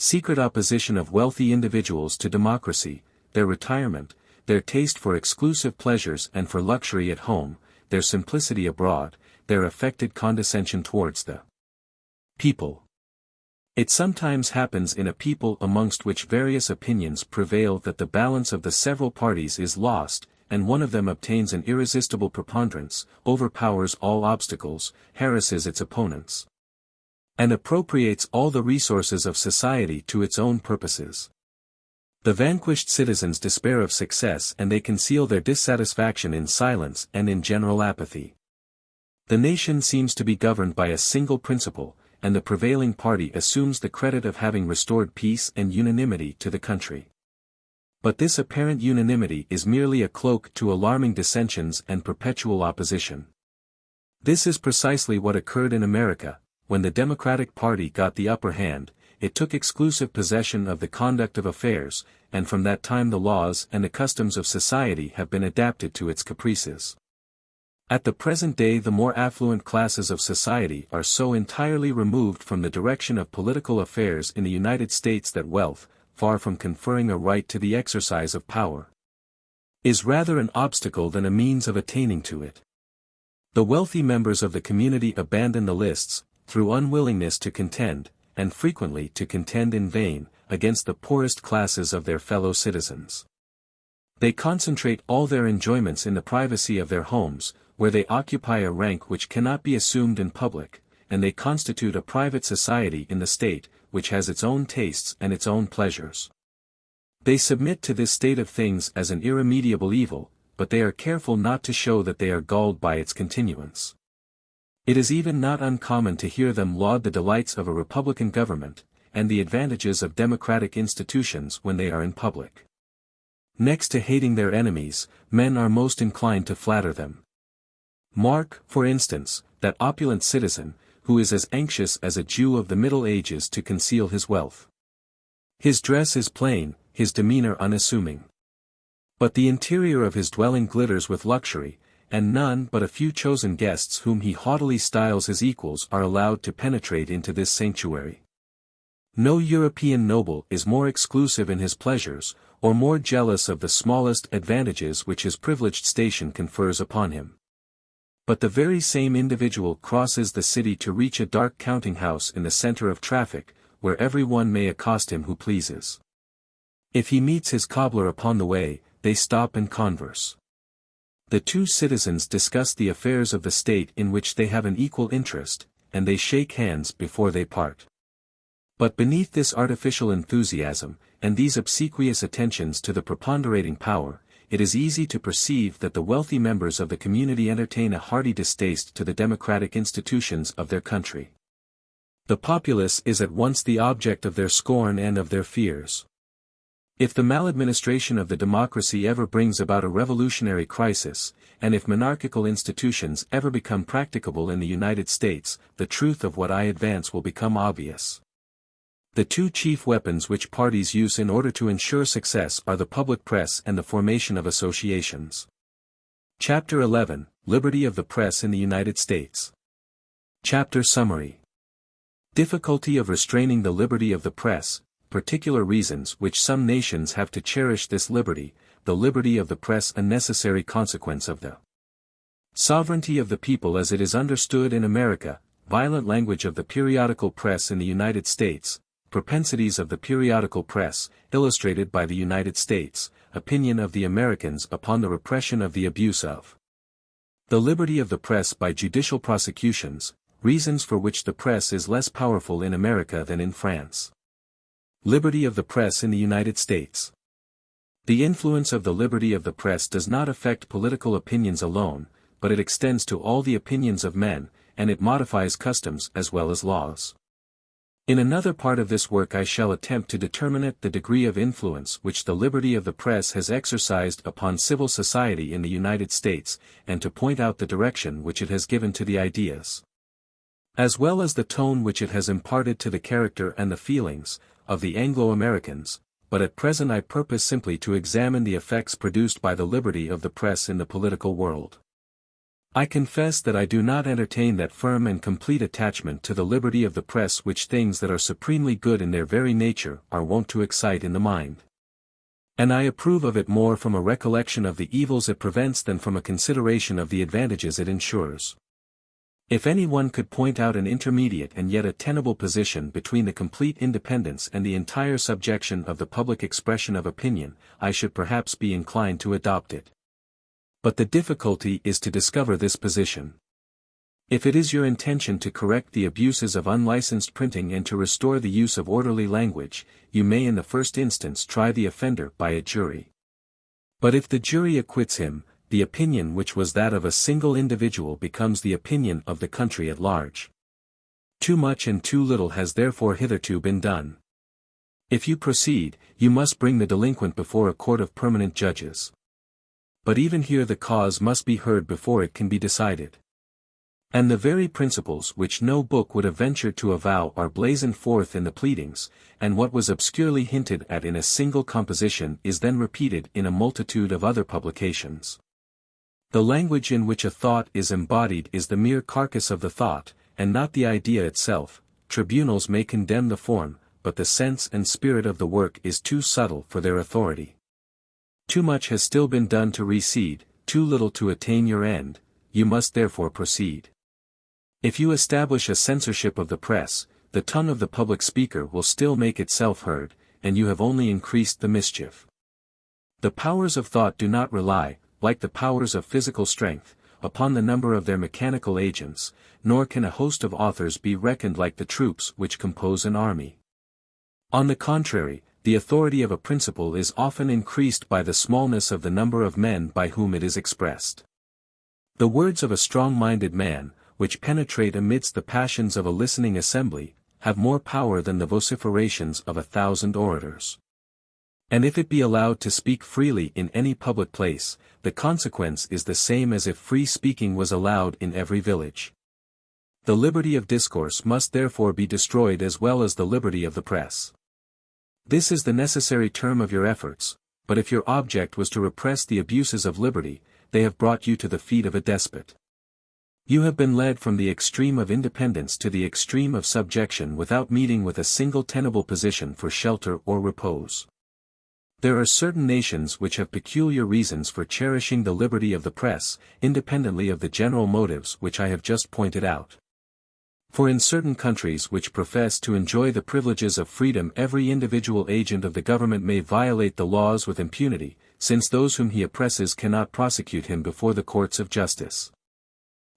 Secret opposition of wealthy individuals to democracy, their retirement, their taste for exclusive pleasures and for luxury at home, their simplicity abroad, their affected condescension towards the people. It sometimes happens in a people amongst which various opinions prevail that the balance of the several parties is lost, and one of them obtains an irresistible preponderance, overpowers all obstacles, harasses its opponents, and appropriates all the resources of society to its own purposes. The vanquished citizens despair of success and they conceal their dissatisfaction in silence and in general apathy. The nation seems to be governed by a single principle, and the prevailing party assumes the credit of having restored peace and unanimity to the country. But this apparent unanimity is merely a cloak to alarming dissensions and perpetual opposition. This is precisely what occurred in America. When the Democratic Party got the upper hand, it took exclusive possession of the conduct of affairs, and from that time the laws and the customs of society have been adapted to its caprices. At the present day the more affluent classes of society are so entirely removed from the direction of political affairs in the United States that wealth, far from conferring a right to the exercise of power, is rather an obstacle than a means of attaining to it. The wealthy members of the community abandon the lists, through unwillingness to contend, and frequently to contend in vain, against the poorest classes of their fellow citizens. They concentrate all their enjoyments in the privacy of their homes, where they occupy a rank which cannot be assumed in public, and they constitute a private society in the state, which has its own tastes and its own pleasures. They submit to this state of things as an irremediable evil, but they are careful not to show that they are galled by its continuance. It is even not uncommon to hear them laud the delights of a republican government, and the advantages of democratic institutions when they are in public. Next to hating their enemies, men are most inclined to flatter them. Mark, for instance, that opulent citizen, who is as anxious as a Jew of the Middle Ages to conceal his wealth. His dress is plain, his demeanor unassuming. But the interior of his dwelling glitters with luxury, and none but a few chosen guests whom he haughtily styles his equals are allowed to penetrate into this sanctuary. No European noble is more exclusive in his pleasures, or more jealous of the smallest advantages which his privileged station confers upon him. But the very same individual crosses the city to reach a dark counting-house in the center of traffic, where every one may accost him who pleases. If he meets his cobbler upon the way, they stop and converse. The two citizens discuss the affairs of the state in which they have an equal interest, and they shake hands before they part. But beneath this artificial enthusiasm, and these obsequious attentions to the preponderating power, it is easy to perceive that the wealthy members of the community entertain a hearty distaste to the democratic institutions of their country. The populace is at once the object of their scorn and of their fears. If the maladministration of the democracy ever brings about a revolutionary crisis, and if monarchical institutions ever become practicable in the United States, the truth of what I advance will become obvious. The two chief weapons which parties use in order to ensure success are the public press and the formation of associations. Chapter 11, Liberty of the Press in the United States. Chapter Summary. Difficulty of restraining the liberty of the press, particular reasons which some nations have to cherish this liberty, the liberty of the press a necessary consequence of the sovereignty of the people as it is understood in America, violent language of the periodical press in the United States, propensities of the periodical press, illustrated by the United States, opinion of the Americans upon the repression of the abuse of the liberty of the press by judicial prosecutions, reasons for which the press is less powerful in America than in France. Liberty of the press in the United States. The influence of the liberty of the press does not affect political opinions alone, but it extends to all the opinions of men, and it modifies customs as well as laws. In another part of this work I shall attempt to determine the degree of influence which the liberty of the press has exercised upon civil society in the United States, and to point out the direction which it has given to the ideas, as well as the tone which it has imparted to the character and the feelings, of the Anglo-Americans, but at present I purpose simply to examine the effects produced by the liberty of the press in the political world. I confess that I do not entertain that firm and complete attachment to the liberty of the press which things that are supremely good in their very nature are wont to excite in the mind. And I approve of it more from a recollection of the evils it prevents than from a consideration of the advantages it ensures. If any one could point out an intermediate and yet a tenable position between the complete independence and the entire subjection of the public expression of opinion, I should perhaps be inclined to adopt it. But the difficulty is to discover this position. If it is your intention to correct the abuses of unlicensed printing and to restore the use of orderly language, you may in the first instance try the offender by a jury. But if the jury acquits him, the opinion which was that of a single individual becomes the opinion of the country at large. Too much and too little has therefore hitherto been done. If you proceed, you must bring the delinquent before a court of permanent judges. But even here the cause must be heard before it can be decided. And the very principles which no book would have ventured to avow are blazoned forth in the pleadings, and what was obscurely hinted at in a single composition is then repeated in a multitude of other publications. The language in which a thought is embodied is the mere carcass of the thought, and not the idea itself. Tribunals may condemn the form, but the sense and spirit of the work is too subtle for their authority. Too much has still been done to recede, too little to attain your end, you must therefore proceed. If you establish a censorship of the press, the tongue of the public speaker will still make itself heard, and you have only increased the mischief. The powers of thought do not rely, like the powers of physical strength, upon the number of their mechanical agents, nor can a host of authors be reckoned like the troops which compose an army. On the contrary, the authority of a principle is often increased by the smallness of the number of men by whom it is expressed. The words of a strong-minded man, which penetrate amidst the passions of a listening assembly, have more power than the vociferations of 1,000 orators. And if it be allowed to speak freely in any public place, the consequence is the same as if free speaking was allowed in every village. The liberty of discourse must therefore be destroyed as well as the liberty of the press. This is the necessary term of your efforts, but if your object was to repress the abuses of liberty, they have brought you to the feet of a despot. You have been led from the extreme of independence to the extreme of subjection without meeting with a single tenable position for shelter or repose. There are certain nations which have peculiar reasons for cherishing the liberty of the press, independently of the general motives which I have just pointed out. For in certain countries which profess to enjoy the privileges of freedom, every individual agent of the government may violate the laws with impunity, since those whom he oppresses cannot prosecute him before the courts of justice.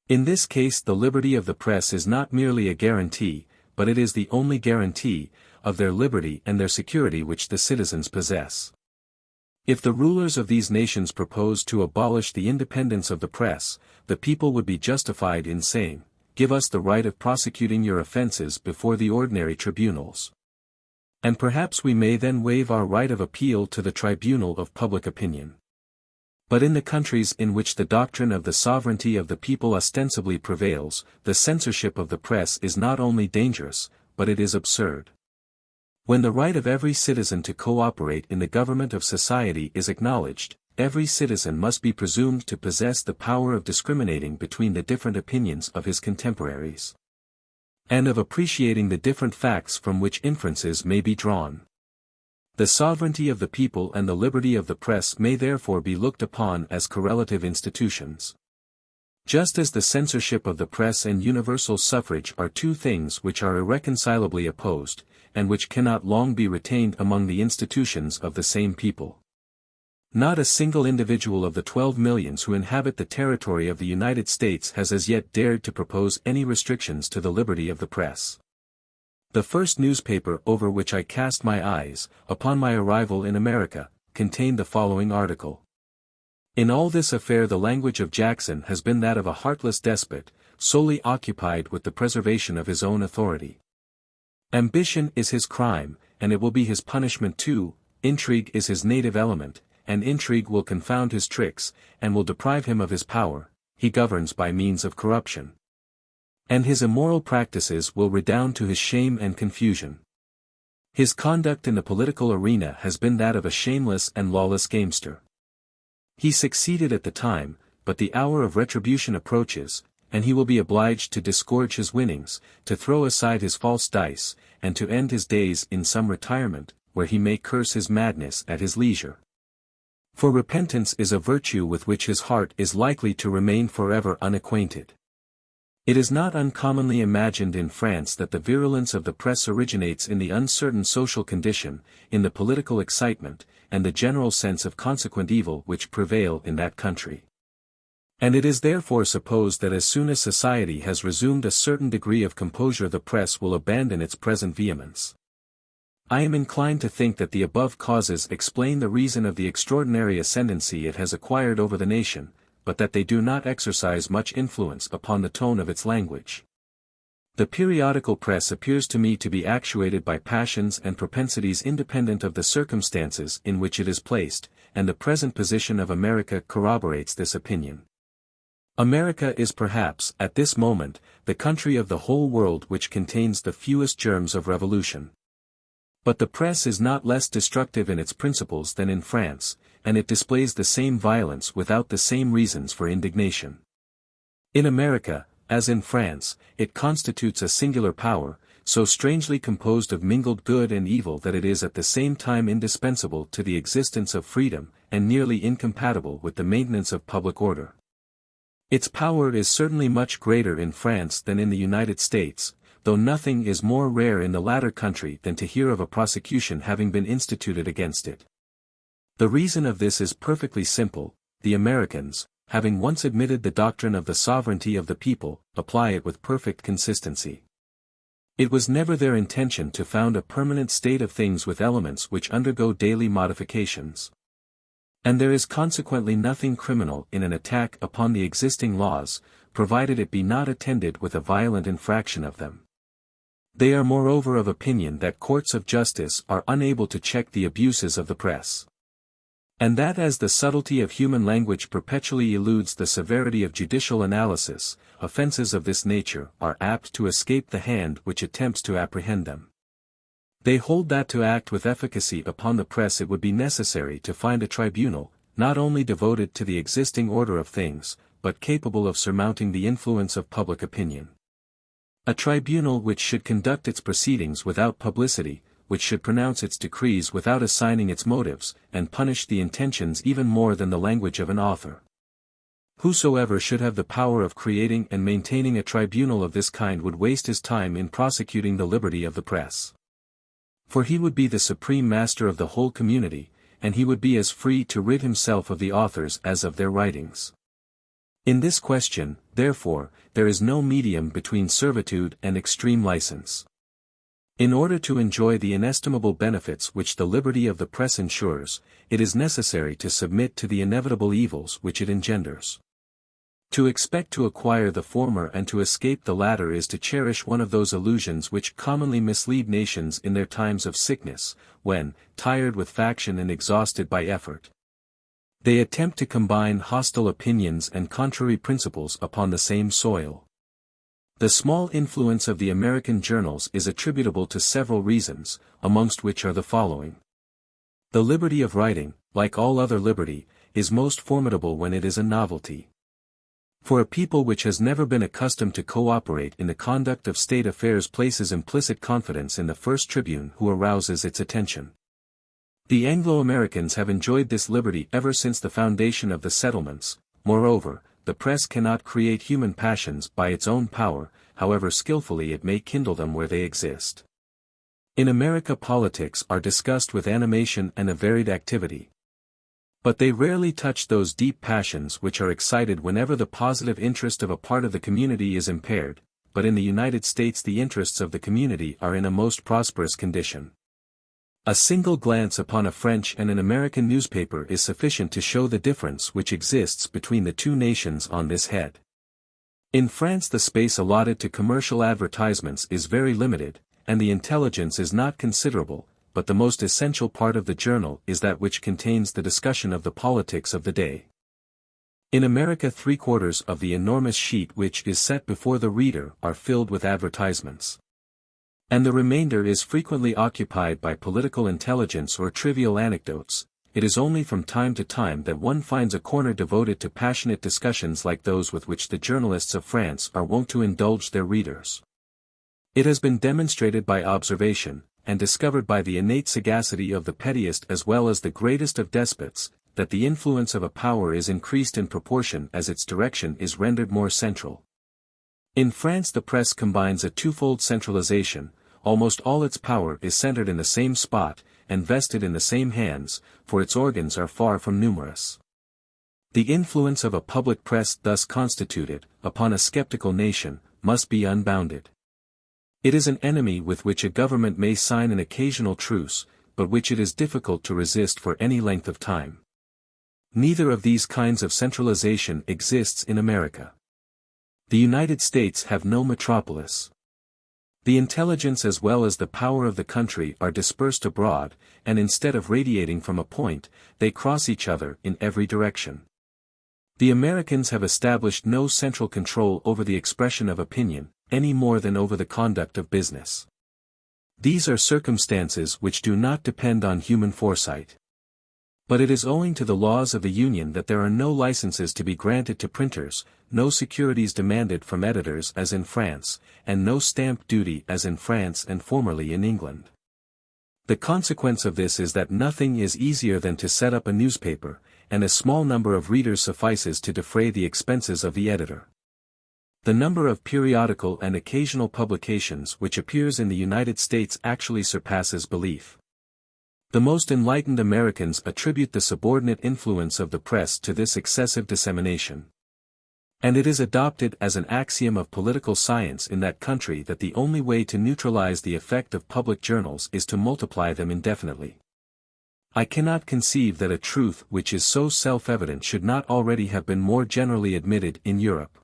In this case the liberty of the press is not merely a guarantee, but it is the only guarantee, of their liberty and their security which the citizens possess. If the rulers of these nations propose to abolish the independence of the press, the people would be justified in saying, "Give us the right of prosecuting your offenses before the ordinary tribunals." And perhaps we may then waive our right of appeal to the tribunal of public opinion. But in the countries in which the doctrine of the sovereignty of the people ostensibly prevails, the censorship of the press is not only dangerous, but it is absurd. When the right of every citizen to cooperate in the government of society is acknowledged, every citizen must be presumed to possess the power of discriminating between the different opinions of his contemporaries, and of appreciating the different facts from which inferences may be drawn. The sovereignty of the people and the liberty of the press may therefore be looked upon as correlative institutions. Just as the censorship of the press and universal suffrage are two things which are irreconcilably opposed, and which cannot long be retained among the institutions of the same people. Not a single individual of the 12 millions who inhabit the territory of the United States has as yet dared to propose any restrictions to the liberty of the press. The first newspaper over which I cast my eyes, upon my arrival in America, contained the following article. In all this affair the language of Jackson has been that of a heartless despot, solely occupied with the preservation of his own authority. Ambition is his crime, and it will be his punishment too. Intrigue is his native element, and intrigue will confound his tricks, and will deprive him of his power. He governs by means of corruption, and his immoral practices will redound to his shame and confusion. His conduct in the political arena has been that of a shameless and lawless gamester. He succeeded at the time, but the hour of retribution approaches, and he will be obliged to disgorge his winnings, to throw aside his false dice, and to end his days in some retirement, where he may curse his madness at his leisure. For repentance is a virtue with which his heart is likely to remain forever unacquainted. It is not uncommonly imagined in France that the virulence of the press originates in the uncertain social condition, in the political excitement, and the general sense of consequent evil which prevail in that country. And it is therefore supposed that as soon as society has resumed a certain degree of composure the press will abandon its present vehemence. I am inclined to think that the above causes explain the reason of the extraordinary ascendancy it has acquired over the nation, but that they do not exercise much influence upon the tone of its language. The periodical press appears to me to be actuated by passions and propensities independent of the circumstances in which it is placed, and the present position of America corroborates this opinion. America is perhaps, at this moment, the country of the whole world which contains the fewest germs of revolution. But the press is not less destructive in its principles than in France, and it displays the same violence without the same reasons for indignation. In America, as in France, it constitutes a singular power, so strangely composed of mingled good and evil that it is at the same time indispensable to the existence of freedom, and nearly incompatible with the maintenance of public order. Its power is certainly much greater in France than in the United States, though nothing is more rare in the latter country than to hear of a prosecution having been instituted against it. The reason of this is perfectly simple: the Americans, having once admitted the doctrine of the sovereignty of the people, apply it with perfect consistency. It was never their intention to found a permanent state of things with elements which undergo daily modifications. And there is consequently nothing criminal in an attack upon the existing laws, provided it be not attended with a violent infraction of them. They are moreover of opinion that courts of justice are unable to check the abuses of the press. And that as the subtlety of human language perpetually eludes the severity of judicial analysis, offences of this nature are apt to escape the hand which attempts to apprehend them. They hold that to act with efficacy upon the press it would be necessary to find a tribunal, not only devoted to the existing order of things, but capable of surmounting the influence of public opinion. A tribunal which should conduct its proceedings without publicity, which should pronounce its decrees without assigning its motives, and punish the intentions even more than the language of an author. Whosoever should have the power of creating and maintaining a tribunal of this kind would waste his time in prosecuting the liberty of the press. For he would be the supreme master of the whole community, and he would be as free to rid himself of the authors as of their writings. In this question, therefore, there is no medium between servitude and extreme license. In order to enjoy the inestimable benefits which the liberty of the press ensures, it is necessary to submit to the inevitable evils which it engenders. To expect to acquire the former and to escape the latter is to cherish one of those illusions which commonly mislead nations in their times of sickness, when, tired with faction and exhausted by effort, they attempt to combine hostile opinions and contrary principles upon the same soil. The small influence of the American journals is attributable to several reasons, amongst which are the following. The liberty of writing, like all other liberty, is most formidable when it is a novelty. For a people which has never been accustomed to cooperate in the conduct of state affairs places implicit confidence in the first tribune who arouses its attention. The Anglo-Americans have enjoyed this liberty ever since the foundation of the settlements. Moreover, the press cannot create human passions by its own power, however skillfully it may kindle them where they exist. In America politics are discussed with animation and a varied activity. But they rarely touch those deep passions which are excited whenever the positive interest of a part of the community is impaired, but in the United States the interests of the community are in a most prosperous condition. A single glance upon a French and an American newspaper is sufficient to show the difference which exists between the two nations on this head. In France the space allotted to commercial advertisements is very limited, and the intelligence is not considerable, but the most essential part of the journal is that which contains the discussion of the politics of the day. In America 3/4 of the enormous sheet which is set before the reader are filled with advertisements. And the remainder is frequently occupied by political intelligence or trivial anecdotes. It is only from time to time that one finds a corner devoted to passionate discussions like those with which the journalists of France are wont to indulge their readers. It has been demonstrated by observation, and discovered by the innate sagacity of the pettiest as well as the greatest of despots, that the influence of a power is increased in proportion as its direction is rendered more central. In France the press combines a twofold centralization. Almost all its power is centered in the same spot, and vested in the same hands, for its organs are far from numerous. The influence of a public press thus constituted, upon a skeptical nation, must be unbounded. It is an enemy with which a government may sign an occasional truce, but which it is difficult to resist for any length of time. Neither of these kinds of centralization exists in America. The United States have no metropolis. The intelligence as well as the power of the country are dispersed abroad, and instead of radiating from a point, they cross each other in every direction. The Americans have established no central control over the expression of opinion, any more than over the conduct of business. These are circumstances which do not depend on human foresight. But it is owing to the laws of the Union that there are no licenses to be granted to printers, no securities demanded from editors as in France, and no stamp duty as in France and formerly in England. The consequence of this is that nothing is easier than to set up a newspaper, and a small number of readers suffices to defray the expenses of the editor. The number of periodical and occasional publications which appears in the United States actually surpasses belief. The most enlightened Americans attribute the subordinate influence of the press to this excessive dissemination. And it is adopted as an axiom of political science in that country that the only way to neutralize the effect of public journals is to multiply them indefinitely. I cannot conceive that a truth which is so self-evident should not already have been more generally admitted in Europe.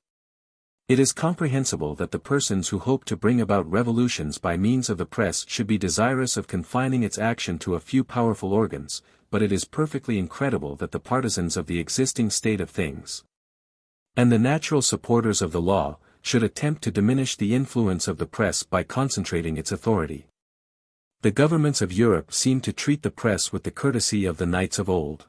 It is comprehensible that the persons who hope to bring about revolutions by means of the press should be desirous of confining its action to a few powerful organs, but it is perfectly incredible that the partisans of the existing state of things, and the natural supporters of the law, should attempt to diminish the influence of the press by concentrating its authority. The governments of Europe seem to treat the press with the courtesy of the knights of old.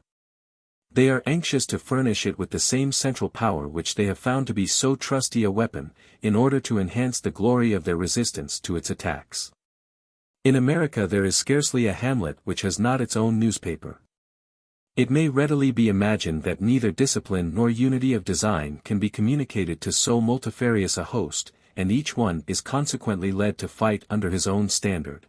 They are anxious to furnish it with the same central power which they have found to be so trusty a weapon, in order to enhance the glory of their resistance to its attacks. In America there is scarcely a hamlet which has not its own newspaper. It may readily be imagined that neither discipline nor unity of design can be communicated to so multifarious a host, and each one is consequently led to fight under his own standard.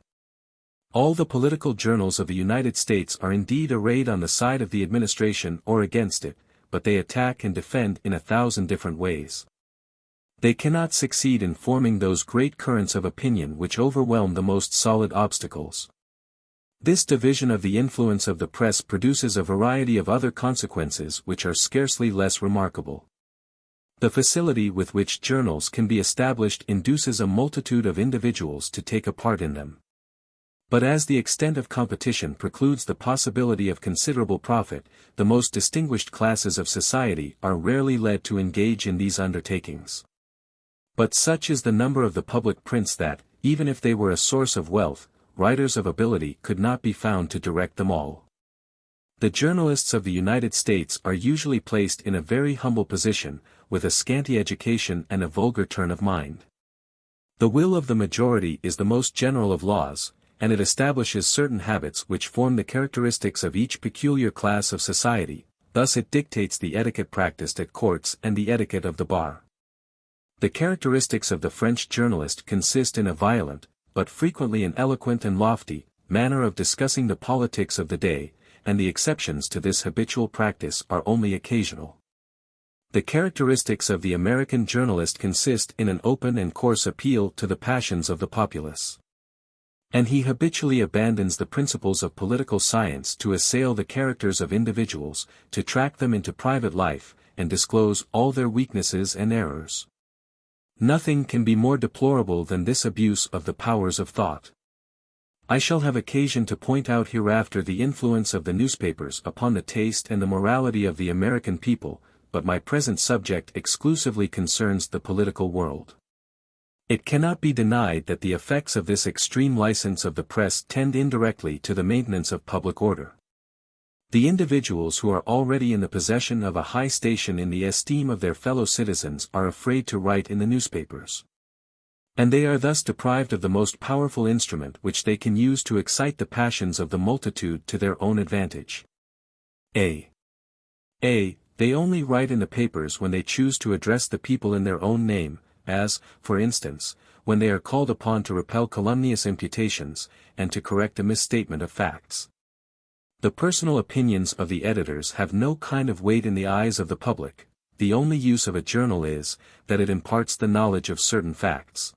All the political journals of the United States are indeed arrayed on the side of the administration or against it, but they attack and defend in 1,000 different ways. They cannot succeed in forming those great currents of opinion which overwhelm the most solid obstacles. This division of the influence of the press produces a variety of other consequences which are scarcely less remarkable. The facility with which journals can be established induces a multitude of individuals to take a part in them. But as the extent of competition precludes the possibility of considerable profit, the most distinguished classes of society are rarely led to engage in these undertakings. But such is the number of the public prints that, even if they were a source of wealth, writers of ability could not be found to direct them all. The journalists of the United States are usually placed in a very humble position, with a scanty education and a vulgar turn of mind. The will of the majority is the most general of laws, and it establishes certain habits which form the characteristics of each peculiar class of society, thus it dictates the etiquette practiced at courts and the etiquette of the bar. The characteristics of the French journalist consist in a violent, but frequently an eloquent and lofty, manner of discussing the politics of the day, and the exceptions to this habitual practice are only occasional. The characteristics of the American journalist consist in an open and coarse appeal to the passions of the populace. And he habitually abandons the principles of political science to assail the characters of individuals, to track them into private life, and disclose all their weaknesses and errors. Nothing can be more deplorable than this abuse of the powers of thought. I shall have occasion to point out hereafter the influence of the newspapers upon the taste and the morality of the American people, but my present subject exclusively concerns the political world. It cannot be denied that the effects of this extreme license of the press tend indirectly to the maintenance of public order. The individuals who are already in the possession of a high station in the esteem of their fellow citizens are afraid to write in the newspapers. And they are thus deprived of the most powerful instrument which they can use to excite the passions of the multitude to their own advantage. They only write in the papers when they choose to address the people in their own name, as, for instance, when they are called upon to repel calumnious imputations, and to correct a misstatement of facts. The personal opinions of the editors have no kind of weight in the eyes of the public. The only use of a journal is, that it imparts the knowledge of certain facts.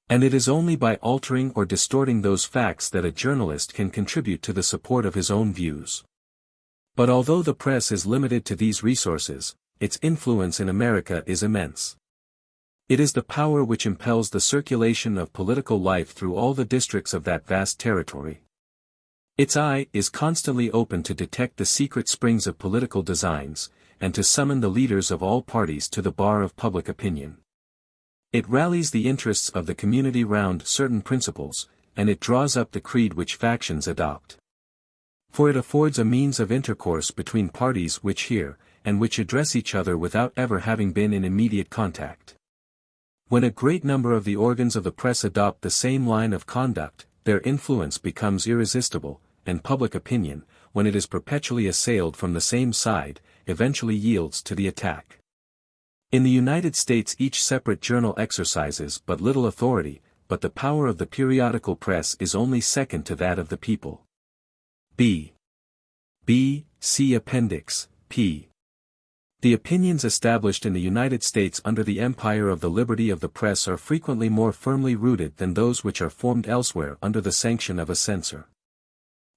And it is only by altering or distorting those facts that a journalist can contribute to the support of his own views. But although the press is limited to these resources, its influence in America is immense. It is the power which impels the circulation of political life through all the districts of that vast territory. Its eye is constantly open to detect the secret springs of political designs, and to summon the leaders of all parties to the bar of public opinion. It rallies the interests of the community round certain principles, and it draws up the creed which factions adopt. For it affords a means of intercourse between parties which hear, and which address each other without ever having been in immediate contact. When a great number of the organs of the press adopt the same line of conduct, their influence becomes irresistible, and public opinion, when it is perpetually assailed from the same side, eventually yields to the attack. In the United States each separate journal exercises but little authority, but the power of the periodical press is only second to that of the people. See Appendix, p. The opinions established in the United States under the empire of the liberty of the press are frequently more firmly rooted than those which are formed elsewhere under the sanction of a censor.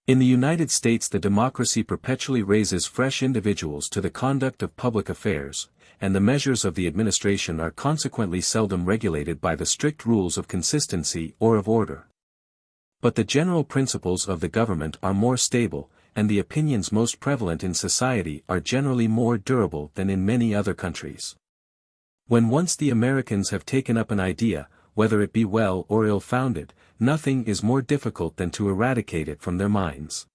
In the United States the democracy perpetually raises fresh individuals to the conduct of public affairs, and the measures of the administration are consequently seldom regulated by the strict rules of consistency or of order. But the general principles of the government are more stable, and the opinions most prevalent in society are generally more durable than in many other countries. When once the Americans have taken up an idea, whether it be well or ill-founded, nothing is more difficult than to eradicate it from their minds.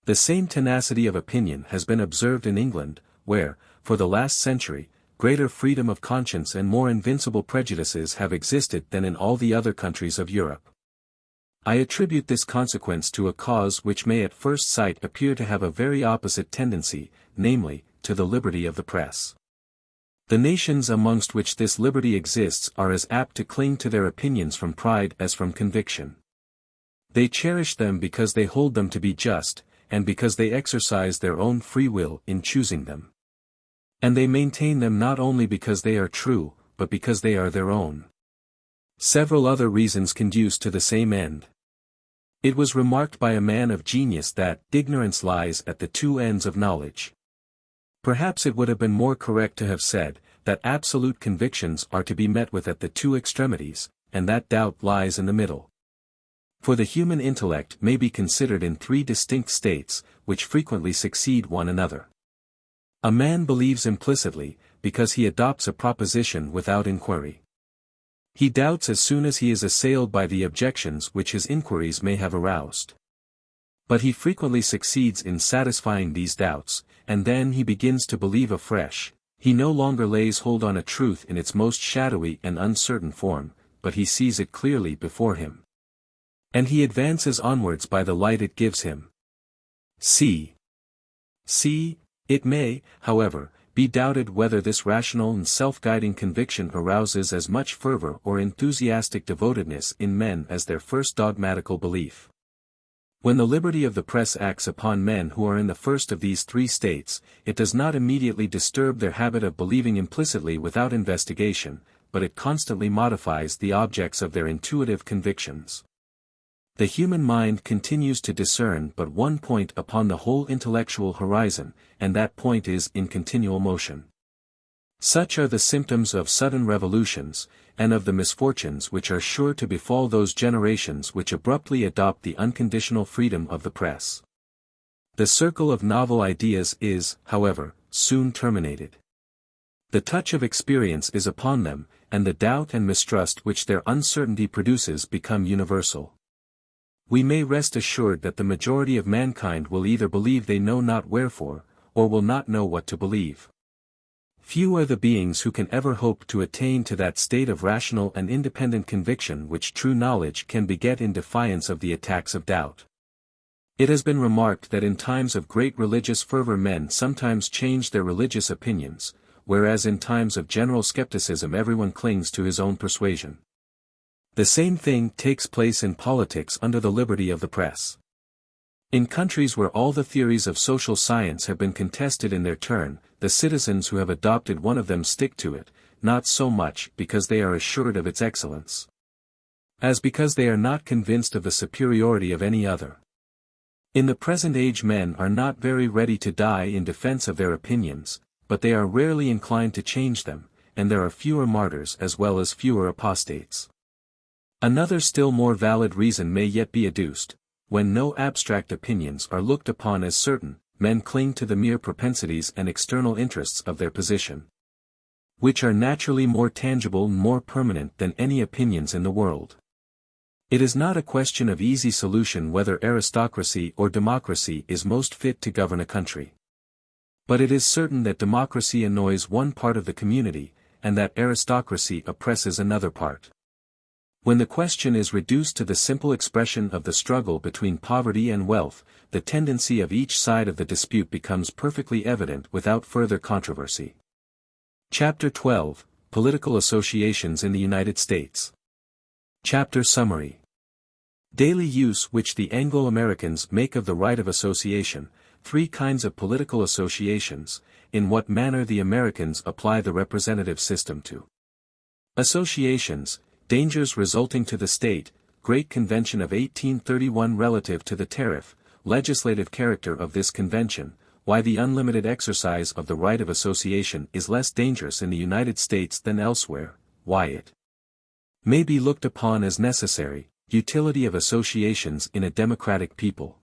The same tenacity of opinion has been observed in England, where, for the last century, greater freedom of conscience and more invincible prejudices have existed than in all the other countries of Europe. I attribute this consequence to a cause which may at first sight appear to have a very opposite tendency, namely, to the liberty of the press. The nations amongst which this liberty exists are as apt to cling to their opinions from pride as from conviction. They cherish them because they hold them to be just, and because they exercise their own free will in choosing them. And they maintain them not only because they are true, but because they are their own. Several other reasons conduce to the same end. It was remarked by a man of genius that ignorance lies at the two ends of knowledge. Perhaps it would have been more correct to have said that absolute convictions are to be met with at the two extremities, and that doubt lies in the middle. For the human intellect may be considered in three distinct states, which frequently succeed one another. A man believes implicitly, because he adopts a proposition without inquiry. He doubts as soon as he is assailed by the objections which his inquiries may have aroused. But he frequently succeeds in satisfying these doubts, and then he begins to believe afresh. He no longer lays hold on a truth in its most shadowy and uncertain form, but he sees it clearly before him. And he advances onwards by the light it gives him. It may, however, be doubted whether this rational and self-guiding conviction arouses as much fervor or enthusiastic devotedness in men as their first dogmatical belief. When the liberty of the press acts upon men who are in the first of these three states, it does not immediately disturb their habit of believing implicitly without investigation, but it constantly modifies the objects of their intuitive convictions. The human mind continues to discern but one point upon the whole intellectual horizon, and that point is in continual motion. Such are the symptoms of sudden revolutions, and of the misfortunes which are sure to befall those generations which abruptly adopt the unconditional freedom of the press. The circle of novel ideas is, however, soon terminated. The touch of experience is upon them, and the doubt and mistrust which their uncertainty produces become universal. We may rest assured that the majority of mankind will either believe they know not wherefore, or will not know what to believe. Few are the beings who can ever hope to attain to that state of rational and independent conviction which true knowledge can beget in defiance of the attacks of doubt. It has been remarked that in times of great religious fervor men sometimes change their religious opinions, whereas in times of general skepticism everyone clings to his own persuasion. The same thing takes place in politics under the liberty of the press. In countries where all the theories of social science have been contested in their turn, the citizens who have adopted one of them stick to it, not so much because they are assured of its excellence, as because they are not convinced of the superiority of any other. In the present age men are not very ready to die in defense of their opinions, but they are rarely inclined to change them, and there are fewer martyrs as well as fewer apostates. Another still more valid reason may yet be adduced. When no abstract opinions are looked upon as certain, men cling to the mere propensities and external interests of their position, which are naturally more tangible and more permanent than any opinions in the world. It is not a question of easy solution whether aristocracy or democracy is most fit to govern a country. But it is certain that democracy annoys one part of the community, and that aristocracy oppresses another part. When the question is reduced to the simple expression of the struggle between poverty and wealth, the tendency of each side of the dispute becomes perfectly evident without further controversy. Chapter 12, Political Associations in the United States. Chapter Summary. Daily use which the Anglo-Americans make of the right of association. Three kinds of political associations, in what manner the Americans apply the representative system to. Associations, dangers resulting to the state, Great Convention of 1831 relative to the tariff, legislative character of this convention, why the unlimited exercise of the right of association is less dangerous in the United States than elsewhere, why it may be looked upon as necessary, utility of associations in a democratic people.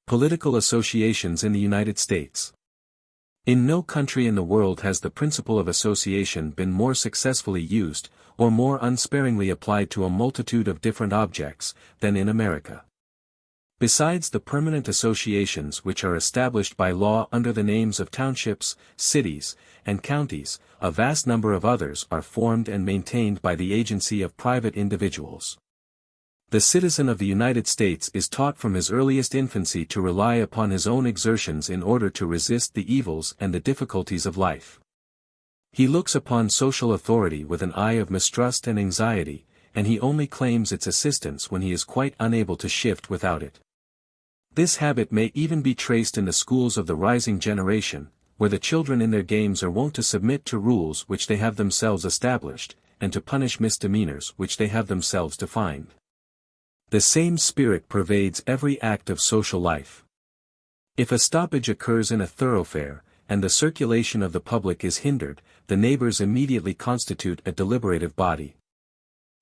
Political associations in the United States. In no country in the world has the principle of association been more successfully used, or more unsparingly applied to a multitude of different objects, than in America. Besides the permanent associations which are established by law under the names of townships, cities, and counties, a vast number of others are formed and maintained by the agency of private individuals. The citizen of the United States is taught from his earliest infancy to rely upon his own exertions in order to resist the evils and the difficulties of life. He looks upon social authority with an eye of mistrust and anxiety, and he only claims its assistance when he is quite unable to shift without it. This habit may even be traced in the schools of the rising generation, where the children in their games are wont to submit to rules which they have themselves established, and to punish misdemeanors which they have themselves defined. The same spirit pervades every act of social life. If a stoppage occurs in a thoroughfare, and the circulation of the public is hindered, the neighbors immediately constitute a deliberative body.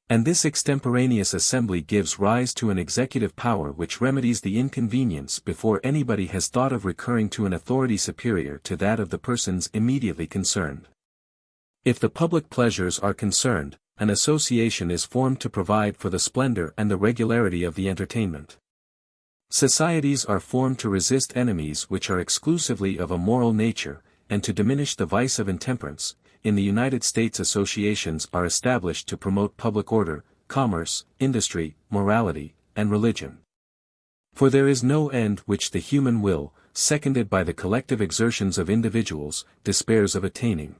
And this extemporaneous assembly gives rise to an executive power which remedies the inconvenience before anybody has thought of recurring to an authority superior to that of the persons immediately concerned. If the public pleasures are concerned, an association is formed to provide for the splendor and the regularity of the entertainment. Societies are formed to resist enemies which are exclusively of a moral nature, and to diminish the vice of intemperance. In the United States associations are established to promote public order, commerce, industry, morality, and religion. For there is no end which the human will, seconded by the collective exertions of individuals, despairs of attaining.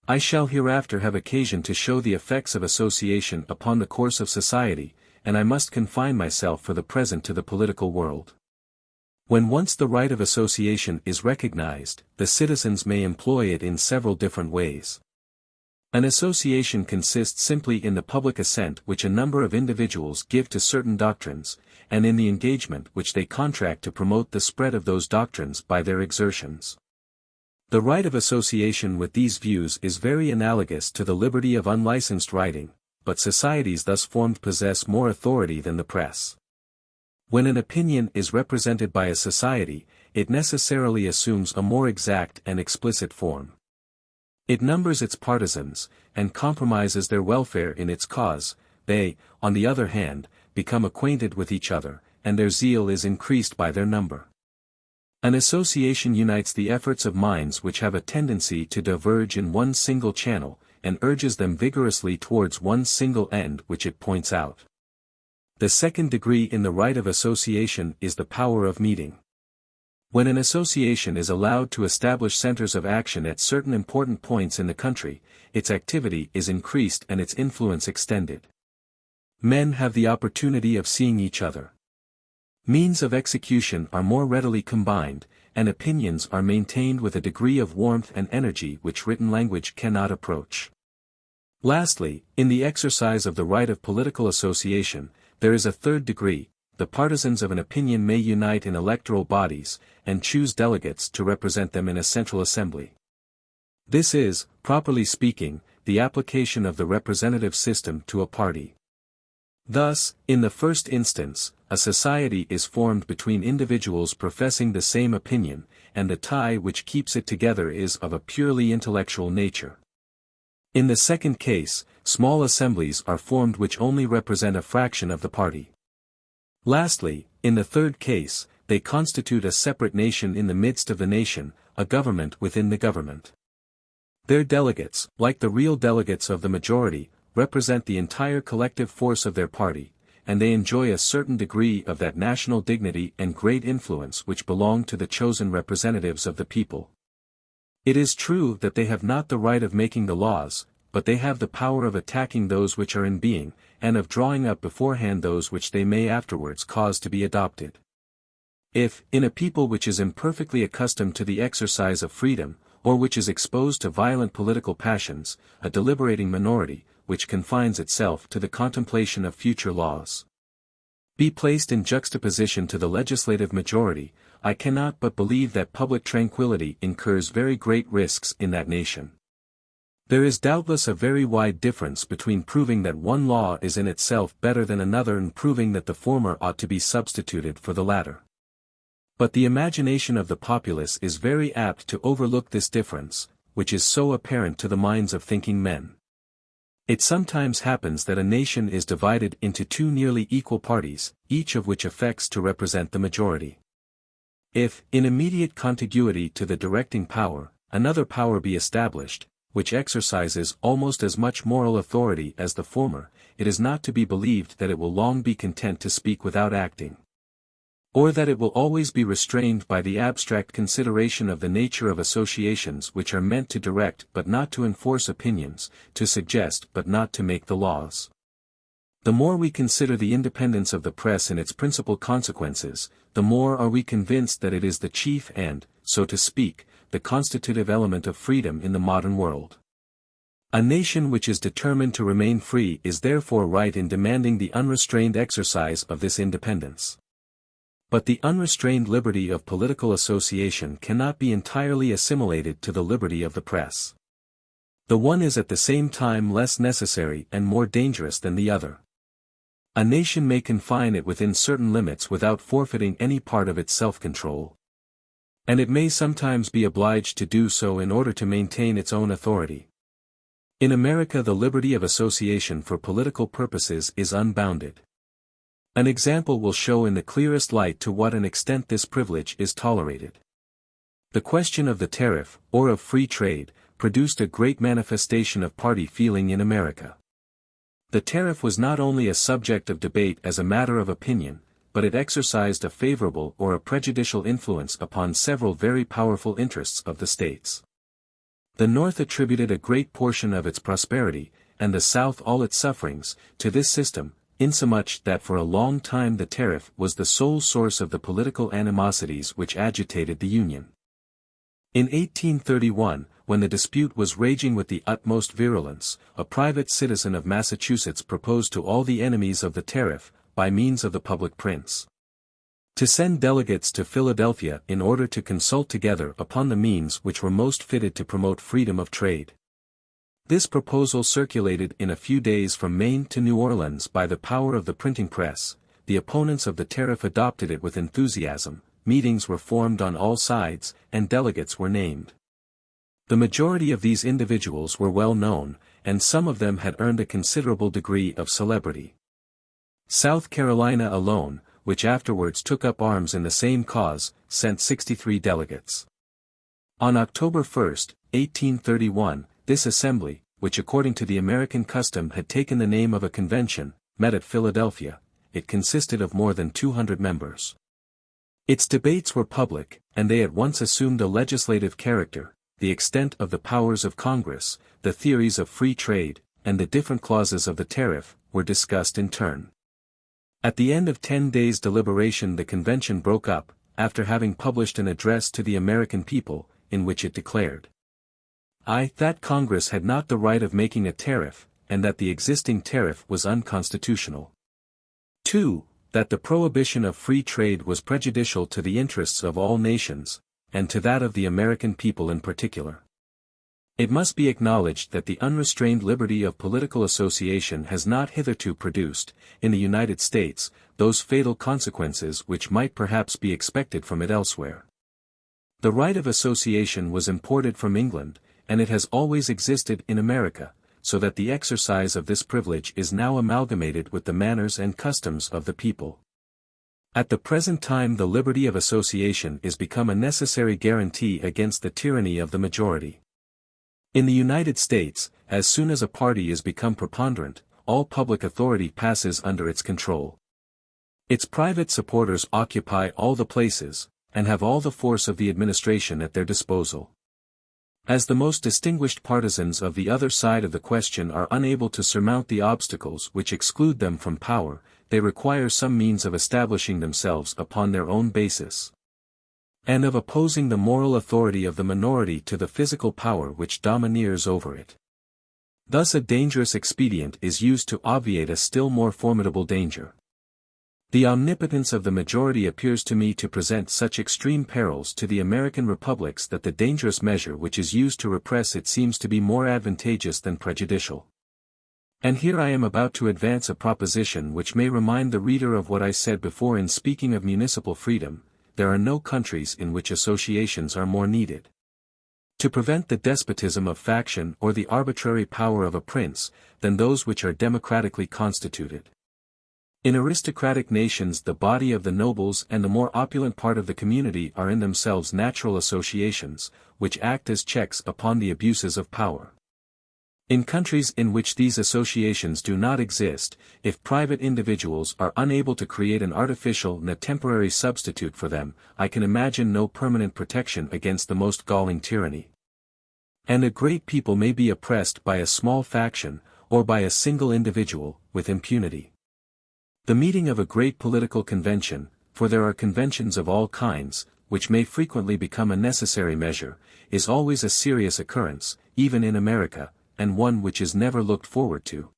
I shall hereafter have occasion to show the effects of association upon the course of society, and I must confine myself for the present to the political world. When once the right of association is recognized, the citizens may employ it in several different ways. An association consists simply in the public assent which a number of individuals give to certain doctrines, and in the engagement which they contract to promote the spread of those doctrines by their exertions. The right of association with these views is very analogous to the liberty of unlicensed writing, but societies thus formed possess more authority than the press. When an opinion is represented by a society, it necessarily assumes a more exact and explicit form. It numbers its partisans, and compromises their welfare in its cause. They, on the other hand, become acquainted with each other, and their zeal is increased by their number. An association unites the efforts of minds which have a tendency to diverge in one single channel, and urges them vigorously towards one single end which it points out. The second degree in the right of association is the power of meeting. When an association is allowed to establish centers of action at certain important points in the country, its activity is increased and its influence extended. Men have the opportunity of seeing each other. Means of execution are more readily combined, and opinions are maintained with a degree of warmth and energy which written language cannot approach. Lastly, in the exercise of the right of political association, there is a third degree. The partisans of an opinion may unite in electoral bodies, and choose delegates to represent them in a central assembly. This is, properly speaking, the application of the representative system to a party. Thus, in the first instance, a society is formed between individuals professing the same opinion, and the tie which keeps it together is of a purely intellectual nature. In the second case, small assemblies are formed which only represent a fraction of the party. Lastly, in the third case, they constitute a separate nation in the midst of the nation, a government within the government. Their delegates, like the real delegates of the majority, represent the entire collective force of their party, and they enjoy a certain degree of that national dignity and great influence which belong to the chosen representatives of the people. It is true that they have not the right of making the laws, but they have the power of attacking those which are in being, and of drawing up beforehand those which they may afterwards cause to be adopted. If, in a people which is imperfectly accustomed to the exercise of freedom, or which is exposed to violent political passions, a deliberating minority, which confines itself to the contemplation of future laws, be placed in juxtaposition to the legislative majority, I cannot but believe that public tranquility incurs very great risks in that nation. There is doubtless a very wide difference between proving that one law is in itself better than another and proving that the former ought to be substituted for the latter. But the imagination of the populace is very apt to overlook this difference, which is so apparent to the minds of thinking men. It sometimes happens that a nation is divided into two nearly equal parties, each of which affects to represent the majority. If, in immediate contiguity to the directing power, another power be established, which exercises almost as much moral authority as the former, it is not to be believed that it will long be content to speak without acting, or that it will always be restrained by the abstract consideration of the nature of associations which are meant to direct but not to enforce opinions, to suggest but not to make the laws. The more we consider the independence of the press and its principal consequences, the more are we convinced that it is the chief and, so to speak, the constitutive element of freedom in the modern world. A nation which is determined to remain free is therefore right in demanding the unrestrained exercise of this independence. But the unrestrained liberty of political association cannot be entirely assimilated to the liberty of the press. The one is at the same time less necessary and more dangerous than the other. A nation may confine it within certain limits without forfeiting any part of its self-control. And it may sometimes be obliged to do so in order to maintain its own authority. In America the liberty of association for political purposes is unbounded. An example will show in the clearest light to what an extent this privilege is tolerated. The question of the tariff, or of free trade, produced a great manifestation of party feeling in America. The tariff was not only a subject of debate as a matter of opinion, but it exercised a favorable or a prejudicial influence upon several very powerful interests of the states. The North attributed a great portion of its prosperity, and the South all its sufferings, to this system, insomuch that for a long time the tariff was the sole source of the political animosities which agitated the Union. In 1831, when the dispute was raging with the utmost virulence, a private citizen of Massachusetts proposed to all the enemies of the tariff, by means of the public prince, to send delegates to Philadelphia in order to consult together upon the means which were most fitted to promote freedom of trade. This proposal circulated in a few days from Maine to New Orleans by the power of the printing press. The opponents of the tariff adopted it with enthusiasm, meetings were formed on all sides, and delegates were named. The majority of these individuals were well known, and some of them had earned a considerable degree of celebrity. South Carolina alone, which afterwards took up arms in the same cause, sent 63 delegates. On October 1, 1831, this assembly, which according to the American custom had taken the name of a convention, met at Philadelphia. It consisted of more than 200 members. Its debates were public, and they at once assumed a legislative character. The extent of the powers of Congress, the theories of free trade, and the different clauses of the tariff, were discussed in turn. At the end of 10 days' deliberation the convention broke up, after having published an address to the American people, in which it declared that Congress had not the right of making a tariff, and that the existing tariff was unconstitutional. 2. That the prohibition of free trade was prejudicial to the interests of all nations, and to that of the American people in particular. It must be acknowledged that the unrestrained liberty of political association has not hitherto produced, in the United States, those fatal consequences which might perhaps be expected from it elsewhere. The right of association was imported from England, and it has always existed in America, so that the exercise of this privilege is now amalgamated with the manners and customs of the people. At the present time the liberty of association is become a necessary guarantee against the tyranny of the majority. In the United States, as soon as a party is become preponderant, all public authority passes under its control. Its private supporters occupy all the places, and have all the force of the administration at their disposal. As the most distinguished partisans of the other side of the question are unable to surmount the obstacles which exclude them from power, they require some means of establishing themselves upon their own basis, and of opposing the moral authority of the minority to the physical power which domineers over it. Thus a dangerous expedient is used to obviate a still more formidable danger. The omnipotence of the majority appears to me to present such extreme perils to the American republics that the dangerous measure which is used to repress it seems to be more advantageous than prejudicial. And here I am about to advance a proposition which may remind the reader of what I said before in speaking of municipal freedom: there are no countries in which associations are more needed. To prevent the despotism of faction or the arbitrary power of a prince, than those which are democratically constituted. In aristocratic nations the body of the nobles and the more opulent part of the community are in themselves natural associations, which act as checks upon the abuses of power. In countries in which these associations do not exist, if private individuals are unable to create an artificial and a temporary substitute for them, I can imagine no permanent protection against the most galling tyranny. And a great people may be oppressed by a small faction, or by a single individual, with impunity. The meeting of a great political convention, for there are conventions of all kinds, which may frequently become a necessary measure, is always a serious occurrence, even in America, and one which is never looked forward to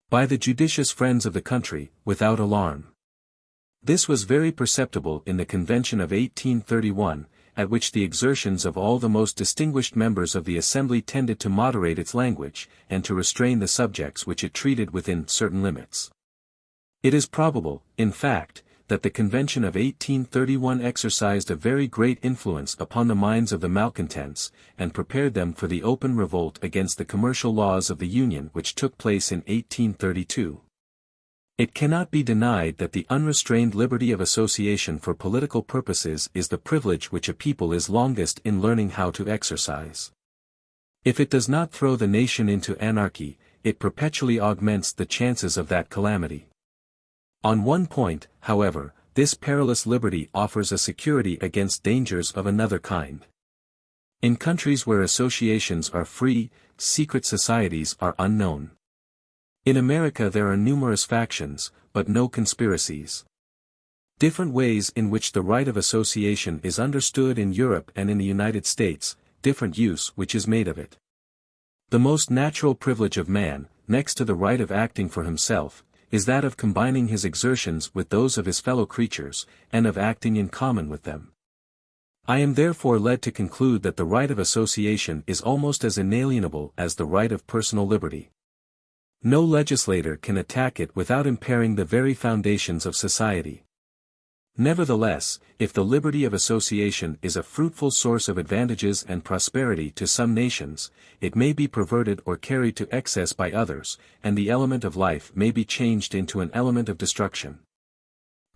by the judicious friends of the country, without alarm. This was very perceptible in the Convention of 1831, at which the exertions of all the most distinguished members of the Assembly tended to moderate its language, and to restrain the subjects which it treated within certain limits. It is probable, in fact, that the Convention of 1831 exercised a very great influence upon the minds of the malcontents, and prepared them for the open revolt against the commercial laws of the Union which took place in 1832. It cannot be denied that the unrestrained liberty of association for political purposes is the privilege which a people is longest in learning how to exercise. If it does not throw the nation into anarchy, it perpetually augments the chances of that calamity. On one point, however, this perilous liberty offers a security against dangers of another kind. In countries where associations are free, secret societies are unknown. In America there are numerous factions, but no conspiracies. Different ways in which the right of association is understood in Europe and in the United States, different use which is made of it. The most natural privilege of man, next to the right of acting for himself, is that of combining his exertions with those of his fellow creatures, and of acting in common with them. I am therefore led to conclude that the right of association is almost as inalienable as the right of personal liberty. No legislator can attack it without impairing the very foundations of society. Nevertheless, if the liberty of association is a fruitful source of advantages and prosperity to some nations, it may be perverted or carried to excess by others, and the element of life may be changed into an element of destruction.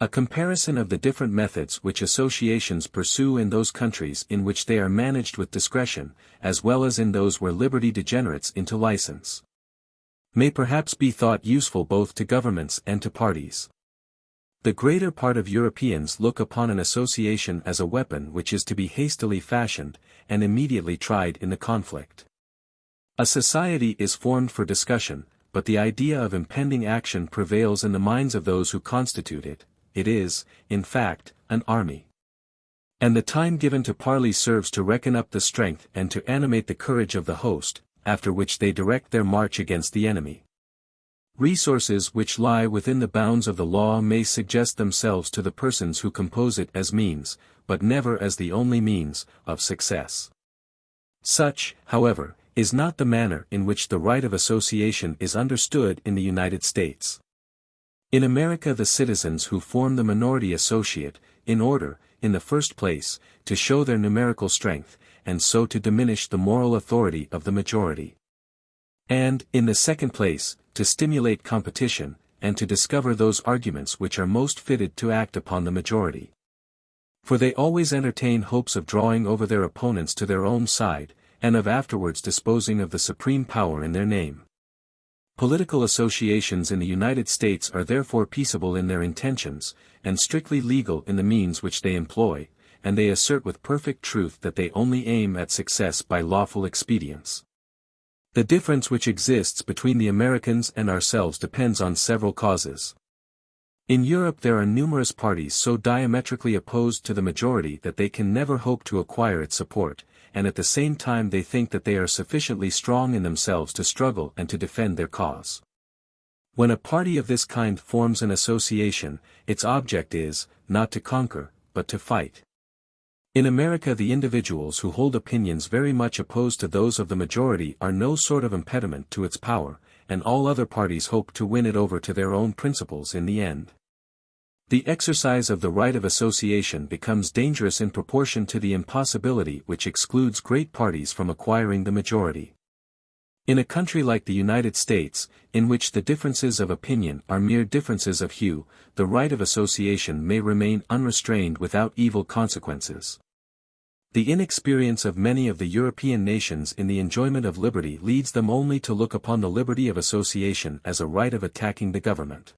A comparison of the different methods which associations pursue in those countries in which they are managed with discretion, as well as in those where liberty degenerates into license, may perhaps be thought useful both to governments and to parties. The greater part of Europeans look upon an association as a weapon which is to be hastily fashioned, and immediately tried in the conflict. A society is formed for discussion, but the idea of impending action prevails in the minds of those who constitute it. It is, in fact, an army. And the time given to parley serves to reckon up the strength and to animate the courage of the host, after which they direct their march against the enemy. Resources which lie within the bounds of the law may suggest themselves to the persons who compose it as means, but never as the only means, of success. Such, however, is not the manner in which the right of association is understood in the United States. In America the citizens who form the minority associate, in order, in the first place, to show their numerical strength, and so to diminish the moral authority of the majority. And, in the second place, to stimulate competition, and to discover those arguments which are most fitted to act upon the majority. For they always entertain hopes of drawing over their opponents to their own side, and of afterwards disposing of the supreme power in their name. Political associations in the United States are therefore peaceable in their intentions, and strictly legal in the means which they employ, and they assert with perfect truth that they only aim at success by lawful expedients. The difference which exists between the Americans and ourselves depends on several causes. In Europe there are numerous parties so diametrically opposed to the majority that they can never hope to acquire its support, and at the same time they think that they are sufficiently strong in themselves to struggle and to defend their cause. When a party of this kind forms an association, its object is, not to conquer, but to fight. In America the individuals who hold opinions very much opposed to those of the majority are no sort of impediment to its power, and all other parties hope to win it over to their own principles in the end. The exercise of the right of association becomes dangerous in proportion to the impossibility which excludes great parties from acquiring the majority. In a country like the United States, in which the differences of opinion are mere differences of hue, the right of association may remain unrestrained without evil consequences. The inexperience of many of the European nations in the enjoyment of liberty leads them only to look upon the liberty of association as a right of attacking the government.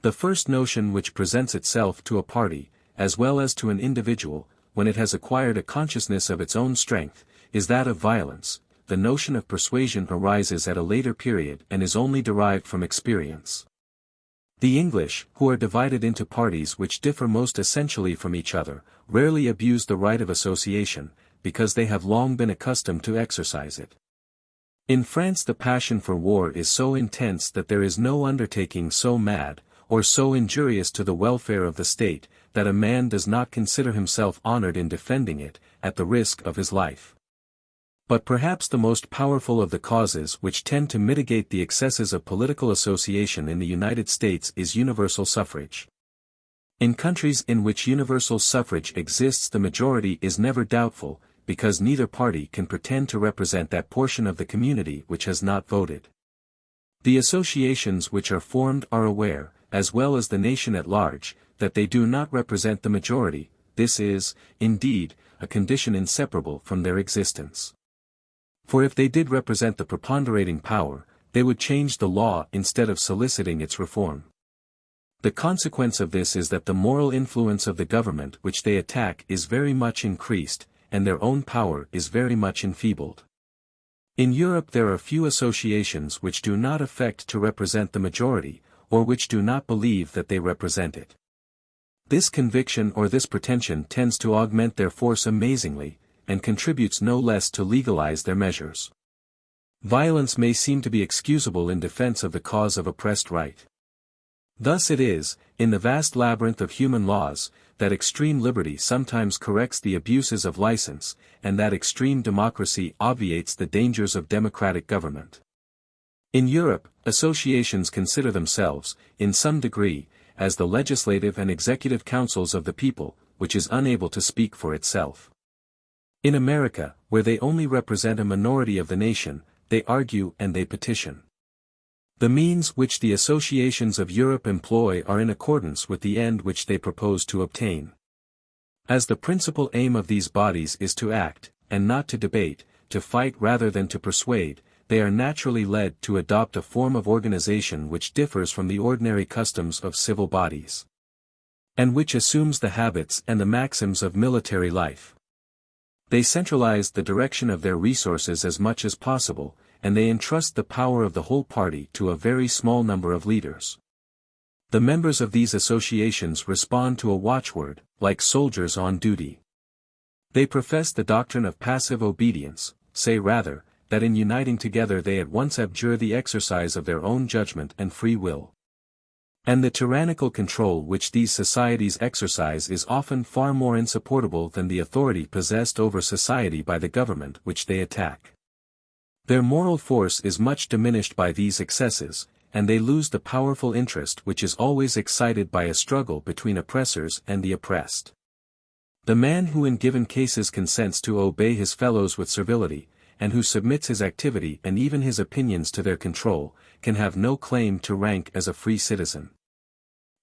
The first notion which presents itself to a party, as well as to an individual, when it has acquired a consciousness of its own strength, is that of violence. The notion of persuasion arises at a later period and is only derived from experience. The English, who are divided into parties which differ most essentially from each other, rarely abuse the right of association, because they have long been accustomed to exercise it. In France the passion for war is so intense that there is no undertaking so mad, or so injurious to the welfare of the state, that a man does not consider himself honored in defending it, at the risk of his life. But perhaps the most powerful of the causes which tend to mitigate the excesses of political association in the United States is universal suffrage. In countries in which universal suffrage exists the majority is never doubtful, because neither party can pretend to represent that portion of the community which has not voted. The associations which are formed are aware, as well as the nation at large, that they do not represent the majority. This is, indeed, a condition inseparable from their existence. For if they did represent the preponderating power, they would change the law instead of soliciting its reform. The consequence of this is that the moral influence of the government which they attack is very much increased, and their own power is very much enfeebled. In Europe there are few associations which do not affect to represent the majority, or which do not believe that they represent it. This conviction or this pretension tends to augment their force amazingly, and contributes no less to legalize their measures. Violence may seem to be excusable in defense of the cause of oppressed right. Thus it is, in the vast labyrinth of human laws, that extreme liberty sometimes corrects the abuses of license, and that extreme democracy obviates the dangers of democratic government. In Europe, associations consider themselves, in some degree, as the legislative and executive councils of the people, which is unable to speak for itself. In America, where they only represent a minority of the nation, they argue and they petition. The means which the associations of Europe employ are in accordance with the end which they propose to obtain. As the principal aim of these bodies is to act, and not to debate, to fight rather than to persuade, they are naturally led to adopt a form of organization which differs from the ordinary customs of civil bodies, and which assumes the habits and the maxims of military life. They centralize the direction of their resources as much as possible, and they entrust the power of the whole party to a very small number of leaders. The members of these associations respond to a watchword, like soldiers on duty. They profess the doctrine of passive obedience, say rather, that in uniting together they at once abjure the exercise of their own judgment and free will. And the tyrannical control which these societies exercise is often far more insupportable than the authority possessed over society by the government which they attack. Their moral force is much diminished by these excesses, and they lose the powerful interest which is always excited by a struggle between oppressors and the oppressed. The man who in given cases consents to obey his fellows with servility, and who submits his activity and even his opinions to their control, can have no claim to rank as a free citizen.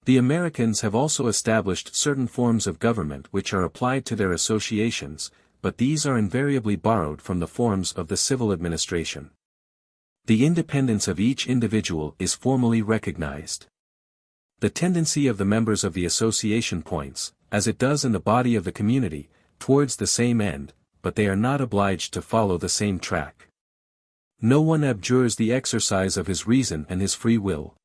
The Americans have also established certain forms of government which are applied to their associations, but these are invariably borrowed from the forms of the civil administration. The independence of each individual is formally recognized. The tendency of the members of the association points, as it does in the body of the community, towards the same end, but they are not obliged to follow the same track. No one abjures the exercise of his reason and his free will.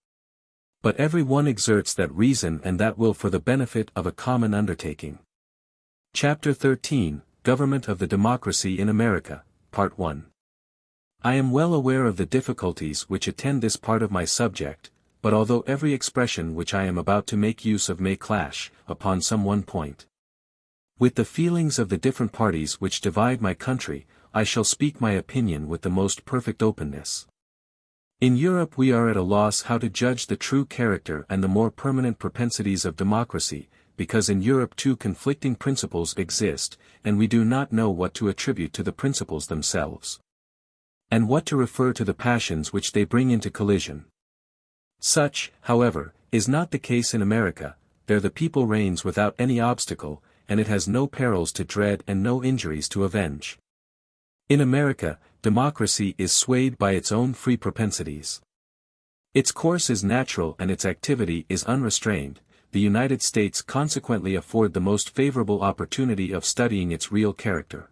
But every one exerts that reason and that will for the benefit of a common undertaking. Chapter 13, Government of the Democracy in America, Part 1. I am well aware of the difficulties which attend this part of my subject, but although every expression which I am about to make use of may clash, upon some one point, with the feelings of the different parties which divide my country, I shall speak my opinion with the most perfect openness. In Europe we are at a loss how to judge the true character and the more permanent propensities of democracy, because in Europe two conflicting principles exist, and we do not know what to attribute to the principles themselves, and what to refer to the passions which they bring into collision. Such, however, is not the case in America. There the people reigns without any obstacle, and it has no perils to dread and no injuries to avenge. In America, democracy is swayed by its own free propensities. Its course is natural and its activity is unrestrained. The United States consequently afford the most favorable opportunity of studying its real character.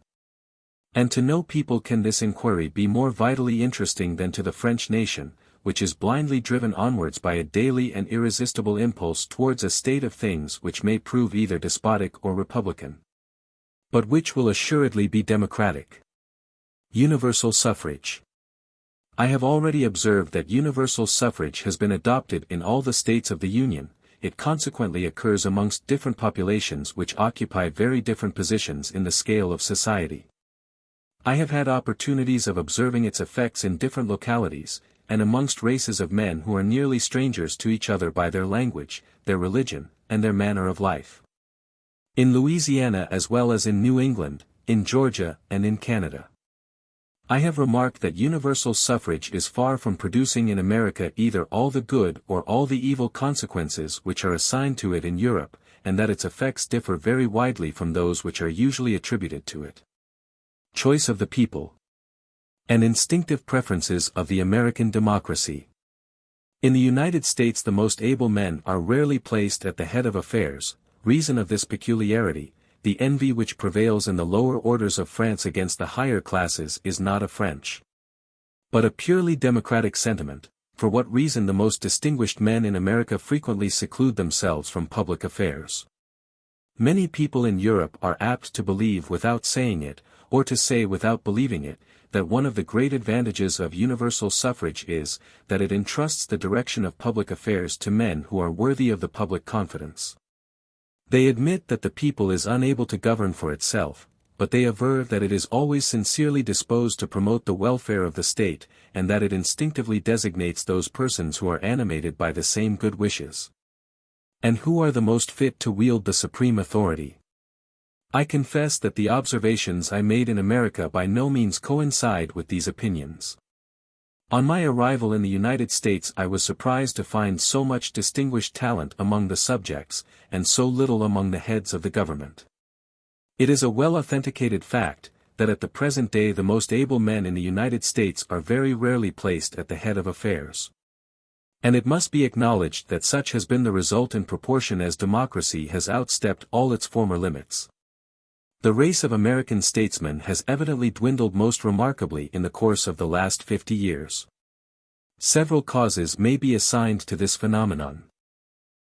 And to no people can this inquiry be more vitally interesting than to the French nation, which is blindly driven onwards by a daily and irresistible impulse towards a state of things which may prove either despotic or republican, but which will assuredly be democratic. Universal suffrage. I have already observed that universal suffrage has been adopted in all the states of the Union. It consequently occurs amongst different populations which occupy very different positions in the scale of society. I have had opportunities of observing its effects in different localities, and amongst races of men who are nearly strangers to each other by their language, their religion, and their manner of life. In Louisiana as well as in New England, in Georgia and in Canada. I have remarked that universal suffrage is far from producing in America either all the good or all the evil consequences which are assigned to it in Europe, and that its effects differ very widely from those which are usually attributed to it. Choice of the people. And instinctive preferences of the American democracy. In the United States the most able men are rarely placed at the head of affairs. Reason of this peculiarity, the envy which prevails in the lower orders of France against the higher classes is not a French, but a purely democratic sentiment. For what reason the most distinguished men in America frequently seclude themselves from public affairs. Many people in Europe are apt to believe without saying it, or to say without believing it, that one of the great advantages of universal suffrage is, that it entrusts the direction of public affairs to men who are worthy of the public confidence. They admit that the people is unable to govern for itself, but they aver that it is always sincerely disposed to promote the welfare of the state, and that it instinctively designates those persons who are animated by the same good wishes, and who are the most fit to wield the supreme authority. I confess that the observations I made in America by no means coincide with these opinions. On my arrival in the United States I was surprised to find so much distinguished talent among the subjects, and so little among the heads of the government. It is a well-authenticated fact, that at the present day the most able men in the United States are very rarely placed at the head of affairs. And it must be acknowledged that such has been the result in proportion as democracy has outstepped all its former limits. The race of American statesmen has evidently dwindled most remarkably in the course of the last 50 years. Several causes may be assigned to this phenomenon.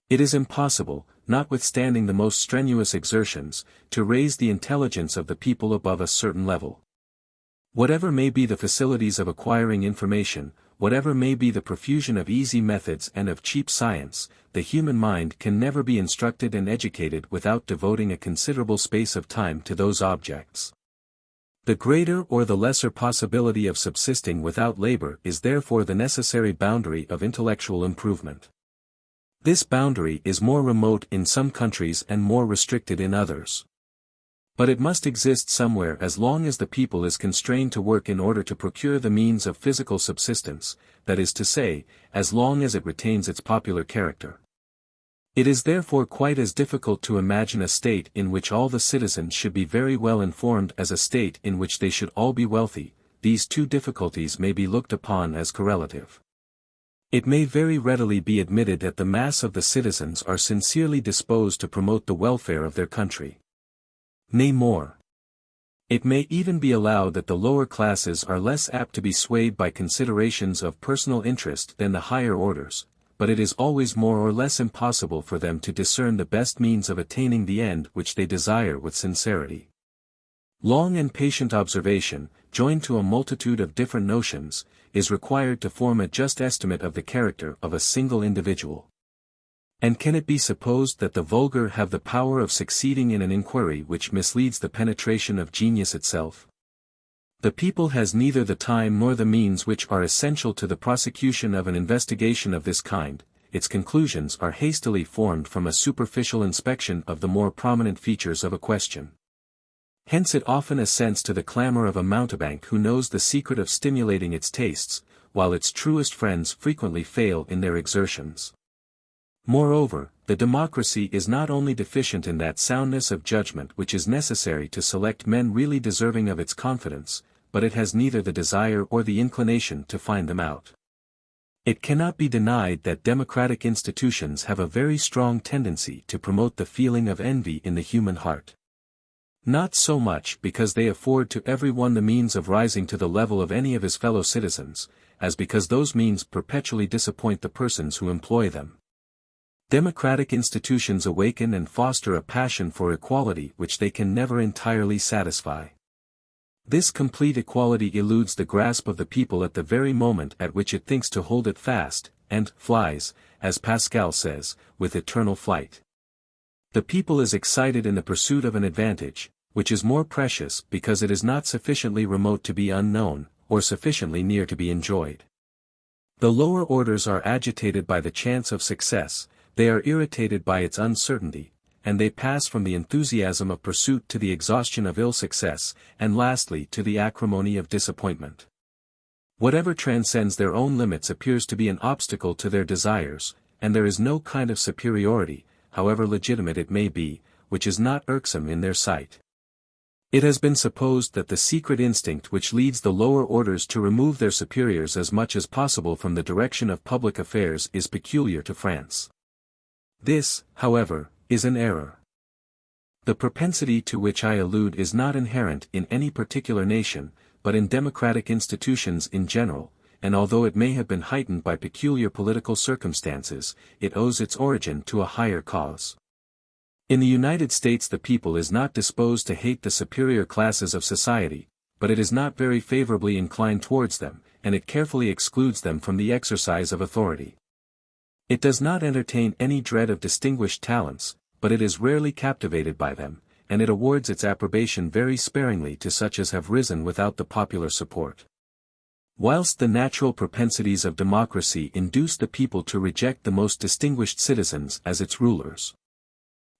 It is impossible, notwithstanding the most strenuous exertions, to raise the intelligence of the people above a certain level. Whatever may be the facilities of acquiring information, whatever may be the profusion of easy methods and of cheap science, the human mind can never be instructed and educated without devoting a considerable space of time to those objects. The greater or the lesser possibility of subsisting without labor is therefore the necessary boundary of intellectual improvement. This boundary is more remote in some countries and more restricted in others. But it must exist somewhere as long as the people is constrained to work in order to procure the means of physical subsistence, that is to say, as long as it retains its popular character. It is therefore quite as difficult to imagine a state in which all the citizens should be very well informed as a state in which they should all be wealthy. These two difficulties may be looked upon as correlative. It may very readily be admitted that the mass of the citizens are sincerely disposed to promote the welfare of their country. Nay more. It may even be allowed that the lower classes are less apt to be swayed by considerations of personal interest than the higher orders, but it is always more or less impossible for them to discern the best means of attaining the end which they desire with sincerity. Long and patient observation, joined to a multitude of different notions, is required to form a just estimate of the character of a single individual. And can it be supposed that the vulgar have the power of succeeding in an inquiry which misleads the penetration of genius itself? The people has neither the time nor the means which are essential to the prosecution of an investigation of this kind. Its conclusions are hastily formed from a superficial inspection of the more prominent features of a question. Hence it often assents to the clamor of a mountebank who knows the secret of stimulating its tastes, while its truest friends frequently fail in their exertions. Moreover, the democracy is not only deficient in that soundness of judgment which is necessary to select men really deserving of its confidence, but it has neither the desire or the inclination to find them out. It cannot be denied that democratic institutions have a very strong tendency to promote the feeling of envy in the human heart. Not so much because they afford to every one the means of rising to the level of any of his fellow citizens, as because those means perpetually disappoint the persons who employ them. Democratic institutions awaken and foster a passion for equality which they can never entirely satisfy. This complete equality eludes the grasp of the people at the very moment at which it thinks to hold it fast, and flies, as Pascal says, with eternal flight. The people is excited in the pursuit of an advantage, which is more precious because it is not sufficiently remote to be unknown, or sufficiently near to be enjoyed. The lower orders are agitated by the chance of success, they are irritated by its uncertainty, and they pass from the enthusiasm of pursuit to the exhaustion of ill success, and lastly to the acrimony of disappointment. Whatever transcends their own limits appears to be an obstacle to their desires, and there is no kind of superiority, however legitimate it may be, which is not irksome in their sight. It has been supposed that the secret instinct which leads the lower orders to remove their superiors as much as possible from the direction of public affairs is peculiar to France. This, however, is an error. The propensity to which I allude is not inherent in any particular nation, but in democratic institutions in general, and although it may have been heightened by peculiar political circumstances, it owes its origin to a higher cause. In the United States the people is not disposed to hate the superior classes of society, but it is not very favorably inclined towards them, and it carefully excludes them from the exercise of authority. It does not entertain any dread of distinguished talents, but it is rarely captivated by them, and it awards its approbation very sparingly to such as have risen without the popular support. Whilst the natural propensities of democracy induce the people to reject the most distinguished citizens as its rulers,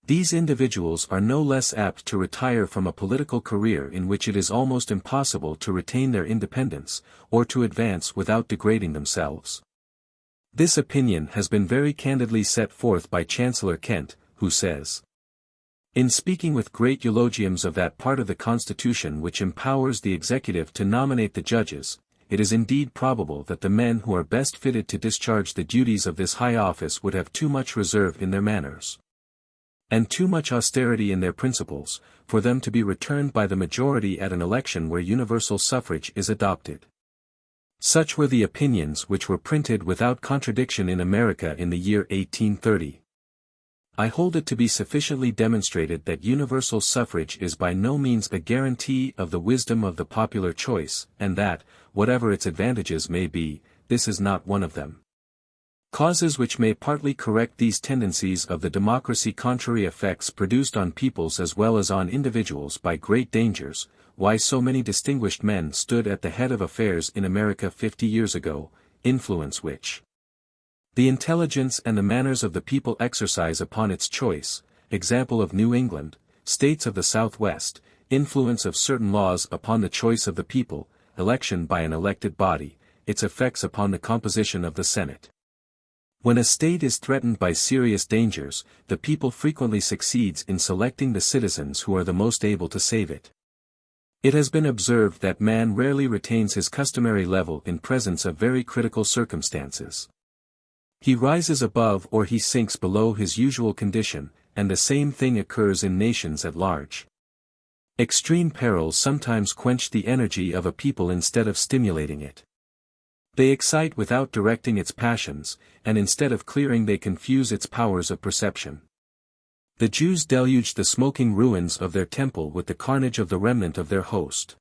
these individuals are no less apt to retire from a political career in which it is almost impossible to retain their independence, or to advance without degrading themselves. This opinion has been very candidly set forth by Chancellor Kent, who says, in speaking with great eulogiums of that part of the Constitution which empowers the executive to nominate the judges, it is indeed probable that the men who are best fitted to discharge the duties of this high office would have too much reserve in their manners, and too much austerity in their principles, for them to be returned by the majority at an election where universal suffrage is adopted. Such were the opinions which were printed without contradiction in America in the year 1830. I hold it to be sufficiently demonstrated that universal suffrage is by no means a guarantee of the wisdom of the popular choice, and that, whatever its advantages may be, this is not one of them. Causes which may partly correct these tendencies of the democracy: contrary effects produced on peoples as well as on individuals by great dangers, why so many distinguished men stood at the head of affairs in America 50 years ago, influence which the intelligence and the manners of the people exercise upon its choice, example of New England, states of the Southwest, influence of certain laws upon the choice of the people, election by an elected body, its effects upon the composition of the Senate. When a state is threatened by serious dangers, the people frequently succeeds in selecting the citizens who are the most able to save it. It has been observed that man rarely retains his customary level in presence of very critical circumstances. He rises above or he sinks below his usual condition, and the same thing occurs in nations at large. Extreme perils sometimes quench the energy of a people instead of stimulating it. They excite without directing its passions, and instead of clearing they confuse its powers of perception. The Jews deluged the smoking ruins of their temple with the carnage of the remnant of their host.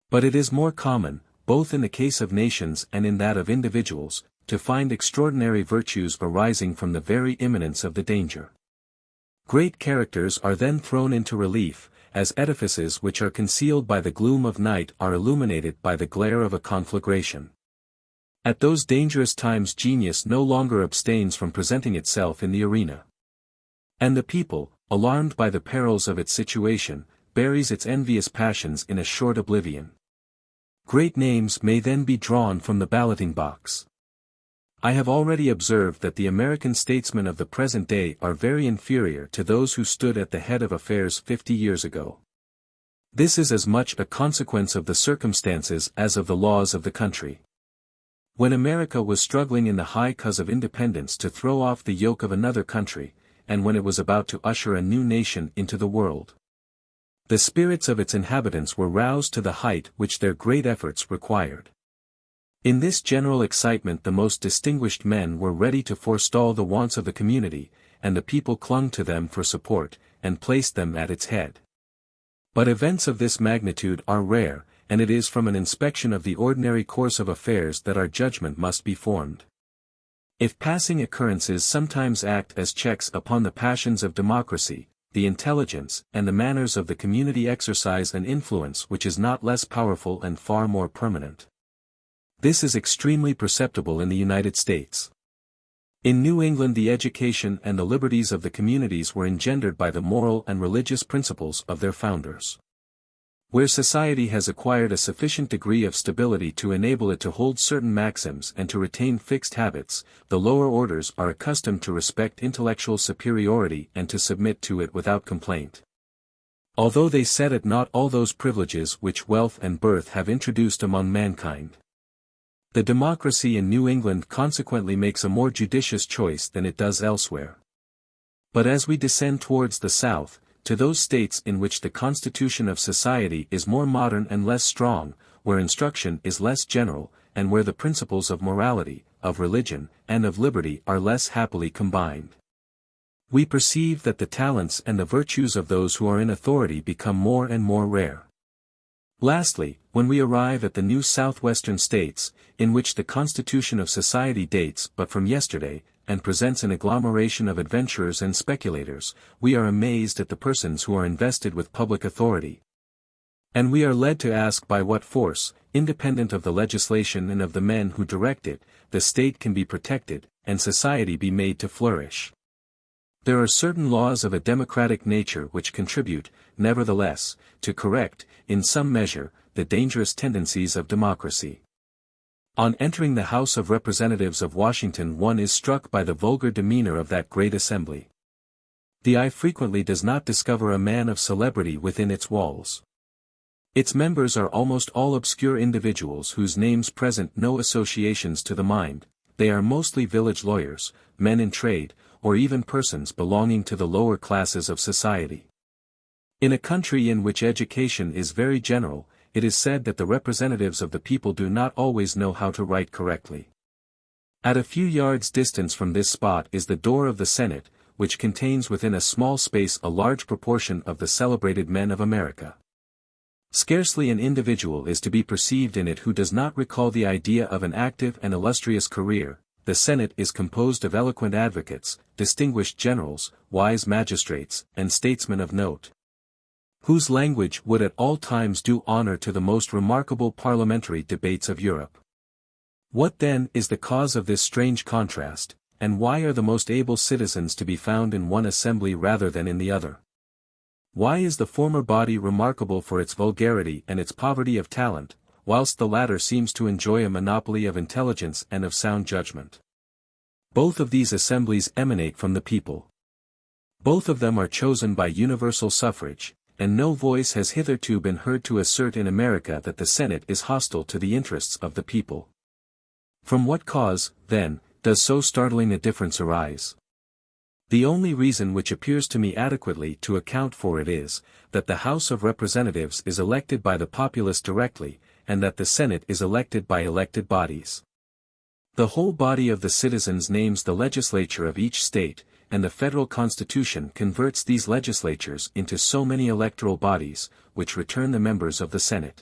But it is more common, both in the case of nations and in that of individuals, to find extraordinary virtues arising from the very imminence of the danger. Great characters are then thrown into relief, as edifices which are concealed by the gloom of night are illuminated by the glare of a conflagration. At those dangerous times genius no longer abstains from presenting itself in the arena. And the people, alarmed by the perils of its situation, buries its envious passions in a short oblivion. Great names may then be drawn from the balloting box. I have already observed that the American statesmen of the present day are very inferior to those who stood at the head of affairs 50 years ago. This is as much a consequence of the circumstances as of the laws of the country. When America was struggling in the high cause of independence to throw off the yoke of another country, and when it was about to usher a new nation into the world, the spirits of its inhabitants were roused to the height which their great efforts required. In this general excitement the most distinguished men were ready to forestall the wants of the community, and the people clung to them for support, and placed them at its head. But events of this magnitude are rare, and it is from an inspection of the ordinary course of affairs that our judgment must be formed. If passing occurrences sometimes act as checks upon the passions of democracy, the intelligence and the manners of the community exercise an influence which is not less powerful and far more permanent. This is extremely perceptible in the United States. In New England the education and the liberties of the communities were engendered by the moral and religious principles of their founders. Where society has acquired a sufficient degree of stability to enable it to hold certain maxims and to retain fixed habits, the lower orders are accustomed to respect intellectual superiority and to submit to it without complaint. Although they set at naught all those privileges which wealth and birth have introduced among mankind. The democracy in New England consequently makes a more judicious choice than it does elsewhere. But as we descend towards the South, to those states in which the constitution of society is more modern and less strong, where instruction is less general, and where the principles of morality, of religion, and of liberty are less happily combined, we perceive that the talents and the virtues of those who are in authority become more and more rare. Lastly, when we arrive at the new southwestern states, in which the constitution of society dates but from yesterday, and presents an agglomeration of adventurers and speculators, we are amazed at the persons who are invested with public authority. And we are led to ask by what force, independent of the legislation and of the men who direct it, the state can be protected, and society be made to flourish. There are certain laws of a democratic nature which contribute, nevertheless, to correct, in some measure, the dangerous tendencies of democracy. On entering the House of Representatives of Washington one is struck by the vulgar demeanor of that great assembly. The eye frequently does not discover a man of celebrity within its walls. Its members are almost all obscure individuals whose names present no associations to the mind, they are mostly village lawyers, men in trade, or even persons belonging to the lower classes of society. In a country in which education is very general, it is said that the representatives of the people do not always know how to write correctly. At a few yards' distance from this spot is the door of the Senate, which contains within a small space a large proportion of the celebrated men of America. Scarcely an individual is to be perceived in it who does not recall the idea of an active and illustrious career. The Senate is composed of eloquent advocates, distinguished generals, wise magistrates, and statesmen of note, whose language would at all times do honor to the most remarkable parliamentary debates of Europe. What then is the cause of this strange contrast, and why are the most able citizens to be found in one assembly rather than in the other? Why is the former body remarkable for its vulgarity and its poverty of talent, whilst the latter seems to enjoy a monopoly of intelligence and of sound judgment? Both of these assemblies emanate from the people. Both of them are chosen by universal suffrage, and no voice has hitherto been heard to assert in America that the Senate is hostile to the interests of the people. From what cause, then, does so startling a difference arise? The only reason which appears to me adequately to account for it is, that the House of Representatives is elected by the populace directly, and that the Senate is elected by elected bodies. The whole body of the citizens names the legislature of each state, and the federal constitution converts these legislatures into so many electoral bodies, which return the members of the Senate.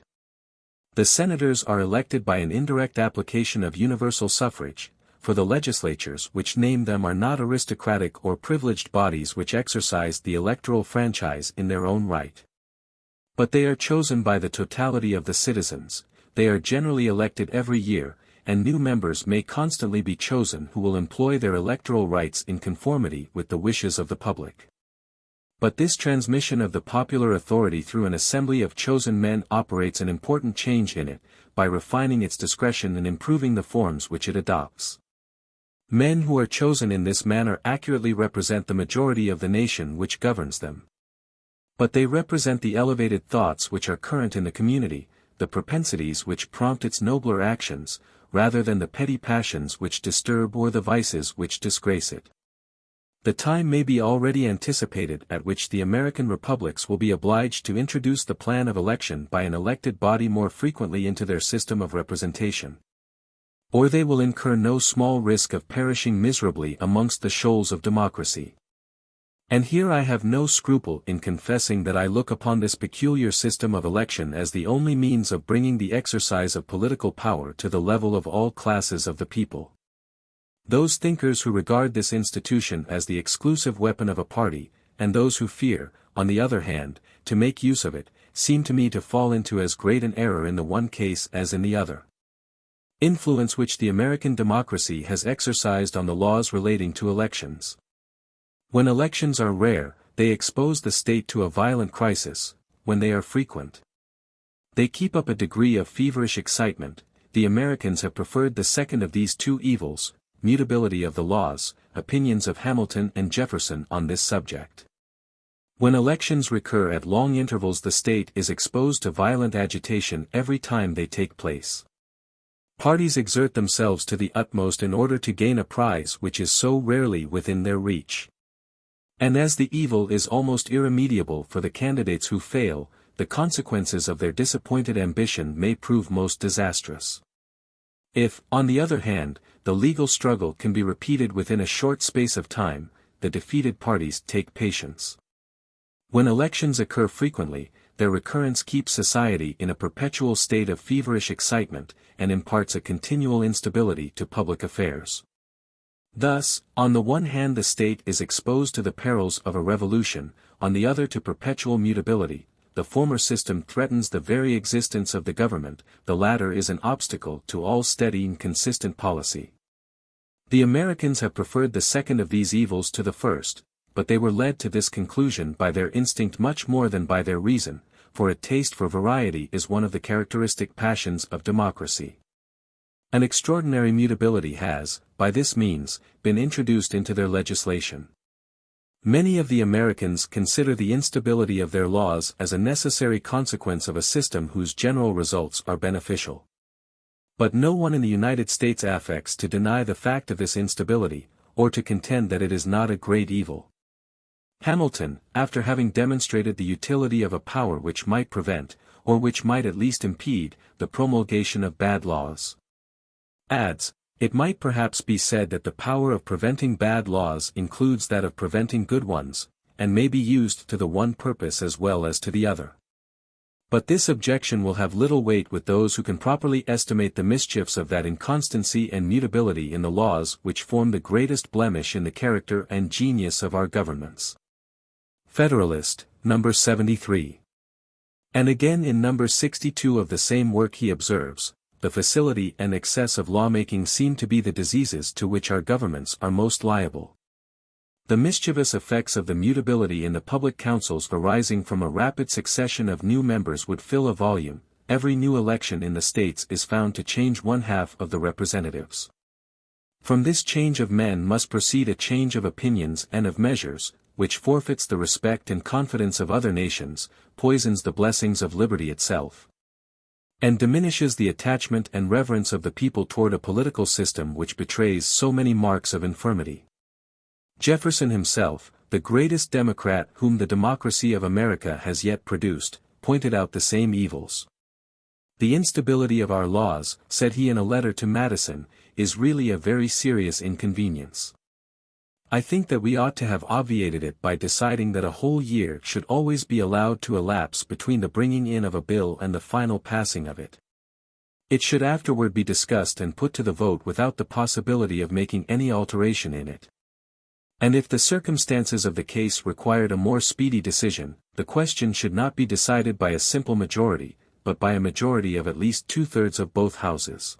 The senators are elected by an indirect application of universal suffrage, for the legislatures which name them are not aristocratic or privileged bodies which exercise the electoral franchise in their own right. But they are chosen by the totality of the citizens, they are generally elected every year, and new members may constantly be chosen who will employ their electoral rights in conformity with the wishes of the public. But this transmission of the popular authority through an assembly of chosen men operates an important change in it, by refining its discretion and improving the forms which it adopts. Men who are chosen in this manner accurately represent the majority of the nation which governs them. But they represent the elevated thoughts which are current in the community, the propensities which prompt its nobler actions, rather than the petty passions which disturb or the vices which disgrace it. The time may be already anticipated at which the American republics will be obliged to introduce the plan of election by an elected body more frequently into their system of representation. Or they will incur no small risk of perishing miserably amongst the shoals of democracy. And here I have no scruple in confessing that I look upon this peculiar system of election as the only means of bringing the exercise of political power to the level of all classes of the people. Those thinkers who regard this institution as the exclusive weapon of a party, and those who fear, on the other hand, to make use of it, seem to me to fall into as great an error in the one case as in the other. Influence which the American democracy has exercised on the laws relating to elections. When elections are rare, they expose the state to a violent crisis; when they are frequent, they keep up a degree of feverish excitement. The Americans have preferred the second of these two evils, mutability of the laws, opinions of Hamilton and Jefferson on this subject. When elections recur at long intervals, the state is exposed to violent agitation every time they take place. Parties exert themselves to the utmost in order to gain a prize which is so rarely within their reach. And as the evil is almost irremediable for the candidates who fail, the consequences of their disappointed ambition may prove most disastrous. If, on the other hand, the legal struggle can be repeated within a short space of time, the defeated parties take patience. When elections occur frequently, their recurrence keeps society in a perpetual state of feverish excitement, and imparts a continual instability to public affairs. Thus, on the one hand the state is exposed to the perils of a revolution, on the other to perpetual mutability. The former system threatens the very existence of the government, the latter is an obstacle to all steady and consistent policy. The Americans have preferred the second of these evils to the first, but they were led to this conclusion by their instinct much more than by their reason, for a taste for variety is one of the characteristic passions of democracy. An extraordinary mutability has, by this means, been introduced into their legislation. Many of the Americans consider the instability of their laws as a necessary consequence of a system whose general results are beneficial. But no one in the United States affects to deny the fact of this instability, or to contend that it is not a great evil. Hamilton, after having demonstrated the utility of a power which might prevent, or which might at least impede, the promulgation of bad laws, adds, "It might perhaps be said that the power of preventing bad laws includes that of preventing good ones, and may be used to the one purpose as well as to the other." But this objection will have little weight with those who can properly estimate the mischiefs of that inconstancy and mutability in the laws which form the greatest blemish in the character and genius of our governments. Federalist, number 73. And again in number 62 of the same work he observes, "The facility and excess of lawmaking seem to be the diseases to which our governments are most liable. The mischievous effects of the mutability in the public councils arising from a rapid succession of new members would fill a volume. Every new election in the states is found to change one half of the representatives. From this change of men must proceed a change of opinions and of measures, which forfeits the respect and confidence of other nations, poisons the blessings of liberty itself, and diminishes the attachment and reverence of the people toward a political system which betrays so many marks of infirmity." Jefferson himself, the greatest Democrat whom the democracy of America has yet produced, pointed out the same evils. "The instability of our laws," said he in a letter to Madison, "is really a very serious inconvenience. I think that we ought to have obviated it by deciding that a whole year should always be allowed to elapse between the bringing in of a bill and the final passing of it. It should afterward be discussed and put to the vote without the possibility of making any alteration in it. And if the circumstances of the case required a more speedy decision, the question should not be decided by a simple majority, but by a majority of at least 2/3 of both houses.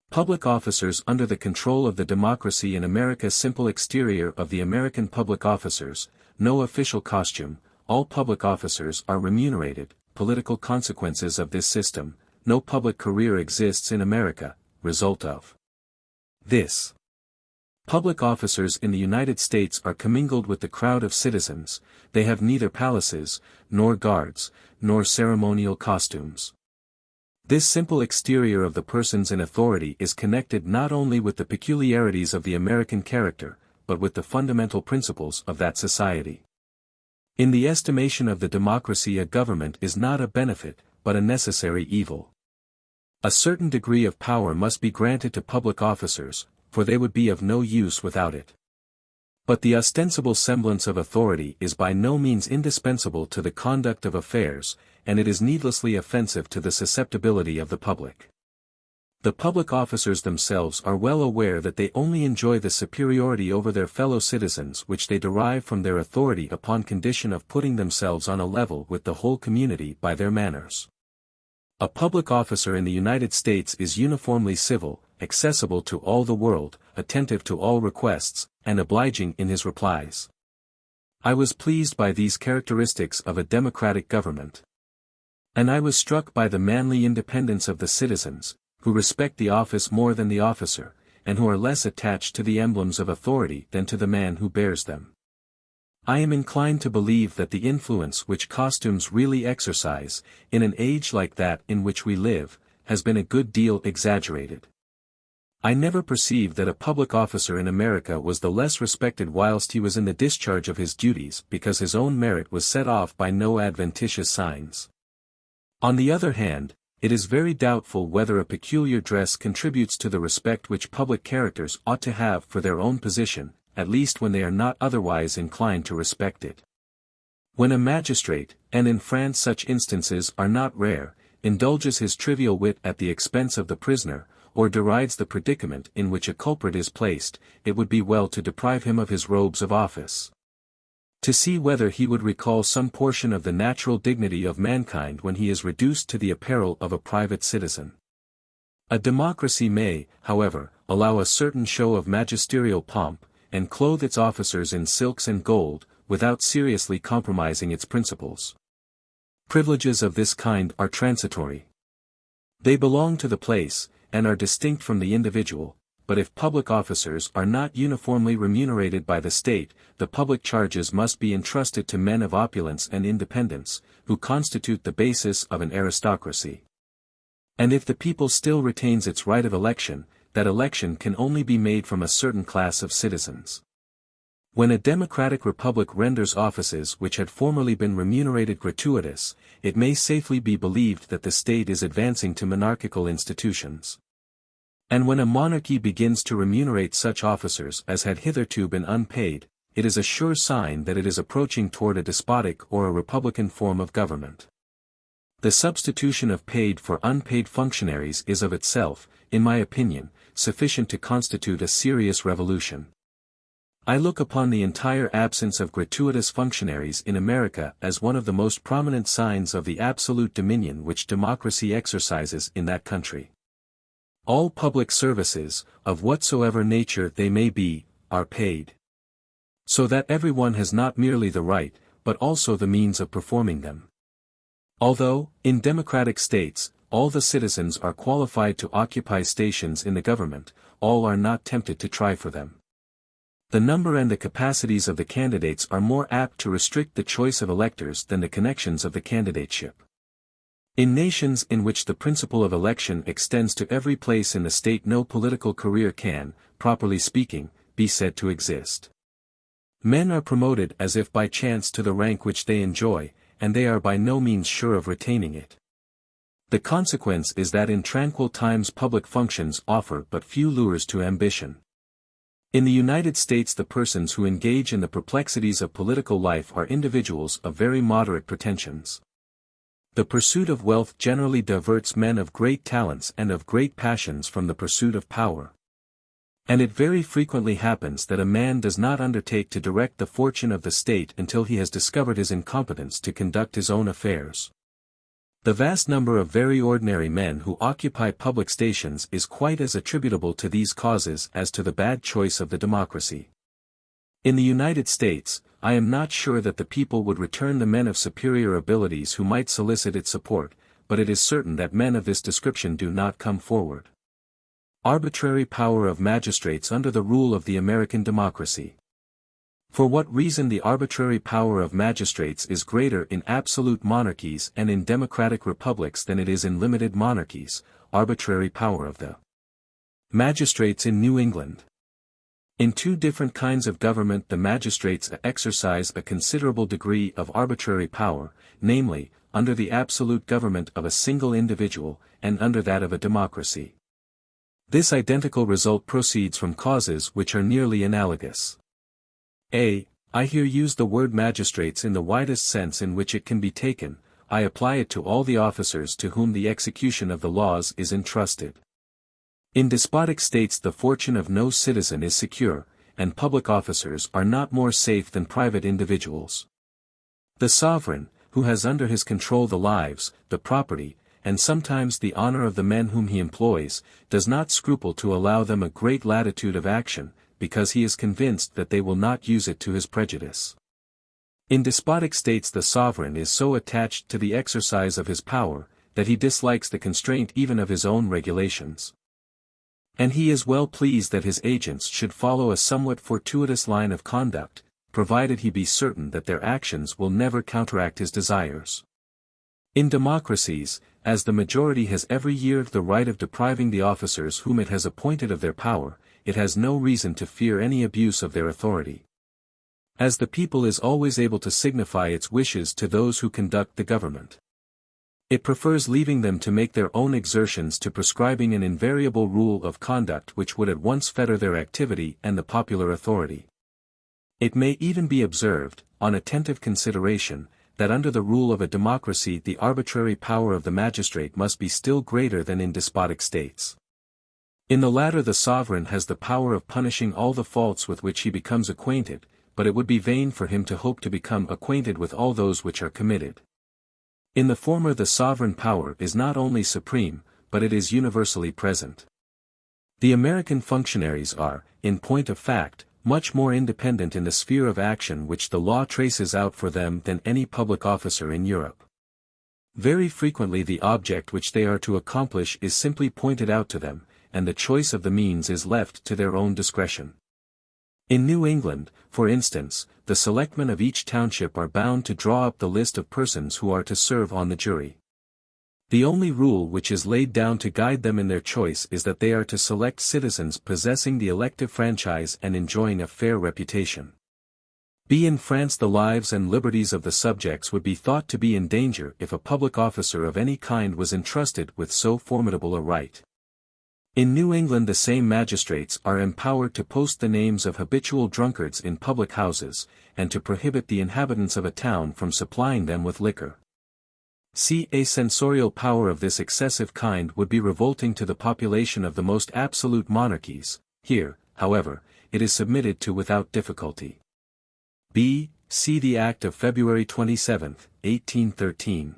Public officers under the control of the democracy in America. Simple exterior of the American public officers, no official costume, all public officers are remunerated. Political consequences of this system, no public career exists in America, result of this. Public officers in the United States are commingled with the crowd of citizens, they have neither palaces, nor guards, nor ceremonial costumes. This simple exterior of the persons in authority is connected not only with the peculiarities of the American character, but with the fundamental principles of that society. In the estimation of the democracy, a government is not a benefit, but a necessary evil. A certain degree of power must be granted to public officers, for they would be of no use without it. But the ostensible semblance of authority is by no means indispensable to the conduct of affairs, and it is needlessly offensive to the susceptibility of the public. The public officers themselves are well aware that they only enjoy the superiority over their fellow citizens which they derive from their authority upon condition of putting themselves on a level with the whole community by their manners. A public officer in the United States is uniformly civil, accessible to all the world, attentive to all requests, and obliging in his replies. I was pleased by these characteristics of a democratic government. And I was struck by the manly independence of the citizens, who respect the office more than the officer, and who are less attached to the emblems of authority than to the man who bears them. I am inclined to believe that the influence which costumes really exercise, in an age like that in which we live, has been a good deal exaggerated. I never perceived that a public officer in America was the less respected whilst he was in the discharge of his duties because his own merit was set off by no adventitious signs. On the other hand, it is very doubtful whether a peculiar dress contributes to the respect which public characters ought to have for their own position, at least when they are not otherwise inclined to respect it. When a magistrate, and in France such instances are not rare, indulges his trivial wit at the expense of the prisoner, or derides the predicament in which a culprit is placed, it would be well to deprive him of his robes of office. To see whether he would recall some portion of the natural dignity of mankind when he is reduced to the apparel of a private citizen. A democracy may, however, allow a certain show of magisterial pomp, and clothe its officers in silks and gold, without seriously compromising its principles. Privileges of this kind are transitory. They belong to the place, and are distinct from the individual, but if public officers are not uniformly remunerated by the state, the public charges must be entrusted to men of opulence and independence, who constitute the basis of an aristocracy. And if the people still retains its right of election, that election can only be made from a certain class of citizens. When a democratic republic renders offices which had formerly been remunerated gratuitous, it may safely be believed that the state is advancing to monarchical institutions. And when a monarchy begins to remunerate such officers as had hitherto been unpaid, it is a sure sign that it is approaching toward a despotic or a republican form of government. The substitution of paid for unpaid functionaries is of itself, in my opinion, sufficient to constitute a serious revolution. I look upon the entire absence of gratuitous functionaries in America as one of the most prominent signs of the absolute dominion which democracy exercises in that country. All public services, of whatsoever nature they may be, are paid. So that everyone has not merely the right, but also the means of performing them. Although, in democratic states, all the citizens are qualified to occupy stations in the government, all are not tempted to try for them. The number and the capacities of the candidates are more apt to restrict the choice of electors than the connections of the candidateship. In nations in which the principle of election extends to every place in the state, no political career can, properly speaking, be said to exist. Men are promoted as if by chance to the rank which they enjoy, and they are by no means sure of retaining it. The consequence is that in tranquil times public functions offer but few lures to ambition. In the United States the persons who engage in the perplexities of political life are individuals of very moderate pretensions. The pursuit of wealth generally diverts men of great talents and of great passions from the pursuit of power. And it very frequently happens that a man does not undertake to direct the fortune of the state until he has discovered his incompetence to conduct his own affairs. The vast number of very ordinary men who occupy public stations is quite as attributable to these causes as to the bad choice of the democracy. In the United States, I am not sure that the people would return the men of superior abilities who might solicit its support, but it is certain that men of this description do not come forward. Arbitrary power of magistrates under the rule of the American democracy. For what reason the arbitrary power of magistrates is greater in absolute monarchies and in democratic republics than it is in limited monarchies? Arbitrary power of the magistrates in New England. In two different kinds of government the magistrates exercise a considerable degree of arbitrary power, namely, under the absolute government of a single individual, and under that of a democracy. This identical result proceeds from causes which are nearly analogous. I here use the word magistrates in the widest sense in which it can be taken. I apply it to all the officers to whom the execution of the laws is entrusted. In despotic states the fortune of no citizen is secure, and public officers are not more safe than private individuals. The sovereign, who has under his control the lives, the property, and sometimes the honor of the men whom he employs, does not scruple to allow them a great latitude of action, because he is convinced that they will not use it to his prejudice. In despotic states the sovereign is so attached to the exercise of his power, that he dislikes the constraint even of his own regulations. And he is well pleased that his agents should follow a somewhat fortuitous line of conduct, provided he be certain that their actions will never counteract his desires. In democracies, as the majority has every year the right of depriving the officers whom it has appointed of their power, it has no reason to fear any abuse of their authority. As the people is always able to signify its wishes to those who conduct the government, it prefers leaving them to make their own exertions to prescribing an invariable rule of conduct which would at once fetter their activity and the popular authority. It may even be observed, on attentive consideration, that under the rule of a democracy the arbitrary power of the magistrate must be still greater than in despotic states. In the latter the sovereign has the power of punishing all the faults with which he becomes acquainted, but it would be vain for him to hope to become acquainted with all those which are committed. In the former the sovereign power is not only supreme, but it is universally present. The American functionaries are, in point of fact, much more independent in the sphere of action which the law traces out for them than any public officer in Europe. Very frequently the object which they are to accomplish is simply pointed out to them, and the choice of the means is left to their own discretion. In New England, for instance, the selectmen of each township are bound to draw up the list of persons who are to serve on the jury. The only rule which is laid down to guide them in their choice is that they are to select citizens possessing the elective franchise and enjoying a fair reputation. In France the lives and liberties of the subjects would be thought to be in danger if a public officer of any kind was entrusted with so formidable a right. In New England the same magistrates are empowered to post the names of habitual drunkards in public houses, and to prohibit the inhabitants of a town from supplying them with liquor. A censorial power of this excessive kind would be revolting to the population of the most absolute monarchies. Here, however, it is submitted to without difficulty. See the Act of February 27, 1813.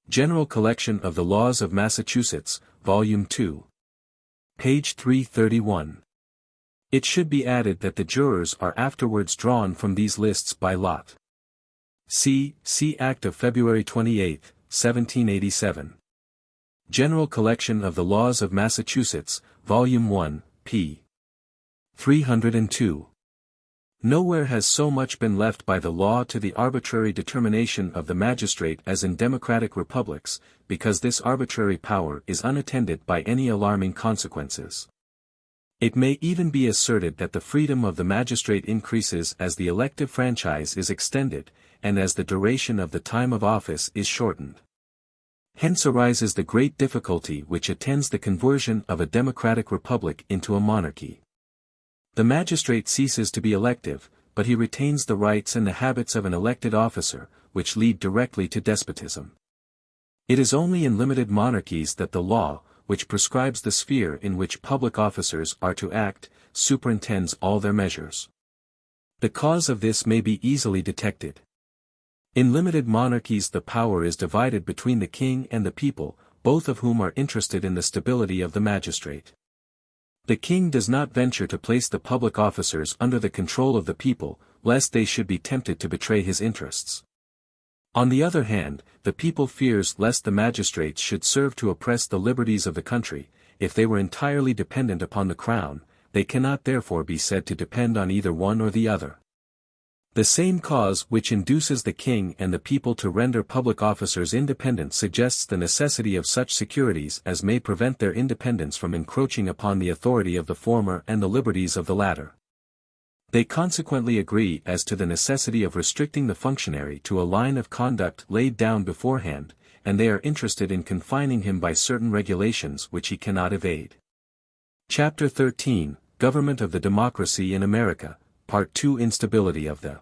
General Collection of the Laws of Massachusetts, Volume 2. Page 331. It should be added that the jurors are afterwards drawn from these lists by lot. See Act of February 28, 1787. General Collection of the Laws of Massachusetts, Volume 1, p. 302. Nowhere has so much been left by the law to the arbitrary determination of the magistrate as in democratic republics, because this arbitrary power is unattended by any alarming consequences. It may even be asserted that the freedom of the magistrate increases as the elective franchise is extended, and as the duration of the time of office is shortened. Hence arises the great difficulty which attends the conversion of a democratic republic into a monarchy. The magistrate ceases to be elective, but he retains the rights and the habits of an elected officer, which lead directly to despotism. It is only in limited monarchies that the law, which prescribes the sphere in which public officers are to act, superintends all their measures. The cause of this may be easily detected. In limited monarchies the power is divided between the king and the people, both of whom are interested in the stability of the magistrate. The king does not venture to place the public officers under the control of the people, lest they should be tempted to betray his interests. On the other hand, the people fears lest the magistrates should serve to oppress the liberties of the country. If they were entirely dependent upon the crown, they cannot therefore be said to depend on either one or the other. The same cause which induces the king and the people to render public officers independent suggests the necessity of such securities as may prevent their independence from encroaching upon the authority of the former and the liberties of the latter. They consequently agree as to the necessity of restricting the functionary to a line of conduct laid down beforehand, and they are interested in confining him by certain regulations which he cannot evade. Chapter 13, Government of the Democracy in America, Part 2 Instability of the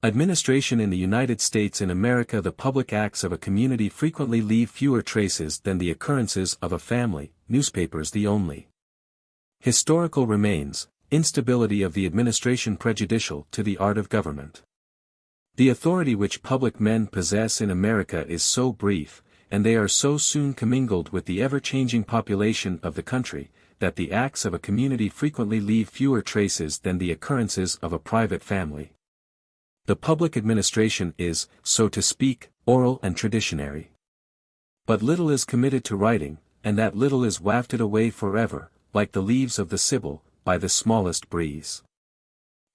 Administration in the United States. In America, the public acts of a community frequently leave fewer traces than the occurrences of a family, newspapers the only historical remains. Instability of the administration prejudicial to the art of government. The authority which public men possess in America is so brief, and they are so soon commingled with the ever-changing population of the country, that the acts of a community frequently leave fewer traces than the occurrences of a private family. The public administration is, so to speak, oral and traditionary. But little is committed to writing, and that little is wafted away forever, like the leaves of the Sibyl, by the smallest breeze.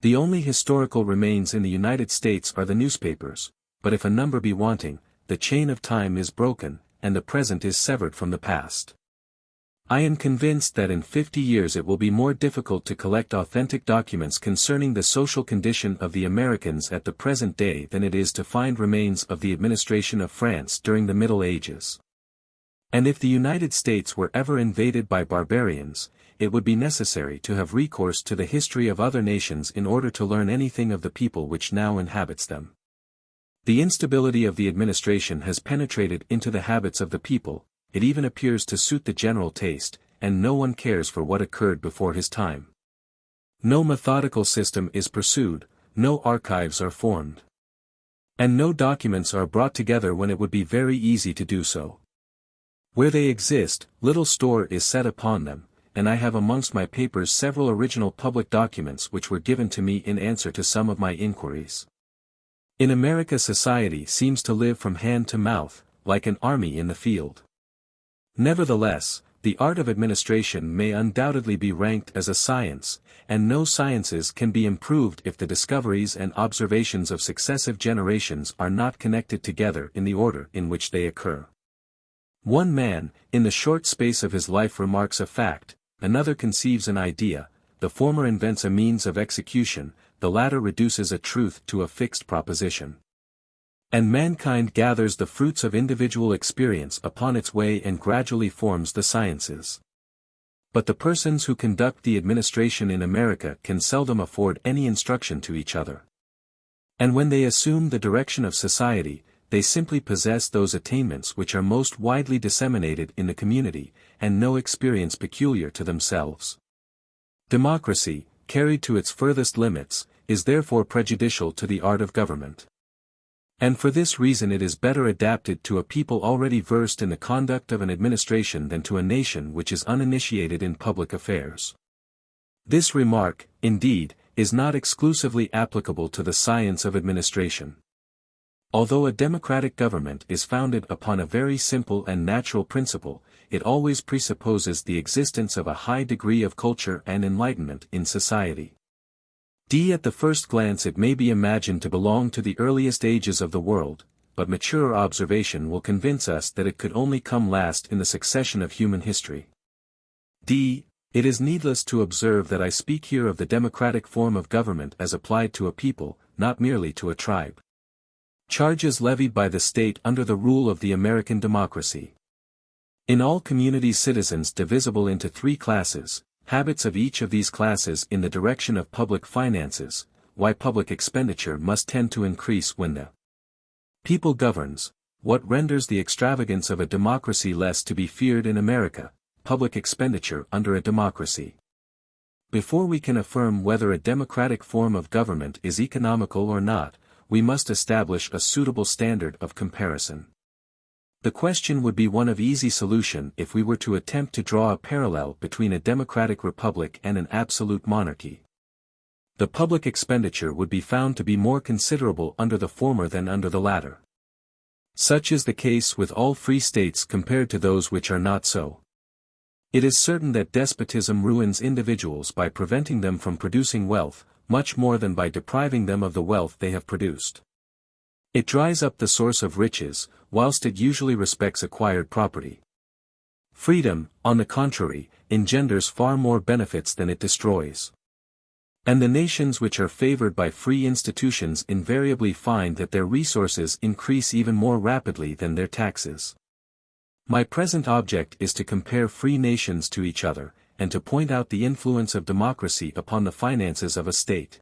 The only historical remains in the United States are the newspapers, but if a number be wanting, the chain of time is broken, and the present is severed from the past. I am convinced that in 50 years it will be more difficult to collect authentic documents concerning the social condition of the Americans at the present day than it is to find remains of the administration of France during the Middle Ages. And if the United States were ever invaded by barbarians, it would be necessary to have recourse to the history of other nations in order to learn anything of the people which now inhabits them. The instability of the administration has penetrated into the habits of the people, it even appears to suit the general taste, and no one cares for what occurred before his time. No methodical system is pursued, no archives are formed. And no documents are brought together when it would be very easy to do so. Where they exist, little store is set upon them, and I have amongst my papers several original public documents which were given to me in answer to some of my inquiries. In America society seems to live from hand to mouth, like an army in the field. Nevertheless, the art of administration may undoubtedly be ranked as a science, and no sciences can be improved if the discoveries and observations of successive generations are not connected together in the order in which they occur. One man, in the short space of his life remarks a fact, another conceives an idea, the former invents a means of execution, the latter reduces a truth to a fixed proposition. And mankind gathers the fruits of individual experience upon its way and gradually forms the sciences. But the persons who conduct the administration in America can seldom afford any instruction to each other. And when they assume the direction of society, they simply possess those attainments which are most widely disseminated in the community, and no experience peculiar to themselves. Democracy, carried to its furthest limits, is therefore prejudicial to the art of government. And for this reason it is better adapted to a people already versed in the conduct of an administration than to a nation which is uninitiated in public affairs. This remark, indeed, is not exclusively applicable to the science of administration. Although a democratic government is founded upon a very simple and natural principle, it always presupposes the existence of a high degree of culture and enlightenment in society. At the first glance it may be imagined to belong to the earliest ages of the world, but mature observation will convince us that it could only come last in the succession of human history. It is needless to observe that I speak here of the democratic form of government as applied to a people, not merely to a tribe. Charges levied by the state under the rule of the American democracy. In all communities, citizens divisible into three classes, habits of each of these classes in the direction of public finances, why public expenditure must tend to increase when the people governs, what renders the extravagance of a democracy less to be feared in America, public expenditure under a democracy. Before we can affirm whether a democratic form of government is economical or not, we must establish a suitable standard of comparison. The question would be one of easy solution if we were to attempt to draw a parallel between a democratic republic and an absolute monarchy. The public expenditure would be found to be more considerable under the former than under the latter. Such is the case with all free states compared to those which are not so. It is certain that despotism ruins individuals by preventing them from producing wealth, much more than by depriving them of the wealth they have produced. It dries up the source of riches, whilst it usually respects acquired property. Freedom, on the contrary, engenders far more benefits than it destroys. And the nations which are favored by free institutions invariably find that their resources increase even more rapidly than their taxes. My present object is to compare free nations to each other, and to point out the influence of democracy upon the finances of a state.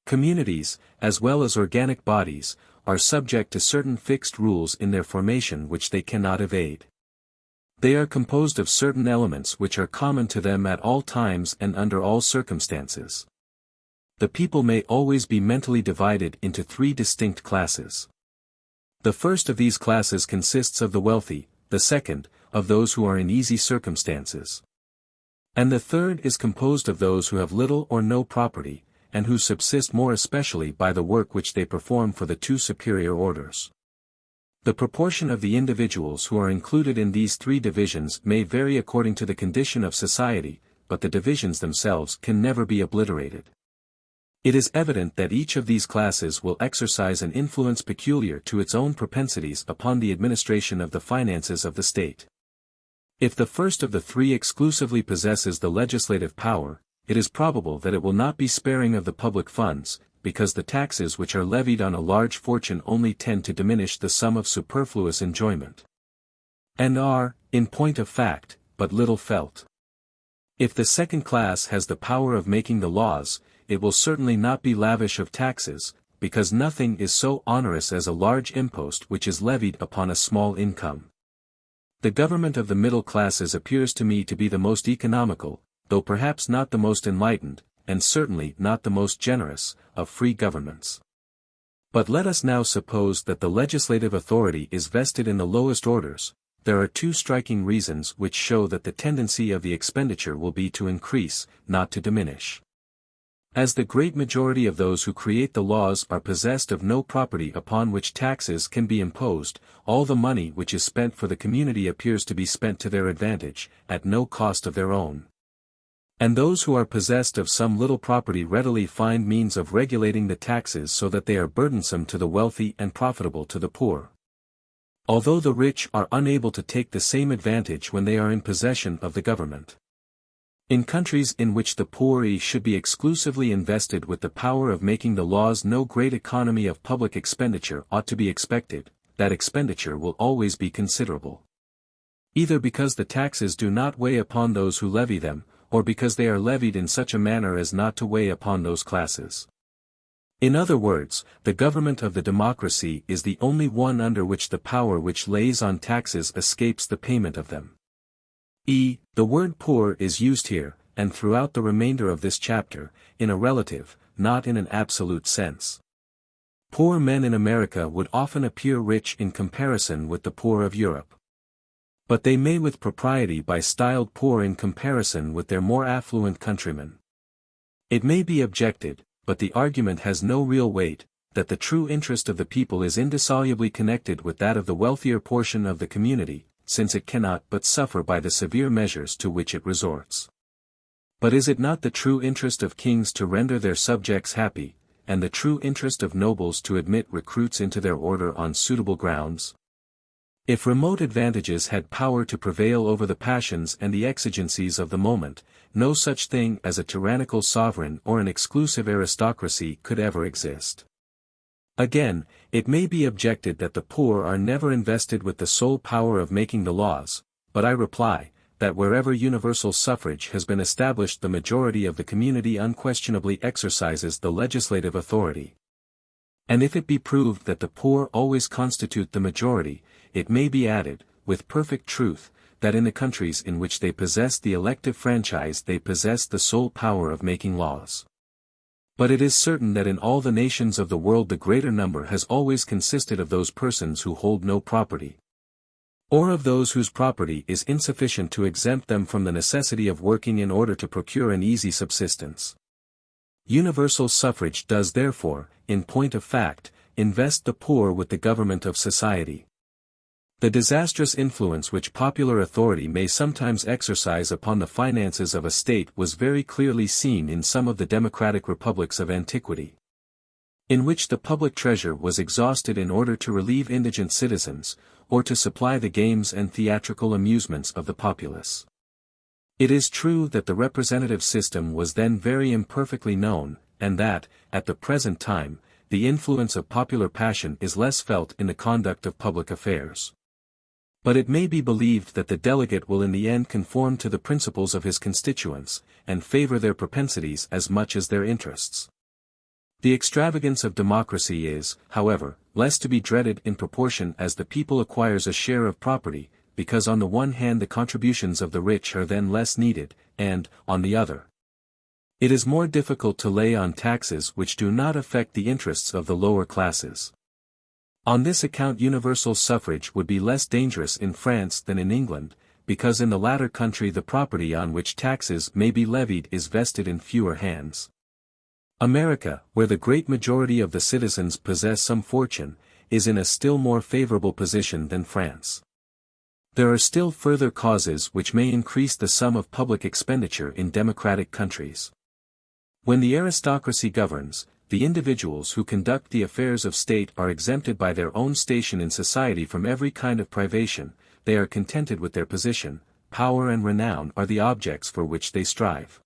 Communities, as well as organic bodies, are subject to certain fixed rules in their formation which they cannot evade. They are composed of certain elements which are common to them at all times and under all circumstances. The people may always be mentally divided into three distinct classes. The first of these classes consists of the wealthy, the second, of those who are in easy circumstances. And the third is composed of those who have little or no property, and who subsist more especially by the work which they perform for the two superior orders. The proportion of the individuals who are included in these three divisions may vary according to the condition of society, but the divisions themselves can never be obliterated. It is evident that each of these classes will exercise an influence peculiar to its own propensities upon the administration of the finances of the state. If the first of the three exclusively possesses the legislative power, it is probable that it will not be sparing of the public funds, because the taxes which are levied on a large fortune only tend to diminish the sum of superfluous enjoyment. And are, in point of fact, but little felt. If the second class has the power of making the laws, it will certainly not be lavish of taxes, because nothing is so onerous as a large impost which is levied upon a small income. The government of the middle classes appears to me to be the most economical, though perhaps not the most enlightened, and certainly not the most generous, of free governments. But let us now suppose that the legislative authority is vested in the lowest orders. There are two striking reasons which show that the tendency of the expenditure will be to increase, not to diminish. As the great majority of those who create the laws are possessed of no property upon which taxes can be imposed, all the money which is spent for the community appears to be spent to their advantage, at no cost of their own. And those who are possessed of some little property readily find means of regulating the taxes so that they are burdensome to the wealthy and profitable to the poor. Although the rich are unable to take the same advantage when they are in possession of the government. In countries in which the poor should be exclusively invested with the power of making the laws, no great economy of public expenditure ought to be expected. That expenditure will always be considerable. Either because the taxes do not weigh upon those who levy them, or because they are levied in such a manner as not to weigh upon those classes. In other words, the government of the democracy is the only one under which the power which lays on taxes escapes the payment of them. The word poor is used here, and throughout the remainder of this chapter, in a relative, not in an absolute sense. Poor men in America would often appear rich in comparison with the poor of Europe. But they may with propriety be styled poor in comparison with their more affluent countrymen. It may be objected, but the argument has no real weight, that the true interest of the people is indissolubly connected with that of the wealthier portion of the community, since it cannot but suffer by the severe measures to which it resorts. But is it not the true interest of kings to render their subjects happy, and the true interest of nobles to admit recruits into their order on suitable grounds? If remote advantages had power to prevail over the passions and the exigencies of the moment, no such thing as a tyrannical sovereign or an exclusive aristocracy could ever exist. Again, it may be objected that the poor are never invested with the sole power of making the laws, but I reply, that wherever universal suffrage has been established the majority of the community unquestionably exercises the legislative authority. And if it be proved that the poor always constitute the majority, it may be added, with perfect truth, that in the countries in which they possess the elective franchise they possess the sole power of making laws. But it is certain that in all the nations of the world the greater number has always consisted of those persons who hold no property, or of those whose property is insufficient to exempt them from the necessity of working in order to procure an easy subsistence. Universal suffrage does therefore, in point of fact, invest the poor with the government of society. The disastrous influence which popular authority may sometimes exercise upon the finances of a state was very clearly seen in some of the democratic republics of antiquity, in which the public treasure was exhausted in order to relieve indigent citizens, or to supply the games and theatrical amusements of the populace. It is true that the representative system was then very imperfectly known, and that, at the present time, the influence of popular passion is less felt in the conduct of public affairs. But it may be believed that the delegate will in the end conform to the principles of his constituents, and favor their propensities as much as their interests. The extravagance of democracy is, however, less to be dreaded in proportion as the people acquires a share of property, because on the one hand the contributions of the rich are then less needed, and, on the other, it is more difficult to lay on taxes which do not affect the interests of the lower classes. On this account universal suffrage would be less dangerous in France than in England, because in the latter country the property on which taxes may be levied is vested in fewer hands. America, where the great majority of the citizens possess some fortune, is in a still more favorable position than France. There are still further causes which may increase the sum of public expenditure in democratic countries. When the aristocracy governs, the individuals who conduct the affairs of state are exempted by their own station in society from every kind of privation, they are contented with their position, power and renown are the objects for which they strive.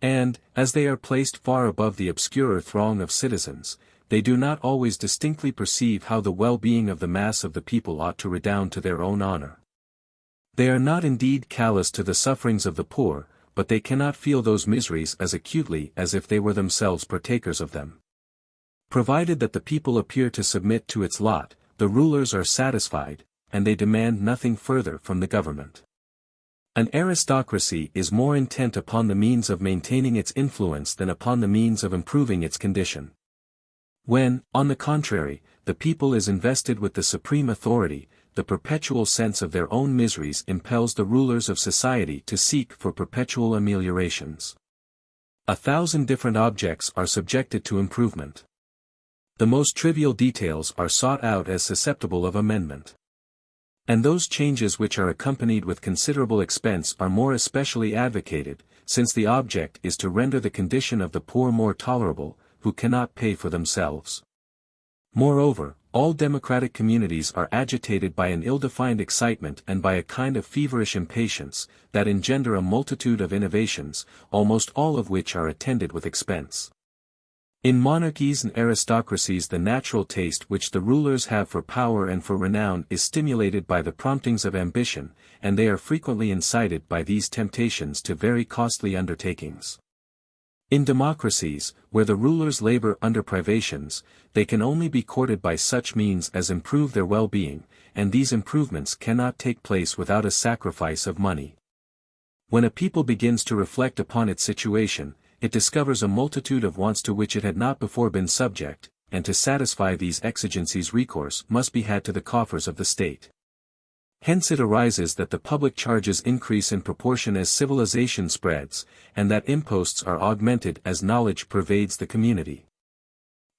And, as they are placed far above the obscurer throng of citizens, they do not always distinctly perceive how the well-being of the mass of the people ought to redound to their own honor. They are not indeed callous to the sufferings of the poor, but they cannot feel those miseries as acutely as if they were themselves partakers of them. Provided that the people appear to submit to its lot, the rulers are satisfied, and they demand nothing further from the government. An aristocracy is more intent upon the means of maintaining its influence than upon the means of improving its condition. When, on the contrary, the people is invested with the supreme authority, the perpetual sense of their own miseries impels the rulers of society to seek for perpetual ameliorations. 1,000 different objects are subjected to improvement. The most trivial details are sought out as susceptible of amendment. And those changes which are accompanied with considerable expense are more especially advocated, since the object is to render the condition of the poor more tolerable, who cannot pay for themselves. Moreover, all democratic communities are agitated by an ill-defined excitement and by a kind of feverish impatience, that engender a multitude of innovations, almost all of which are attended with expense. In monarchies and aristocracies the natural taste which the rulers have for power and for renown is stimulated by the promptings of ambition, and they are frequently incited by these temptations to very costly undertakings. In democracies, where the rulers labor under privations, they can only be courted by such means as improve their well-being, and these improvements cannot take place without a sacrifice of money. When a people begins to reflect upon its situation, it discovers a multitude of wants to which it had not before been subject, and to satisfy these exigencies recourse must be had to the coffers of the state. Hence it arises that the public charges increase in proportion as civilization spreads, and that imposts are augmented as knowledge pervades the community.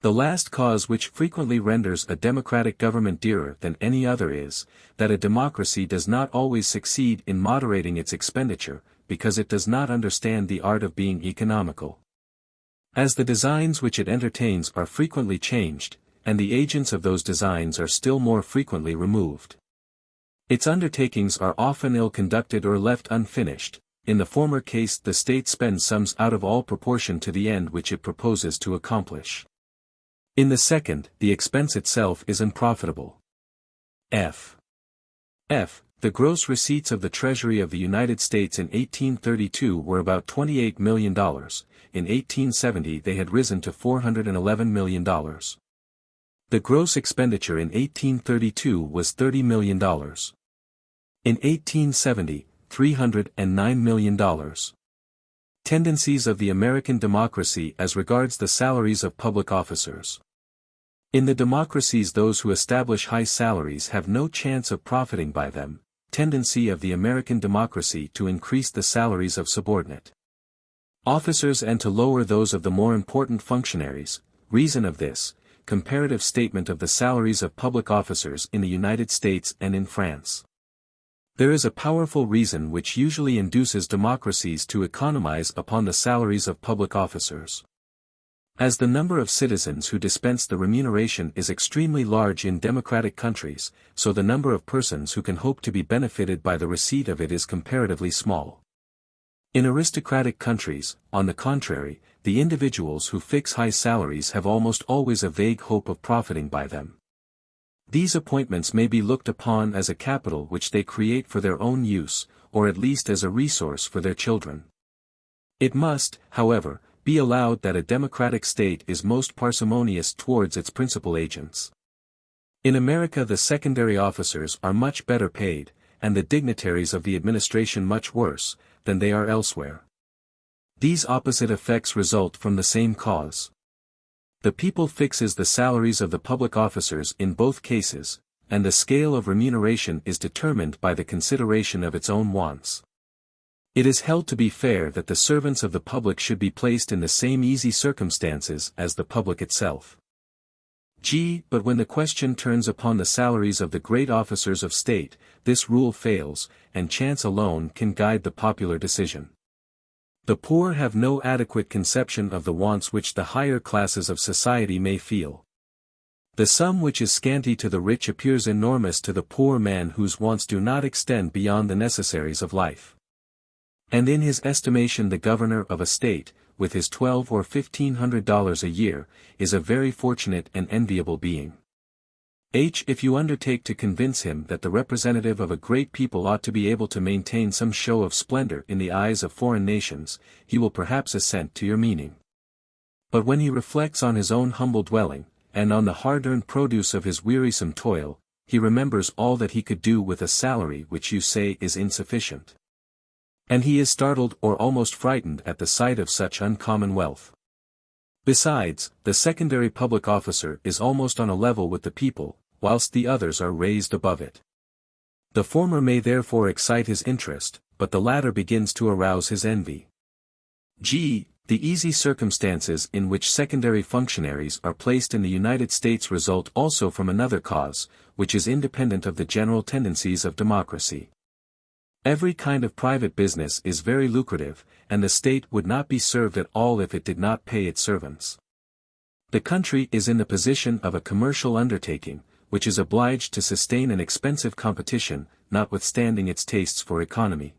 The last cause which frequently renders a democratic government dearer than any other is, that a democracy does not always succeed in moderating its expenditure, because it does not understand the art of being economical. As the designs which it entertains are frequently changed, and the agents of those designs are still more frequently removed, its undertakings are often ill-conducted or left unfinished. In the former case the state spends sums out of all proportion to the end which it proposes to accomplish. In the second, the expense itself is unprofitable. F. The gross receipts of the Treasury of the United States in 1832 were about $28 million, in 1870 they had risen to $411 million. The gross expenditure in 1832 was $30 million. In 1870, $309 million. Tendencies of the American democracy as regards the salaries of public officers. In the democracies those who establish high salaries have no chance of profiting by them. Tendency of the American democracy to increase the salaries of subordinate officers and to lower those of the more important functionaries. Reason of this, comparative statement of the salaries of public officers in the United States and in France. There is a powerful reason which usually induces democracies to economize upon the salaries of public officers. As the number of citizens who dispense the remuneration is extremely large in democratic countries, so the number of persons who can hope to be benefited by the receipt of it is comparatively small. In aristocratic countries, on the contrary, the individuals who fix high salaries have almost always a vague hope of profiting by them. These appointments may be looked upon as a capital which they create for their own use, or at least as a resource for their children. It must, however, be allowed that a democratic state is most parsimonious towards its principal agents. In America the secondary officers are much better paid, and the dignitaries of the administration much worse, than they are elsewhere. These opposite effects result from the same cause. The people fixes the salaries of the public officers in both cases, and the scale of remuneration is determined by the consideration of its own wants. It is held to be fair that the servants of the public should be placed in the same easy circumstances as the public itself. But when the question turns upon the salaries of the great officers of state, this rule fails, and chance alone can guide the popular decision. The poor have no adequate conception of the wants which the higher classes of society may feel. The sum which is scanty to the rich appears enormous to the poor man whose wants do not extend beyond the necessaries of life. And in his estimation the governor of a state, with his $1,200 or $1,500 a year, is a very fortunate and enviable being. If you undertake to convince him that the representative of a great people ought to be able to maintain some show of splendor in the eyes of foreign nations, he will perhaps assent to your meaning. But when he reflects on his own humble dwelling, and on the hard-earned produce of his wearisome toil, he remembers all that he could do with a salary which you say is insufficient. And he is startled or almost frightened at the sight of such uncommon wealth. Besides, the secondary public officer is almost on a level with the people, whilst the others are raised above it. The former may therefore excite his interest, but the latter begins to arouse his envy. The easy circumstances in which secondary functionaries are placed in the United States result also from another cause, which is independent of the general tendencies of democracy. Every kind of private business is very lucrative, and the state would not be served at all if it did not pay its servants. The country is in the position of a commercial undertaking, which is obliged to sustain an expensive competition, notwithstanding its tastes for economy.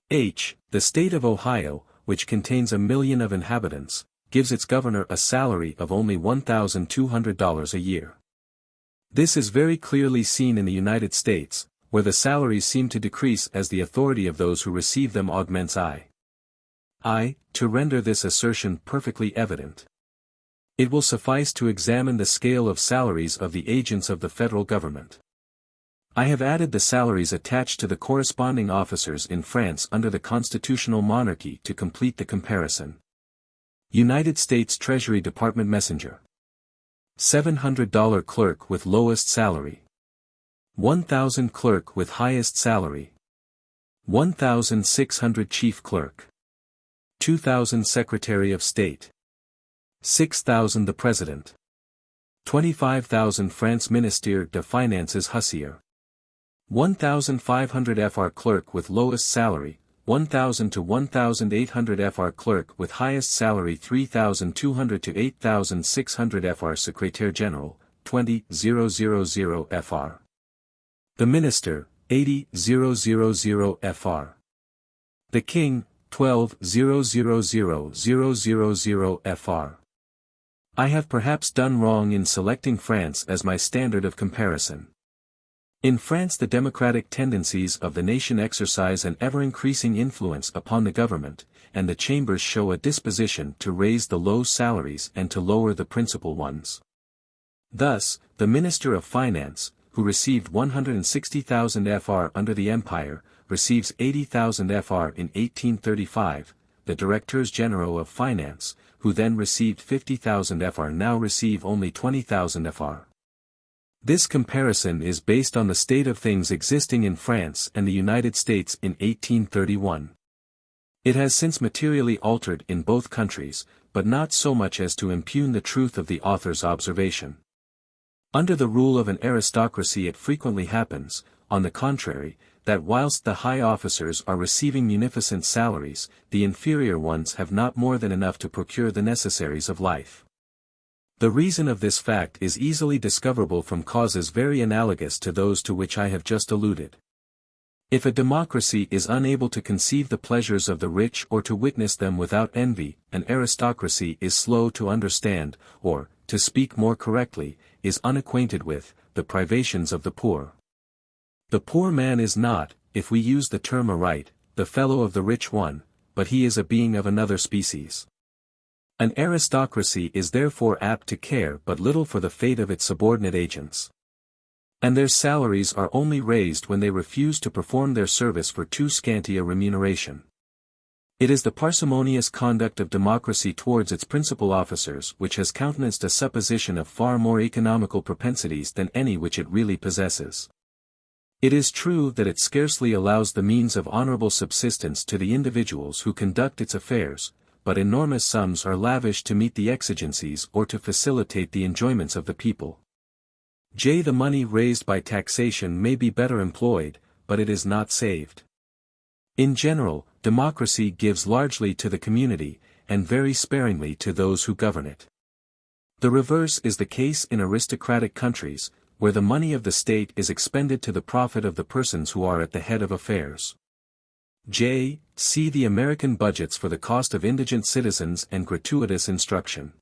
The state of Ohio, which contains 1 million of inhabitants, gives its governor a salary of only $1,200 a year. This is very clearly seen in the United States, where the salaries seem to decrease as the authority of those who receive them augments. To render this assertion perfectly evident, it will suffice to examine the scale of salaries of the agents of the federal government. I have added the salaries attached to the corresponding officers in France under the constitutional monarchy to complete the comparison. United States Treasury Department messenger. $700 clerk with lowest salary. 1,000 clerk with highest salary. 1,600 chief clerk. 2,000 Secretary of State. 6,000 the President. 25,000 France Ministère des Finances Hussier. 1,500 FR clerk with lowest salary, 1,000 to 1,800 FR clerk with highest salary, 3,200 to 8,600 FR Secrétaire General, 20,000 FR. The Minister, 80,000 FR. The King, 12,000 FR. I have perhaps done wrong in selecting France as my standard of comparison. In France, the democratic tendencies of the nation exercise an ever-increasing influence upon the government, and the chambers show a disposition to raise the low salaries and to lower the principal ones. Thus, the Minister of Finance, who received 160,000 fr under the Empire, receives 80,000 fr in 1835, the Directeurs Generaux of Finance, who then received 50,000 fr now receive only 20,000 fr. This comparison is based on the state of things existing in France and the United States in 1831. It has since materially altered in both countries, but not so much as to impugn the truth of the author's observation. Under the rule of an aristocracy it frequently happens, on the contrary, that whilst the high officers are receiving munificent salaries, the inferior ones have not more than enough to procure the necessaries of life. The reason of this fact is easily discoverable from causes very analogous to those to which I have just alluded. If a democracy is unable to conceive the pleasures of the rich or to witness them without envy, an aristocracy is slow to understand, or, to speak more correctly, is unacquainted with, the privations of the poor. The poor man is not, if we use the term aright, the fellow of the rich one, but he is a being of another species. An aristocracy is therefore apt to care but little for the fate of its subordinate agents. And their salaries are only raised when they refuse to perform their service for too scanty a remuneration. It is the parsimonious conduct of democracy towards its principal officers which has countenanced a supposition of far more economical propensities than any which it really possesses. It is true that it scarcely allows the means of honorable subsistence to the individuals who conduct its affairs, but enormous sums are lavished to meet the exigencies or to facilitate the enjoyments of the people. The money raised by taxation may be better employed, but it is not saved. In general, democracy gives largely to the community, and very sparingly to those who govern it. The reverse is the case in aristocratic countries, where the money of the state is expended to the profit of the persons who are at the head of affairs. See the American budgets for the cost of indigent citizens and gratuitous instruction.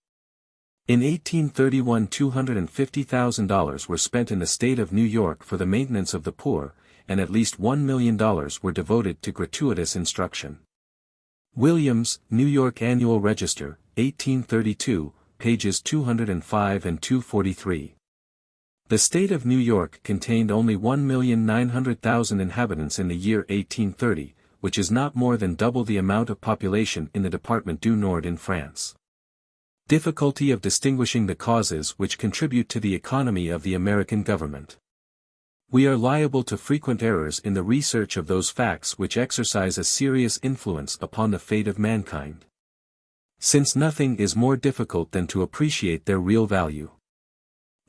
In 1831 $250,000 were spent in the state of New York for the maintenance of the poor, and at least $1 million were devoted to gratuitous instruction. Williams, New York Annual Register, 1832, pages 205 and 243. The state of New York contained only 1,900,000 inhabitants in the year 1830, which is not more than double the amount of population in the Department du Nord in France. Difficulty of distinguishing the causes which contribute to the economy of the American government. We are liable to frequent errors in the research of those facts which exercise a serious influence upon the fate of mankind. Since nothing is more difficult than to appreciate their real value.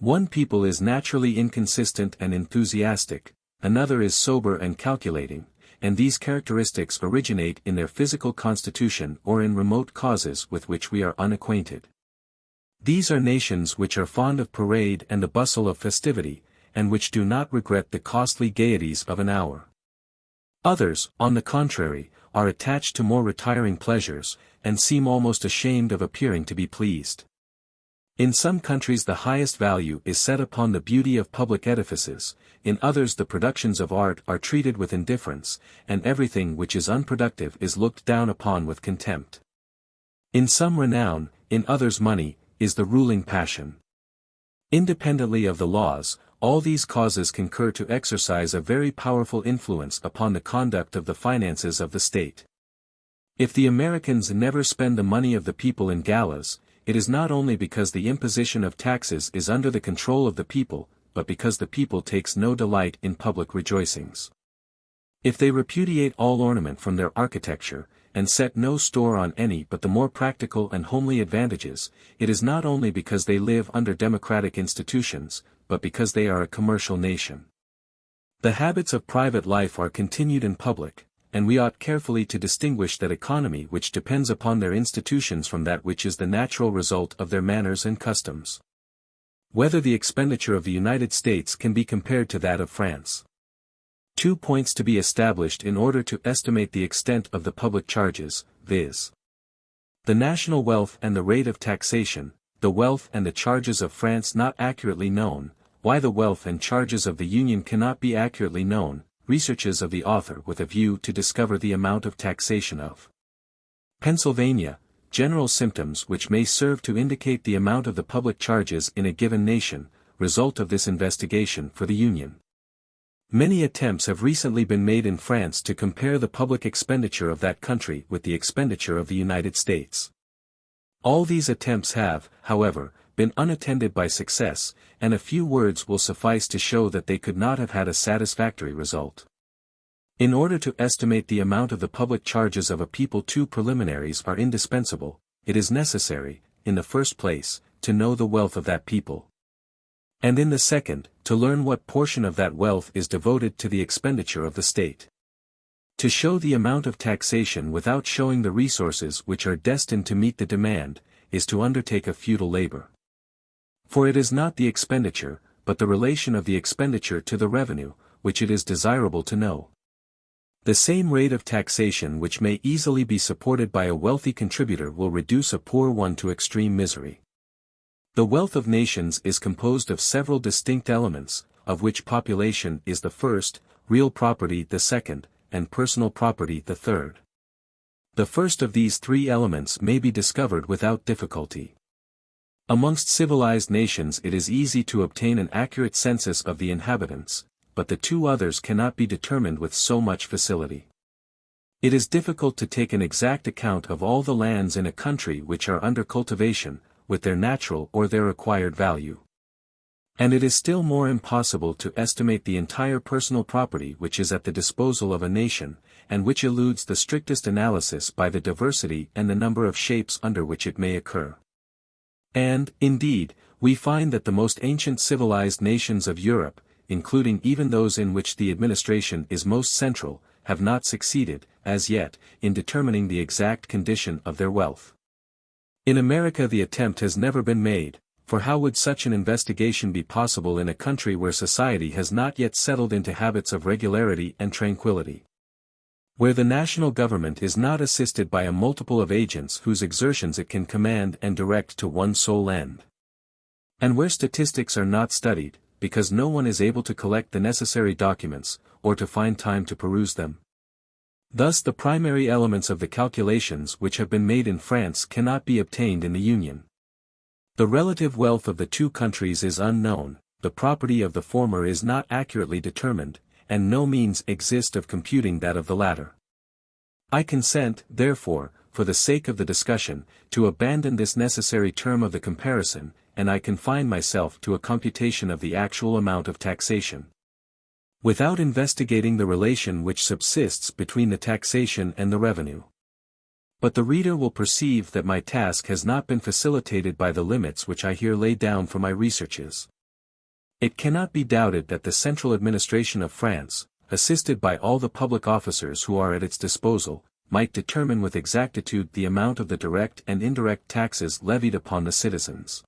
One people is naturally inconsistent and enthusiastic, another is sober and calculating, and these characteristics originate in their physical constitution or in remote causes with which we are unacquainted. These are nations which are fond of parade and the bustle of festivity, and which do not regret the costly gaieties of an hour. Others, on the contrary, are attached to more retiring pleasures, and seem almost ashamed of appearing to be pleased. In some countries the highest value is set upon the beauty of public edifices, in others the productions of art are treated with indifference, and everything which is unproductive is looked down upon with contempt. In some renown, in others money, is the ruling passion. Independently of the laws, all these causes concur to exercise a very powerful influence upon the conduct of the finances of the state. If the Americans never spend the money of the people in galas, it is not only because the imposition of taxes is under the control of the people, but because the people takes no delight in public rejoicings. If they repudiate all ornament from their architecture, and set no store on any but the more practical and homely advantages, it is not only because they live under democratic institutions, but because they are a commercial nation. The habits of private life are continued in public, and we ought carefully to distinguish that economy which depends upon their institutions from that which is the natural result of their manners and customs. Whether the expenditure of the United States can be compared to that of France. 2 points to be established in order to estimate the extent of the public charges, viz. the national wealth and the rate of taxation, the wealth and the charges of France not accurately known, why the wealth and charges of the Union cannot be accurately known, researches of the author with a view to discover the amount of taxation of Pennsylvania, general symptoms which may serve to indicate the amount of the public charges in a given nation, result of this investigation for the Union. Many attempts have recently been made in France to compare the public expenditure of that country with the expenditure of the United States. All these attempts have, however, been unattended by success, and a few words will suffice to show that they could not have had a satisfactory result. In order to estimate the amount of the public charges of a people, two preliminaries are indispensable. It is necessary, in the first place, to know the wealth of that people. And in the second, to learn what portion of that wealth is devoted to the expenditure of the state. To show the amount of taxation without showing the resources which are destined to meet the demand, is to undertake a futile labor. For it is not the expenditure, but the relation of the expenditure to the revenue, which it is desirable to know. The same rate of taxation which may easily be supported by a wealthy contributor will reduce a poor one to extreme misery. The wealth of nations is composed of several distinct elements, of which population is the first, real property the second, and personal property the third. The first of these three elements may be discovered without difficulty. Amongst civilized nations it is easy to obtain an accurate census of the inhabitants, but the two others cannot be determined with so much facility. It is difficult to take an exact account of all the lands in a country which are under cultivation, with their natural or their acquired value. And it is still more impossible to estimate the entire personal property which is at the disposal of a nation, and which eludes the strictest analysis by the diversity and the number of shapes under which it may occur. And, indeed, we find that the most ancient civilized nations of Europe, including even those in which the administration is most central, have not succeeded, as yet, in determining the exact condition of their wealth. In America the attempt has never been made, for how would such an investigation be possible in a country where society has not yet settled into habits of regularity and tranquility? Where the national government is not assisted by a multiple of agents whose exertions it can command and direct to one sole end? And where statistics are not studied, because no one is able to collect the necessary documents, or to find time to peruse them? Thus the primary elements of the calculations which have been made in France cannot be obtained in the Union. The relative wealth of the two countries is unknown, the property of the former is not accurately determined, and no means exist of computing that of the latter. I consent, therefore, for the sake of the discussion, to abandon this necessary term of the comparison, and I confine myself to a computation of the actual amount of taxation, without investigating the relation which subsists between the taxation and the revenue. But the reader will perceive that my task has not been facilitated by the limits which I here lay down for my researches. It cannot be doubted that the central administration of France, assisted by all the public officers who are at its disposal, might determine with exactitude the amount of the direct and indirect taxes levied upon the citizens.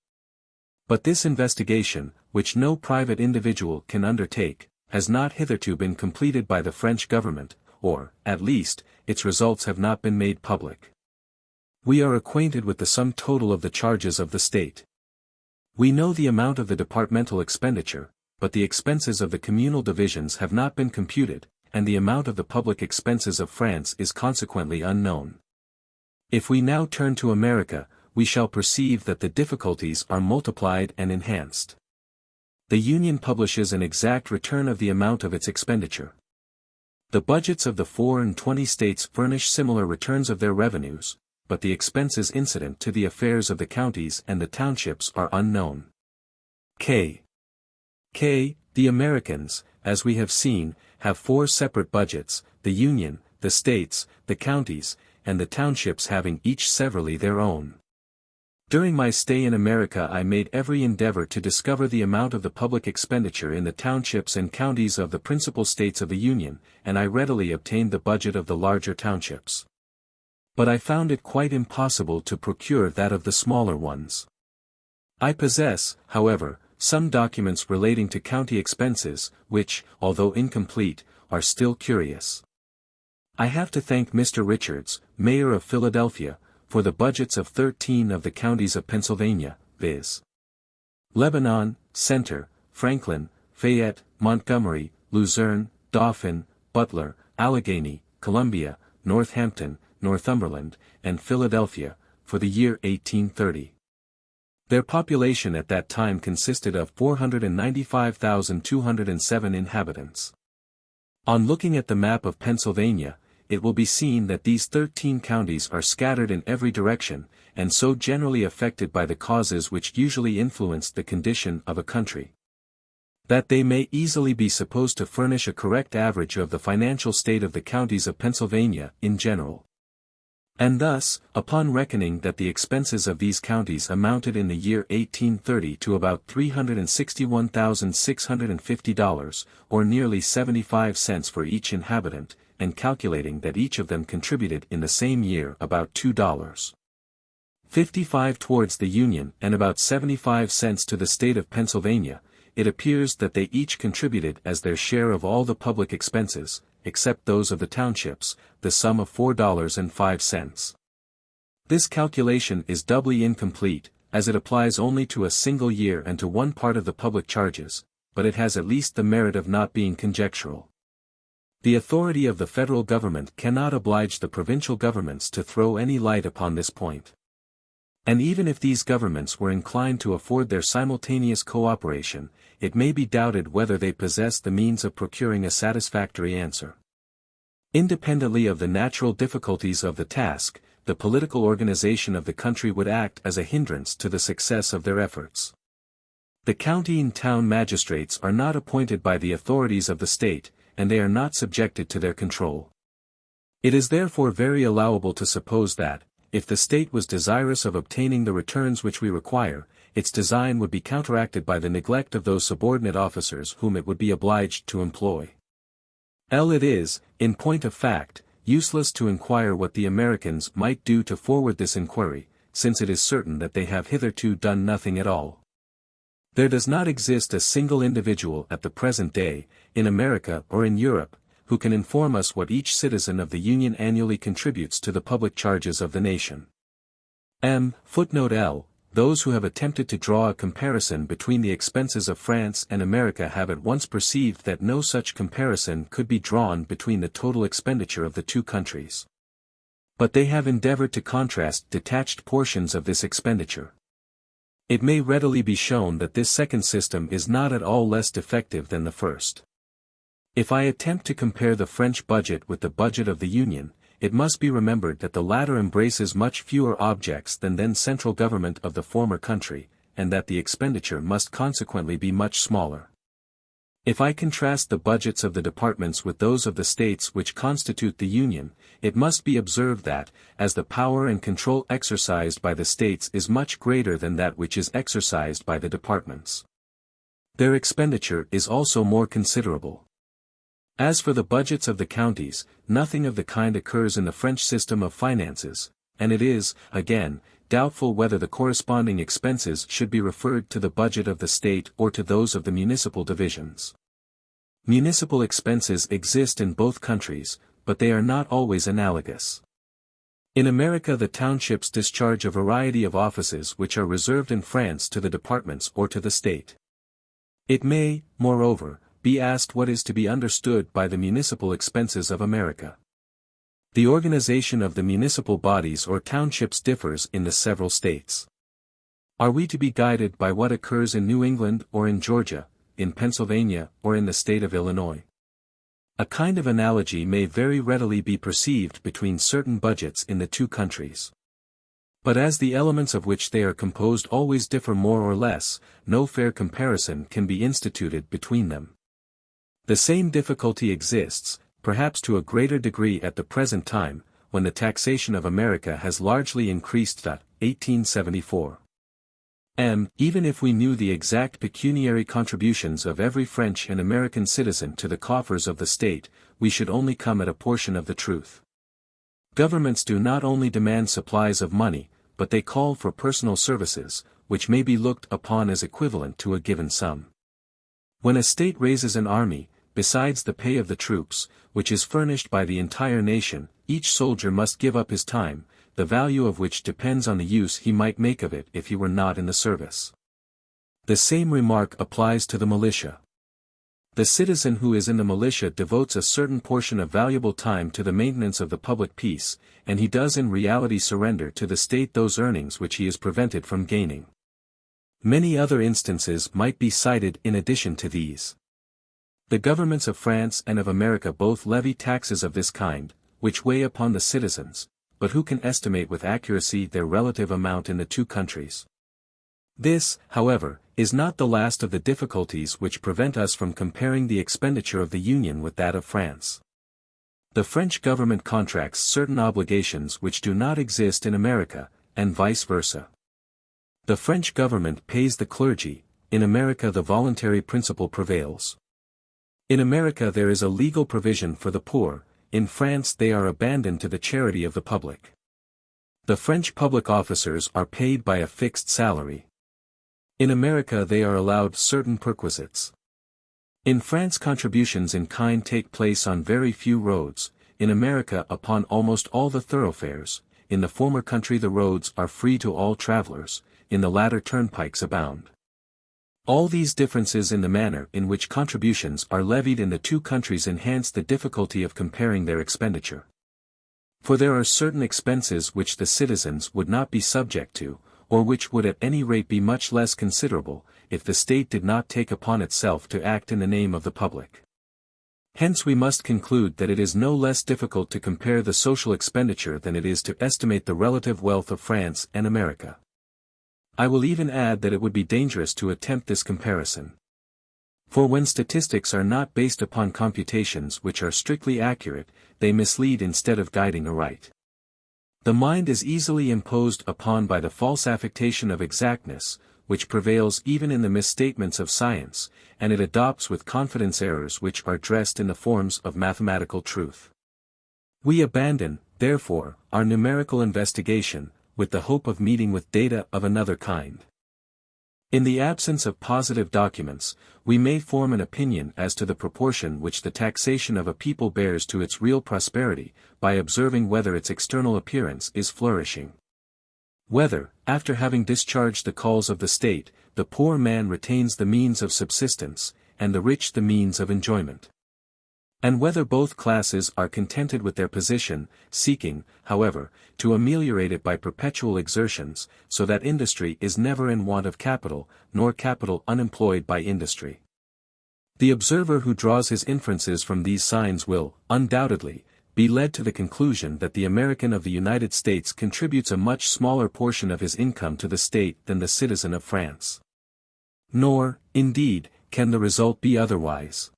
But this investigation, which no private individual can undertake, has not hitherto been completed by the French government, or, at least, its results have not been made public. We are acquainted with the sum total of the charges of the state. We know the amount of the departmental expenditure, but the expenses of the communal divisions have not been computed, and the amount of the public expenses of France is consequently unknown. If we now turn to America, we shall perceive that the difficulties are multiplied and enhanced. The Union publishes an exact return of the amount of its expenditure. The budgets of the 24 states furnish similar returns of their revenues, but the expenses incident to the affairs of the counties and the townships are unknown. The Americans, as we have seen, have 4 separate budgets, the Union, the states, the counties, and the townships having each severally their own. During my stay in America I made every endeavor to discover the amount of the public expenditure in the townships and counties of the principal states of the Union, and I readily obtained the budget of the larger townships. But I found it quite impossible to procure that of the smaller ones. I possess, however, some documents relating to county expenses, which, although incomplete, are still curious. I have to thank Mr. Richards, Mayor of Philadelphia, for the budgets of 13 of the counties of Pennsylvania, viz. Lebanon, Center, Franklin, Fayette, Montgomery, Luzerne, Dauphin, Butler, Allegheny, Columbia, Northampton, Northumberland, and Philadelphia, for the year 1830. Their population at that time consisted of 495,207 inhabitants. On looking at the map of Pennsylvania, it will be seen that these 13 counties are scattered in every direction, and so generally affected by the causes which usually influenced the condition of a country, that they may easily be supposed to furnish a correct average of the financial state of the counties of Pennsylvania in general. And thus, upon reckoning that the expenses of these counties amounted in the year 1830 to about $361,650, or nearly 75 cents for each inhabitant, and calculating that each of them contributed in the same year about $2.55 towards the Union and about 75 cents to the state of Pennsylvania, it appears that they each contributed as their share of all the public expenses, except those of the townships, the sum of $4.05. This calculation is doubly incomplete, as it applies only to a single year and to one part of the public charges, but it has at least the merit of not being conjectural. The authority of the federal government cannot oblige the provincial governments to throw any light upon this point. And even if these governments were inclined to afford their simultaneous cooperation, it may be doubted whether they possess the means of procuring a satisfactory answer. Independently of the natural difficulties of the task, the political organization of the country would act as a hindrance to the success of their efforts. The county and town magistrates are not appointed by the authorities of the state, and they are not subjected to their control. It is therefore very allowable to suppose that, if the state was desirous of obtaining the returns which we require, its design would be counteracted by the neglect of those subordinate officers whom it would be obliged to employ. It is, in point of fact, useless to inquire what the Americans might do to forward this inquiry, since it is certain that they have hitherto done nothing at all. There does not exist a single individual at the present day, in America or in Europe, who can inform us what each citizen of the Union annually contributes to the public charges of the nation. Footnote L. Those who have attempted to draw a comparison between the expenses of France and America have at once perceived that no such comparison could be drawn between the total expenditure of the two countries. But they have endeavored to contrast detached portions of this expenditure. It may readily be shown that this second system is not at all less defective than the first. If I attempt to compare the French budget with the budget of the Union, it must be remembered that the latter embraces much fewer objects than the central government of the former country, and that the expenditure must consequently be much smaller. If I contrast the budgets of the departments with those of the states which constitute the Union, it must be observed that, as the power and control exercised by the states is much greater than that which is exercised by the departments, their expenditure is also more considerable. As for the budgets of the counties, nothing of the kind occurs in the French system of finances, and it is, again, doubtful whether the corresponding expenses should be referred to the budget of the state or to those of the municipal divisions. Municipal expenses exist in both countries, but they are not always analogous. In America the townships discharge a variety of offices which are reserved in France to the departments or to the state. It may, moreover, be asked what is to be understood by the municipal expenses of America. The organization of the municipal bodies or townships differs in the several states. Are we to be guided by what occurs in New England or in Georgia, in Pennsylvania or in the state of Illinois? A kind of analogy may very readily be perceived between certain budgets in the two countries. But as the elements of which they are composed always differ more or less, no fair comparison can be instituted between them. The same difficulty exists, perhaps to a greater degree at the present time, when the taxation of America has largely increased. 1874. Even if we knew the exact pecuniary contributions of every French and American citizen to the coffers of the state, we should only come at a portion of the truth. Governments do not only demand supplies of money, but they call for personal services, which may be looked upon as equivalent to a given sum. When a state raises an army, besides the pay of the troops, which is furnished by the entire nation, each soldier must give up his time, the value of which depends on the use he might make of it if he were not in the service. The same remark applies to the militia. The citizen who is in the militia devotes a certain portion of valuable time to the maintenance of the public peace, and he does in reality surrender to the state those earnings which he is prevented from gaining. Many other instances might be cited in addition to these. The governments of France and of America both levy taxes of this kind, which weigh upon the citizens, but who can estimate with accuracy their relative amount in the two countries? This, however, is not the last of the difficulties which prevent us from comparing the expenditure of the Union with that of France. The French government contracts certain obligations which do not exist in America, and vice versa. The French government pays the clergy, in America the voluntary principle prevails. In America there is a legal provision for the poor, in France they are abandoned to the charity of the public. The French public officers are paid by a fixed salary. In America they are allowed certain perquisites. In France contributions in kind take place on very few roads, in America upon almost all the thoroughfares. In the former country the roads are free to all travelers, in the latter turnpikes abound. All these differences in the manner in which contributions are levied in the two countries enhance the difficulty of comparing their expenditure. For there are certain expenses which the citizens would not be subject to, or which would at any rate be much less considerable, if the state did not take upon itself to act in the name of the public. Hence we must conclude that it is no less difficult to compare the social expenditure than it is to estimate the relative wealth of France and America. I will even add that it would be dangerous to attempt this comparison. For when statistics are not based upon computations which are strictly accurate, they mislead instead of guiding aright. The mind is easily imposed upon by the false affectation of exactness, which prevails even in the misstatements of science, and it adopts with confidence errors which are dressed in the forms of mathematical truth. We abandon, therefore, our numerical investigation, with the hope of meeting with data of another kind. In the absence of positive documents, we may form an opinion as to the proportion which the taxation of a people bears to its real prosperity, by observing whether its external appearance is flourishing. Whether, after having discharged the calls of the state, the poor man retains the means of subsistence, and the rich the means of enjoyment. And whether both classes are contented with their position, seeking, however, to ameliorate it by perpetual exertions, so that industry is never in want of capital, nor capital unemployed by industry. The observer who draws his inferences from these signs will, undoubtedly, be led to the conclusion that the American of the United States contributes a much smaller portion of his income to the state than the citizen of France. Nor, indeed, can the result be otherwise.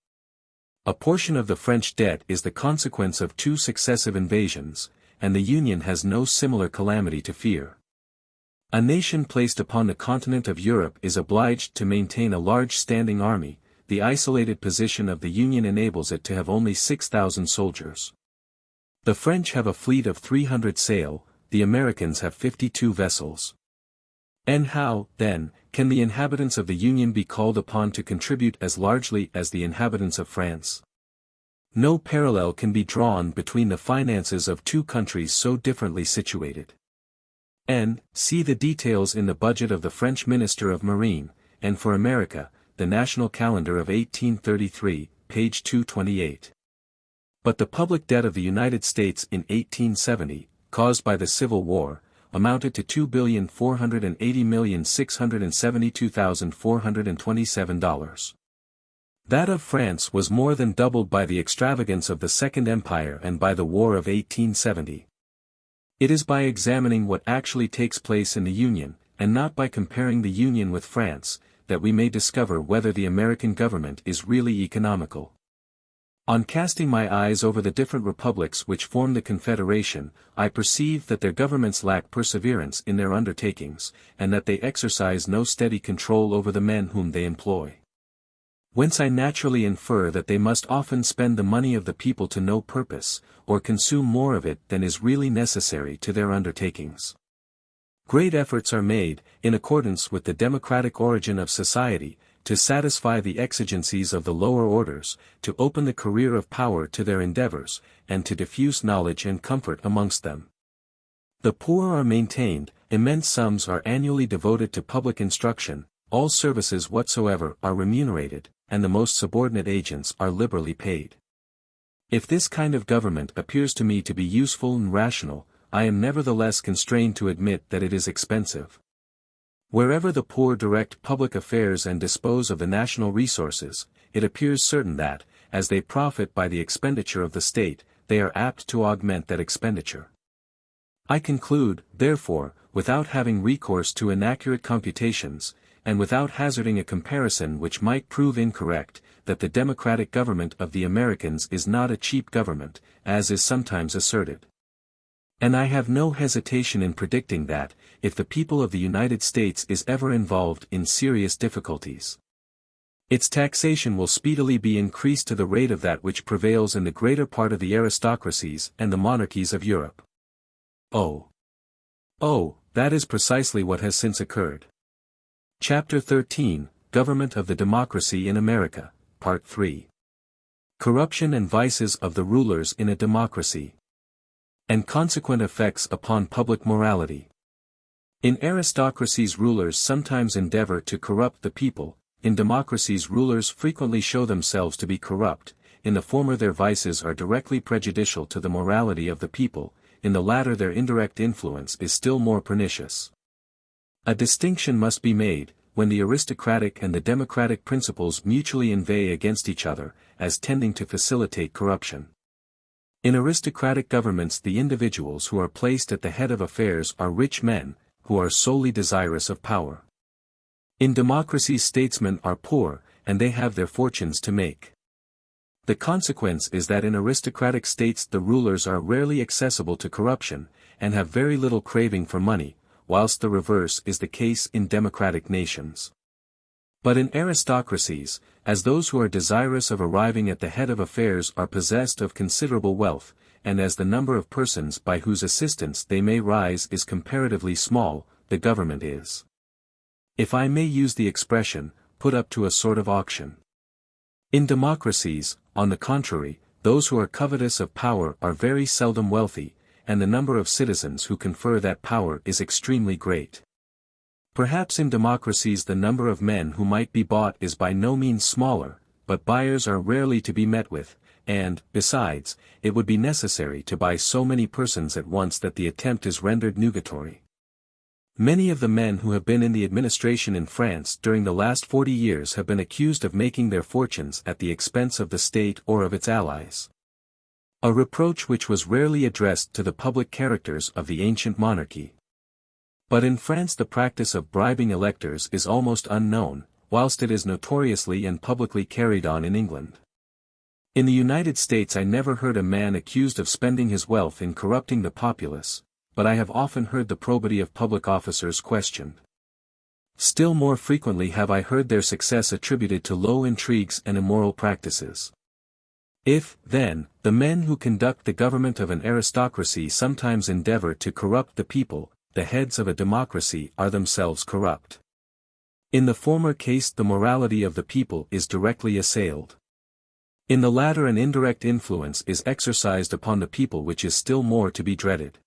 A portion of the French debt is the consequence of two successive invasions, and the Union has no similar calamity to fear. A nation placed upon the continent of Europe is obliged to maintain a large standing army. The isolated position of the Union enables it to have only 6,000 soldiers. The French have a fleet of 300 sail, the Americans have 52 vessels. And how, then, can the inhabitants of the Union be called upon to contribute as largely as the inhabitants of France? No parallel can be drawn between the finances of two countries so differently situated. And, see the details in the budget of the French Minister of Marine, and for America, the National Calendar of 1833, page 228. But the public debt of the United States in 1870, caused by the Civil War, amounted to $2,480,672,427. That of France was more than doubled by the extravagance of the Second Empire and by the War of 1870. It is by examining what actually takes place in the Union, and not by comparing the Union with France, that we may discover whether the American government is really economical. On casting my eyes over the different republics which form the Confederation, I perceive that their governments lack perseverance in their undertakings, and that they exercise no steady control over the men whom they employ. Whence I naturally infer that they must often spend the money of the people to no purpose, or consume more of it than is really necessary to their undertakings. Great efforts are made, in accordance with the democratic origin of society, to satisfy the exigencies of the lower orders, to open the career of power to their endeavors, and to diffuse knowledge and comfort amongst them. The poor are maintained, immense sums are annually devoted to public instruction, all services whatsoever are remunerated, and the most subordinate agents are liberally paid. If this kind of government appears to me to be useful and rational, I am nevertheless constrained to admit that it is expensive. Wherever the poor direct public affairs and dispose of the national resources, it appears certain that, as they profit by the expenditure of the state, they are apt to augment that expenditure. I conclude, therefore, without having recourse to inaccurate computations, and without hazarding a comparison which might prove incorrect, that the democratic government of the Americans is not a cheap government, as is sometimes asserted. And I have no hesitation in predicting that, if the people of the United States is ever involved in serious difficulties, its taxation will speedily be increased to the rate of that which prevails in the greater part of the aristocracies and the monarchies of Europe. Oh, that is precisely what has since occurred. Chapter 13, Government of the Democracy in America, Part 3. Corruption and Vices of the Rulers in a Democracy, and consequent effects upon public morality. In aristocracies rulers sometimes endeavor to corrupt the people, in democracies rulers frequently show themselves to be corrupt, in the former their vices are directly prejudicial to the morality of the people, in the latter their indirect influence is still more pernicious. A distinction must be made, when the aristocratic and the democratic principles mutually inveigh against each other, as tending to facilitate corruption. In aristocratic governments the individuals who are placed at the head of affairs are rich men, who are solely desirous of power. In democracies statesmen are poor, and they have their fortunes to make. The consequence is that in aristocratic states the rulers are rarely accessible to corruption, and have very little craving for money, whilst the reverse is the case in democratic nations. But in aristocracies, as those who are desirous of arriving at the head of affairs are possessed of considerable wealth, and as the number of persons by whose assistance they may rise is comparatively small, the government is, if I may use the expression, put up to a sort of auction. In democracies, on the contrary, those who are covetous of power are very seldom wealthy, and the number of citizens who confer that power is extremely great. Perhaps in democracies the number of men who might be bought is by no means smaller, but buyers are rarely to be met with, and, besides, it would be necessary to buy so many persons at once that the attempt is rendered nugatory. Many of the men who have been in the administration in France during the last 40 years have been accused of making their fortunes at the expense of the state or of its allies. A reproach which was rarely addressed to the public characters of the ancient monarchy. But in France the practice of bribing electors is almost unknown, whilst it is notoriously and publicly carried on in England. In the United States I never heard a man accused of spending his wealth in corrupting the populace, but I have often heard the probity of public officers questioned. Still more frequently have I heard their success attributed to low intrigues and immoral practices. If, then, the men who conduct the government of an aristocracy sometimes endeavor to corrupt the people, the heads of a democracy are themselves corrupt. In the former case the morality of the people is directly assailed. In the latter an indirect influence is exercised upon the people which is still more to be dreaded.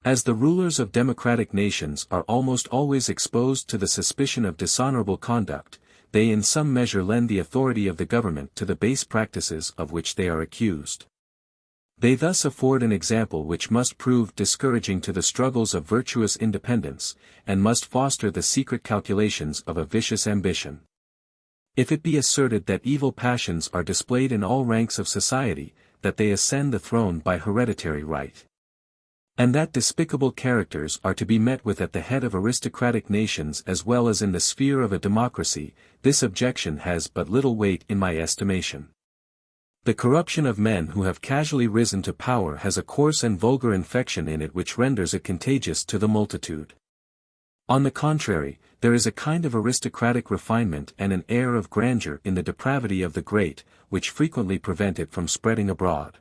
As the rulers of democratic nations are almost always exposed to the suspicion of dishonorable conduct, they in some measure lend the authority of the government to the base practices of which they are accused. They thus afford an example which must prove discouraging to the struggles of virtuous independence, and must foster the secret calculations of a vicious ambition. If it be asserted that evil passions are displayed in all ranks of society, that they ascend the throne by hereditary right, and that despicable characters are to be met with at the head of aristocratic nations as well as in the sphere of a democracy, this objection has but little weight in my estimation. The corruption of men who have casually risen to power has a coarse and vulgar infection in it which renders it contagious to the multitude. On the contrary, there is a kind of aristocratic refinement and an air of grandeur in the depravity of the great, which frequently prevent it from spreading abroad.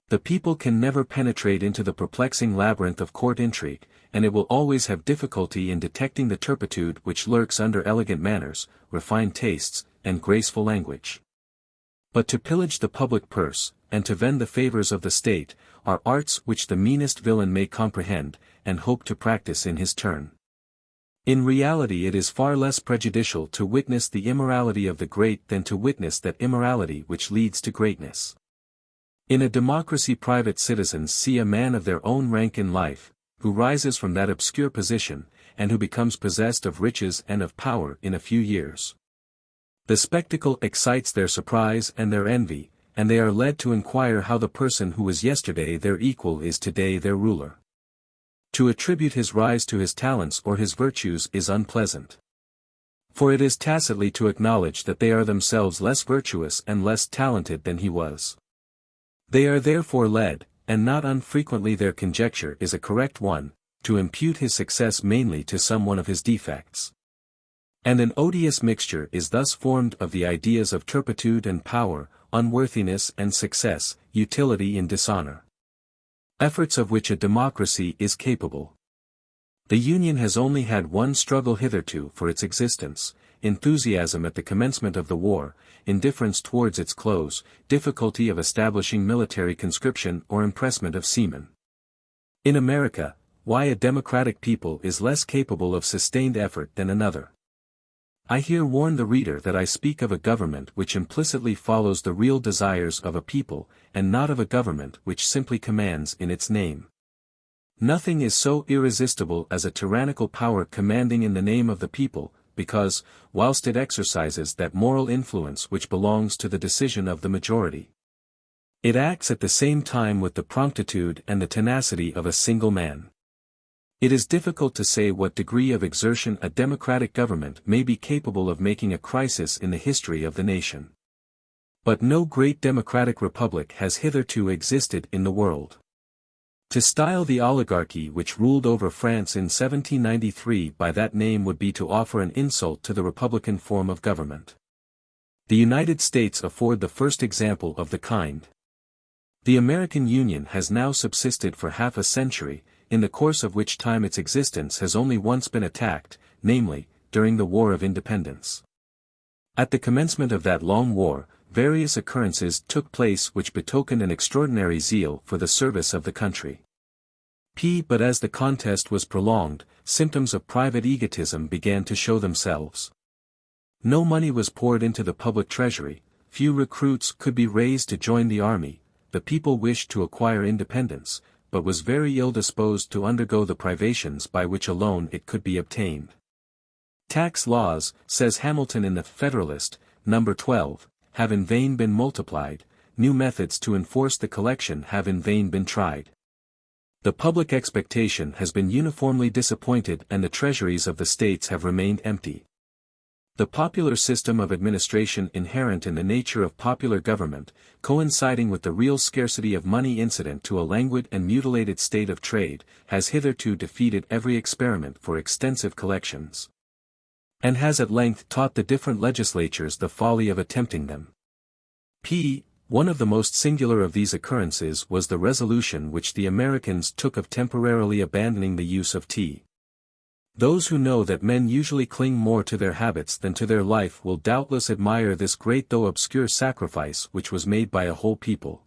The people can never penetrate into the perplexing labyrinth of court intrigue, and it will always have difficulty in detecting the turpitude which lurks under elegant manners, refined tastes, and graceful language. But to pillage the public purse, and to vend the favors of the state, are arts which the meanest villain may comprehend, and hope to practice in his turn. In reality it is far less prejudicial to witness the immorality of the great than to witness that immorality which leads to greatness. In a democracy private citizens see a man of their own rank in life, who rises from that obscure position, and who becomes possessed of riches and of power in a few years. The spectacle excites their surprise and their envy, and they are led to inquire how the person who was yesterday their equal is today their ruler. To attribute his rise to his talents or his virtues is unpleasant. For it is tacitly to acknowledge that they are themselves less virtuous and less talented than he was. They are therefore led, and not unfrequently their conjecture is a correct one, to impute his success mainly to some one of his defects. And an odious mixture is thus formed of the ideas of turpitude and power, unworthiness and success, utility and dishonor. Efforts of which a democracy is capable. The Union has only had one struggle hitherto for its existence: enthusiasm at the commencement of the war, indifference towards its close, difficulty of establishing military conscription or impressment of seamen. In America, why a democratic people is less capable of sustained effort than another. I here warn the reader that I speak of a government which implicitly follows the real desires of a people, and not of a government which simply commands in its name. Nothing is so irresistible as a tyrannical power commanding in the name of the people, because, whilst it exercises that moral influence which belongs to the decision of the majority, it acts at the same time with the promptitude and the tenacity of a single man. It is difficult to say what degree of exertion a democratic government may be capable of making a crisis in the history of the nation. But no great democratic republic has hitherto existed in the world. To style the oligarchy which ruled over France in 1793 by that name would be to offer an insult to the republican form of government. The United States afford the first example of the kind. The American Union has now subsisted for half a century, in the course of which time its existence has only once been attacked, namely, during the War of Independence. At the commencement of that long war, various occurrences took place which betokened an extraordinary zeal for the service of the country. But as the contest was prolonged, symptoms of private egotism began to show themselves. No money was poured into the public treasury, few recruits could be raised to join the army, the people wished to acquire independence, but was very ill disposed to undergo the privations by which alone it could be obtained. Tax laws, says Hamilton in the Federalist, No. 12, have in vain been multiplied, new methods to enforce the collection have in vain been tried. The public expectation has been uniformly disappointed and the treasuries of the states have remained empty. The popular system of administration inherent in the nature of popular government, coinciding with the real scarcity of money incident to a languid and mutilated state of trade, has hitherto defeated every experiment for extensive collections, and has at length taught the different legislatures the folly of attempting them. One of the most singular of these occurrences was the resolution which the Americans took of temporarily abandoning the use of tea. Those who know that men usually cling more to their habits than to their life will doubtless admire this great though obscure sacrifice which was made by a whole people.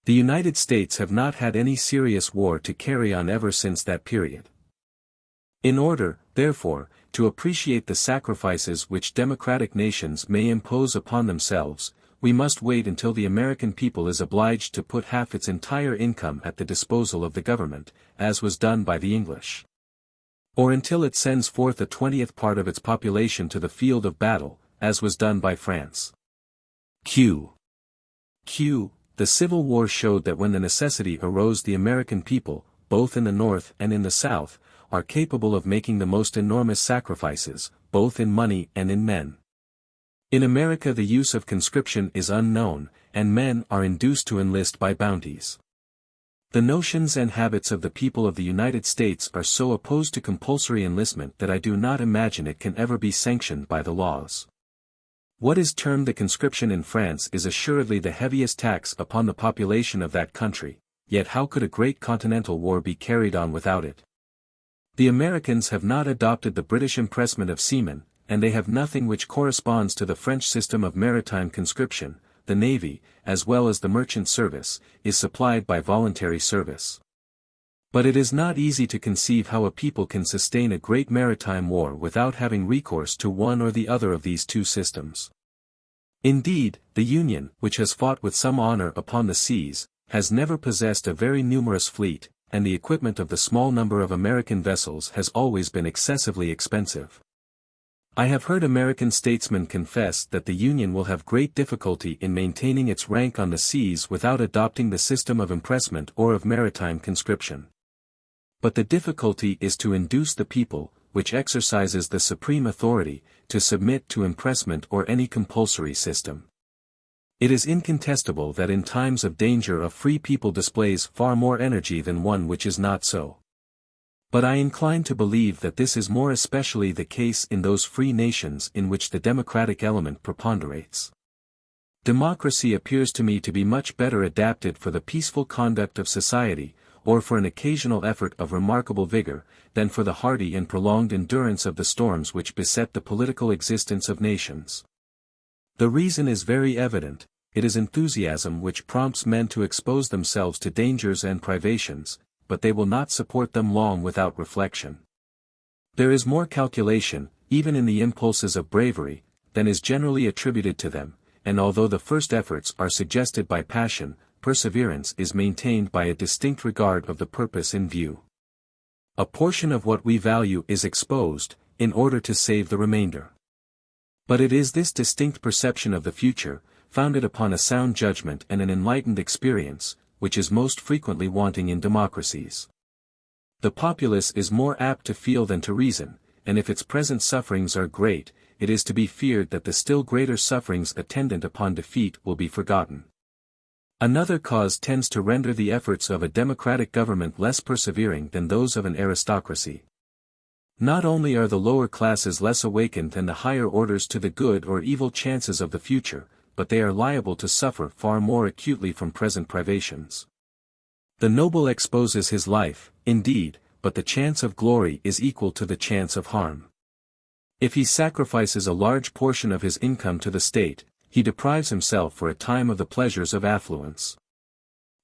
The United States have not had any serious war to carry on ever since that period. In order, therefore, to appreciate the sacrifices which democratic nations may impose upon themselves, we must wait until the American people is obliged to put half its entire income at the disposal of the government, as was done by the English. Or until it sends forth a 20th part of its population to the field of battle, as was done by France. The Civil War showed that when the necessity arose the American people, both in the North and in the South, are capable of making the most enormous sacrifices, both in money and in men. In America the use of conscription is unknown, and men are induced to enlist by bounties. The notions and habits of the people of the United States are so opposed to compulsory enlistment that I do not imagine it can ever be sanctioned by the laws. What is termed the conscription in France is assuredly the heaviest tax upon the population of that country, yet how could a great continental war be carried on without it? The Americans have not adopted the British impressment of seamen, and they have nothing which corresponds to the French system of maritime conscription. The navy, as well as the merchant service, is supplied by voluntary service. But it is not easy to conceive how a people can sustain a great maritime war without having recourse to one or the other of these two systems. Indeed, the Union, which has fought with some honor upon the seas, has never possessed a very numerous fleet, and the equipment of the small number of American vessels has always been excessively expensive. I have heard American statesmen confess that the Union will have great difficulty in maintaining its rank on the seas without adopting the system of impressment or of maritime conscription. But the difficulty is to induce the people, which exercises the supreme authority, to submit to impressment or any compulsory system. It is incontestable that in times of danger a free people displays far more energy than one which is not so. But I incline to believe that this is more especially the case in those free nations in which the democratic element preponderates. Democracy appears to me to be much better adapted for the peaceful conduct of society, or for an occasional effort of remarkable vigor, than for the hardy and prolonged endurance of the storms which beset the political existence of nations. The reason is very evident: it is enthusiasm which prompts men to expose themselves to dangers and privations, but they will not support them long without reflection. There is more calculation, even in the impulses of bravery, than is generally attributed to them, and although the first efforts are suggested by passion, perseverance is maintained by a distinct regard of the purpose in view. A portion of what we value is exposed, in order to save the remainder. But it is this distinct perception of the future, founded upon a sound judgment and an enlightened experience, which is most frequently wanting in democracies. The populace is more apt to feel than to reason, and if its present sufferings are great, it is to be feared that the still greater sufferings attendant upon defeat will be forgotten. Another cause tends to render the efforts of a democratic government less persevering than those of an aristocracy. Not only are the lower classes less awakened than the higher orders to the good or evil chances of the future, but they are liable to suffer far more acutely from present privations. The noble exposes his life, indeed, but the chance of glory is equal to the chance of harm. If he sacrifices a large portion of his income to the state, he deprives himself for a time of the pleasures of affluence.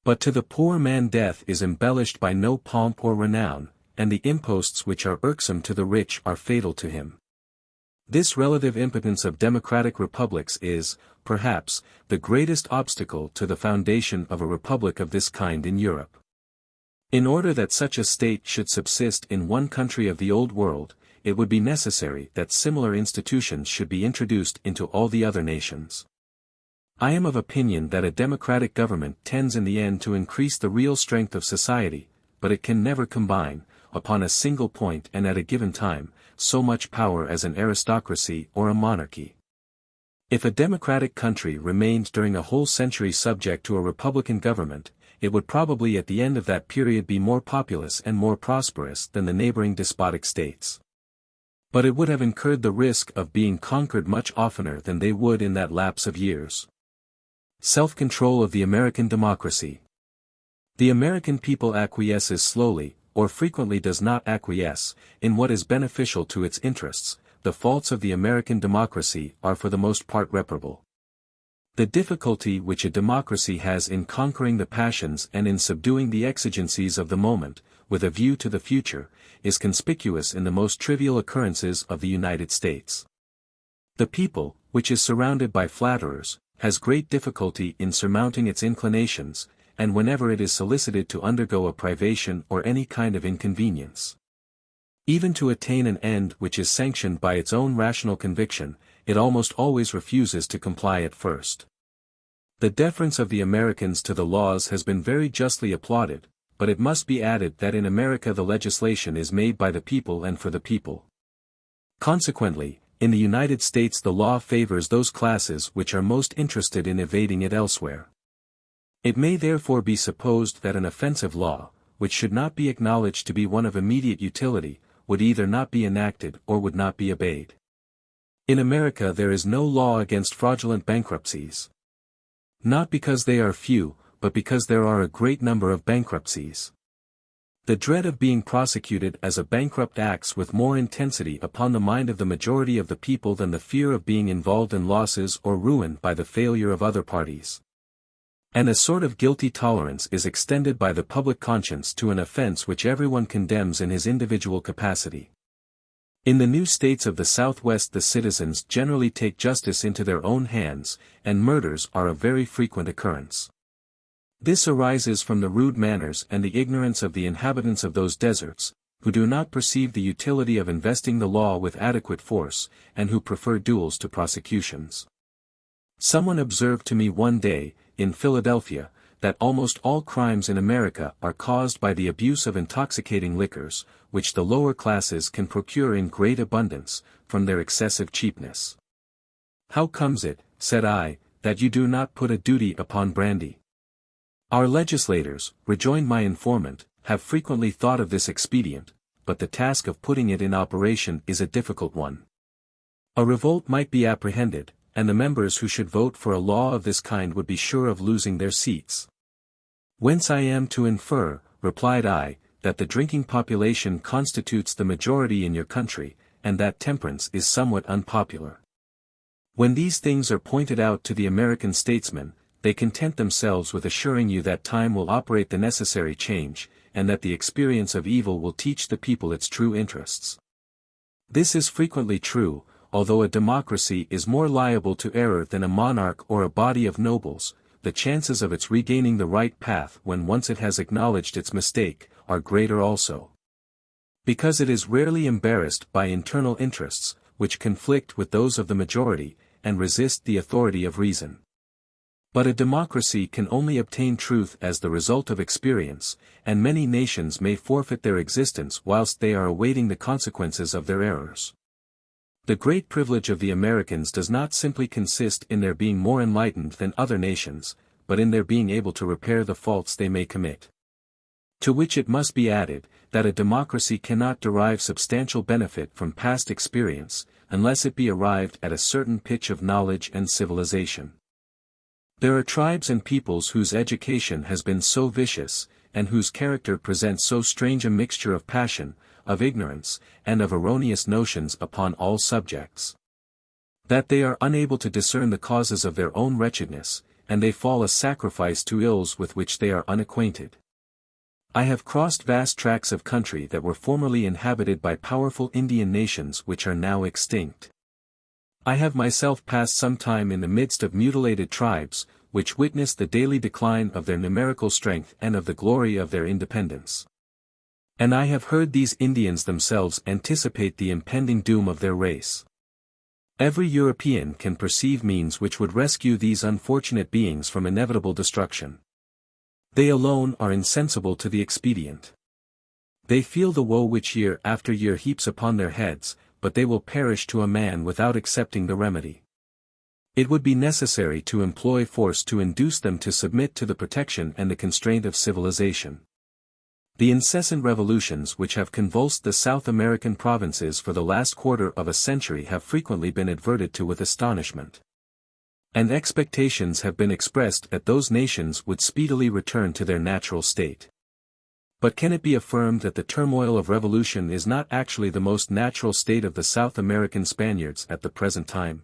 But to the poor man death is embellished by no pomp or renown, and the imposts which are irksome to the rich are fatal to him. This relative impotence of democratic republics is, perhaps, the greatest obstacle to the foundation of a republic of this kind in Europe. In order that such a state should subsist in one country of the Old World, it would be necessary that similar institutions should be introduced into all the other nations. I am of opinion that a democratic government tends in the end to increase the real strength of society, but it can never combine, upon a single point and at a given time, so much power as an aristocracy or a monarchy. If a democratic country remained during a whole century subject to a republican government, it would probably at the end of that period be more populous and more prosperous than the neighboring despotic states. But it would have incurred the risk of being conquered much oftener than they would in that lapse of years. Self-control of the American democracy. The American people acquiesces slowly, or frequently does not acquiesce, in what is beneficial to its interests. The faults of the American democracy are for the most part reparable. The difficulty which a democracy has in conquering the passions and in subduing the exigencies of the moment, with a view to the future, is conspicuous in the most trivial occurrences of the United States. The people, which is surrounded by flatterers, has great difficulty in surmounting its inclinations, and whenever it is solicited to undergo a privation or any kind of inconvenience, even to attain an end which is sanctioned by its own rational conviction, it almost always refuses to comply at first. The deference of the Americans to the laws has been very justly applauded, but it must be added that in America the legislation is made by the people and for the people. Consequently, in the United States the law favors those classes which are most interested in evading it elsewhere. It may therefore be supposed that an offensive law, which should not be acknowledged to be one of immediate utility, would either not be enacted or would not be obeyed. In America there is no law against fraudulent bankruptcies. Not because they are few, but because there are a great number of bankruptcies. The dread of being prosecuted as a bankrupt acts with more intensity upon the mind of the majority of the people than the fear of being involved in losses or ruin by the failure of other parties. And a sort of guilty tolerance is extended by the public conscience to an offense which everyone condemns in his individual capacity. In the new states of the Southwest the citizens generally take justice into their own hands, and murders are a very frequent occurrence. This arises from the rude manners and the ignorance of the inhabitants of those deserts, who do not perceive the utility of investing the law with adequate force, and who prefer duels to prosecutions. Someone observed to me one day, in Philadelphia, that almost all crimes in America are caused by the abuse of intoxicating liquors, which the lower classes can procure in great abundance, from their excessive cheapness. "How comes it," said I, "that you do not put a duty upon brandy?" "Our legislators," rejoined my informant, "have frequently thought of this expedient, but the task of putting it in operation is a difficult one. A revolt might be apprehended, and the members who should vote for a law of this kind would be sure of losing their seats." "Whence I am to infer," replied I, "that the drinking population constitutes the majority in your country, and that temperance is somewhat unpopular. When these things are pointed out to the American statesmen, they content themselves with assuring you that time will operate the necessary change, and that the experience of evil will teach the people its true interests. This is frequently true, although a democracy is more liable to error than a monarch or a body of nobles. The chances of its regaining the right path when once it has acknowledged its mistake, are greater also. Because it is rarely embarrassed by internal interests, which conflict with those of the majority, and resist the authority of reason. But a democracy can only obtain truth as the result of experience, and many nations may forfeit their existence whilst they are awaiting the consequences of their errors. The great privilege of the Americans does not simply consist in their being more enlightened than other nations, but in their being able to repair the faults they may commit. To which it must be added, that a democracy cannot derive substantial benefit from past experience, unless it be arrived at a certain pitch of knowledge and civilization. There are tribes and peoples whose education has been so vicious, and whose character presents so strange a mixture of passion, of ignorance, and of erroneous notions upon all subjects, that they are unable to discern the causes of their own wretchedness, and they fall a sacrifice to ills with which they are unacquainted. I have crossed vast tracts of country that were formerly inhabited by powerful Indian nations which are now extinct. I have myself passed some time in the midst of mutilated tribes, which witness the daily decline of their numerical strength and of the glory of their independence. And I have heard these Indians themselves anticipate the impending doom of their race. Every European can perceive means which would rescue these unfortunate beings from inevitable destruction. They alone are insensible to the expedient. They feel the woe which year after year heaps upon their heads, but they will perish to a man without accepting the remedy. It would be necessary to employ force to induce them to submit to the protection and the constraint of civilization. The incessant revolutions which have convulsed the South American provinces for the last quarter of a century have frequently been adverted to with astonishment. And expectations have been expressed that those nations would speedily return to their natural state. But can it be affirmed that the turmoil of revolution is not actually the most natural state of the South American Spaniards at the present time?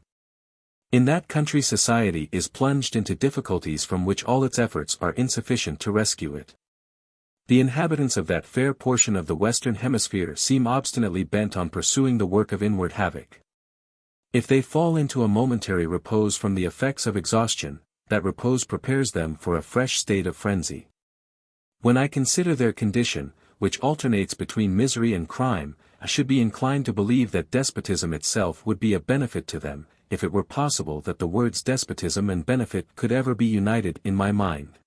In that country society is plunged into difficulties from which all its efforts are insufficient to rescue it. The inhabitants of that fair portion of the Western Hemisphere seem obstinately bent on pursuing the work of inward havoc. If they fall into a momentary repose from the effects of exhaustion, that repose prepares them for a fresh state of frenzy. When I consider their condition, which alternates between misery and crime, I should be inclined to believe that despotism itself would be a benefit to them, if it were possible that the words despotism and benefit could ever be united in my mind.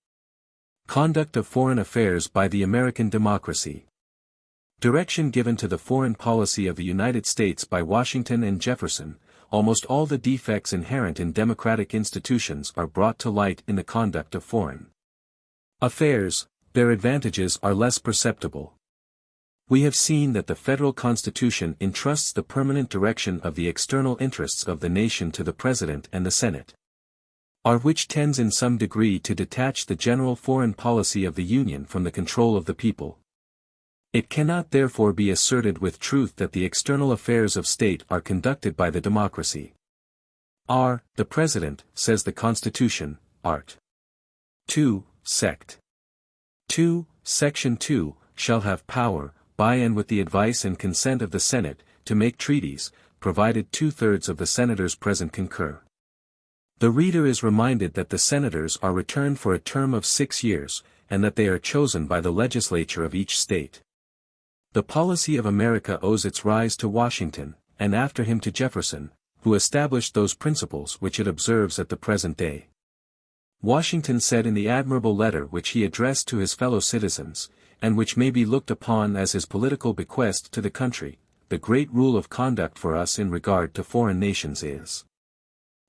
Conduct of Foreign Affairs by the American Democracy. Direction given to the foreign policy of the United States by Washington and Jefferson. Almost all the defects inherent in democratic institutions are brought to light in the conduct of foreign affairs. Their advantages are less perceptible. We have seen that the federal constitution entrusts the permanent direction of the external interests of the nation to the President and the Senate, which tends in some degree to detach the general foreign policy of the Union from the control of the people. It cannot therefore be asserted with truth that the external affairs of state are conducted by the democracy. The President, says the Constitution, Art. 2, Sect. 2, Section 2, shall have power, by and with the advice and consent of the Senate, to make treaties, provided 2/3 of the senators present concur. The reader is reminded that the senators are returned for a term of 6 years, and that they are chosen by the legislature of each state. The policy of America owes its rise to Washington, and after him to Jefferson, who established those principles which it observes at the present day. Washington said in the admirable letter which he addressed to his fellow citizens, and which may be looked upon as his political bequest to the country, the great rule of conduct for us in regard to foreign nations is,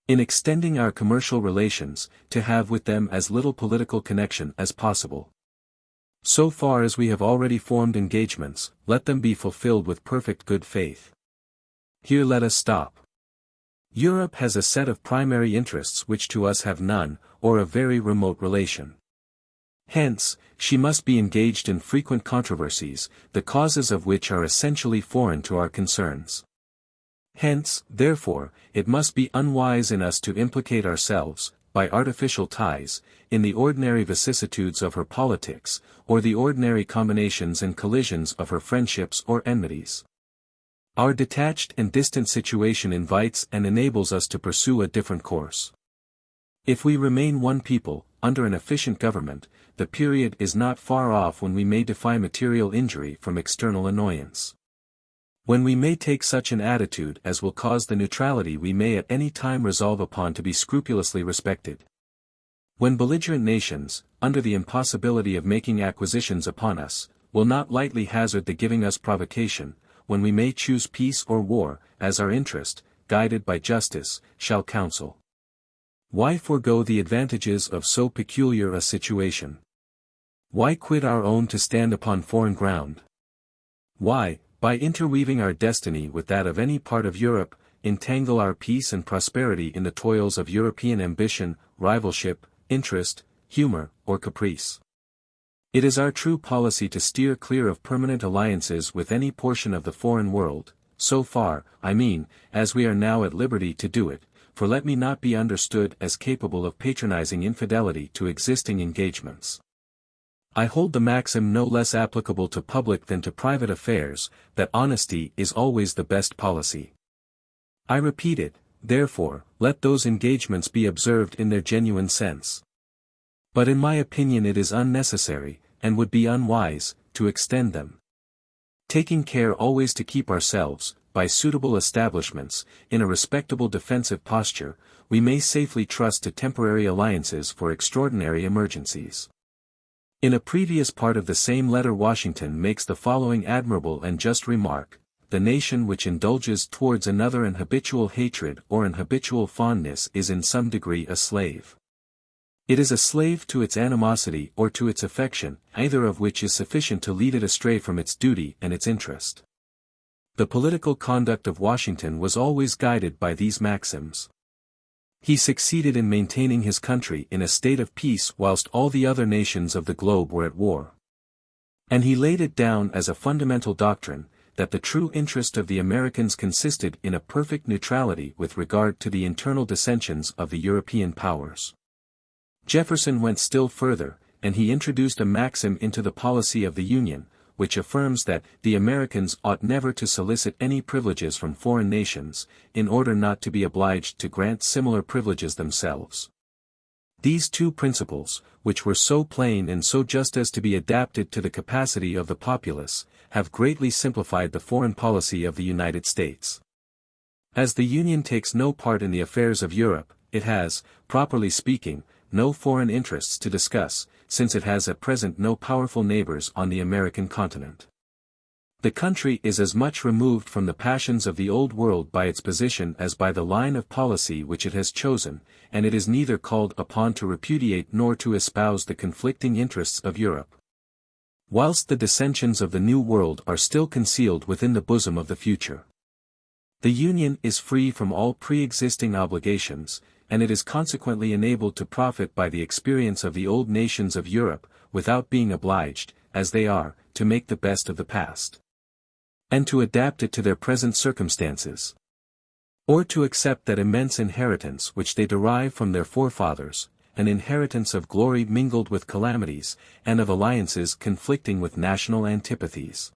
in extending our commercial relations, to have with them as little political connection as possible. So far as we have already formed engagements, let them be fulfilled with perfect good faith. Here let us stop. Europe has a set of primary interests which to us have none, or a very remote relation. Hence, she must be engaged in frequent controversies, the causes of which are essentially foreign to our concerns. Hence, therefore, it must be unwise in us to implicate ourselves, by artificial ties, in the ordinary vicissitudes of her politics, or the ordinary combinations and collisions of her friendships or enmities. Our detached and distant situation invites and enables us to pursue a different course. If we remain one people, under an efficient government, the period is not far off when we may defy material injury from external annoyance. When we may take such an attitude as will cause the neutrality we may at any time resolve upon to be scrupulously respected. When belligerent nations, under the impossibility of making acquisitions upon us, will not lightly hazard the giving us provocation, when we may choose peace or war, as our interest, guided by justice, shall counsel. Why forego the advantages of so peculiar a situation? Why quit our own to stand upon foreign ground? Why, by interweaving our destiny with that of any part of Europe, entangle our peace and prosperity in the toils of European ambition, rivalship, interest, humor, or caprice? It is our true policy to steer clear of permanent alliances with any portion of the foreign world, so far, I mean, as we are now at liberty to do it, for let me not be understood as capable of patronizing infidelity to existing engagements. I hold the maxim no less applicable to public than to private affairs, that honesty is always the best policy. I repeat it, therefore, let those engagements be observed in their genuine sense. But in my opinion it is unnecessary, and would be unwise, to extend them. Taking care always to keep ourselves, by suitable establishments, in a respectable defensive posture, we may safely trust to temporary alliances for extraordinary emergencies. In a previous part of the same letter Washington makes the following admirable and just remark: the nation which indulges towards another an habitual hatred or an habitual fondness is in some degree a slave. It is a slave to its animosity or to its affection, either of which is sufficient to lead it astray from its duty and its interest. The political conduct of Washington was always guided by these maxims. He succeeded in maintaining his country in a state of peace whilst all the other nations of the globe were at war. And he laid it down as a fundamental doctrine, that the true interest of the Americans consisted in a perfect neutrality with regard to the internal dissensions of the European powers. Jefferson went still further, and he introduced a maxim into the policy of the Union, which affirms that the Americans ought never to solicit any privileges from foreign nations, in order not to be obliged to grant similar privileges themselves. These two principles, which were so plain and so just as to be adapted to the capacity of the populace, have greatly simplified the foreign policy of the United States. As the Union takes no part in the affairs of Europe, it has, properly speaking, no foreign interests to discuss, since it has at present no powerful neighbors on the American continent. The country is as much removed from the passions of the Old World by its position as by the line of policy which it has chosen, and it is neither called upon to repudiate nor to espouse the conflicting interests of Europe. Whilst the dissensions of the New World are still concealed within the bosom of the future. The Union is free from all pre-existing obligations, and it is consequently enabled to profit by the experience of the old nations of Europe, without being obliged, as they are, to make the best of the past. And to adapt it to their present circumstances. Or to accept that immense inheritance which they derive from their forefathers, an inheritance of glory mingled with calamities, and of alliances conflicting with national antipathies.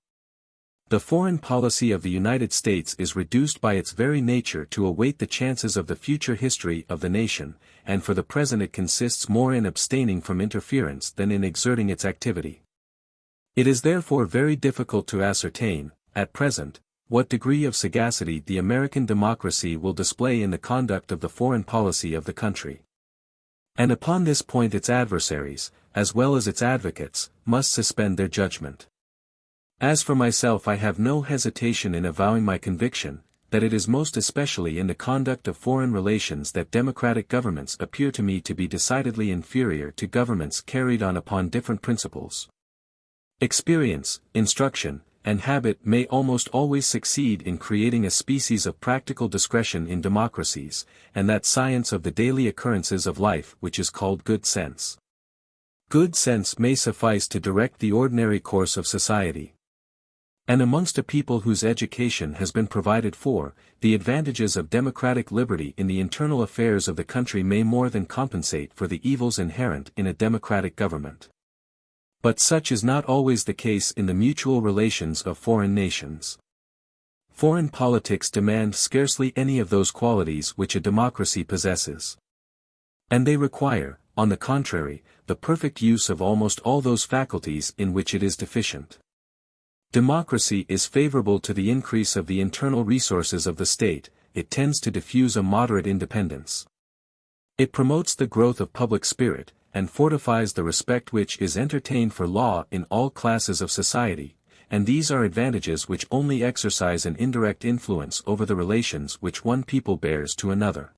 The foreign policy of the United States is reduced by its very nature to await the chances of the future history of the nation, and for the present it consists more in abstaining from interference than in exerting its activity. It is therefore very difficult to ascertain, at present, what degree of sagacity the American democracy will display in the conduct of the foreign policy of the country. And upon this point its adversaries, as well as its advocates, must suspend their judgment. As for myself, I have no hesitation in avowing my conviction, that it is most especially in the conduct of foreign relations that democratic governments appear to me to be decidedly inferior to governments carried on upon different principles. Experience, instruction, and habit may almost always succeed in creating a species of practical discretion in democracies, and that science of the daily occurrences of life which is called good sense. Good sense may suffice to direct the ordinary course of society. And amongst a people whose education has been provided for, the advantages of democratic liberty in the internal affairs of the country may more than compensate for the evils inherent in a democratic government. But such is not always the case in the mutual relations of foreign nations. Foreign politics demand scarcely any of those qualities which a democracy possesses. And they require, on the contrary, the perfect use of almost all those faculties in which it is deficient. Democracy is favorable to the increase of the internal resources of the state, it tends to diffuse a moderate independence. It promotes the growth of public spirit, and fortifies the respect which is entertained for law in all classes of society, and these are advantages which only exercise an indirect influence over the relations which one people bears to another.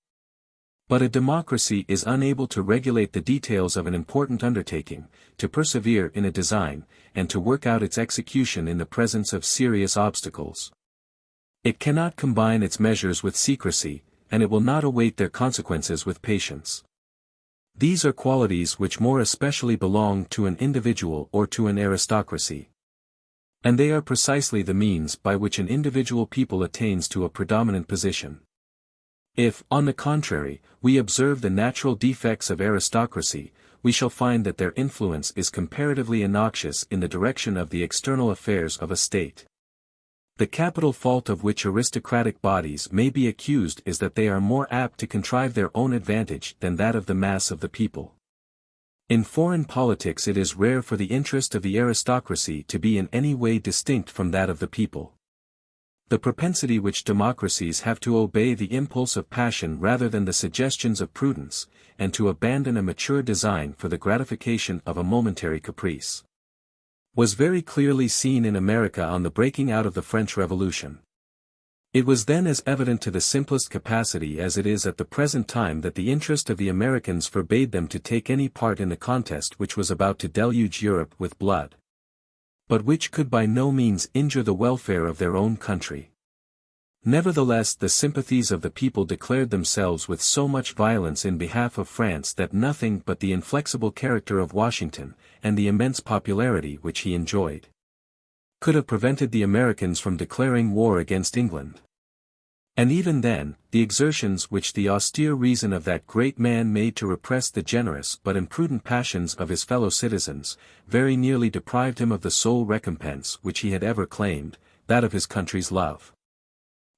But a democracy is unable to regulate the details of an important undertaking, to persevere in a design, and to work out its execution in the presence of serious obstacles. It cannot combine its measures with secrecy, and it will not await their consequences with patience. These are qualities which more especially belong to an individual or to an aristocracy. And they are precisely the means by which an individual people attains to a predominant position. If, on the contrary, we observe the natural defects of aristocracy, we shall find that their influence is comparatively innoxious in the direction of the external affairs of a state. The capital fault of which aristocratic bodies may be accused is that they are more apt to contrive their own advantage than that of the mass of the people. In foreign politics it is rare for the interest of the aristocracy to be in any way distinct from that of the people. The propensity which democracies have to obey the impulse of passion rather than the suggestions of prudence, and to abandon a mature design for the gratification of a momentary caprice, was very clearly seen in America on the breaking out of the French Revolution. It was then as evident to the simplest capacity as it is at the present time that the interest of the Americans forbade them to take any part in the contest which was about to deluge Europe with blood, but which could by no means injure the welfare of their own country. Nevertheless, the sympathies of the people declared themselves with so much violence in behalf of France that nothing but the inflexible character of Washington, and the immense popularity which he enjoyed, could have prevented the Americans from declaring war against England. And even then, the exertions which the austere reason of that great man made to repress the generous but imprudent passions of his fellow citizens, very nearly deprived him of the sole recompense which he had ever claimed, that of his country's love.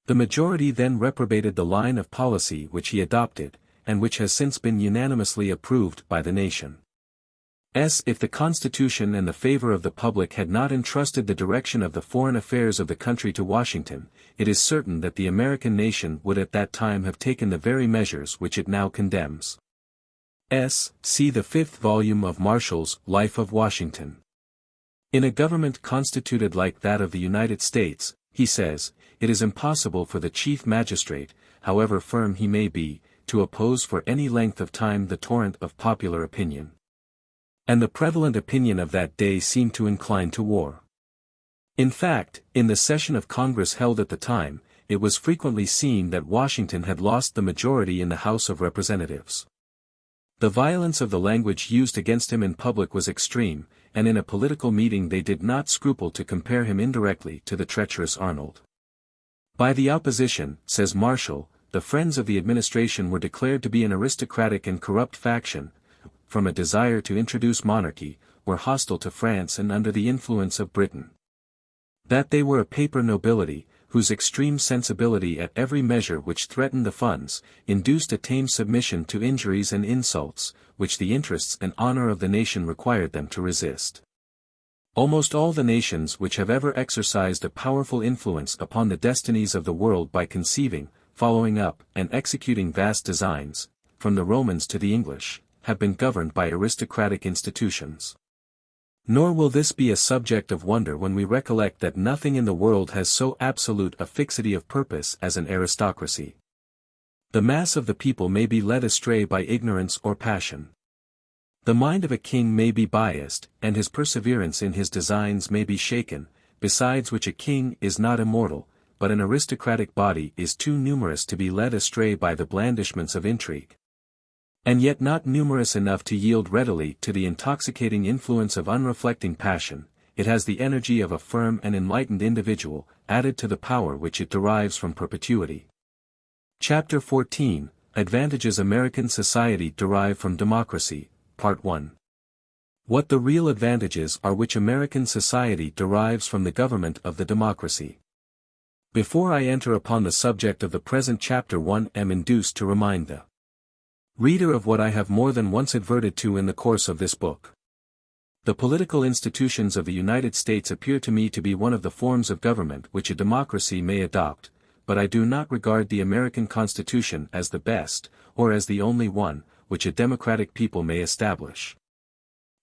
The majority then reprobated the line of policy which he adopted, and which has since been unanimously approved by the nation. If the Constitution and the favor of the public had not entrusted the direction of the foreign affairs of the country to Washington, it is certain that the American nation would at that time have taken the very measures which it now condemns. See the 5th volume of Marshall's Life of Washington. In a government constituted like that of the United States, he says, it is impossible for the chief magistrate, however firm he may be, to oppose for any length of time the torrent of popular opinion. And the prevalent opinion of that day seemed to incline to war. In fact, in the session of Congress held at the time, it was frequently seen that Washington had lost the majority in the House of Representatives. The violence of the language used against him in public was extreme, and in a political meeting they did not scruple to compare him indirectly to the treacherous Arnold. By the opposition, says Marshall, the friends of the administration were declared to be an aristocratic and corrupt faction, from a desire to introduce monarchy, were hostile to France and under the influence of Britain. That they were a paper nobility, whose extreme sensibility at every measure which threatened the funds, induced a tame submission to injuries and insults, which the interests and honor of the nation required them to resist. Almost all the nations which have ever exercised a powerful influence upon the destinies of the world by conceiving, following up, and executing vast designs, from the Romans to the English, have been governed by aristocratic institutions. Nor will this be a subject of wonder when we recollect that nothing in the world has so absolute a fixity of purpose as an aristocracy. The mass of the people may be led astray by ignorance or passion. The mind of a king may be biased, and his perseverance in his designs may be shaken, besides which a king is not immortal, but an aristocratic body is too numerous to be led astray by the blandishments of intrigue. And yet not numerous enough to yield readily to the intoxicating influence of unreflecting passion, it has the energy of a firm and enlightened individual, added to the power which it derives from perpetuity. Chapter 14, Advantages American Society Derive from Democracy, Part 1. What the real advantages are which American society derives from the government of the democracy. Before I enter upon the subject of the present chapter, one am induced to remind the reader of what I have more than once adverted to in the course of this book. The political institutions of the United States appear to me to be one of the forms of government which a democracy may adopt, but I do not regard the American Constitution as the best, or as the only one, which a democratic people may establish.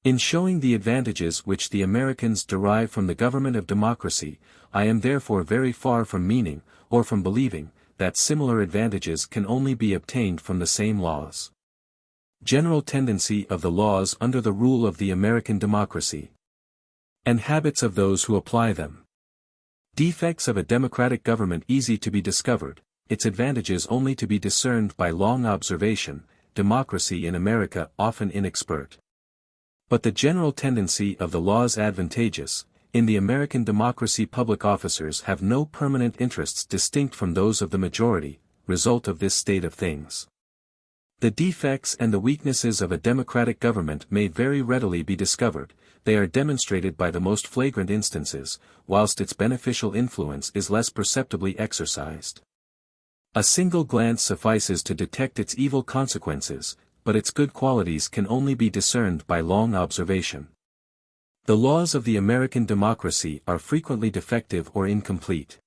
In showing the advantages which the Americans derive from the government of democracy, I am therefore very far from meaning, or from believing, that similar advantages can only be obtained from the same laws. General tendency of the laws under the rule of the American democracy. And habits of those who apply them. Defects of a democratic government easy to be discovered, its advantages only to be discerned by long observation, democracy in America often inexpert. But the general tendency of the laws advantageous. In the American democracy public officers have no permanent interests distinct from those of the majority, result of this state of things. The defects and the weaknesses of a democratic government may very readily be discovered, they are demonstrated by the most flagrant instances, whilst its beneficial influence is less perceptibly exercised. A single glance suffices to detect its evil consequences, but its good qualities can only be discerned by long observation. The laws of the American democracy are frequently defective or incomplete.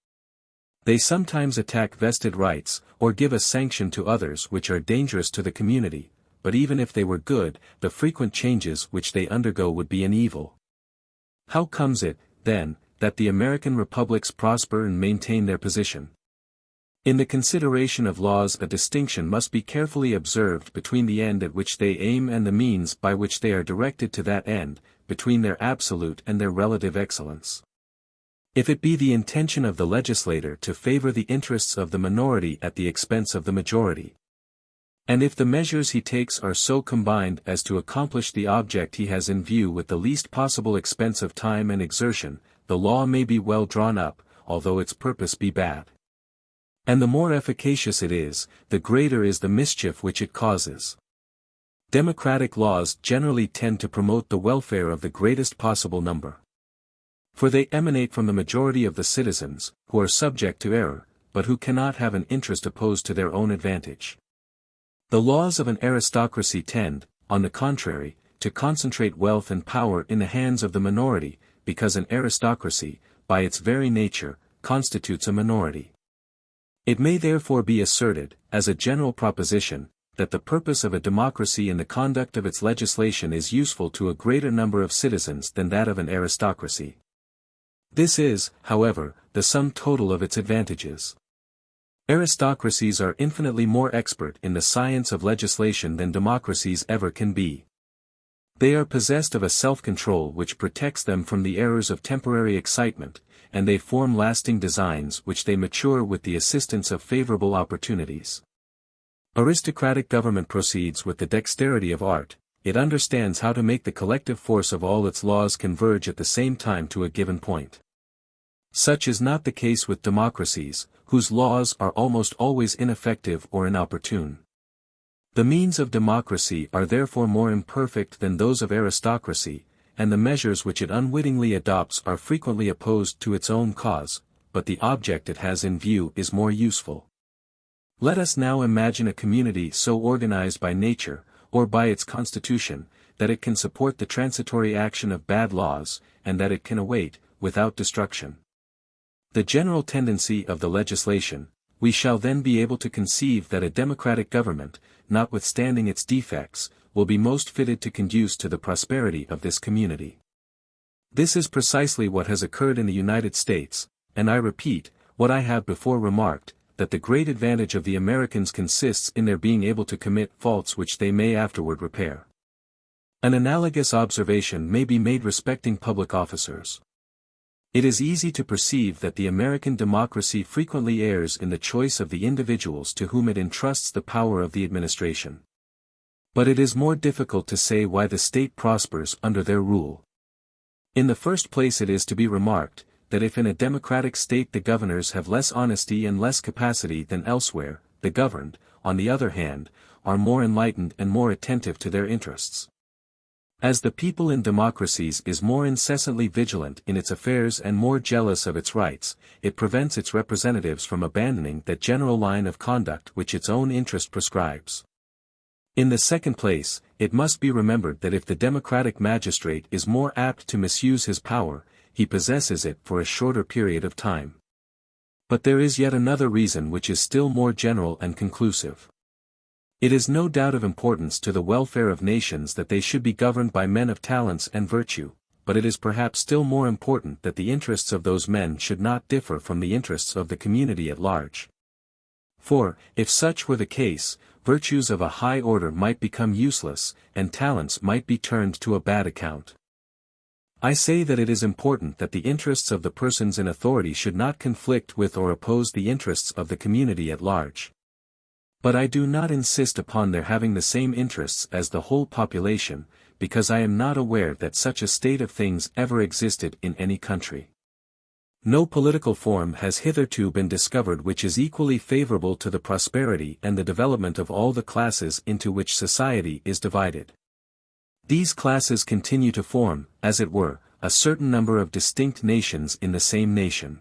They sometimes attack vested rights, or give a sanction to others which are dangerous to the community, but even if they were good, the frequent changes which they undergo would be an evil. How comes it, then, that the American republics prosper and maintain their position? In the consideration of laws a distinction must be carefully observed between the end at which they aim and the means by which they are directed to that end, between their absolute and their relative excellence. If it be the intention of the legislator to favor the interests of the minority at the expense of the majority, and if the measures he takes are so combined as to accomplish the object he has in view with the least possible expense of time and exertion, the law may be well drawn up, although its purpose be bad. And the more efficacious it is, the greater is the mischief which it causes. Democratic laws generally tend to promote the welfare of the greatest possible number. For they emanate from the majority of the citizens, who are subject to error, but who cannot have an interest opposed to their own advantage. The laws of an aristocracy tend, on the contrary, to concentrate wealth and power in the hands of the minority, because an aristocracy, by its very nature, constitutes a minority. It may therefore be asserted, as a general proposition, that the purpose of a democracy in the conduct of its legislation is useful to a greater number of citizens than that of an aristocracy. This is, however, the sum total of its advantages. Aristocracies are infinitely more expert in the science of legislation than democracies ever can be. They are possessed of a self-control which protects them from the errors of temporary excitement, and they form lasting designs which they mature with the assistance of favorable opportunities. Aristocratic government proceeds with the dexterity of art, it understands how to make the collective force of all its laws converge at the same time to a given point. Such is not the case with democracies, whose laws are almost always ineffective or inopportune. The means of democracy are therefore more imperfect than those of aristocracy, and the measures which it unwittingly adopts are frequently opposed to its own cause, but the object it has in view is more useful. Let us now imagine a community so organized by nature, or by its constitution, that it can support the transitory action of bad laws, and that it can await, without destruction, the general tendency of the legislation. We shall then be able to conceive that a democratic government, notwithstanding its defects, will be most fitted to conduce to the prosperity of this community. This is precisely what has occurred in the United States, and I repeat, what I have before remarked, that the great advantage of the Americans consists in their being able to commit faults which they may afterward repair. An analogous observation may be made respecting public officers. It is easy to perceive that the American democracy frequently errs in the choice of the individuals to whom it entrusts the power of the administration. But it is more difficult to say why the state prospers under their rule. In the first place, it is to be remarked, that if in a democratic state the governors have less honesty and less capacity than elsewhere, the governed, on the other hand, are more enlightened and more attentive to their interests. As the people in democracies is more incessantly vigilant in its affairs and more jealous of its rights, it prevents its representatives from abandoning that general line of conduct which its own interest prescribes. In the second place, it must be remembered that if the democratic magistrate is more apt to misuse his power, he possesses it for a shorter period of time. But there is yet another reason which is still more general and conclusive. It is no doubt of importance to the welfare of nations that they should be governed by men of talents and virtue, but it is perhaps still more important that the interests of those men should not differ from the interests of the community at large. For, if such were the case, virtues of a high order might become useless, and talents might be turned to a bad account. I say that it is important that the interests of the persons in authority should not conflict with or oppose the interests of the community at large. But I do not insist upon their having the same interests as the whole population, because I am not aware that such a state of things ever existed in any country. No political form has hitherto been discovered which is equally favorable to the prosperity and the development of all the classes into which society is divided. These classes continue to form, as it were, a certain number of distinct nations in the same nation.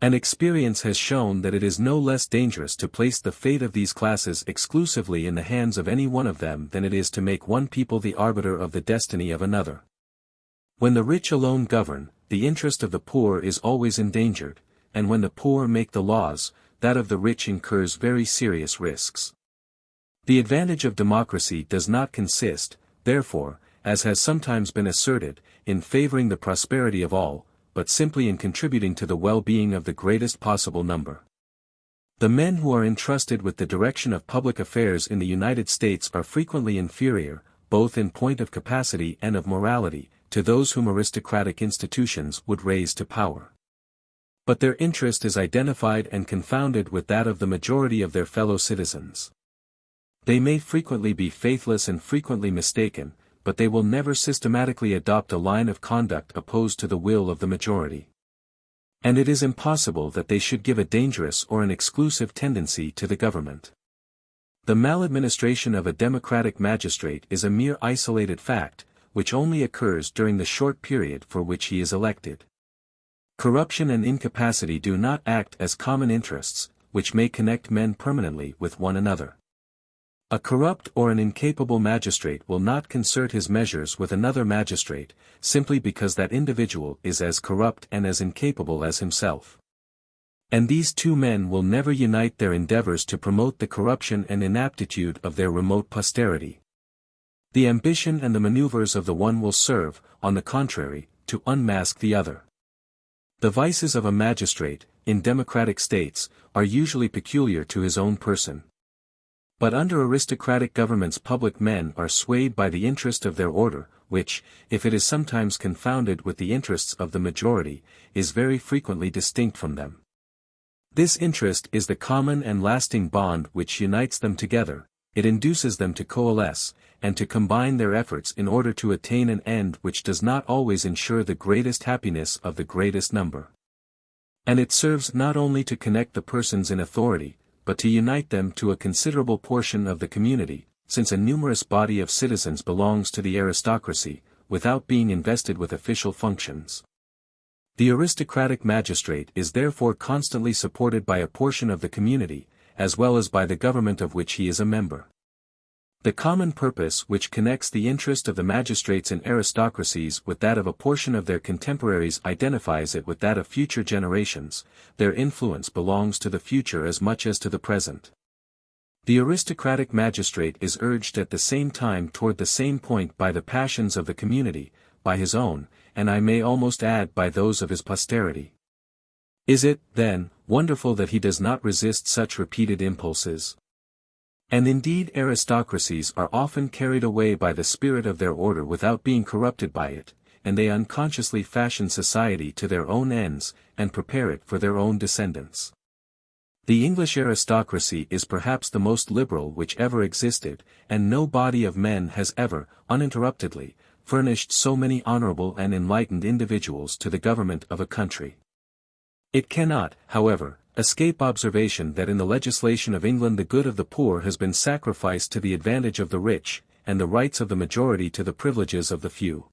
And experience has shown that it is no less dangerous to place the fate of these classes exclusively in the hands of any one of them than it is to make one people the arbiter of the destiny of another. When the rich alone govern, the interest of the poor is always endangered, and when the poor make the laws, that of the rich incurs very serious risks. The advantage of democracy does not consist, therefore, as has sometimes been asserted, in favoring the prosperity of all, but simply in contributing to the well-being of the greatest possible number. The men who are entrusted with the direction of public affairs in the United States are frequently inferior, both in point of capacity and of morality, to those whom aristocratic institutions would raise to power. But their interest is identified and confounded with that of the majority of their fellow citizens. They may frequently be faithless and frequently mistaken, but they will never systematically adopt a line of conduct opposed to the will of the majority. And it is impossible that they should give a dangerous or an exclusive tendency to the government. The maladministration of a democratic magistrate is a mere isolated fact, which only occurs during the short period for which he is elected. Corruption and incapacity do not act as common interests, which may connect men permanently with one another. A corrupt or an incapable magistrate will not concert his measures with another magistrate, simply because that individual is as corrupt and as incapable as himself. And these two men will never unite their endeavors to promote the corruption and inaptitude of their remote posterity. The ambition and the maneuvers of the one will serve, on the contrary, to unmask the other. The vices of a magistrate, in democratic states, are usually peculiar to his own person. But under aristocratic governments public men are swayed by the interest of their order, which, if it is sometimes confounded with the interests of the majority, is very frequently distinct from them. This interest is the common and lasting bond which unites them together, it induces them to coalesce, and to combine their efforts in order to attain an end which does not always ensure the greatest happiness of the greatest number. And it serves not only to connect the persons in authority, but to unite them to a considerable portion of the community, since a numerous body of citizens belongs to the aristocracy, without being invested with official functions. The aristocratic magistrate is therefore constantly supported by a portion of the community, as well as by the government of which he is a member. The common purpose which connects the interest of the magistrates in aristocracies with that of a portion of their contemporaries identifies it with that of future generations. Their influence belongs to the future as much as to the present. The aristocratic magistrate is urged at the same time toward the same point by the passions of the community, by his own, and I may almost add by those of his posterity. Is it, then, wonderful that he does not resist such repeated impulses? And indeed aristocracies are often carried away by the spirit of their order without being corrupted by it, and they unconsciously fashion society to their own ends, and prepare it for their own descendants. The English aristocracy is perhaps the most liberal which ever existed, and no body of men has ever, uninterruptedly, furnished so many honorable and enlightened individuals to the government of a country. It cannot, however, escape observation that in the legislation of England the good of the poor has been sacrificed to the advantage of the rich, and the rights of the majority to the privileges of the few.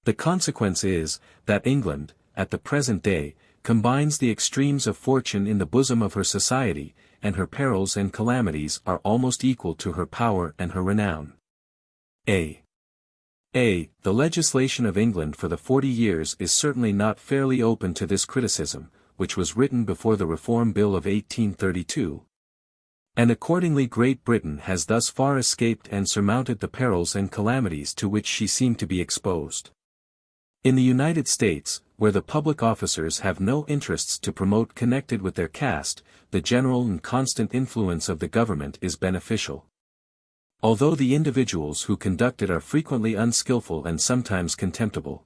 The consequence is, that England, at the present day, combines the extremes of fortune in the bosom of her society, and her perils and calamities are almost equal to her power and her renown. The legislation of England for the 40 years is certainly not fairly open to this criticism, which was written before the Reform Bill of 1832. And accordingly Great Britain has thus far escaped and surmounted the perils and calamities to which she seemed to be exposed. In the United States, where the public officers have no interests to promote connected with their caste, the general and constant influence of the government is beneficial. Although the individuals who conduct it are frequently unskillful and sometimes contemptible.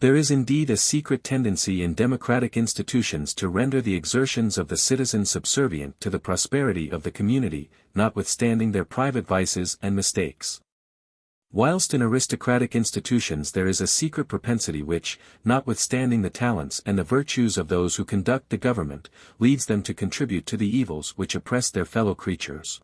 There is indeed a secret tendency in democratic institutions to render the exertions of the citizens subservient to the prosperity of the community, notwithstanding their private vices and mistakes. Whilst in aristocratic institutions there is a secret propensity which, notwithstanding the talents and the virtues of those who conduct the government, leads them to contribute to the evils which oppress their fellow creatures.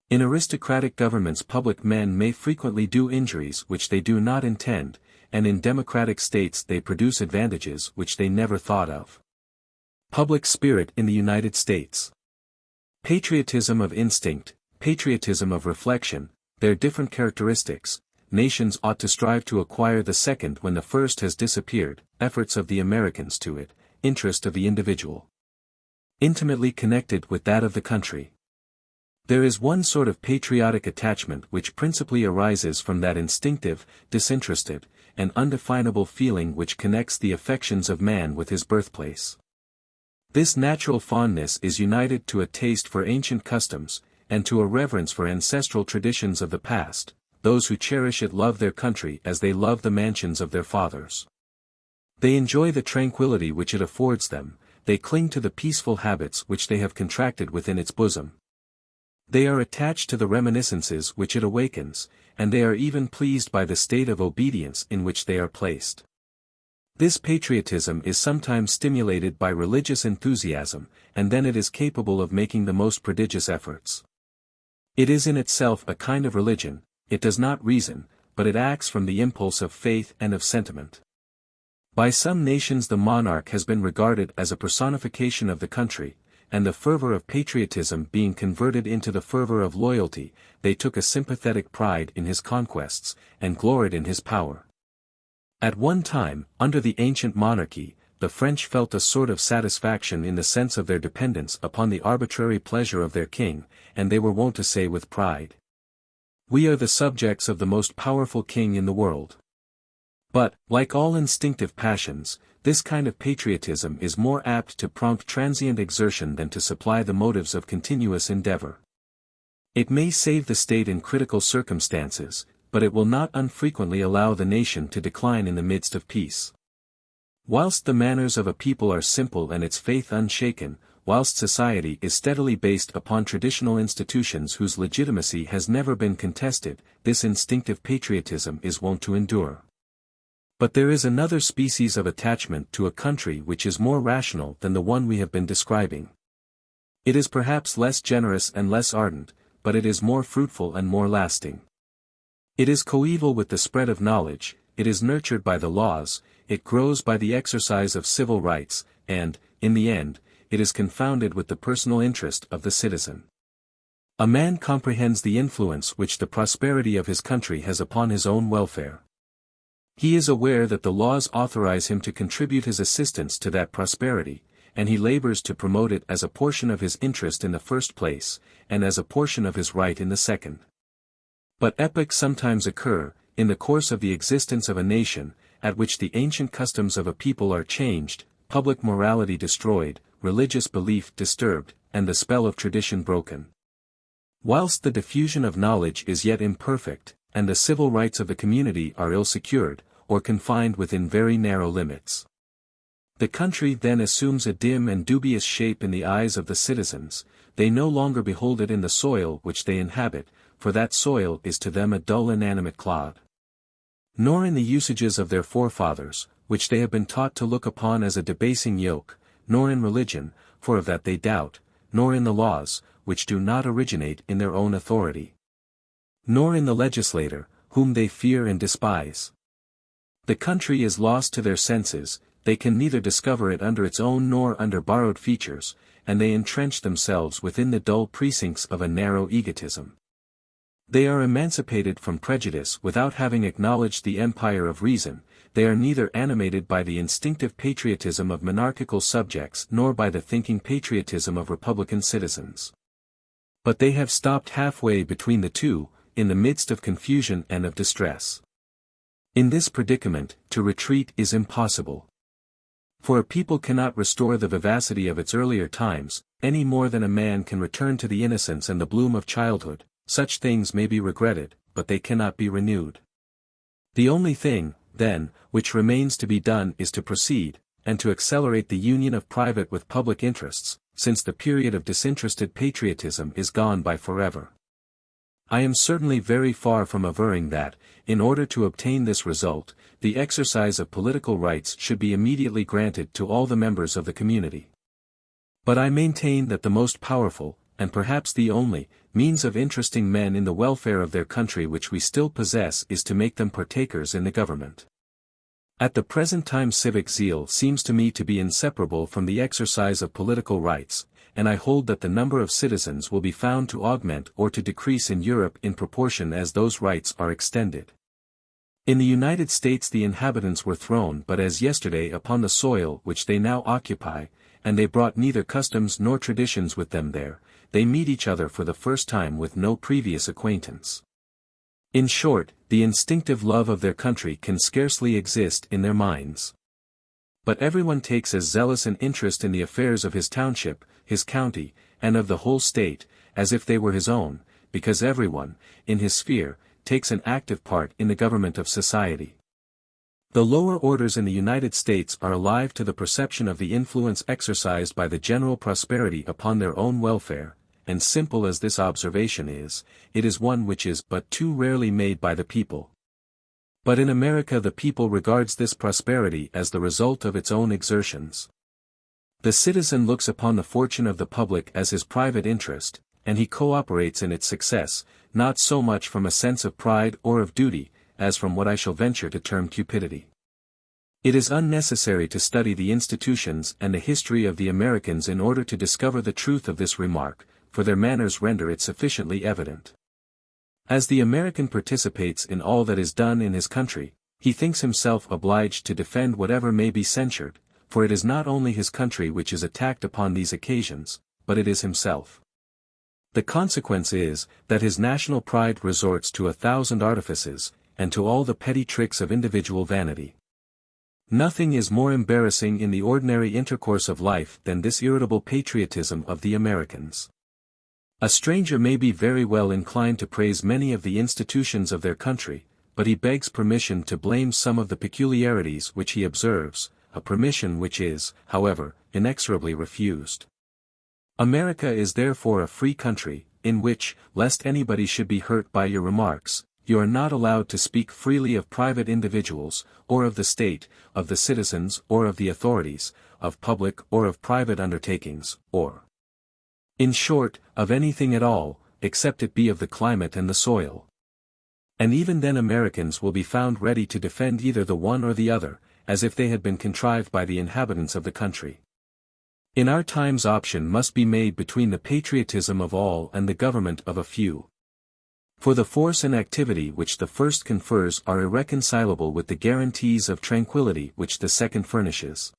In aristocratic governments public men may frequently do injuries which they do not intend, and in democratic states they produce advantages which they never thought of. Public spirit in the United States. Patriotism of instinct, patriotism of reflection, their different characteristics. Nations ought to strive to acquire the second when the first has disappeared, efforts of the Americans to it, interest of the individual. Intimately connected with that of the country. There is one sort of patriotic attachment which principally arises from that instinctive, disinterested, and undefinable feeling which connects the affections of man with his birthplace. This natural fondness is united to a taste for ancient customs, and to a reverence for ancestral traditions of the past. Those who cherish it love their country as they love the mansions of their fathers. They enjoy the tranquility which it affords them, they cling to the peaceful habits which they have contracted within its bosom. They are attached to the reminiscences which it awakens, and they are even pleased by the state of obedience in which they are placed. This patriotism is sometimes stimulated by religious enthusiasm, and then it is capable of making the most prodigious efforts. It is in itself a kind of religion, it does not reason, but it acts from the impulse of faith and of sentiment. By some nations the monarch has been regarded as a personification of the country, and the fervor of patriotism being converted into the fervor of loyalty, they took a sympathetic pride in his conquests, and gloried in his power. At one time, under the ancient monarchy, the French felt a sort of satisfaction in the sense of their dependence upon the arbitrary pleasure of their king, and they were wont to say with pride, "We are the subjects of the most powerful king in the world." But, like all instinctive passions, this kind of patriotism is more apt to prompt transient exertion than to supply the motives of continuous endeavor. It may save the state in critical circumstances, but it will not unfrequently allow the nation to decline in the midst of peace. Whilst the manners of a people are simple and its faith unshaken, whilst society is steadily based upon traditional institutions whose legitimacy has never been contested, this instinctive patriotism is wont to endure. But there is another species of attachment to a country which is more rational than the one we have been describing. It is perhaps less generous and less ardent, but it is more fruitful and more lasting. It is coeval with the spread of knowledge, it is nurtured by the laws, it grows by the exercise of civil rights, and, in the end, it is confounded with the personal interest of the citizen. A man comprehends the influence which the prosperity of his country has upon his own welfare. He is aware that the laws authorize him to contribute his assistance to that prosperity, and he labors to promote it as a portion of his interest in the first place, and as a portion of his right in the second. But epochs sometimes occur, in the course of the existence of a nation, at which the ancient customs of a people are changed, public morality destroyed, religious belief disturbed, and the spell of tradition broken. Whilst the diffusion of knowledge is yet imperfect, and the civil rights of the community are ill-secured, or confined within very narrow limits. The country then assumes a dim and dubious shape in the eyes of the citizens, they no longer behold it in the soil which they inhabit, for that soil is to them a dull inanimate clod. Nor in the usages of their forefathers, which they have been taught to look upon as a debasing yoke, nor in religion, for of that they doubt, nor in the laws, which do not originate in their own authority. Nor in the legislator, whom they fear and despise. The country is lost to their senses, they can neither discover it under its own nor under borrowed features, and they entrench themselves within the dull precincts of a narrow egotism. They are emancipated from prejudice without having acknowledged the empire of reason, they are neither animated by the instinctive patriotism of monarchical subjects nor by the thinking patriotism of republican citizens. But they have stopped halfway between the two, in the midst of confusion and of distress. In this predicament, to retreat is impossible. For a people cannot restore the vivacity of its earlier times, any more than a man can return to the innocence and the bloom of childhood. Such things may be regretted, but they cannot be renewed. The only thing, then, which remains to be done is to proceed, and to accelerate the union of private with public interests, since the period of disinterested patriotism is gone by forever. I am certainly very far from averring that, in order to obtain this result, the exercise of political rights should be immediately granted to all the members of the community. But I maintain that the most powerful, and perhaps the only, means of interesting men in the welfare of their country which we still possess is to make them partakers in the government. At the present time civic zeal seems to me to be inseparable from the exercise of political rights, and I hold that the number of citizens will be found to augment or to decrease in Europe in proportion as those rights are extended. In the United States the inhabitants were thrown but as yesterday upon the soil which they now occupy, and they brought neither customs nor traditions with them there, they meet each other for the first time with no previous acquaintance. In short, the instinctive love of their country can scarcely exist in their minds. But everyone takes as zealous an interest in the affairs of his township, his county, and of the whole state, as if they were his own, because everyone, in his sphere, takes an active part in the government of society. The lower orders in the United States are alive to the perception of the influence exercised by the general prosperity upon their own welfare, and simple as this observation is, it is one which is but too rarely made by the people. But in America the people regards this prosperity as the result of its own exertions. The citizen looks upon the fortune of the public as his private interest, and he cooperates in its success, not so much from a sense of pride or of duty, as from what I shall venture to term cupidity. It is unnecessary to study the institutions and the history of the Americans in order to discover the truth of this remark, for their manners render it sufficiently evident. As the American participates in all that is done in his country, he thinks himself obliged to defend whatever may be censured, for it is not only his country which is attacked upon these occasions, but it is himself. The consequence is, that his national pride resorts to 1,000 artifices, and to all the petty tricks of individual vanity. Nothing is more embarrassing in the ordinary intercourse of life than this irritable patriotism of the Americans. A stranger may be very well inclined to praise many of the institutions of their country, but he begs permission to blame some of the peculiarities which he observes, a permission which is, however, inexorably refused. America is therefore a free country, in which, lest anybody should be hurt by your remarks, you are not allowed to speak freely of private individuals, or of the state, of the citizens or of the authorities, of public or of private undertakings, or, in short, of anything at all, except it be of the climate and the soil. And even then Americans will be found ready to defend either the one or the other, as if they had been contrived by the inhabitants of the country. In our times option must be made between the patriotism of all and the government of a few. For the force and activity which the first confers are irreconcilable with the guarantees of tranquility which the second furnishes.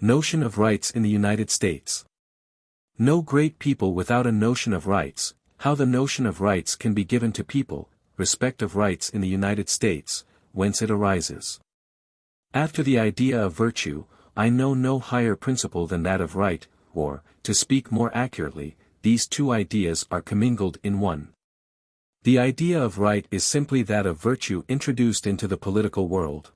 Notion of rights in the United States. No great people without a notion of rights. How the notion of rights can be given to people, respect of rights in the United States, whence it arises. After the idea of virtue, I know no higher principle than that of right, or, to speak more accurately, these two ideas are commingled in one. The idea of right is simply that of virtue introduced into the political world.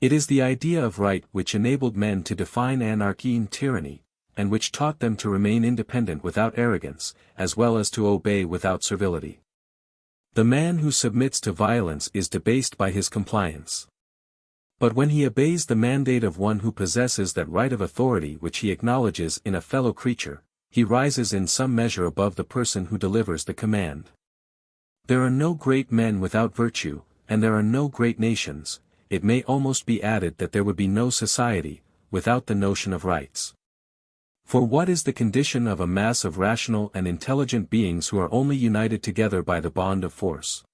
It is the idea of right which enabled men to define anarchy and tyranny, and which taught them to remain independent without arrogance, as well as to obey without servility. The man who submits to violence is debased by his compliance. But when he obeys the mandate of one who possesses that right of authority which he acknowledges in a fellow creature, he rises in some measure above the person who delivers the command. There are no great men without virtue, and there are no great nations. It may almost be added that there would be no society, without the notion of rights. For what is the condition of a mass of rational and intelligent beings who are only united together by the bond of force?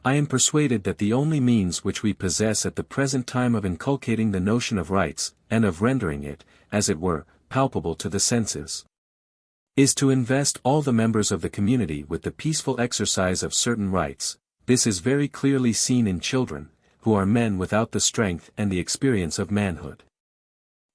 I am persuaded that the only means which we possess at the present time of inculcating the notion of rights, and of rendering it, as it were, palpable to the senses, is to invest all the members of the community with the peaceful exercise of certain rights. This is very clearly seen in children, who are men without the strength and the experience of manhood.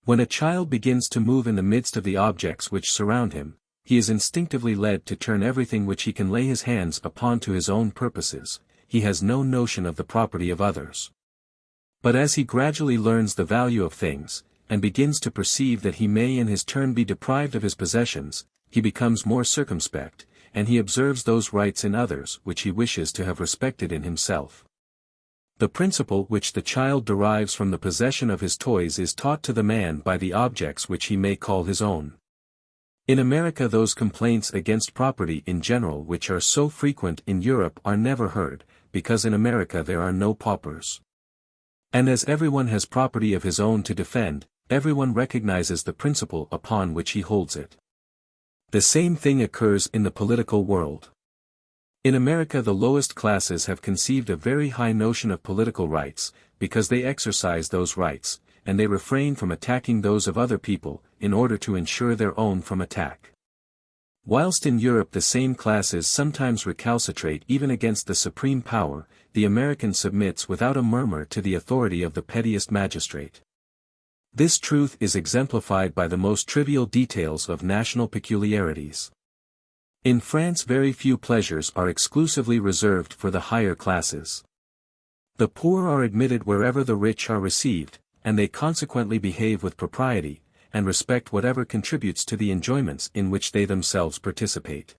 When a child begins to move in the midst of the objects which surround him, he is instinctively led to turn everything which he can lay his hands upon to his own purposes. He has no notion of the property of others. But as he gradually learns the value of things, and begins to perceive that he may in his turn be deprived of his possessions, he becomes more circumspect, and he observes those rights in others which he wishes to have respected in himself. The principle which the child derives from the possession of his toys is taught to the man by the objects which he may call his own. In America those complaints against property in general which are so frequent in Europe are never heard, because in America there are no paupers. And as everyone has property of his own to defend, everyone recognizes the principle upon which he holds it. The same thing occurs in the political world. In America the lowest classes have conceived a very high notion of political rights, because they exercise those rights, and they refrain from attacking those of other people, in order to ensure their own from attack. Whilst in Europe the same classes sometimes recalcitrate even against the supreme power, the American submits without a murmur to the authority of the pettiest magistrate. This truth is exemplified by the most trivial details of national peculiarities. In France very few pleasures are exclusively reserved for the higher classes. The poor are admitted wherever the rich are received, and they consequently behave with propriety, and respect whatever contributes to the enjoyments in which they themselves participate.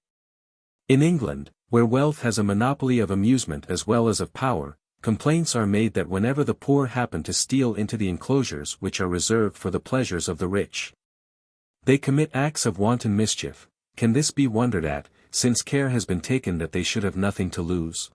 In England, where wealth has a monopoly of amusement as well as of power, complaints are made that whenever the poor happen to steal into the enclosures which are reserved for the pleasures of the rich, they commit acts of wanton mischief. Can this be wondered at, since care has been taken that they should have nothing to lose?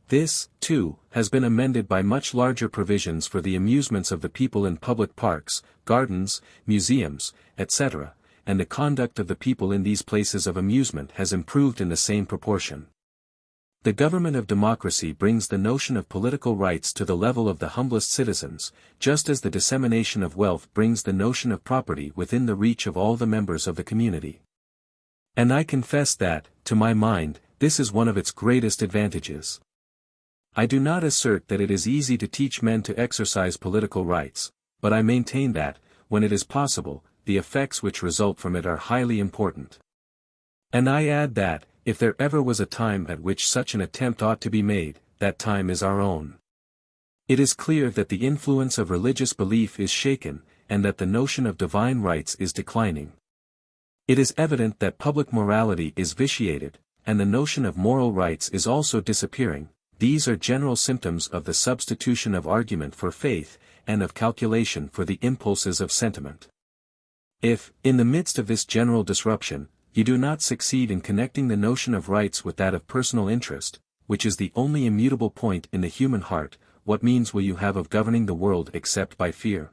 This, too, has been amended by much larger provisions for the amusements of the people in public parks, gardens, museums, etc., and the conduct of the people in these places of amusement has improved in the same proportion. The government of democracy brings the notion of political rights to the level of the humblest citizens, just as the dissemination of wealth brings the notion of property within the reach of all the members of the community. And I confess that, to my mind, this is one of its greatest advantages. I do not assert that it is easy to teach men to exercise political rights, but I maintain that, when it is possible, the effects which result from it are highly important. And I add that, if there ever was a time at which such an attempt ought to be made, that time is our own. It is clear that the influence of religious belief is shaken, and that the notion of divine rights is declining. It is evident that public morality is vitiated, and the notion of moral rights is also disappearing. These are general symptoms of the substitution of argument for faith, and of calculation for the impulses of sentiment. If, in the midst of this general disruption, you do not succeed in connecting the notion of rights with that of personal interest, which is the only immutable point in the human heart, what means will you have of governing the world except by fear?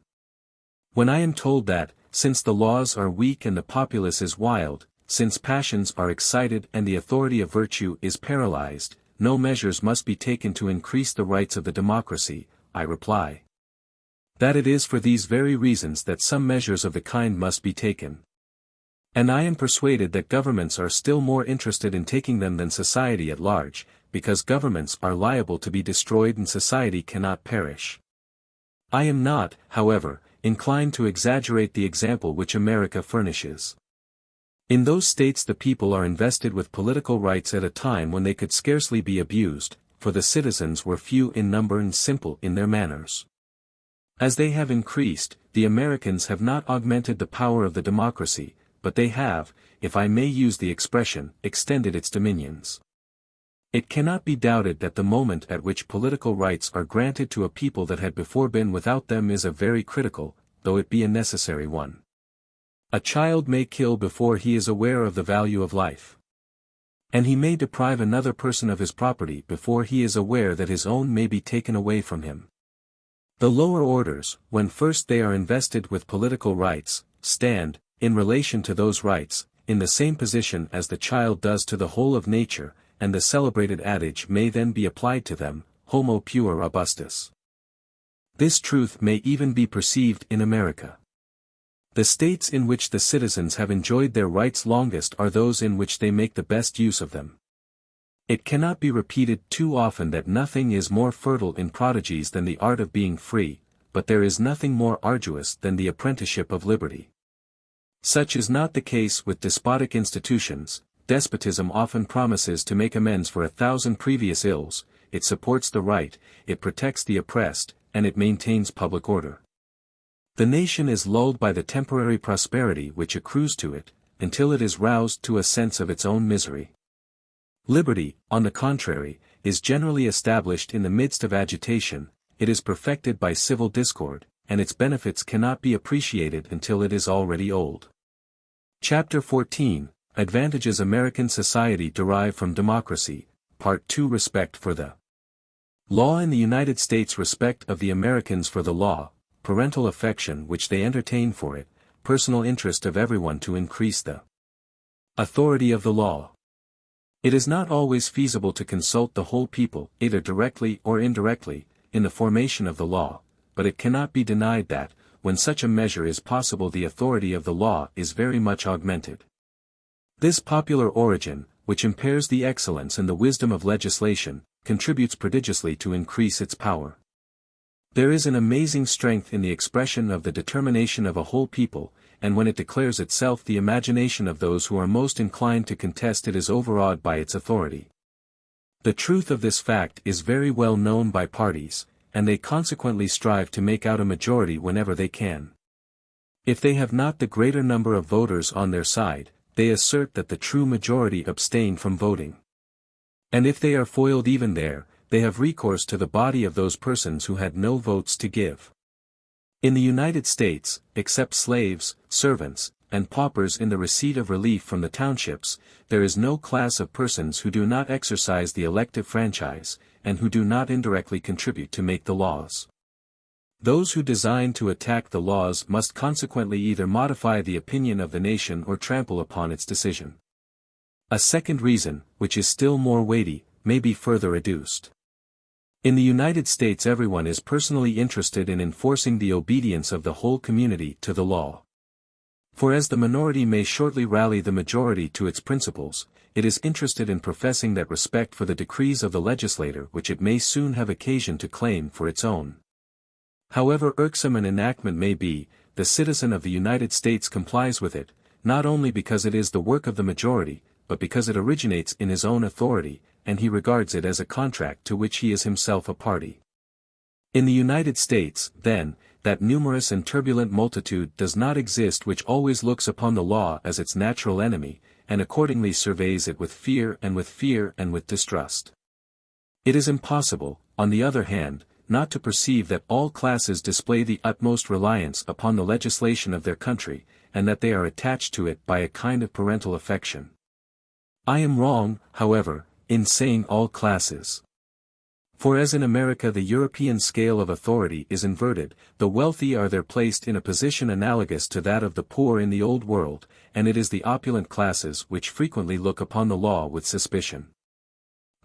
When I am told that, since the laws are weak and the populace is wild, since passions are excited and the authority of virtue is paralyzed, no measures must be taken to increase the rights of the democracy, I reply that it is for these very reasons that some measures of the kind must be taken. And I am persuaded that governments are still more interested in taking them than society at large, because governments are liable to be destroyed and society cannot perish. I am not, however, inclined to exaggerate the example which America furnishes. In those states the people are invested with political rights at a time when they could scarcely be abused, for the citizens were few in number and simple in their manners. As they have increased, the Americans have not augmented the power of the democracy, but they have, if I may use the expression, extended its dominions. It cannot be doubted that the moment at which political rights are granted to a people that had before been without them is a very critical, though it be a necessary one. A child may kill before he is aware of the value of life. And he may deprive another person of his property before he is aware that his own may be taken away from him. The lower orders, when first they are invested with political rights, stand, in relation to those rights, in the same position as the child does to the whole of nature, and the celebrated adage may then be applied to them, homo puer robustus. This truth may even be perceived in America. The states in which the citizens have enjoyed their rights longest are those in which they make the best use of them. It cannot be repeated too often that nothing is more fertile in prodigies than the art of being free, but there is nothing more arduous than the apprenticeship of liberty. Such is not the case with despotic institutions. Despotism often promises to make amends for 1,000 previous ills, it supports the right, it protects the oppressed, and it maintains public order. The nation is lulled by the temporary prosperity which accrues to it, until it is roused to a sense of its own misery. Liberty, on the contrary, is generally established in the midst of agitation, it is perfected by civil discord, and its benefits cannot be appreciated until it is already old. Chapter 14, Advantages American Society Derive from Democracy, Part 2 Respect for the Law in the United States. Respect of the Americans for the law, parental affection which they entertain for it, personal interest of everyone to increase the authority of the law. It is not always feasible to consult the whole people, either directly or indirectly, in the formation of the law, but it cannot be denied that, when such a measure is possible, the authority of the law is very much augmented. This popular origin, which impairs the excellence and the wisdom of legislation, contributes prodigiously to increase its power. There is an amazing strength in the expression of the determination of a whole people, and when it declares itself, the imagination of those who are most inclined to contest it is overawed by its authority. The truth of this fact is very well known by parties, and they consequently strive to make out a majority whenever they can. If they have not the greater number of voters on their side, they assert that the true majority abstain from voting. And if they are foiled even there, they have recourse to the body of those persons who had no votes to give. In the United States, except slaves, servants, and paupers in the receipt of relief from the townships, there is no class of persons who do not exercise the elective franchise, and who do not indirectly contribute to make the laws. Those who design to attack the laws must consequently either modify the opinion of the nation or trample upon its decision. A second reason, which is still more weighty, may be further adduced. In the United States everyone is personally interested in enforcing the obedience of the whole community to the law. For as the minority may shortly rally the majority to its principles, it is interested in professing that respect for the decrees of the legislator which it may soon have occasion to claim for its own. However irksome an enactment may be, the citizen of the United States complies with it, not only because it is the work of the majority, but because it originates in his own authority, and he regards it as a contract to which he is himself a party. In the United States, then, that numerous and turbulent multitude does not exist which always looks upon the law as its natural enemy, and accordingly surveys it with fear and with distrust. It is impossible, on the other hand, not to perceive that all classes display the utmost reliance upon the legislation of their country, and that they are attached to it by a kind of parental affection. I am wrong, however, in saying all classes. For as in America the European scale of authority is inverted, the wealthy are there placed in a position analogous to that of the poor in the Old World, and it is the opulent classes which frequently look upon the law with suspicion.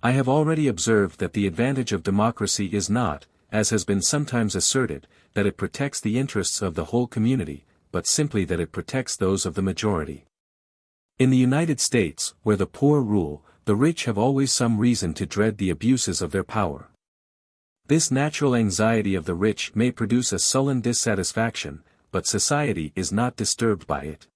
I have already observed that the advantage of democracy is not, as has been sometimes asserted, that it protects the interests of the whole community, but simply that it protects those of the majority. In the United States, where the poor rule, the rich have always some reason to dread the abuses of their power. This natural anxiety of the rich may produce a sullen dissatisfaction, but society is not disturbed by it.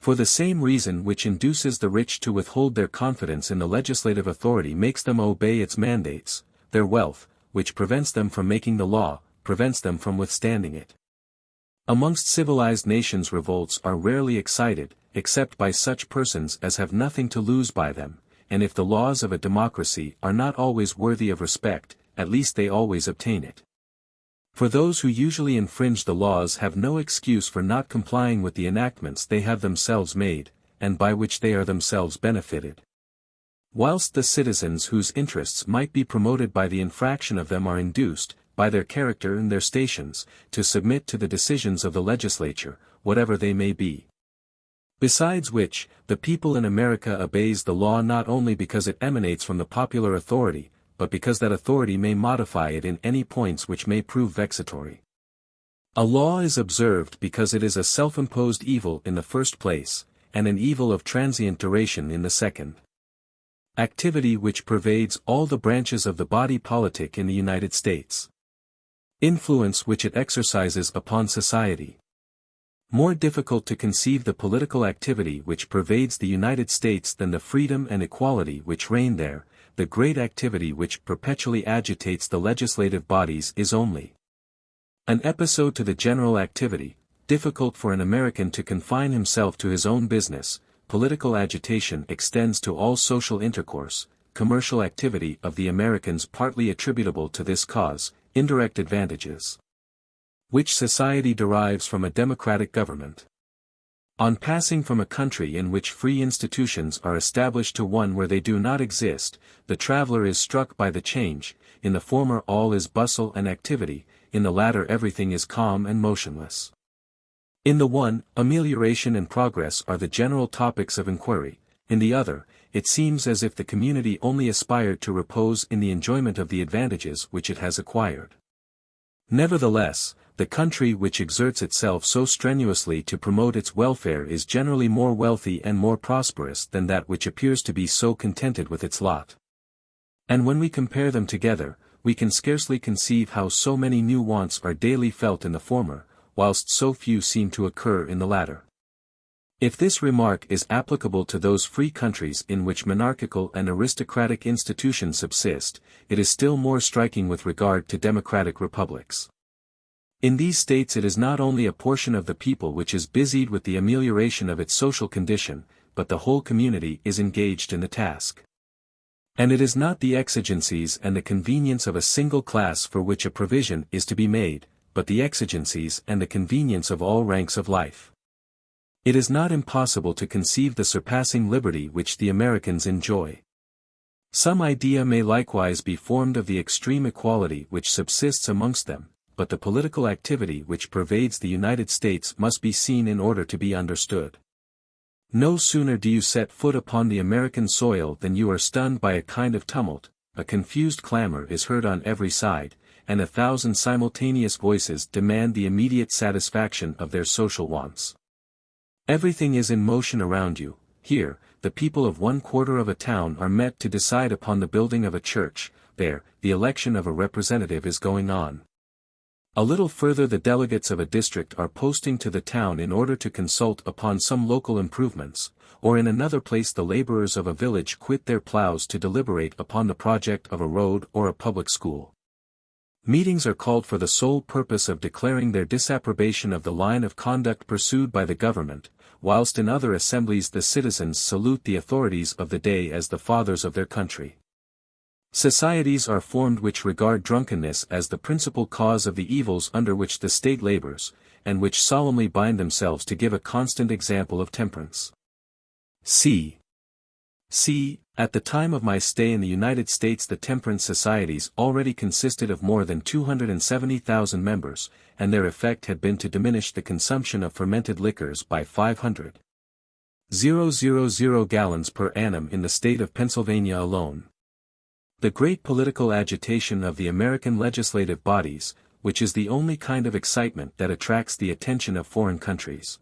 For the same reason which induces the rich to withhold their confidence in the legislative authority makes them obey its mandates, their wealth, which prevents them from making the law, prevents them from withstanding it. Amongst civilized nations revolts are rarely excited, except by such persons as have nothing to lose by them, and if the laws of a democracy are not always worthy of respect, at least they always obtain it. For those who usually infringe the laws have no excuse for not complying with the enactments they have themselves made, and by which they are themselves benefited. Whilst the citizens whose interests might be promoted by the infraction of them are induced, by their character and their stations, to submit to the decisions of the legislature, whatever they may be. Besides which, the people in America obeys the law not only because it emanates from the popular authority, but because that authority may modify it in any points which may prove vexatory. A law is observed because it is a self-imposed evil in the first place, and an evil of transient duration in the second. Activity which pervades all the branches of the body politic in the United States. Influence which it exercises upon society. More difficult to conceive the political activity which pervades the United States than the freedom and equality which reign there, the great activity which perpetually agitates the legislative bodies is only an episode to the general activity, difficult for an American to confine himself to his own business. Political agitation extends to all social intercourse, commercial activity of the Americans partly attributable to this cause, indirect advantages which society derives from a democratic government. On passing from a country in which free institutions are established to one where they do not exist, the traveler is struck by the change. In the former all is bustle and activity, in the latter everything is calm and motionless. In the one, amelioration and progress are the general topics of inquiry, in the other, it seems as if the community only aspired to repose in the enjoyment of the advantages which it has acquired. Nevertheless, the country which exerts itself so strenuously to promote its welfare is generally more wealthy and more prosperous than that which appears to be so contented with its lot. And when we compare them together, we can scarcely conceive how so many new wants are daily felt in the former, whilst so few seem to occur in the latter. If this remark is applicable to those free countries in which monarchical and aristocratic institutions subsist, it is still more striking with regard to democratic republics. In these states it is not only a portion of the people which is busied with the amelioration of its social condition, but the whole community is engaged in the task. And it is not the exigencies and the convenience of a single class for which a provision is to be made, but the exigencies and the convenience of all ranks of life. It is not impossible to conceive the surpassing liberty which the Americans enjoy. Some idea may likewise be formed of the extreme equality which subsists amongst them, but the political activity which pervades the United States must be seen in order to be understood. No sooner do you set foot upon the American soil than you are stunned by a kind of tumult, a confused clamor is heard on every side, and 1,000 simultaneous voices demand the immediate satisfaction of their social wants. Everything is in motion around you. Here, the people of one quarter of a town are met to decide upon the building of a church. There, the election of a representative is going on. A little further the delegates of a district are posting to the town in order to consult upon some local improvements, or in another place the laborers of a village quit their plows to deliberate upon the project of a road or a public school. Meetings are called for the sole purpose of declaring their disapprobation of the line of conduct pursued by the government, whilst in other assemblies the citizens salute the authorities of the day as the fathers of their country. Societies are formed which regard drunkenness as the principal cause of the evils under which the state labors, and which solemnly bind themselves to give a constant example of temperance. C. At the time of my stay in the United States, the temperance societies already consisted of more than 270,000 members, and their effect had been to diminish the consumption of fermented liquors by 500,000 gallons per annum in the state of Pennsylvania alone. The great political agitation of the American legislative bodies, which is the only kind of excitement that attracts the attention of foreign countries,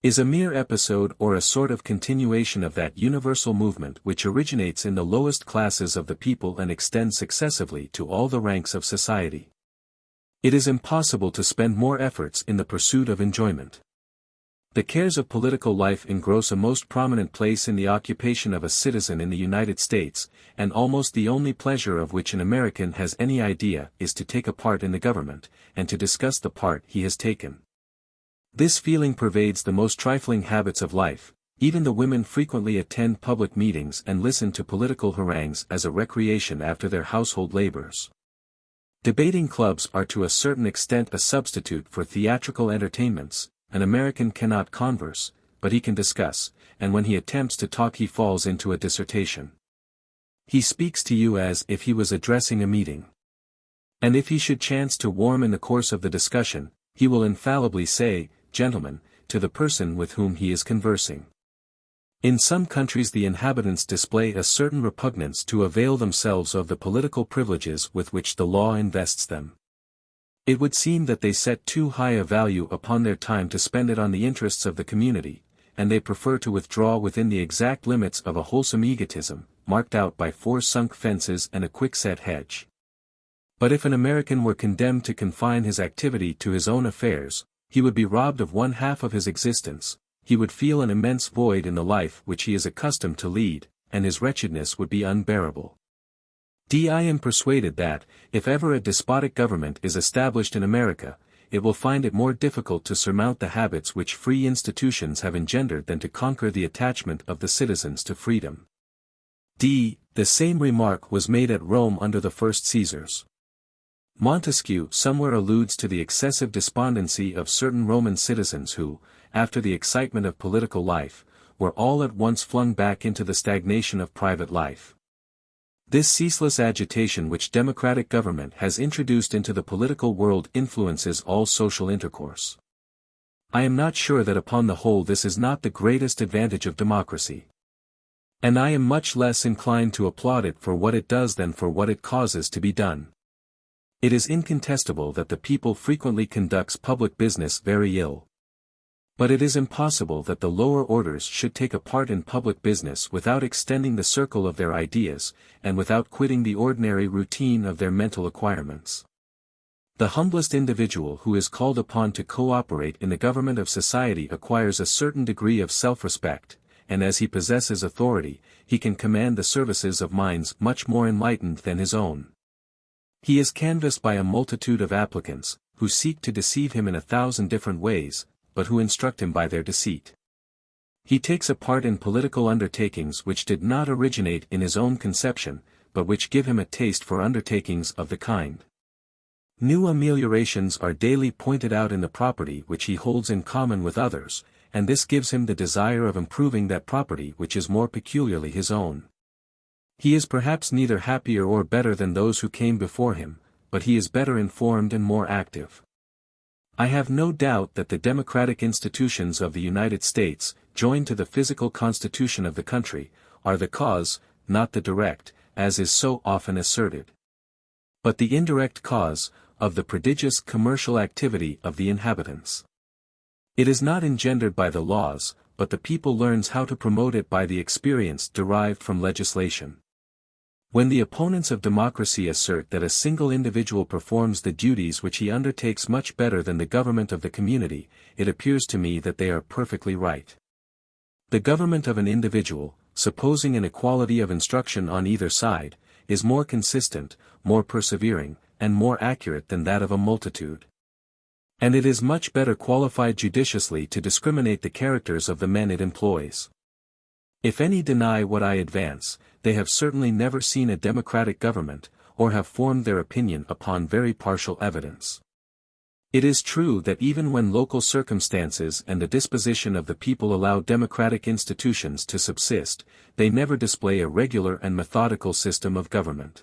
is a mere episode or a sort of continuation of that universal movement which originates in the lowest classes of the people and extends successively to all the ranks of society. It is impossible to spend more efforts in the pursuit of enjoyment. The cares of political life engross a most prominent place in the occupation of a citizen in the United States, and almost the only pleasure of which an American has any idea is to take a part in the government, and to discuss the part he has taken. This feeling pervades the most trifling habits of life. Even the women frequently attend public meetings and listen to political harangues as a recreation after their household labors. Debating clubs are to a certain extent a substitute for theatrical entertainments. An American cannot converse, but he can discuss, and when he attempts to talk he falls into a dissertation. He speaks to you as if he was addressing a meeting. And if he should chance to warm in the course of the discussion, he will infallibly say, "Gentlemen," to the person with whom he is conversing. In some countries the inhabitants display a certain repugnance to avail themselves of the political privileges with which the law invests them. It would seem that they set too high a value upon their time to spend it on the interests of the community, and they prefer to withdraw within the exact limits of a wholesome egotism, marked out by 4 sunk fences and a quickset hedge. But if an American were condemned to confine his activity to his own affairs, he would be robbed of 1/2 of his existence, he would feel an immense void in the life which he is accustomed to lead, and his wretchedness would be unbearable. I am persuaded that, if ever a despotic government is established in America, it will find it more difficult to surmount the habits which free institutions have engendered than to conquer the attachment of the citizens to freedom. The same remark was made at Rome under the first Caesars. Montesquieu somewhere alludes to the excessive despondency of certain Roman citizens who, after the excitement of political life, were all at once flung back into the stagnation of private life. This ceaseless agitation which democratic government has introduced into the political world influences all social intercourse. I am not sure that upon the whole this is not the greatest advantage of democracy. And I am much less inclined to applaud it for what it does than for what it causes to be done. It is incontestable that the people frequently conducts public business very ill. But it is impossible that the lower orders should take a part in public business without extending the circle of their ideas, and without quitting the ordinary routine of their mental acquirements. The humblest individual who is called upon to co-operate in the government of society acquires a certain degree of self-respect, and as he possesses authority, he can command the services of minds much more enlightened than his own. He is canvassed by a multitude of applicants, who seek to deceive him in 1,000 different ways, but who instruct him by their deceit. He takes a part in political undertakings which did not originate in his own conception, but which give him a taste for undertakings of the kind. New ameliorations are daily pointed out in the property which he holds in common with others, and this gives him the desire of improving that property which is more peculiarly his own. He is perhaps neither happier or better than those who came before him, but he is better informed and more active. I have no doubt that the democratic institutions of the United States, joined to the physical constitution of the country, are the cause, not the direct, as is so often asserted, but the indirect cause, of the prodigious commercial activity of the inhabitants. It is not engendered by the laws, but the people learns how to promote it by the experience derived from legislation. When the opponents of democracy assert that a single individual performs the duties which he undertakes much better than the government of the community, it appears to me that they are perfectly right. The government of an individual, supposing an equality of instruction on either side, is more consistent, more persevering, and more accurate than that of a multitude. And it is much better qualified judiciously to discriminate the characters of the men it employs. If any deny what I advance, they have certainly never seen a democratic government, or have formed their opinion upon very partial evidence. It is true that even when local circumstances and the disposition of the people allow democratic institutions to subsist, they never display a regular and methodical system of government.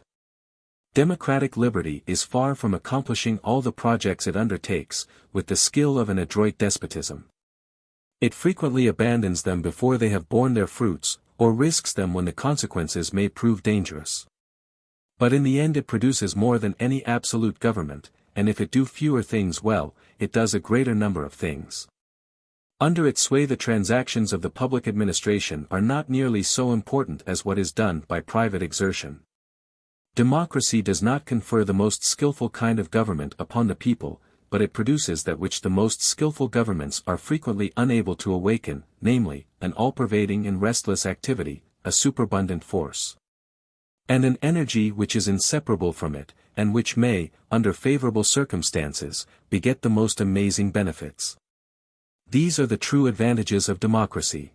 Democratic liberty is far from accomplishing all the projects it undertakes, with the skill of an adroit despotism. It frequently abandons them before they have borne their fruits, or risks them when the consequences may prove dangerous. But in the end it produces more than any absolute government, and if it do fewer things well, it does a greater number of things. Under its sway the transactions of the public administration are not nearly so important as what is done by private exertion. Democracy does not confer the most skillful kind of government upon the people, but it produces that which the most skillful governments are frequently unable to awaken, namely, an all-pervading and restless activity, a superabundant force. And an energy which is inseparable from it, and which may, under favorable circumstances, beget the most amazing benefits. These are the true advantages of democracy.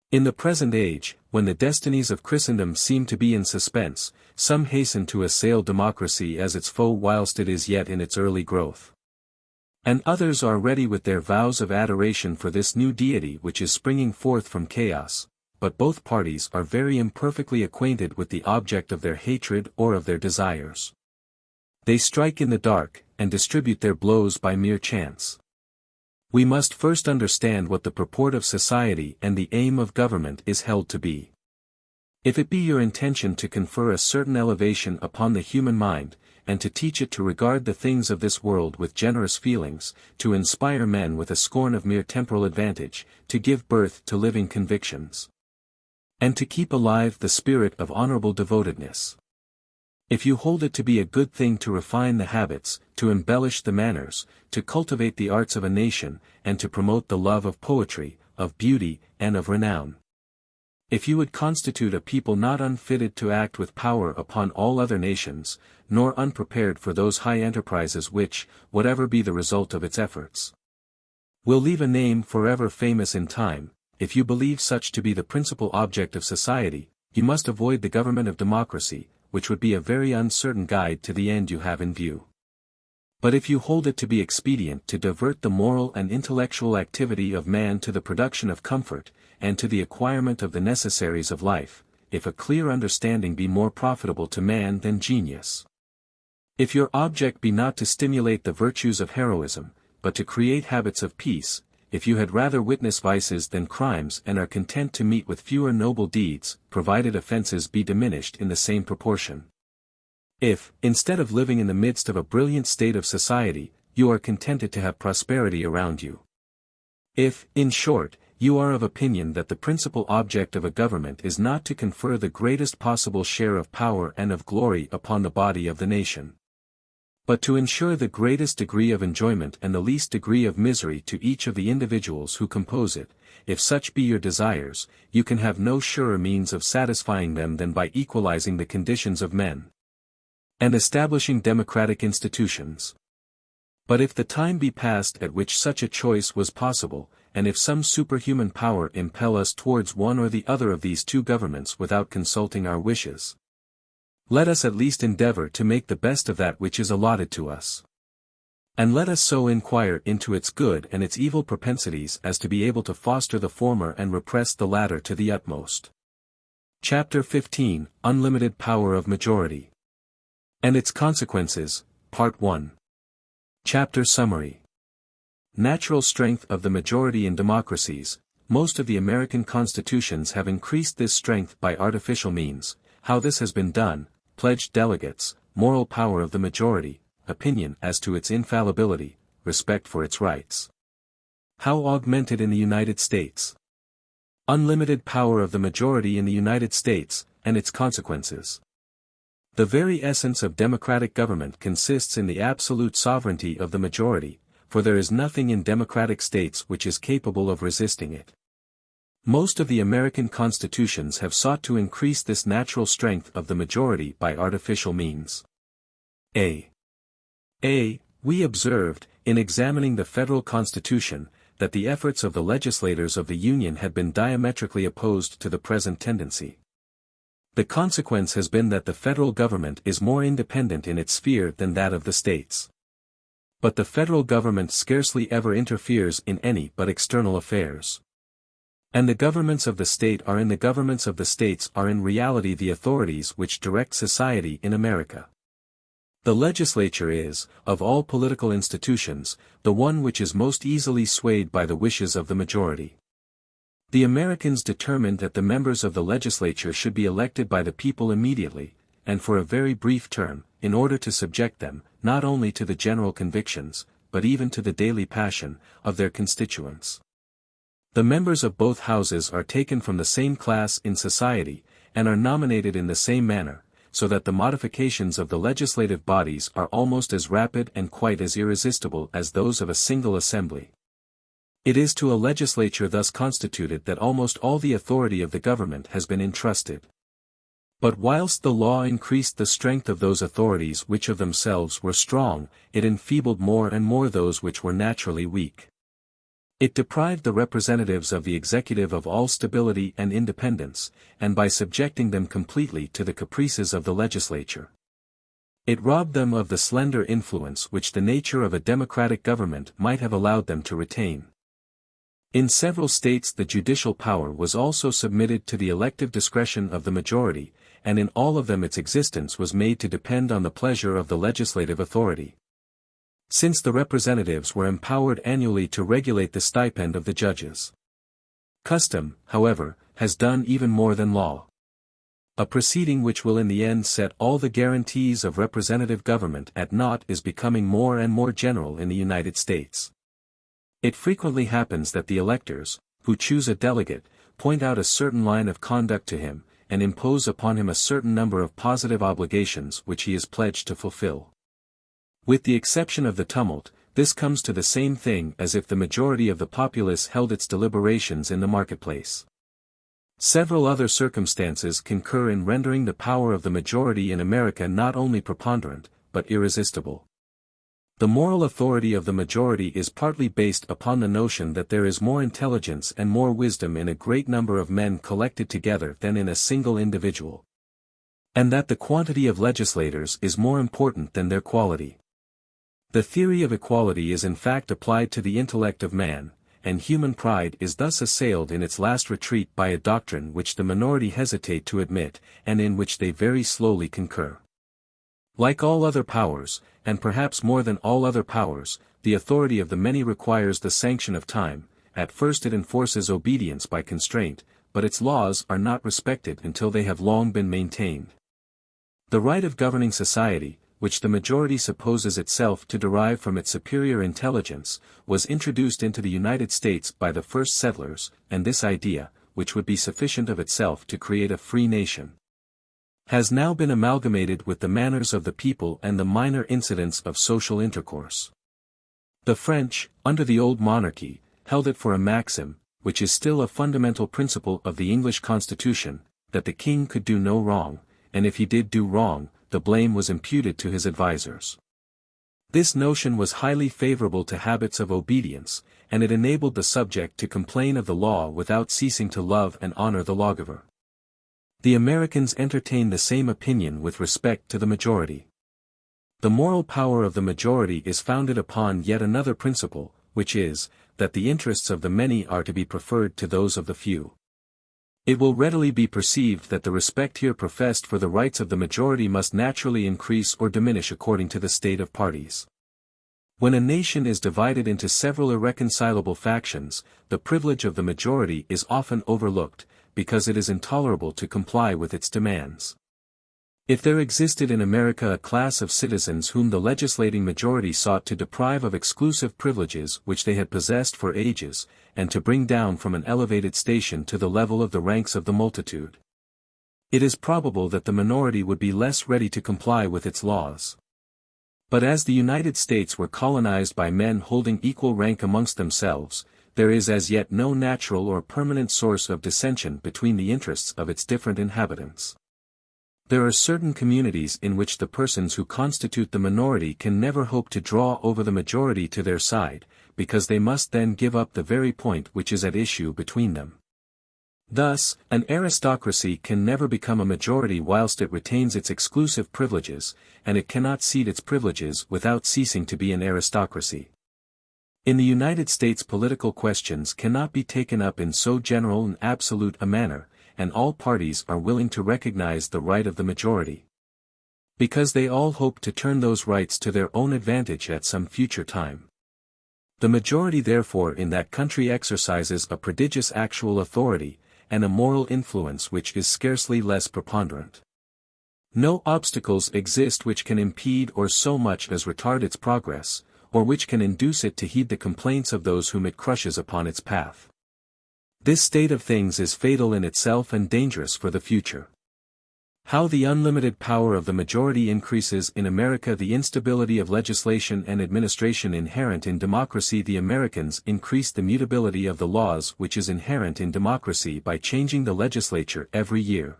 In the present age, when the destinies of Christendom seem to be in suspense, some hasten to assail democracy as its foe whilst it is yet in its early growth. And others are ready with their vows of adoration for this new deity which is springing forth from chaos, but both parties are very imperfectly acquainted with the object of their hatred or of their desires. They strike in the dark, and distribute their blows by mere chance. We must first understand what the purport of society and the aim of government is held to be. If it be your intention to confer a certain elevation upon the human mind, and to teach it to regard the things of this world with generous feelings, to inspire men with a scorn of mere temporal advantage, to give birth to living convictions, and to keep alive the spirit of honorable devotedness. If you hold it to be a good thing to refine the habits, to embellish the manners, to cultivate the arts of a nation, and to promote the love of poetry, of beauty, and of renown. If you would constitute a people not unfitted to act with power upon all other nations, nor unprepared for those high enterprises which, whatever be the result of its efforts, will leave a name forever famous in time, if you believe such to be the principal object of society, you must avoid the government of democracy, which would be a very uncertain guide to the end you have in view. But if you hold it to be expedient to divert the moral and intellectual activity of man to the production of comfort, and to the acquirement of the necessaries of life, if a clear understanding be more profitable to man than genius, if your object be not to stimulate the virtues of heroism, but to create habits of peace, if you had rather witness vices than crimes and are content to meet with fewer noble deeds, provided offences be diminished in the same proportion. If, instead of living in the midst of a brilliant state of society, you are contented to have prosperity around you. If, in short, you are of opinion that the principal object of a government is not to confer the greatest possible share of power and of glory upon the body of the nation, but to ensure the greatest degree of enjoyment and the least degree of misery to each of the individuals who compose it, if such be your desires, you can have no surer means of satisfying them than by equalizing the conditions of men, and establishing democratic institutions. But if the time be past at which such a choice was possible, and if some superhuman power impel us towards one or the other of these two governments without consulting our wishes, let us at least endeavor to make the best of that which is allotted to us. And let us so inquire into its good and its evil propensities as to be able to foster the former and repress the latter to the utmost. Chapter 15, Unlimited Power of Majority. And its Consequences, Part 1. Chapter Summary. Natural strength of the majority in democracies. Most of the American constitutions have increased this strength by artificial means. How this has been done: pledged delegates, moral power of the majority, opinion as to its infallibility, respect for its rights. How augmented in the United States. Unlimited power of the majority in the United States, and its consequences. The very essence of democratic government consists in the absolute sovereignty of the majority, for there is nothing in democratic states which is capable of resisting it. Most of the American constitutions have sought to increase this natural strength of the majority by artificial means. A. We observed, in examining the federal constitution, that the efforts of the legislators of the Union had been diametrically opposed to the present tendency. The consequence has been that the federal government is more independent in its sphere than that of the states. But the federal government scarcely ever interferes in any but external affairs. And the governments of the state are in the governments of the states are in reality the authorities which direct society in America. The legislature is, of all political institutions, the one which is most easily swayed by the wishes of the majority. The Americans determined that the members of the legislature should be elected by the people immediately, and for a very brief term, in order to subject them, not only to the general convictions, but even to the daily passion, of their constituents. The members of both houses are taken from the same class in society, and are nominated in the same manner, so that the modifications of the legislative bodies are almost as rapid and quite as irresistible as those of a single assembly. It is to a legislature thus constituted that almost all the authority of the government has been entrusted. But whilst the law increased the strength of those authorities which of themselves were strong, it enfeebled more and more those which were naturally weak. It deprived the representatives of the executive of all stability and independence, and by subjecting them completely to the caprices of the legislature, it robbed them of the slender influence which the nature of a democratic government might have allowed them to retain. In several states the judicial power was also submitted to the elective discretion of the majority, and in all of them its existence was made to depend on the pleasure of the legislative authority. Since the representatives were empowered annually to regulate the stipend of the judges. Custom, however, has done even more than law. A proceeding which will in the end set all the guarantees of representative government at naught is becoming more and more general in the United States. It frequently happens that the electors, who choose a delegate, point out a certain line of conduct to him, and impose upon him a certain number of positive obligations which he is pledged to fulfill. With the exception of the tumult, this comes to the same thing as if the majority of the populace held its deliberations in the marketplace. Several other circumstances concur in rendering the power of the majority in America not only preponderant, but irresistible. The moral authority of the majority is partly based upon the notion that there is more intelligence and more wisdom in a great number of men collected together than in a single individual. And that the quantity of legislators is more important than their quality. The theory of equality is in fact applied to the intellect of man, and human pride is thus assailed in its last retreat by a doctrine which the minority hesitate to admit, and in which they very slowly concur. Like all other powers, and perhaps more than all other powers, the authority of the many requires the sanction of time. At first it enforces obedience by constraint, but its laws are not respected until they have long been maintained. The right of governing society, which the majority supposes itself to derive from its superior intelligence, was introduced into the United States by the first settlers, and this idea, which would be sufficient of itself to create a free nation, has now been amalgamated with the manners of the people and the minor incidents of social intercourse. The French, under the old monarchy, held it for a maxim, which is still a fundamental principle of the English constitution, that the king could do no wrong, and if he did do wrong, the blame was imputed to his advisers. This notion was highly favorable to habits of obedience, and it enabled the subject to complain of the law without ceasing to love and honor the lawgiver. The Americans entertain the same opinion with respect to the majority. The moral power of the majority is founded upon yet another principle, which is, that the interests of the many are to be preferred to those of the few. It will readily be perceived that the respect here professed for the rights of the majority must naturally increase or diminish according to the state of parties. When a nation is divided into several irreconcilable factions, the privilege of the majority is often overlooked, because it is intolerable to comply with its demands. If there existed in America a class of citizens whom the legislating majority sought to deprive of exclusive privileges which they had possessed for ages, and to bring down from an elevated station to the level of the ranks of the multitude, it is probable that the minority would be less ready to comply with its laws. But as the United States were colonized by men holding equal rank amongst themselves, there is as yet no natural or permanent source of dissension between the interests of its different inhabitants. There are certain communities in which the persons who constitute the minority can never hope to draw over the majority to their side, because they must then give up the very point which is at issue between them. Thus, an aristocracy can never become a majority whilst it retains its exclusive privileges, and it cannot cede its privileges without ceasing to be an aristocracy. In the United States, political questions cannot be taken up in so general and absolute a manner, and all parties are willing to recognize the right of the majority, because they all hope to turn those rights to their own advantage at some future time. The majority therefore in that country exercises a prodigious actual authority, and a moral influence which is scarcely less preponderant. No obstacles exist which can impede or so much as retard its progress, or which can induce it to heed the complaints of those whom it crushes upon its path. This state of things is fatal in itself and dangerous for the future. How the unlimited power of the majority increases in America. The instability of legislation and administration inherent in democracy. The Americans increase the mutability of the laws which is inherent in democracy by changing the legislature every year.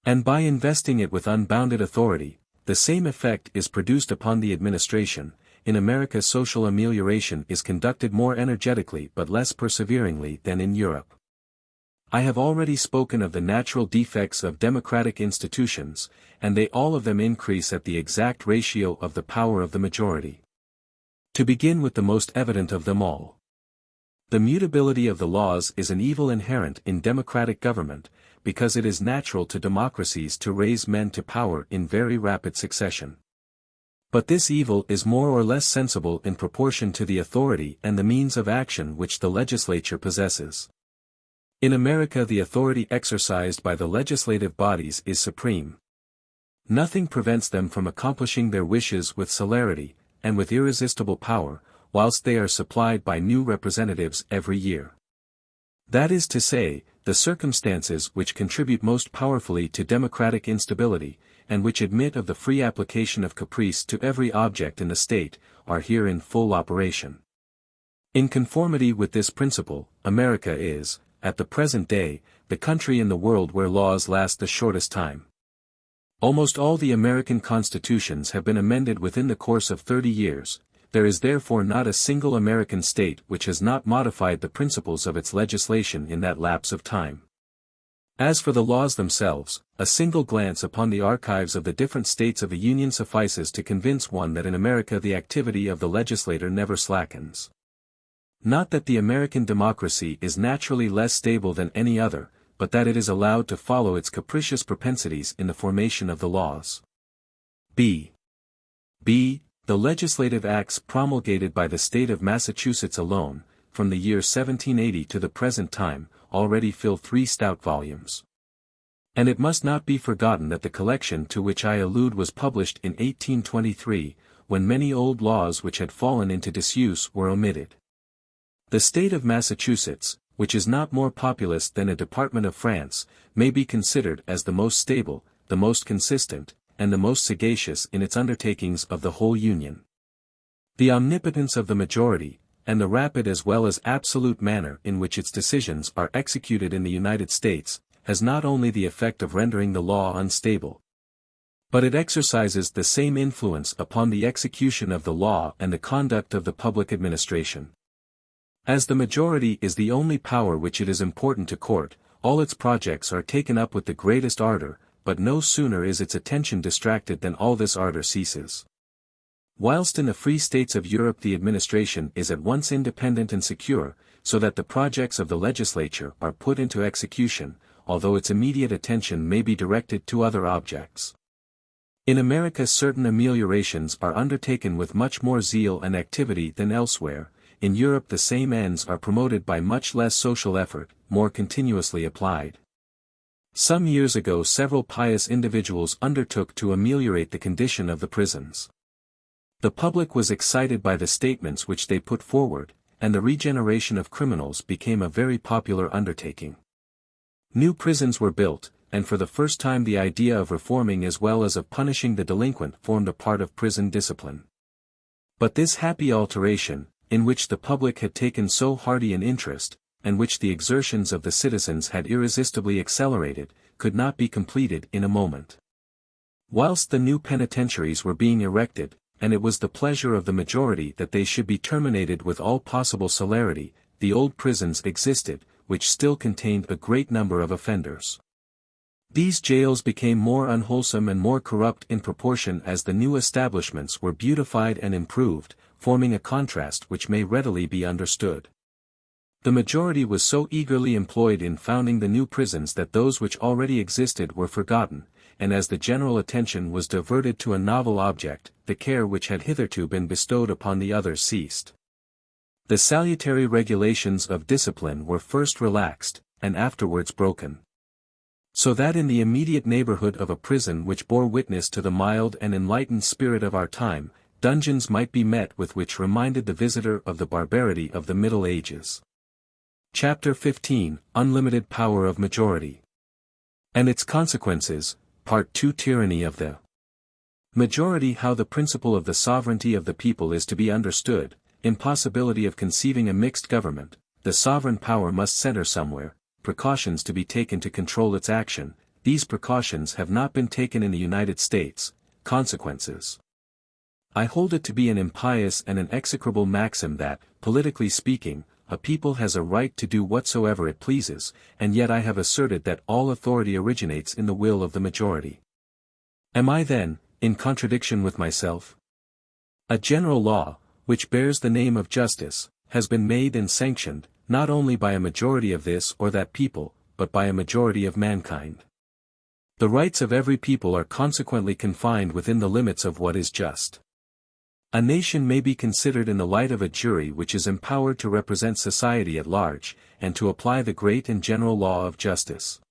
And by investing it with unbounded authority, the same effect is produced upon the administration. In America social amelioration is conducted more energetically but less perseveringly than in Europe. I have already spoken of the natural defects of democratic institutions, and they all of them increase at the exact ratio of the power of the majority. To begin with the most evident of them all. The mutability of the laws is an evil inherent in democratic government, because it is natural to democracies to raise men to power in very rapid succession. But this evil is more or less sensible in proportion to the authority and the means of action which the legislature possesses. In America the authority exercised by the legislative bodies is supreme. Nothing prevents them from accomplishing their wishes with celerity, and with irresistible power, whilst they are supplied by new representatives every year. That is to say, the circumstances which contribute most powerfully to democratic instability, and which admit of the free application of caprice to every object in the state, are here in full operation. In conformity with this principle, America is, at the present day, the country in the world where laws last the shortest time. Almost all the American constitutions have been amended within the course of 30 years, there is therefore not a single American state which has not modified the principles of its legislation in that lapse of time. As for the laws themselves, a single glance upon the archives of the different states of the Union suffices to convince one that in America the activity of the legislator never slackens. Not that the American democracy is naturally less stable than any other, but that it is allowed to follow its capricious propensities in the formation of the laws. B. The legislative acts promulgated by the state of Massachusetts alone, from the year 1780 to the present time, already fill 3 stout volumes. And it must not be forgotten that the collection to which I allude was published in 1823, when many old laws which had fallen into disuse were omitted. The state of Massachusetts, which is not more populous than a department of France, may be considered as the most stable, the most consistent, and the most sagacious in its undertakings of the whole Union. The omnipotence of the majority, and the rapid as well as absolute manner in which its decisions are executed in the United States, has not only the effect of rendering the law unstable, but it exercises the same influence upon the execution of the law and the conduct of the public administration. As the majority is the only power which it is important to court, all its projects are taken up with the greatest ardor, but no sooner is its attention distracted than all this ardor ceases. Whilst in the free states of Europe the administration is at once independent and secure, so that the projects of the legislature are put into execution, although its immediate attention may be directed to other objects. In America certain ameliorations are undertaken with much more zeal and activity than elsewhere. In Europe the same ends are promoted by much less social effort, more continuously applied. Some years ago several pious individuals undertook to ameliorate the condition of the prisons. The public was excited by the statements which they put forward, and the regeneration of criminals became a very popular undertaking. New prisons were built, and for the first time the idea of reforming as well as of punishing the delinquent formed a part of prison discipline. But this happy alteration, in which the public had taken so hearty an interest, and which the exertions of the citizens had irresistibly accelerated, could not be completed in a moment. Whilst the new penitentiaries were being erected, and it was the pleasure of the majority that they should be terminated with all possible celerity, the old prisons existed, which still contained a great number of offenders. These jails became more unwholesome and more corrupt in proportion as the new establishments were beautified and improved, forming a contrast which may readily be understood. The majority was so eagerly employed in founding the new prisons that those which already existed were forgotten, and as the general attention was diverted to a novel object, the care which had hitherto been bestowed upon the others ceased. The salutary regulations of discipline were first relaxed, and afterwards broken. So that in the immediate neighborhood of a prison which bore witness to the mild and enlightened spirit of our time, dungeons might be met with which reminded the visitor of the barbarity of the Middle Ages. Chapter 15, Unlimited Power of Majority. And its Consequences, Part 2. Tyranny of the Majority. How the principle of the sovereignty of the people is to be understood. Impossibility of conceiving a mixed government. The sovereign power must center somewhere. Precautions to be taken to control its action. These precautions have not been taken in the United States. Consequences. I hold it to be an impious and an execrable maxim that, politically speaking, a people has a right to do whatsoever it pleases, and yet I have asserted that all authority originates in the will of the majority. Am I then, in contradiction with myself? A general law, which bears the name of justice, has been made and sanctioned, not only by a majority of this or that people, but by a majority of mankind. The rights of every people are consequently confined within the limits of what is just. A nation may be considered in the light of a jury which is empowered to represent society at large, and to apply the great and general law of justice.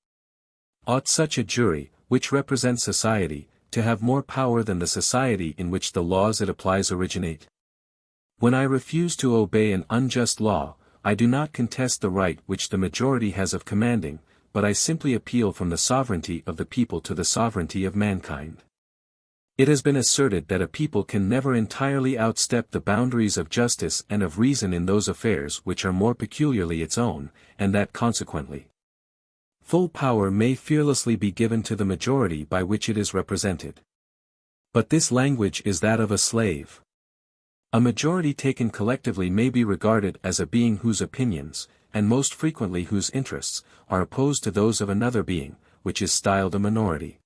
Ought such a jury, which represents society, to have more power than the society in which the laws it applies originate? When I refuse to obey an unjust law, I do not contest the right which the majority has of commanding, but I simply appeal from the sovereignty of the people to the sovereignty of mankind. It has been asserted that a people can never entirely outstep the boundaries of justice and of reason in those affairs which are more peculiarly its own, and that consequently, full power may fearlessly be given to the majority by which it is represented. But this language is that of a slave. A majority taken collectively may be regarded as a being whose opinions, and most frequently whose interests, are opposed to those of another being, which is styled a minority.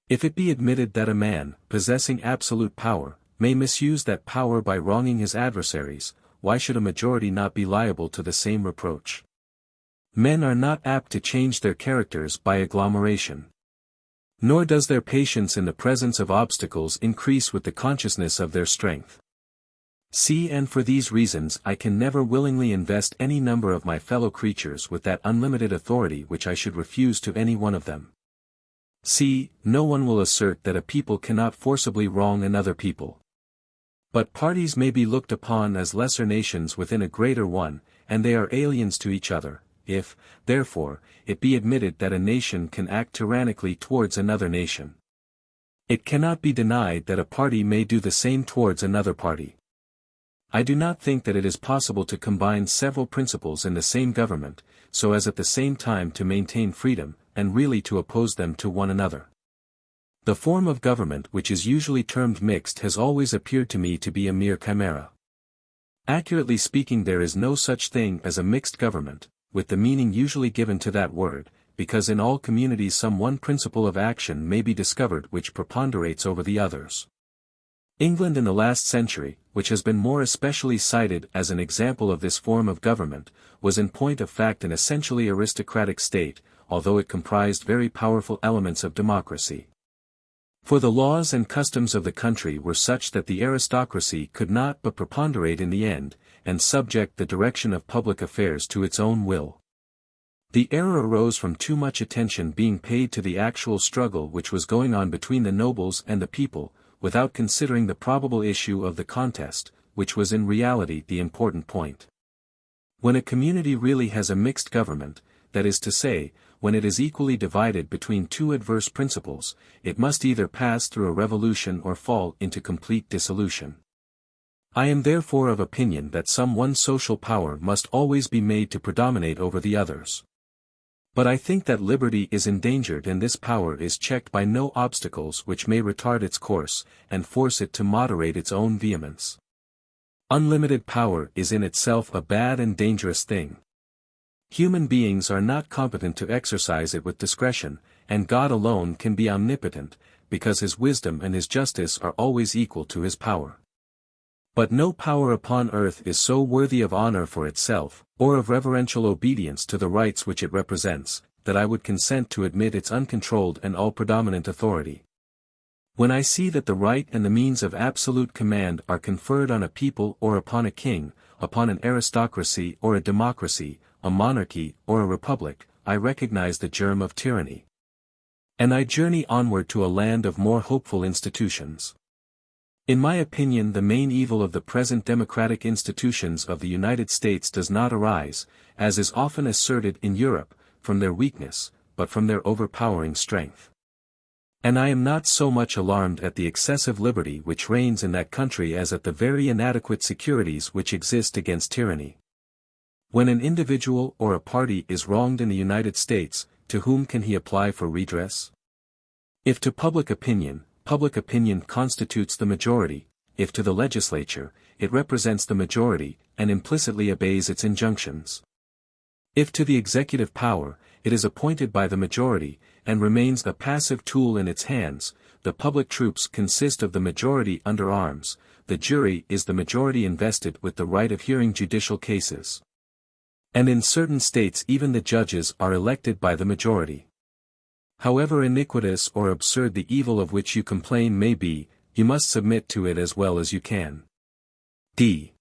If it be admitted that a man, possessing absolute power, may misuse that power by wronging his adversaries, why should a majority not be liable to the same reproach? Men are not apt to change their characters by agglomeration. Nor does their patience in the presence of obstacles increase with the consciousness of their strength. See, and for these reasons I can never willingly invest any number of my fellow creatures with that unlimited authority which I should refuse to any one of them. See, no one will assert that a people cannot forcibly wrong another people. But parties may be looked upon as lesser nations within a greater one, and they are aliens to each other, if, therefore, it be admitted that a nation can act tyrannically towards another nation. It cannot be denied that a party may do the same towards another party. I do not think that it is possible to combine several principles in the same government, so as at the same time to maintain freedom, and really to oppose them to one another. The form of government which is usually termed mixed has always appeared to me to be a mere chimera. Accurately speaking, there is no such thing as a mixed government, with the meaning usually given to that word, because in all communities some one principle of action may be discovered which preponderates over the others. England in the last century, which has been more especially cited as an example of this form of government, was in point of fact an essentially aristocratic state, although it comprised very powerful elements of democracy. For the laws and customs of the country were such that the aristocracy could not but preponderate in the end, and subject the direction of public affairs to its own will. The error arose from too much attention being paid to the actual struggle which was going on between the nobles and the people, without considering the probable issue of the contest, which was in reality the important point. When a community really has a mixed government, that is to say, when it is equally divided between two adverse principles, it must either pass through a revolution or fall into complete dissolution. I am therefore of opinion that some one social power must always be made to predominate over the others. But I think that liberty is endangered and this power is checked by no obstacles which may retard its course, and force it to moderate its own vehemence. Unlimited power is in itself a bad and dangerous thing. Human beings are not competent to exercise it with discretion, and God alone can be omnipotent, because his wisdom and his justice are always equal to his power. But no power upon earth is so worthy of honor for itself, or of reverential obedience to the rights which it represents, that I would consent to admit its uncontrolled and all-predominant authority. When I see that the right and the means of absolute command are conferred on a people or upon a king, upon an aristocracy or a democracy, a monarchy or a republic, I recognize the germ of tyranny. And I journey onward to a land of more hopeful institutions. In my opinion, the main evil of the present democratic institutions of the United States does not arise, as is often asserted in Europe, from their weakness, but from their overpowering strength. And I am not so much alarmed at the excessive liberty which reigns in that country as at the very inadequate securities which exist against tyranny. When an individual or a party is wronged in the United States, to whom can he apply for redress? If to public opinion constitutes the majority; if to the legislature, it represents the majority, and implicitly obeys its injunctions. If to the executive power, it is appointed by the majority, and remains a passive tool in its hands. The public troops consist of the majority under arms, the jury is the majority invested with the right of hearing judicial cases. And in certain states even the judges are elected by the majority. However iniquitous or absurd the evil of which you complain may be, you must submit to it as well as you can. D.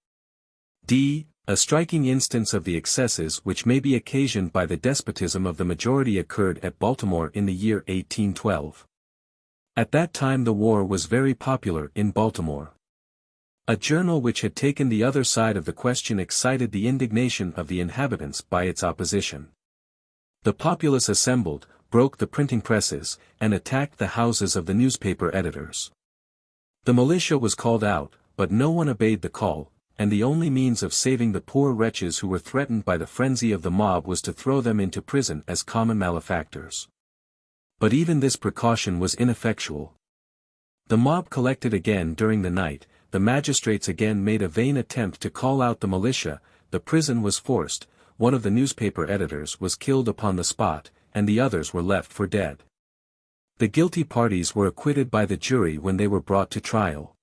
A striking instance of the excesses which may be occasioned by the despotism of the majority occurred at Baltimore in the year 1812. At that time the war was very popular in Baltimore. A journal which had taken the other side of the question excited the indignation of the inhabitants by its opposition. The populace assembled, broke the printing presses, and attacked the houses of the newspaper editors. The militia was called out, but no one obeyed the call, and the only means of saving the poor wretches who were threatened by the frenzy of the mob was to throw them into prison as common malefactors. But even this precaution was ineffectual. The mob collected again during the night, the magistrates again made a vain attempt to call out the militia, the prison was forced, one of the newspaper editors was killed upon the spot, and the others were left for dead. The guilty parties were acquitted by the jury when they were brought to trial.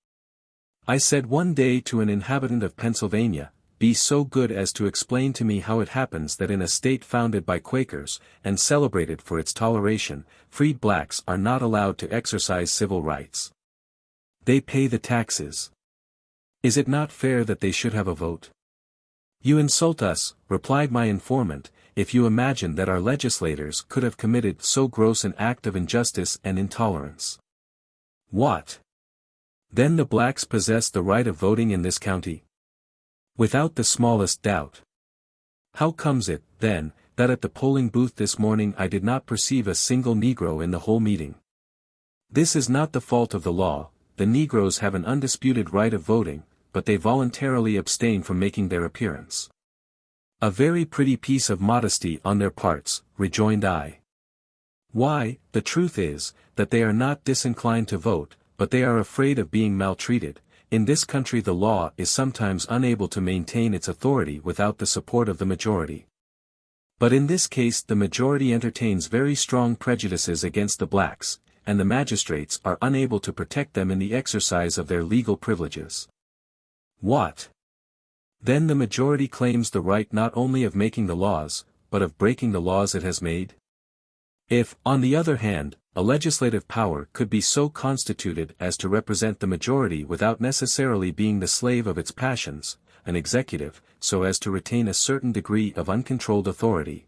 I said one day to an inhabitant of Pennsylvania, "Be so good as to explain to me how it happens that in a state founded by Quakers, and celebrated for its toleration, freed blacks are not allowed to exercise civil rights. They pay the taxes. Is it not fair that they should have a vote?" "You insult us," replied my informant, "if you imagine that our legislators could have committed so gross an act of injustice and intolerance." "What? Then the blacks possess the right of voting in this county?" "Without the smallest doubt." "How comes it, then, that at the polling booth this morning I did not perceive a single Negro in the whole meeting?" "This is not the fault of the law, the Negroes have an undisputed right of voting, but they voluntarily abstain from making their appearance." "A very pretty piece of modesty on their parts," rejoined I. "Why, the truth is, that they are not disinclined to vote, but they are afraid of being maltreated. In this country the law is sometimes unable to maintain its authority without the support of the majority. But in this case the majority entertains very strong prejudices against the blacks, and the magistrates are unable to protect them in the exercise of their legal privileges." "What? Then the majority claims the right not only of making the laws, but of breaking the laws it has made?" If, on the other hand, a legislative power could be so constituted as to represent the majority without necessarily being the slave of its passions, an executive, so as to retain a certain degree of uncontrolled authority,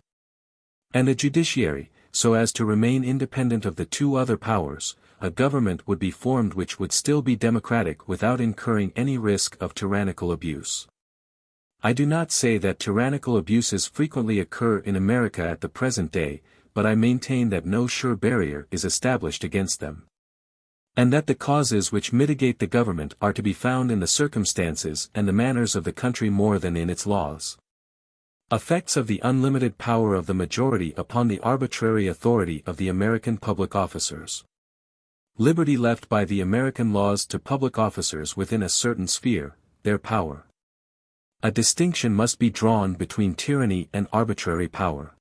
and a judiciary, so as to remain independent of the two other powers, a government would be formed which would still be democratic without incurring any risk of tyrannical abuse. I do not say that tyrannical abuses frequently occur in America at the present day, but I maintain that no sure barrier is established against them. And that the causes which mitigate the government are to be found in the circumstances and the manners of the country more than in its laws. Effects of the unlimited power of the majority upon the arbitrary authority of the American public officers. Liberty left by the American laws to public officers within a certain sphere, their power. A distinction must be drawn between tyranny and arbitrary power.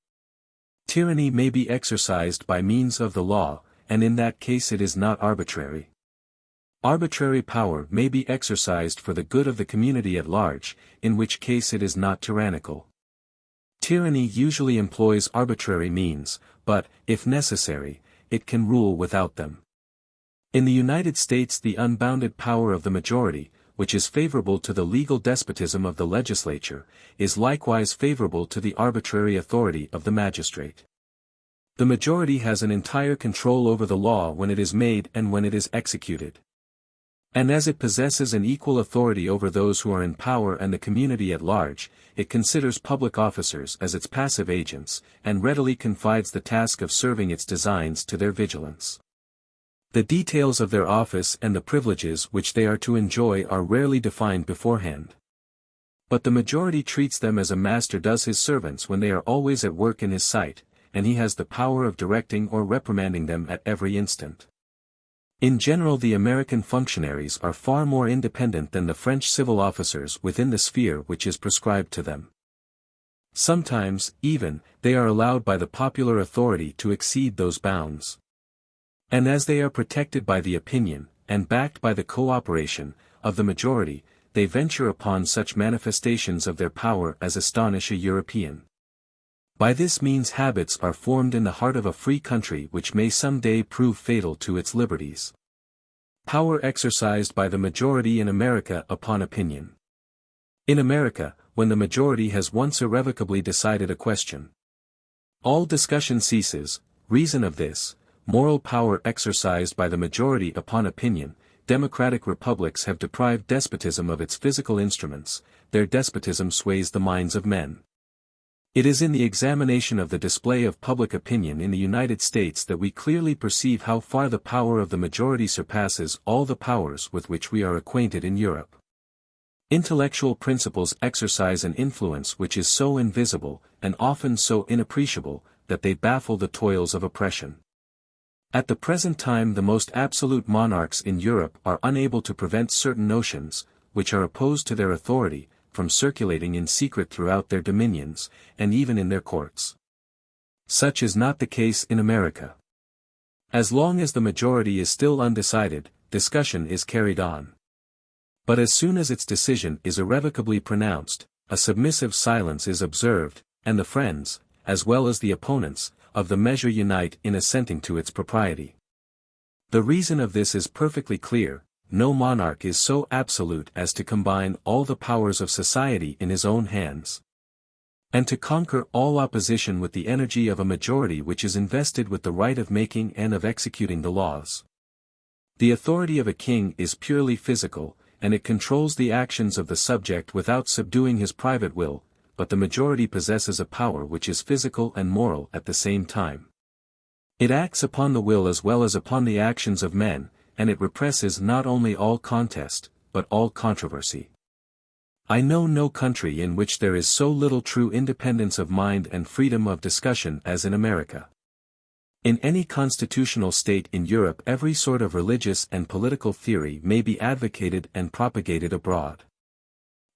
Tyranny may be exercised by means of the law, and in that case it is not arbitrary. Arbitrary power may be exercised for the good of the community at large, in which case it is not tyrannical. Tyranny usually employs arbitrary means, but, if necessary, it can rule without them. In the United States, the unbounded power of the majority, which is favorable to the legal despotism of the legislature, is likewise favorable to the arbitrary authority of the magistrate. The majority has an entire control over the law when it is made and when it is executed. And as it possesses an equal authority over those who are in power and the community at large, it considers public officers as its passive agents, and readily confides the task of serving its designs to their vigilance. The details of their office and the privileges which they are to enjoy are rarely defined beforehand. But the majority treats them as a master does his servants when they are always at work in his sight, and he has the power of directing or reprimanding them at every instant. In general, the American functionaries are far more independent than the French civil officers within the sphere which is prescribed to them. Sometimes, even, they are allowed by the popular authority to exceed those bounds. And as they are protected by the opinion, and backed by the cooperation, of the majority, they venture upon such manifestations of their power as astonish a European. By this means habits are formed in the heart of a free country which may some day prove fatal to its liberties. Power exercised by the majority in America upon opinion. In America, when the majority has once irrevocably decided a question, all discussion ceases. Reason of this: moral power exercised by the majority upon opinion. Democratic republics have deprived despotism of its physical instruments, their despotism sways the minds of men. It is in the examination of the display of public opinion in the United States that we clearly perceive how far the power of the majority surpasses all the powers with which we are acquainted in Europe. Intellectual principles exercise an influence which is so invisible, and often so inappreciable, that they baffle the toils of oppression. At the present time the most absolute monarchs in Europe are unable to prevent certain notions, which are opposed to their authority, from circulating in secret throughout their dominions, and even in their courts. Such is not the case in America. As long as the majority is still undecided, discussion is carried on. But as soon as its decision is irrevocably pronounced, a submissive silence is observed, and the friends, as well as the opponents, of the measure unite in assenting to its propriety. The reason of this is perfectly clear. No monarch is so absolute as to combine all the powers of society in his own hands, and to conquer all opposition with the energy of a majority which is invested with the right of making and of executing the laws. The authority of a king is purely physical, and it controls the actions of the subject without subduing his private will, but the majority possesses a power which is physical and moral at the same time. It acts upon the will as well as upon the actions of men, and it represses not only all contest, but all controversy. I know no country in which there is so little true independence of mind and freedom of discussion as in America. In any constitutional state in Europe every sort of religious and political theory may be advocated and propagated abroad.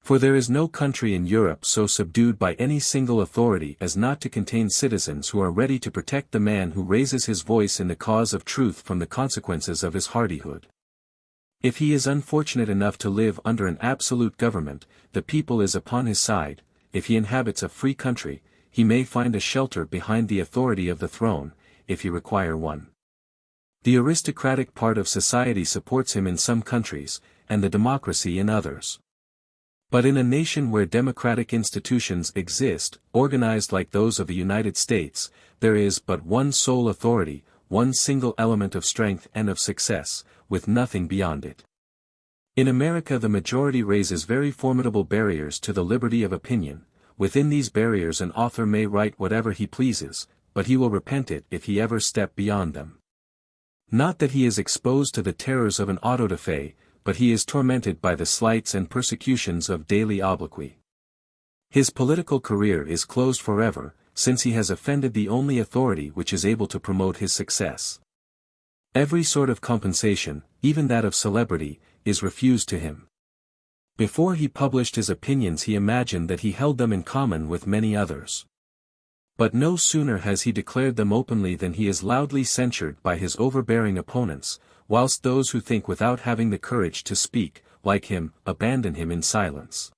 For there is no country in Europe so subdued by any single authority as not to contain citizens who are ready to protect the man who raises his voice in the cause of truth from the consequences of his hardihood. If he is unfortunate enough to live under an absolute government, the people is upon his side. If he inhabits a free country, he may find a shelter behind the authority of the throne, if he require one. The aristocratic part of society supports him in some countries, and the democracy in others. But in a nation where democratic institutions exist, organized like those of the United States, there is but one sole authority, one single element of strength and of success, with nothing beyond it. In America the majority raises very formidable barriers to the liberty of opinion. Within these barriers an author may write whatever he pleases, but he will repent it if he ever step beyond them. Not that he is exposed to the terrors of an auto da fe, but he is tormented by the slights and persecutions of daily obloquy. His political career is closed forever, since he has offended the only authority which is able to promote his success. Every sort of compensation, even that of celebrity, is refused to him. Before he published his opinions he imagined that he held them in common with many others. But no sooner has he declared them openly than he is loudly censured by his overbearing opponents, whilst those who think without having the courage to speak, like him, abandon him in silence.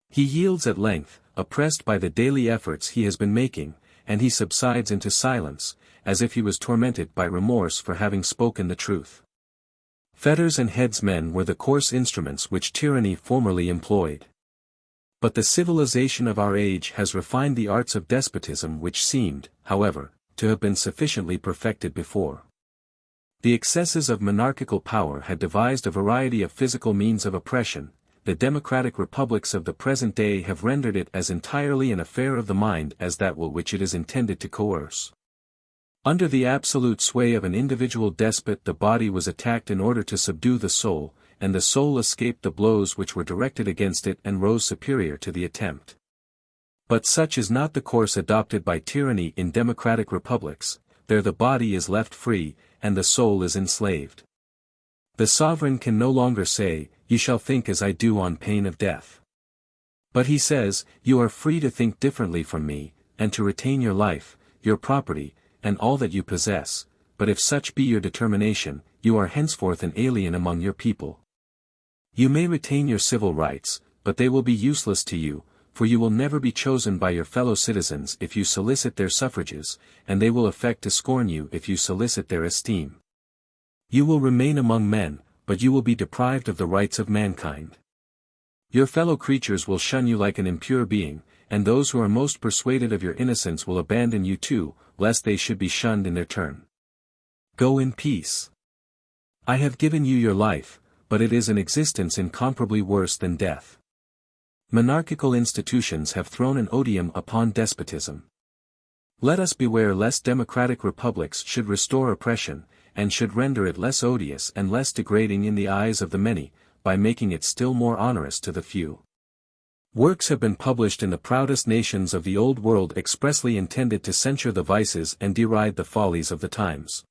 He yields at length, oppressed by the daily efforts he has been making, and he subsides into silence, as if he was tormented by remorse for having spoken the truth. Fetters and headsmen were the coarse instruments which tyranny formerly employed. But the civilization of our age has refined the arts of despotism which seemed, however, to have been sufficiently perfected before. The excesses of monarchical power had devised a variety of physical means of oppression. The democratic republics of the present day have rendered it as entirely an affair of the mind as that will which it is intended to coerce. Under the absolute sway of an individual despot the body was attacked in order to subdue the soul, and the soul escaped the blows which were directed against it and rose superior to the attempt. But such is not the course adopted by tyranny in democratic republics. There the body is left free, and the soul is enslaved. The sovereign can no longer say, "You shall think as I do on pain of death." But he says, "You are free to think differently from me, and to retain your life, your property, and all that you possess, but if such be your determination, you are henceforth an alien among your people. You may retain your civil rights, but they will be useless to you, for you will never be chosen by your fellow citizens if you solicit their suffrages, and they will affect to scorn you if you solicit their esteem. You will remain among men, but you will be deprived of the rights of mankind. Your fellow creatures will shun you like an impure being, and those who are most persuaded of your innocence will abandon you too, lest they should be shunned in their turn. Go in peace. I have given you your life, but it is an existence incomparably worse than death. Monarchical institutions have thrown an odium upon despotism. Let us beware lest democratic republics should restore oppression, and should render it less odious and less degrading in the eyes of the many, by making it still more onerous to the few. Works have been published in the proudest nations of the Old World expressly intended to censure the vices and deride the follies of the times.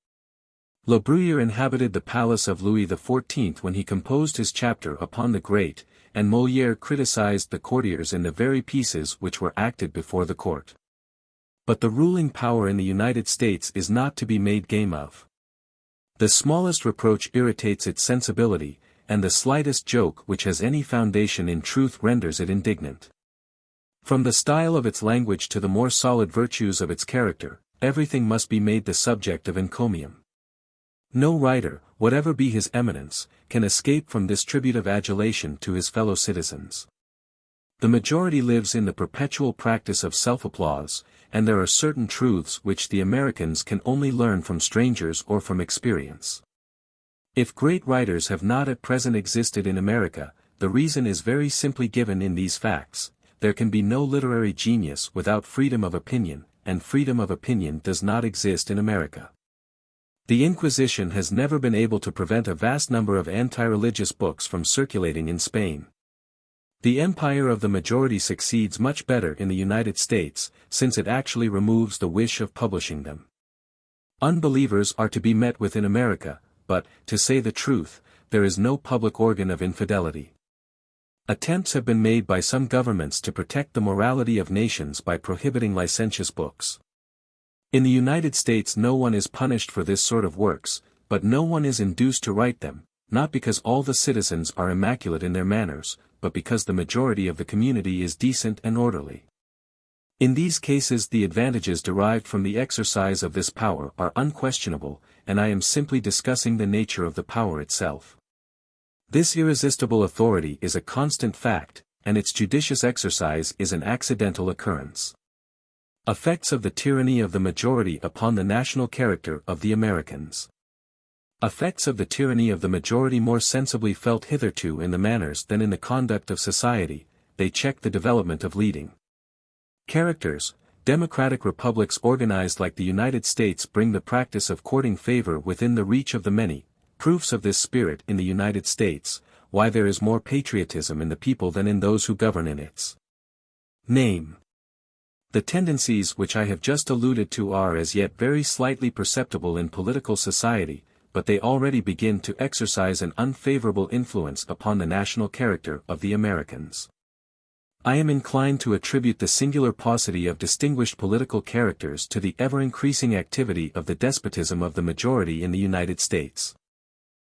Le Bruyere inhabited the palace of Louis XIV when he composed his chapter upon the great, and Molière criticized the courtiers in the very pieces which were acted before the court. But the ruling power in the United States is not to be made game of. The smallest reproach irritates its sensibility, and the slightest joke which has any foundation in truth renders it indignant. From the style of its language to the more solid virtues of its character, everything must be made the subject of encomium. No writer, whatever be his eminence, can escape from this tribute of adulation to his fellow citizens. The majority lives in the perpetual practice of self-applause, and there are certain truths which the Americans can only learn from strangers or from experience. If great writers have not at present existed in America, the reason is very simply given in these facts: there can be no literary genius without freedom of opinion, and freedom of opinion does not exist in America. The Inquisition has never been able to prevent a vast number of anti-religious books from circulating in Spain. The empire of the majority succeeds much better in the United States, since it actually removes the wish of publishing them. Unbelievers are to be met with in America, but, to say the truth, there is no public organ of infidelity. Attempts have been made by some governments to protect the morality of nations by prohibiting licentious books. In the United States no one is punished for this sort of works, but no one is induced to write them, not because all the citizens are immaculate in their manners, but because the majority of the community is decent and orderly. In these cases the advantages derived from the exercise of this power are unquestionable, and I am simply discussing the nature of the power itself. This irresistible authority is a constant fact, and its judicious exercise is an accidental occurrence. Effects of the tyranny of the majority upon the national character of the Americans. Effects of the tyranny of the majority more sensibly felt hitherto in the manners than in the conduct of society. They check the development of leading characters. Democratic republics organized like the United States bring the practice of courting favor within the reach of the many. Proofs of this spirit in the United States, why there is more patriotism in the people than in those who govern in it. Name. The tendencies which I have just alluded to are as yet very slightly perceptible in political society, but they already begin to exercise an unfavorable influence upon the national character of the Americans. I am inclined to attribute the singular paucity of distinguished political characters to the ever-increasing activity of the despotism of the majority in the United States.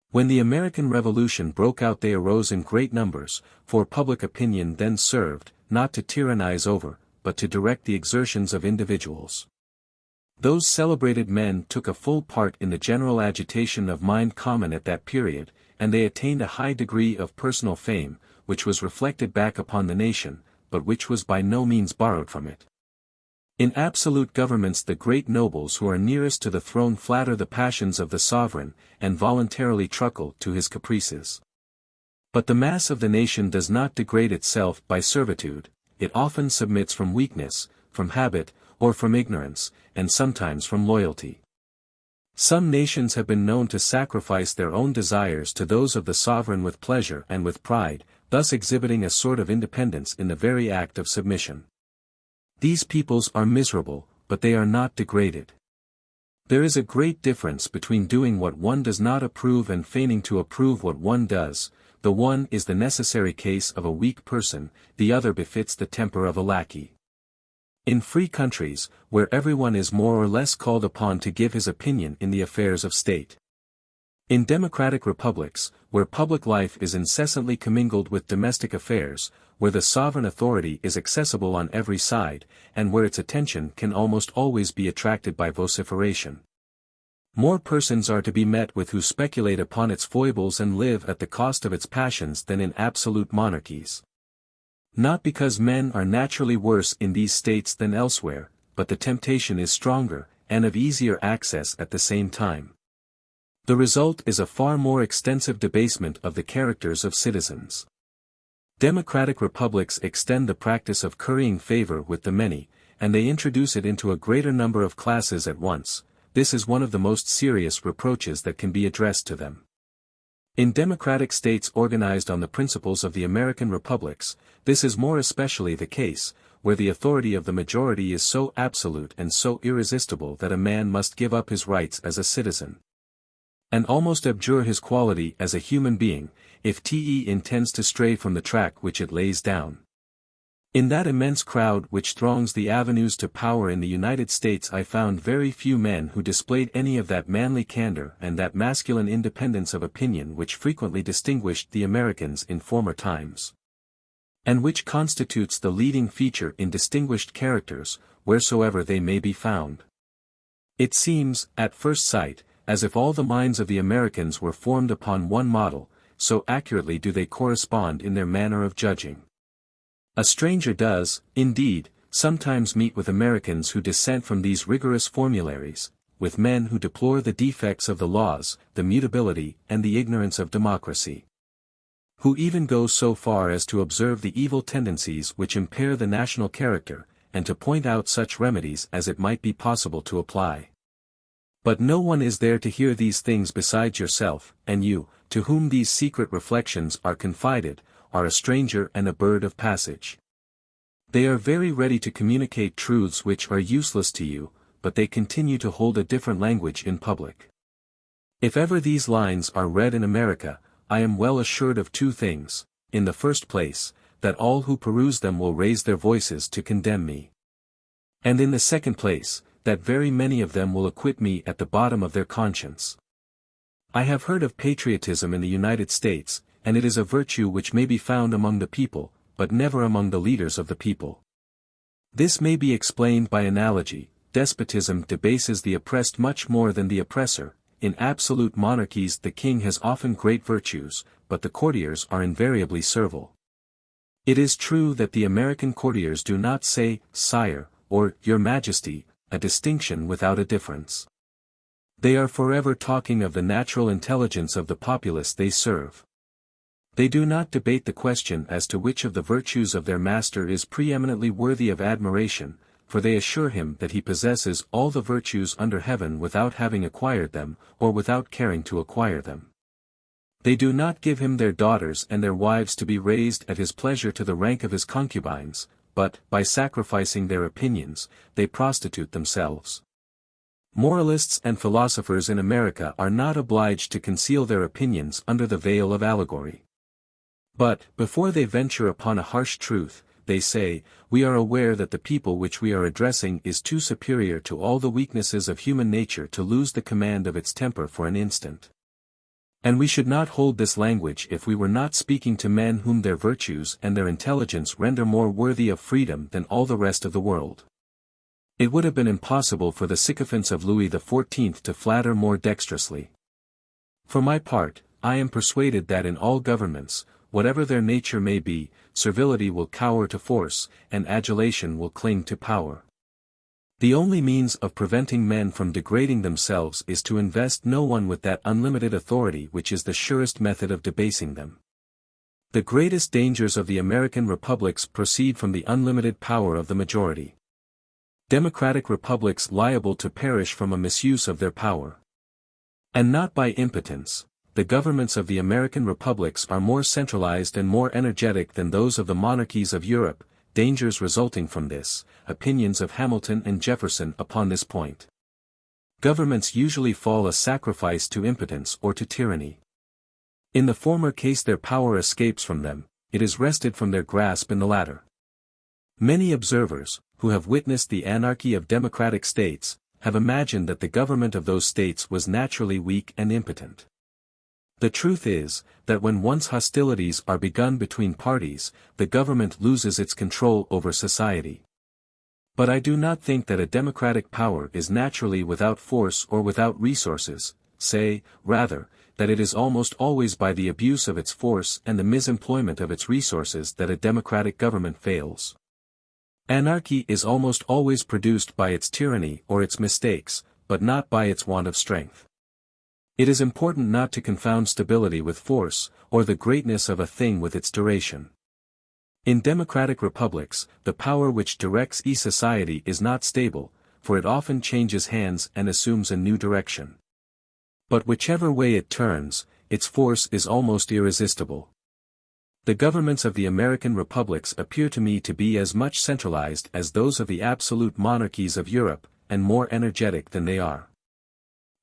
When the American Revolution broke out, they arose in great numbers, for public opinion then served, not to tyrannize over, but to direct the exertions of individuals. Those celebrated men took a full part in the general agitation of mind common at that period, and they attained a high degree of personal fame, which was reflected back upon the nation, but which was by no means borrowed from it. In absolute governments the great nobles who are nearest to the throne flatter the passions of the sovereign, and voluntarily truckle to his caprices. But the mass of the nation does not degrade itself by servitude, it often submits from weakness, from habit, or from ignorance, and sometimes from loyalty. Some nations have been known to sacrifice their own desires to those of the sovereign with pleasure and with pride, thus exhibiting a sort of independence in the very act of submission. These peoples are miserable, but they are not degraded. There is a great difference between doing what one does not approve and feigning to approve what one does. The one is the necessary case of a weak person, the other befits the temper of a lackey. In free countries, where everyone is more or less called upon to give his opinion in the affairs of state. In democratic republics, where public life is incessantly commingled with domestic affairs, where the sovereign authority is accessible on every side, and where its attention can almost always be attracted by vociferation. More persons are to be met with who speculate upon its foibles and live at the cost of its passions than in absolute monarchies. Not because men are naturally worse in these states than elsewhere, but the temptation is stronger, and of easier access at the same time. The result is a far more extensive debasement of the characters of citizens. Democratic republics extend the practice of currying favor with the many, and they introduce it into a greater number of classes at once. This is one of the most serious reproaches that can be addressed to them. In democratic states organized on the principles of the American republics, this is more especially the case, where the authority of the majority is so absolute and so irresistible that a man must give up his rights as a citizen, and almost abjure his quality as a human being, if he intends to stray from the track which it lays down. In that immense crowd which throngs the avenues to power in the United States I found very few men who displayed any of that manly candor and that masculine independence of opinion which frequently distinguished the Americans in former times, and which constitutes the leading feature in distinguished characters, wheresoever they may be found. It seems, at first sight, as if all the minds of the Americans were formed upon one model, so accurately do they correspond in their manner of judging. A stranger does, indeed, sometimes meet with Americans who dissent from these rigorous formularies, with men who deplore the defects of the laws, the mutability, and the ignorance of democracy, who even go so far as to observe the evil tendencies which impair the national character, and to point out such remedies as it might be possible to apply. But no one is there to hear these things besides yourself, and you, to whom these secret reflections are confided, are a stranger and a bird of passage. They are very ready to communicate truths which are useless to you, but they continue to hold a different language in public. If ever these lines are read in America, I am well assured of two things: in the first place, that all who peruse them will raise their voices to condemn me, and in the second place, that very many of them will acquit me at the bottom of their conscience. I have heard of patriotism in the United States, and it is a virtue which may be found among the people, but never among the leaders of the people. This may be explained by analogy. Despotism debases the oppressed much more than the oppressor. In absolute monarchies the king has often great virtues, but the courtiers are invariably servile. It is true that the American courtiers do not say, "Sire," or "Your Majesty," a distinction without a difference. They are forever talking of the natural intelligence of the populace they serve. They do not debate the question as to which of the virtues of their master is preeminently worthy of admiration, for they assure him that he possesses all the virtues under heaven without having acquired them, or without caring to acquire them. They do not give him their daughters and their wives to be raised at his pleasure to the rank of his concubines, but, by sacrificing their opinions, they prostitute themselves. Moralists and philosophers in America are not obliged to conceal their opinions under the veil of allegory. But, before they venture upon a harsh truth, they say, we are aware that the people which we are addressing is too superior to all the weaknesses of human nature to lose the command of its temper for an instant. And we should not hold this language if we were not speaking to men whom their virtues and their intelligence render more worthy of freedom than all the rest of the world. It would have been impossible for the sycophants of Louis XIV to flatter more dexterously. For my part, I am persuaded that in all governments, whatever their nature may be, servility will cower to force, and adulation will cling to power. The only means of preventing men from degrading themselves is to invest no one with that unlimited authority which is the surest method of debasing them. The greatest dangers of the American republics proceed from the unlimited power of the majority. Democratic republics liable to perish from a misuse of their power. And not by impotence. The governments of the American republics are more centralized and more energetic than those of the monarchies of Europe, dangers resulting from this, opinions of Hamilton and Jefferson upon this point. Governments usually fall a sacrifice to impotence or to tyranny. In the former case their power escapes from them, it is wrested from their grasp in the latter. Many observers, who have witnessed the anarchy of democratic states, have imagined that the government of those states was naturally weak and impotent. The truth is, that when once hostilities are begun between parties, the government loses its control over society. But I do not think that a democratic power is naturally without force or without resources, say, rather, that it is almost always by the abuse of its force and the misemployment of its resources that a democratic government fails. Anarchy is almost always produced by its tyranny or its mistakes, but not by its want of strength. It is important not to confound stability with force, or the greatness of a thing with its duration. In democratic republics, the power which directs a society is not stable, for it often changes hands and assumes a new direction. But whichever way it turns, its force is almost irresistible. The governments of the American republics appear to me to be as much centralized as those of the absolute monarchies of Europe, and more energetic than they are.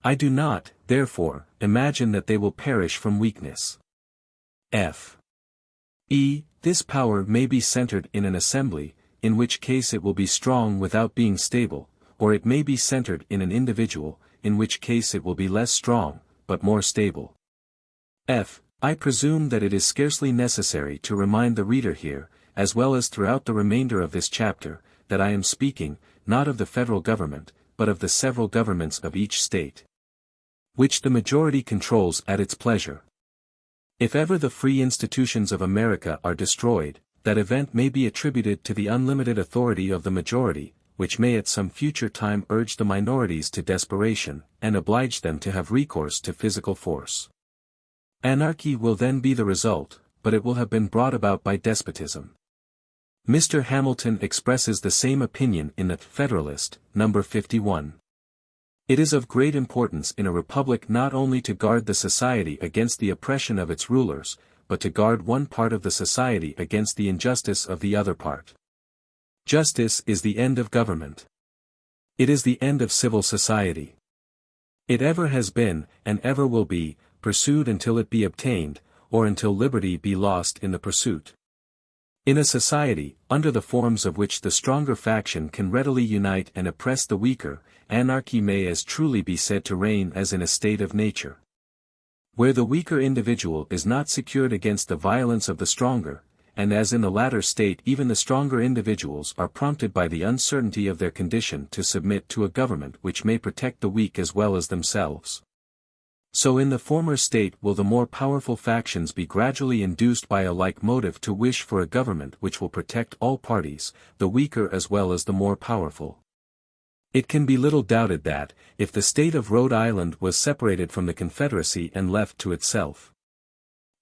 I do not, therefore, imagine that they will perish from weakness. This power may be centered in an assembly, in which case it will be strong without being stable, or it may be centered in an individual, in which case it will be less strong, but more stable. I presume that it is scarcely necessary to remind the reader here, as well as throughout the remainder of this chapter, that I am speaking, not of the federal government, but of the several governments of each state, which the majority controls at its pleasure. If ever the free institutions of America are destroyed, that event may be attributed to the unlimited authority of the majority, which may at some future time urge the minorities to desperation, and oblige them to have recourse to physical force. Anarchy will then be the result, but it will have been brought about by despotism. Mr. Hamilton expresses the same opinion in the Federalist, No. 51. It is of great importance in a republic not only to guard the society against the oppression of its rulers, but to guard one part of the society against the injustice of the other part. Justice is the end of government. It is the end of civil society. It ever has been, and ever will be, pursued until it be obtained, or until liberty be lost in the pursuit. In a society, under the forms of which the stronger faction can readily unite and oppress the weaker, anarchy may as truly be said to reign as in a state of nature. Where the weaker individual is not secured against the violence of the stronger, and as in the latter state even the stronger individuals are prompted by the uncertainty of their condition to submit to a government which may protect the weak as well as themselves. So in the former state will the more powerful factions be gradually induced by a like motive to wish for a government which will protect all parties, the weaker as well as the more powerful. It can be little doubted that, if the state of Rhode Island was separated from the Confederacy and left to itself,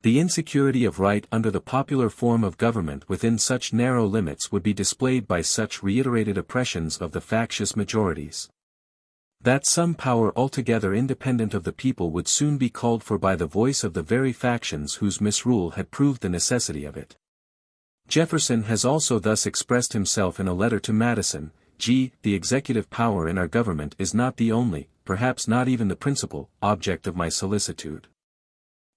the insecurity of right under the popular form of government within such narrow limits would be displayed by such reiterated oppressions of the factious majorities, that some power altogether independent of the people would soon be called for by the voice of the very factions whose misrule had proved the necessity of it. Jefferson has also thus expressed himself in a letter to Madison: the executive power in our government is not the only, perhaps not even the principal, object of my solicitude.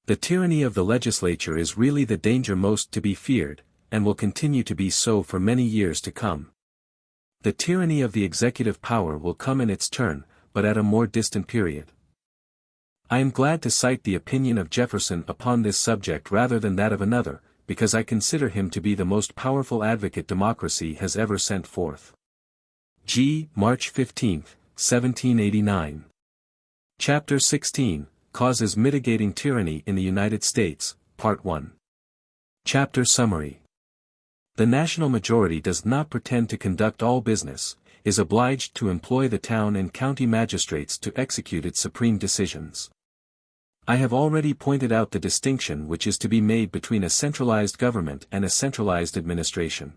The tyranny of the legislature is really the danger most to be feared, and will continue to be so for many years to come. The tyranny of the executive power will come in its turn, but at a more distant period. I am glad to cite the opinion of Jefferson upon this subject rather than that of another, because I consider him to be the most powerful advocate democracy has ever sent forth. March 15, 1789. Chapter 16, Causes Mitigating Tyranny in the United States, Part 1. Chapter Summary. The national majority does not pretend to conduct all business, is obliged to employ the town and county magistrates to execute its supreme decisions. I have already pointed out the distinction which is to be made between a centralized government and a centralized administration.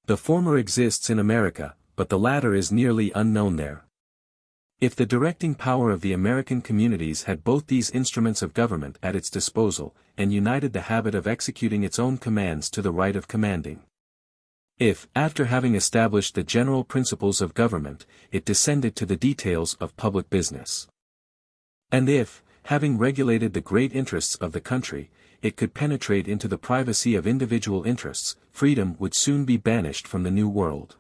The former exists in America, but the latter is nearly unknown there. If the directing power of the American communities had both these instruments of government at its disposal, and united the habit of executing its own commands to the right of commanding. If, after having established the general principles of government, it descended to the details of public business. And if, having regulated the great interests of the country, it could penetrate into the privacy of individual interests, freedom would soon be banished from the New World.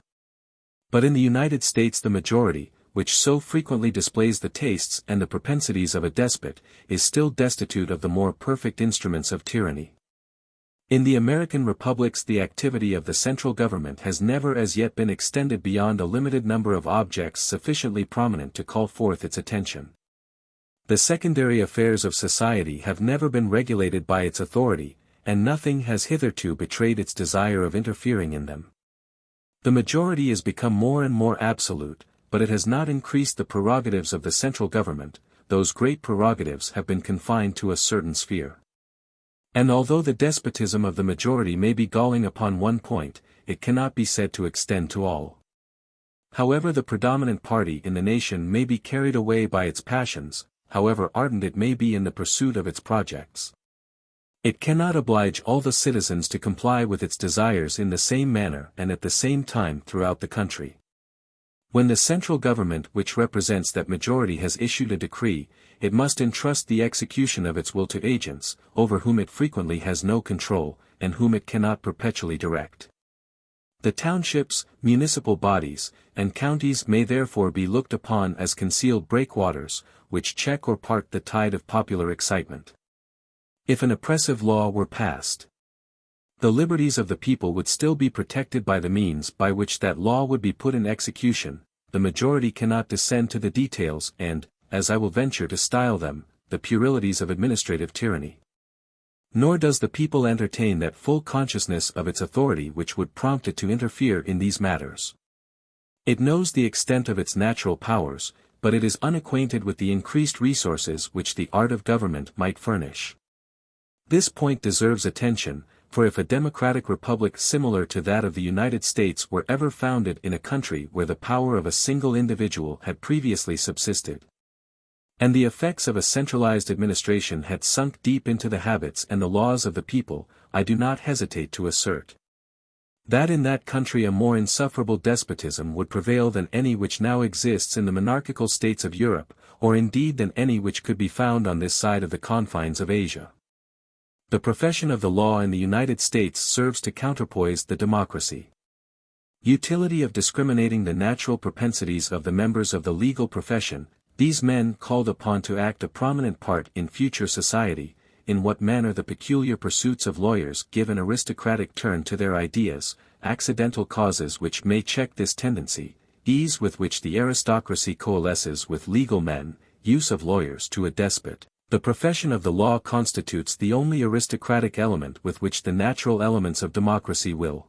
But in the United States the majority, which so frequently displays the tastes and the propensities of a despot, is still destitute of the more perfect instruments of tyranny. In the American republics the activity of the central government has never as yet been extended beyond a limited number of objects sufficiently prominent to call forth its attention. The secondary affairs of society have never been regulated by its authority, and nothing has hitherto betrayed its desire of interfering in them. The majority is become more and more absolute, but it has not increased the prerogatives of the central government. Those great prerogatives have been confined to a certain sphere. And although the despotism of the majority may be galling upon one point, it cannot be said to extend to all. However the predominant party in the nation may be carried away by its passions, however ardent it may be in the pursuit of its projects, it cannot oblige all the citizens to comply with its desires in the same manner and at the same time throughout the country. When the central government which represents that majority has issued a decree, it must entrust the execution of its will to agents, over whom it frequently has no control, and whom it cannot perpetually direct. The townships, municipal bodies, and counties may therefore be looked upon as concealed breakwaters, which check or part the tide of popular excitement. If an oppressive law were passed, the liberties of the people would still be protected by the means by which that law would be put in execution. The majority cannot descend to the details and, as I will venture to style them, the puerilities of administrative tyranny. Nor does the people entertain that full consciousness of its authority which would prompt it to interfere in these matters. It knows the extent of its natural powers, but it is unacquainted with the increased resources which the art of government might furnish. This point deserves attention, for if a democratic republic similar to that of the United States were ever founded in a country where the power of a single individual had previously subsisted, and the effects of a centralized administration had sunk deep into the habits and the laws of the people, I do not hesitate to assert that in that country a more insufferable despotism would prevail than any which now exists in the monarchical states of Europe, or indeed than any which could be found on this side of the confines of Asia. The profession of the law in the United States serves to counterpoise the democracy. Utility of discriminating the natural propensities of the members of the legal profession, these men called upon to act a prominent part in future society, in what manner the peculiar pursuits of lawyers give an aristocratic turn to their ideas, accidental causes which may check this tendency, ease with which the aristocracy coalesces with legal men, use of lawyers to a despot. The profession of the law constitutes the only aristocratic element with which the natural elements of democracy will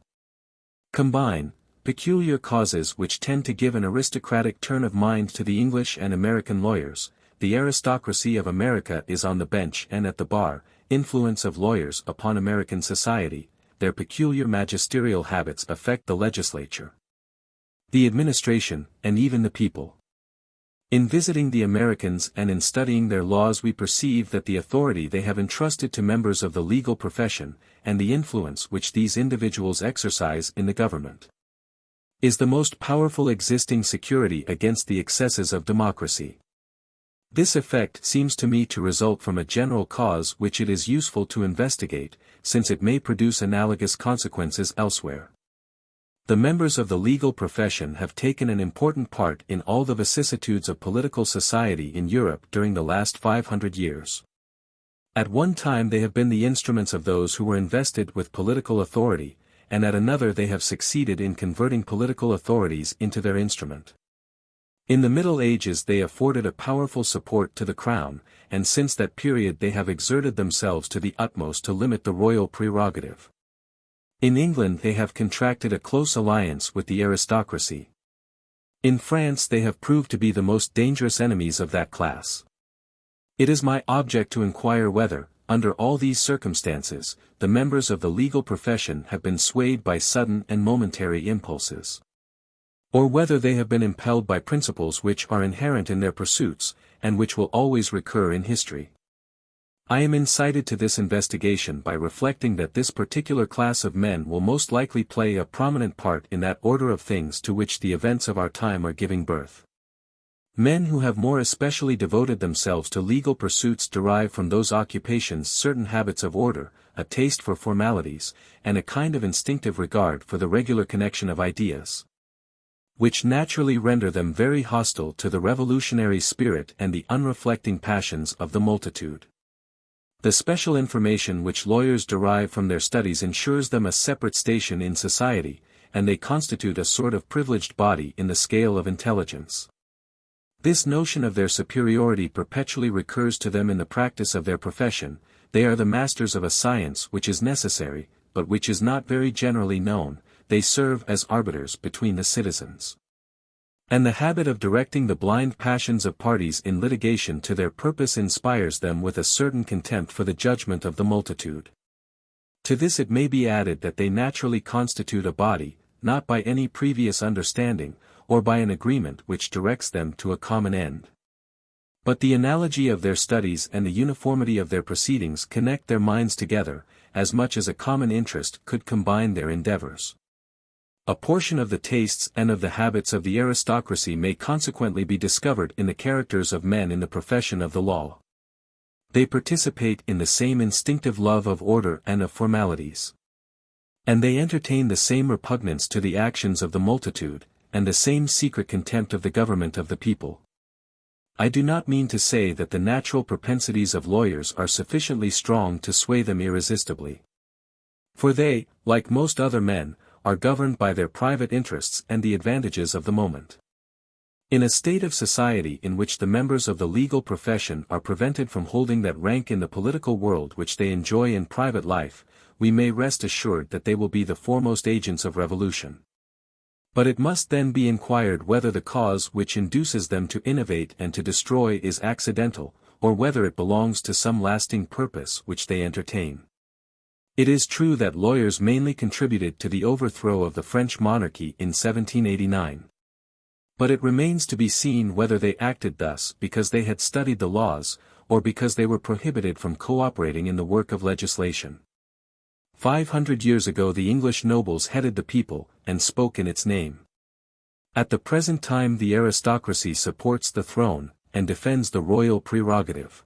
combine, peculiar causes which tend to give an aristocratic turn of mind to the English and American lawyers. The aristocracy of America is on the bench and at the bar, influence of lawyers upon American society, their peculiar magisterial habits affect the legislature, the administration, and even the people. In visiting the Americans and in studying their laws we perceive that the authority they have entrusted to members of the legal profession, and the influence which these individuals exercise in the government, is the most powerful existing security against the excesses of democracy. This effect seems to me to result from a general cause which it is useful to investigate, since it may produce analogous consequences elsewhere. The members of the legal profession have taken an important part in all the vicissitudes of political society in Europe during the last 500 years. At one time they have been the instruments of those who were invested with political authority, and at another they have succeeded in converting political authorities into their instrument. In the Middle Ages they afforded a powerful support to the crown, and since that period they have exerted themselves to the utmost to limit the royal prerogative. In England they have contracted a close alliance with the aristocracy. In France they have proved to be the most dangerous enemies of that class. It is my object to inquire whether, under all these circumstances, the members of the legal profession have been swayed by sudden and momentary impulses, or whether they have been impelled by principles which are inherent in their pursuits, and which will always recur in history. I am incited to this investigation by reflecting that this particular class of men will most likely play a prominent part in that order of things to which the events of our time are giving birth. Men who have more especially devoted themselves to legal pursuits derive from those occupations certain habits of order, a taste for formalities, and a kind of instinctive regard for the regular connection of ideas, which naturally render them very hostile to the revolutionary spirit and the unreflecting passions of the multitude. The special information which lawyers derive from their studies ensures them a separate station in society, and they constitute a sort of privileged body in the scale of intelligence. This notion of their superiority perpetually recurs to them in the practice of their profession. They are the masters of a science which is necessary, but which is not very generally known. They serve as arbiters between the citizens, and the habit of directing the blind passions of parties in litigation to their purpose inspires them with a certain contempt for the judgment of the multitude. To this it may be added that they naturally constitute a body, not by any previous understanding, or by an agreement which directs them to a common end, but the analogy of their studies and the uniformity of their proceedings connect their minds together, as much as a common interest could combine their endeavors. A portion of the tastes and of the habits of the aristocracy may consequently be discovered in the characters of men in the profession of the law. They participate in the same instinctive love of order and of formalities, and they entertain the same repugnance to the actions of the multitude, and the same secret contempt of the government of the people. I do not mean to say that the natural propensities of lawyers are sufficiently strong to sway them irresistibly, for they, like most other men, are governed by their private interests and the advantages of the moment. In a state of society in which the members of the legal profession are prevented from holding that rank in the political world which they enjoy in private life, we may rest assured that they will be the foremost agents of revolution. But it must then be inquired whether the cause which induces them to innovate and to destroy is accidental, or whether it belongs to some lasting purpose which they entertain. It is true that lawyers mainly contributed to the overthrow of the French monarchy in 1789. But it remains to be seen whether they acted thus because they had studied the laws, or because they were prohibited from cooperating in the work of legislation. 500 years ago the English nobles headed the people, and spoke in its name. At the present time the aristocracy supports the throne, and defends the royal prerogative.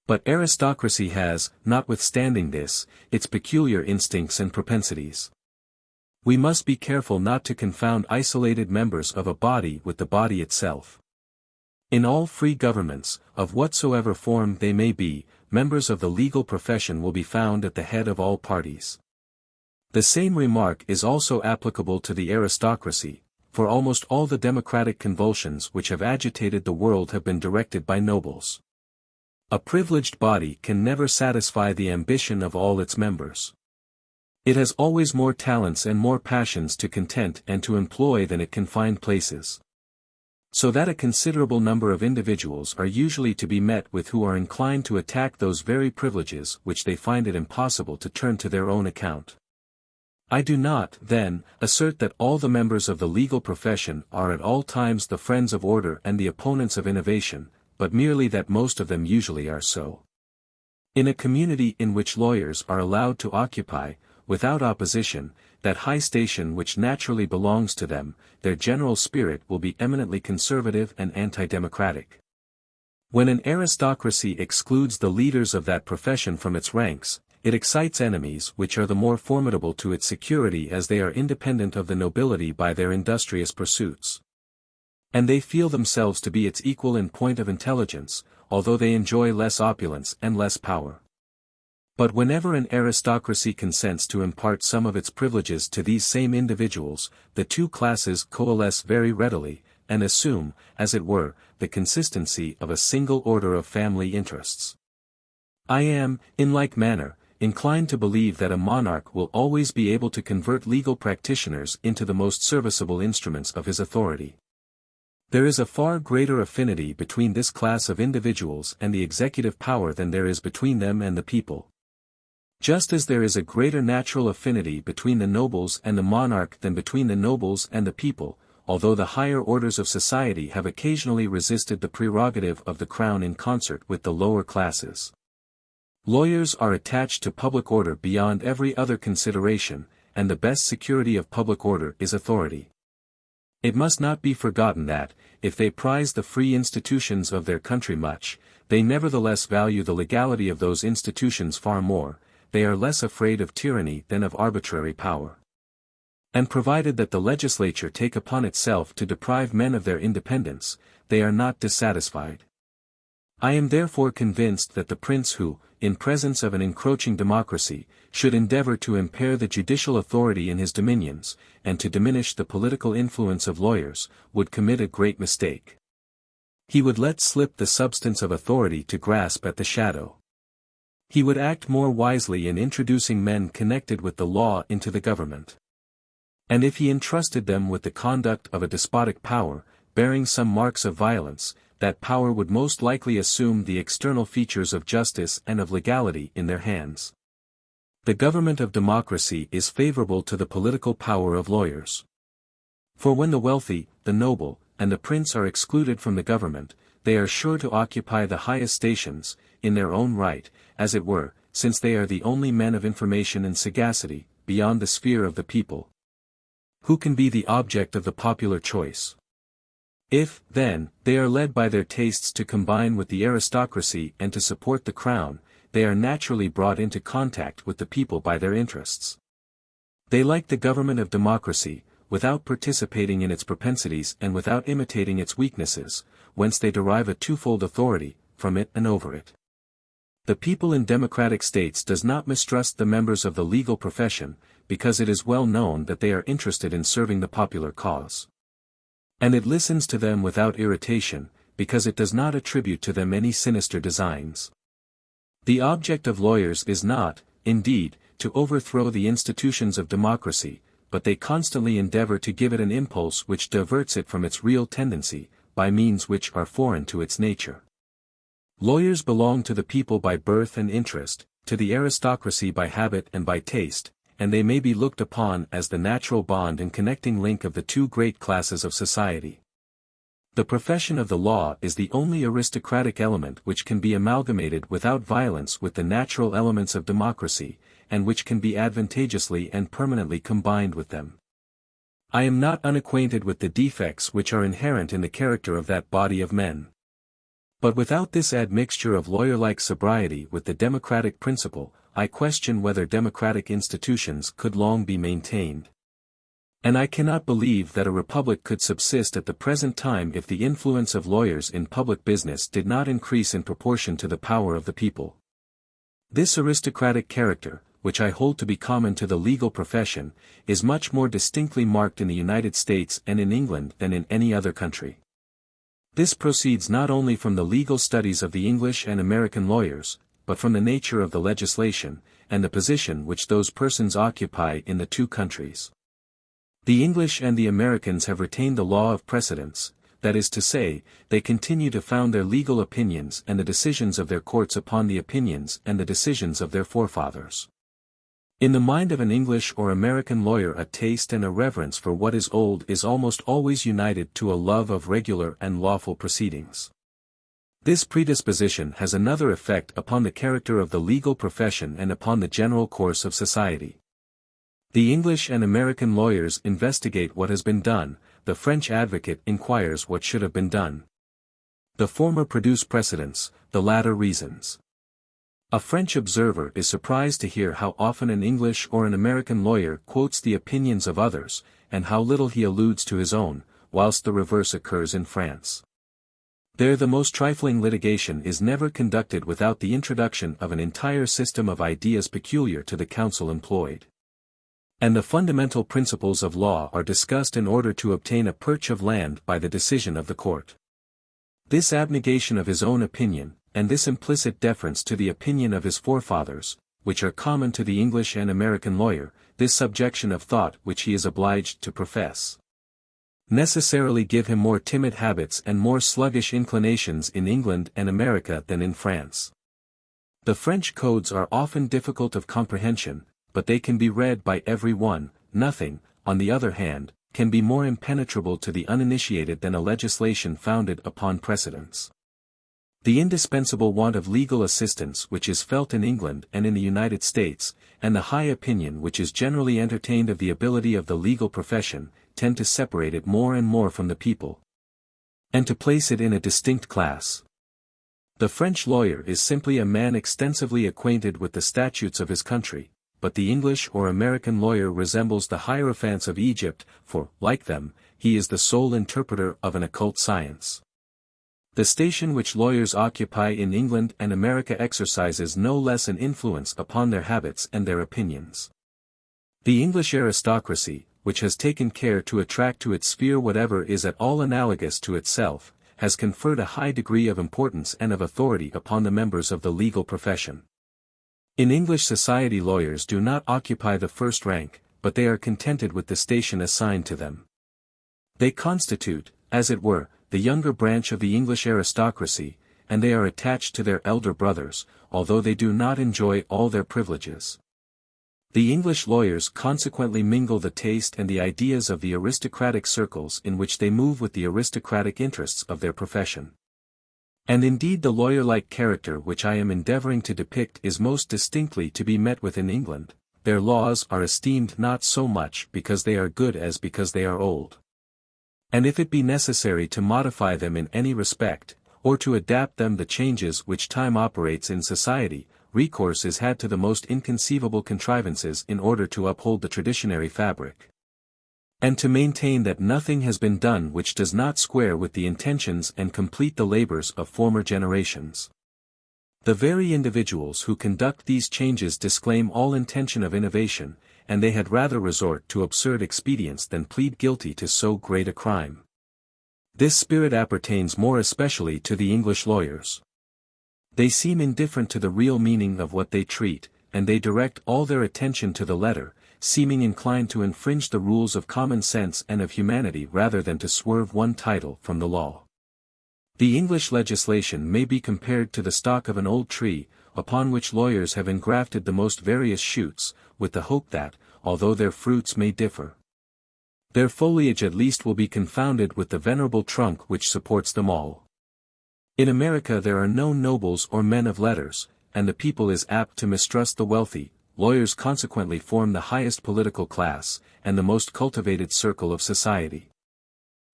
But aristocracy has, notwithstanding this, its peculiar instincts and propensities. We must be careful not to confound isolated members of a body with the body itself. In all free governments, of whatsoever form they may be, members of the legal profession will be found at the head of all parties. The same remark is also applicable to the aristocracy, for almost all the democratic convulsions which have agitated the world have been directed by nobles. A privileged body can never satisfy the ambition of all its members. It has always more talents and more passions to content and to employ than it can find places, so that a considerable number of individuals are usually to be met with who are inclined to attack those very privileges which they find it impossible to turn to their own account. I do not, then, assert that all the members of the legal profession are at all times the friends of order and the opponents of innovation, but merely that most of them usually are so. In a community in which lawyers are allowed to occupy, without opposition, that high station which naturally belongs to them, their general spirit will be eminently conservative and anti-democratic. When an aristocracy excludes the leaders of that profession from its ranks, it excites enemies which are the more formidable to its security as they are independent of the nobility by their industrious pursuits. And they feel themselves to be its equal in point of intelligence, although they enjoy less opulence and less power. But whenever an aristocracy consents to impart some of its privileges to these same individuals, the two classes coalesce very readily, and assume, as it were, the consistency of a single order of family interests. I am, in like manner, inclined to believe that a monarch will always be able to convert legal practitioners into the most serviceable instruments of his authority. There is a far greater affinity between this class of individuals and the executive power than there is between them and the people. Just as there is a greater natural affinity between the nobles and the monarch than between the nobles and the people, although the higher orders of society have occasionally resisted the prerogative of the crown in concert with the lower classes. Lawyers are attached to public order beyond every other consideration, and the best security of public order is authority. It must not be forgotten that, if they prize the free institutions of their country much, they nevertheless value the legality of those institutions far more. They are less afraid of tyranny than of arbitrary power. And provided that the legislature take upon itself to deprive men of their independence, they are not dissatisfied. I am therefore convinced that the prince who, in presence of an encroaching democracy, should endeavor to impair the judicial authority in his dominions, and to diminish the political influence of lawyers, would commit a great mistake. He would let slip the substance of authority to grasp at the shadow. He would act more wisely in introducing men connected with the law into the government. And if he entrusted them with the conduct of a despotic power, bearing some marks of violence, that power would most likely assume the external features of justice and of legality in their hands. The government of democracy is favorable to the political power of lawyers. For when the wealthy, the noble, and the prince are excluded from the government, they are sure to occupy the highest stations, in their own right, as it were, since they are the only men of information and sagacity, beyond the sphere of the people. Who can be the object of the popular choice? If, then, they are led by their tastes to combine with the aristocracy and to support the crown, they are naturally brought into contact with the people by their interests. They like the government of democracy, without participating in its propensities and without imitating its weaknesses, whence they derive a twofold authority, from it and over it. The people in democratic states does not mistrust the members of the legal profession, because it is well known that they are interested in serving the popular cause. And it listens to them without irritation, because it does not attribute to them any sinister designs. The object of lawyers is not, indeed, to overthrow the institutions of democracy, but they constantly endeavor to give it an impulse which diverts it from its real tendency, by means which are foreign to its nature. Lawyers belong to the people by birth and interest, to the aristocracy by habit and by taste, and they may be looked upon as the natural bond and connecting link of the two great classes of society. The profession of the law is the only aristocratic element which can be amalgamated without violence with the natural elements of democracy, and which can be advantageously and permanently combined with them. I am not unacquainted with the defects which are inherent in the character of that body of men. But without this admixture of lawyer-like sobriety with the democratic principle, I question whether democratic institutions could long be maintained. And I cannot believe that a republic could subsist at the present time if the influence of lawyers in public business did not increase in proportion to the power of the people. This aristocratic character, which I hold to be common to the legal profession, is much more distinctly marked in the United States and in England than in any other country. This proceeds not only from the legal studies of the English and American lawyers, but from the nature of the legislation, and the position which those persons occupy in the two countries. The English and the Americans have retained the law of precedents, that is to say, they continue to found their legal opinions and the decisions of their courts upon the opinions and the decisions of their forefathers. In the mind of an English or American lawyer, a taste and a reverence for what is old is almost always united to a love of regular and lawful proceedings. This predisposition has another effect upon the character of the legal profession and upon the general course of society. The English and American lawyers investigate what has been done, the French advocate inquires what should have been done. The former produce precedents, the latter reasons. A French observer is surprised to hear how often an English or an American lawyer quotes the opinions of others, and how little he alludes to his own, whilst the reverse occurs in France. There the most trifling litigation is never conducted without the introduction of an entire system of ideas peculiar to the counsel employed. And the fundamental principles of law are discussed in order to obtain a perch of land by the decision of the court. This abnegation of his own opinion, and this implicit deference to the opinion of his forefathers, which are common to the English and American lawyer, this subjection of thought which he is obliged to profess, necessarily give him more timid habits and more sluggish inclinations in England and America than in France. The French codes are often difficult of comprehension, but they can be read by every one. Nothing, on the other hand, can be more impenetrable to the uninitiated than a legislation founded upon precedents. The indispensable want of legal assistance which is felt in England and in the United States, and the high opinion which is generally entertained of the ability of the legal profession, tend to separate it more and more from the people, and to place it in a distinct class. The French lawyer is simply a man extensively acquainted with the statutes of his country, but the English or American lawyer resembles the hierophants of Egypt, for, like them, he is the sole interpreter of an occult science. The station which lawyers occupy in England and America exercises no less an influence upon their habits and their opinions. The English aristocracy, which has taken care to attract to its sphere whatever is at all analogous to itself, has conferred a high degree of importance and of authority upon the members of the legal profession. In English society lawyers do not occupy the first rank, but they are contented with the station assigned to them. They constitute, as it were, the younger branch of the English aristocracy, and they are attached to their elder brothers, although they do not enjoy all their privileges. The English lawyers consequently mingle the taste and the ideas of the aristocratic circles in which they move with the aristocratic interests of their profession. And indeed the lawyer-like character which I am endeavouring to depict is most distinctly to be met with in England. Their laws are esteemed not so much because they are good as because they are old. And if it be necessary to modify them in any respect, or to adapt them to the changes which time operates in society, recourse is had to the most inconceivable contrivances in order to uphold the traditionary fabric, and to maintain that nothing has been done which does not square with the intentions and complete the labors of former generations. The very individuals who conduct these changes disclaim all intention of innovation, and they had rather resort to absurd expedients than plead guilty to so great a crime. This spirit appertains more especially to the English lawyers. They seem indifferent to the real meaning of what they treat, and they direct all their attention to the letter, seeming inclined to infringe the rules of common sense and of humanity rather than to swerve one title from the law. The English legislation may be compared to the stock of an old tree, upon which lawyers have engrafted the most various shoots, with the hope that, although their fruits may differ, their foliage at least will be confounded with the venerable trunk which supports them all. In America there are no nobles or men of letters, and the people is apt to mistrust the wealthy. Lawyers consequently form the highest political class, and the most cultivated circle of society.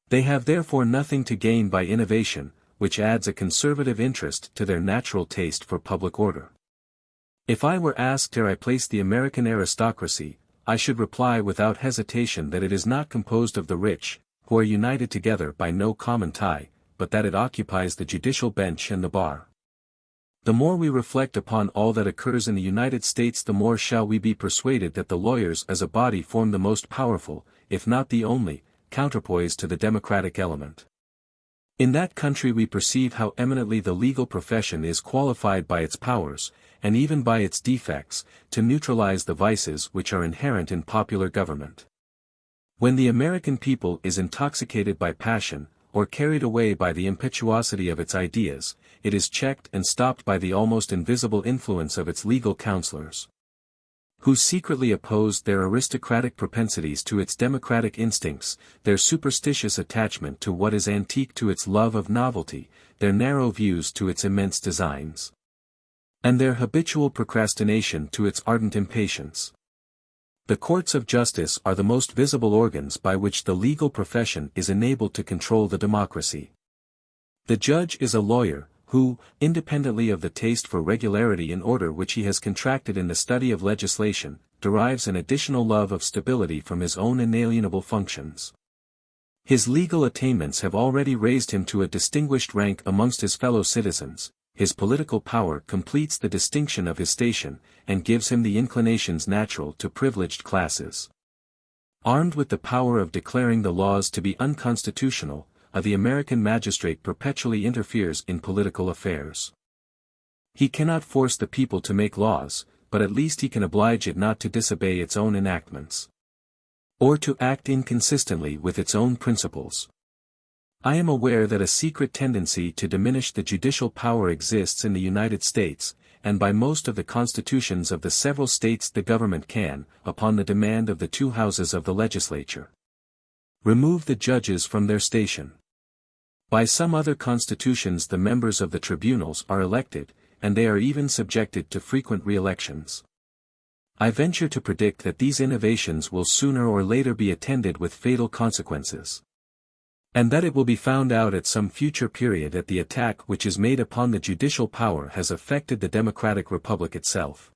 They have therefore nothing to gain by innovation, which adds a conservative interest to their natural taste for public order. If I were asked where I place the American aristocracy, I should reply without hesitation that it is not composed of the rich, who are united together by no common tie, but that it occupies the judicial bench and the bar. The more we reflect upon all that occurs in the United States, the more shall we be persuaded that the lawyers as a body form the most powerful, if not the only, counterpoise to the democratic element. In that country we perceive how eminently the legal profession is qualified by its powers, and even by its defects, to neutralize the vices which are inherent in popular government. When the American people is intoxicated by passion, or carried away by the impetuosity of its ideas, it is checked and stopped by the almost invisible influence of its legal counselors, who secretly opposed their aristocratic propensities to its democratic instincts, their superstitious attachment to what is antique to its love of novelty, their narrow views to its immense designs, and their habitual procrastination to its ardent impatience. The courts of justice are the most visible organs by which the legal profession is enabled to control the democracy. The judge is a lawyer, who, independently of the taste for regularity and order which he has contracted in the study of legislation, derives an additional love of stability from his own inalienable functions. His legal attainments have already raised him to a distinguished rank amongst his fellow citizens, his political power completes the distinction of his station, and gives him the inclinations natural to privileged classes. Armed with the power of declaring the laws to be unconstitutional, the American magistrate perpetually interferes in political affairs. He cannot force the people to make laws, but at least he can oblige it not to disobey its own enactments, or to act inconsistently with its own principles. I am aware that a secret tendency to diminish the judicial power exists in the United States, and by most of the constitutions of the several states the government can, upon the demand of the two houses of the legislature, remove the judges from their station. By some other constitutions the members of the tribunals are elected, and they are even subjected to frequent re-elections. I venture to predict that these innovations will sooner or later be attended with fatal consequences, and that it will be found out at some future period that the attack which is made upon the judicial power has affected the democratic republic itself.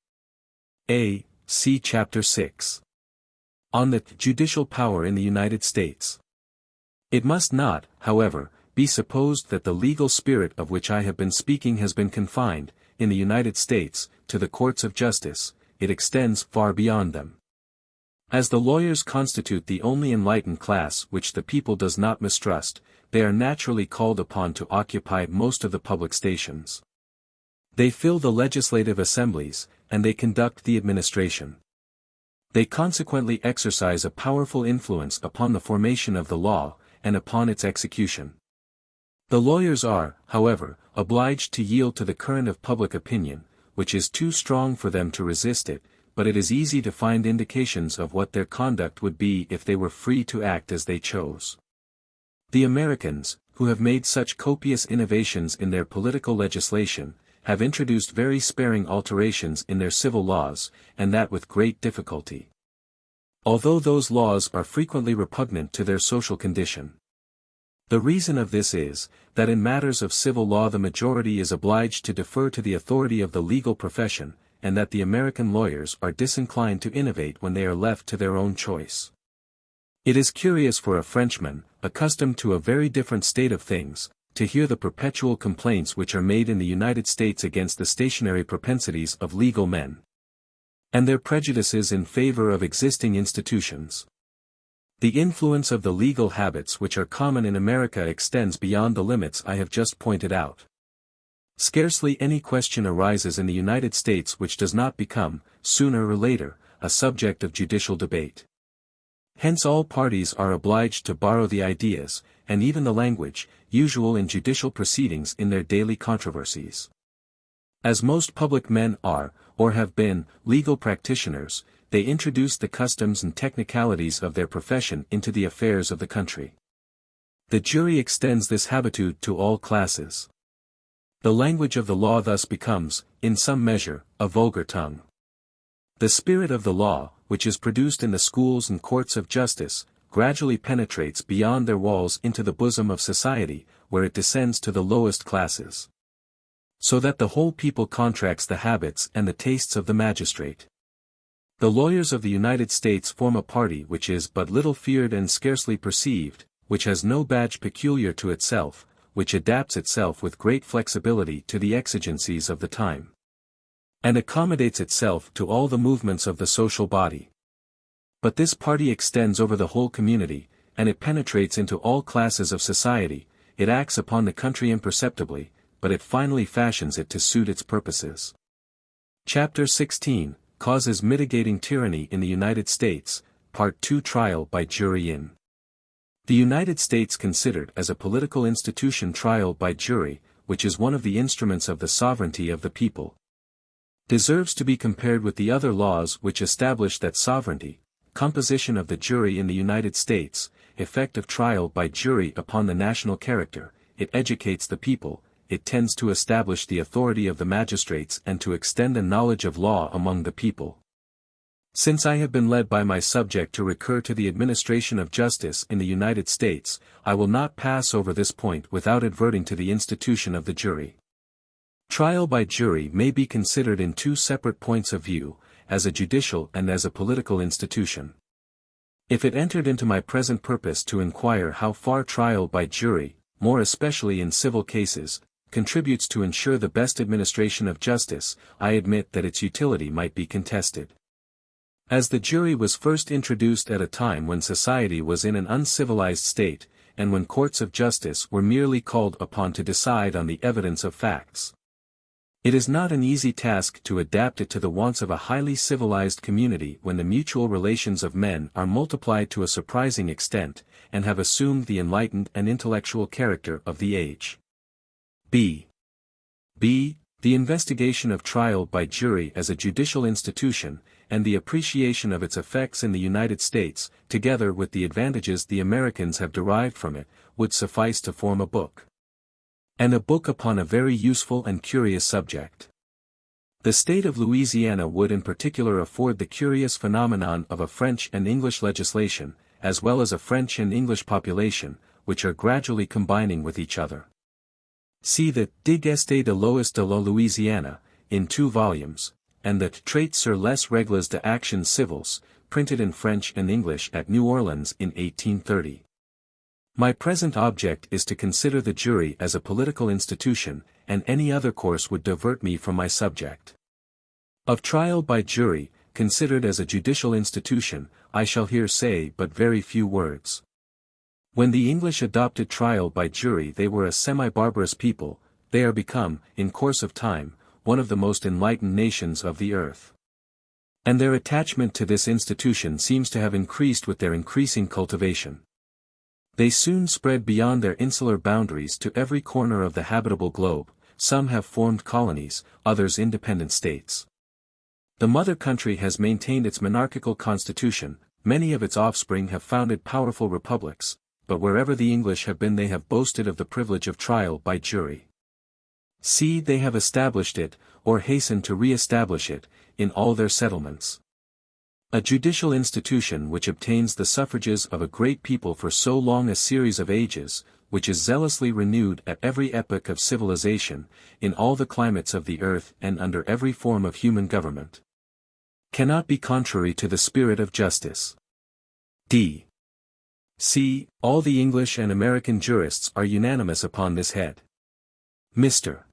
See Chapter 6. On the judicial power in the United States. It must not, however, be supposed that the legal spirit of which I have been speaking has been confined, in the United States, to the courts of justice. It extends far beyond them. As the lawyers constitute the only enlightened class which the people does not mistrust, they are naturally called upon to occupy most of the public stations. They fill the legislative assemblies, and they conduct the administration. They consequently exercise a powerful influence upon the formation of the law, and upon its execution. The lawyers are, however, obliged to yield to the current of public opinion, which is too strong for them to resist it, but it is easy to find indications of what their conduct would be if they were free to act as they chose. The Americans, who have made such copious innovations in their political legislation, have introduced very sparing alterations in their civil laws, and that with great difficulty, although those laws are frequently repugnant to their social condition. The reason of this is, that in matters of civil law the majority is obliged to defer to the authority of the legal profession, and that the American lawyers are disinclined to innovate when they are left to their own choice. It is curious for a Frenchman, accustomed to a very different state of things, to hear the perpetual complaints which are made in the United States against the stationary propensities of legal men, and their prejudices in favor of existing institutions. The influence of the legal habits which are common in America extends beyond the limits I have just pointed out. Scarcely any question arises in the United States which does not become, sooner or later, a subject of judicial debate. Hence all parties are obliged to borrow the ideas, and even the language, usual in judicial proceedings in their daily controversies. As most public men are, or have been, legal practitioners, they introduce the customs and technicalities of their profession into the affairs of the country. The jury extends this habitude to all classes. The language of the law thus becomes, in some measure, a vulgar tongue. The spirit of the law, which is produced in the schools and courts of justice, gradually penetrates beyond their walls into the bosom of society, where it descends to the lowest classes, so that the whole people contracts the habits and the tastes of the magistrate. The lawyers of the United States form a party which is but little feared and scarcely perceived, which has no badge peculiar to itself, which adapts itself with great flexibility to the exigencies of the time, and accommodates itself to all the movements of the social body. But this party extends over the whole community, and it penetrates into all classes of society. It acts upon the country imperceptibly, but it finally fashions it to suit its purposes. Chapter 16. Causes mitigating tyranny in the United States, Part 2. Trial by jury in the United States considered as a political institution. Trial by jury, which is one of the instruments of the sovereignty of the people, deserves to be compared with the other laws which establish that sovereignty, composition of the jury in the United States, effect of trial by jury upon the national character, it educates the people, it tends to establish the authority of the magistrates and to extend the knowledge of law among the people. Since I have been led by my subject to recur to the administration of justice in the United States, I will not pass over this point without adverting to the institution of the jury. Trial by jury may be considered in two separate points of view, as a judicial and as a political institution. If it entered into my present purpose to inquire how far trial by jury, more especially in civil cases, contributes to ensure the best administration of justice, I admit that its utility might be contested. As the jury was first introduced at a time when society was in an uncivilized state, and when courts of justice were merely called upon to decide on the evidence of facts, it is not an easy task to adapt it to the wants of a highly civilized community when the mutual relations of men are multiplied to a surprising extent, and have assumed the enlightened and intellectual character of the age. B. The investigation of trial by jury as a judicial institution, and the appreciation of its effects in the United States, together with the advantages the Americans have derived from it, would suffice to form a book. And a book upon a very useful and curious subject. The state of Louisiana would in particular afford the curious phenomenon of a French and English legislation, as well as a French and English population, which are gradually combining with each other. See the Digestes de lois de la Louisiana, in 2 volumes, and the Traits sur les règles d'actions civiles, printed in French and English at New Orleans in 1830. My present object is to consider the jury as a political institution, and any other course would divert me from my subject. Of trial by jury, considered as a judicial institution, I shall here say but very few words. When the English adopted trial by jury they were a semi-barbarous people, they are become, in course of time, one of the most enlightened nations of the earth. And their attachment to this institution seems to have increased with their increasing cultivation. They soon spread beyond their insular boundaries to every corner of the habitable globe, some have formed colonies, others independent states. The mother country has maintained its monarchical constitution, many of its offspring have founded powerful republics, but wherever the English have been they have boasted of the privilege of trial by jury. See, they have established it, or hastened to re-establish it, in all their settlements. A judicial institution which obtains the suffrages of a great people for so long a series of ages, which is zealously renewed at every epoch of civilization, in all the climates of the earth and under every form of human government, cannot be contrary to the spirit of justice. D. See, all the English and American jurists are unanimous upon this head. Mr.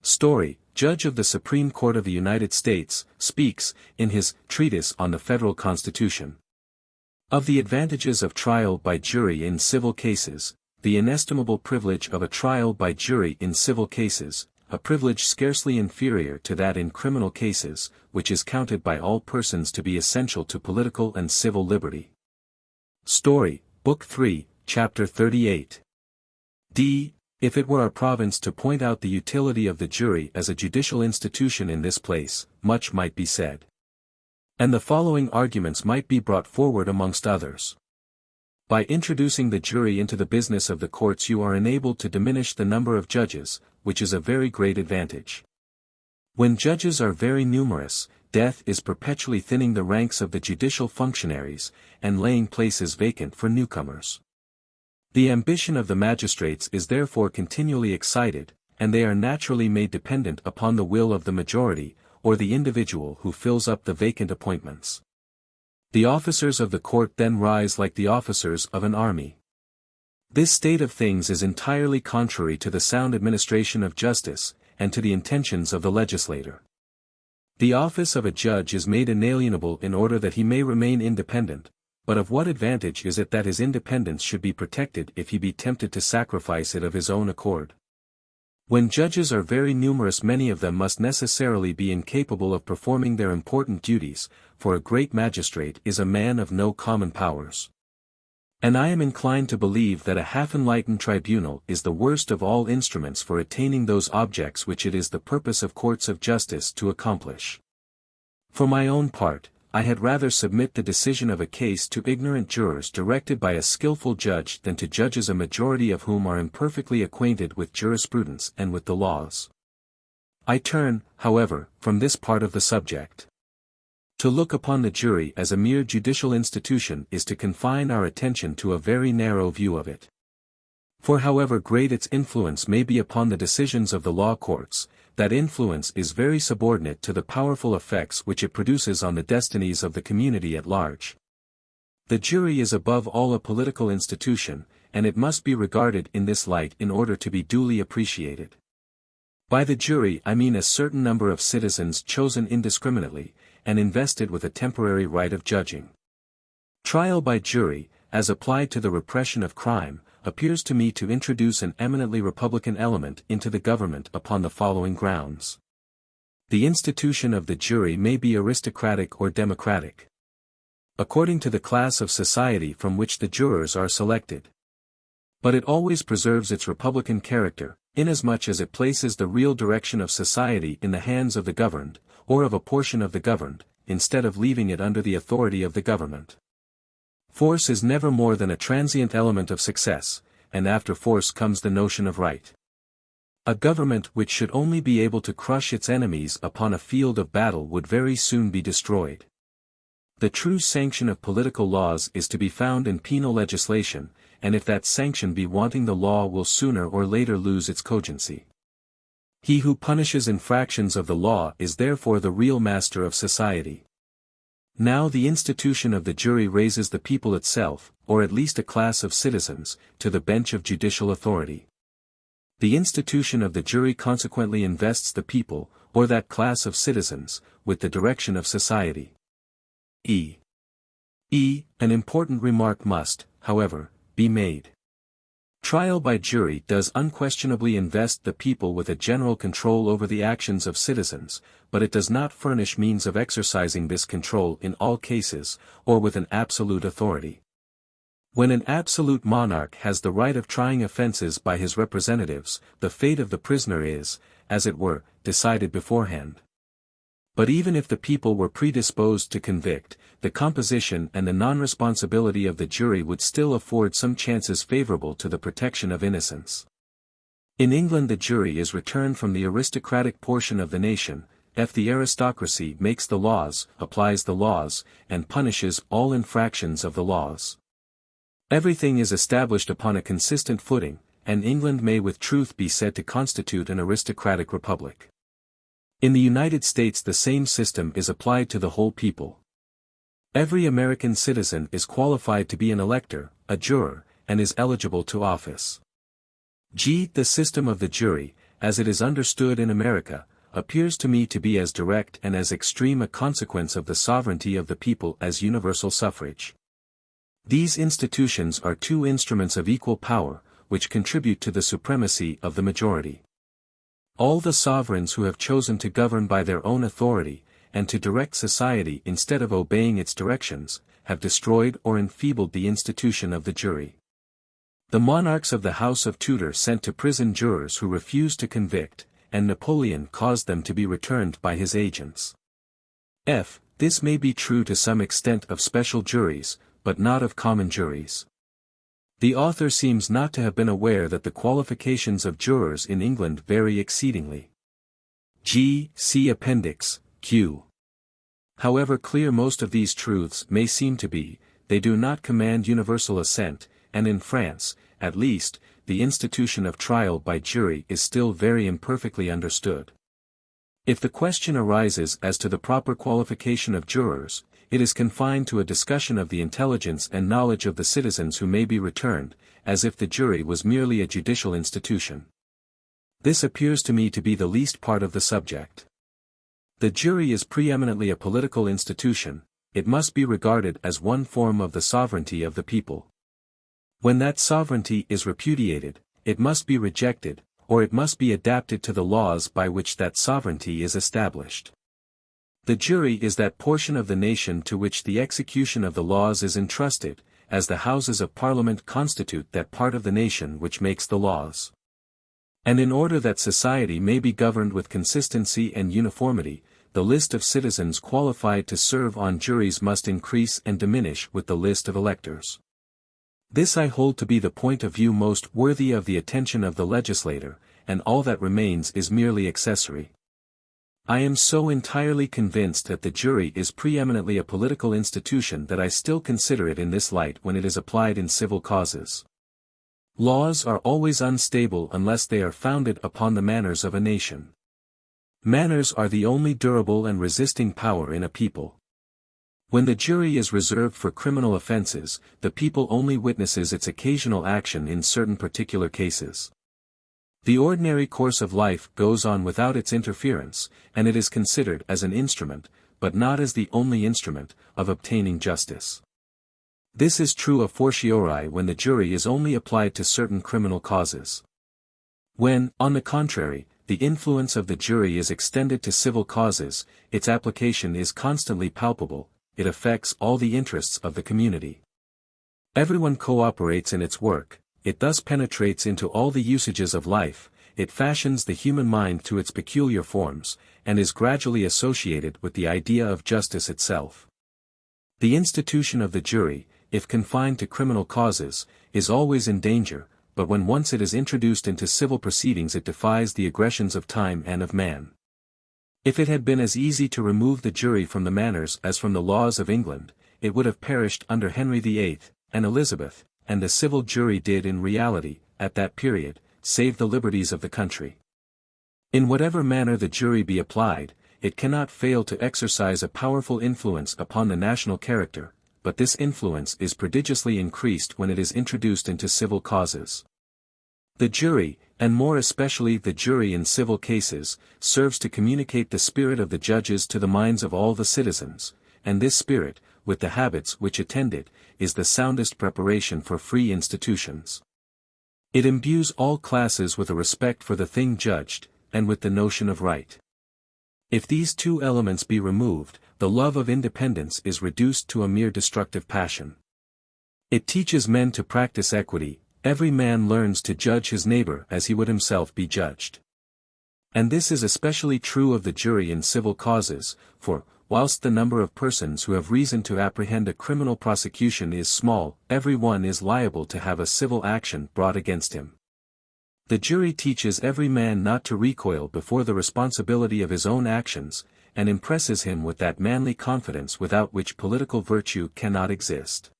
Story, Judge of the Supreme Court of the United States, speaks, in his Treatise on the Federal Constitution, of the advantages of trial by jury in civil cases, the inestimable privilege of a trial by jury in civil cases, a privilege scarcely inferior to that in criminal cases, which is counted by all persons to be essential to political and civil liberty. Story, Book 3, Chapter 38. D. If it were our province to point out the utility of the jury as a judicial institution in this place, much might be said. And the following arguments might be brought forward amongst others. By introducing the jury into the business of the courts you are enabled to diminish the number of judges, which is a very great advantage. When judges are very numerous, death is perpetually thinning the ranks of the judicial functionaries, and laying places vacant for newcomers. The ambition of the magistrates is therefore continually excited, and they are naturally made dependent upon the will of the majority, or the individual who fills up the vacant appointments. The officers of the court then rise like the officers of an army. This state of things is entirely contrary to the sound administration of justice, and to the intentions of the legislator. The office of a judge is made inalienable in order that he may remain independent, but of what advantage is it that his independence should be protected if he be tempted to sacrifice it of his own accord? When judges are very numerous many of them must necessarily be incapable of performing their important duties, for a great magistrate is a man of no common powers. And I am inclined to believe that a half-enlightened tribunal is the worst of all instruments for attaining those objects which it is the purpose of courts of justice to accomplish. For my own part, I had rather submit the decision of a case to ignorant jurors directed by a skillful judge than to judges a majority of whom are imperfectly acquainted with jurisprudence and with the laws. I turn, however, from this part of the subject. To look upon the jury as a mere judicial institution is to confine our attention to a very narrow view of it. For however great its influence may be upon the decisions of the law courts, that influence is very subordinate to the powerful effects which it produces on the destinies of the community at large. The jury is above all a political institution, and it must be regarded in this light in order to be duly appreciated. By the jury I mean a certain number of citizens chosen indiscriminately, and invested with a temporary right of judging. Trial by jury, as applied to the repression of crime, appears to me to introduce an eminently republican element into the government upon the following grounds. The institution of the jury may be aristocratic or democratic, according to the class of society from which the jurors are selected. But it always preserves its republican character, inasmuch as it places the real direction of society in the hands of the governed, or of a portion of the governed, instead of leaving it under the authority of the government. Force is never more than a transient element of success, and after force comes the notion of right. A government which should only be able to crush its enemies upon a field of battle would very soon be destroyed. The true sanction of political laws is to be found in penal legislation, and if that sanction be wanting the law will sooner or later lose its cogency. He who punishes infractions of the law is therefore the real master of society. Now the institution of the jury raises the people itself, or at least a class of citizens, to the bench of judicial authority. The institution of the jury consequently invests the people, or that class of citizens, with the direction of society. An important remark must, however, be made. Trial by jury does unquestionably invest the people with a general control over the actions of citizens, but it does not furnish means of exercising this control in all cases, or with an absolute authority. When an absolute monarch has the right of trying offences by his representatives, the fate of the prisoner is, as it were, decided beforehand. But even if the people were predisposed to convict, the composition and the non-responsibility of the jury would still afford some chances favourable to the protection of innocence. In England the jury is returned from the aristocratic portion of the nation. The aristocracy makes the laws, applies the laws, and punishes all infractions of the laws. Everything is established upon a consistent footing, and England may with truth be said to constitute an aristocratic republic. In the United States the same system is applied to the whole people. Every American citizen is qualified to be an elector, a juror, and is eligible to office. The system of the jury, as it is understood in America, appears to me to be as direct and as extreme a consequence of the sovereignty of the people as universal suffrage. These institutions are two instruments of equal power, which contribute to the supremacy of the majority. All the sovereigns who have chosen to govern by their own authority, and to direct society instead of obeying its directions, have destroyed or enfeebled the institution of the jury. The monarchs of the House of Tudor sent to prison jurors who refused to convict, and Napoleon caused them to be returned by his agents. This may be true to some extent of special juries, but not of common juries. The author seems not to have been aware that the qualifications of jurors in England vary exceedingly. See Appendix, Q. However clear most of these truths may seem to be, they do not command universal assent, and in France, at least, the institution of trial by jury is still very imperfectly understood. If the question arises as to the proper qualification of jurors, it is confined to a discussion of the intelligence and knowledge of the citizens who may be returned, as if the jury was merely a judicial institution. This appears to me to be the least part of the subject. The jury is preeminently a political institution, it must be regarded as one form of the sovereignty of the people. When that sovereignty is repudiated, it must be rejected, or it must be adapted to the laws by which that sovereignty is established. The jury is that portion of the nation to which the execution of the laws is entrusted, as the Houses of Parliament constitute that part of the nation which makes the laws. And in order that society may be governed with consistency and uniformity, the list of citizens qualified to serve on juries must increase and diminish with the list of electors. This I hold to be the point of view most worthy of the attention of the legislator, and all that remains is merely accessory. I am so entirely convinced that the jury is preeminently a political institution that I still consider it in this light when it is applied in civil causes. Laws are always unstable unless they are founded upon the manners of a nation. Manners are the only durable and resisting power in a people. When the jury is reserved for criminal offenses, the people only witnesses its occasional action in certain particular cases. The ordinary course of life goes on without its interference, and it is considered as an instrument, but not as the only instrument, of obtaining justice. This is true a fortiori when the jury is only applied to certain criminal causes. When, on the contrary, the influence of the jury is extended to civil causes, its application is constantly palpable, it affects all the interests of the community. Everyone cooperates in its work. It thus penetrates into all the usages of life, it fashions the human mind to its peculiar forms, and is gradually associated with the idea of justice itself. The institution of the jury, if confined to criminal causes, is always in danger, but when once it is introduced into civil proceedings it defies the aggressions of time and of man. If it had been as easy to remove the jury from the manners as from the laws of England, it would have perished under Henry VIII, and Elizabeth, and the civil jury did in reality, at that period, save the liberties of the country. In whatever manner the jury be applied, it cannot fail to exercise a powerful influence upon the national character, but this influence is prodigiously increased when it is introduced into civil causes. The jury, and more especially the jury in civil cases, serves to communicate the spirit of the judges to the minds of all the citizens, and this spirit, with the habits which attend it, is the soundest preparation for free institutions. It imbues all classes with a respect for the thing judged, and with the notion of right. If these two elements be removed, the love of independence is reduced to a mere destructive passion. It teaches men to practice equity, every man learns to judge his neighbor as he would himself be judged. And this is especially true of the jury in civil causes, for, whilst the number of persons who have reason to apprehend a criminal prosecution is small, every one is liable to have a civil action brought against him. The jury teaches every man not to recoil before the responsibility of his own actions, and impresses him with that manly confidence without which political virtue cannot exist.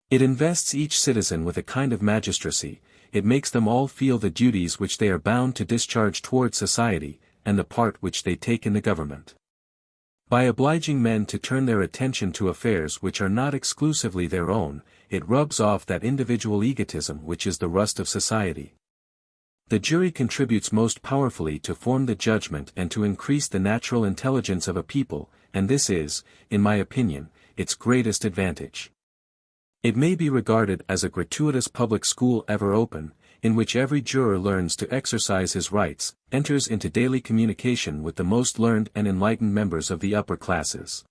It invests each citizen with a kind of magistracy, it makes them all feel the duties which they are bound to discharge towards society, and the part which they take in the government. By obliging men to turn their attention to affairs which are not exclusively their own, it rubs off that individual egotism which is the rust of society. The jury contributes most powerfully to form the judgment and to increase the natural intelligence of a people, and this is, in my opinion, its greatest advantage. It may be regarded as a gratuitous public school ever open, in which every juror learns to exercise his rights, enters into daily communication with the most learned and enlightened members of the upper classes,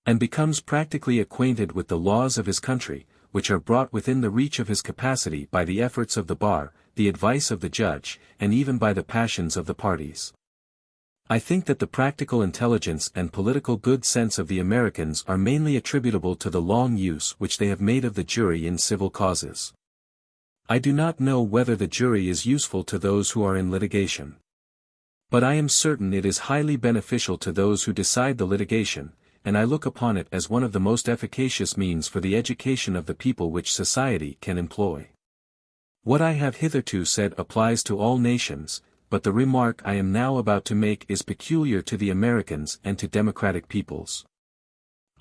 and becomes practically acquainted with the laws of his country, which are brought within the reach of his capacity by the efforts of the bar, the advice of the judge, and even by the passions of the parties. I think that the practical intelligence and political good sense of the Americans are mainly attributable to the long use which they have made of the jury in civil causes. I do not know whether the jury is useful to those who are in litigation. But I am certain it is highly beneficial to those who decide the litigation, and I look upon it as one of the most efficacious means for the education of the people which society can employ. What I have hitherto said applies to all nations, but the remark I am now about to make is peculiar to the Americans and to democratic peoples.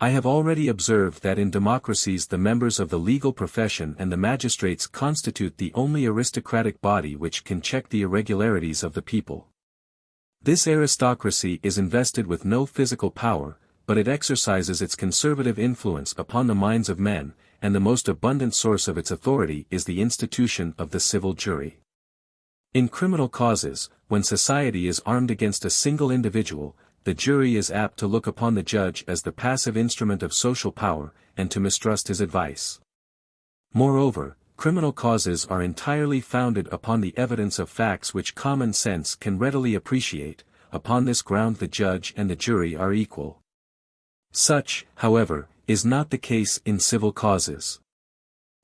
I have already observed that in democracies the members of the legal profession and the magistrates constitute the only aristocratic body which can check the irregularities of the people. This aristocracy is invested with no physical power, but it exercises its conservative influence upon the minds of men, and the most abundant source of its authority is the institution of the civil jury. In criminal causes, when society is armed against a single individual, the jury is apt to look upon the judge as the passive instrument of social power, and to mistrust his advice. Moreover, criminal causes are entirely founded upon the evidence of facts which common sense can readily appreciate. Upon this ground the judge and the jury are equal. Such, however, is not the case in civil causes.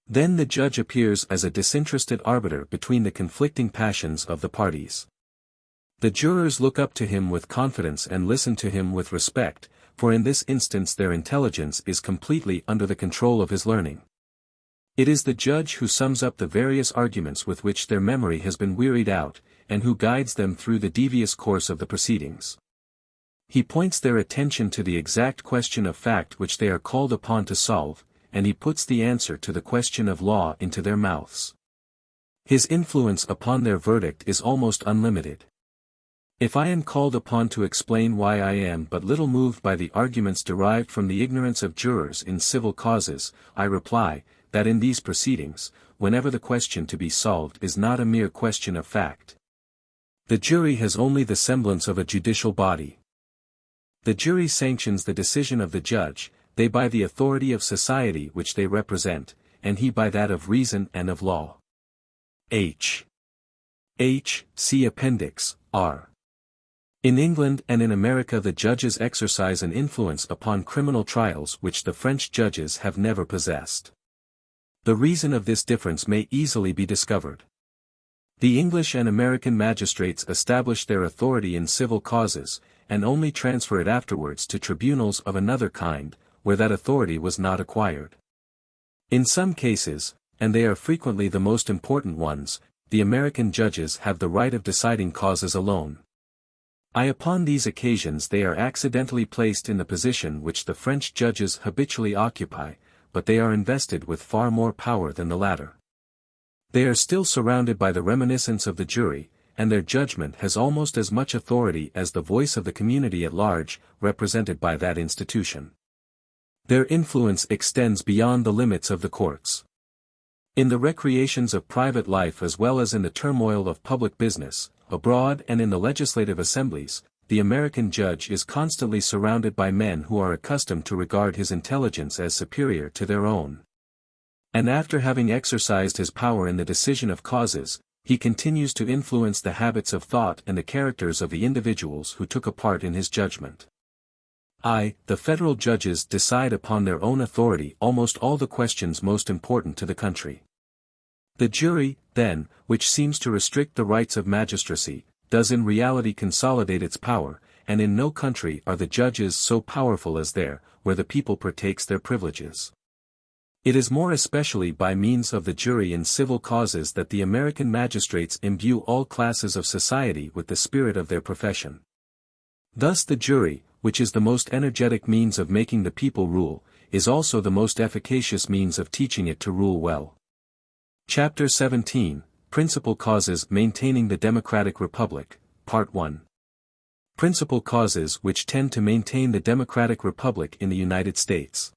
Then the judge appears as a disinterested arbiter between the conflicting passions of the parties. The jurors look up to him with confidence and listen to him with respect, for in this instance their intelligence is completely under the control of his learning. It is the judge who sums up the various arguments with which their memory has been wearied out, and who guides them through the devious course of the proceedings. He points their attention to the exact question of fact which they are called upon to solve, and he puts the answer to the question of law into their mouths. His influence upon their verdict is almost unlimited. If I am called upon to explain why I am but little moved by the arguments derived from the ignorance of jurors in civil causes, I reply, that in these proceedings, whenever the question to be solved is not a mere question of fact. The jury has only the semblance of a judicial body. The jury sanctions the decision of the judge, they by the authority of society which they represent, and he by that of reason and of law. See Appendix, R. In England and in America the judges exercise an influence upon criminal trials which the French judges have never possessed. The reason of this difference may easily be discovered. The English and American magistrates establish their authority in civil causes, and only transfer it afterwards to tribunals of another kind, where that authority was not acquired. In some cases, and they are frequently the most important ones, the American judges have the right of deciding causes alone. Upon these occasions they are accidentally placed in the position which the French judges habitually occupy, but they are invested with far more power than the latter. They are still surrounded by the reminiscence of the jury, and their judgment has almost as much authority as the voice of the community at large, represented by that institution. Their influence extends beyond the limits of the courts. In the recreations of private life as well as in the turmoil of public business, abroad and in the legislative assemblies, the American judge is constantly surrounded by men who are accustomed to regard his intelligence as superior to their own. And after having exercised his power in the decision of causes, he continues to influence the habits of thought and the characters of the individuals who took a part in his judgment. The federal judges decide upon their own authority almost all the questions most important to the country. The jury, then, which seems to restrict the rights of magistracy, does in reality consolidate its power, and in no country are the judges so powerful as there, where the people partakes their privileges. It is more especially by means of the jury in civil causes that the American magistrates imbue all classes of society with the spirit of their profession. Thus the jury, which is the most energetic means of making the people rule, is also the most efficacious means of teaching it to rule well. Chapter 17, Principal Causes Maintaining the Democratic Republic, Part 1. Principal causes which tend to maintain the Democratic Republic in the United States.